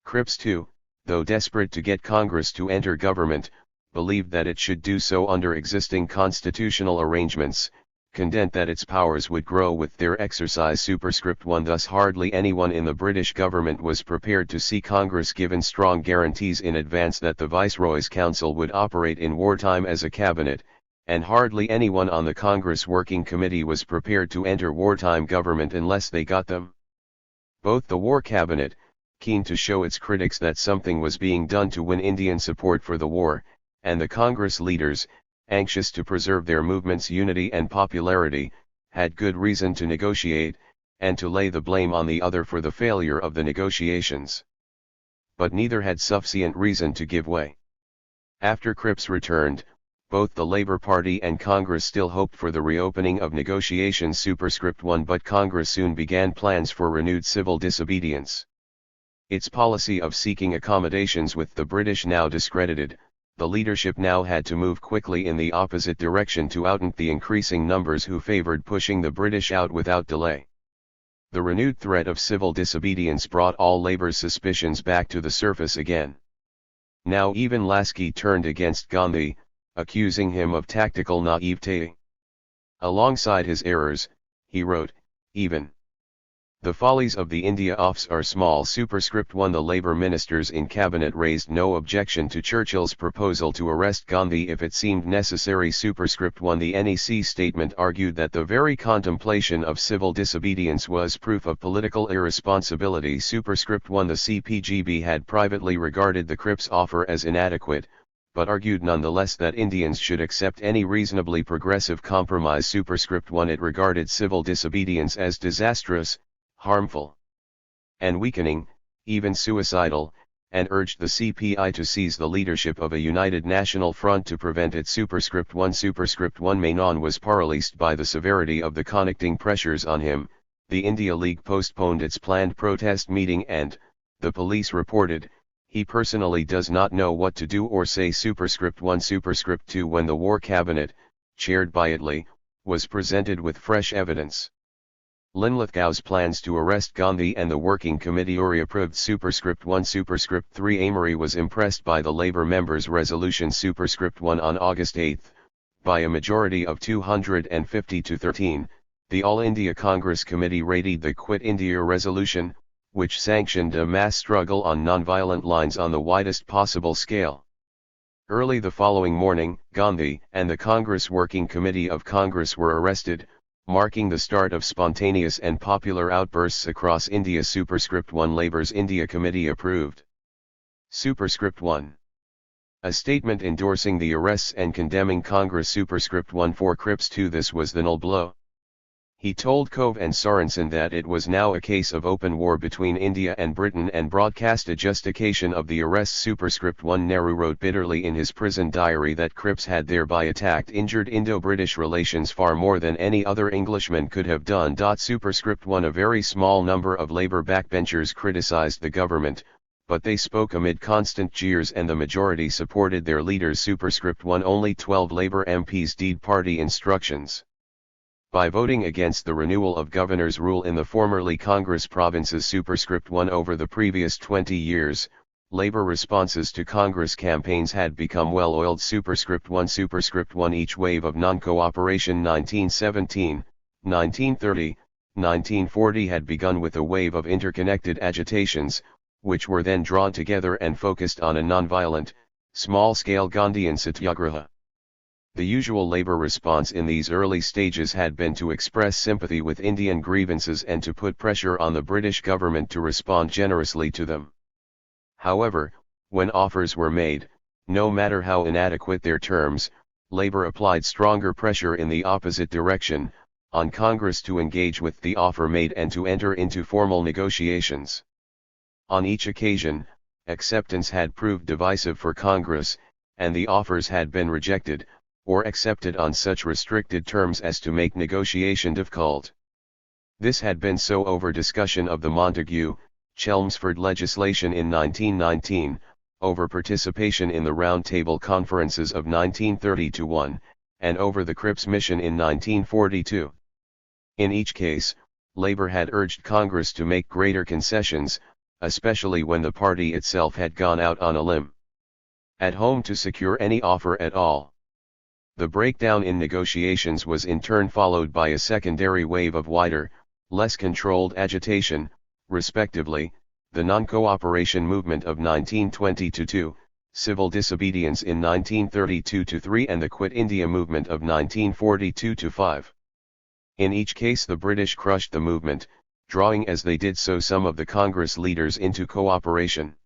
Cripps too, though desperate to get Congress to enter government, believed that it should do so under existing constitutional arrangements, content that its powers would grow with their exercise. Superscript 1 Thus hardly anyone in the British government was prepared to see Congress given strong guarantees in advance that the Viceroy's Council would operate in wartime as a cabinet, and hardly anyone on the Congress Working Committee was prepared to enter wartime government unless they got them. Both the War Cabinet, keen to show its critics that something was being done to win Indian support for the war, and the Congress leaders, anxious to preserve their movement's unity and popularity, had good reason to negotiate, and to lay the blame on the other for the failure of the negotiations. But neither had sufficient reason to give way. After Cripps returned, both the Labour Party and Congress still hoped for the reopening of negotiations. Superscript 1 But Congress soon began plans for renewed civil disobedience. Its policy of seeking accommodations with the British now discredited, the leadership now had to move quickly in the opposite direction to outhunt the increasing numbers who favoured pushing the British out without delay. The renewed threat of civil disobedience brought all Labour's suspicions back to the surface again. Now even Lasky turned against Gandhi, accusing him of tactical naivete. Alongside his errors, he wrote, even the follies of the India Office are small. Superscript 1 The Labour ministers in cabinet raised no objection to Churchill's proposal to arrest Gandhi if it seemed necessary. Superscript 1 The NEC statement argued that the very contemplation of civil disobedience was proof of political irresponsibility. Superscript 1 The CPGB had privately regarded the Cripps offer as inadequate, but argued nonetheless that Indians should accept any reasonably progressive compromise. Superscript 1 It regarded civil disobedience as disastrous, harmful, and weakening, even suicidal, and urged the CPI to seize the leadership of a united national front to prevent it. Superscript 1 Menon was paralysed by the severity of the connecting pressures on him. The India League postponed its planned protest meeting and, the police reported, he personally does not know what to do or say. Superscript 1 Superscript 2 When the War Cabinet, chaired by Italy, was presented with fresh evidence, Linlithgow's plans to arrest Gandhi and the Working Committee were approved. Superscript 1 Superscript 3 Amory was impressed by the Labour members' resolution. Superscript 1 On August 8, by a majority of 250 to 13, the All India Congress Committee rated the Quit India resolution, which sanctioned a mass struggle on non-violent lines on the widest possible scale. Early the following morning, Gandhi and the Congress Working Committee of Congress were arrested, marking the start of spontaneous and popular outbursts across India. Superscript 1 Labour's India Committee approved. Superscript 1 a statement endorsing the arrests and condemning Congress. Superscript 1 For Cripps too this was the null blow. He told Cove and Sorensen that it was now a case of open war between India and Britain and broadcast a justification of the arrest. Superscript 1 Nehru wrote bitterly in his prison diary that Cripps had thereby attacked injured Indo-British relations far more than any other Englishman could have done. Superscript 1 A very small number of Labour backbenchers criticised the government, but they spoke amid constant jeers and the majority supported their leaders. Superscript 1 Only 12 Labour MPs deed party instructions. By voting against the renewal of governor's rule in the formerly Congress provinces. Superscript 1 Over the previous 20 years, Labour responses to Congress campaigns had become well-oiled. Superscript 1 Each wave of non-cooperation 1917, 1930, 1940 had begun with a wave of interconnected agitations, which were then drawn together and focused on a non-violent, small-scale Gandhian satyagraha. The usual Labour response in these early stages had been to express sympathy with Indian grievances and to put pressure on the British government to respond generously to them. However, when offers were made, no matter how inadequate their terms, Labour applied stronger pressure in the opposite direction, on Congress to engage with the offer made and to enter into formal negotiations. On each occasion, acceptance had proved divisive for Congress, and the offers had been rejected, or accepted on such restricted terms as to make negotiation difficult. This had been so over discussion of the Montagu-Chelmsford legislation in 1919, over participation in the Round Table Conferences of 1931, and over the Cripps Mission in 1942. In each case, Labour had urged Congress to make greater concessions, especially when the party itself had gone out on a limb at home to secure any offer at all. The breakdown in negotiations was in turn followed by a secondary wave of wider, less controlled agitation, respectively, the non-cooperation movement of 1922, civil disobedience in 1932-3 and the Quit India movement of 1942-5. In each case the British crushed the movement, drawing as they did so some of the Congress leaders into cooperation.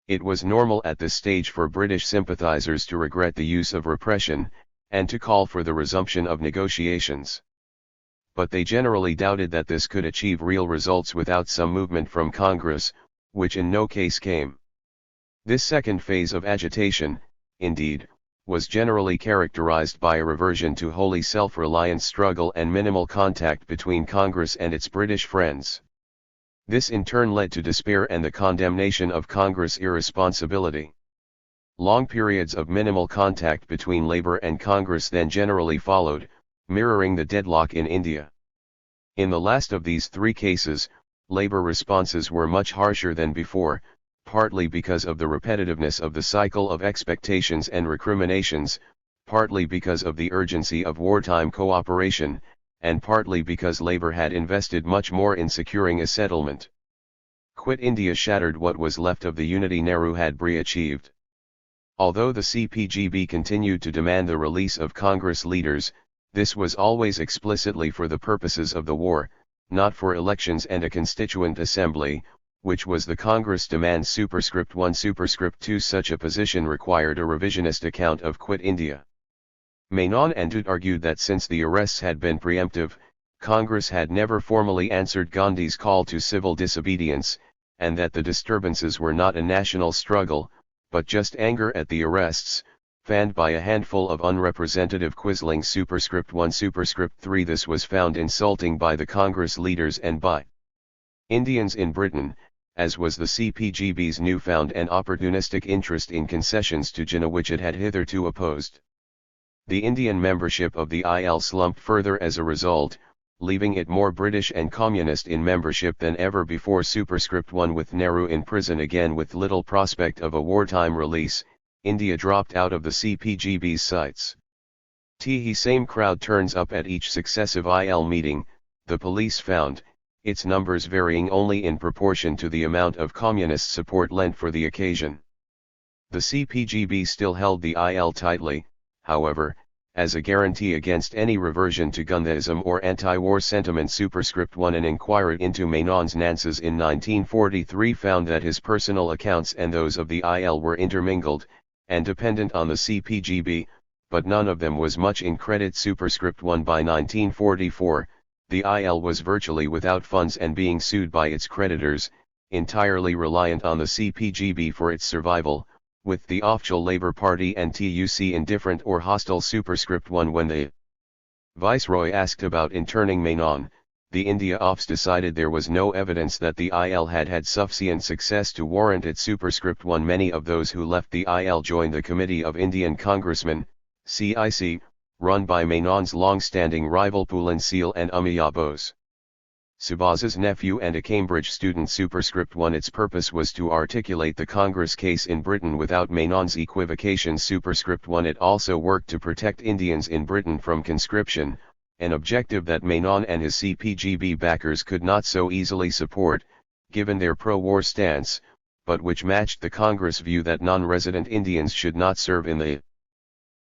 It was normal at this stage for British sympathisers to regret the use of repression, and to call for the resumption of negotiations. But they generally doubted that this could achieve real results without some movement from Congress, which in no case came. This second phase of agitation, indeed, was generally characterized by a reversion to wholly self-reliant struggle and minimal contact between Congress and its British friends. This in turn led to despair and the condemnation of Congress' irresponsibility. Long periods of minimal contact between Labour and Congress then generally followed, mirroring the deadlock in India. In the last of these three cases, Labour responses were much harsher than before, partly because of the repetitiveness of the cycle of expectations and recriminations, partly because of the urgency of wartime cooperation, and partly because Labour had invested much more in securing a settlement. Quit India shattered what was left of the unity Nehru had achieved. Although the CPGB continued to demand the release of Congress leaders, this was always explicitly for the purposes of the war, not for elections and a constituent assembly, which was the Congress demand. Superscript 1 Superscript 2 Such a position required a revisionist account of Quit India. Menon and Dutt argued that since the arrests had been preemptive, Congress had never formally answered Gandhi's call to civil disobedience, and that the disturbances were not a national struggle, but just anger at the arrests, fanned by a handful of unrepresentative quislings. Superscript 1 Superscript 3 This was found insulting by the Congress leaders and by Indians in Britain, as was the CPGB's newfound and opportunistic interest in concessions to Jinnah which it had hitherto opposed. The Indian membership of the IL slumped further as a result, leaving it more British and communist in membership than ever before. Superscript 1 With Nehru in prison again with little prospect of a wartime release, India dropped out of the CPGB's sights. The same crowd turns up at each successive IL meeting, the police found, its numbers varying only in proportion to the amount of communist support lent for the occasion. The CPGB still held the IL tightly, however, as a guarantee against any reversion to Gandhism or anti-war sentiment. Superscript 1 An inquiry into Menon's Nances in 1943 found that his personal accounts and those of the IL were intermingled, and dependent on the CPGB, but none of them was much in credit. Superscript 1 By 1944, the IL was virtually without funds and being sued by its creditors, entirely reliant on the CPGB for its survival, with the official Labour Party and TUC indifferent or hostile. Superscript 1. When the Viceroy asked about interning Menon, the India Office decided there was no evidence that the IL had had sufficient success to warrant it. Superscript 1. Many of those who left the IL joined the Committee of Indian Congressmen, CIC, run by Menon's long-standing rival Pulin Seal and Amiya Bose, Subhas's nephew and a Cambridge student. Superscript 1. Its purpose was to articulate the Congress case in Britain without Menon's equivocations. Superscript 1. It also worked to protect Indians in Britain from conscription, an objective that Menon and his CPGB backers could not so easily support, given their pro-war stance, but which matched the Congress view that non-resident Indians should not serve in the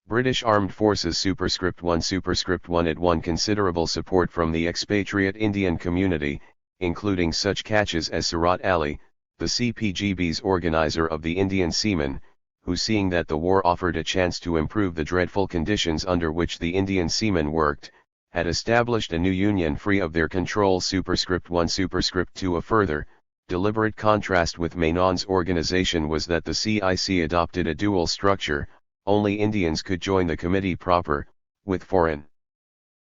British Armed Forces. Superscript 1. Superscript 1. It won considerable support from the expatriate Indian community, including such catches as Surat Ali, the CPGB's organizer of the Indian seamen, who, seeing that the war offered a chance to improve the dreadful conditions under which the Indian seamen worked, had established a new union free of their control. Superscript 1. Superscript 2. A further, deliberate contrast with Menon's organization was that the CIC adopted a dual structure. Only Indians could join the committee proper, with foreign,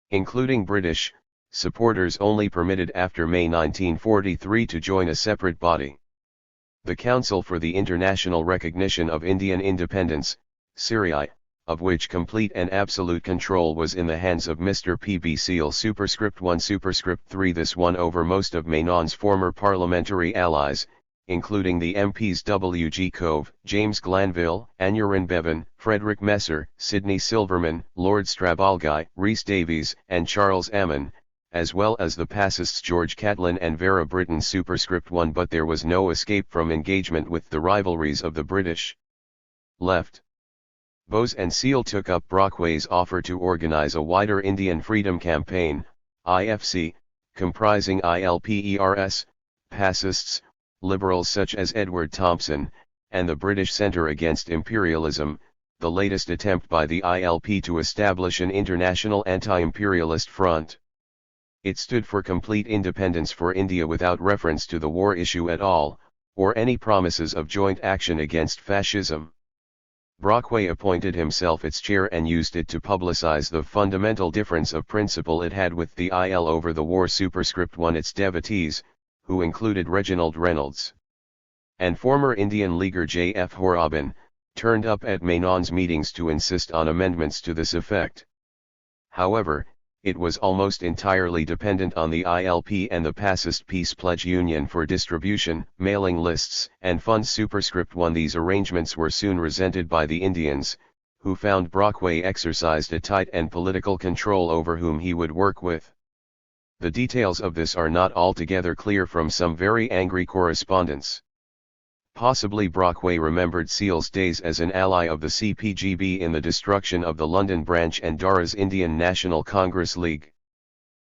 including British, supporters only permitted after May 1943 to join a separate body. The Council for the International Recognition of Indian Independence, CIRI, of which complete and absolute control was in the hands of Mr. P.B. Seal. Superscript 1. Superscript 3. This won over most of Menon's former parliamentary allies, including the MPs W. G. Cove, James Glanville, Aneurin Bevan, Frederick Messer, Sidney Silverman, Lord Strabalgai, Rhys Davies, and Charles Ammon, as well as the pacists George Catlin and Vera Brittain. Superscript 1. But there was no escape from engagement with the rivalries of the British left. Bose and Seal took up Brockway's offer to organize a wider Indian Freedom Campaign, IFC, comprising ILPERS, pacists, liberals such as Edward Thompson, and the British Centre Against Imperialism, the latest attempt by the ILP to establish an international anti-imperialist front. It stood for complete independence for India without reference to the war issue at all, or any promises of joint action against fascism. Brockway appointed himself its chair and used it to publicize the fundamental difference of principle it had with the IL over the war. Superscript 1. Its devotees, who included Reginald Reynolds and former Indian leaguer J. F. Horrobin, turned up at Menon's meetings to insist on amendments to this effect. However, it was almost entirely dependent on the ILP and the Pacist Peace Pledge Union for distribution, mailing lists, and funds. Superscript 1. These arrangements were soon resented by the Indians, who found Brockway exercised a tight and political control over whom he would work with. The details of this are not altogether clear from some very angry correspondence. Possibly Brockway remembered Seal's days as an ally of the CPGB in the destruction of the London branch and Dara's Indian National Congress League.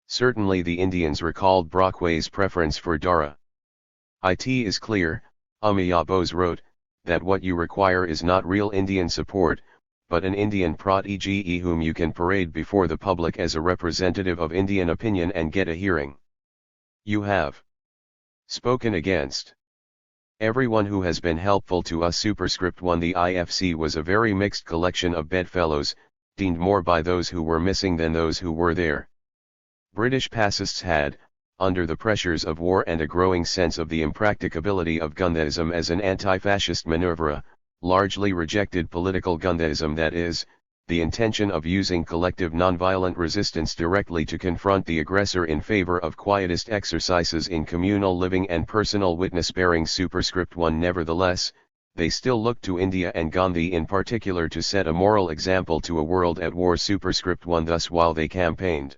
Certainly the Indians recalled Brockway's preference for Dara. It is clear, Amiya Bose wrote, that what you require is not real Indian support, but an Indian protege whom you can parade before the public as a representative of Indian opinion and get a hearing. You have spoken against everyone who has been helpful to us. Superscript 1. The IFC was a very mixed collection of bedfellows, deemed more by those who were missing than those who were there. British pacists had, under the pressures of war and a growing sense of the impracticability of Gandhism as an anti-fascist manoeuvre, largely rejected political Gandhism, that is, the intention of using collective nonviolent resistance directly to confront the aggressor in favor of quietist exercises in communal living and personal witness-bearing. Superscript 1. Nevertheless, they still looked to India and Gandhi in particular to set a moral example to a world at war. Superscript 1. Thus while they campaigned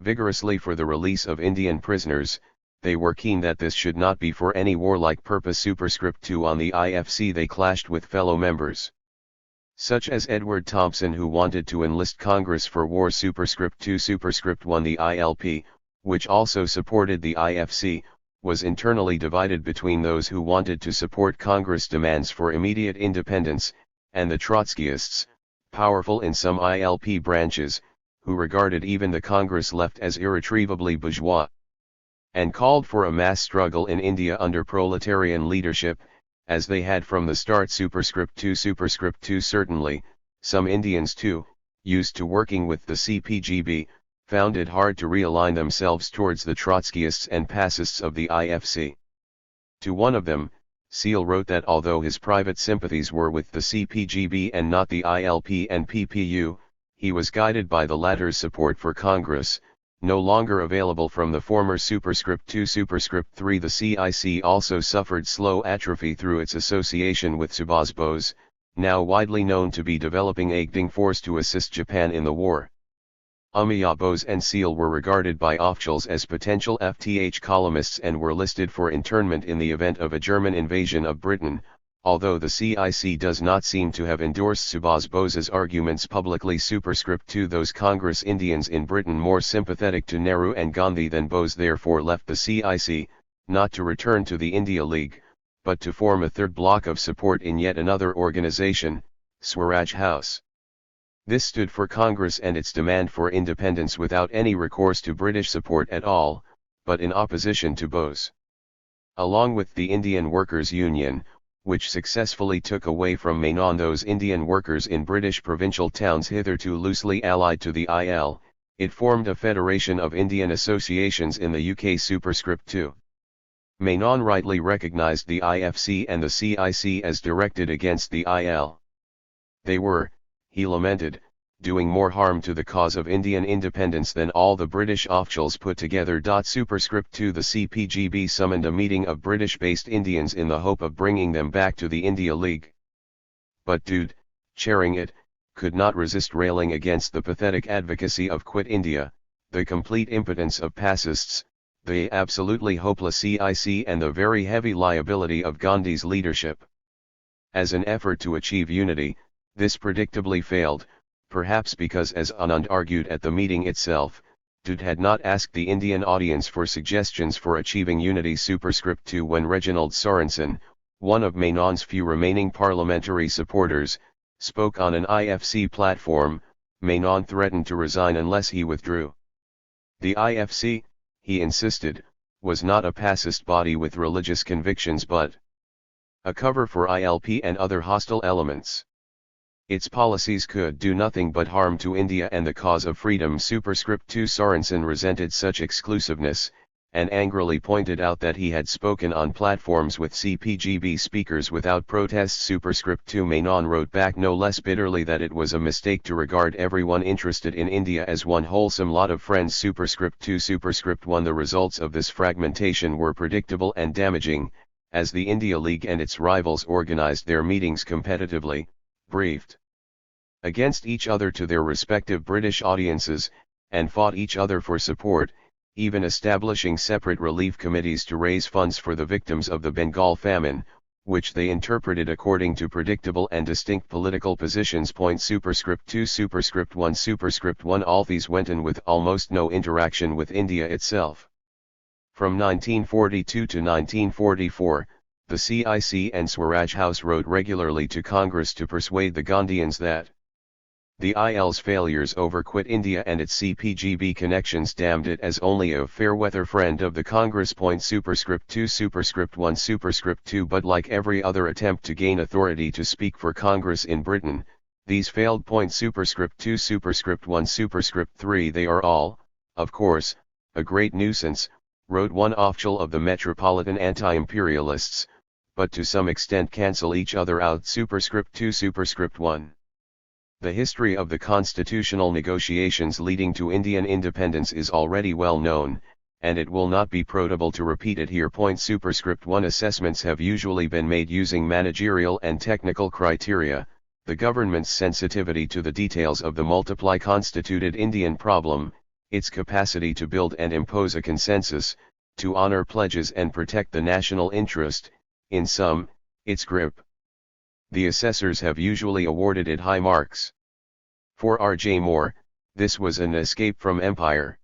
vigorously for the release of Indian prisoners, they were keen that this should not be for any warlike purpose. Superscript 2. On the IFC they clashed with fellow members, such as Edward Thompson, who wanted to enlist Congress for war. Superscript 2. Superscript 1. The ILP, which also supported the IFC, was internally divided between those who wanted to support Congress' demands for immediate independence, and the Trotskyists, powerful in some ILP branches, who regarded even the Congress left as irretrievably bourgeois, and called for a mass struggle in India under proletarian leadership, as they had from the start. Superscript 2 certainly, some Indians too, used to working with the CPGB, found it hard to realign themselves towards the Trotskyists and pacists of the IFC. To one of them, Seal wrote that although his private sympathies were with the CPGB and not the ILP and PPU, he was guided by the latter's support for Congress, no longer available from the former. Superscript 2 Superscript 3 The CIC also suffered slow atrophy through its association with Subhas Bose, now widely known to be developing a Gding force to assist Japan in the war. Amiya Bose and Seal were regarded by officials as potential FTH columnists and were listed for internment in the event of a German invasion of Britain, although the CIC does not seem to have endorsed Subhas Bose's arguments publicly. Superscript 2 Those Congress Indians in Britain more sympathetic to Nehru and Gandhi than Bose therefore left the CIC, not to return to the India League, but to form a third block of support in yet another organization, Swaraj House. This stood for Congress and its demand for independence without any recourse to British support at all, but in opposition to Bose. Along with the Indian Workers' Union, which successfully took away from Menon those Indian workers in British provincial towns hitherto loosely allied to the IL, it formed a federation of Indian associations in the UK. Superscript 2. Menon rightly recognised the IFC and the CIC as directed against the IL. They were, he lamented, doing more harm to the cause of Indian independence than all the British officials put together. Superscript 2 The CPGB summoned a meeting of British-based Indians in the hope of bringing them back to the India League. But Dude, chairing it, could not resist railing against the pathetic advocacy of Quit India, the complete impotence of pacists, the absolutely hopeless CIC and the very heavy liability of Gandhi's leadership. As an effort to achieve unity, this predictably failed, perhaps because, as Anand argued at the meeting itself, Dude had not asked the Indian audience for suggestions for achieving unity. Superscript 2 When Reginald Sorensen, one of Menon's few remaining parliamentary supporters, spoke on an IFC platform, Menon threatened to resign unless he withdrew. The IFC, he insisted, was not a pacifist body with religious convictions but a cover for ILP and other hostile elements. Its policies could do nothing but harm to India and the cause of freedom. Superscript 2 Sorensen resented such exclusiveness, and angrily pointed out that he had spoken on platforms with CPGB speakers without protest. Superscript 2 Menon wrote back no less bitterly that it was a mistake to regard everyone interested in India as one wholesome lot of friends. Superscript 2 Superscript 1 The results of this fragmentation were predictable and damaging, as the India League and its rivals organized their meetings competitively, briefed against each other to their respective British audiences, and fought each other for support, even establishing separate relief committees to raise funds for the victims of the Bengal famine, which they interpreted according to predictable and distinct political positions. Superscript 2 Superscript 1 Superscript 1 All these went on with almost no interaction with India itself. From 1942 to 1944, the CIC and Swaraj House wrote regularly to Congress to persuade the Gandhians that the IL's failures over Quit India and its CPGB connections damned it as only a fair-weather friend of the Congress. Superscript 2 Superscript 1 Superscript 2 But like every other attempt to gain authority to speak for Congress in Britain, these failed. Superscript 2 Superscript 1 Superscript 3 They are all, of course, a great nuisance, wrote one official of the Metropolitan anti-imperialists, but to some extent cancel each other out. Superscript 2 Superscript 1 The history of the constitutional negotiations leading to Indian independence is already well known, and it will not be protable to repeat it here. Superscript 1 Assessments have usually been made using managerial and technical criteria. The government's sensitivity to the details of the multiply constituted Indian problem, its capacity to build and impose a consensus, to honor pledges and protect the national interest, in sum, its grip. The assessors have usually awarded it high marks. For R.J. Moore, this was an escape from empire.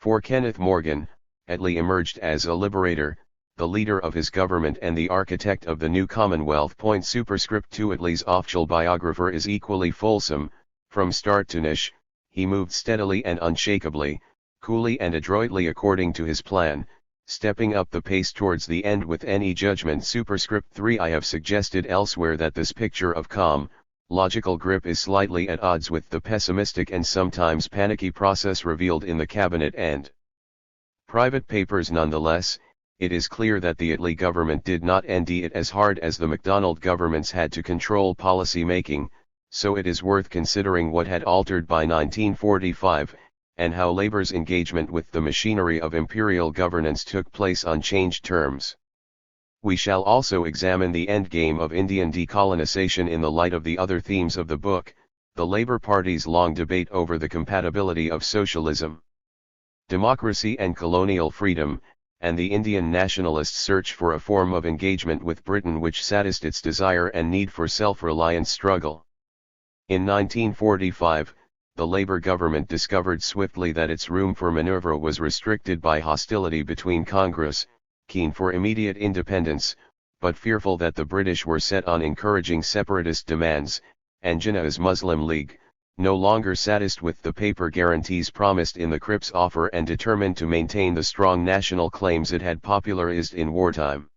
For Kenneth Morgan, Attlee emerged as a liberator, the leader of his government and the architect of the new Commonwealth. Superscript 2 Attlee's official biographer is equally fulsome, from start to finish. he moved steadily and unshakably, coolly and adroitly according to his plan, stepping up the pace towards the end with any judgment. Superscript 3. I have suggested elsewhere that this picture of calm, logical grip is slightly at odds with the pessimistic and sometimes panicky process revealed in the cabinet and private papers. Nonetheless, it is clear that the Italy government did not end it as hard as the MacDonald governments had to control policy making, so it is worth considering what had altered by 1945, and how Labour's engagement with the machinery of imperial governance took place on changed terms. We shall also examine the endgame of Indian decolonization in the light of the other themes of the book, the Labour Party's long debate over the compatibility of socialism, democracy and colonial freedom, and the Indian nationalists' search for a form of engagement with Britain which satisfied its desire and need for self-reliance struggle. In 1945, the Labour government discovered swiftly that its room for manoeuvre was restricted by hostility between Congress, keen for immediate independence, but fearful that the British were set on encouraging separatist demands, and Jinnah's Muslim League, no longer satisfied with the paper guarantees promised in the Cripps offer and determined to maintain the strong national claims it had popularized in wartime.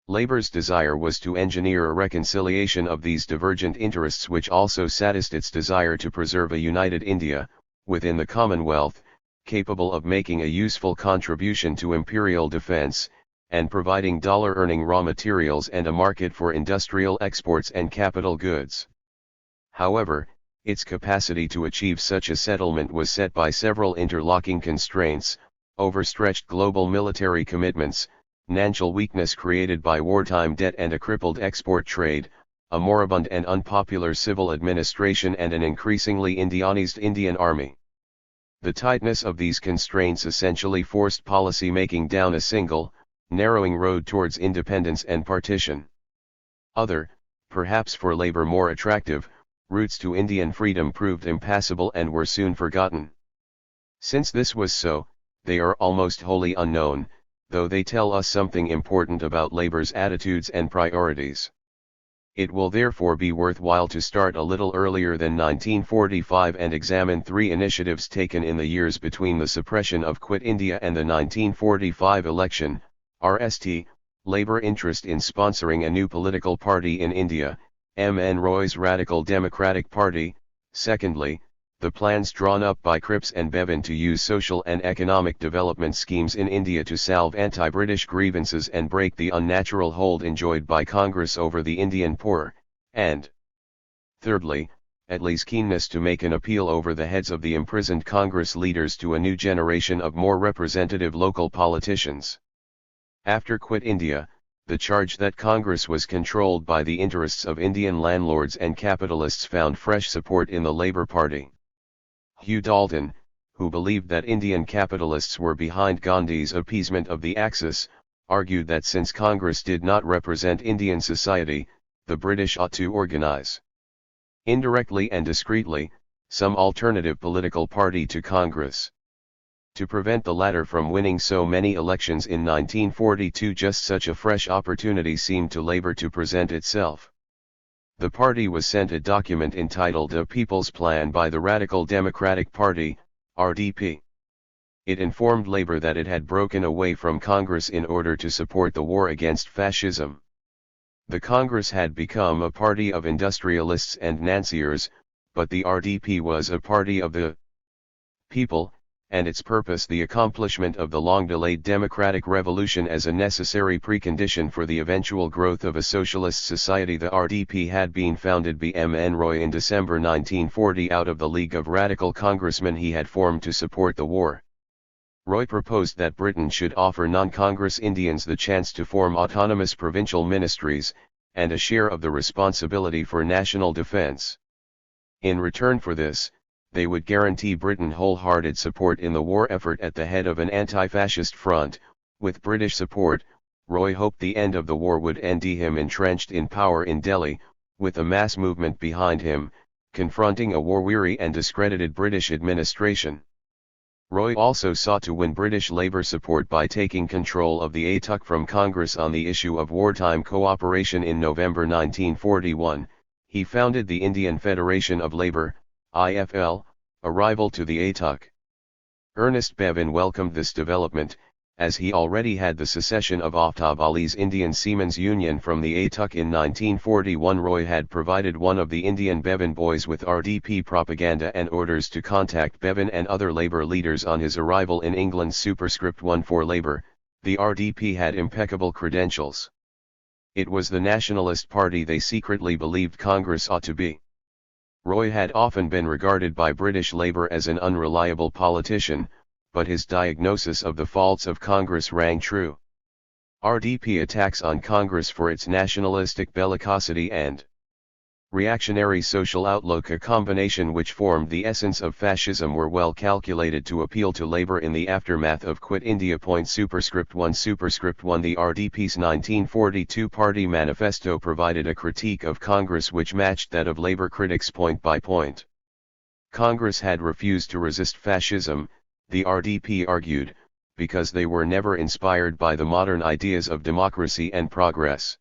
Labour's desire was to engineer a reconciliation of these divergent interests which also satisfied its desire to preserve a united India, within the Commonwealth, capable of making a useful contribution to imperial defence, and providing dollar-earning raw materials and a market for industrial exports and capital goods. However, its capacity to achieve such a settlement was set by several interlocking constraints: overstretched global military commitments, financial weakness created by wartime debt and a crippled export trade, a moribund and unpopular civil administration and an increasingly Indianized Indian army. The tightness of these constraints essentially forced policy making down a single, narrowing road towards independence and partition. Other, perhaps for Labour more attractive, routes to Indian freedom proved impassable and were soon forgotten. Since this was so, they are almost wholly unknown, though they tell us something important about Labour's attitudes and priorities. It will therefore be worthwhile to start a little earlier than 1945 and examine three initiatives taken in the years between the suppression of Quit India and the 1945 election: RST, Labour interest in sponsoring a new political party in India; M.N. Roy's Radical Democratic Party; secondly, the plans drawn up by Cripps and Bevan to use social and economic development schemes in India to salve anti-British grievances and break the unnatural hold enjoyed by Congress over the Indian poor; and, thirdly, Attlee's keenness to make an appeal over the heads of the imprisoned Congress leaders to a new generation of more representative local politicians. After Quit India, the charge that Congress was controlled by the interests of Indian landlords and capitalists found fresh support in the Labour Party. Hugh Dalton, who believed that Indian capitalists were behind Gandhi's appeasement of the Axis, argued that since Congress did not represent Indian society, the British ought to organize, indirectly and discreetly, some alternative political party to Congress. To prevent the latter from winning so many elections in 1942, just such a fresh opportunity seemed to Labour to present itself. The party was sent a document entitled A People's Plan by the Radical Democratic Party, RDP. It informed Labour that it had broken away from Congress in order to support the war against fascism. The Congress had become a party of industrialists and financiers, but the RDP was a party of the people, and its purpose the accomplishment of the long-delayed democratic revolution as a necessary precondition for the eventual growth of a socialist society. The RDP had been founded by M.N. Roy in December 1940 out of the League of Radical Congressmen he had formed to support the war. Roy proposed that Britain should offer non-Congress Indians the chance to form autonomous provincial ministries, and a share of the responsibility for national defence. In return for this, they would guarantee Britain wholehearted support in the war effort at the head of an anti-fascist front. With British support, Roy hoped the end of the war would end him entrenched in power in Delhi, with a mass movement behind him, confronting a war-weary and discredited British administration. Roy also sought to win British Labour support by taking control of the ATUC from Congress on the issue of wartime cooperation. In November 1941, he founded the Indian Federation of Labour, IFL, Arrival to the ATUC. Ernest Bevin welcomed this development, as he already had the secession of Aftab Ali's Indian Seamen's Union from the ATUC in 1941. Roy had provided one of the Indian Bevin boys with RDP propaganda and orders to contact Bevin and other Labour leaders on his arrival in England. Superscript 1 for Labour, the RDP had impeccable credentials. It was the nationalist party they secretly believed Congress ought to be. Roy had often been regarded by British Labour as an unreliable politician, but his diagnosis of the faults of Congress rang true. RDP attacks on Congress for its nationalistic bellicosity and reactionary social outlook, a combination which formed the essence of fascism, were well calculated to appeal to Labour in the aftermath of Quit India. Superscript 1 the RDP's 1942 party manifesto provided a critique of Congress which matched that of Labour critics point by point. Congress had refused to resist fascism, the RDP argued, because they were never inspired by the modern ideas of democracy and progress.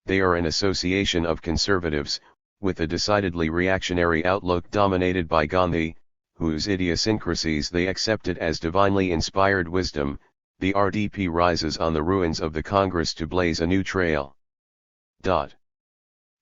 They are an association of conservatives, with a decidedly reactionary outlook dominated by Gandhi, whose idiosyncrasies they accepted as divinely inspired wisdom. The RDP rises on the ruins of the Congress to blaze a new trail.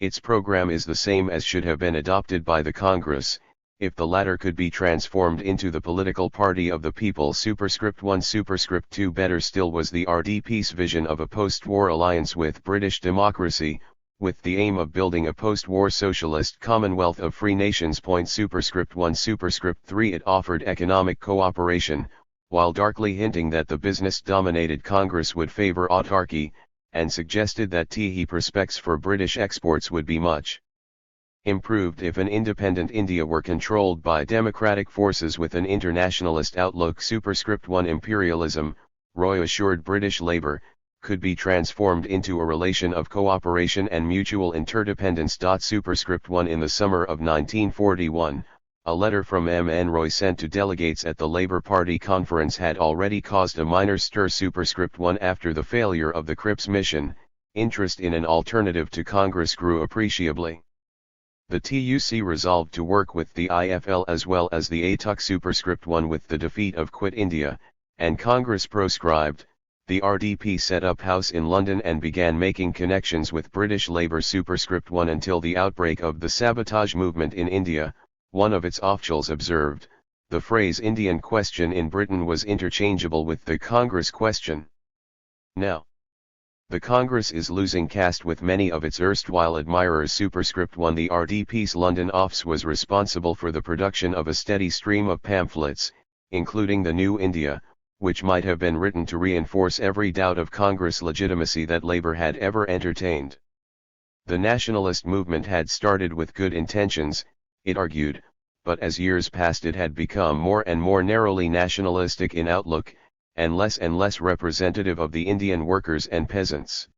Its program is the same as should have been adopted by the Congress, if the latter could be transformed into the political party of the people. Superscript 1 Superscript 2 Better still was the RDP's vision of a post-war alliance with British democracy, with the aim of building a post-war socialist commonwealth of free nations. Superscript 1 Superscript 3 It offered economic cooperation, while darkly hinting that the business-dominated Congress would favour autarky, and suggested that tea prospects for British exports would be much improved if an independent India were controlled by democratic forces with an internationalist outlook. Superscript 1 Imperialism, Roy assured British Labour, could be transformed into a relation of cooperation and mutual interdependence. Superscript 1 In the summer of 1941, a letter from M.N. Roy sent to delegates at the Labour Party conference had already caused a minor stir. Superscript 1 After the failure of the Cripps mission, interest in an alternative to Congress grew appreciably. The TUC resolved to work with the IFL as well as the ATUC. Superscript 1 With the defeat of Quit India, and Congress proscribed, the RDP set up house in London and began making connections with British Labour. Superscript 1 Until the outbreak of the sabotage movement in India, one of its officials observed, the phrase Indian question in Britain was interchangeable with the Congress question. Now, the Congress is losing caste with many of its erstwhile admirers. Superscript 1 The RDP's London office was responsible for the production of a steady stream of pamphlets, including The New India, which might have been written to reinforce every doubt of Congress legitimacy that Labour had ever entertained. The nationalist movement had started with good intentions, it argued, but as years passed it had become more and more narrowly nationalistic in outlook, and less representative of the Indian workers and peasants.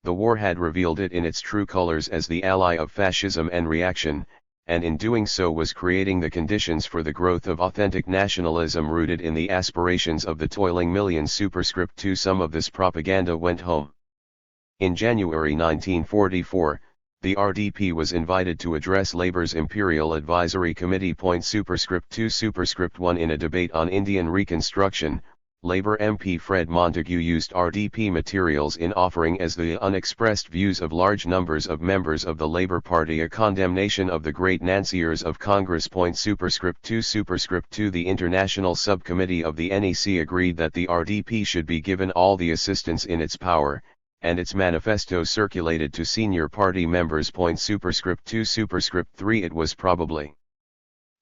The war had revealed it in its true colors as the ally of fascism and reaction, and in doing so was creating the conditions for the growth of authentic nationalism rooted in the aspirations of the toiling millions. Superscript 2 Some of this propaganda went home. In January 1944, the RDP was invited to address Labour's Imperial Advisory Committee. Superscript 2 Superscript 1 In a debate on Indian Reconstruction, Labour MP Fred Montague used RDP materials in offering as the unexpressed views of large numbers of members of the Labour Party a condemnation of the great Nanciers of Congress. Superscript 2 Superscript 2 The International Subcommittee of the NEC agreed that the RDP should be given all the assistance in its power, and its manifesto circulated to senior party members. Superscript 2 Superscript 3 It was probably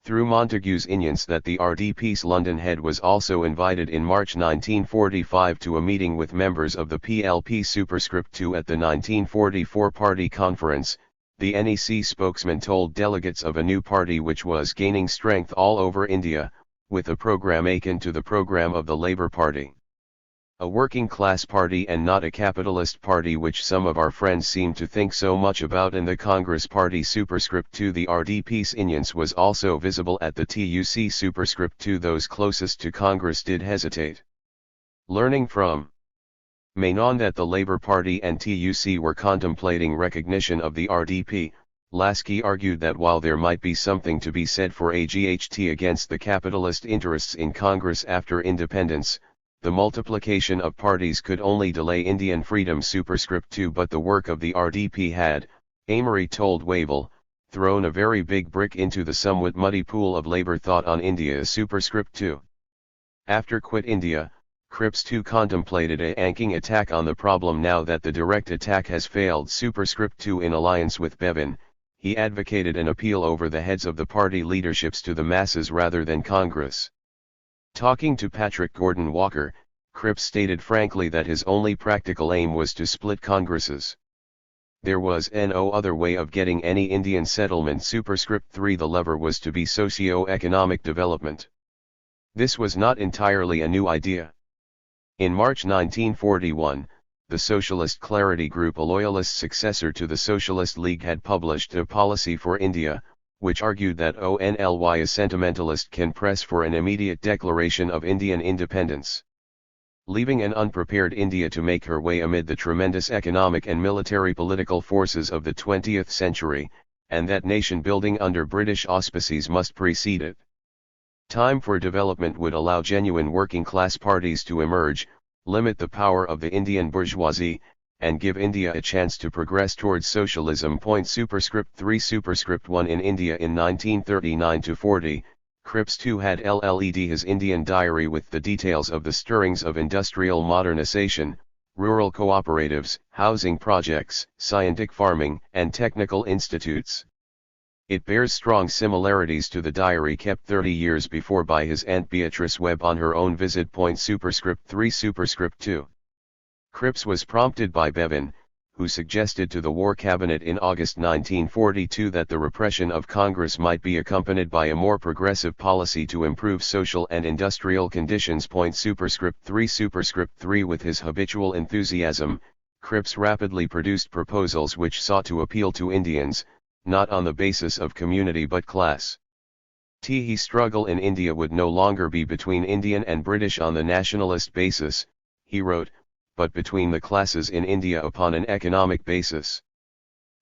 through Montague's influence that the RDP's London head was also invited in March 1945 to a meeting with members of the PLP. Superscript 2 At the 1944 party conference, the NEC spokesman told delegates of a new party which was gaining strength all over India, with a program akin to the program of the Labour Party. A working-class party and not a capitalist party, which some of our friends seem to think so much about in the Congress Party. Superscript 2 The RDP's influence was also visible at the TUC. Superscript 2 Those closest to Congress did hesitate. Learning from Menon that the Labour Party and TUC were contemplating recognition of the RDP, Lasky argued that while there might be something to be said for a GHT against the capitalist interests in Congress after independence, the multiplication of parties could only delay Indian freedom superscript 2, but the work of the RDP had, Amory told Wavell, thrown a very big brick into the somewhat muddy pool of labor thought on India superscript 2. After Quit India, Cripps too contemplated a anking attack on the problem. Now that the direct attack has failed superscript 2 in alliance with Bevin, he advocated an appeal over the heads of the party leaderships to the masses rather than Congress. Talking to Patrick Gordon Walker, Cripps stated frankly that his only practical aim was to split Congresses. There was no other way of getting any Indian settlement superscript 3. The lever was to be socio-economic development. This was not entirely a new idea. In March 1941, the Socialist Clarity Group, a loyalist successor to the Socialist League, had published a policy for India, which argued that only a sentimentalist can press for an immediate declaration of Indian independence, leaving an unprepared India to make her way amid the tremendous economic and military political forces of the 20th century, and that nation building under British auspices must precede it. Time for development would allow genuine working-class parties to emerge, limit the power of the Indian bourgeoisie, and give India a chance to progress towards socialism. Superscript 3 Superscript 1 In India in 1939-40, Cripps too had LLED his Indian diary with the details of the stirrings of industrial modernization, rural cooperatives, housing projects, scientific farming, and technical institutes. It bears strong similarities to the diary kept 30 years before by his Aunt Beatrice Webb on her own visit. Superscript 3 Superscript 2. Cripps was prompted by Bevin, who suggested to the War Cabinet in August 1942 that the repression of Congress might be accompanied by a more progressive policy to improve social and industrial conditions. Superscript 3 Superscript 3 With his habitual enthusiasm, Cripps rapidly produced proposals which sought to appeal to Indians, not on the basis of community but class. The struggle in India would no longer be between Indian and British on the nationalist basis, he wrote, but between the classes in India upon an economic basis.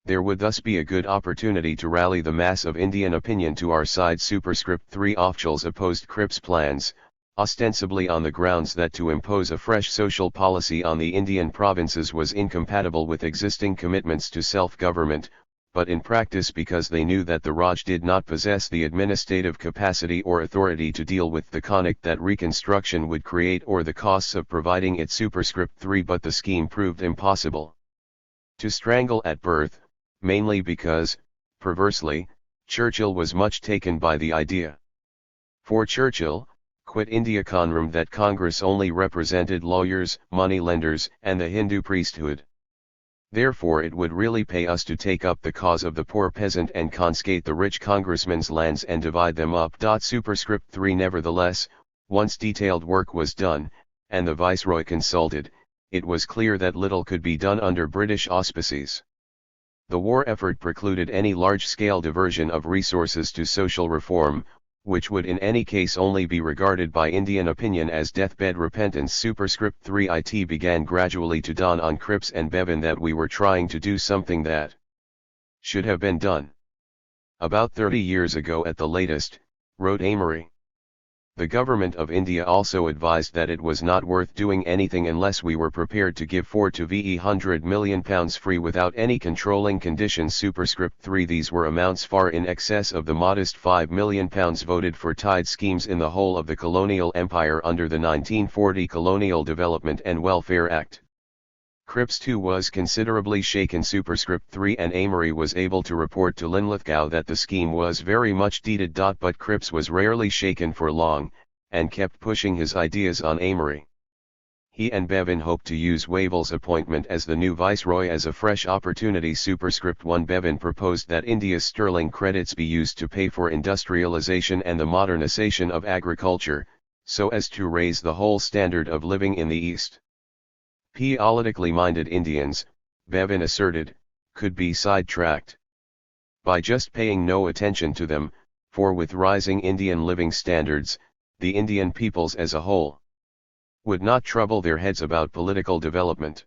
There would thus be a good opportunity to rally the mass of Indian opinion to our side. Superscript 3 Officials opposed Cripps' plans, ostensibly on the grounds that to impose a fresh social policy on the Indian provinces was incompatible with existing commitments to self-government, but in practice because they knew that the Raj did not possess the administrative capacity or authority to deal with the conflict that reconstruction would create or the costs of providing it. Superscript 3 But the scheme proved impossible to strangle at birth, mainly because, perversely, Churchill was much taken by the idea. For Churchill, Quit India confirmed that Congress only represented lawyers, moneylenders, and the Hindu priesthood. Therefore it would really pay us to take up the cause of the poor peasant and confiscate the rich congressmen's lands and divide them up. Superscript 3 Nevertheless, once detailed work was done, and the Viceroy consulted, it was clear that little could be done under British auspices. The war effort precluded any large-scale diversion of resources to social reform, which would in any case only be regarded by Indian opinion as deathbed repentance. Superscript 3 It began gradually to dawn on Cripps and Bevin that we were trying to do something that should have been done about 30 years ago at the latest, wrote Amory. The government of India also advised that it was not worth doing anything unless we were prepared to give £4 to £100 million free without any controlling conditions. Superscript 3 These were amounts far in excess of the modest £5 million voted for tied schemes in the whole of the colonial empire under the 1940 Colonial Development and Welfare Act. Cripps too was considerably shaken. Superscript 3 And Amory was able to report to Linlithgow that the scheme was very much deeded. But Cripps was rarely shaken for long, and kept pushing his ideas on Amory. He and Bevin hoped to use Wavell's appointment as the new viceroy as a fresh opportunity. Superscript 1 Bevin proposed that India's sterling credits be used to pay for industrialization and the modernization of agriculture, so as to raise the whole standard of living in the East. Politically minded Indians, Bevin asserted, could be sidetracked by just paying no attention to them, for with rising Indian living standards, the Indian peoples as a whole would not trouble their heads about political development.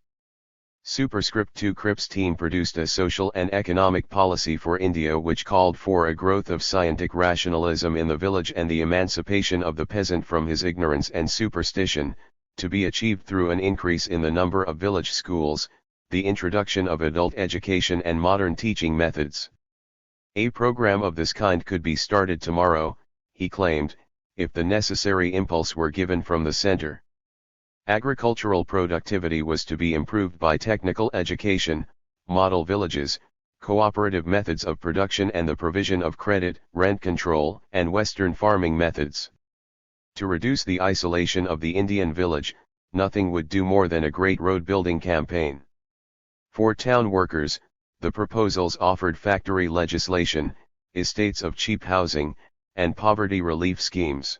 Superscript 2 Cripps team produced a social and economic policy for India which called for a growth of scientific rationalism in the village and the emancipation of the peasant from his ignorance and superstition, to be achieved through an increase in the number of village schools, the introduction of adult education and modern teaching methods. A program of this kind could be started tomorrow, he claimed, if the necessary impulse were given from the center. Agricultural productivity was to be improved by technical education, model villages, cooperative methods of production and the provision of credit, rent control, and Western farming methods. To reduce the isolation of the Indian village, nothing would do more than a great road-building campaign. For town workers, the proposals offered factory legislation, estates of cheap housing, and poverty relief schemes.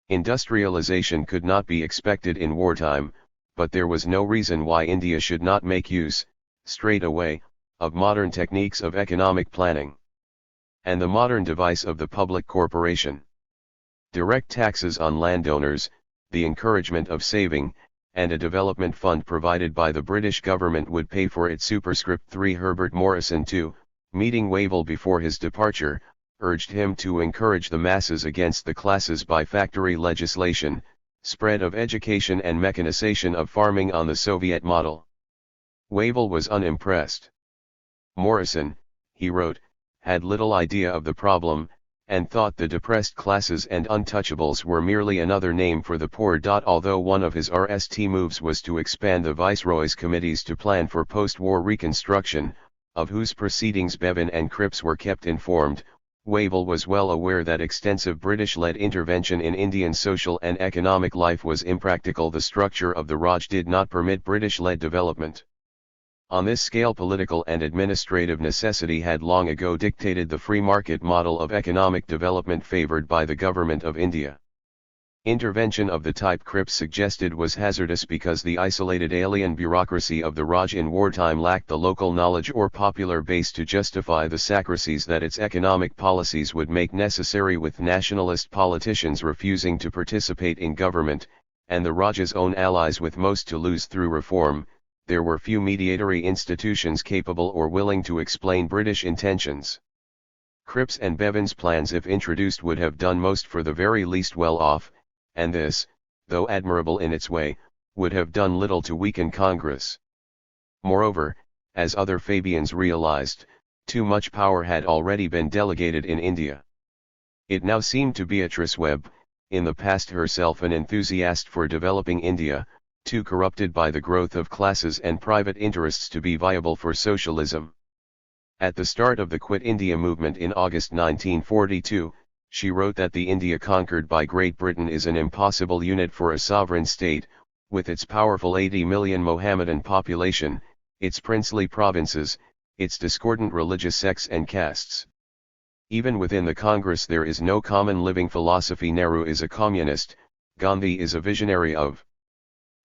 Industrialization could not be expected in wartime, but there was no reason why India should not make use, straight away, of modern techniques of economic planning. And the modern device of the public corporation. Direct taxes on landowners, the encouragement of saving, and a development fund provided by the British government would pay for it. Superscript 3 Herbert Morrison II, meeting Wavell before his departure, urged him to encourage the masses against the classes by factory legislation, spread of education and mechanization of farming on the Soviet model. Wavell was unimpressed. Morrison, he wrote, had little idea of the problem, and thought the depressed classes and untouchables were merely another name for the poor. Although one of his RST moves was to expand the Viceroy's committees to plan for post-war reconstruction, of whose proceedings Bevan and Cripps were kept informed, Wavell was well aware that extensive British-led intervention in Indian social and economic life was impractical. The structure of the Raj did not permit British-led development. On this scale, political and administrative necessity had long ago dictated the free market model of economic development favored by the Government of India. Intervention of the type Cripps suggested was hazardous because the isolated alien bureaucracy of the Raj in wartime lacked the local knowledge or popular base to justify the sacrifices that its economic policies would make necessary, with nationalist politicians refusing to participate in government, and the Raj's own allies with most to lose through reform. There were few mediatory institutions capable or willing to explain British intentions. Cripps and Bevan's plans, if introduced, would have done most for the very least well-off, and this, though admirable in its way, would have done little to weaken Congress. Moreover, as other Fabians realized, too much power had already been delegated in India. It now seemed to Beatrice Webb, in the past herself an enthusiast for developing India, too corrupted by the growth of classes and private interests to be viable for socialism. At the start of the Quit India movement in August 1942, she wrote that the India conquered by Great Britain is an impossible unit for a sovereign state, with its powerful 80 million Mohammedan population, its princely provinces, its discordant religious sects and castes. Even within the Congress there is no common living philosophy. Nehru is a communist, Gandhi is a visionary of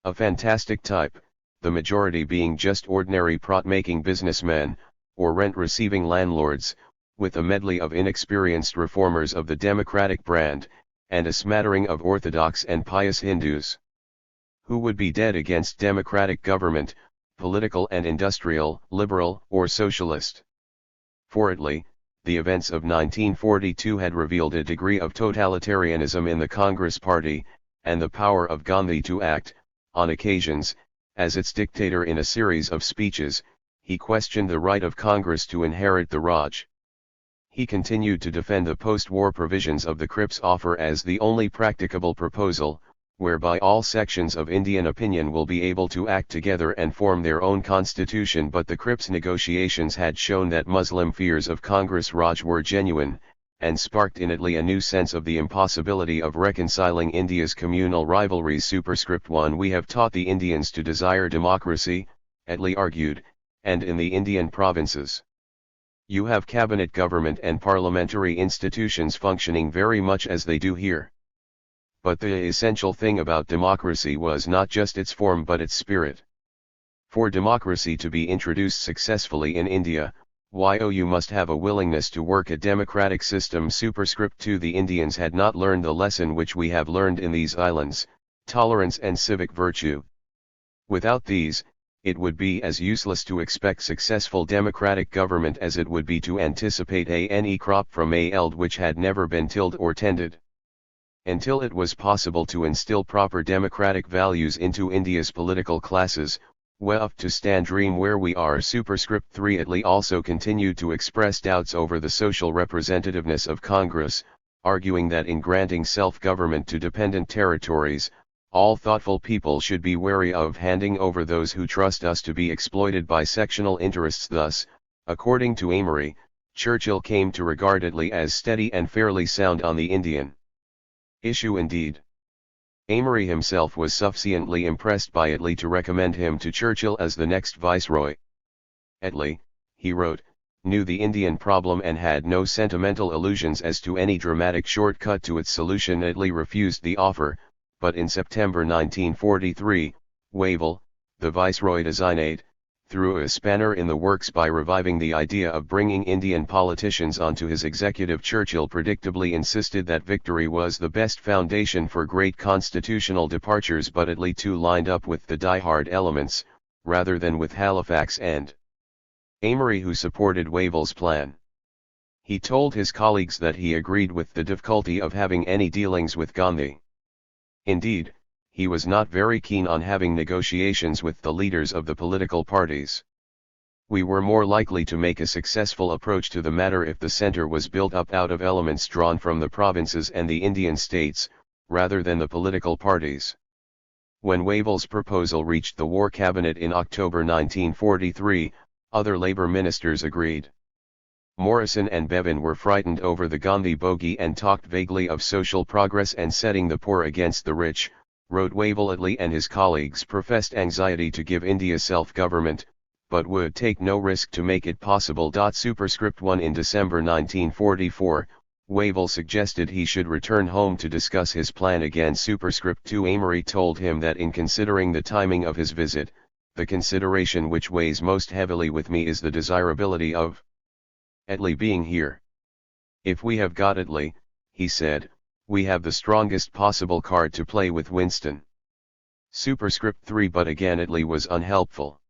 a fantastic type, the majority being just ordinary profit-making businessmen, or rent-receiving landlords, with a medley of inexperienced reformers of the democratic brand, and a smattering of orthodox and pious Hindus, who would be dead against democratic government, political and industrial, liberal or socialist. For Italy, the events of 1942 had revealed a degree of totalitarianism in the Congress party, and the power of Gandhi to act, on occasions, as its dictator. In a series of speeches, he questioned the right of Congress to inherit the Raj. He continued to defend the post-war provisions of the Cripps offer as the only practicable proposal, whereby all sections of Indian opinion will be able to act together and form their own constitution. But the Cripps negotiations had shown that Muslim fears of Congress Raj were genuine, and sparked in Italy a new sense of the impossibility of reconciling India's communal rivalries. Superscript 1 We have taught the Indians to desire democracy, Attlee argued, and in the Indian provinces, you have cabinet government and parliamentary institutions functioning very much as they do here. But the essential thing about democracy was not just its form but its spirit. For democracy to be introduced successfully in India, you must have a willingness to work a democratic system. Superscript 2 The Indians had not learned the lesson which we have learned in these islands, tolerance and civic virtue. Without these, It would be as useless to expect successful democratic government as it would be to anticipate any crop from a eld which had never been tilled or tended. Until it was possible to instill proper democratic values into India's political classes, well to stand dream where we are. Superscript 3 Attlee also continued to express doubts over the social representativeness of Congress, arguing that in granting self-government to dependent territories, all thoughtful people should be wary of handing over those who trust us to be exploited by sectional interests. Thus, according to Amory, Churchill came to regard Attlee as steady and fairly sound on the Indian issue. Indeed, Amory himself was sufficiently impressed by Attlee to recommend him to Churchill as the next viceroy. Attlee, he wrote, knew the Indian problem and had no sentimental illusions as to any dramatic shortcut to its solution. Attlee refused the offer, but in September 1943, Wavell, the viceroy designate, threw a spanner in the works by reviving the idea of bringing Indian politicians onto his executive. Churchill predictably insisted that victory was the best foundation for great constitutional departures, but Attlee too lined up with the die-hard elements, rather than with Halifax and Amory, who supported Wavell's plan. He told his colleagues that he agreed with the difficulty of having any dealings with Gandhi. Indeed, he was not very keen on having negotiations with the leaders of the political parties. We were more likely to make a successful approach to the matter if the centre was built up out of elements drawn from the provinces and the Indian states, rather than the political parties. When Wavell's proposal reached the War Cabinet in October 1943, other Labour ministers agreed. Morrison and Bevan were frightened over the Gandhi bogey and talked vaguely of social progress and setting the poor against the rich, wrote Wavell. Attlee and his colleagues professed anxiety to give India self-government, but would take no risk to make it possible. Superscript 1 In December 1944, Wavell suggested he should return home to discuss his plan again. Superscript 2 Amory told him that in considering the timing of his visit, the consideration which weighs most heavily with me is the desirability of Attlee being here. If we have got Attlee, he said, we have the strongest possible card to play with Winston. Superscript 3 But again Attlee was unhelpful.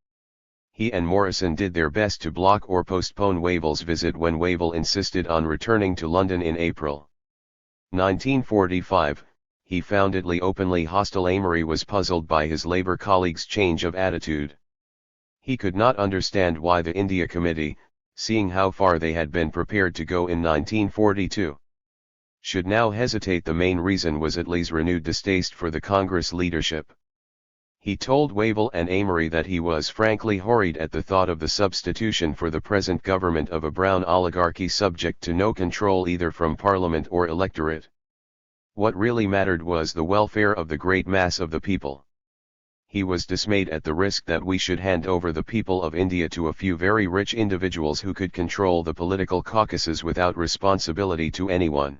He and Morrison did their best to block or postpone Wavell's visit when Wavell insisted on returning to London in April 1945. He found Attlee openly hostile. Amory was puzzled by his Labour colleagues' change of attitude. He could not understand why the India Committee, seeing how far they had been prepared to go in 1942, should now hesitate. The main reason was Attlee's renewed distaste for the Congress leadership. He told Wavell and Amory that he was frankly horried at the thought of the substitution for the present government of a brown oligarchy subject to no control either from Parliament or electorate. What really mattered was the welfare of the great mass of the people. He was dismayed at the risk that we should hand over the people of India to a few very rich individuals who could control the political caucuses without responsibility to anyone.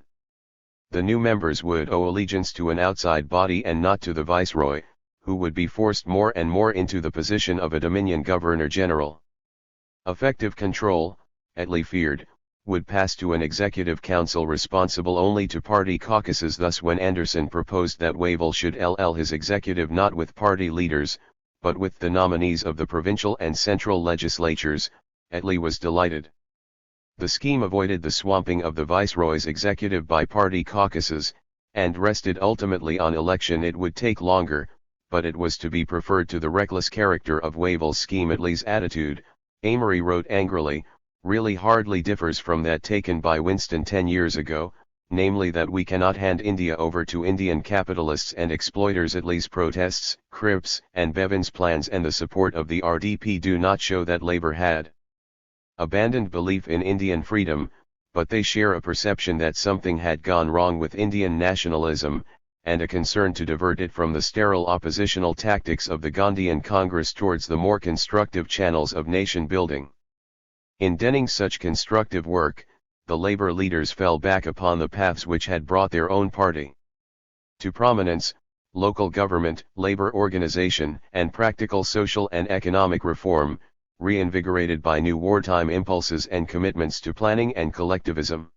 The new members would owe allegiance to an outside body and not to the viceroy, who would be forced more and more into the position of a Dominion Governor-General. Effective control, Attlee feared, would pass to an executive council responsible only to party caucuses. Thus when Anderson proposed that Wavell should LL his executive not with party leaders, but with the nominees of the provincial and central legislatures, Attlee was delighted. The scheme avoided the swamping of the viceroy's executive by party caucuses, and rested ultimately on election. It would take longer, but it was to be preferred to the reckless character of Wavell's scheme. Attlee's attitude, Amory wrote angrily, really hardly differs from that taken by Winston 10 years ago, namely that we cannot hand India over to Indian capitalists and exploiters. Attlee's protests, Cripps and Bevan's plans and the support of the RDP do not show that Labour had abandoned belief in Indian freedom, but they share a perception that something had gone wrong with Indian nationalism, and a concern to divert it from the sterile oppositional tactics of the Gandhian Congress towards the more constructive channels of nation building. In denning such constructive work, the Labour leaders fell back upon the paths which had brought their own party to prominence: local government, labour organisation, and practical social and economic reform, reinvigorated by new wartime impulses and commitments to planning and collectivism.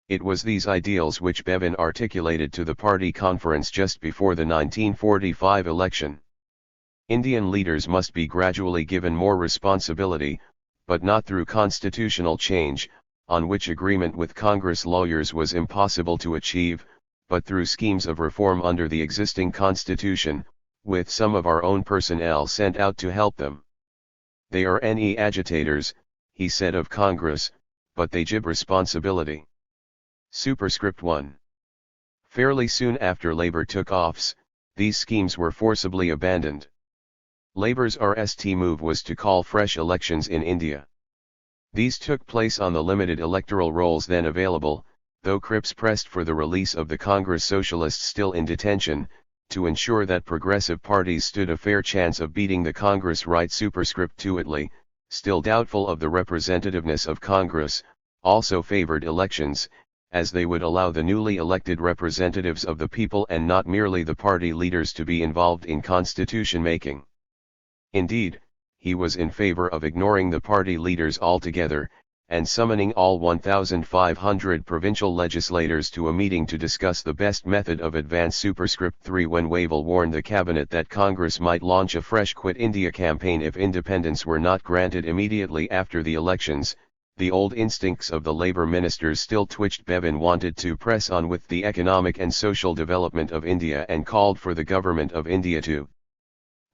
It was these ideals which Bevan articulated to the party conference just before the 1945 election. Indian leaders must be gradually given more responsibility, but not through constitutional change, on which agreement with Congress lawyers was impossible to achieve, but through schemes of reform under the existing constitution, with some of our own personnel sent out to help them. They are NE agitators, he said of Congress, but they jib responsibility. Superscript 1. Fairly soon after Labour took office, these schemes were forcibly abandoned. Labour's RST move was to call fresh elections in India. These took place on the limited electoral rolls then available, though Cripps pressed for the release of the Congress Socialists still in detention, to ensure that progressive parties stood a fair chance of beating the Congress right. Superscript 2. Italy, still doubtful of the representativeness of Congress, also favored elections, as they would allow the newly elected representatives of the people and not merely the party leaders to be involved in constitution making. Indeed, he was in favor of ignoring the party leaders altogether, and summoning all 1,500 provincial legislators to a meeting to discuss the best method of advance. Superscript 3. When Wavell warned the cabinet that Congress might launch a fresh Quit India campaign if independence were not granted immediately after the elections, the old instincts of the Labour ministers still twitched. Bevan wanted to press on with the economic and social development of India and called for the government of India to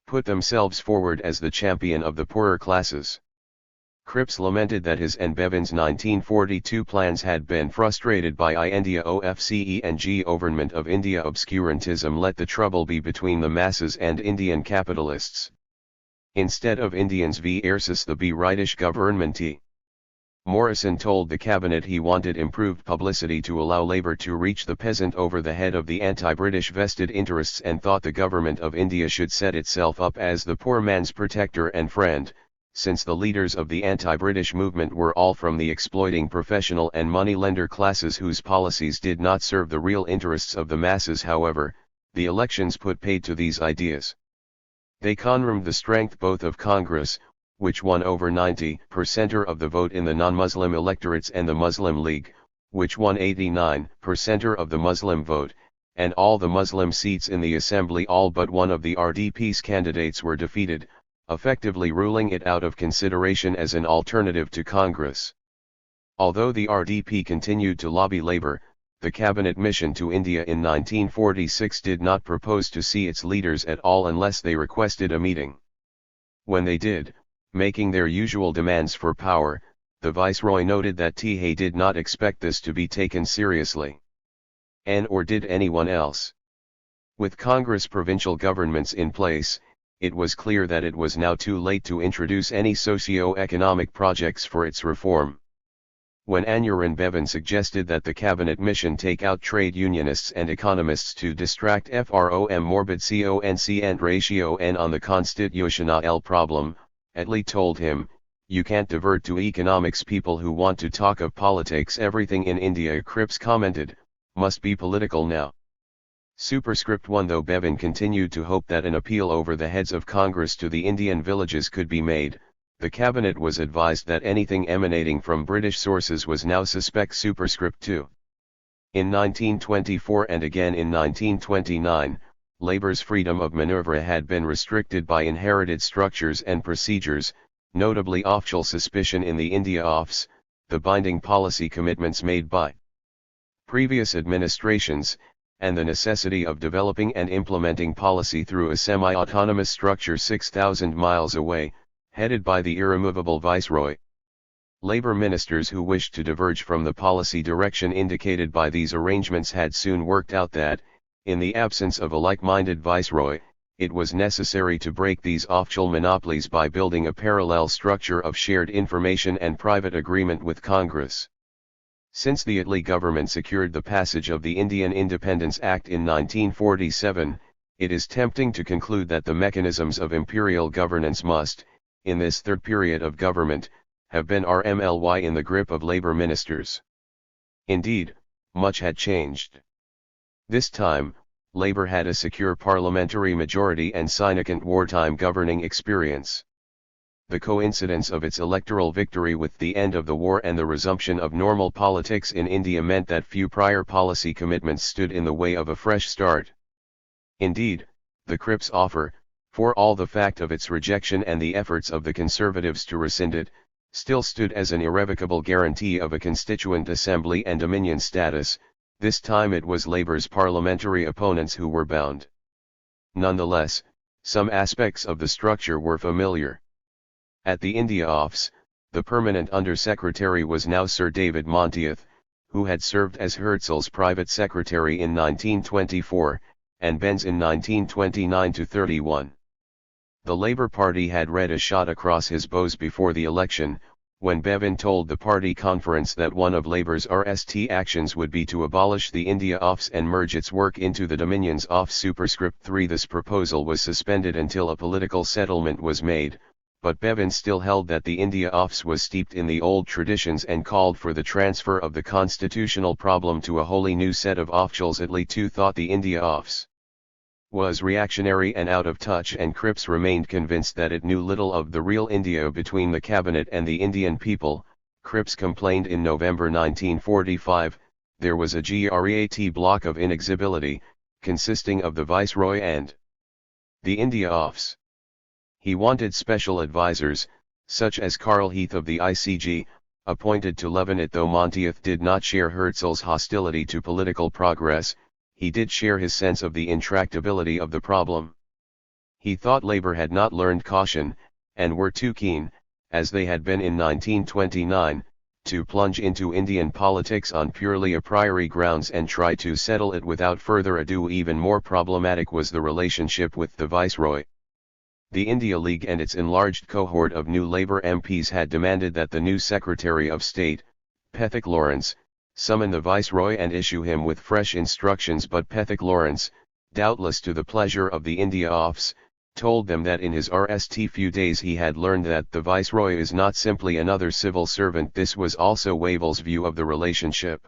put themselves forward as the champion of the poorer classes. Cripps lamented that his and Bevan's 1942 plans had been frustrated by India OFCE and government of India obscurantism. Let the trouble be between the masses and Indian capitalists. Instead of Indians versus the British government. Morrison told the cabinet he wanted improved publicity to allow Labour to reach the peasant over the head of the anti-British vested interests, and thought the government of India should set itself up as the poor man's protector and friend, since the leaders of the anti-British movement were all from the exploiting professional and money-lender classes whose policies did not serve the real interests of the masses. However, the elections put paid to these ideas. They confirmed the strength both of Congress, which won over 90% of the vote in the non-Muslim electorates, and the Muslim League, which won 89% of the Muslim vote, and all the Muslim seats in the assembly. All but one of the RDP's candidates were defeated, effectively ruling it out of consideration as an alternative to Congress. Although the RDP continued to lobby Labour, the cabinet mission to India in 1946 did not propose to see its leaders at all unless they requested a meeting. When they did, making their usual demands for power, the Viceroy noted that he did not expect this to be taken seriously. Or did anyone else? With Congress provincial governments in place, it was clear that it was now too late to introduce any socio-economic projects for its reform. When Aneurin Bevan suggested that the cabinet mission take out trade unionists and economists to distract from morbid conc and ratio n on the constitutional problem, Attlee told him, "You can't divert to economics people who want to talk of politics. Everything in India," Cripps commented, "must be political now." Superscript 1. Though Bevan continued to hope that an appeal over the heads of Congress to the Indian villages could be made, the cabinet was advised that anything emanating from British sources was now suspect. Superscript 2. In 1924 and again in 1929, Labour's freedom of manoeuvre had been restricted by inherited structures and procedures, notably official suspicion in the India Office, the binding policy commitments made by previous administrations, and the necessity of developing and implementing policy through a semi-autonomous structure 6,000 miles away, headed by the irremovable Viceroy. Labour ministers who wished to diverge from the policy direction indicated by these arrangements had soon worked out that, in the absence of a like-minded Viceroy, it was necessary to break these official monopolies by building a parallel structure of shared information and private agreement with Congress. Since the Attlee government secured the passage of the Indian Independence Act in 1947, it is tempting to conclude that the mechanisms of imperial governance must, in this third period of government, have been RMLY in the grip of Labour ministers. Indeed, much had changed. This time, Labour had a secure parliamentary majority and significant wartime governing experience. The coincidence of its electoral victory with the end of the war and the resumption of normal politics in India meant that few prior policy commitments stood in the way of a fresh start. Indeed, the Cripps offer, for all the fact of its rejection and the efforts of the Conservatives to rescind it, still stood as an irrevocable guarantee of a constituent assembly and dominion status. This time it was Labour's parliamentary opponents who were bound. Nonetheless, some aspects of the structure were familiar. At the India Office, the permanent Under-Secretary was now Sir David Monteith, who had served as Herzl's private secretary in 1924, and Ben's in 1929–31. The Labour Party had read a shot across his bows before the election, when Bevan told the party conference that one of Labour's RST actions would be to abolish the India Office and merge its work into the Dominion's Office superscript 3. This proposal was suspended until a political settlement was made, but Bevan still held that the India Office was steeped in the old traditions and called for the transfer of the constitutional problem to a wholly new set of officials. Attlee too thought the India Office was reactionary and out of touch, and Cripps remained convinced that it knew little of the real India between the cabinet and the Indian people. Cripps complained in November 1945, there was a great block of inexhibility, consisting of the Viceroy and the India Office. He wanted special advisers, such as Carl Heath of the ICG, appointed to leaven it. Though Monteith did not share Herzl's hostility to political progress, he did share his sense of the intractability of the problem. He thought Labour had not learned caution, and were too keen, as they had been in 1929, to plunge into Indian politics on purely a priori grounds and try to settle it without further ado. Even more problematic was the relationship with the Viceroy. The India League and its enlarged cohort of new Labour MPs had demanded that the new Secretary of State, Pethick Lawrence, summon the Viceroy and issue him with fresh instructions, but Pethick Lawrence, doubtless to the pleasure of the India Office, told them that in his RST few days he had learned that the Viceroy is not simply another civil servant. This was also Wavell's view of the relationship.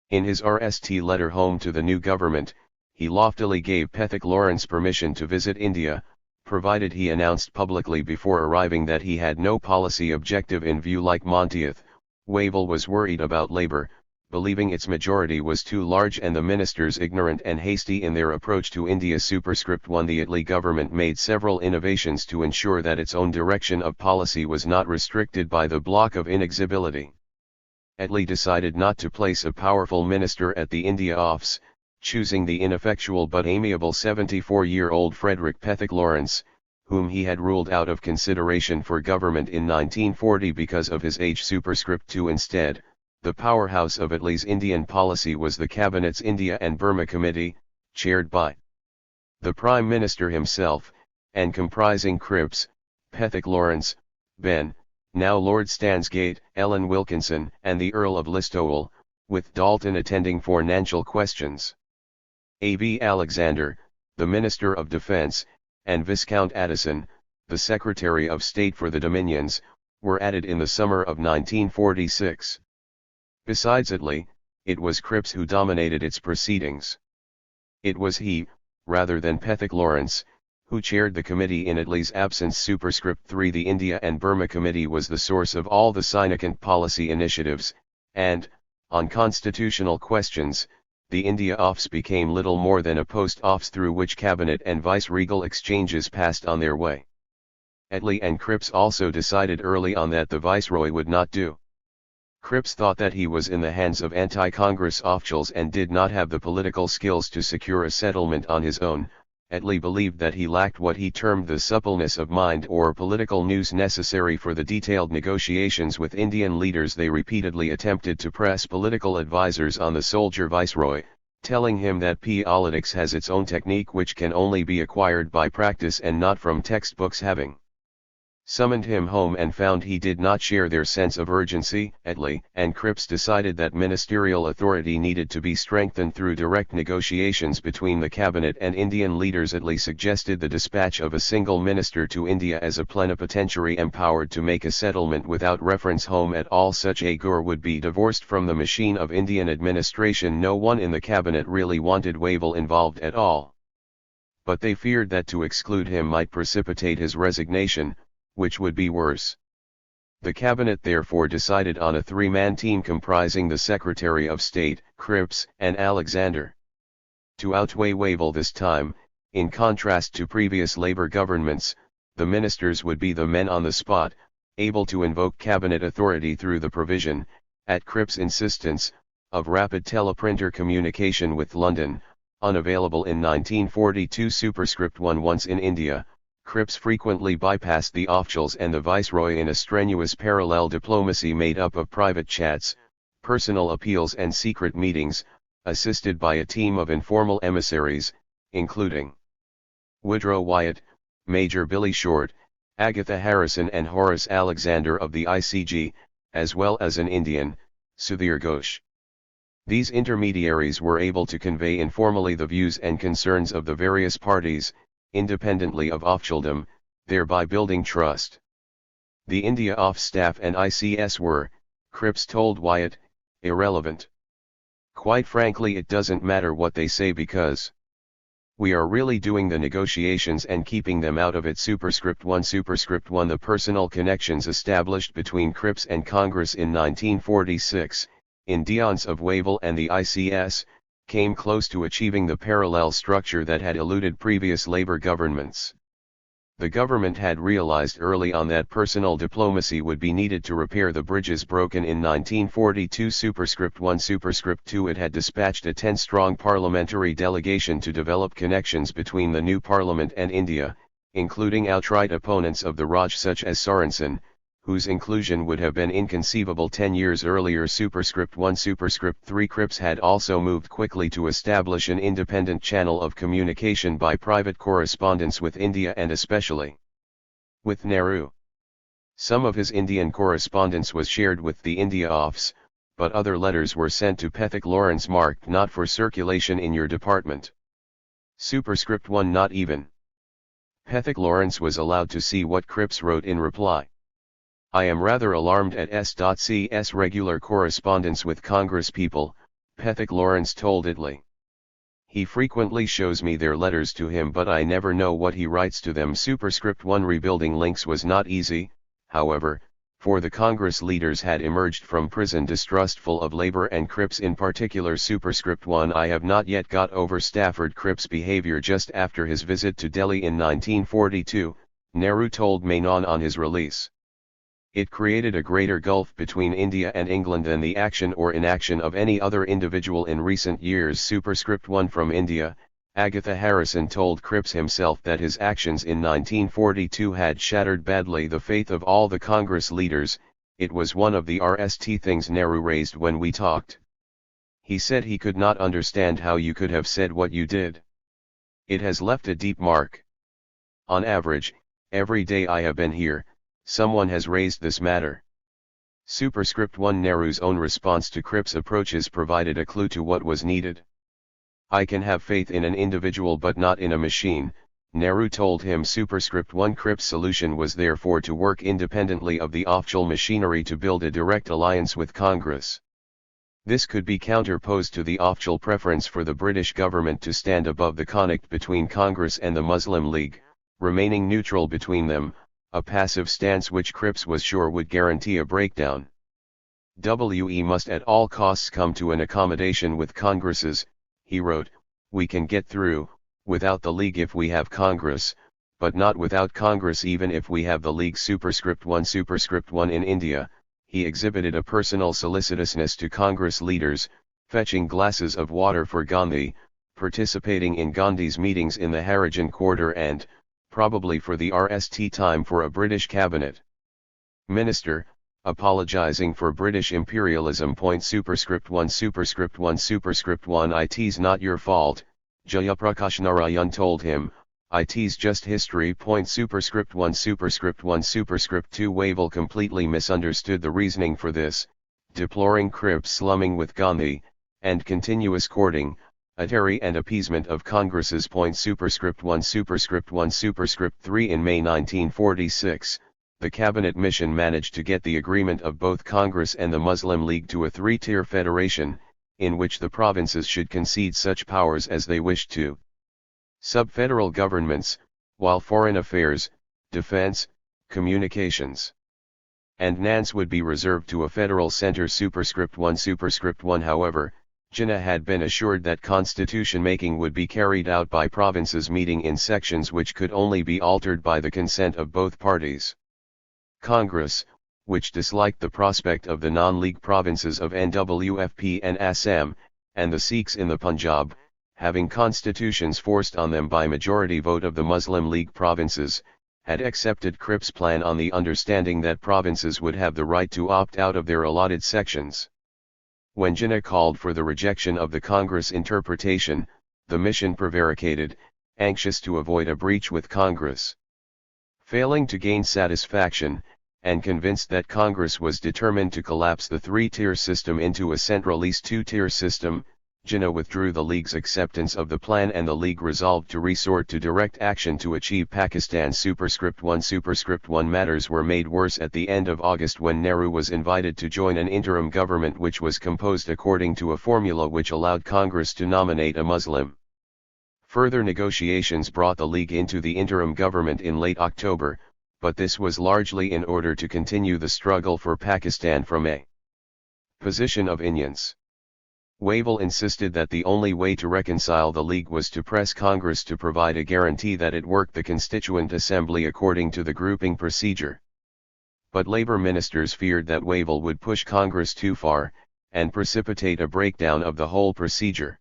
In his RST letter home to the new government, he loftily gave Pethick Lawrence permission to visit India, provided he announced publicly before arriving that he had no policy objective in view. Like Monteith, Wavell was worried about Labour, believing its majority was too large and the ministers ignorant and hasty in their approach to India. Superscript 1. The Attlee government made several innovations to ensure that its own direction of policy was not restricted by the block of inexhibility. Attlee decided not to place a powerful minister at the India Office, choosing the ineffectual but amiable 74-year-old Frederick Pethick Lawrence, whom he had ruled out of consideration for government in 1940 because of his age. Superscript 2. Instead, the powerhouse of Attlee's Indian policy was the Cabinet's India and Burma Committee, chaired by the Prime Minister himself, and comprising Cripps, Pethick Lawrence, Ben, now Lord Stansgate, Ellen Wilkinson, and the Earl of Listowel, with Dalton attending for financial questions. A.V. Alexander, the Minister of Defence, and Viscount Addison, the Secretary of State for the Dominions, were added in the summer of 1946. Besides Attlee, it was Cripps who dominated its proceedings. It was he, rather than Pethick Lawrence, who chaired the committee in Attlee's absence. Superscript 3. The India and Burma Committee was the source of all the significant policy initiatives, and, on constitutional questions, the India Office became little more than a post office through which cabinet and viceregal exchanges passed on their way. Attlee and Cripps also decided early on that the Viceroy would not do. Cripps thought that he was in the hands of anti-Congress officials and did not have the political skills to secure a settlement on his own. Attlee believed that he lacked what he termed the suppleness of mind or political nous necessary for the detailed negotiations with Indian leaders. They repeatedly attempted to press political advisers on the soldier Viceroy, telling him that politics has its own technique which can only be acquired by practice and not from textbooks. Having summoned him home and found he did not share their sense of urgency, Attlee and Cripps decided that ministerial authority needed to be strengthened through direct negotiations between the cabinet and Indian leaders. Attlee suggested the dispatch of a single minister to India as a plenipotentiary empowered to make a settlement without reference home at all. Such a Gur would be divorced from the machine of Indian administration. No one in the cabinet really wanted Wavell involved at all. But they feared that to exclude him might precipitate his resignation, which would be worse. The cabinet therefore decided on a three-man team comprising the Secretary of State, Cripps, and Alexander. To outweigh Wavell this time, In contrast to previous Labour governments, the ministers would be the men on the spot, able to invoke cabinet authority through the provision, at Cripps' insistence, of rapid teleprinter communication with London, unavailable in 1942 superscript 1. Once in India, Cripps frequently bypassed the officials and the viceroy in a strenuous parallel diplomacy made up of private chats, personal appeals and secret meetings, assisted by a team of informal emissaries, including Woodrow Wyatt, Major Billy Short, Agatha Harrison and Horace Alexander of the ICG, as well as an Indian, Sudhir Ghosh. These intermediaries were able to convey informally the views and concerns of the various parties, independently of officialdom, thereby building trust. The India Office staff and ICS were, Cripps told Wyatt, irrelevant. Quite frankly, it doesn't matter what they say because we are really doing the negotiations and keeping them out of it. Superscript 1. The personal connections established between Cripps and Congress in 1946, in Deance of Wavell and the ICS, came close to achieving the parallel structure that had eluded previous Labour governments. The government had realized early on that personal diplomacy would be needed to repair the bridges broken in 1942. Superscript 1. Superscript 2. It had dispatched a 10-strong parliamentary delegation to develop connections between the new parliament and India, including outright opponents of the Raj such as Sorensen, whose inclusion would have been inconceivable 10 years earlier. Superscript 1. Superscript 3. Cripps had also moved quickly to establish an independent channel of communication by private correspondence with India and especially with Nehru. Some of his Indian correspondence was shared with the India Office, but other letters were sent to Pethick Lawrence marked not for circulation in your department. Superscript 1. Not even Pethick Lawrence was allowed to see what Cripps wrote in reply. I am rather alarmed at S.C.'s regular correspondence with Congress people, Pethick Lawrence told Italy. He frequently shows me their letters to him but I never know what he writes to them. Superscript 1. Rebuilding links was not easy, however, for the Congress leaders had emerged from prison distrustful of Labour and Cripps in particular. Superscript 1. I have not yet got over Stafford Cripps' behaviour just after his visit to Delhi in 1942, Nehru told Menon on his release. It created a greater gulf between India and England than the action or inaction of any other individual in recent years. Superscript 1. From India, Agatha Harrison told Cripps himself that his actions in 1942 had shattered badly the faith of all the Congress leaders. It was one of the RST things Nehru raised when we talked. He said he could not understand how you could have said what you did. It has left a deep mark. On average, every day I have been here, someone has raised this matter. Superscript 1. Nehru's own response to Cripps' approaches provided a clue to what was needed. I can have faith in an individual but not in a machine, Nehru told him. Superscript 1. Cripps' solution was therefore to work independently of the official machinery to build a direct alliance with Congress. This could be counterposed to the official preference for the British government to stand above the conflict between Congress and the Muslim League, remaining neutral between them, a passive stance which Cripps was sure would guarantee a breakdown. We must at all costs come to an accommodation with Congresses, he wrote. We can get through, without the League if we have Congress, but not without Congress even if we have the League. Superscript 1. Superscript 1. In India, he exhibited a personal solicitousness to Congress leaders, fetching glasses of water for Gandhi, participating in Gandhi's meetings in the Harijan quarter and, probably for the RST time for a British cabinet minister, apologizing for British imperialism. Superscript 1. Superscript 1. Superscript 1. It's not your fault, Jayaprakash Narayan told him, it's just history. Superscript 1. Superscript 1. Superscript 2. Wavell completely misunderstood the reasoning for this, deploring Cripps' slumming with Gandhi, and continuous courting, atari and appeasement of Congresses. Superscript 1. Superscript 1. Superscript 3. In May 1946, the cabinet mission managed to get the agreement of both Congress and the Muslim League to a three-tier federation, in which the provinces should concede such powers as they wished to sub-federal governments, while foreign affairs, defense, communications, and finance would be reserved to a federal center. Superscript 1. Superscript 1. However, Jinnah had been assured that constitution making would be carried out by provinces meeting in sections which could only be altered by the consent of both parties. Congress, which disliked the prospect of the non-League provinces of NWFP and Assam, and the Sikhs in the Punjab, having constitutions forced on them by majority vote of the Muslim League provinces, had accepted Cripps' plan on the understanding that provinces would have the right to opt out of their allotted sections. When Jinnah called for the rejection of the Congress interpretation, the mission prevaricated, anxious to avoid a breach with Congress. Failing to gain satisfaction, and convinced that Congress was determined to collapse the three-tier system into a centralist two-tier system, Jinnah withdrew the League's acceptance of the plan, and the League resolved to resort to direct action to achieve Pakistan's Superscript 1. Superscript 1 matters were made worse at the end of August when Nehru was invited to join an interim government which was composed according to a formula which allowed Congress to nominate a Muslim. Further negotiations brought the League into the interim government in late October, but this was largely in order to continue the struggle for Pakistan from a position of Indians. Wavell insisted that the only way to reconcile the League was to press Congress to provide a guarantee that it worked the Constituent Assembly according to the grouping procedure. But Labour ministers feared that Wavell would push Congress too far, and precipitate a breakdown of the whole procedure.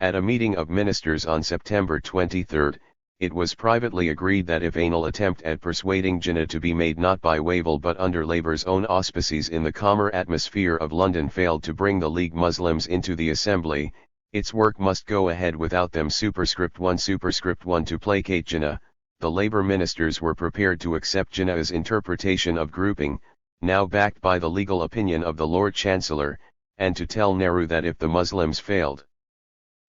At a meeting of ministers on September 23, it was privately agreed that if anal attempt at persuading Jinnah to be made not by Wavell but under Labour's own auspices in the calmer atmosphere of London failed to bring the League Muslims into the Assembly, its work must go ahead without them. Superscript 1. Superscript 1. To placate Jinnah, the Labour ministers were prepared to accept Jinnah's interpretation of grouping, now backed by the legal opinion of the Lord Chancellor, and to tell Nehru that if the Muslims failed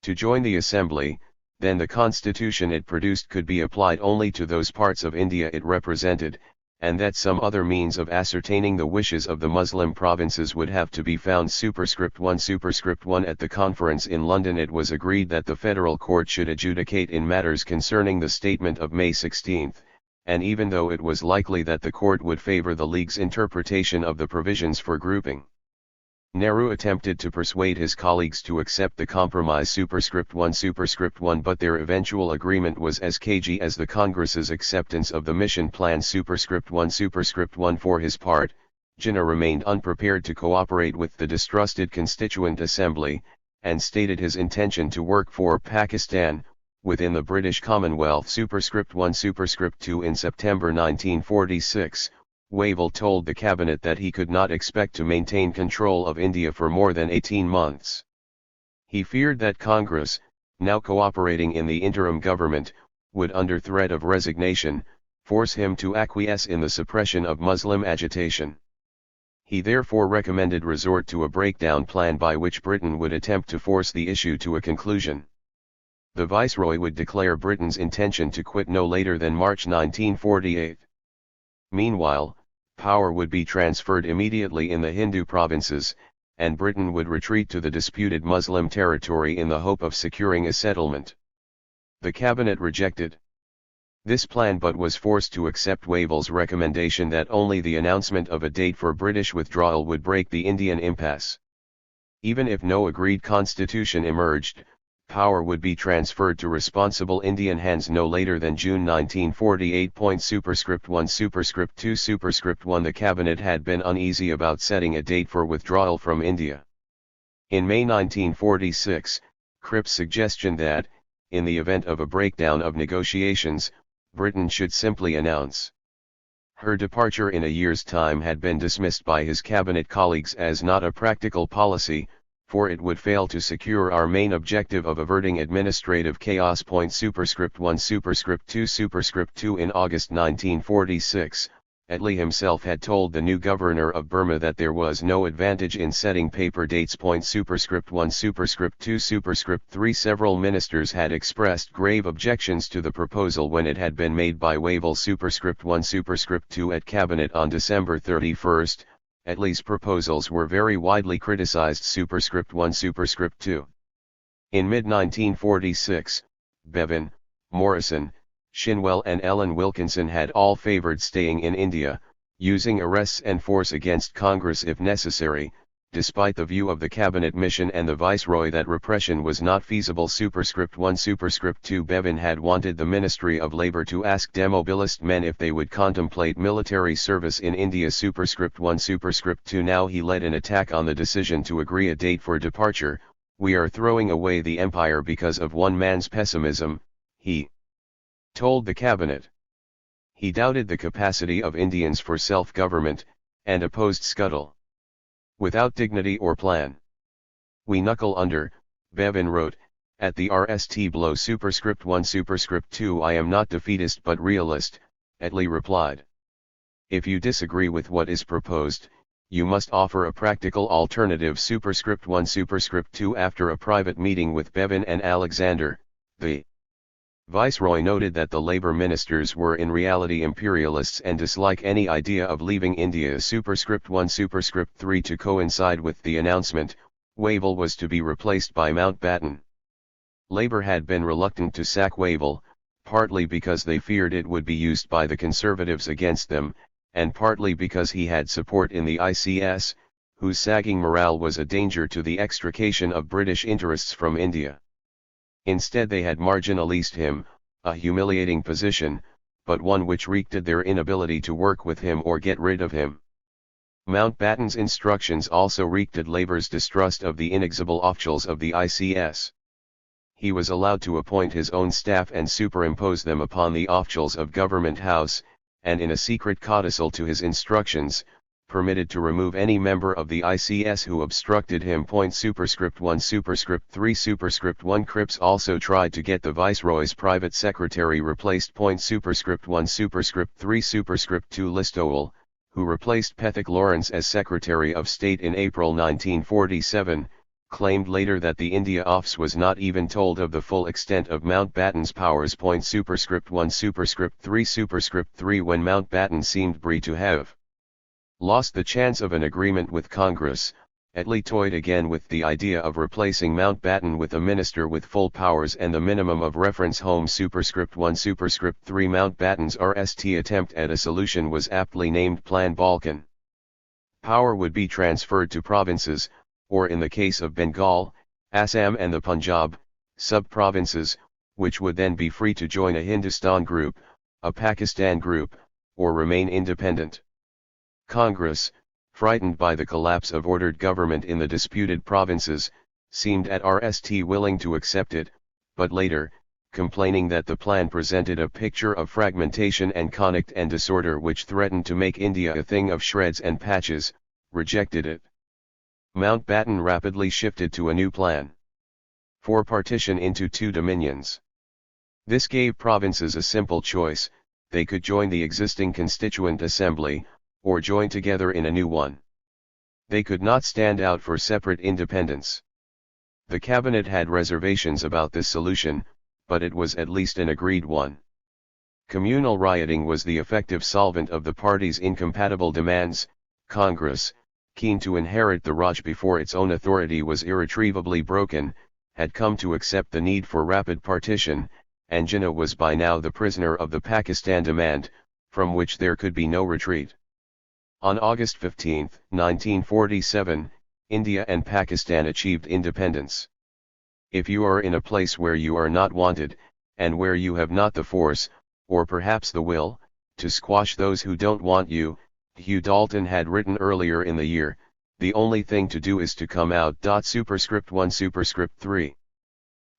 to join the Assembly, then the constitution it produced could be applied only to those parts of India it represented, and that some other means of ascertaining the wishes of the Muslim provinces would have to be found. Superscript 1. Superscript 1. At the conference in London it was agreed that the federal court should adjudicate in matters concerning the statement of May 16, and even though it was likely that the court would favour the League's interpretation of the provisions for grouping, Nehru attempted to persuade his colleagues to accept the compromise. Superscript 1. Superscript 1. But their eventual agreement was as cagey as the Congress's acceptance of the mission plan. Superscript 1. Superscript 1. For his part, Jinnah remained unprepared to cooperate with the distrusted Constituent Assembly, and stated his intention to work for Pakistan, within the British Commonwealth. Superscript 1. Superscript 2. In September 1946, Wavell told the cabinet that he could not expect to maintain control of India for more than 18 months. He feared that Congress, now cooperating in the interim government, would under threat of resignation, force him to acquiesce in the suppression of Muslim agitation. He therefore recommended resort to a breakdown plan by which Britain would attempt to force the issue to a conclusion. The Viceroy would declare Britain's intention to quit no later than March 1948. Meanwhile, power would be transferred immediately in the Hindu provinces, and Britain would retreat to the disputed Muslim territory in the hope of securing a settlement. The cabinet rejected this plan but was forced to accept Wavell's recommendation that only the announcement of a date for British withdrawal would break the Indian impasse. Even if no agreed constitution emerged, power would be transferred to responsible Indian hands no later than June 1948. Superscript 1. Superscript 2. Superscript 1. The cabinet had been uneasy about setting a date for withdrawal from India. In May 1946, Cripps' suggestion that, in the event of a breakdown of negotiations, Britain should simply announce her departure in a year's time had been dismissed by his cabinet colleagues as not a practical policy, for it would fail to secure our main objective of averting administrative chaos. Superscript 1. Superscript 2. Superscript 2. In August 1946, Attlee himself had told the new governor of Burma that there was no advantage in setting paper dates. Superscript 1. Superscript 2. Superscript 3. Several ministers had expressed grave objections to the proposal when it had been made by Wavell. Superscript 1. Superscript 2. At Cabinet on December 31, Attlee's proposals were very widely criticized. Superscript 1. Superscript 2. In mid-1946, Bevan, Morrison, Shinwell and Ellen Wilkinson had all favored staying in India, using arrests and force against Congress if necessary, despite the view of the cabinet mission and the viceroy that repression was not feasible. Superscript 1 Superscript 2 Bevin had wanted the Ministry of Labour to ask demobilist men if they would contemplate military service in India. Superscript 1 Superscript 2 Now he led an attack on the decision to agree a date for departure. We are throwing away the empire because of one man's pessimism, he told the cabinet. He doubted the capacity of Indians for self-government, and opposed scuttle without dignity or plan. We knuckle under, Bevin wrote, at the RST blow. Superscript 1 Superscript 2 I am not defeatist but realist, Attlee replied. If you disagree with what is proposed, you must offer a practical alternative. Superscript 1 Superscript 2 After a private meeting with Bevin and Alexander, the Viceroy noted that the Labour ministers were in reality imperialists and dislike any idea of leaving India. Superscript 1 Superscript 3 To coincide with the announcement, Wavell was to be replaced by Mountbatten. Labour had been reluctant to sack Wavell, partly because they feared it would be used by the Conservatives against them, and partly because he had support in the ICS, whose sagging morale was a danger to the extrication of British interests from India. Instead they had marginalised him, a humiliating position, but one which reeked at their inability to work with him or get rid of him. Mountbatten's instructions also reeked at Labour's distrust of the inexorable officials of the ICS. He was allowed to appoint his own staff and superimpose them upon the officials of Government House, and in a secret codicil to his instructions, permitted to remove any member of the ICS who obstructed him. Superscript 1 Superscript 3 Superscript 1 Cripps also tried to get the Viceroy's private secretary replaced. Superscript 1 Superscript 3 Superscript 2 Listowel, who replaced Pethick Lawrence as Secretary of State in April 1947, claimed later that the India Office was not even told of the full extent of Mountbatten's powers. Superscript 1 Superscript 3 Superscript 3 When Mountbatten seemed to have lost the chance of an agreement with Congress, Attlee toyed again with the idea of replacing Mountbatten with a minister with full powers and the minimum of reference home. Superscript 1 Superscript 3 Mountbatten's RST attempt at a solution was aptly named Plan Balkan. Power would be transferred to provinces, or in the case of Bengal, Assam and the Punjab, sub-provinces, which would then be free to join a Hindustan group, a Pakistan group, or remain independent. Congress, frightened by the collapse of ordered government in the disputed provinces, seemed at RST willing to accept it, but later, complaining that the plan presented a picture of fragmentation and conflict and disorder which threatened to make India a thing of shreds and patches, rejected it. Mountbatten rapidly shifted to a new plan for partition into two dominions. This gave provinces a simple choice: they could join the existing constituent assembly, or join together in a new one. They could not stand out for separate independence. The cabinet had reservations about this solution, but it was at least an agreed one. Communal rioting was the effective solvent of the party's incompatible demands. Congress, keen to inherit the Raj before its own authority was irretrievably broken, had come to accept the need for rapid partition, and Jinnah was by now the prisoner of the Pakistan demand, from which there could be no retreat. On August 15, 1947, India and Pakistan achieved independence. If you are in a place where you are not wanted, and where you have not the force, or perhaps the will, to squash those who don't want you, Hugh Dalton had written earlier in the year, the only thing to do is to come out. Superscript 1 Superscript 3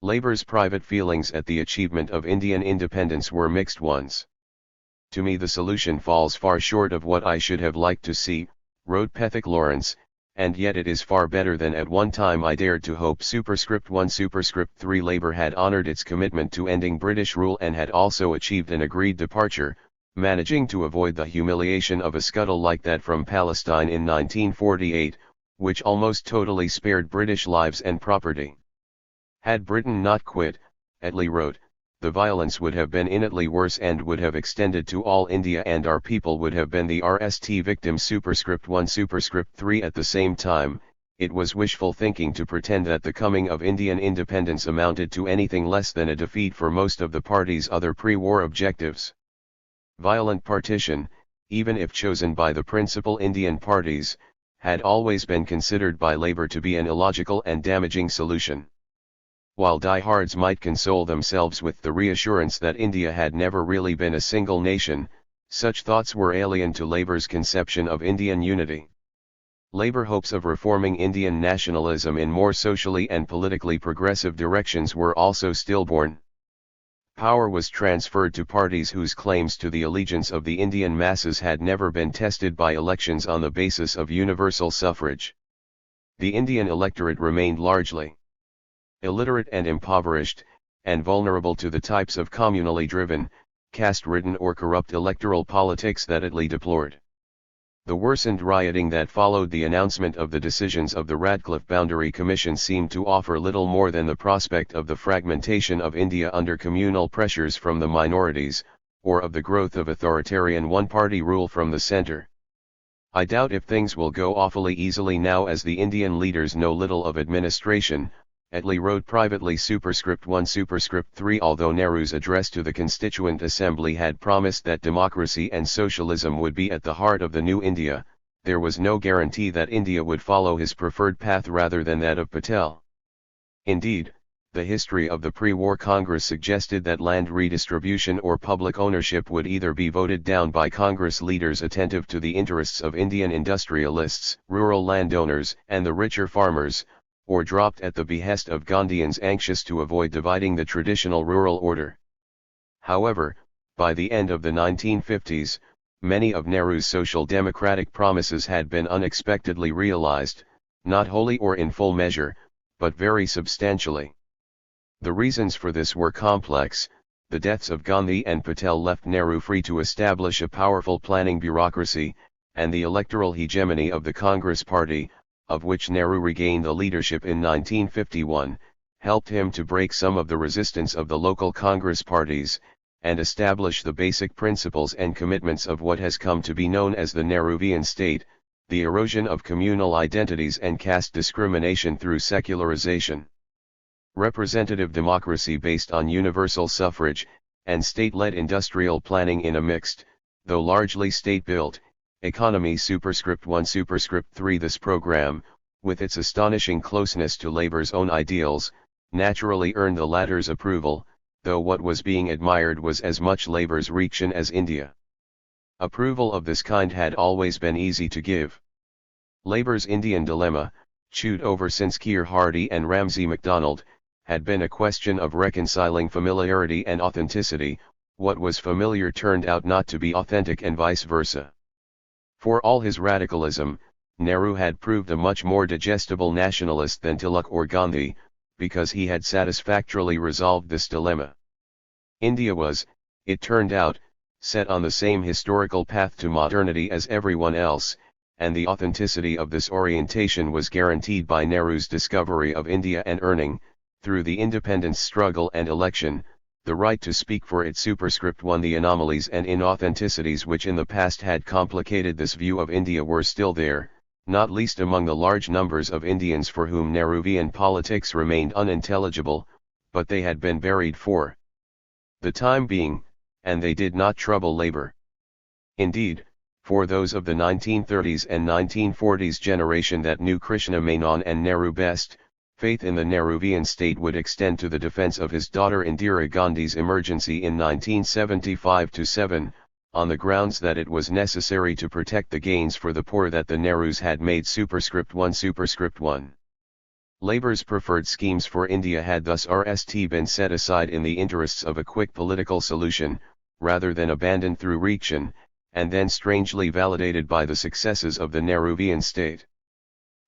Labour's private feelings at the achievement of Indian independence were mixed ones. To me the solution falls far short of what I should have liked to see, wrote Pethick Lawrence, and yet it is far better than at one time I dared to hope. Superscript 1 Superscript 3 Labour had honoured its commitment to ending British rule and had also achieved an agreed departure, managing to avoid the humiliation of a scuttle like that from Palestine in 1948, which almost totally spared British lives and property. Had Britain not quit, Attlee wrote, the violence would have been infinitely worse and would have extended to all India and our people would have been the RST victims. Superscript 1 Superscript 3 At the same time, it was wishful thinking to pretend that the coming of Indian independence amounted to anything less than a defeat for most of the party's other pre-war objectives. Violent partition, even if chosen by the principal Indian parties, had always been considered by Labour to be an illogical and damaging solution. While diehards might console themselves with the reassurance that India had never really been a single nation, such thoughts were alien to Labour's conception of Indian unity. Labour hopes of reforming Indian nationalism in more socially and politically progressive directions were also stillborn. Power was transferred to parties whose claims to the allegiance of the Indian masses had never been tested by elections on the basis of universal suffrage. The Indian electorate remained largely illiterate and impoverished, and vulnerable to the types of communally driven, caste-ridden or corrupt electoral politics that Italy deplored. The worsened rioting that followed the announcement of the decisions of the Radcliffe Boundary Commission seemed to offer little more than the prospect of the fragmentation of India under communal pressures from the minorities, or of the growth of authoritarian one-party rule from the centre. I doubt if things will go awfully easily now, as the Indian leaders know little of administration, Attlee wrote privately. *1 Although Nehru's address to the Constituent Assembly had promised that democracy and socialism would be at the heart of the new India, there was no guarantee that India would follow his preferred path rather than that of Patel. Indeed, the history of the pre-war Congress suggested that land redistribution or public ownership would either be voted down by Congress leaders attentive to the interests of Indian industrialists, rural landowners, and the richer farmers, or dropped at the behest of Gandhians anxious to avoid dividing the traditional rural order. However, by the end of the 1950s, many of Nehru's social democratic promises had been unexpectedly realized, not wholly or in full measure, but very substantially. The reasons for this were complex. The deaths of Gandhi and Patel left Nehru free to establish a powerful planning bureaucracy, and the electoral hegemony of the Congress Party, of which Nehru regained the leadership in 1951, helped him to break some of the resistance of the local Congress parties, and establish the basic principles and commitments of what has come to be known as the Nehruvian state, the erosion of communal identities and caste discrimination through secularization. Representative democracy based on universal suffrage, and state-led industrial planning in a mixed, though largely state-built, economy. *1 This program, with its astonishing closeness to Labour's own ideals, naturally earned the latter's approval, though what was being admired was as much Labour's reaction as India. Approval of this kind had always been easy to give. Labour's Indian dilemma, chewed over since Keir Hardie and Ramsay MacDonald, had been a question of reconciling familiarity and authenticity. What was familiar turned out not to be authentic and vice versa. For all his radicalism, Nehru had proved a much more digestible nationalist than Tilak or Gandhi, because he had satisfactorily resolved this dilemma. India was, it turned out, set on the same historical path to modernity as everyone else, and the authenticity of this orientation was guaranteed by Nehru's discovery of India and earning, through the independence struggle and election, the right to speak for it. *1 The anomalies and inauthenticities which in the past had complicated this view of India were still there, not least among the large numbers of Indians for whom Nehruvian politics remained unintelligible, but they had been buried for the time being, and they did not trouble Labour. Indeed, for those of the 1930s and 1940s generation that knew Krishna Menon and Nehru best, faith in the Nehruvian state would extend to the defense of his daughter Indira Gandhi's emergency in 1975-7, on the grounds that it was necessary to protect the gains for the poor that the Nehrus had made. *1 Labour's preferred schemes for India had thus been set aside in the interests of a quick political solution, rather than abandoned through reaction, and then strangely validated by the successes of the Nehruvian state.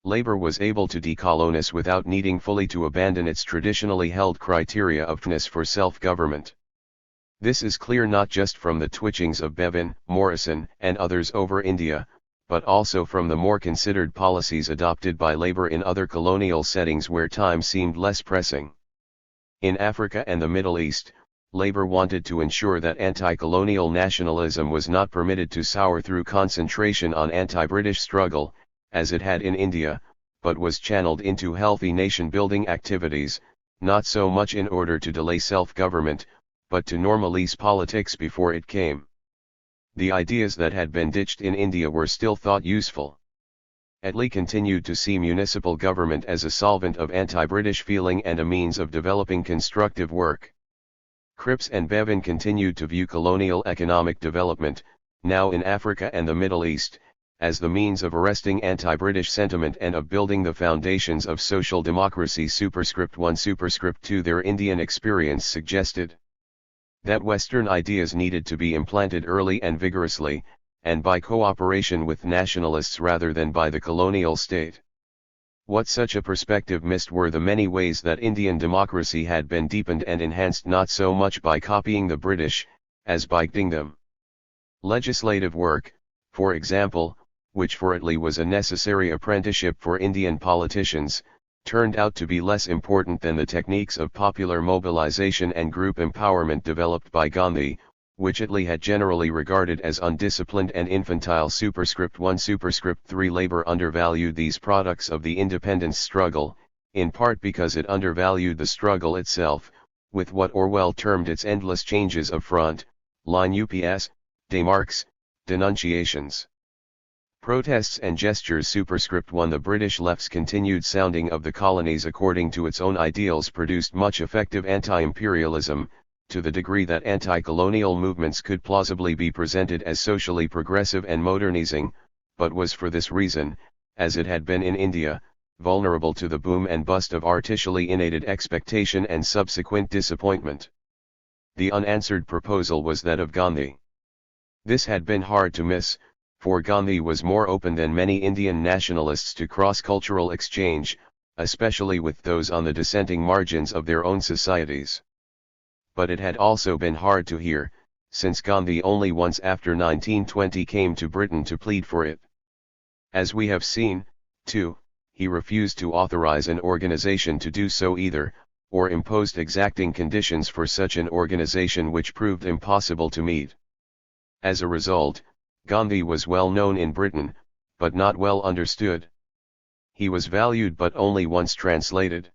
Labour was able to decolonize without needing fully to abandon its traditionally held criteria of fitness for self-government. This is clear not just from the twitchings of Bevan, Morrison, and others over India, but also from the more considered policies adopted by Labour in other colonial settings where time seemed less pressing. In Africa and the Middle East, Labour wanted to ensure that anti-colonial nationalism was not permitted to sour through concentration on anti-British struggle, as it had in India, but was channeled into healthy nation-building activities, not so much in order to delay self-government, but to normalise politics before it came. The ideas that had been ditched in India were still thought useful. Attlee continued to see municipal government as a solvent of anti-British feeling and a means of developing constructive work. Cripps and Bevan continued to view colonial economic development, now in Africa and the Middle East, as the means of arresting anti-British sentiment and of building the foundations of social democracy. *1 Their Indian experience suggested that Western ideas needed to be implanted early and vigorously, and by cooperation with nationalists rather than by the colonial state. What such a perspective missed were the many ways that Indian democracy had been deepened and enhanced not so much by copying the British, as by guiding them. Legislative work, for example, which for Attlee was a necessary apprenticeship for Indian politicians, turned out to be less important than the techniques of popular mobilization and group empowerment developed by Gandhi, which Attlee had generally regarded as undisciplined and infantile. *1 Labour undervalued these products of the independence struggle, in part because it undervalued the struggle itself, with what Orwell termed its endless changes of front, line UPS, démarques, denunciations, protests and gestures. *1 The British left's continued sounding of the colonies according to its own ideals produced much effective anti-imperialism, to the degree that anti-colonial movements could plausibly be presented as socially progressive and modernizing, but was for this reason, as it had been in India, vulnerable to the boom and bust of artificially innated expectation and subsequent disappointment. The unanswered proposal was that of Gandhi. This had been hard to miss, for Gandhi was more open than many Indian nationalists to cross-cultural exchange, especially with those on the dissenting margins of their own societies. But it had also been hard to hear, since Gandhi only once after 1920 came to Britain to plead for it. As we have seen, too, he refused to authorize an organization to do so either, or imposed exacting conditions for such an organization which proved impossible to meet. As a result, Gandhi was well known in Britain, but not well understood. He was valued but only once translated.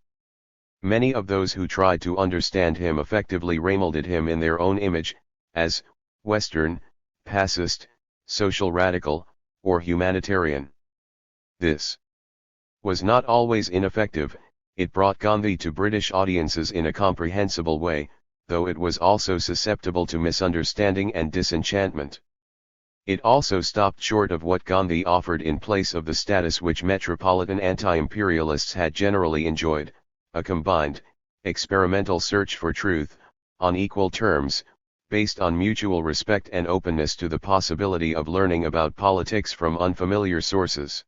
Many of those who tried to understand him effectively ramelded him in their own image, as Western, pacifist, social radical, or humanitarian. This was not always ineffective. It brought Gandhi to British audiences in a comprehensible way, though it was also susceptible to misunderstanding and disenchantment. It also stopped short of what Gandhi offered in place of the status which metropolitan anti-imperialists had generally enjoyed, a combined, experimental search for truth, on equal terms, based on mutual respect and openness to the possibility of learning about politics from unfamiliar sources.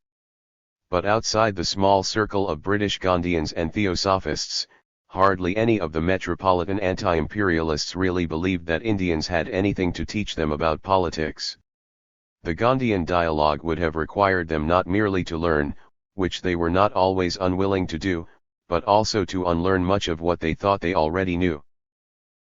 But outside the small circle of British Gandhians and Theosophists, hardly any of the metropolitan anti-imperialists really believed that Indians had anything to teach them about politics. The Gandhian dialogue would have required them not merely to learn, which they were not always unwilling to do, but also to unlearn much of what they thought they already knew.